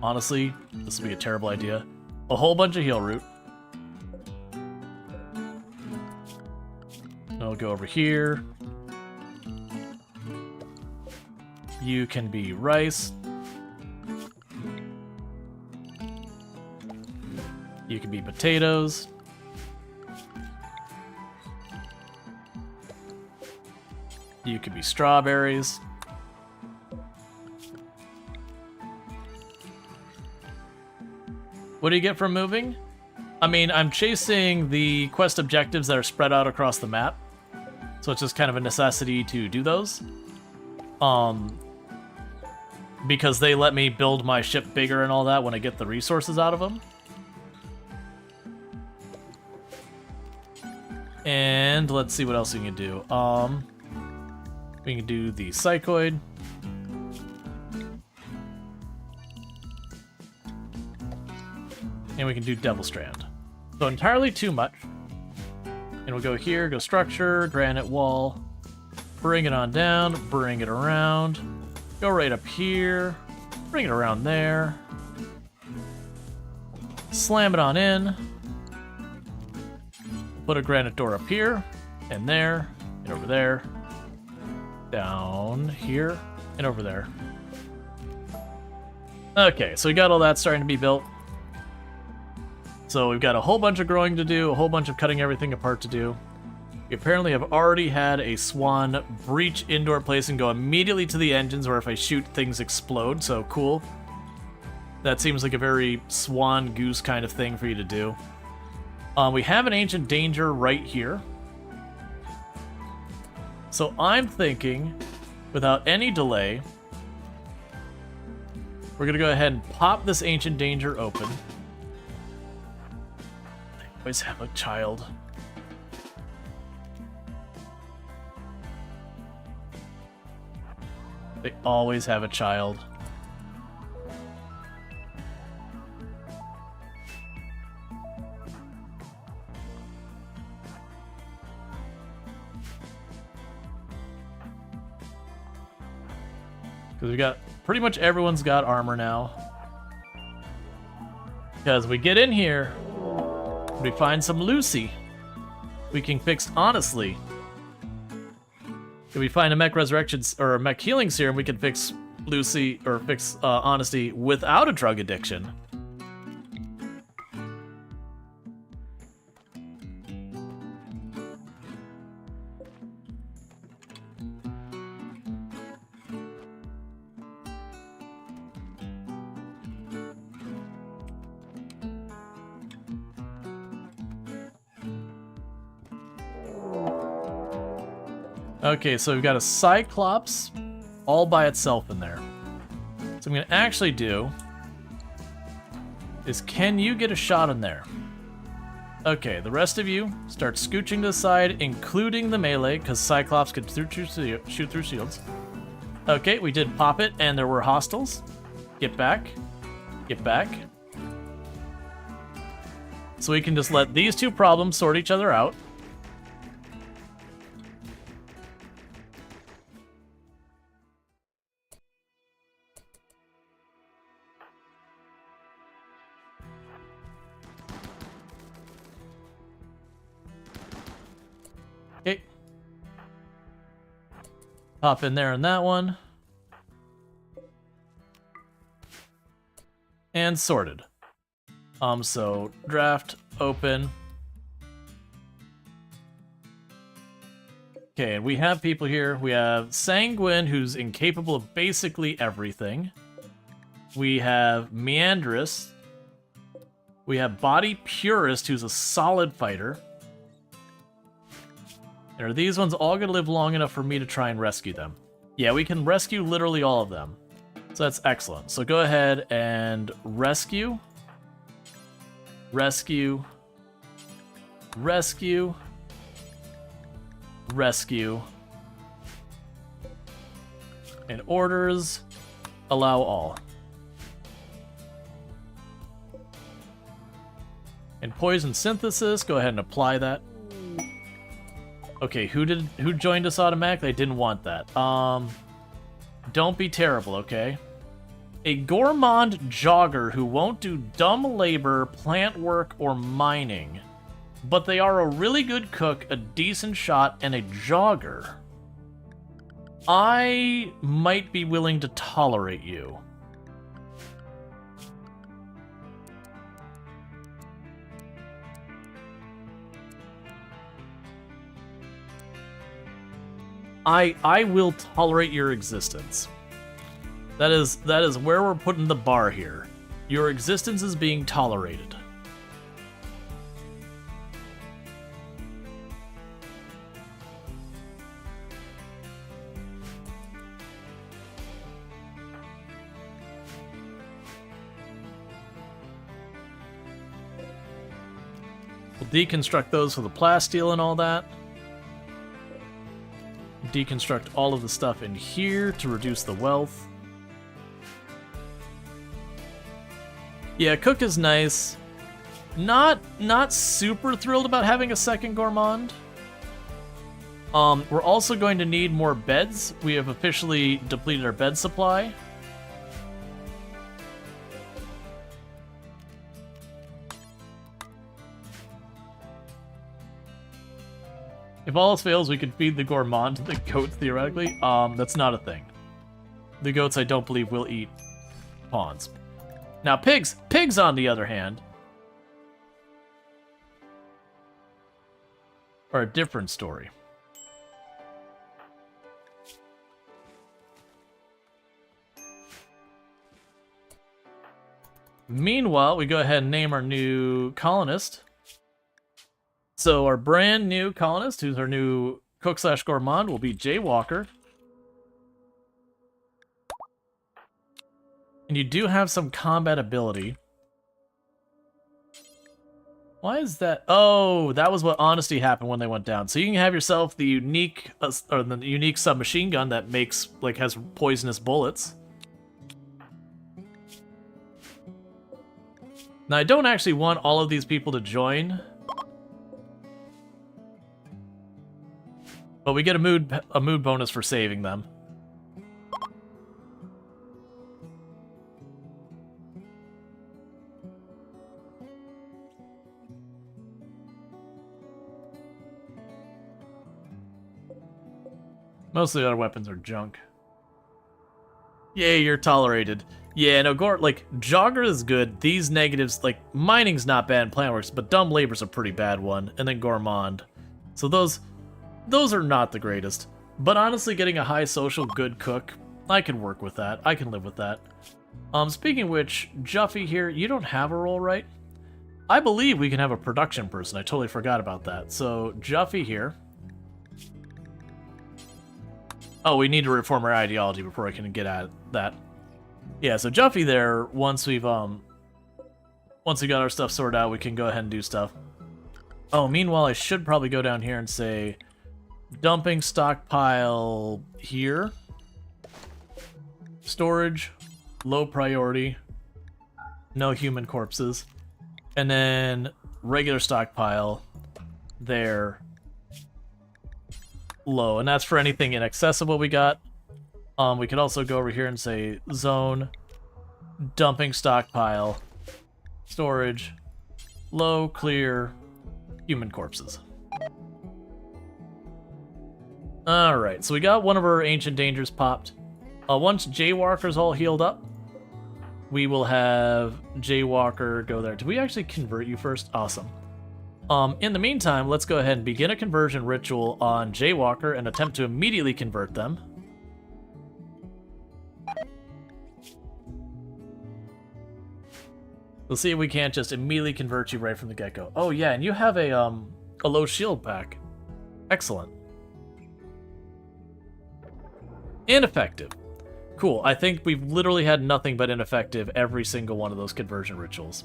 Honestly, this would be a terrible idea. A whole bunch of heal root. I'll go over here. You can be rice. You can be potatoes. You can be strawberries. What do you get from moving? I mean, I'm chasing the quest objectives that are spread out across the map. So it's just kind of a necessity to do those. Because they let me build my ship bigger and all that when I get the resources out of them. And let's see what else we can do. We can do the Psychoid. And we can do Devil Strand. So entirely too much. And we'll go here, go structure, granite wall. Bring it on down, bring it around. Go right up here. Bring it around there. Slam it on in. Put a granite door up here, and there, and over there. Down here, and over there. Okay, so we got all that starting to be built. So we've got a whole bunch of growing to do, a whole bunch of cutting everything apart to do. We apparently have already had a swan breach indoor place and go immediately to the engines, where if I shoot, things explode, so cool. That seems like a very swan goose kind of thing for you to do. We have an ancient danger right here. So I'm thinking, without any delay, we're going to go ahead and pop this ancient danger open. I always have a child. They always have a child. Because we got, pretty much everyone's got armor now. Because we get in here, we find some Lucy. We can fix honestly. If we find a mech resurrection or a mech healing serum, we can fix Lucy or fix honesty without a drug addiction. Okay, so we've got a Cyclops all by itself in there. So I'm going to actually do is, can you get a shot in there? Okay, the rest of you start scooching to the side, including the melee, because Cyclops could shoot through shields. Okay, we did pop it, and there were hostiles. Get back. Get back. So we can just let these two problems sort each other out. Pop in there in that one. And sorted. So draft, open. Okay, and we have people here. We have Sanguine, who's incapable of basically everything. We have Meandrous. We have Body Purist, who's a solid fighter. And are these ones all going to live long enough for me to try and rescue them? Yeah, we can rescue literally all of them. So that's excellent. So go ahead and rescue. Rescue. Rescue. Rescue. And orders, allow all. And poison synthesis, go ahead and apply that. Okay, who joined us automatically? I didn't want that. Don't be terrible, okay? A gourmand jogger who won't do dumb labor, plant work, or mining. But they are a really good cook, a decent shot, and a jogger. I might be willing to tolerate you. I will tolerate your existence. That is where we're putting the bar here. Your existence is being tolerated. We'll deconstruct those for the plasteel and all that. Deconstruct all of the stuff in here to reduce the wealth. Yeah, cook is nice. Not super thrilled about having a second gourmand. We're also going to need more beds. We have officially depleted our bed supply. If all else fails, we could feed the gourmand to the goats, theoretically. That's not a thing. The goats, I don't believe, will eat pawns. Now, pigs, on the other hand, are a different story. Meanwhile, we go ahead and name our new colonist. So our brand new colonist, who's our new cook/gourmand, will be Jay Walker. And you do have some combat ability. Why is that? Oh, that was what Honesty happened when they went down. So you can have yourself the unique submachine gun that makes, like, has poisonous bullets. Now, I don't actually want all of these people to join. But we get a mood bonus for saving them. Most of the other weapons are junk. Yay, you're tolerated. Yeah, no, Jogger is good. These negatives, like, mining's not bad in plant works, but dumb labor's a pretty bad one. And then gourmand. So those are not the greatest. But honestly, getting a high social good cook, I can work with that. I can live with that. Speaking of which, Juffy here, you don't have a role, right? I believe we can have a production person. I totally forgot about that. So, Juffy here. Oh, we need to reform our ideology before I can get at that. Yeah, so Juffy there, once we got our stuff sorted out, we can go ahead and do stuff. Oh, meanwhile, I should probably go down here and say dumping stockpile here. Storage, low priority, no human corpses. And then regular stockpile there, low. And that's for anything inaccessible we got. We could also go over here and say zone, dumping stockpile, storage, low, clear, human corpses. Alright, so we got one of our ancient dangers popped. Once Jaywalker's all healed up, we will have Jaywalker go there. Did we actually convert you first? Awesome. In the meantime, let's go ahead and begin a conversion ritual on Jaywalker and attempt to immediately convert them. We'll see if we can't just immediately convert you right from the get-go. Oh yeah, and you have a low shield pack. Excellent. Ineffective. Cool, I think we've literally had nothing but ineffective every single one of those conversion rituals.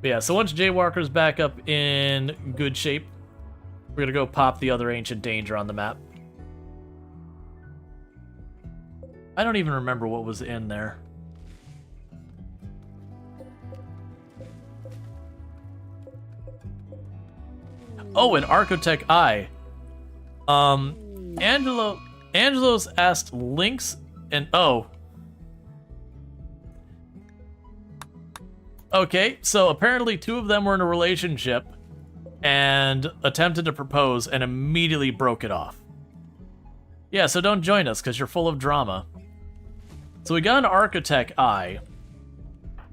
But yeah, so once Jaywalker's back up in good shape, we're gonna go pop the other ancient danger on the map. I don't even remember what was in there. Oh, an Architect Eye. Angelo's asked Lynx and oh. Okay, so apparently two of them were in a relationship and attempted to propose and immediately broke it off. Yeah, so don't join us because you're full of drama. So we got an Architect Eye.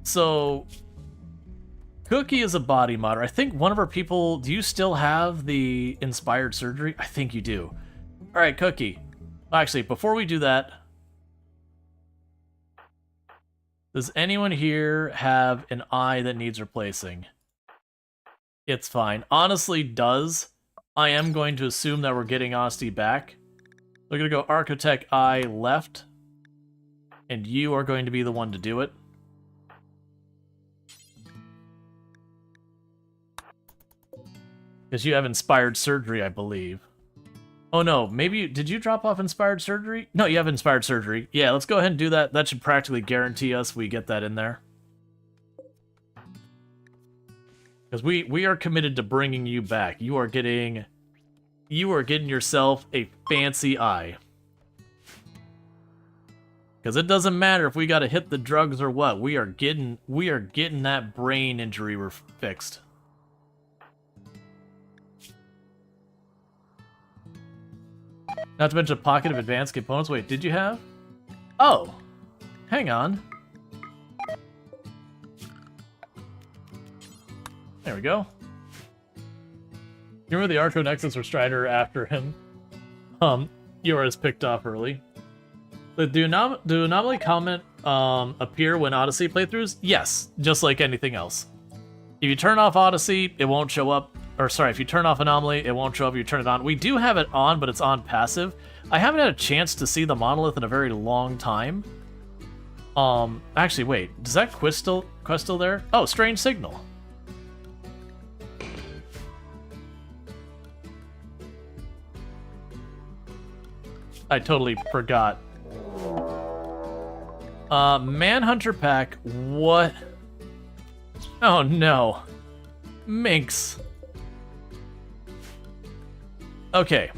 So Cookie is a body modder. I think one of our people... Do you still have the Inspired Surgery? I think you do. Alright, Cookie. Actually, before we do that... Does anyone here have an eye that needs replacing? It's fine. Honestly, does. I am going to assume that we're getting Odyssey back. We're going to go Architect Eye left. And you are going to be the one to do it. Because you have Inspired Surgery, I believe. Oh no, maybe... Did you drop off Inspired Surgery? No, you have Inspired Surgery. Yeah, let's go ahead and do that. That should practically guarantee us we get that in there. Because we are committed to bringing you back. You are getting yourself a fancy eye. Because it doesn't matter if we got to hit the drugs or what. We are getting that brain injury fixed. Not to mention a pocket of advanced components. Wait, did you have? Oh, hang on. There we go. You remember the Arco Nexus or Strider after him? Yours picked off early. Do anomaly comment appear when Odyssey playthroughs? Yes, just like anything else. If you turn off Odyssey, it won't show up. Or sorry, if you turn off Anomaly, it won't show up if you turn it on. We do have it on, but it's on passive. I haven't had a chance to see the monolith in a very long time. Actually, wait. Does that quest still there? Oh, Strange Signal. I totally forgot. Manhunter Pack, what? Oh no. Minx. Okay,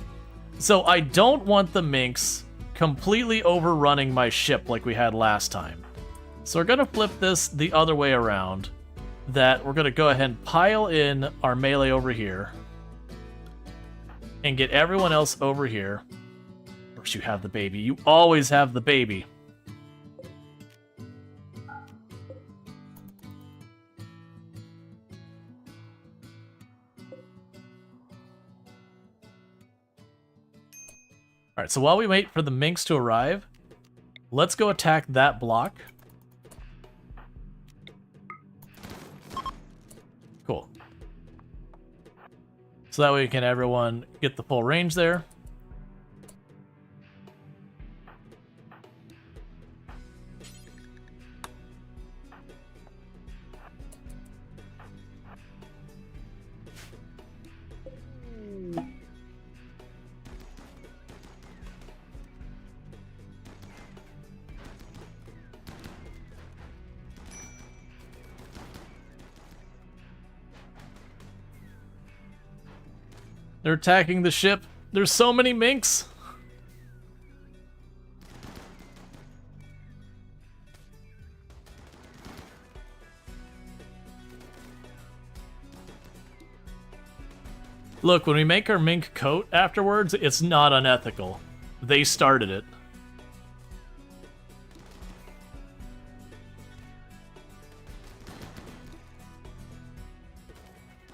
so I don't want the Minx completely overrunning my ship like we had last time. So we're gonna flip this the other way around. That we're gonna go ahead and pile in our melee over here. And get everyone else over here. Of course you have the baby. You always have the baby. Alright, so while we wait for the Minx to arrive, let's go attack that block. Cool. So that way can everyone get the full range there. They're attacking the ship. There's so many minks. Look, when we make our mink coat afterwards, it's not unethical. They started it.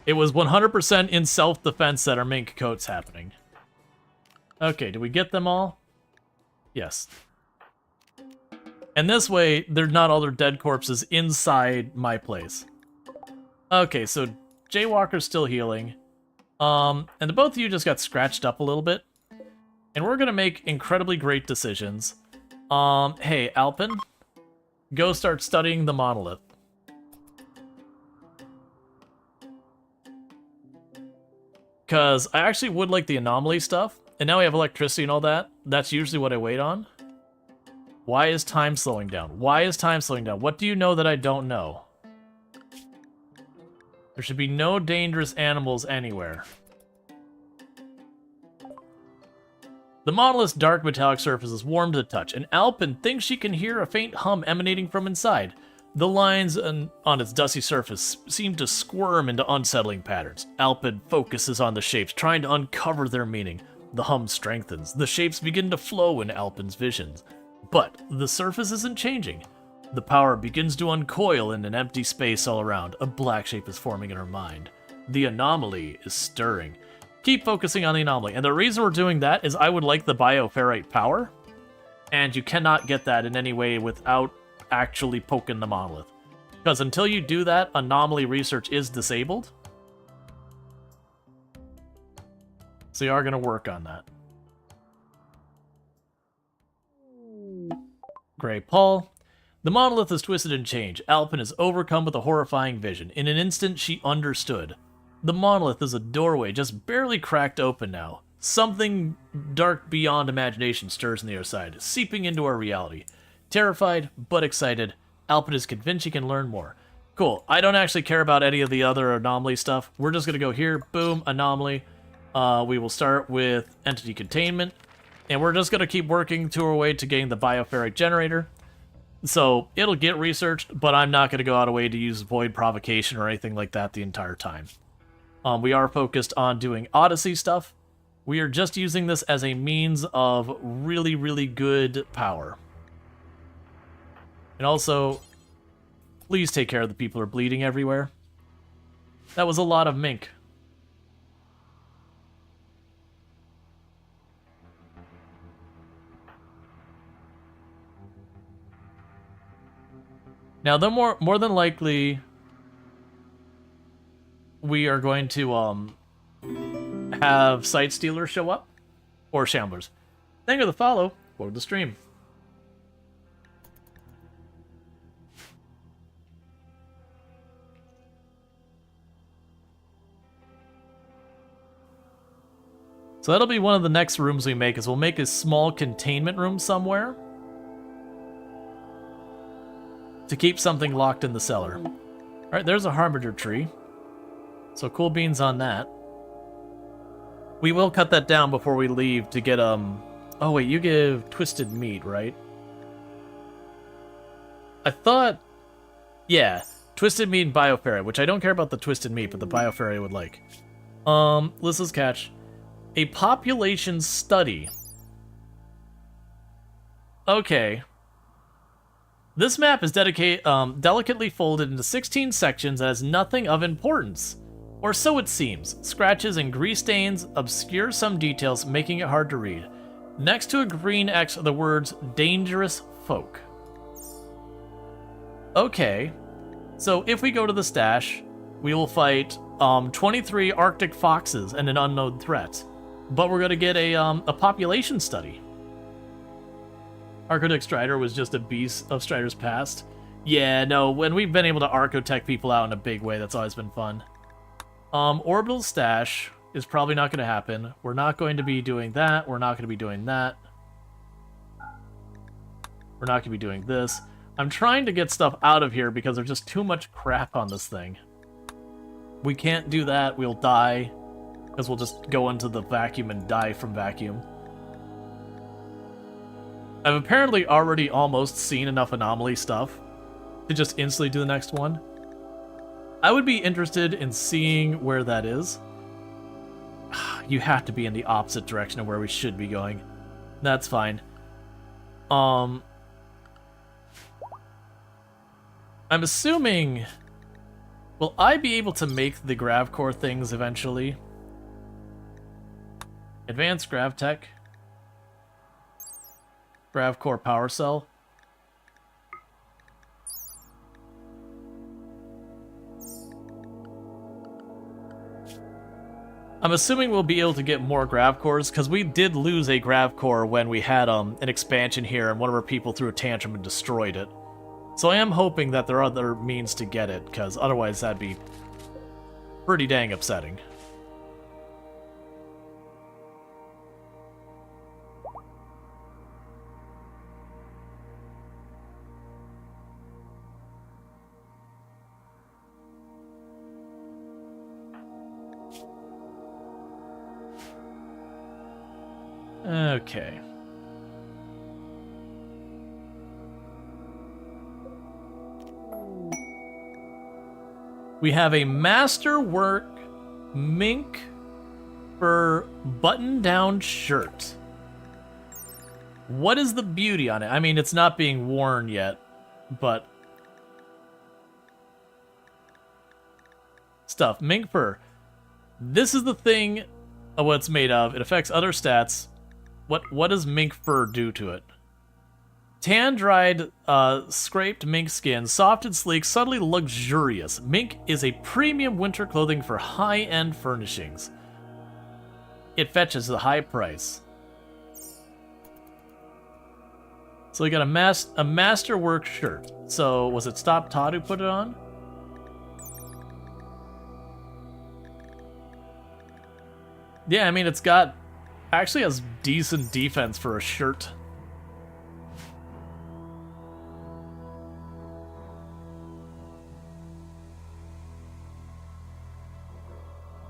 It was 100% in self-defense that our mink coat's happening. Okay, do we get them all? Yes. And this way, they're not all their dead corpses inside my place. Okay, so Jaywalker's still healing. And the both of you just got scratched up a little bit. And we're gonna make incredibly great decisions. Hey, Alpin, go start studying the monolith. Because I actually would like the anomaly stuff, and now we have electricity and all that. That's usually what I wait on. Why is time slowing down? Why is time slowing down? What do you know that I don't know? There should be no dangerous animals anywhere. The monolith's dark metallic surface is warm to the touch, and Alpin thinks she can hear a faint hum emanating from inside. The lines on its dusty surface seem to squirm into unsettling patterns. Alpin focuses on the shapes, trying to uncover their meaning. The hum strengthens. The shapes begin to flow in Alpin's visions. But the surface isn't changing. The power begins to uncoil in an empty space all around. A black shape is forming in her mind. The anomaly is stirring. Keep focusing on the anomaly. And the reason we're doing that is I would like the bioferrite power. And you cannot get that in any way without actually poking the monolith. Because until you do that, anomaly research is disabled. So you are going to work on that. Gray Paul. The monolith is twisted and changed. Alpin is overcome with a horrifying vision. In an instant, she understood. The monolith is a doorway just barely cracked open now. Something dark beyond imagination stirs on the other side, seeping into our reality. Terrified, but excited, Alpin is convinced she can learn more. Cool. I don't actually care about any of the other anomaly stuff. We're just going to go here. Boom. Anomaly. We will start with entity containment. And we're just going to keep working to our way to getting the bioferrite generator. So it'll get researched, but I'm not going to go out of way to use void provocation or anything like that the entire time. We are focused on doing Odyssey stuff. We are just using this as a means of really, really good power. And also, please take care of the people who are bleeding everywhere. That was a lot of mink. Now, the more than likely, we are going to have Sight Stealers show up, or Shamblers. Thank you for the follow, or the stream. So that'll be one of the next rooms we make, is we'll make a small containment room somewhere to keep something locked in the cellar. Alright, there's a Harbinger tree. So cool beans on that. We will cut that down before we leave to get, oh wait, you give twisted meat, right? I thought, yeah, twisted meat and bioferrite, which I don't care about the twisted meat, but the bioferrite I would like. Lissa's catch. A population study. Okay. This map is delicately folded into 16 sections and has nothing of importance. Or so it seems. Scratches and grease stains obscure some details, making it hard to read. Next to a green X are the words, dangerous folk. Okay. So if we go to the stash, we will fight 23 Arctic foxes and an unknown threat. But we're going to get a population study. Architect Strider was just a beast of Strider's past. Yeah, no, when we've been able to architect people out in a big way, that's always been fun. Orbital Stash is probably not going to happen. We're not going to be doing that. We're not going to be doing that. We're not going to be doing this. I'm trying to get stuff out of here because there's just too much crap on this thing. We can't do that. We'll die. Because we'll just go into the vacuum and die from vacuum. I've apparently already almost seen enough anomaly stuff to just instantly do the next one. I would be interested in seeing where that is. You have to be in the opposite direction of where we should be going. That's fine. I'm assuming... Will I be able to make the Gravcore things eventually? Advanced Gravtech. Gravcore Power Cell. I'm assuming we'll be able to get more Gravcores, because we did lose a Gravcore when we had an expansion here, and one of our people threw a tantrum and destroyed it. So I am hoping that there are other means to get it, because otherwise that'd be pretty dang upsetting. Okay. We have a masterwork mink fur button-down shirt. What is the beauty on it? I mean, it's not being worn yet, but... Stuff. Mink fur. This is the thing of what it's made of. It affects other stats. What does mink fur do to it? Tan-dried, scraped mink skin, soft and sleek, subtly luxurious. Mink is a premium winter clothing for high-end furnishings. It fetches a high price. So we got a masterwork shirt. So was it Stop Todd who put it on? Yeah, I mean it's got actually has decent defense for a shirt.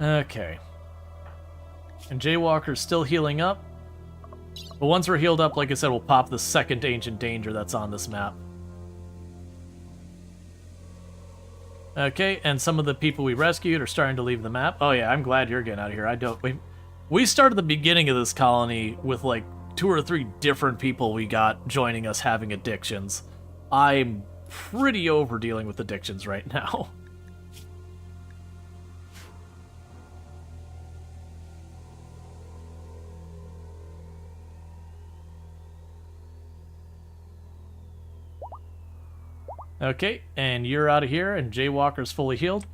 Okay. And Jaywalker's still healing up. But once we're healed up, like I said, we'll pop the second Ancient Danger that's on this map. Okay, and some of the people we rescued are starting to leave the map. Oh yeah, I'm glad you're getting out of here. We started the beginning of this colony with like 2 or 3 different people we got joining us having addictions. I'm pretty over dealing with addictions right now. Okay, and you're out of here, and Jaywalker's fully healed.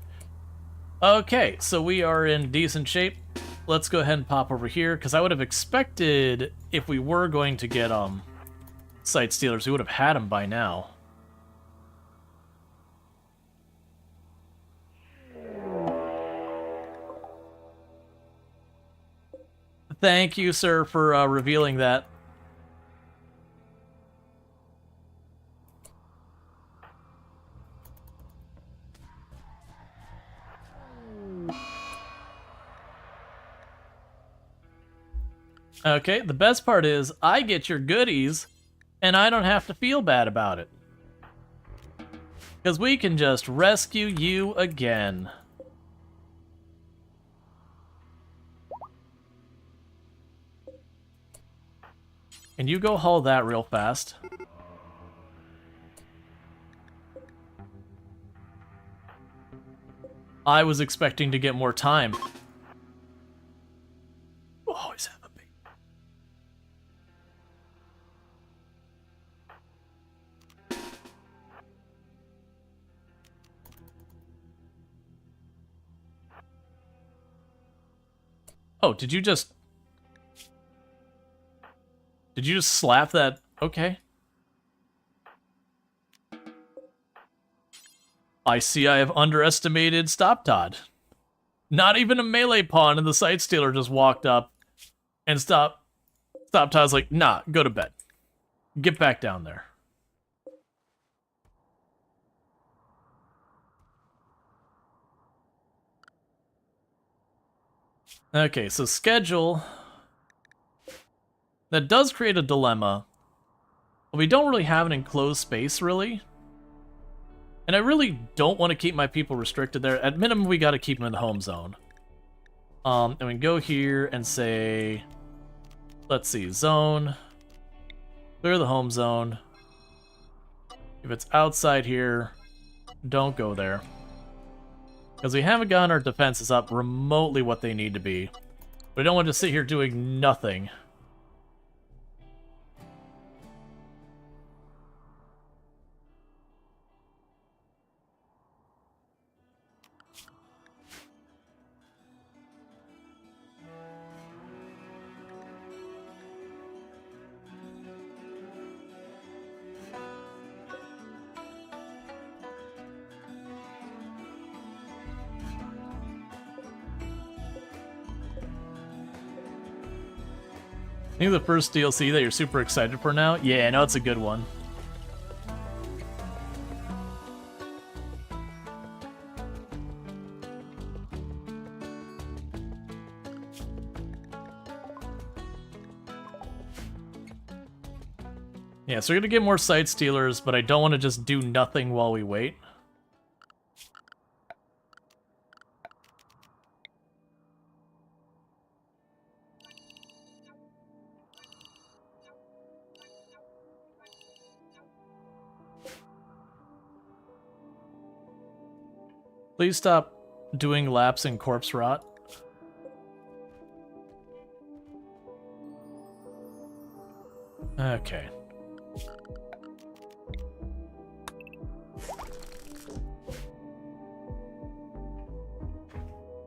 Okay, so we are in decent shape. Let's go ahead and pop over here, because I would have expected if we were going to get Sight Stealers, we would have had them by now. Thank you, sir, for revealing that. Okay, the best part is I get your goodies, and I don't have to feel bad about it. Because we can just rescue you again. And you go haul that real fast. I was expecting to get more time. Always have a bait. Oh, did you just slap that? Okay. I see I have underestimated Stop Todd. Not even a melee pawn, and the Sight Stealer just walked up and Stop Todd's like, nah, go to bed. Get back down there. Okay, so schedule. That does create a dilemma. We don't really have an enclosed space, really. And I really don't want to keep my people restricted there. At minimum, we got to keep them in the home zone. And we can go here and say, let's see, zone, clear the home zone. If it's outside here, don't go there. Because we haven't gotten our defenses up remotely what they need to be. We don't want to sit here doing nothing. I think the first DLC that you're super excited for now? Yeah, I know it's a good one. Yeah, so we're gonna get more side stealers, but I don't want to just do nothing while we wait. Please stop doing laps in corpse rot. Okay.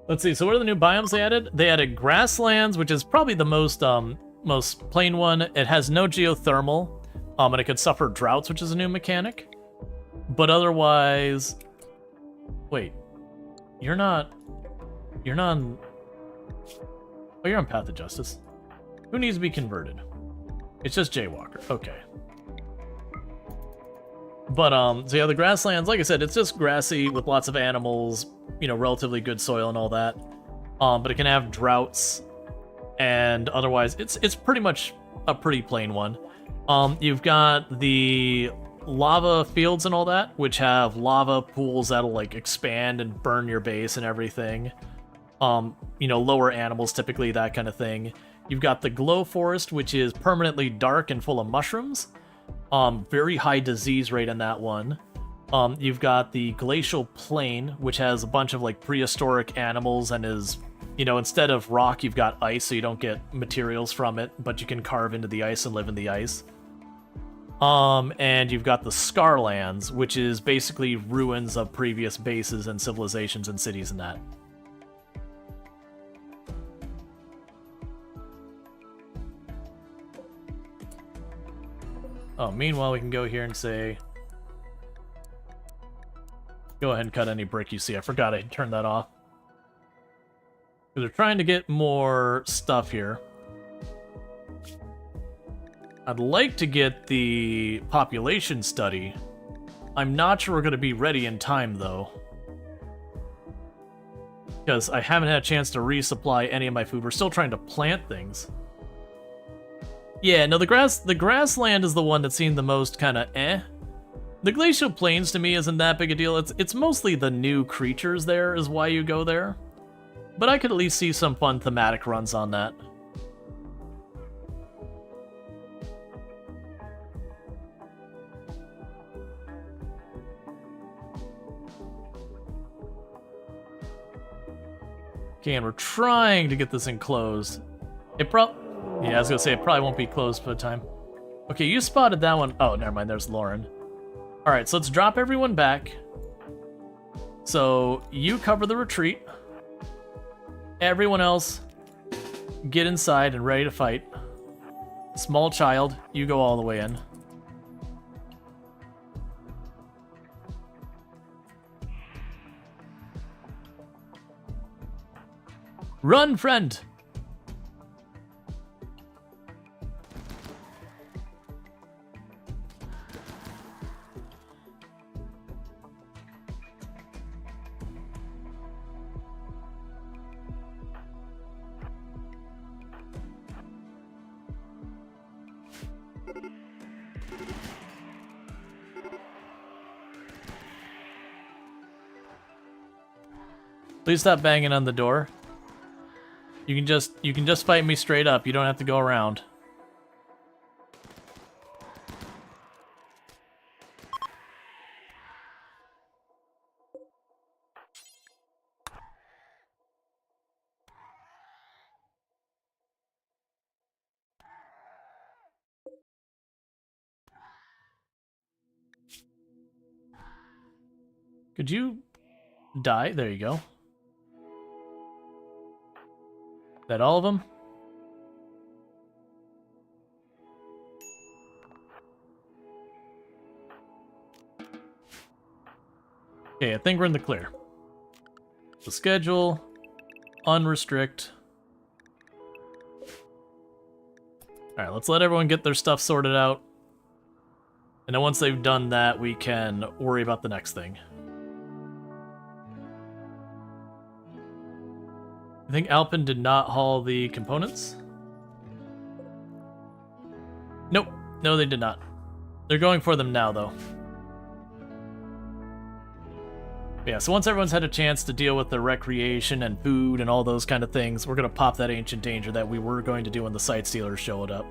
Let's see, so what are the new biomes they added? They added Grasslands, which is probably the most plain one. It has no geothermal, and it could suffer droughts, which is a new mechanic. But otherwise... Wait. You're not on... Oh, you're on Path of Justice. Who needs to be converted? It's just Jaywalker. Okay. But, so yeah, the Grasslands, like I said, it's just grassy with lots of animals, you know, relatively good soil and all that. But it can have droughts, and otherwise, it's pretty much a pretty plain one. You've got the lava fields and all that, which have lava pools that'll, like, expand and burn your base and everything. You know, lower animals, typically, that kind of thing. You've got the Glow Forest, which is permanently dark and full of mushrooms. Very high disease rate in that one. You've got the Glacial Plain, which has a bunch of, like, prehistoric animals and is, you know, instead of rock, you've got ice, so you don't get materials from it, but you can carve into the ice and live in the ice. And you've got the Scarlands, which is basically ruins of previous bases and civilizations and cities and that. Oh, meanwhile, we can go here and say... Go ahead and cut any brick you see. I forgot I turned that off. Because we're trying to get more stuff here. I'd like to get the population study. I'm not sure we're going to be ready in time, though. Because I haven't had a chance to resupply any of my food. We're still trying to plant things. Yeah, no, the grassland is the one that's seen the most kind of eh. The Glacial Plains, to me, isn't that big a deal. It's mostly the new creatures there is why you go there. But I could at least see some fun thematic runs on that. Okay, and we're trying to get this enclosed. Yeah, I was gonna say it probably won't be closed for the time. Okay, you spotted that one. Oh, never mind, there's Lauren. Alright, so let's drop everyone back. So, you cover the retreat. Everyone else, get inside and ready to fight. Small child, you go all the way in. Run, friend! Please stop banging on the door. You can just fight me straight up. You don't have to go around. Could you die? There you go. Is that all of them? Okay, I think we're in the clear. The schedule, unrestrict. Alright, let's let everyone get their stuff sorted out. And then once they've done that, we can worry about the next thing. I think Alpin did not haul the components. Nope. No, they did not. They're going for them now, though. Yeah, so once everyone's had a chance to deal with the recreation and food and all those kind of things, we're going to pop that Ancient Danger that we were going to do when the Sight Stealers showed up.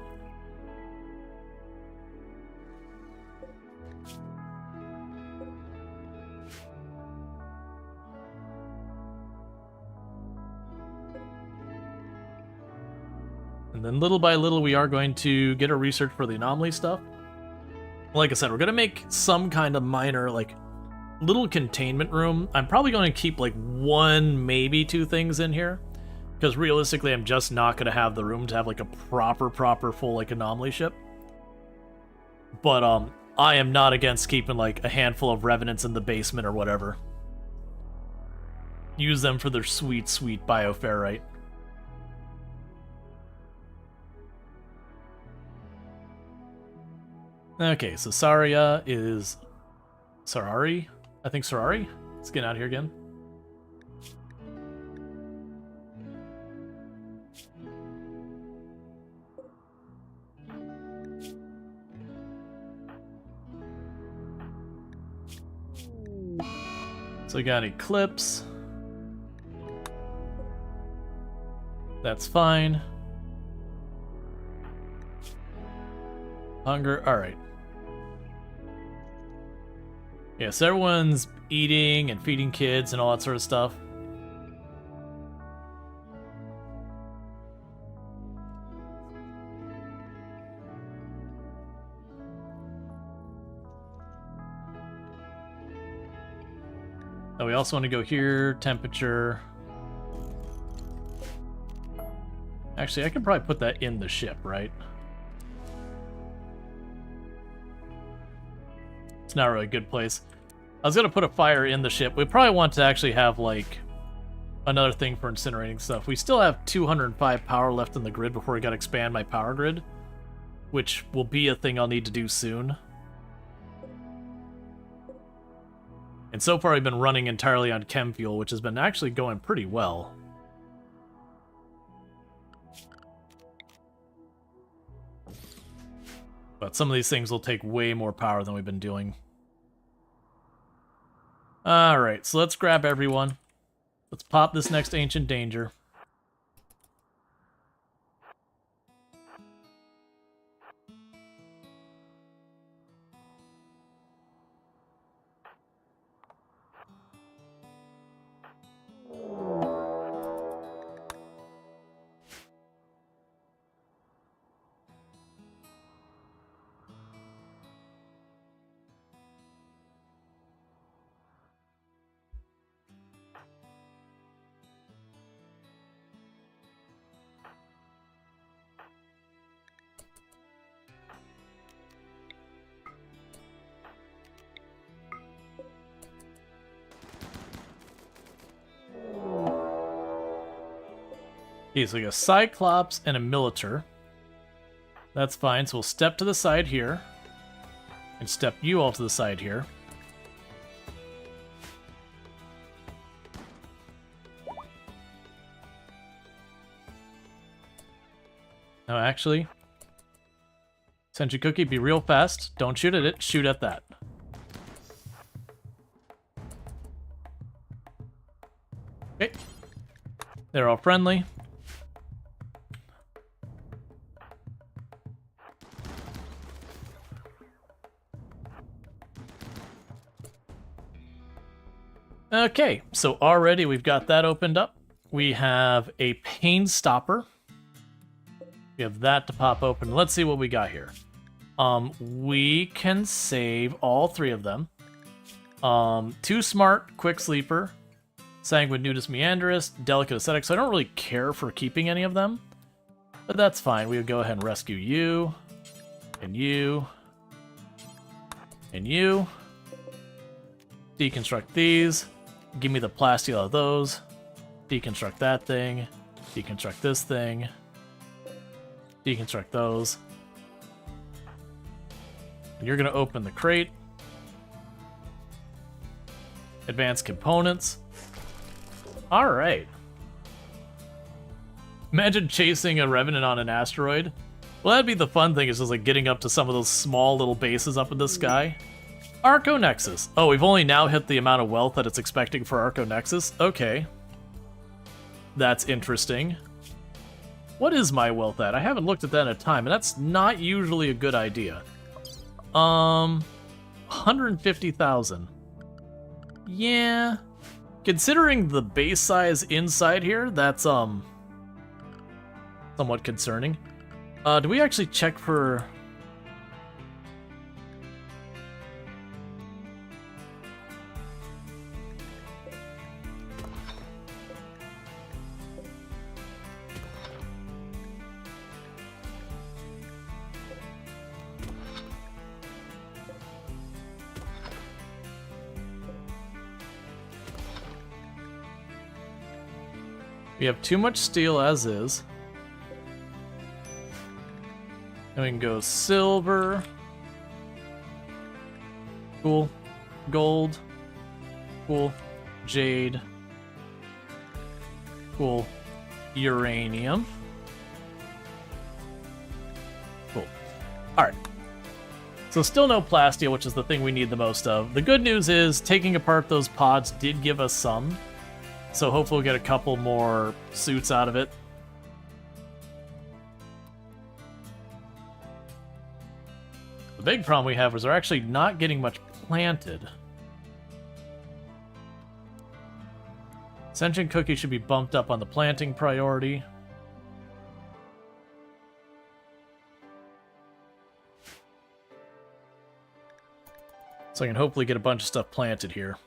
And then little by little, we are going to get a research for the anomaly stuff. Like I said, we're going to make some kind of minor, like, little containment room. I'm probably going to keep, like, 1, maybe 2 things in here. Because realistically, I'm just not going to have the room to have, like, a proper full, like, anomaly ship. But, I am not against keeping, like, a handful of revenants in the basement or whatever. Use them for their sweet bioferrite. Okay, so Saria is... Sarari? I think Sarari? Let's get out of here again. So we got Eclipse. That's fine. Hunger, alright. Yeah, so everyone's eating and feeding kids and all that sort of stuff. Oh, we also want to go here, temperature. Actually, I could probably put that in the ship, right? It's not really a good place. I was going to put a fire in the ship. We probably want to actually have, like, another thing for incinerating stuff. We still have 205 power left in the grid before we got to expand my power grid, which will be a thing I'll need to do soon. And so far I've been running entirely on chem fuel, which has been actually going pretty well. But some of these things will take way more power than we've been doing. Alright, so let's grab everyone. Let's pop this next Ancient Danger. Okay, so we got a Cyclops and a Militar. That's fine, so we'll step to the side here. And step you all to the side here. No, actually. Sentry Cookie, be real fast. Don't shoot at it, shoot at that. Okay. They're all friendly. Okay, so already we've got that opened up. We have a pain stopper. We have that to pop open. Let's see what we got here. We can save all 3 of them. Too Smart, Quick Sleeper, Sanguine Nudus Meandrus, Delicate Ascetic. So I don't really care for keeping any of them, but that's fine. We would go ahead and rescue you, and you, and you. Deconstruct these. Give me the plasteel of those. Deconstruct that thing. Deconstruct this thing. Deconstruct those. And you're going to open the crate. Advanced components. Alright. Imagine chasing a Revenant on an asteroid. Well, that'd be the fun thing, is just like getting up to some of those small little bases up in the sky. Arco Nexus. Oh, we've only now hit the amount of wealth that it's expecting for Arco Nexus. Okay. That's interesting. What is my wealth at? I haven't looked at that in a time, and that's not usually a good idea. 150,000. Yeah. Considering the base size inside here, that's somewhat concerning. Do we actually check for... We have too much steel as is. And we can go silver. Cool. Gold. Cool. Jade. Cool. Uranium. Cool. Alright. So still no plasteel, which is the thing we need the most of. The good news is, taking apart those pods did give us some. So hopefully we'll get a couple more suits out of it. The big problem we have is we're actually not getting much planted. Sentient Cookie should be bumped up on the planting priority. So I can hopefully get a bunch of stuff planted here.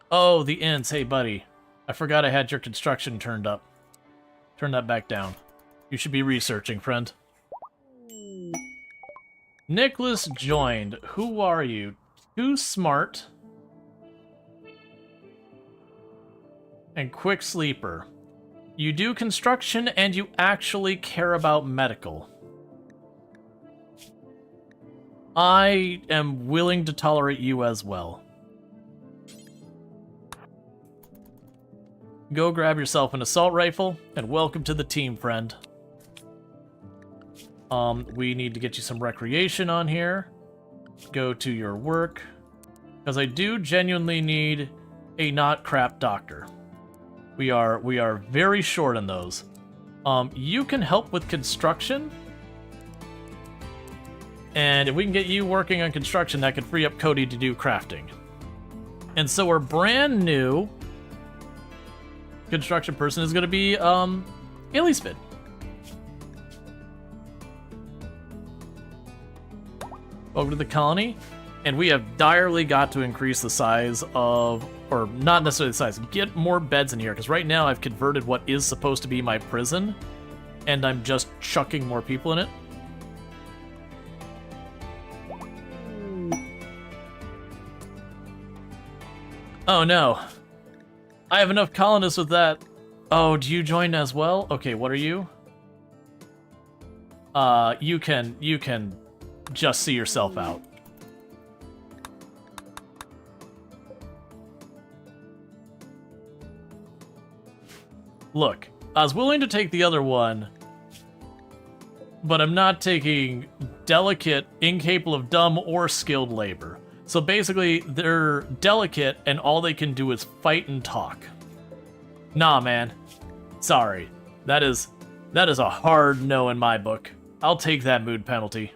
Oh, the ints. Hey, buddy. I forgot I had your construction turned up. Turn that back down. You should be researching, friend. Nicholas joined. Who are you? Too Smart. And Quick Sleeper. You do construction and you actually care about medical. I am willing to tolerate you as well. Go grab yourself an assault rifle, and welcome to the team, friend. We need to get you some recreation on here. Go to your work. Because I do genuinely need a not crap doctor. We are very short on those. You can help with construction. And if we can get you working on construction, that could free up Cody to do crafting. And so our brand new construction person is going to be Illyspid. Over to the colony, and we have direly got to increase the size of, or not necessarily the size, get more beds in here, because right now I've converted what is supposed to be my prison, and I'm just chucking more people in it. Oh no. I have enough colonists with that. Oh, do you join as well? Okay, what are you? You can just see yourself out. Look, I was willing to take the other one, but I'm not taking delicate, incapable of dumb, or skilled labor. So basically, they're delicate, and all they can do is fight and talk. Nah, man. Sorry. That is a hard no in my book. I'll take that mood penalty.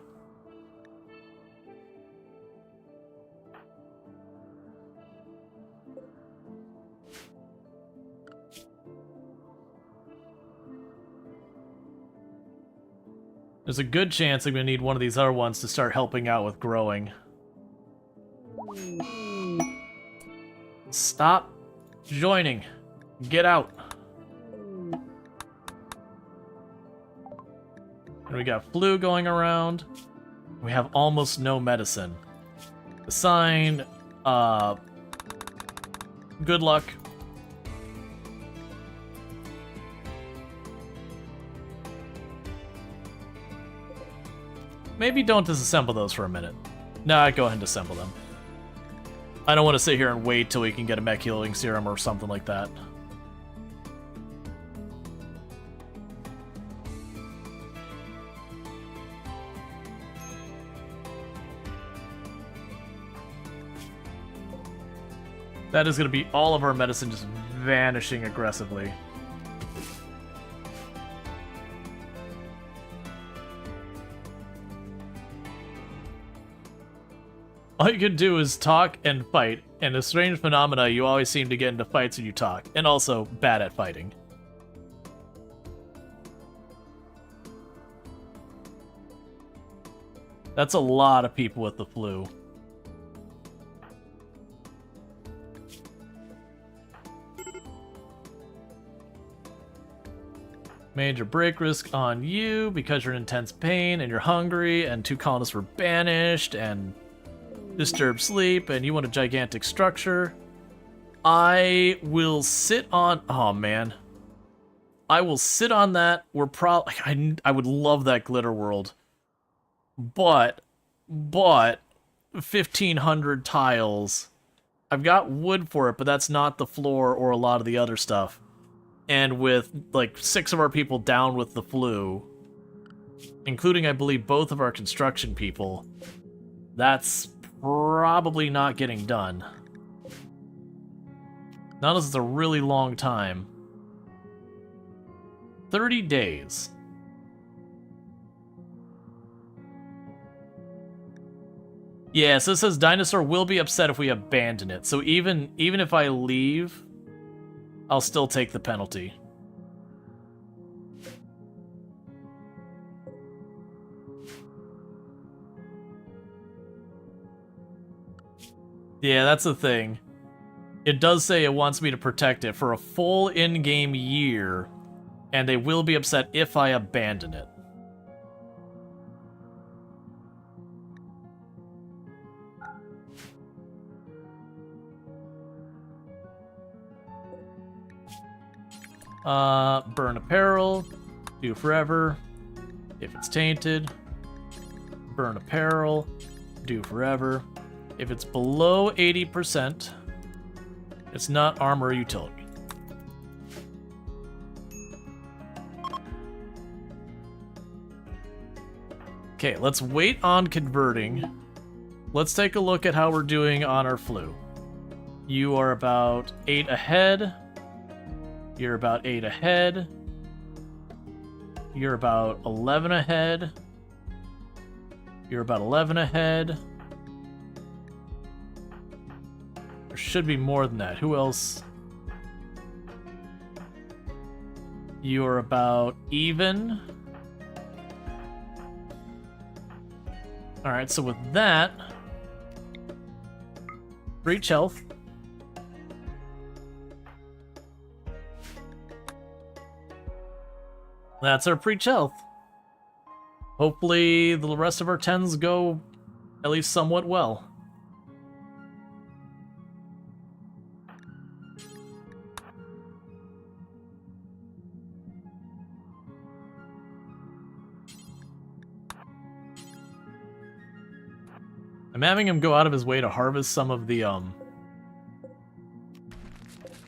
There's a good chance I'm going to need one of these other ones to start helping out with growing. Stop joining. Get out. And we got flu going around. We have almost no medicine. The sign, good luck. Maybe don't disassemble those for a minute. Nah, go ahead and disassemble them. I don't want to sit here and wait till we can get a mech healing serum or something like that. That is going to be all of our medicine just vanishing aggressively. All you can do is talk and fight, and a strange phenomena, you always seem to get into fights when you talk, and also bad at fighting. That's a lot of people with the flu. Major break risk on you because you're in intense pain and you're hungry, and 2 colonists were banished, and disturbed sleep, and you want a gigantic structure. I will sit on... Oh, man. I will sit on that. We're probably... I would love that glitter world. But 1,500 tiles. I've got wood for it, but that's not the floor or a lot of the other stuff. And with, like, 6 of our people down with the flu, including, I believe, both of our construction people, that's probably not getting done. Not as it's a really long time. 30 days. Yeah, so it says Dinosaur will be upset if we abandon it. So even if I leave, I'll still take the penalty. Yeah, that's the thing. It does say it wants me to protect it for a full in-game year, and they will be upset if I abandon it. Burn apparel, do forever. If it's tainted, burn apparel, do forever. If it's below 80%, it's not armor or utility. Okay, let's wait on converting. Let's take a look at how we're doing on our flu. You are about 8 ahead. You're about 8 ahead. You're about 11 ahead. You're about 11 ahead. There should be more than that. Who else? You're about even. Alright, so with that, breach health. That's our breach health. Hopefully the rest of our 10s go at least somewhat well. I'm having him go out of his way to harvest some of the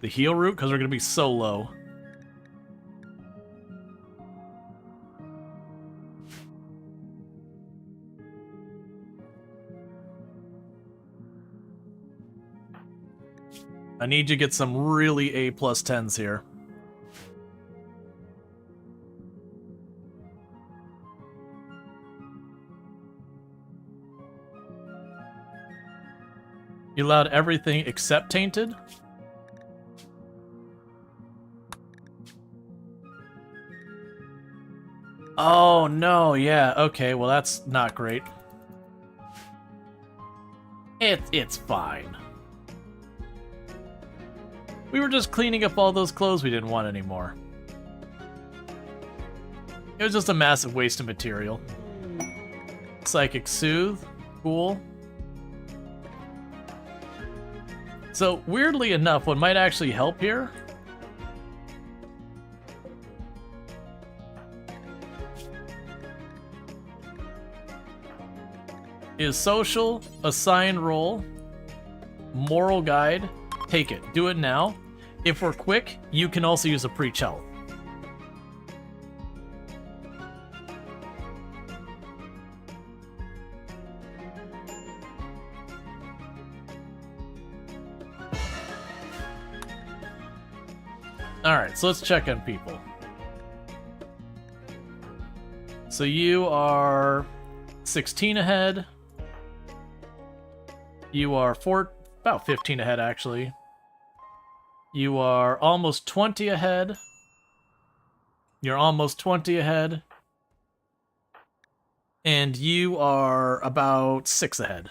heal root because we're gonna be so low. I need you to get some really A+ 10s here. You allowed everything except tainted? Oh, no, yeah, okay, well that's not great. It's fine. We were just cleaning up all those clothes we didn't want anymore. It was just a massive waste of material. Psychic Soothe, cool. So, weirdly enough, what might actually help here is social, assign role, moral guide, take it, do it now. If we're quick, you can also use a preach health. Alright, so let's check on people. So you are 16 ahead. You are about 15 ahead, actually. You are almost 20 ahead. You're almost 20 ahead. And you are about 6 ahead.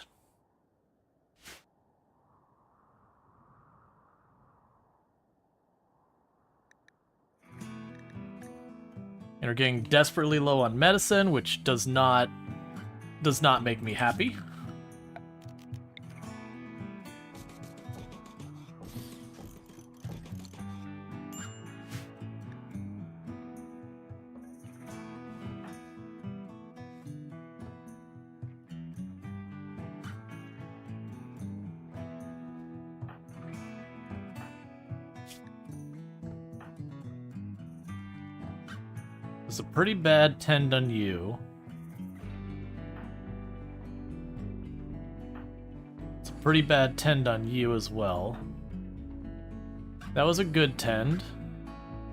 And we're getting desperately low on medicine, which does not make me happy. It's a pretty bad tend on you. It's a pretty bad tend on you as well. That was a good tend.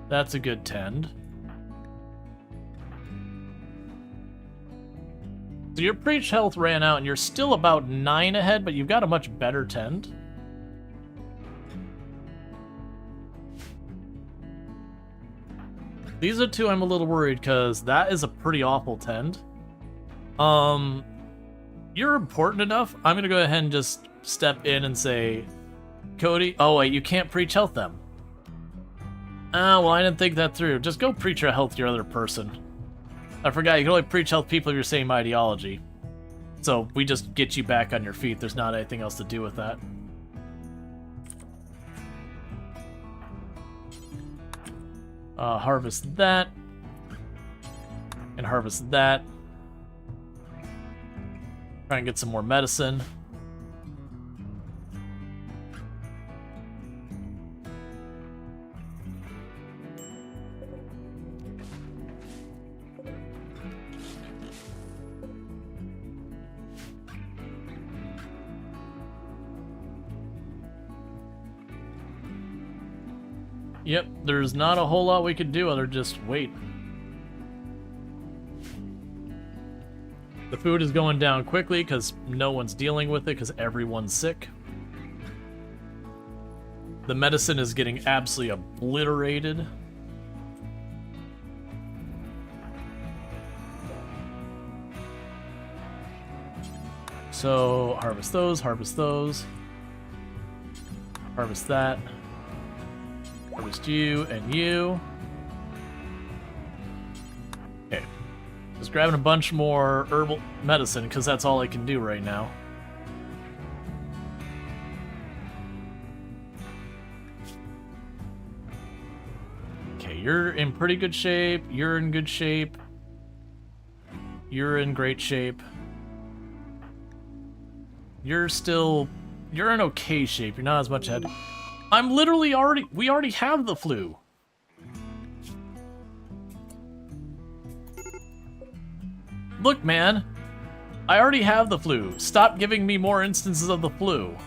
That's a good tend. So your preach health ran out and you're still about 9 ahead, but you've got a much better tend. These are two I'm a little worried because that is a pretty awful tend. You're important enough. I'm gonna go ahead and just step in and say, Cody, oh wait, you can't preach health them. Ah, well I didn't think that through. Just go preach your health to your other person. I forgot, you can only preach health people of your same ideology. So we just get you back on your feet. There's not anything else to do with that. Harvest that. And harvest that. Try and get some more medicine. Yep, there's not a whole lot we could do other than just wait. The food is going down quickly because no one's dealing with it because everyone's sick. The medicine is getting absolutely obliterated. So, harvest those, harvest those. Harvest that. Harvest you and you. Okay. Just grabbing a bunch more herbal medicine because that's all I can do right now. Okay, you're in pretty good shape. You're in good shape. You're in great shape. You're in okay shape. You're not as much ahead. I'm literally we already have the flu. Look, man. I already have the flu. Stop giving me more instances of the flu.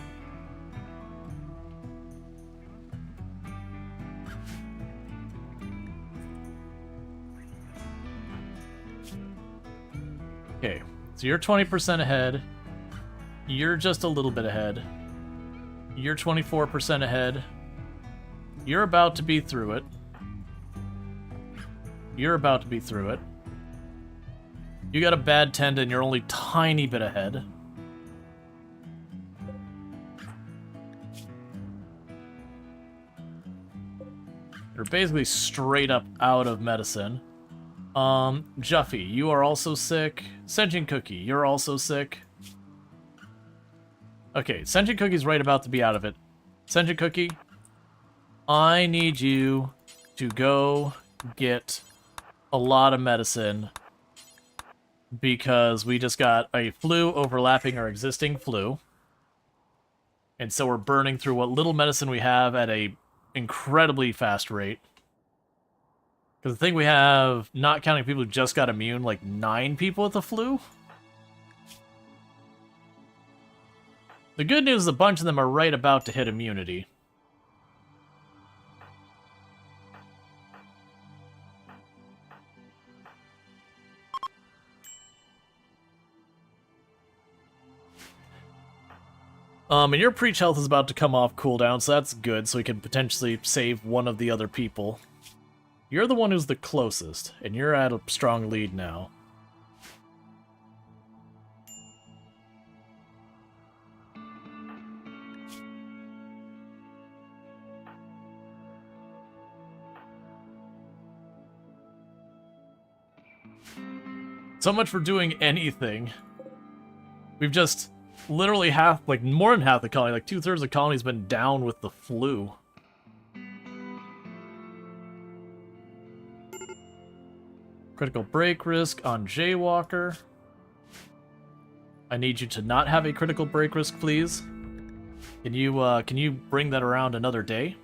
Okay, so you're 20% ahead. You're just a little bit ahead. You're 24% ahead. You're about to be through it. You're about to be through it. You got a bad tendon, you're only tiny bit ahead. You're basically straight up out of medicine. Juffy, you are also sick. Sentient Cookie, you're also sick. Okay, Sentient Cookie's right about to be out of it. Sentient Cookie, I need you to go get a lot of medicine because we just got a flu overlapping our existing flu. And so we're burning through what little medicine we have at a incredibly fast rate. Because the thing we have, not counting people who just got immune, like 9 people with the flu. The good news is a bunch of them are right about to hit immunity. And your preach health is about to come off cooldown, so that's good, so we can potentially save one of the other people. You're the one who's the closest, and you're at a strong lead now. So much for doing anything. We've just literally more than half the colony, like 2/3 of the colony has been down with the flu. Critical break risk on Jaywalker. I need you to not have a critical break risk, please. Can you bring that around another day?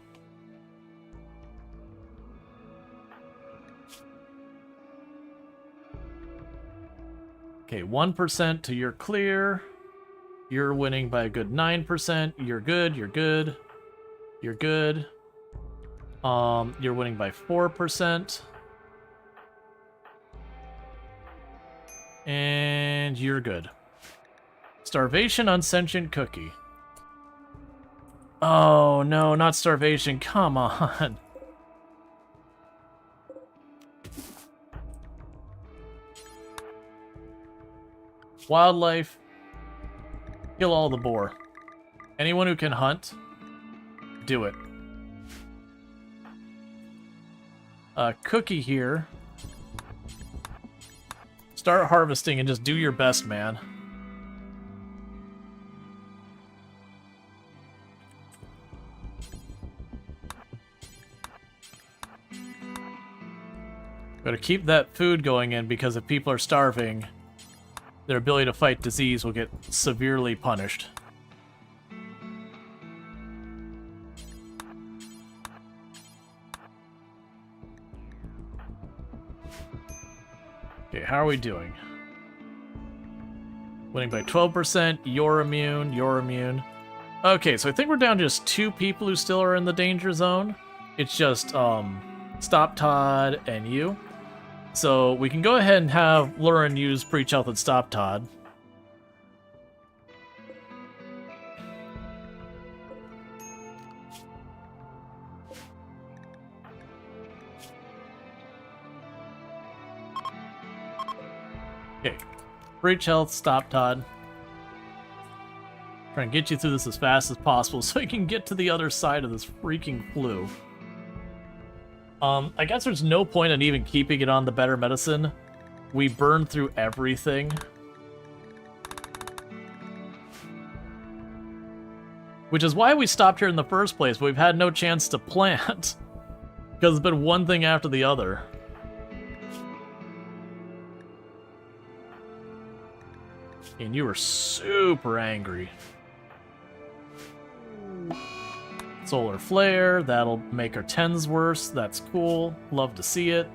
Okay, 1% to you're clear. You're winning by a good 9%. You're good, you're good. You're good. You're winning by 4%. And you're good. Starvation on Sentient Cookie. Oh, no, not starvation. Come on. Wildlife. Kill all the boar. Anyone who can hunt, do it. Cookie here. Start harvesting and just do your best, man. Gotta keep that food going in because if people are starving, their ability to fight disease will get severely punished. Okay, how are we doing? Winning by 12%, you're immune, you're immune. Okay, so I think we're down to just 2 people who still are in the danger zone. It's just, Stop Todd and you. So we can go ahead and have Lurin use Preach Health and Stop Todd. Okay. Preach Health, Stop Todd. Try and get you through this as fast as possible so we can get to the other side of this freaking flu. I guess there's no point in even keeping it on the better medicine. We burned through everything. Which is why we stopped here in the first place, but we've had no chance to plant. Because it's been one thing after the other. And you were super angry. Solar Flare, that'll make our 10s worse. That's cool. Love to see it.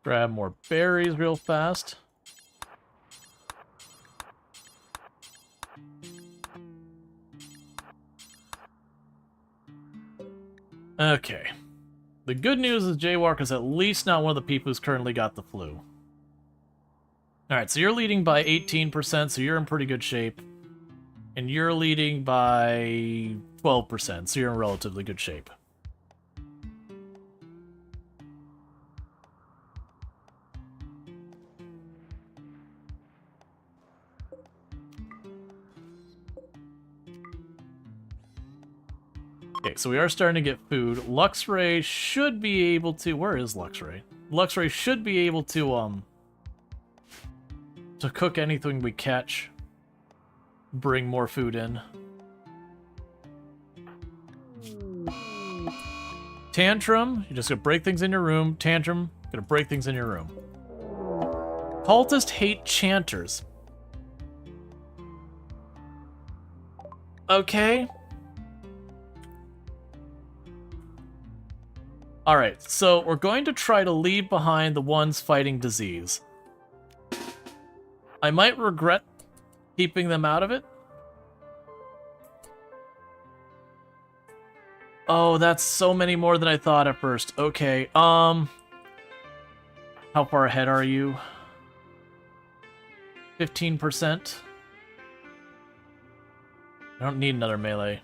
Grab more berries real fast. Okay. The good news is Jaywalker's at least not one of the people who's currently got the flu. Alright, so you're leading by 18%, so you're in pretty good shape. And you're leading by 12%, so you're in relatively good shape. Okay, so we are starting to get food. Luxray should be able to... Where is Luxray? Luxray should be able to cook anything we catch. Bring more food in. Tantrum, you're just gonna break things in your room. Tantrum, gonna break things in your room. Cultists hate chanters. Okay. Alright, so we're going to try to leave behind the ones fighting disease. I might regret keeping them out of it. Oh, that's so many more than I thought at first. Okay, how far ahead are you? 15%? I don't need another melee.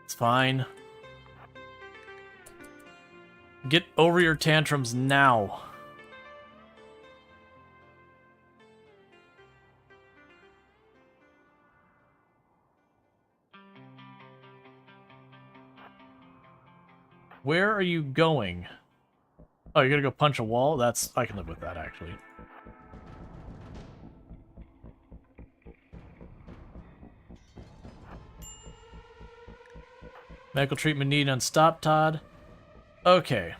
It's fine. Get over your tantrums now. Where are you going? Oh, you're gonna go punch a wall? That's... I can live with that, actually. Medical treatment needed on stop, Todd. Okay.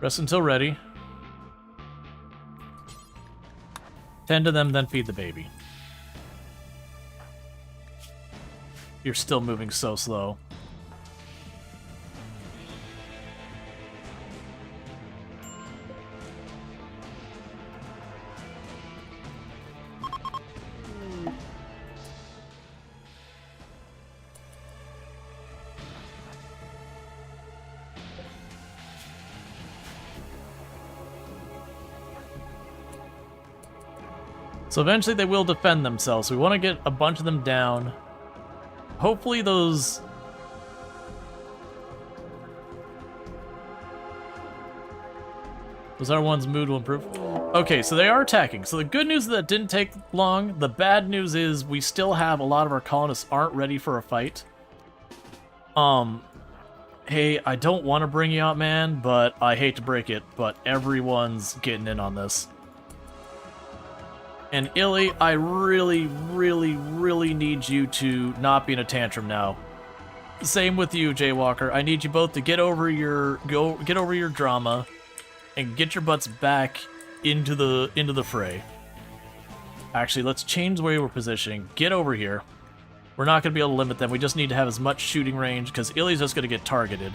Rest until ready. Tend to them, then feed the baby. You're still moving so slow. So eventually they will defend themselves. We want to get a bunch of them down. Hopefully those... Those are ones mood will improve. Okay, so they are attacking. So the good news is that didn't take long. The bad news is we still have a lot of our colonists aren't ready for a fight. Hey, I don't want to bring you out, man, but I hate to break it, but everyone's getting in on this. And Illy, I really, really, really need you to not be in a tantrum now. Same with you, Jaywalker. I need you both to get over your drama and get your butts back into the fray. Actually, let's change where we're positioning. Get over here. We're not going to be able to limit them. We just need to have as much shooting range because Illy's just going to get targeted.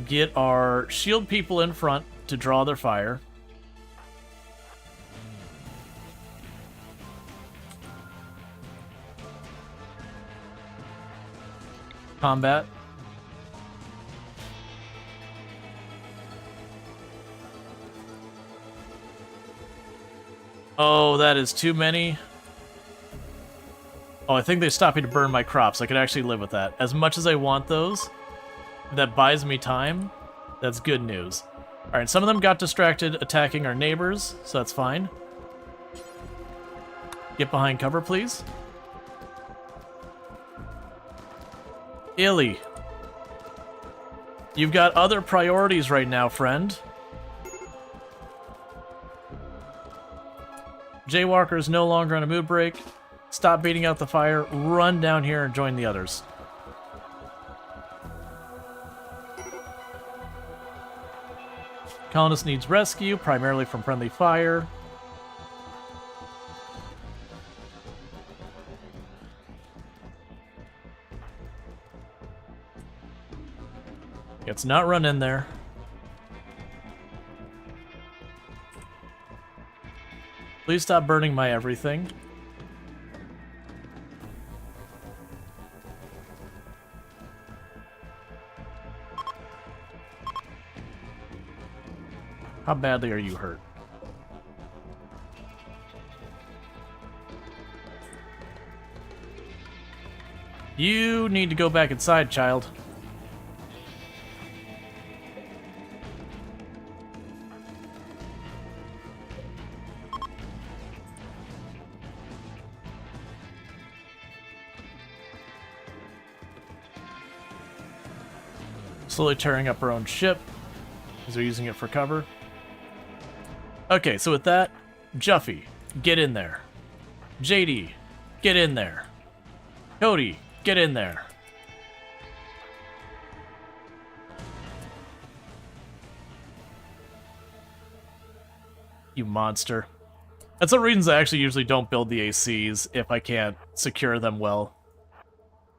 Get our shield people in front to draw their fire. Combat. Oh, that is too many. Oh, I think they stopped me to burn my crops. I could actually live with that. As much as I want those, that buys me time. That's good news. Alright, some of them got distracted attacking our neighbors, so that's fine. Get behind cover, please. Illy. You've got other priorities right now, friend. Jaywalker is no longer on a mood break. Stop beating out the fire. Run down here and join the others. Colonist needs rescue, primarily from friendly fire. Let's not run in there. Please stop burning my everything. How badly are you hurt? You need to go back inside, child. Slowly tearing up our own ship, because they're using it for cover. Okay, so with that, Juffy, get in there. JD, get in there. Cody, get in there. You monster. That's one of the reasons I actually usually don't build the ACs if I can't secure them well.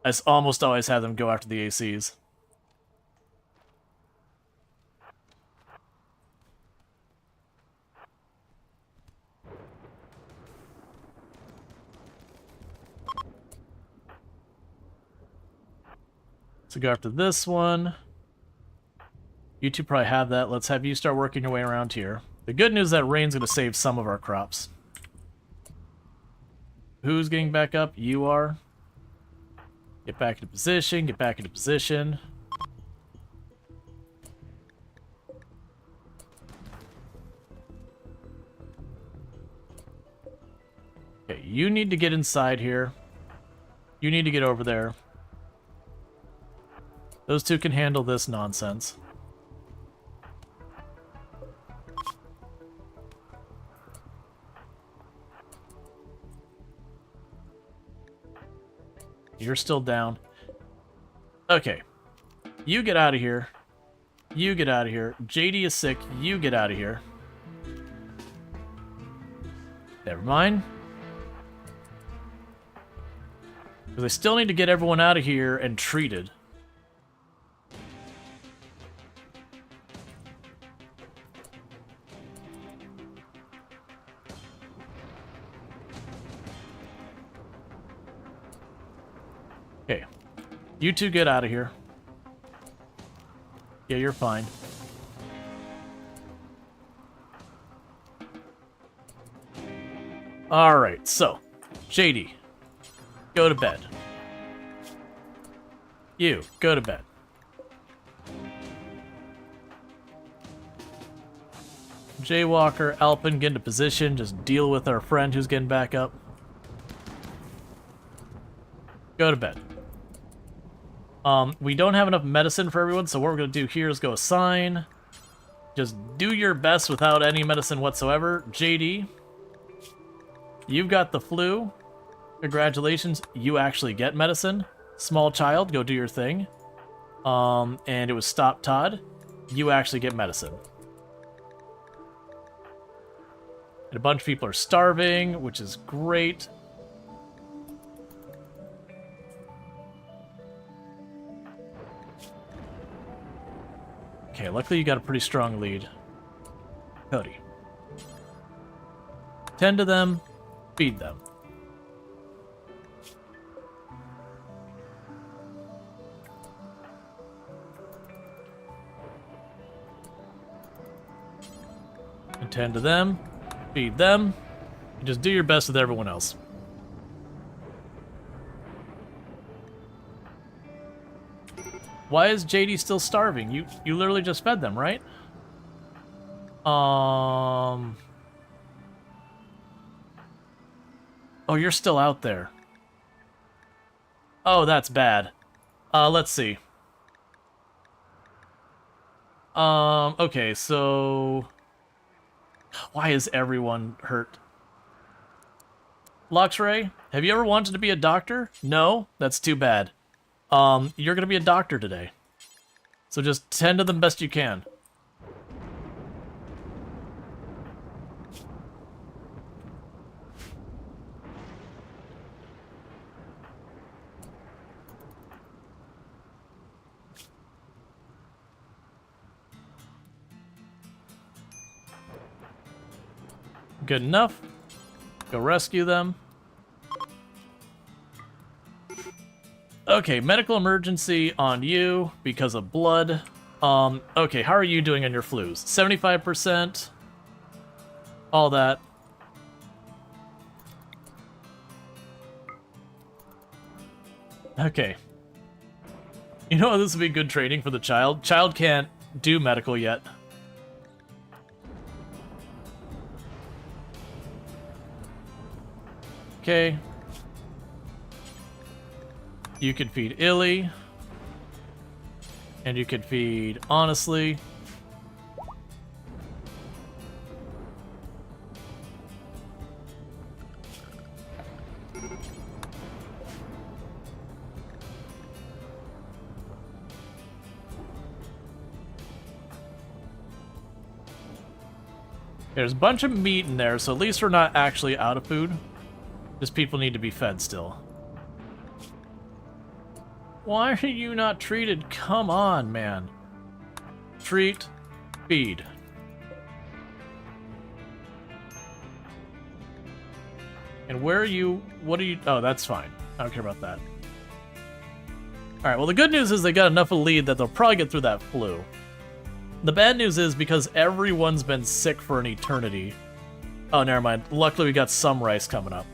I almost always have them go after the ACs. So go after this one. You two probably have that. Let's have you start working your way around here. The good news is that rain's going to save some of our crops. Who's getting back up? You are. Get back into position. Get back into position. Okay, you need to get inside here. You need to get over there. Those two can handle this nonsense. You're still down. Okay. You get out of here. You get out of here. JD is sick. You get out of here. Never mind. Because I still need to get everyone out of here and treated. Okay. You two get out of here. Yeah, you're fine. Alright, so. JD. Go to bed. You, go to bed. Jaywalker, Alpin, get into position. Just deal with our friend who's getting back up. Go to bed. We don't have enough medicine for everyone, so what we're going to do here is go assign. Just do your best without any medicine whatsoever. JD, you've got the flu. Congratulations, you actually get medicine. Small child, go do your thing. And it was Stop Todd. You actually get medicine. And a bunch of people are starving, which is great. Okay, luckily you got a pretty strong lead. Cody. Tend to them, feed them. Tend to them, feed them. You just do your best with everyone else. Why is JD still starving? You literally just fed them, right? Oh, you're still out there. Oh, that's bad. Let's see. Okay, so why is everyone hurt? Luxray, have you ever wanted to be a doctor? No? That's too bad. You're gonna be a doctor today. So just tend to them best you can. Good enough. Go rescue them. Okay, medical emergency on you because of blood. Okay, how are you doing on your flus? 75%. All that. Okay. You know what, this would be good training for the child? Child can't do medical yet. Okay. You could feed Illy. And you could feed Honestly. There's a bunch of meat in there, so at least we're not actually out of food. Just people need to be fed still. Why are you not treated? Come on, man. Treat, feed. And where are you? What are you? Oh, that's fine. I don't care about that. Alright, well the good news is they got enough of a lead that they'll probably get through that flu. The bad news is because everyone's been sick for an eternity. Oh, never mind. Luckily we got some rice coming up.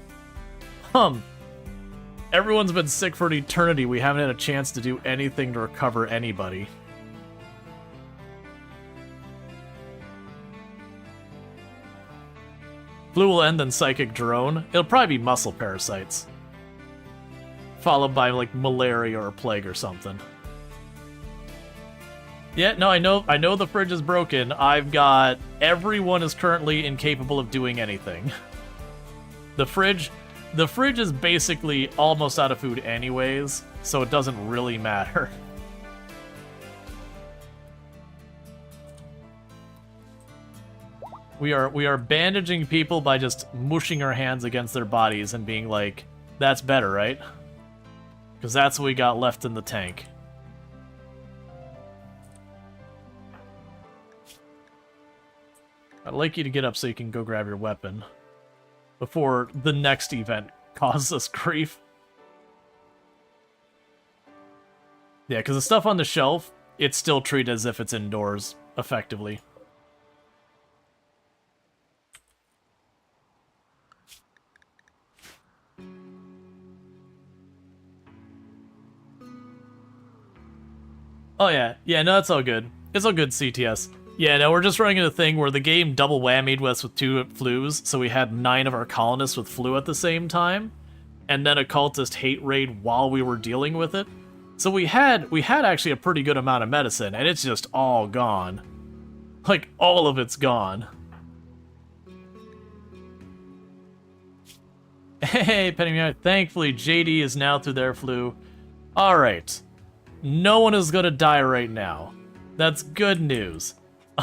Everyone's been sick for an eternity. We haven't had a chance to do anything to recover anybody. Flu will end, then psychic drone. It'll probably be muscle parasites. Followed by, like, malaria or plague or something. Yeah, no, I know the fridge is broken. I've got... Everyone is currently incapable of doing anything. The fridge is basically almost out of food anyways, so it doesn't really matter. We are bandaging people by just mushing our hands against their bodies and being like, that's better, right? Because that's what we got left in the tank. I'd like you to get up so you can go grab your weapon before the next event causes us grief. Yeah, because the stuff on the shelf, it's still treated as if it's indoors, effectively. Oh yeah, no, it's all good. It's all good, CTS. Yeah, no, we're just running into a thing where the game double whammied us with 2 flus, so we had 9 of our colonists with flu at the same time, and then a cultist hate raid while we were dealing with it. So we had actually a pretty good amount of medicine, and it's just all gone. Like, all of it's gone. Hey, Penny Meow, thankfully JD is now through their flu. Alright. No one is gonna die right now. That's good news.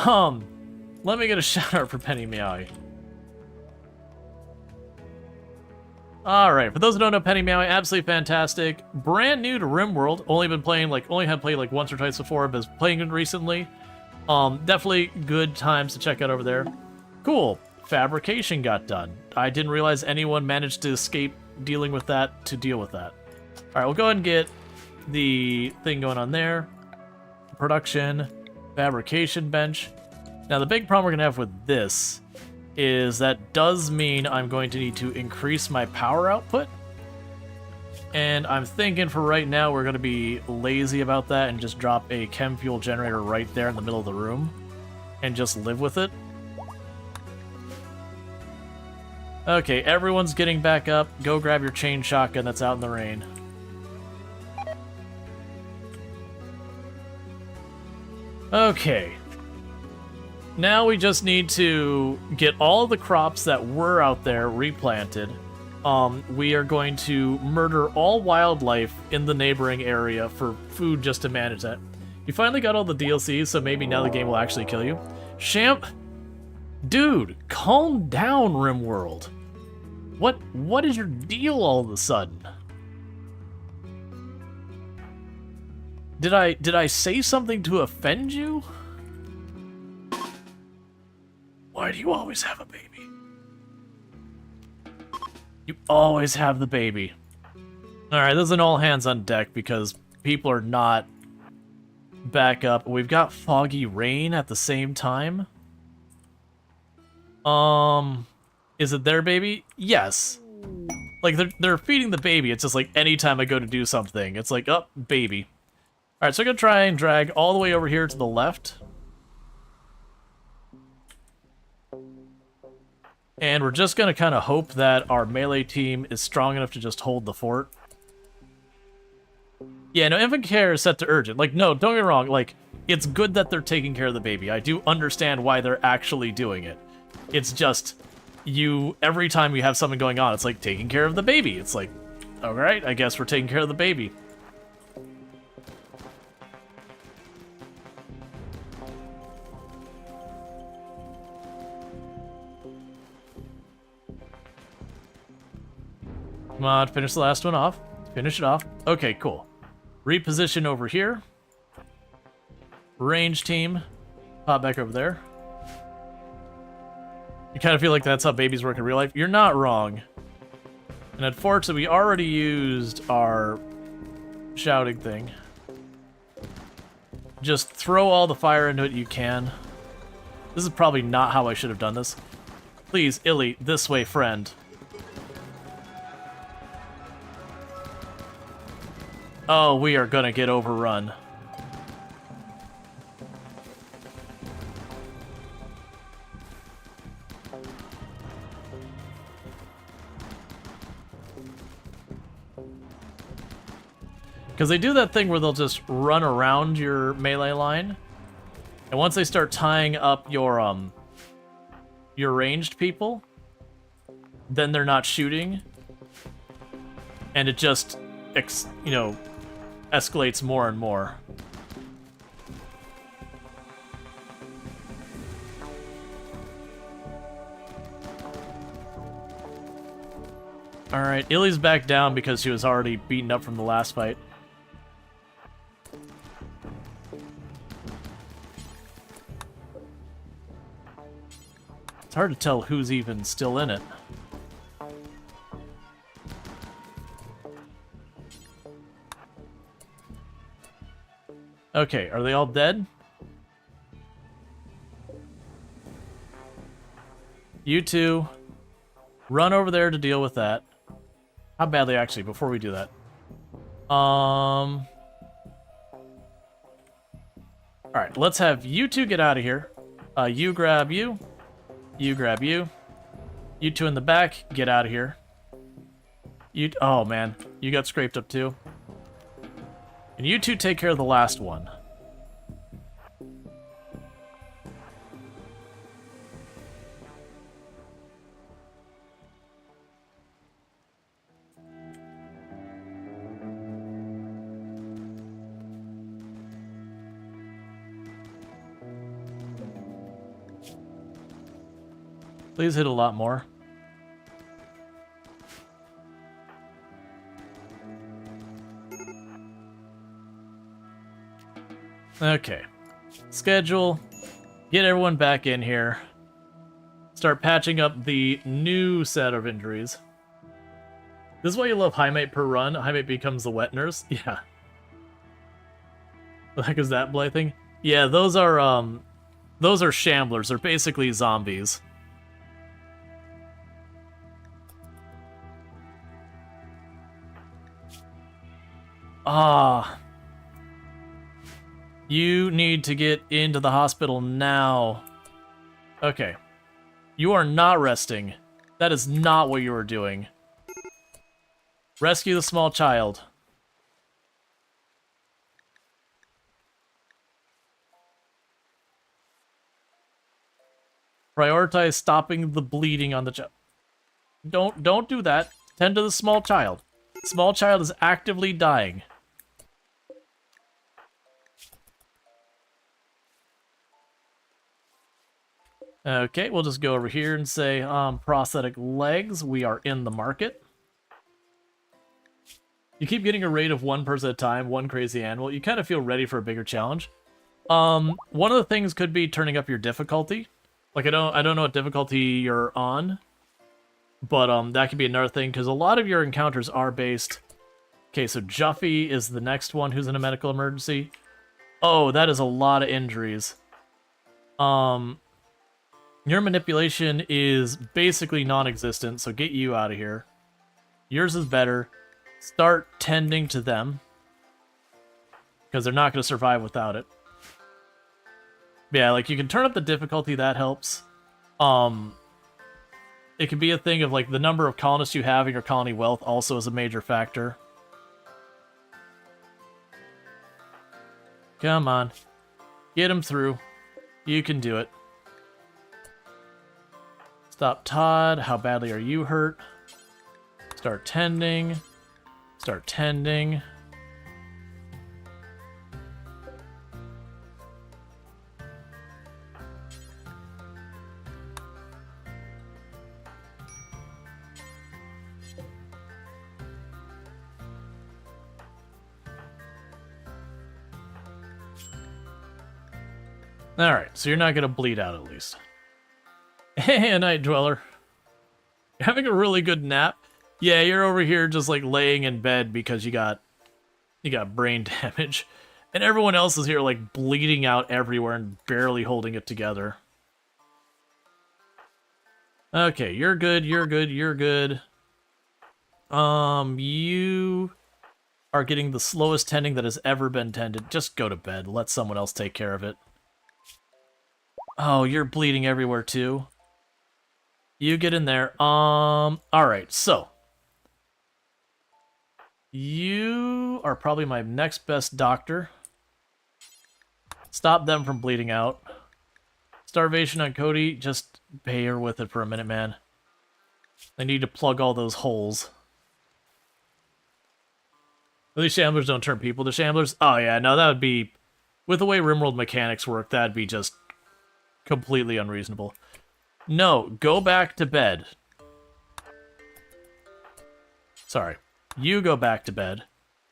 Let me get a shout out for Penny Meowie. Alright, for those who don't know Penny Meowie, absolutely fantastic. Brand new to RimWorld. Only had played like once or twice before, but was playing it recently. Definitely good times to check out over there. Cool. Fabrication got done. I didn't realize anyone managed to escape dealing with that to deal with that. Alright, we'll go ahead and get the thing going on there. Production. Fabrication bench. Now the big problem we're going to have with this is that does mean I'm going to need to increase my power output. And I'm thinking for right now we're going to be lazy about that and just drop a chem fuel generator right there in the middle of the room and just live with it. Okay, everyone's getting back up. Go grab your chain shotgun that's out in the rain. Okay. Now we just need to get all the crops that were out there replanted. We are going to murder all wildlife in the neighboring area for food just to manage that. You finally got all the DLCs, so maybe now the game will actually kill you. Dude, calm down, RimWorld. What is your deal all of a sudden? Did I say something to offend you? Why do you always have a baby? You always have the baby. Alright, this is an all hands on deck because people are not back up. We've got foggy rain at the same time. Is it their baby? Yes. Like, they're feeding the baby. It's just like anytime I go to do something, it's like, oh, baby. Alright, so I'm gonna try and drag all the way over here to the left. And we're just gonna kind of hope that our melee team is strong enough to just hold the fort. Yeah, no, infant care is set to urgent. Like, no, don't get me wrong. Like, it's good that they're taking care of the baby. I do understand why they're actually doing it. It's just, every time you have something going on, it's like taking care of the baby. It's like, alright, I guess we're taking care of the baby. Come on, finish the last one off. Finish it off. Okay, cool. Reposition over here. Range team. Pop back over there. You kind of feel like that's how babies work in real life. You're not wrong. And unfortunately, we already used our shouting thing. Just throw all the fire into it you can. This is probably not how I should have done this. Please, Illy, this way, friend. Oh, we are gonna get overrun. Because they do that thing where they'll just run around your melee line. And once they start tying up your ranged people, then they're not shooting. And it just, escalates more and more. Alright, Illy's back down because she was already beaten up from the last fight. It's hard to tell who's even still in it. Okay, are they all dead? You two, run over there to deal with that. How badly, actually, before we do that? Alright, let's have you two get out of here. You grab you. You grab you. You two in the back, get out of here. Oh man, you got scraped up too. And you two take care of the last one. Please hit a lot more. Okay. Schedule. Get everyone back in here. Start patching up the new set of injuries. This is why you love high mate per run. High mate becomes the wet nurse. Yeah. What the heck is that Blything? Yeah, those are shamblers. They're basically zombies. Ah. You need to get into the hospital now. Okay. You are not resting. That is not what you are doing. Rescue the small child. Prioritize stopping the bleeding on the child. Don't do that. Tend to the small child. Small child is actively dying. Okay, we'll just go over here and say, prosthetic legs, we are in the market. You keep getting a raid of one person at a time, one crazy animal. You kind of feel ready for a bigger challenge. One of the things could be turning up your difficulty. Like, I don't know what difficulty you're on, but that could be another thing, because a lot of your encounters are based... Okay, so Juffy is the next one who's in a medical emergency. Oh, that is a lot of injuries. Your manipulation is basically non-existent, so get you out of here. Yours is better. Start tending to them, because they're not going to survive without it. Yeah, like, you can turn up the difficulty, that helps. It could be a thing of, like, the number of colonists you have in your colony wealth also is a major factor. Come on. Get him through. You can do it. Stop Todd. How badly are you hurt? Start tending. Start tending. Alright, so you're not going to bleed out at least. Hey, a night dweller. You're having a really good nap? Yeah, you're over here just like laying in bed because you got brain damage. And everyone else is here like bleeding out everywhere and barely holding it together. Okay, you're good, you're good, you're good. You are getting the slowest tending that has ever been tended. Just go to bed. Let someone else take care of it. Oh, you're bleeding everywhere too. You get in there. Alright, so. You are probably my next best doctor. Stop them from bleeding out. Starvation on Cody, just bear with it for a minute, man. They need to plug all those holes. These shamblers don't turn people to shamblers? Oh yeah, no, that would be... With the way RimWorld mechanics work, that'd be just completely unreasonable. No, go back to bed. Sorry. You go back to bed.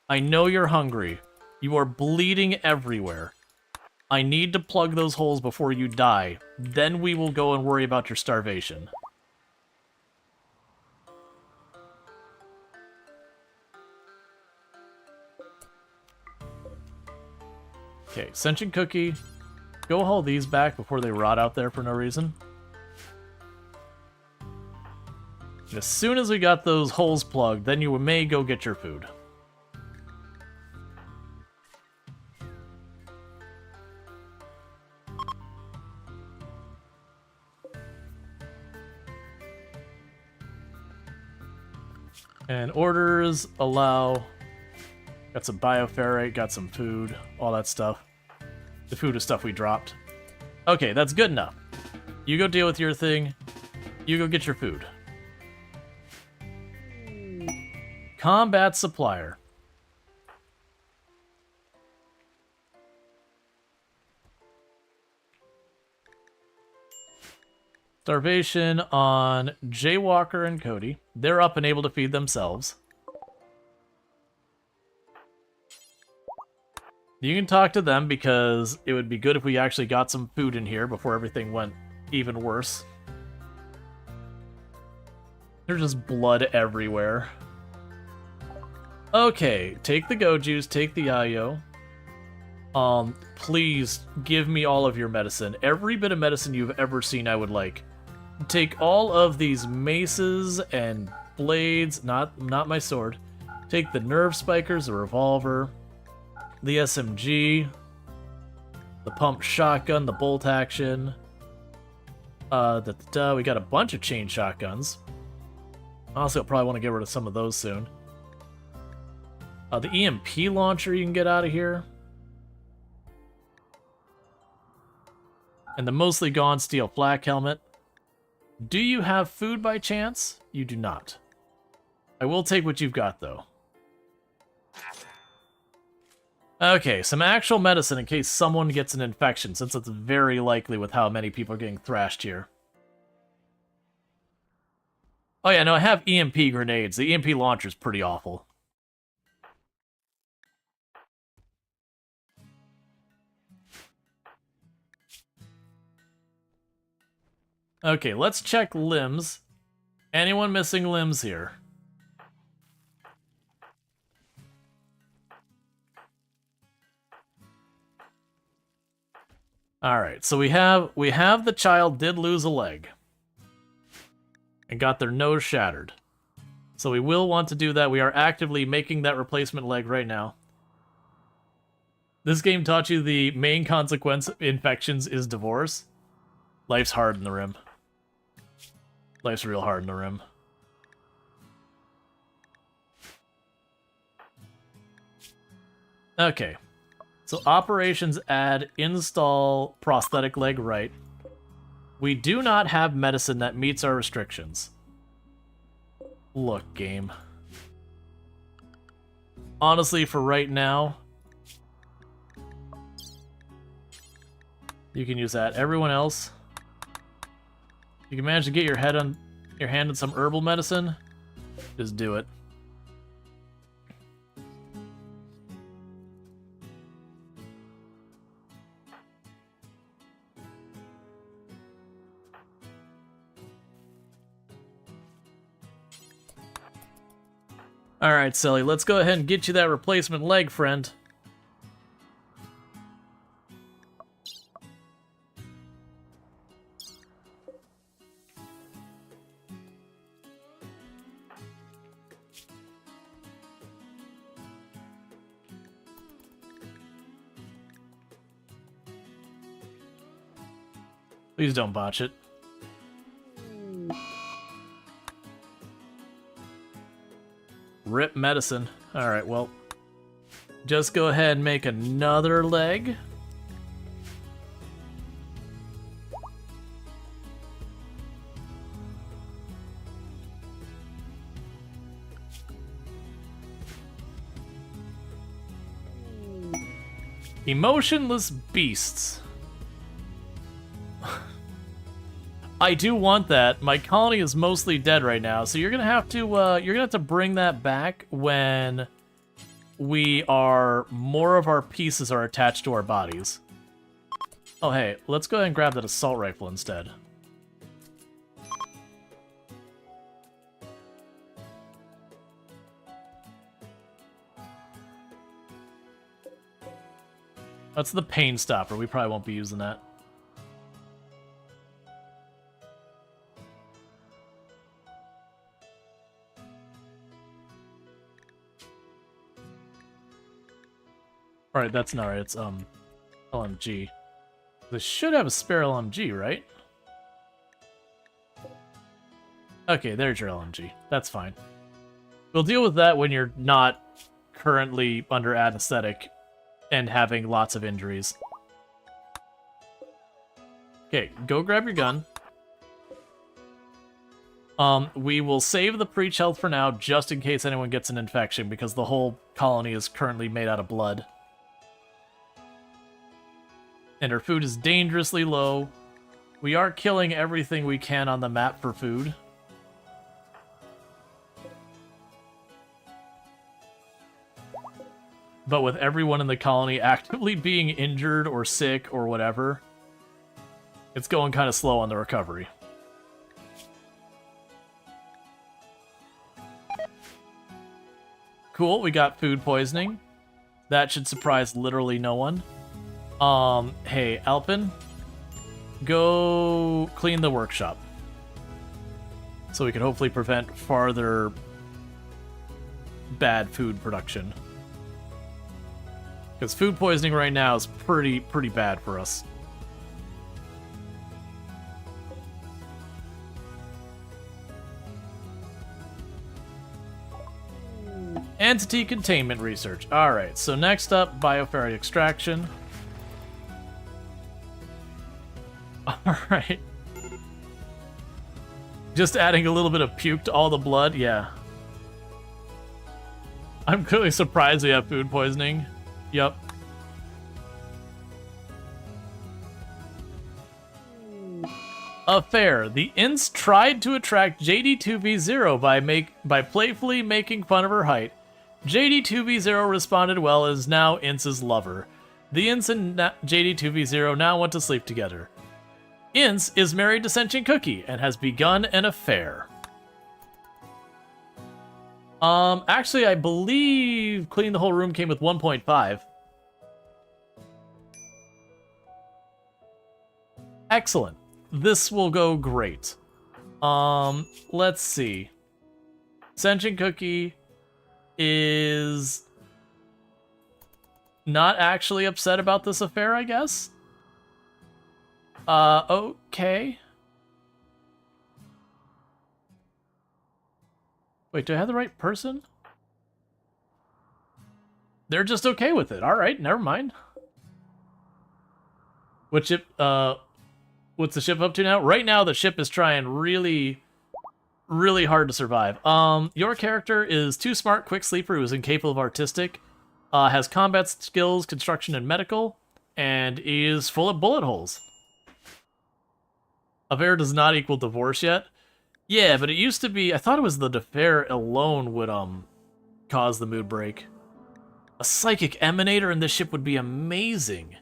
I know you're hungry. You are bleeding everywhere. I need to plug those holes before you die. Then we will go and worry about your starvation. Okay, Sentient Cookie. Go haul these back before they rot out there for no reason. And as soon as we got those holes plugged, then you may go get your food. And orders allow... Got some bioferrite, got some food, all that stuff. The food is stuff we dropped. Okay, that's good enough. You go deal with your thing. You go get your food. Combat supplier. Starvation on Jaywalker and Cody. They're up and able to feed themselves. You can talk to them because it would be good if we actually got some food in here before everything went even worse. There's just blood everywhere. Okay, take the Go Juice, take the Ayo. Please give me all of your medicine. Every bit of medicine you've ever seen I would like. Take all of these maces and blades, not my sword. Take the nerve spikers, the revolver, the SMG, the pump shotgun, the bolt action. We got a bunch of chain shotguns. Also, probably want to get rid of some of those soon. The EMP launcher you can get out of here. And the mostly gone steel flak helmet. Do you have food by chance? You do not. I will take what you've got, though. Okay, some actual medicine in case someone gets an infection, since it's very likely with how many people are getting thrashed here. Oh yeah, no, I have EMP grenades. The EMP launcher's pretty awful. Okay, let's check limbs. Anyone missing limbs here? All right, so we have the child did lose a leg and got their nose shattered. So we will want to do that. We are actively making that replacement leg right now. This game taught you the main consequence of infections is divorce. Life's hard in the Rim. Life's real hard in the Rim. Okay. So operations add install prosthetic leg right. We do not have medicine that meets our restrictions. Look, game. Honestly, for right now, you can use that. Everyone else, you can manage to get your hand on some herbal medicine, just do it. Alright, Sully, let's go ahead and get you that replacement leg, friend. Please don't botch it. Rip medicine. Alright, well, just go ahead and make another leg. Emotionless beasts. I do want that. My colony is mostly dead right now, so you're gonna have to bring that back when more of our pieces are attached to our bodies. Oh hey, let's go ahead and grab that assault rifle instead. That's the pain stopper. We probably won't be using that. Alright, that's not right. It's, LMG. This should have a spare LMG, right? Okay, there's your LMG. That's fine. We'll deal with that when you're not currently under anesthetic and having lots of injuries. Okay, go grab your gun. We will save the breach health for now, just in case anyone gets an infection, because the whole colony is currently made out of blood. And our food is dangerously low. We are killing everything we can on the map for food. But with everyone in the colony actively being injured or sick or whatever, it's going kind of slow on the recovery. Cool, we got food poisoning. That should surprise literally no one. Hey, Alpin, go clean the workshop. So we can hopefully prevent farther bad food production. Because food poisoning right now is pretty bad for us. Entity containment research. Alright, so next up, bioferrite extraction. Alright. Just adding a little bit of puke to all the blood, yeah. I'm clearly surprised we have food poisoning. Yep. Affair. The Ince tried to attract JD2V0 by playfully making fun of her height. JD2V0 responded well and is now Ince's lover. The Ince and JD2V0 now want to sleep together. Ince is married to Sentient Cookie and has begun an affair. Actually, I believe cleaning the whole room came with 1.5. Excellent. This will go great. Let's see. Sentient Cookie is not actually upset about this affair, I guess. Okay. Wait, do I have the right person? They're just okay with it. All right, never mind. What ship, what's the ship up to now? Right now, the ship is trying really hard to survive. Your character is too smart, quick sleeper, who is incapable of artistic, has combat skills, construction, and medical, and is full of bullet holes. Affair does not equal divorce yet. Yeah, but it used to be, I thought it was the affair alone would, cause the mood break. A psychic emanator in this ship would be amazing.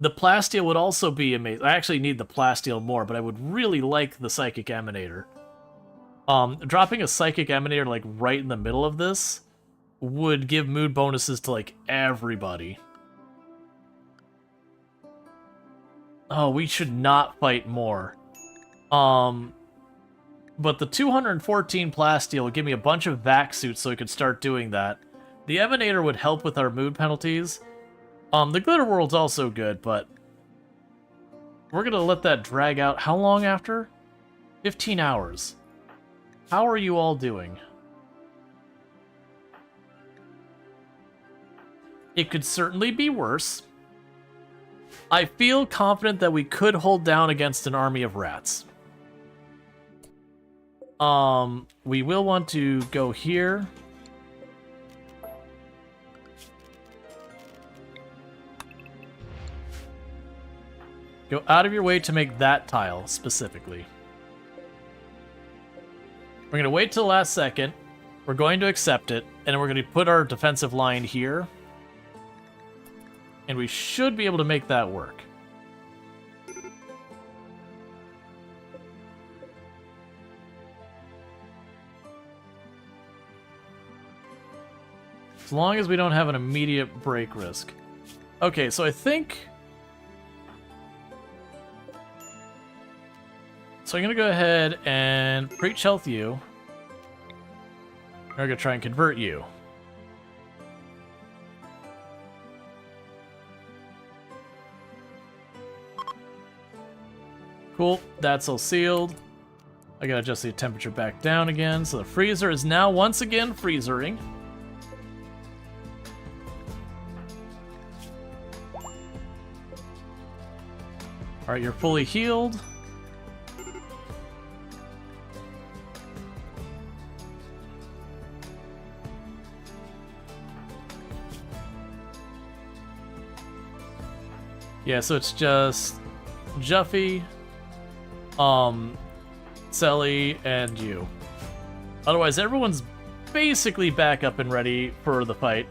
The plasteel would also be amazing. I actually need the plasteel more, but I would really like the psychic emanator. Dropping a psychic emanator, like, right in the middle of this would give mood bonuses to, like, everybody. Oh, we should not fight more. But the 214 plasteel would give me a bunch of vac suits so I could start doing that. The emanator would help with our mood penalties. The glitter world's also good, but we're gonna let that drag out. How long after? 15 hours. How are you all doing? It could certainly be worse. I feel confident that we could hold down against an army of rats. We will want to go here. Go out of your way to make that tile, specifically. We're going to wait till the last second. We're going to accept it, and then we're going to put our defensive line here. And we should be able to make that work. As long as we don't have an immediate break risk. Okay, so I think... So I'm going to go ahead and preach health you. We're going to try and convert you. Cool, that's all sealed. I gotta adjust the temperature back down again. So the freezer is now once again freezering. Alright, you're fully healed. Yeah, so it's just Juffy, Selly, and you. Otherwise, everyone's basically back up and ready for the fight.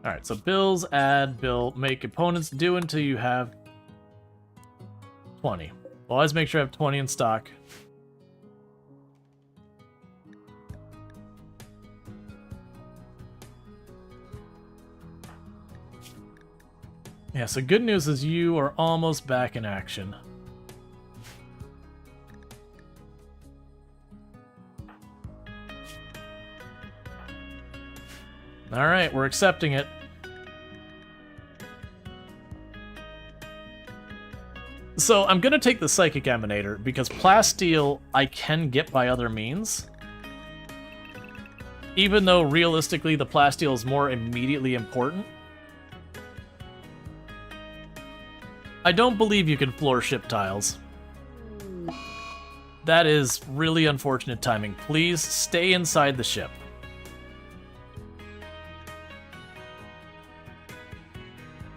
Alright, so bills, add, bill, make opponents do until you have 20. Well, always make sure I have 20 in stock. Yeah, so good news is you are almost back in action. Alright, we're accepting it. So I'm going to take the Psychic Emanator, because Plasteel I can get by other means. Even though, realistically, the Plasteel is more immediately important. I don't believe you can floor ship tiles. That is really unfortunate timing. Please stay inside the ship.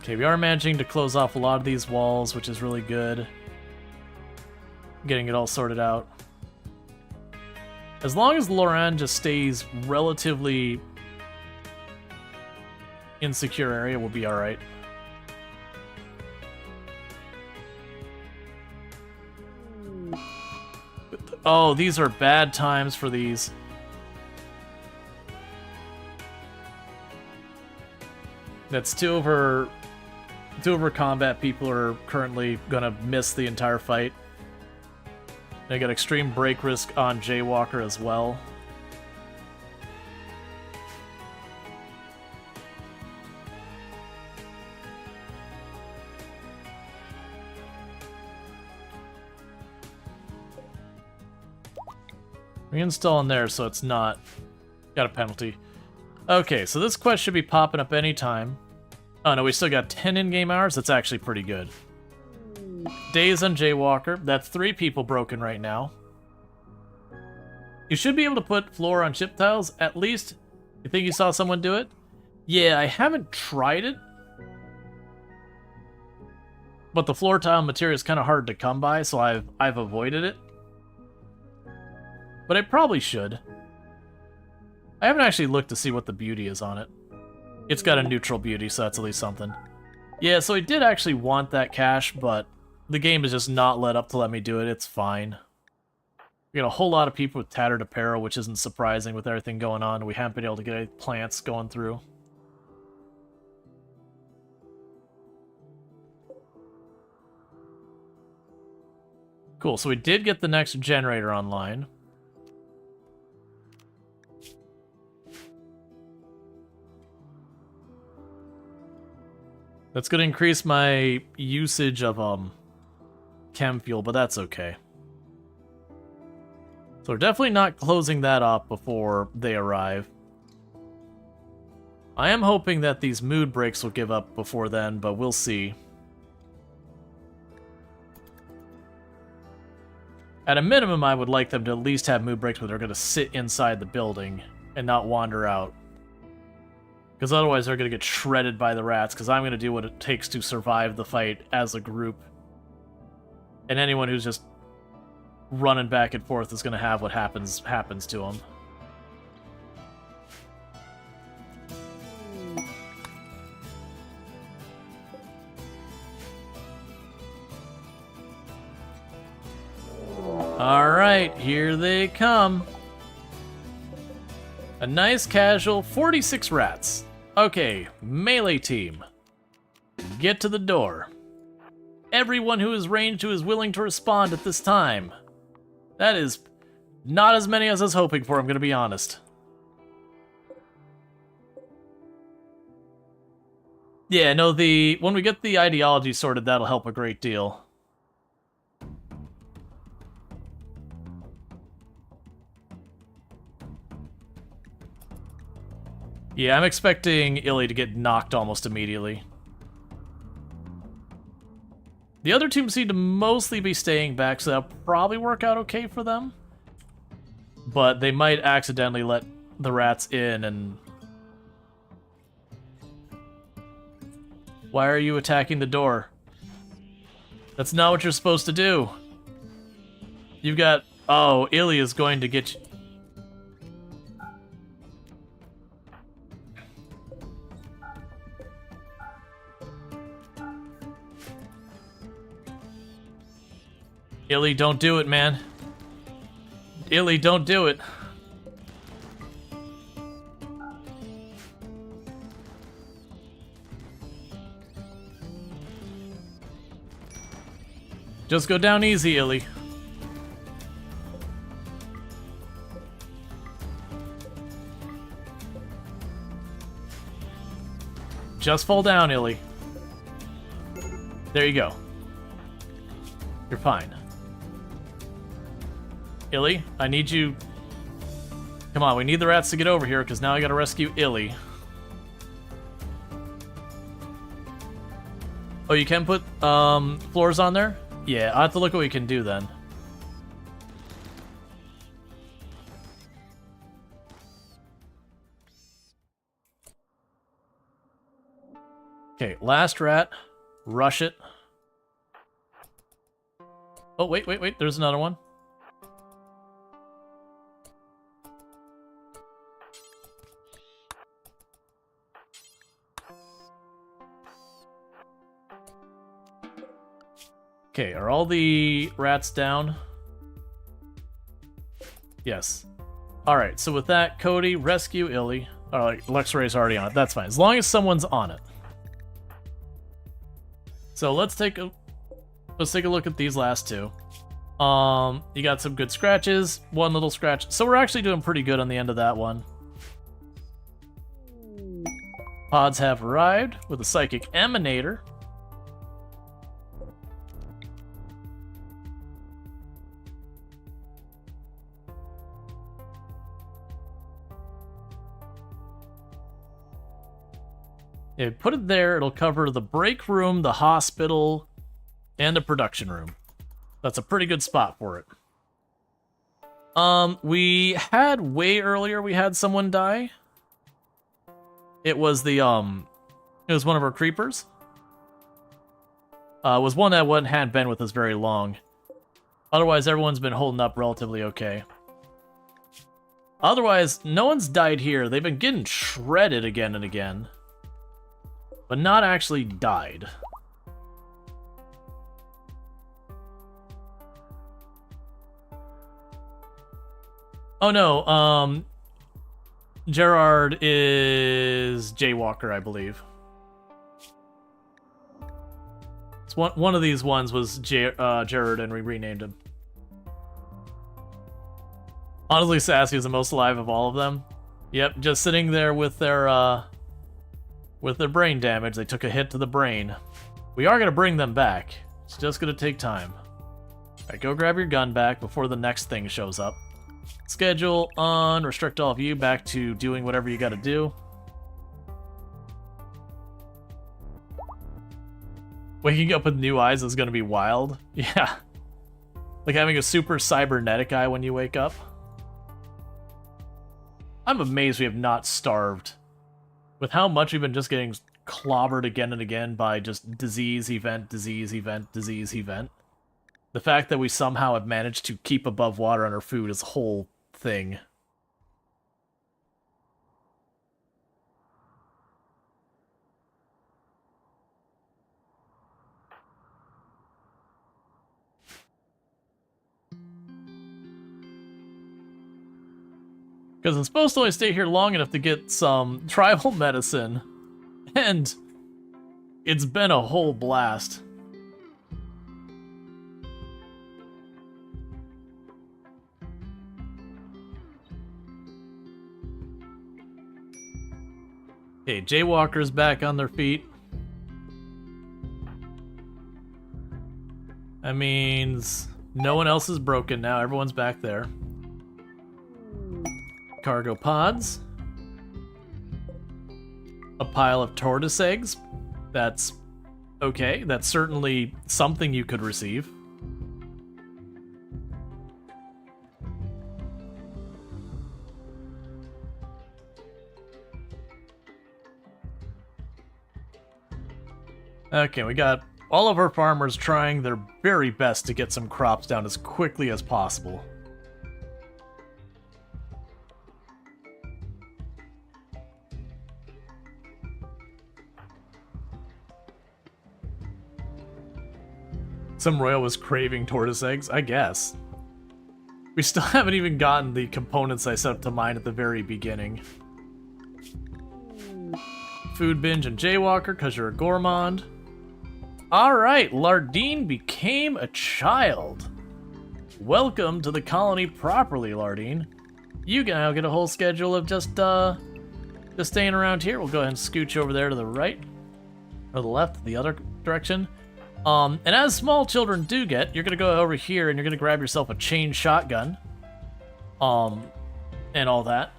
Okay, we are managing to close off a lot of these walls, which is really good. Getting it all sorted out. As long as Loran just stays relatively insecure area, we'll be alright. Oh, these are bad times for these. That's two of her combat people are currently gonna miss the entire fight. They got extreme break risk on Jaywalker as well. Reinstall in there so it's not got a penalty. Okay, so this quest should be popping up anytime. Oh no, we still got 10 in-game hours. That's actually pretty good. Days on Jaywalker. That's 3 people broken right now. You should be able to put floor on chip tiles, at least. You think you saw someone do it? Yeah, I haven't tried it. But the floor tile material is kind of hard to come by, so I've avoided it. But I probably should. I haven't actually looked to see what the beauty is on it. It's got a neutral beauty, so that's at least something. Yeah, so I did actually want that cache, but the game is just not let up to let me do it. It's fine. We got a whole lot of people with tattered apparel, which isn't surprising with everything going on. We haven't been able to get any plants going through. Cool, so we did get the next generator online. That's going to increase my usage of chem fuel, but that's okay. So we're definitely not closing that up before they arrive. I am hoping that these mood breaks will give up before then, but we'll see. At a minimum, I would like them to at least have mood breaks where they're going to sit inside the building and not wander out. Because otherwise they're going to get shredded by the rats, because I'm going to do what it takes to survive the fight as a group. And anyone who's just running back and forth is going to have what happens to them. Alright, here they come. A nice casual 46 rats. Okay, melee team. Get to the door. Everyone who is ranged who is willing to respond at this time. That is not as many as I was hoping for, I'm going to be honest. Yeah, no, when we get the ideology sorted, that'll help a great deal. Yeah, I'm expecting Illy to get knocked almost immediately. The other team seem to mostly be staying back, so that'll probably work out okay for them. But they might accidentally let the rats in and... Why are you attacking the door? That's not what you're supposed to do. You've got... Oh, Illy is going to get you... Illy, don't do it, man. Illy, don't do it. Just go down easy, Illy. Just fall down, Illy. There you go. You're fine. Illy, I need you... Come on, we need the rats to get over here, because now I gotta rescue Illy. Oh, you can put, floors on there? Yeah, I'll have to look what we can do then. Okay, last rat. Rush it. Oh, wait, there's another one. Okay, are all the rats down? Yes. Alright, so with that, Cody, rescue Illy. Alright, Luxray's already on it. That's fine. As long as someone's on it. So let's take a look at these last two. You got some good scratches, one little scratch. So we're actually doing pretty good on the end of that one. Pods have arrived with a psychic emanator. Yeah, put it there, it'll cover the break room, the hospital, and the production room. That's a pretty good spot for it. We had way earlier, we had someone die. It was the, it was one of our creepers. It was one that hadn't been with us very long. Otherwise, everyone's been holding up relatively okay. Otherwise, no one's died here. They've been getting shredded again and again. But not actually died. Oh no, Gerard is Jaywalker, I believe. It's one of these ones was Gerard, and we renamed him. Honestly, Sassy is the most alive of all of them. Yep, just sitting there with their brain damage. They took a hit to the brain. We are gonna bring them back. It's just gonna take time. Alright, go grab your gun back before the next thing shows up. Schedule on, restrict all of you back to doing whatever you gotta do. Waking up with new eyes is gonna be wild. Yeah. Like having a super cybernetic eye when you wake up. I'm amazed we have not starved. With how much we've been just getting clobbered again and again by just disease, event, disease, event, disease, event. The fact that we somehow have managed to keep above water on our food is a whole thing. Because I'm supposed to only stay here long enough to get some tribal medicine. And it's been a whole blast. Okay, Jaywalker's back on their feet. That means no one else is broken now. Everyone's back there. Cargo pods. A pile of tortoise eggs. That's okay. That's certainly something you could receive. Okay, we got all of our farmers trying their very best to get some crops down as quickly as possible. Some royal was craving tortoise eggs, I guess. We still haven't even gotten the components I set up to mine at the very beginning. Food binge and Jaywalker, because you're a gourmand. Alright, Lardine became a child. Welcome to the colony properly, Lardine. You can now get a whole schedule of just staying around here. We'll go ahead and scooch over there to the right. Or the left, the other direction. And as small children do get, you're gonna go over here and you're gonna grab yourself a chain shotgun. And all that.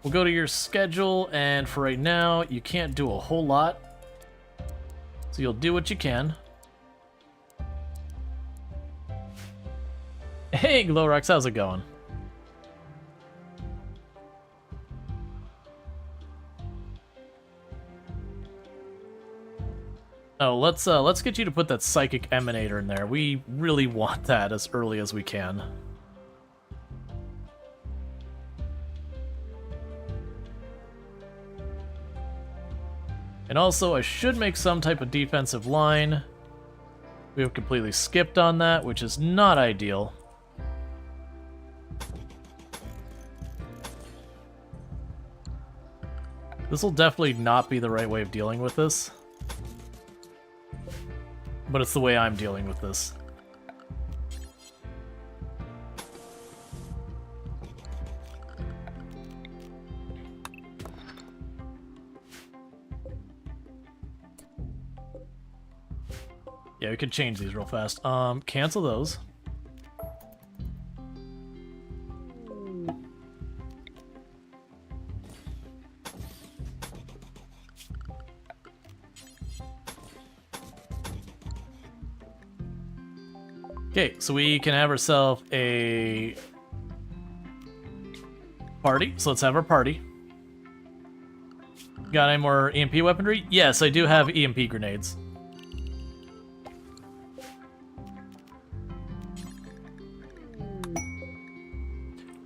We'll go to your schedule, and for right now, you can't do a whole lot. So you'll do what you can. Hey, Glowrox, how's it going? Oh, let's get you to put that psychic emanator in there. We really want that as early as we can. And also, I should make some type of defensive line. We have completely skipped on that, which is not ideal. This will definitely not be the right way of dealing with this. But it's the way I'm dealing with this. Yeah, we could change these real fast. Cancel those. Okay, so we can have ourselves a party. So let's have our party. Got any more EMP weaponry? Yes, I do have EMP grenades.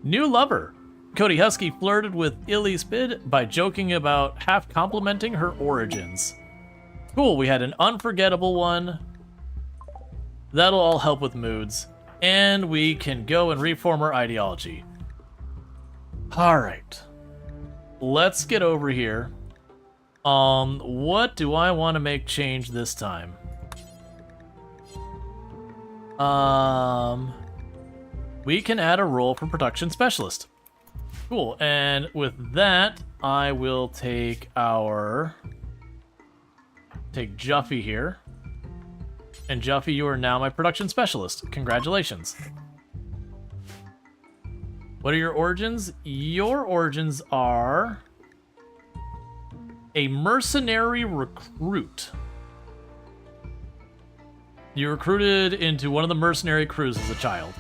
New lover. Cody Husky flirted with Illyspid by joking about half complimenting her origins. Cool, we had an unforgettable one. That'll all help with moods. And we can go and reform our ideology. Alright. Let's get over here. What do I want to make change this time? We can add a role for production specialist. Cool, and with that, I will take Juffy here. And Juffy, you are now my production specialist. Congratulations. What are your origins? Your origins are a mercenary recruit. You recruited into one of the mercenary crews as a child.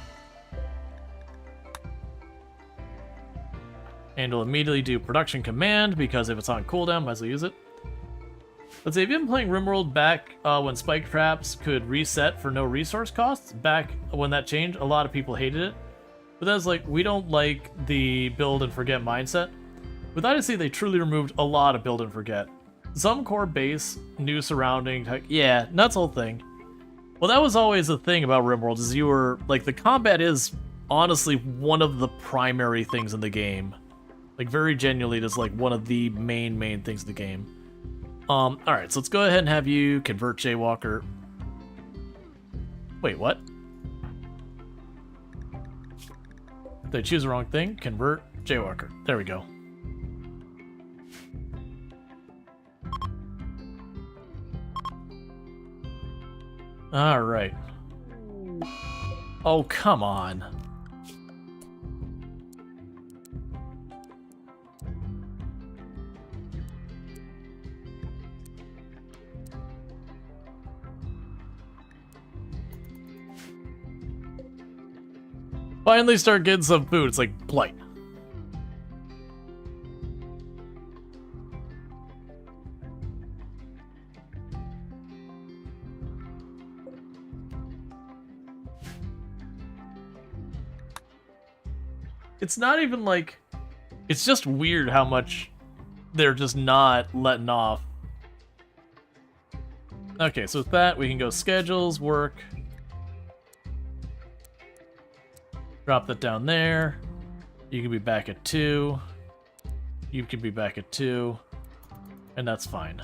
And will immediately do production command, because if it's on cooldown, might as well use it. Let's say, have you been playing RimWorld back when spike traps could reset for no resource costs? Back when that changed, a lot of people hated it. But that's like, we don't like the build and forget mindset. With Odyssey, they truly removed a lot of build and forget. Some core base, new surrounding, yeah, that's the whole thing. Well, that was always the thing about RimWorld, is you were, like, the combat is honestly one of the primary things in the game. Like, very genuinely, it is like one of the main things in the game. Alright, so let's go ahead and have you convert Jaywalker. Wait, what? Did I choose the wrong thing? Convert Jaywalker. There we go. Alright. Oh, come on. Finally start getting some food. It's like blight. It's not even like... It's just weird how much they're just not letting off. Okay, so with that, we can go schedules, work... Drop that down there. You can be back at 2. You can be back at 2. And that's fine.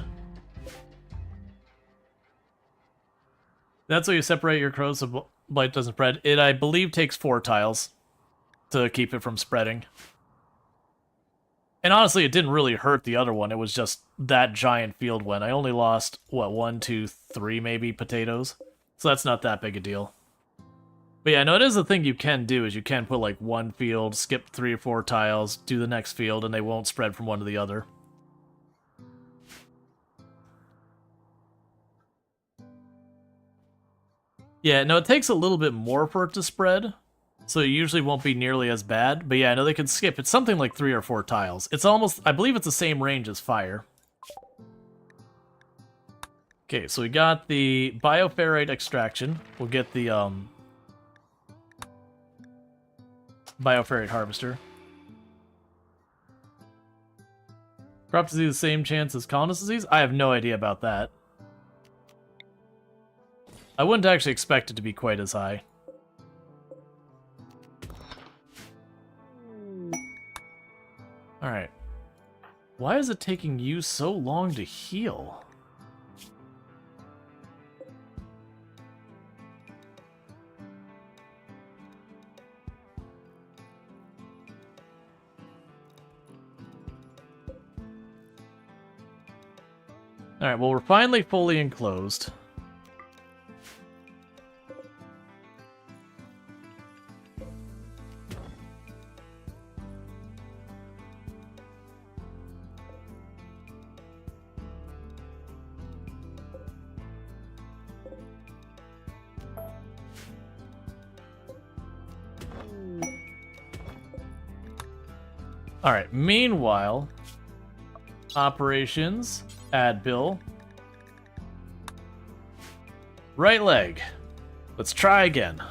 That's how you separate your crows so blight doesn't spread. It, I believe, takes 4 tiles to keep it from spreading. And honestly, it didn't really hurt the other one. It was just that giant field went. I only lost, what, 1, 2, 3 maybe potatoes? So that's not that big a deal. But yeah, no, it is a thing you can do, is you can put like one field, skip 3 or 4 tiles, do the next field, and they won't spread from one to the other. Yeah, no, it takes a little bit more for it to spread, so it usually won't be nearly as bad. But yeah, I know they can skip. It's something like 3 or 4 tiles. It's almost, I believe it's the same range as fire. Okay, so we got the bioferrite extraction. We'll get the, bioferrite harvester. Crop disease, the same chance as colonist disease? I have no idea about that. I wouldn't actually expect it to be quite as high. Alright. Why is it taking you so long to heal? Alright, well, we're finally fully enclosed. Alright, meanwhile, operations, add bill. Right leg. Let's try again.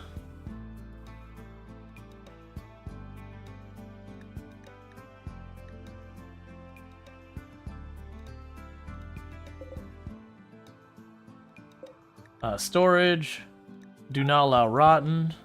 Storage. Do not allow rotten.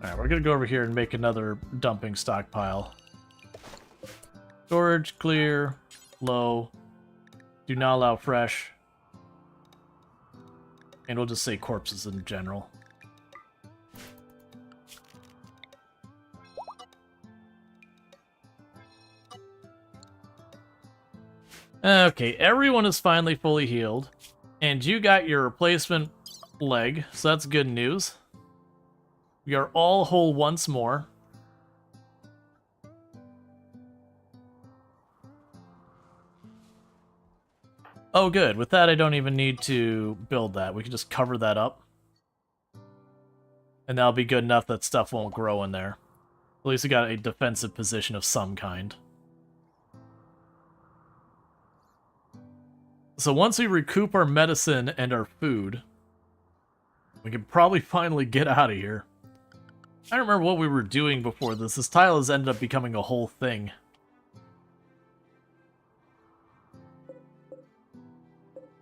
Alright, we're gonna go over here and make another dumping stockpile. Storage, clear, low. Do not allow fresh. And we'll just say corpses in general. Okay, everyone is finally fully healed. And you got your replacement leg, so that's good news. We are all whole once more. Oh good, with that I don't even need to build that. We can just cover that up. And that'll be good enough that stuff won't grow in there. At least we got a defensive position of some kind. So once we recoup our medicine and our food, we can probably finally get out of here. I don't remember what we were doing before this. This tile has ended up becoming a whole thing.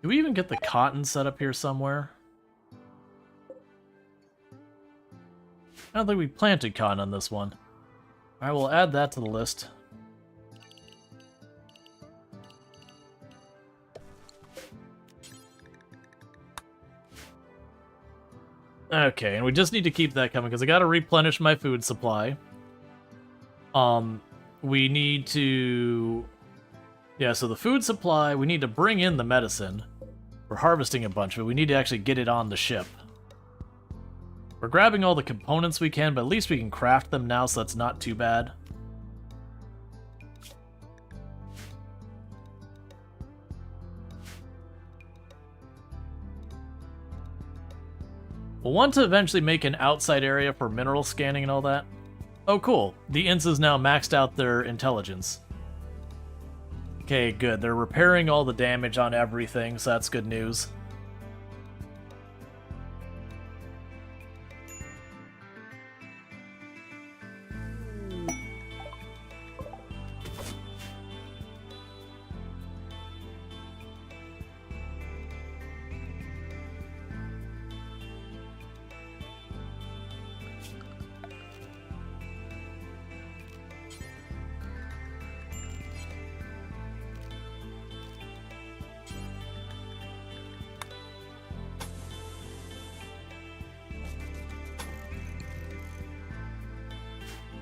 Do we even get the cotton set up here somewhere? I don't think we planted cotton on this one. I will add that to the list. Okay, and we just need to keep that coming because I gotta replenish my food supply. We need to... Yeah, so the food supply, we need to bring in the medicine. We're harvesting a bunch of it. We need to actually get it on the ship. We're grabbing all the components we can, but at least we can craft them now, so that's not too bad. We'll want to eventually make an outside area for mineral scanning and all that. Oh, cool. The Ints has now maxed out their intelligence. Okay, good. They're repairing all the damage on everything, so that's good news.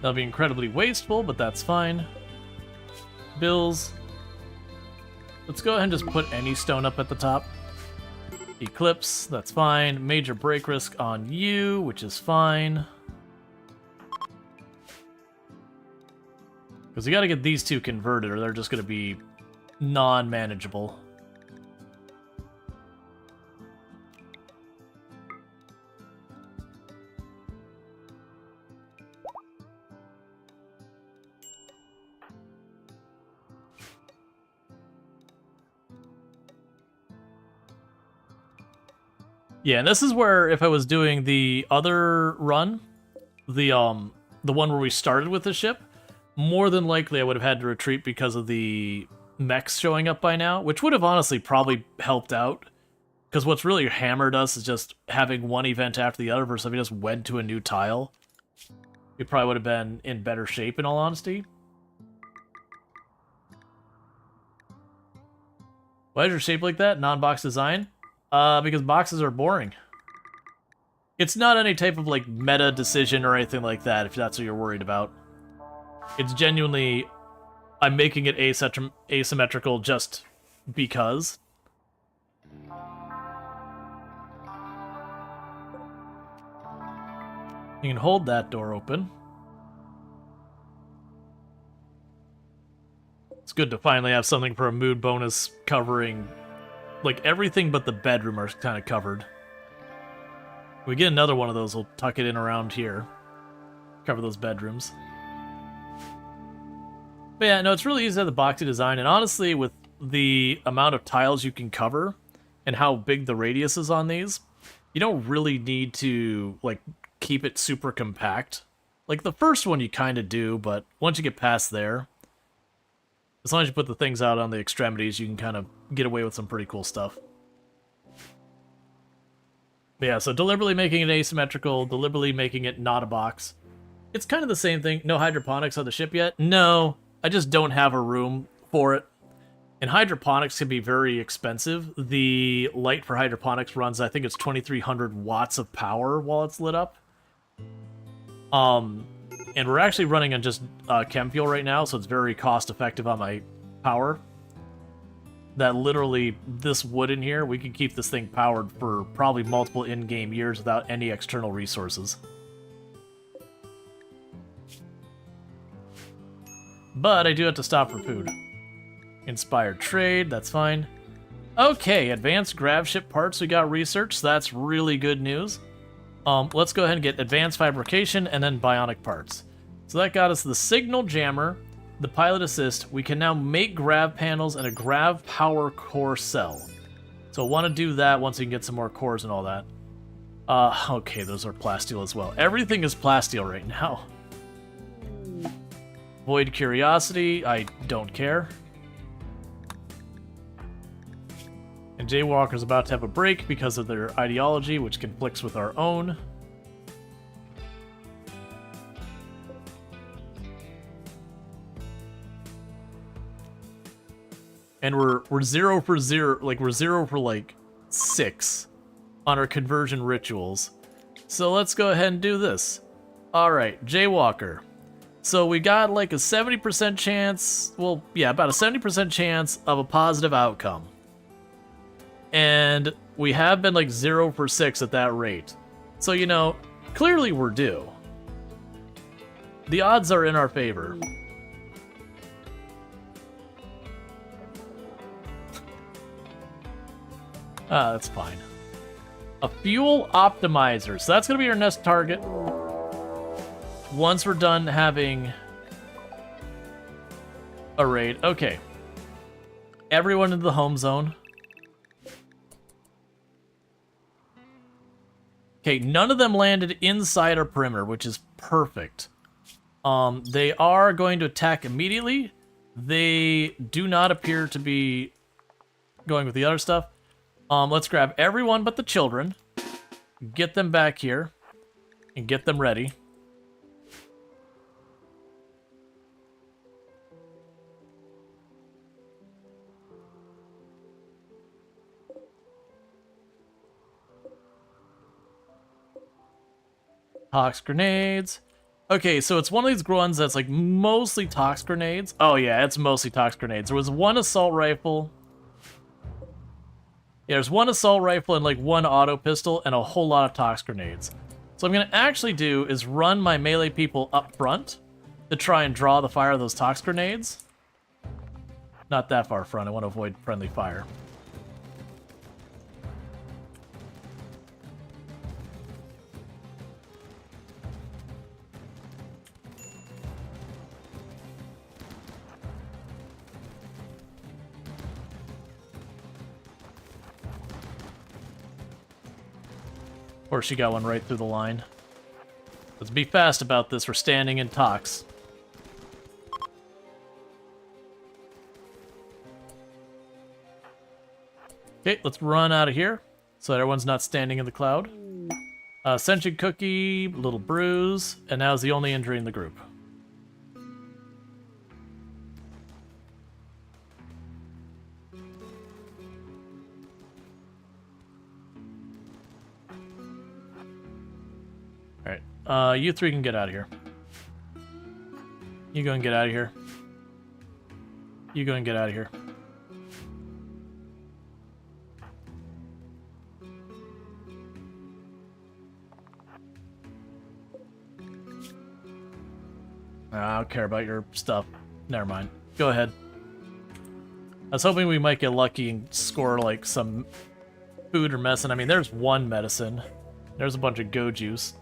That'll be incredibly wasteful, but that's fine. Bills. Let's go ahead and just put any stone up at the top. Eclipse, that's fine. Major break risk on you, which is fine. Because we gotta get these two converted, or they're just gonna be non-manageable. Yeah, and this is where, if I was doing the other run, the one where we started with the ship, more than likely I would have had to retreat because of the mechs showing up by now, which would have honestly probably helped out. Because what's really hammered us is just having one event after the other versus if we just went to a new tile. We probably would have been in better shape, in all honesty. Why is your shape like that? Non-box design? Because boxes are boring. It's not any type of, like, meta decision or anything like that, if that's what you're worried about. It's genuinely... I'm making it asymmetrical just because. You can hold that door open. It's good to finally have something for a mood bonus covering, like, everything but the bedroom are kind of covered. If we get another one of those, we'll tuck it in around here. Cover those bedrooms. But yeah, no, it's really easy to have the boxy design, and honestly, with the amount of tiles you can cover and how big the radius is on these, you don't really need to, like, keep it super compact. Like, the first one you kind of do, but once you get past there, as long as you put the things out on the extremities, you can kind of get away with some pretty cool stuff. But yeah, so deliberately making it asymmetrical, deliberately making it not a box. It's kind of the same thing. No hydroponics on the ship yet? No, I just don't have a room for it. And hydroponics can be very expensive. The light for hydroponics runs, I think it's 2,300 watts of power while it's lit up. And we're actually running on just chem fuel right now, so it's very cost effective on my power. That literally, this wood in here, we can keep this thing powered for probably multiple in-game years without any external resources. But I do have to stop for food. Inspired trade, that's fine. Okay, advanced Gravship parts we got researched, so that's really good news. Let's go ahead and get advanced fabrication and then bionic parts. So that got us the signal jammer, the pilot assist. We can now make grav panels and a grav power core cell. So we'll want to do that once we can get some more cores and all that. Okay, those are plasteel as well. Everything is plasteel right now. Void curiosity, I don't care. And Jaywalker's about to have a break because of their ideology, which conflicts with our own. And we're 0 for 0, like we're 0 for like 6 on our conversion rituals. So let's go ahead and do this. Alright, Jaywalker. So we got like a 70% chance, well, yeah, about a 70% chance of a positive outcome. And we have been like 0 for 6 at that rate. So, you know, clearly we're due. The odds are in our favor. That's fine. A fuel optimizer. So that's going to be our next target. Once we're done having a raid. Okay. Everyone into the home zone. Okay, none of them landed inside our perimeter, which is perfect. They are going to attack immediately. They do not appear to be going with the other stuff. Let's grab everyone but the children, get them back here, and get them ready. Tox grenades. Okay, so it's one of these ones that's like mostly tox grenades. Oh yeah, it's mostly tox grenades. There was one assault rifle. Yeah, there's one assault rifle and like one auto pistol and a whole lot of tox grenades. So what I'm gonna actually do is run my melee people up front to try and draw the fire of those tox grenades. Not that far front, I want to avoid friendly fire. Or she got one right through the line. Let's be fast about this. We're standing in tox. Okay, let's run out of here. so that everyone's not standing in the cloud. Sentient cookie, little bruise, and now is the only injury in the group. Alright, you three can get out of here. You go and get out of here. You go and get out of here. I don't care about your stuff. Never mind. Go ahead. I was hoping we might get lucky and score, like, some food or medicine. I mean, there's one medicine. There's a bunch of go juice.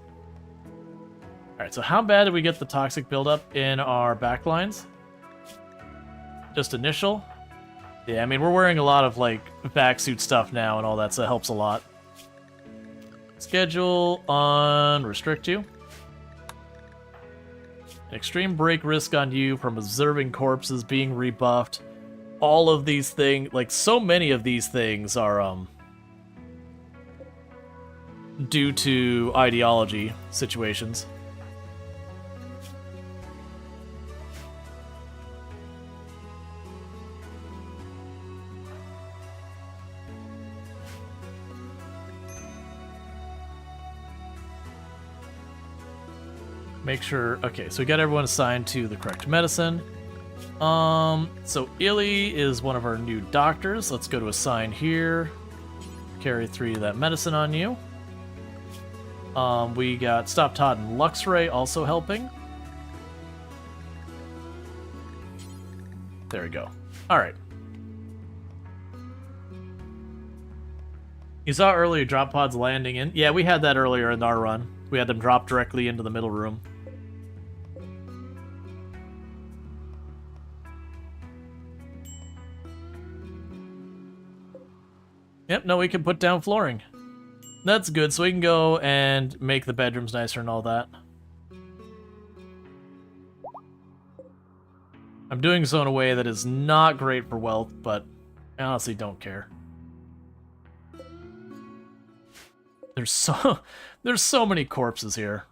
Alright, so how bad did we get the toxic buildup in our backlines? Just initial? Yeah, I mean, we're wearing a lot of, like, back suit stuff now and all that, so that helps a lot. Schedule on restrict you. Extreme break risk on you from observing corpses being rebuffed. All of these things, like, so many of these things are, due to ideology situations. Make sure, okay, so we got everyone assigned to the correct medicine. So Illy is one of our new doctors. Let's go to assign here. Carry 3 of that medicine on you. We got Stop Todd and Luxray also helping. There we go. Alright. You saw earlier drop pods landing in. Yeah, we had that earlier in our run. We had them drop directly into the middle room. Yep, no, we can put down flooring. That's good, so we can go and make the bedrooms nicer and all that. I'm doing so in a way that is not great for wealth, but I honestly don't care. There's so many corpses here.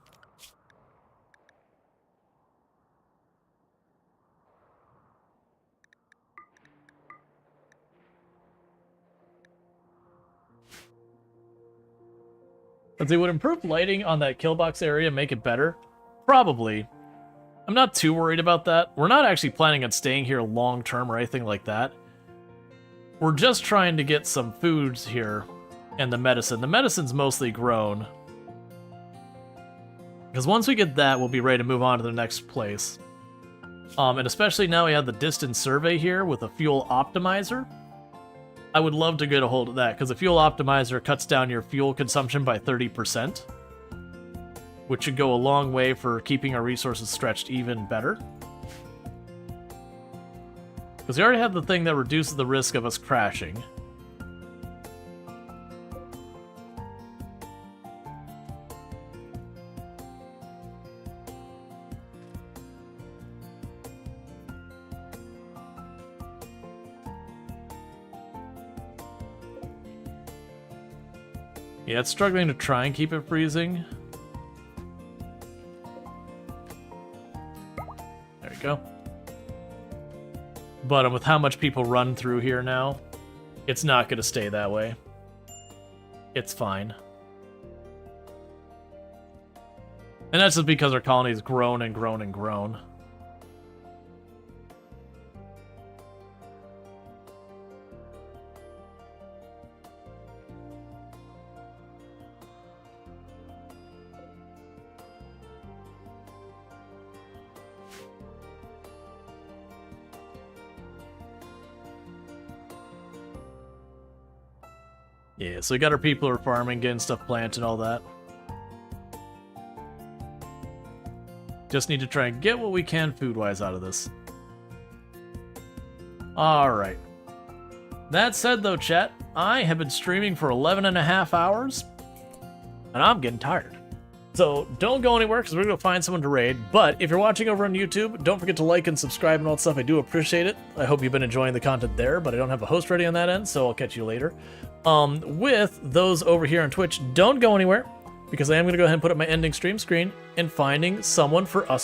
But they would improve lighting on that kill box area, make it better? Probably. I'm not too worried about that. We're not actually planning on staying here long term or anything like that. We're just trying to get some foods here and the medicine. The medicine's mostly grown. Because once we get that, we'll be ready to move on to the next place. And especially now we have the distance survey here with a fuel optimizer. I would love to get a hold of that, because the fuel optimizer cuts down your fuel consumption by 30%, which should go a long way for keeping our resources stretched even better. Because we already have the thing that reduces the risk of us crashing. Yeah, it's struggling to try and keep it freezing. There we go. But with how much people run through here now, it's not going to stay that way. It's fine. And that's just because our colony's grown and grown and grown. Yeah, so we got our people who are farming, getting stuff planted and all that. Just need to try and get what we can food-wise out of this. Alright. That said though, chat, I have been streaming for 11.5 hours, and I'm getting tired. So don't go anywhere because we're going to find someone to raid. But if you're watching over on YouTube, don't forget to like and subscribe and all that stuff. I do appreciate it. I hope you've been enjoying the content there, but I don't have a host ready on that end, so I'll catch you later. With those over here on Twitch, don't go anywhere because I am going to go ahead and put up my ending stream screen and finding someone for us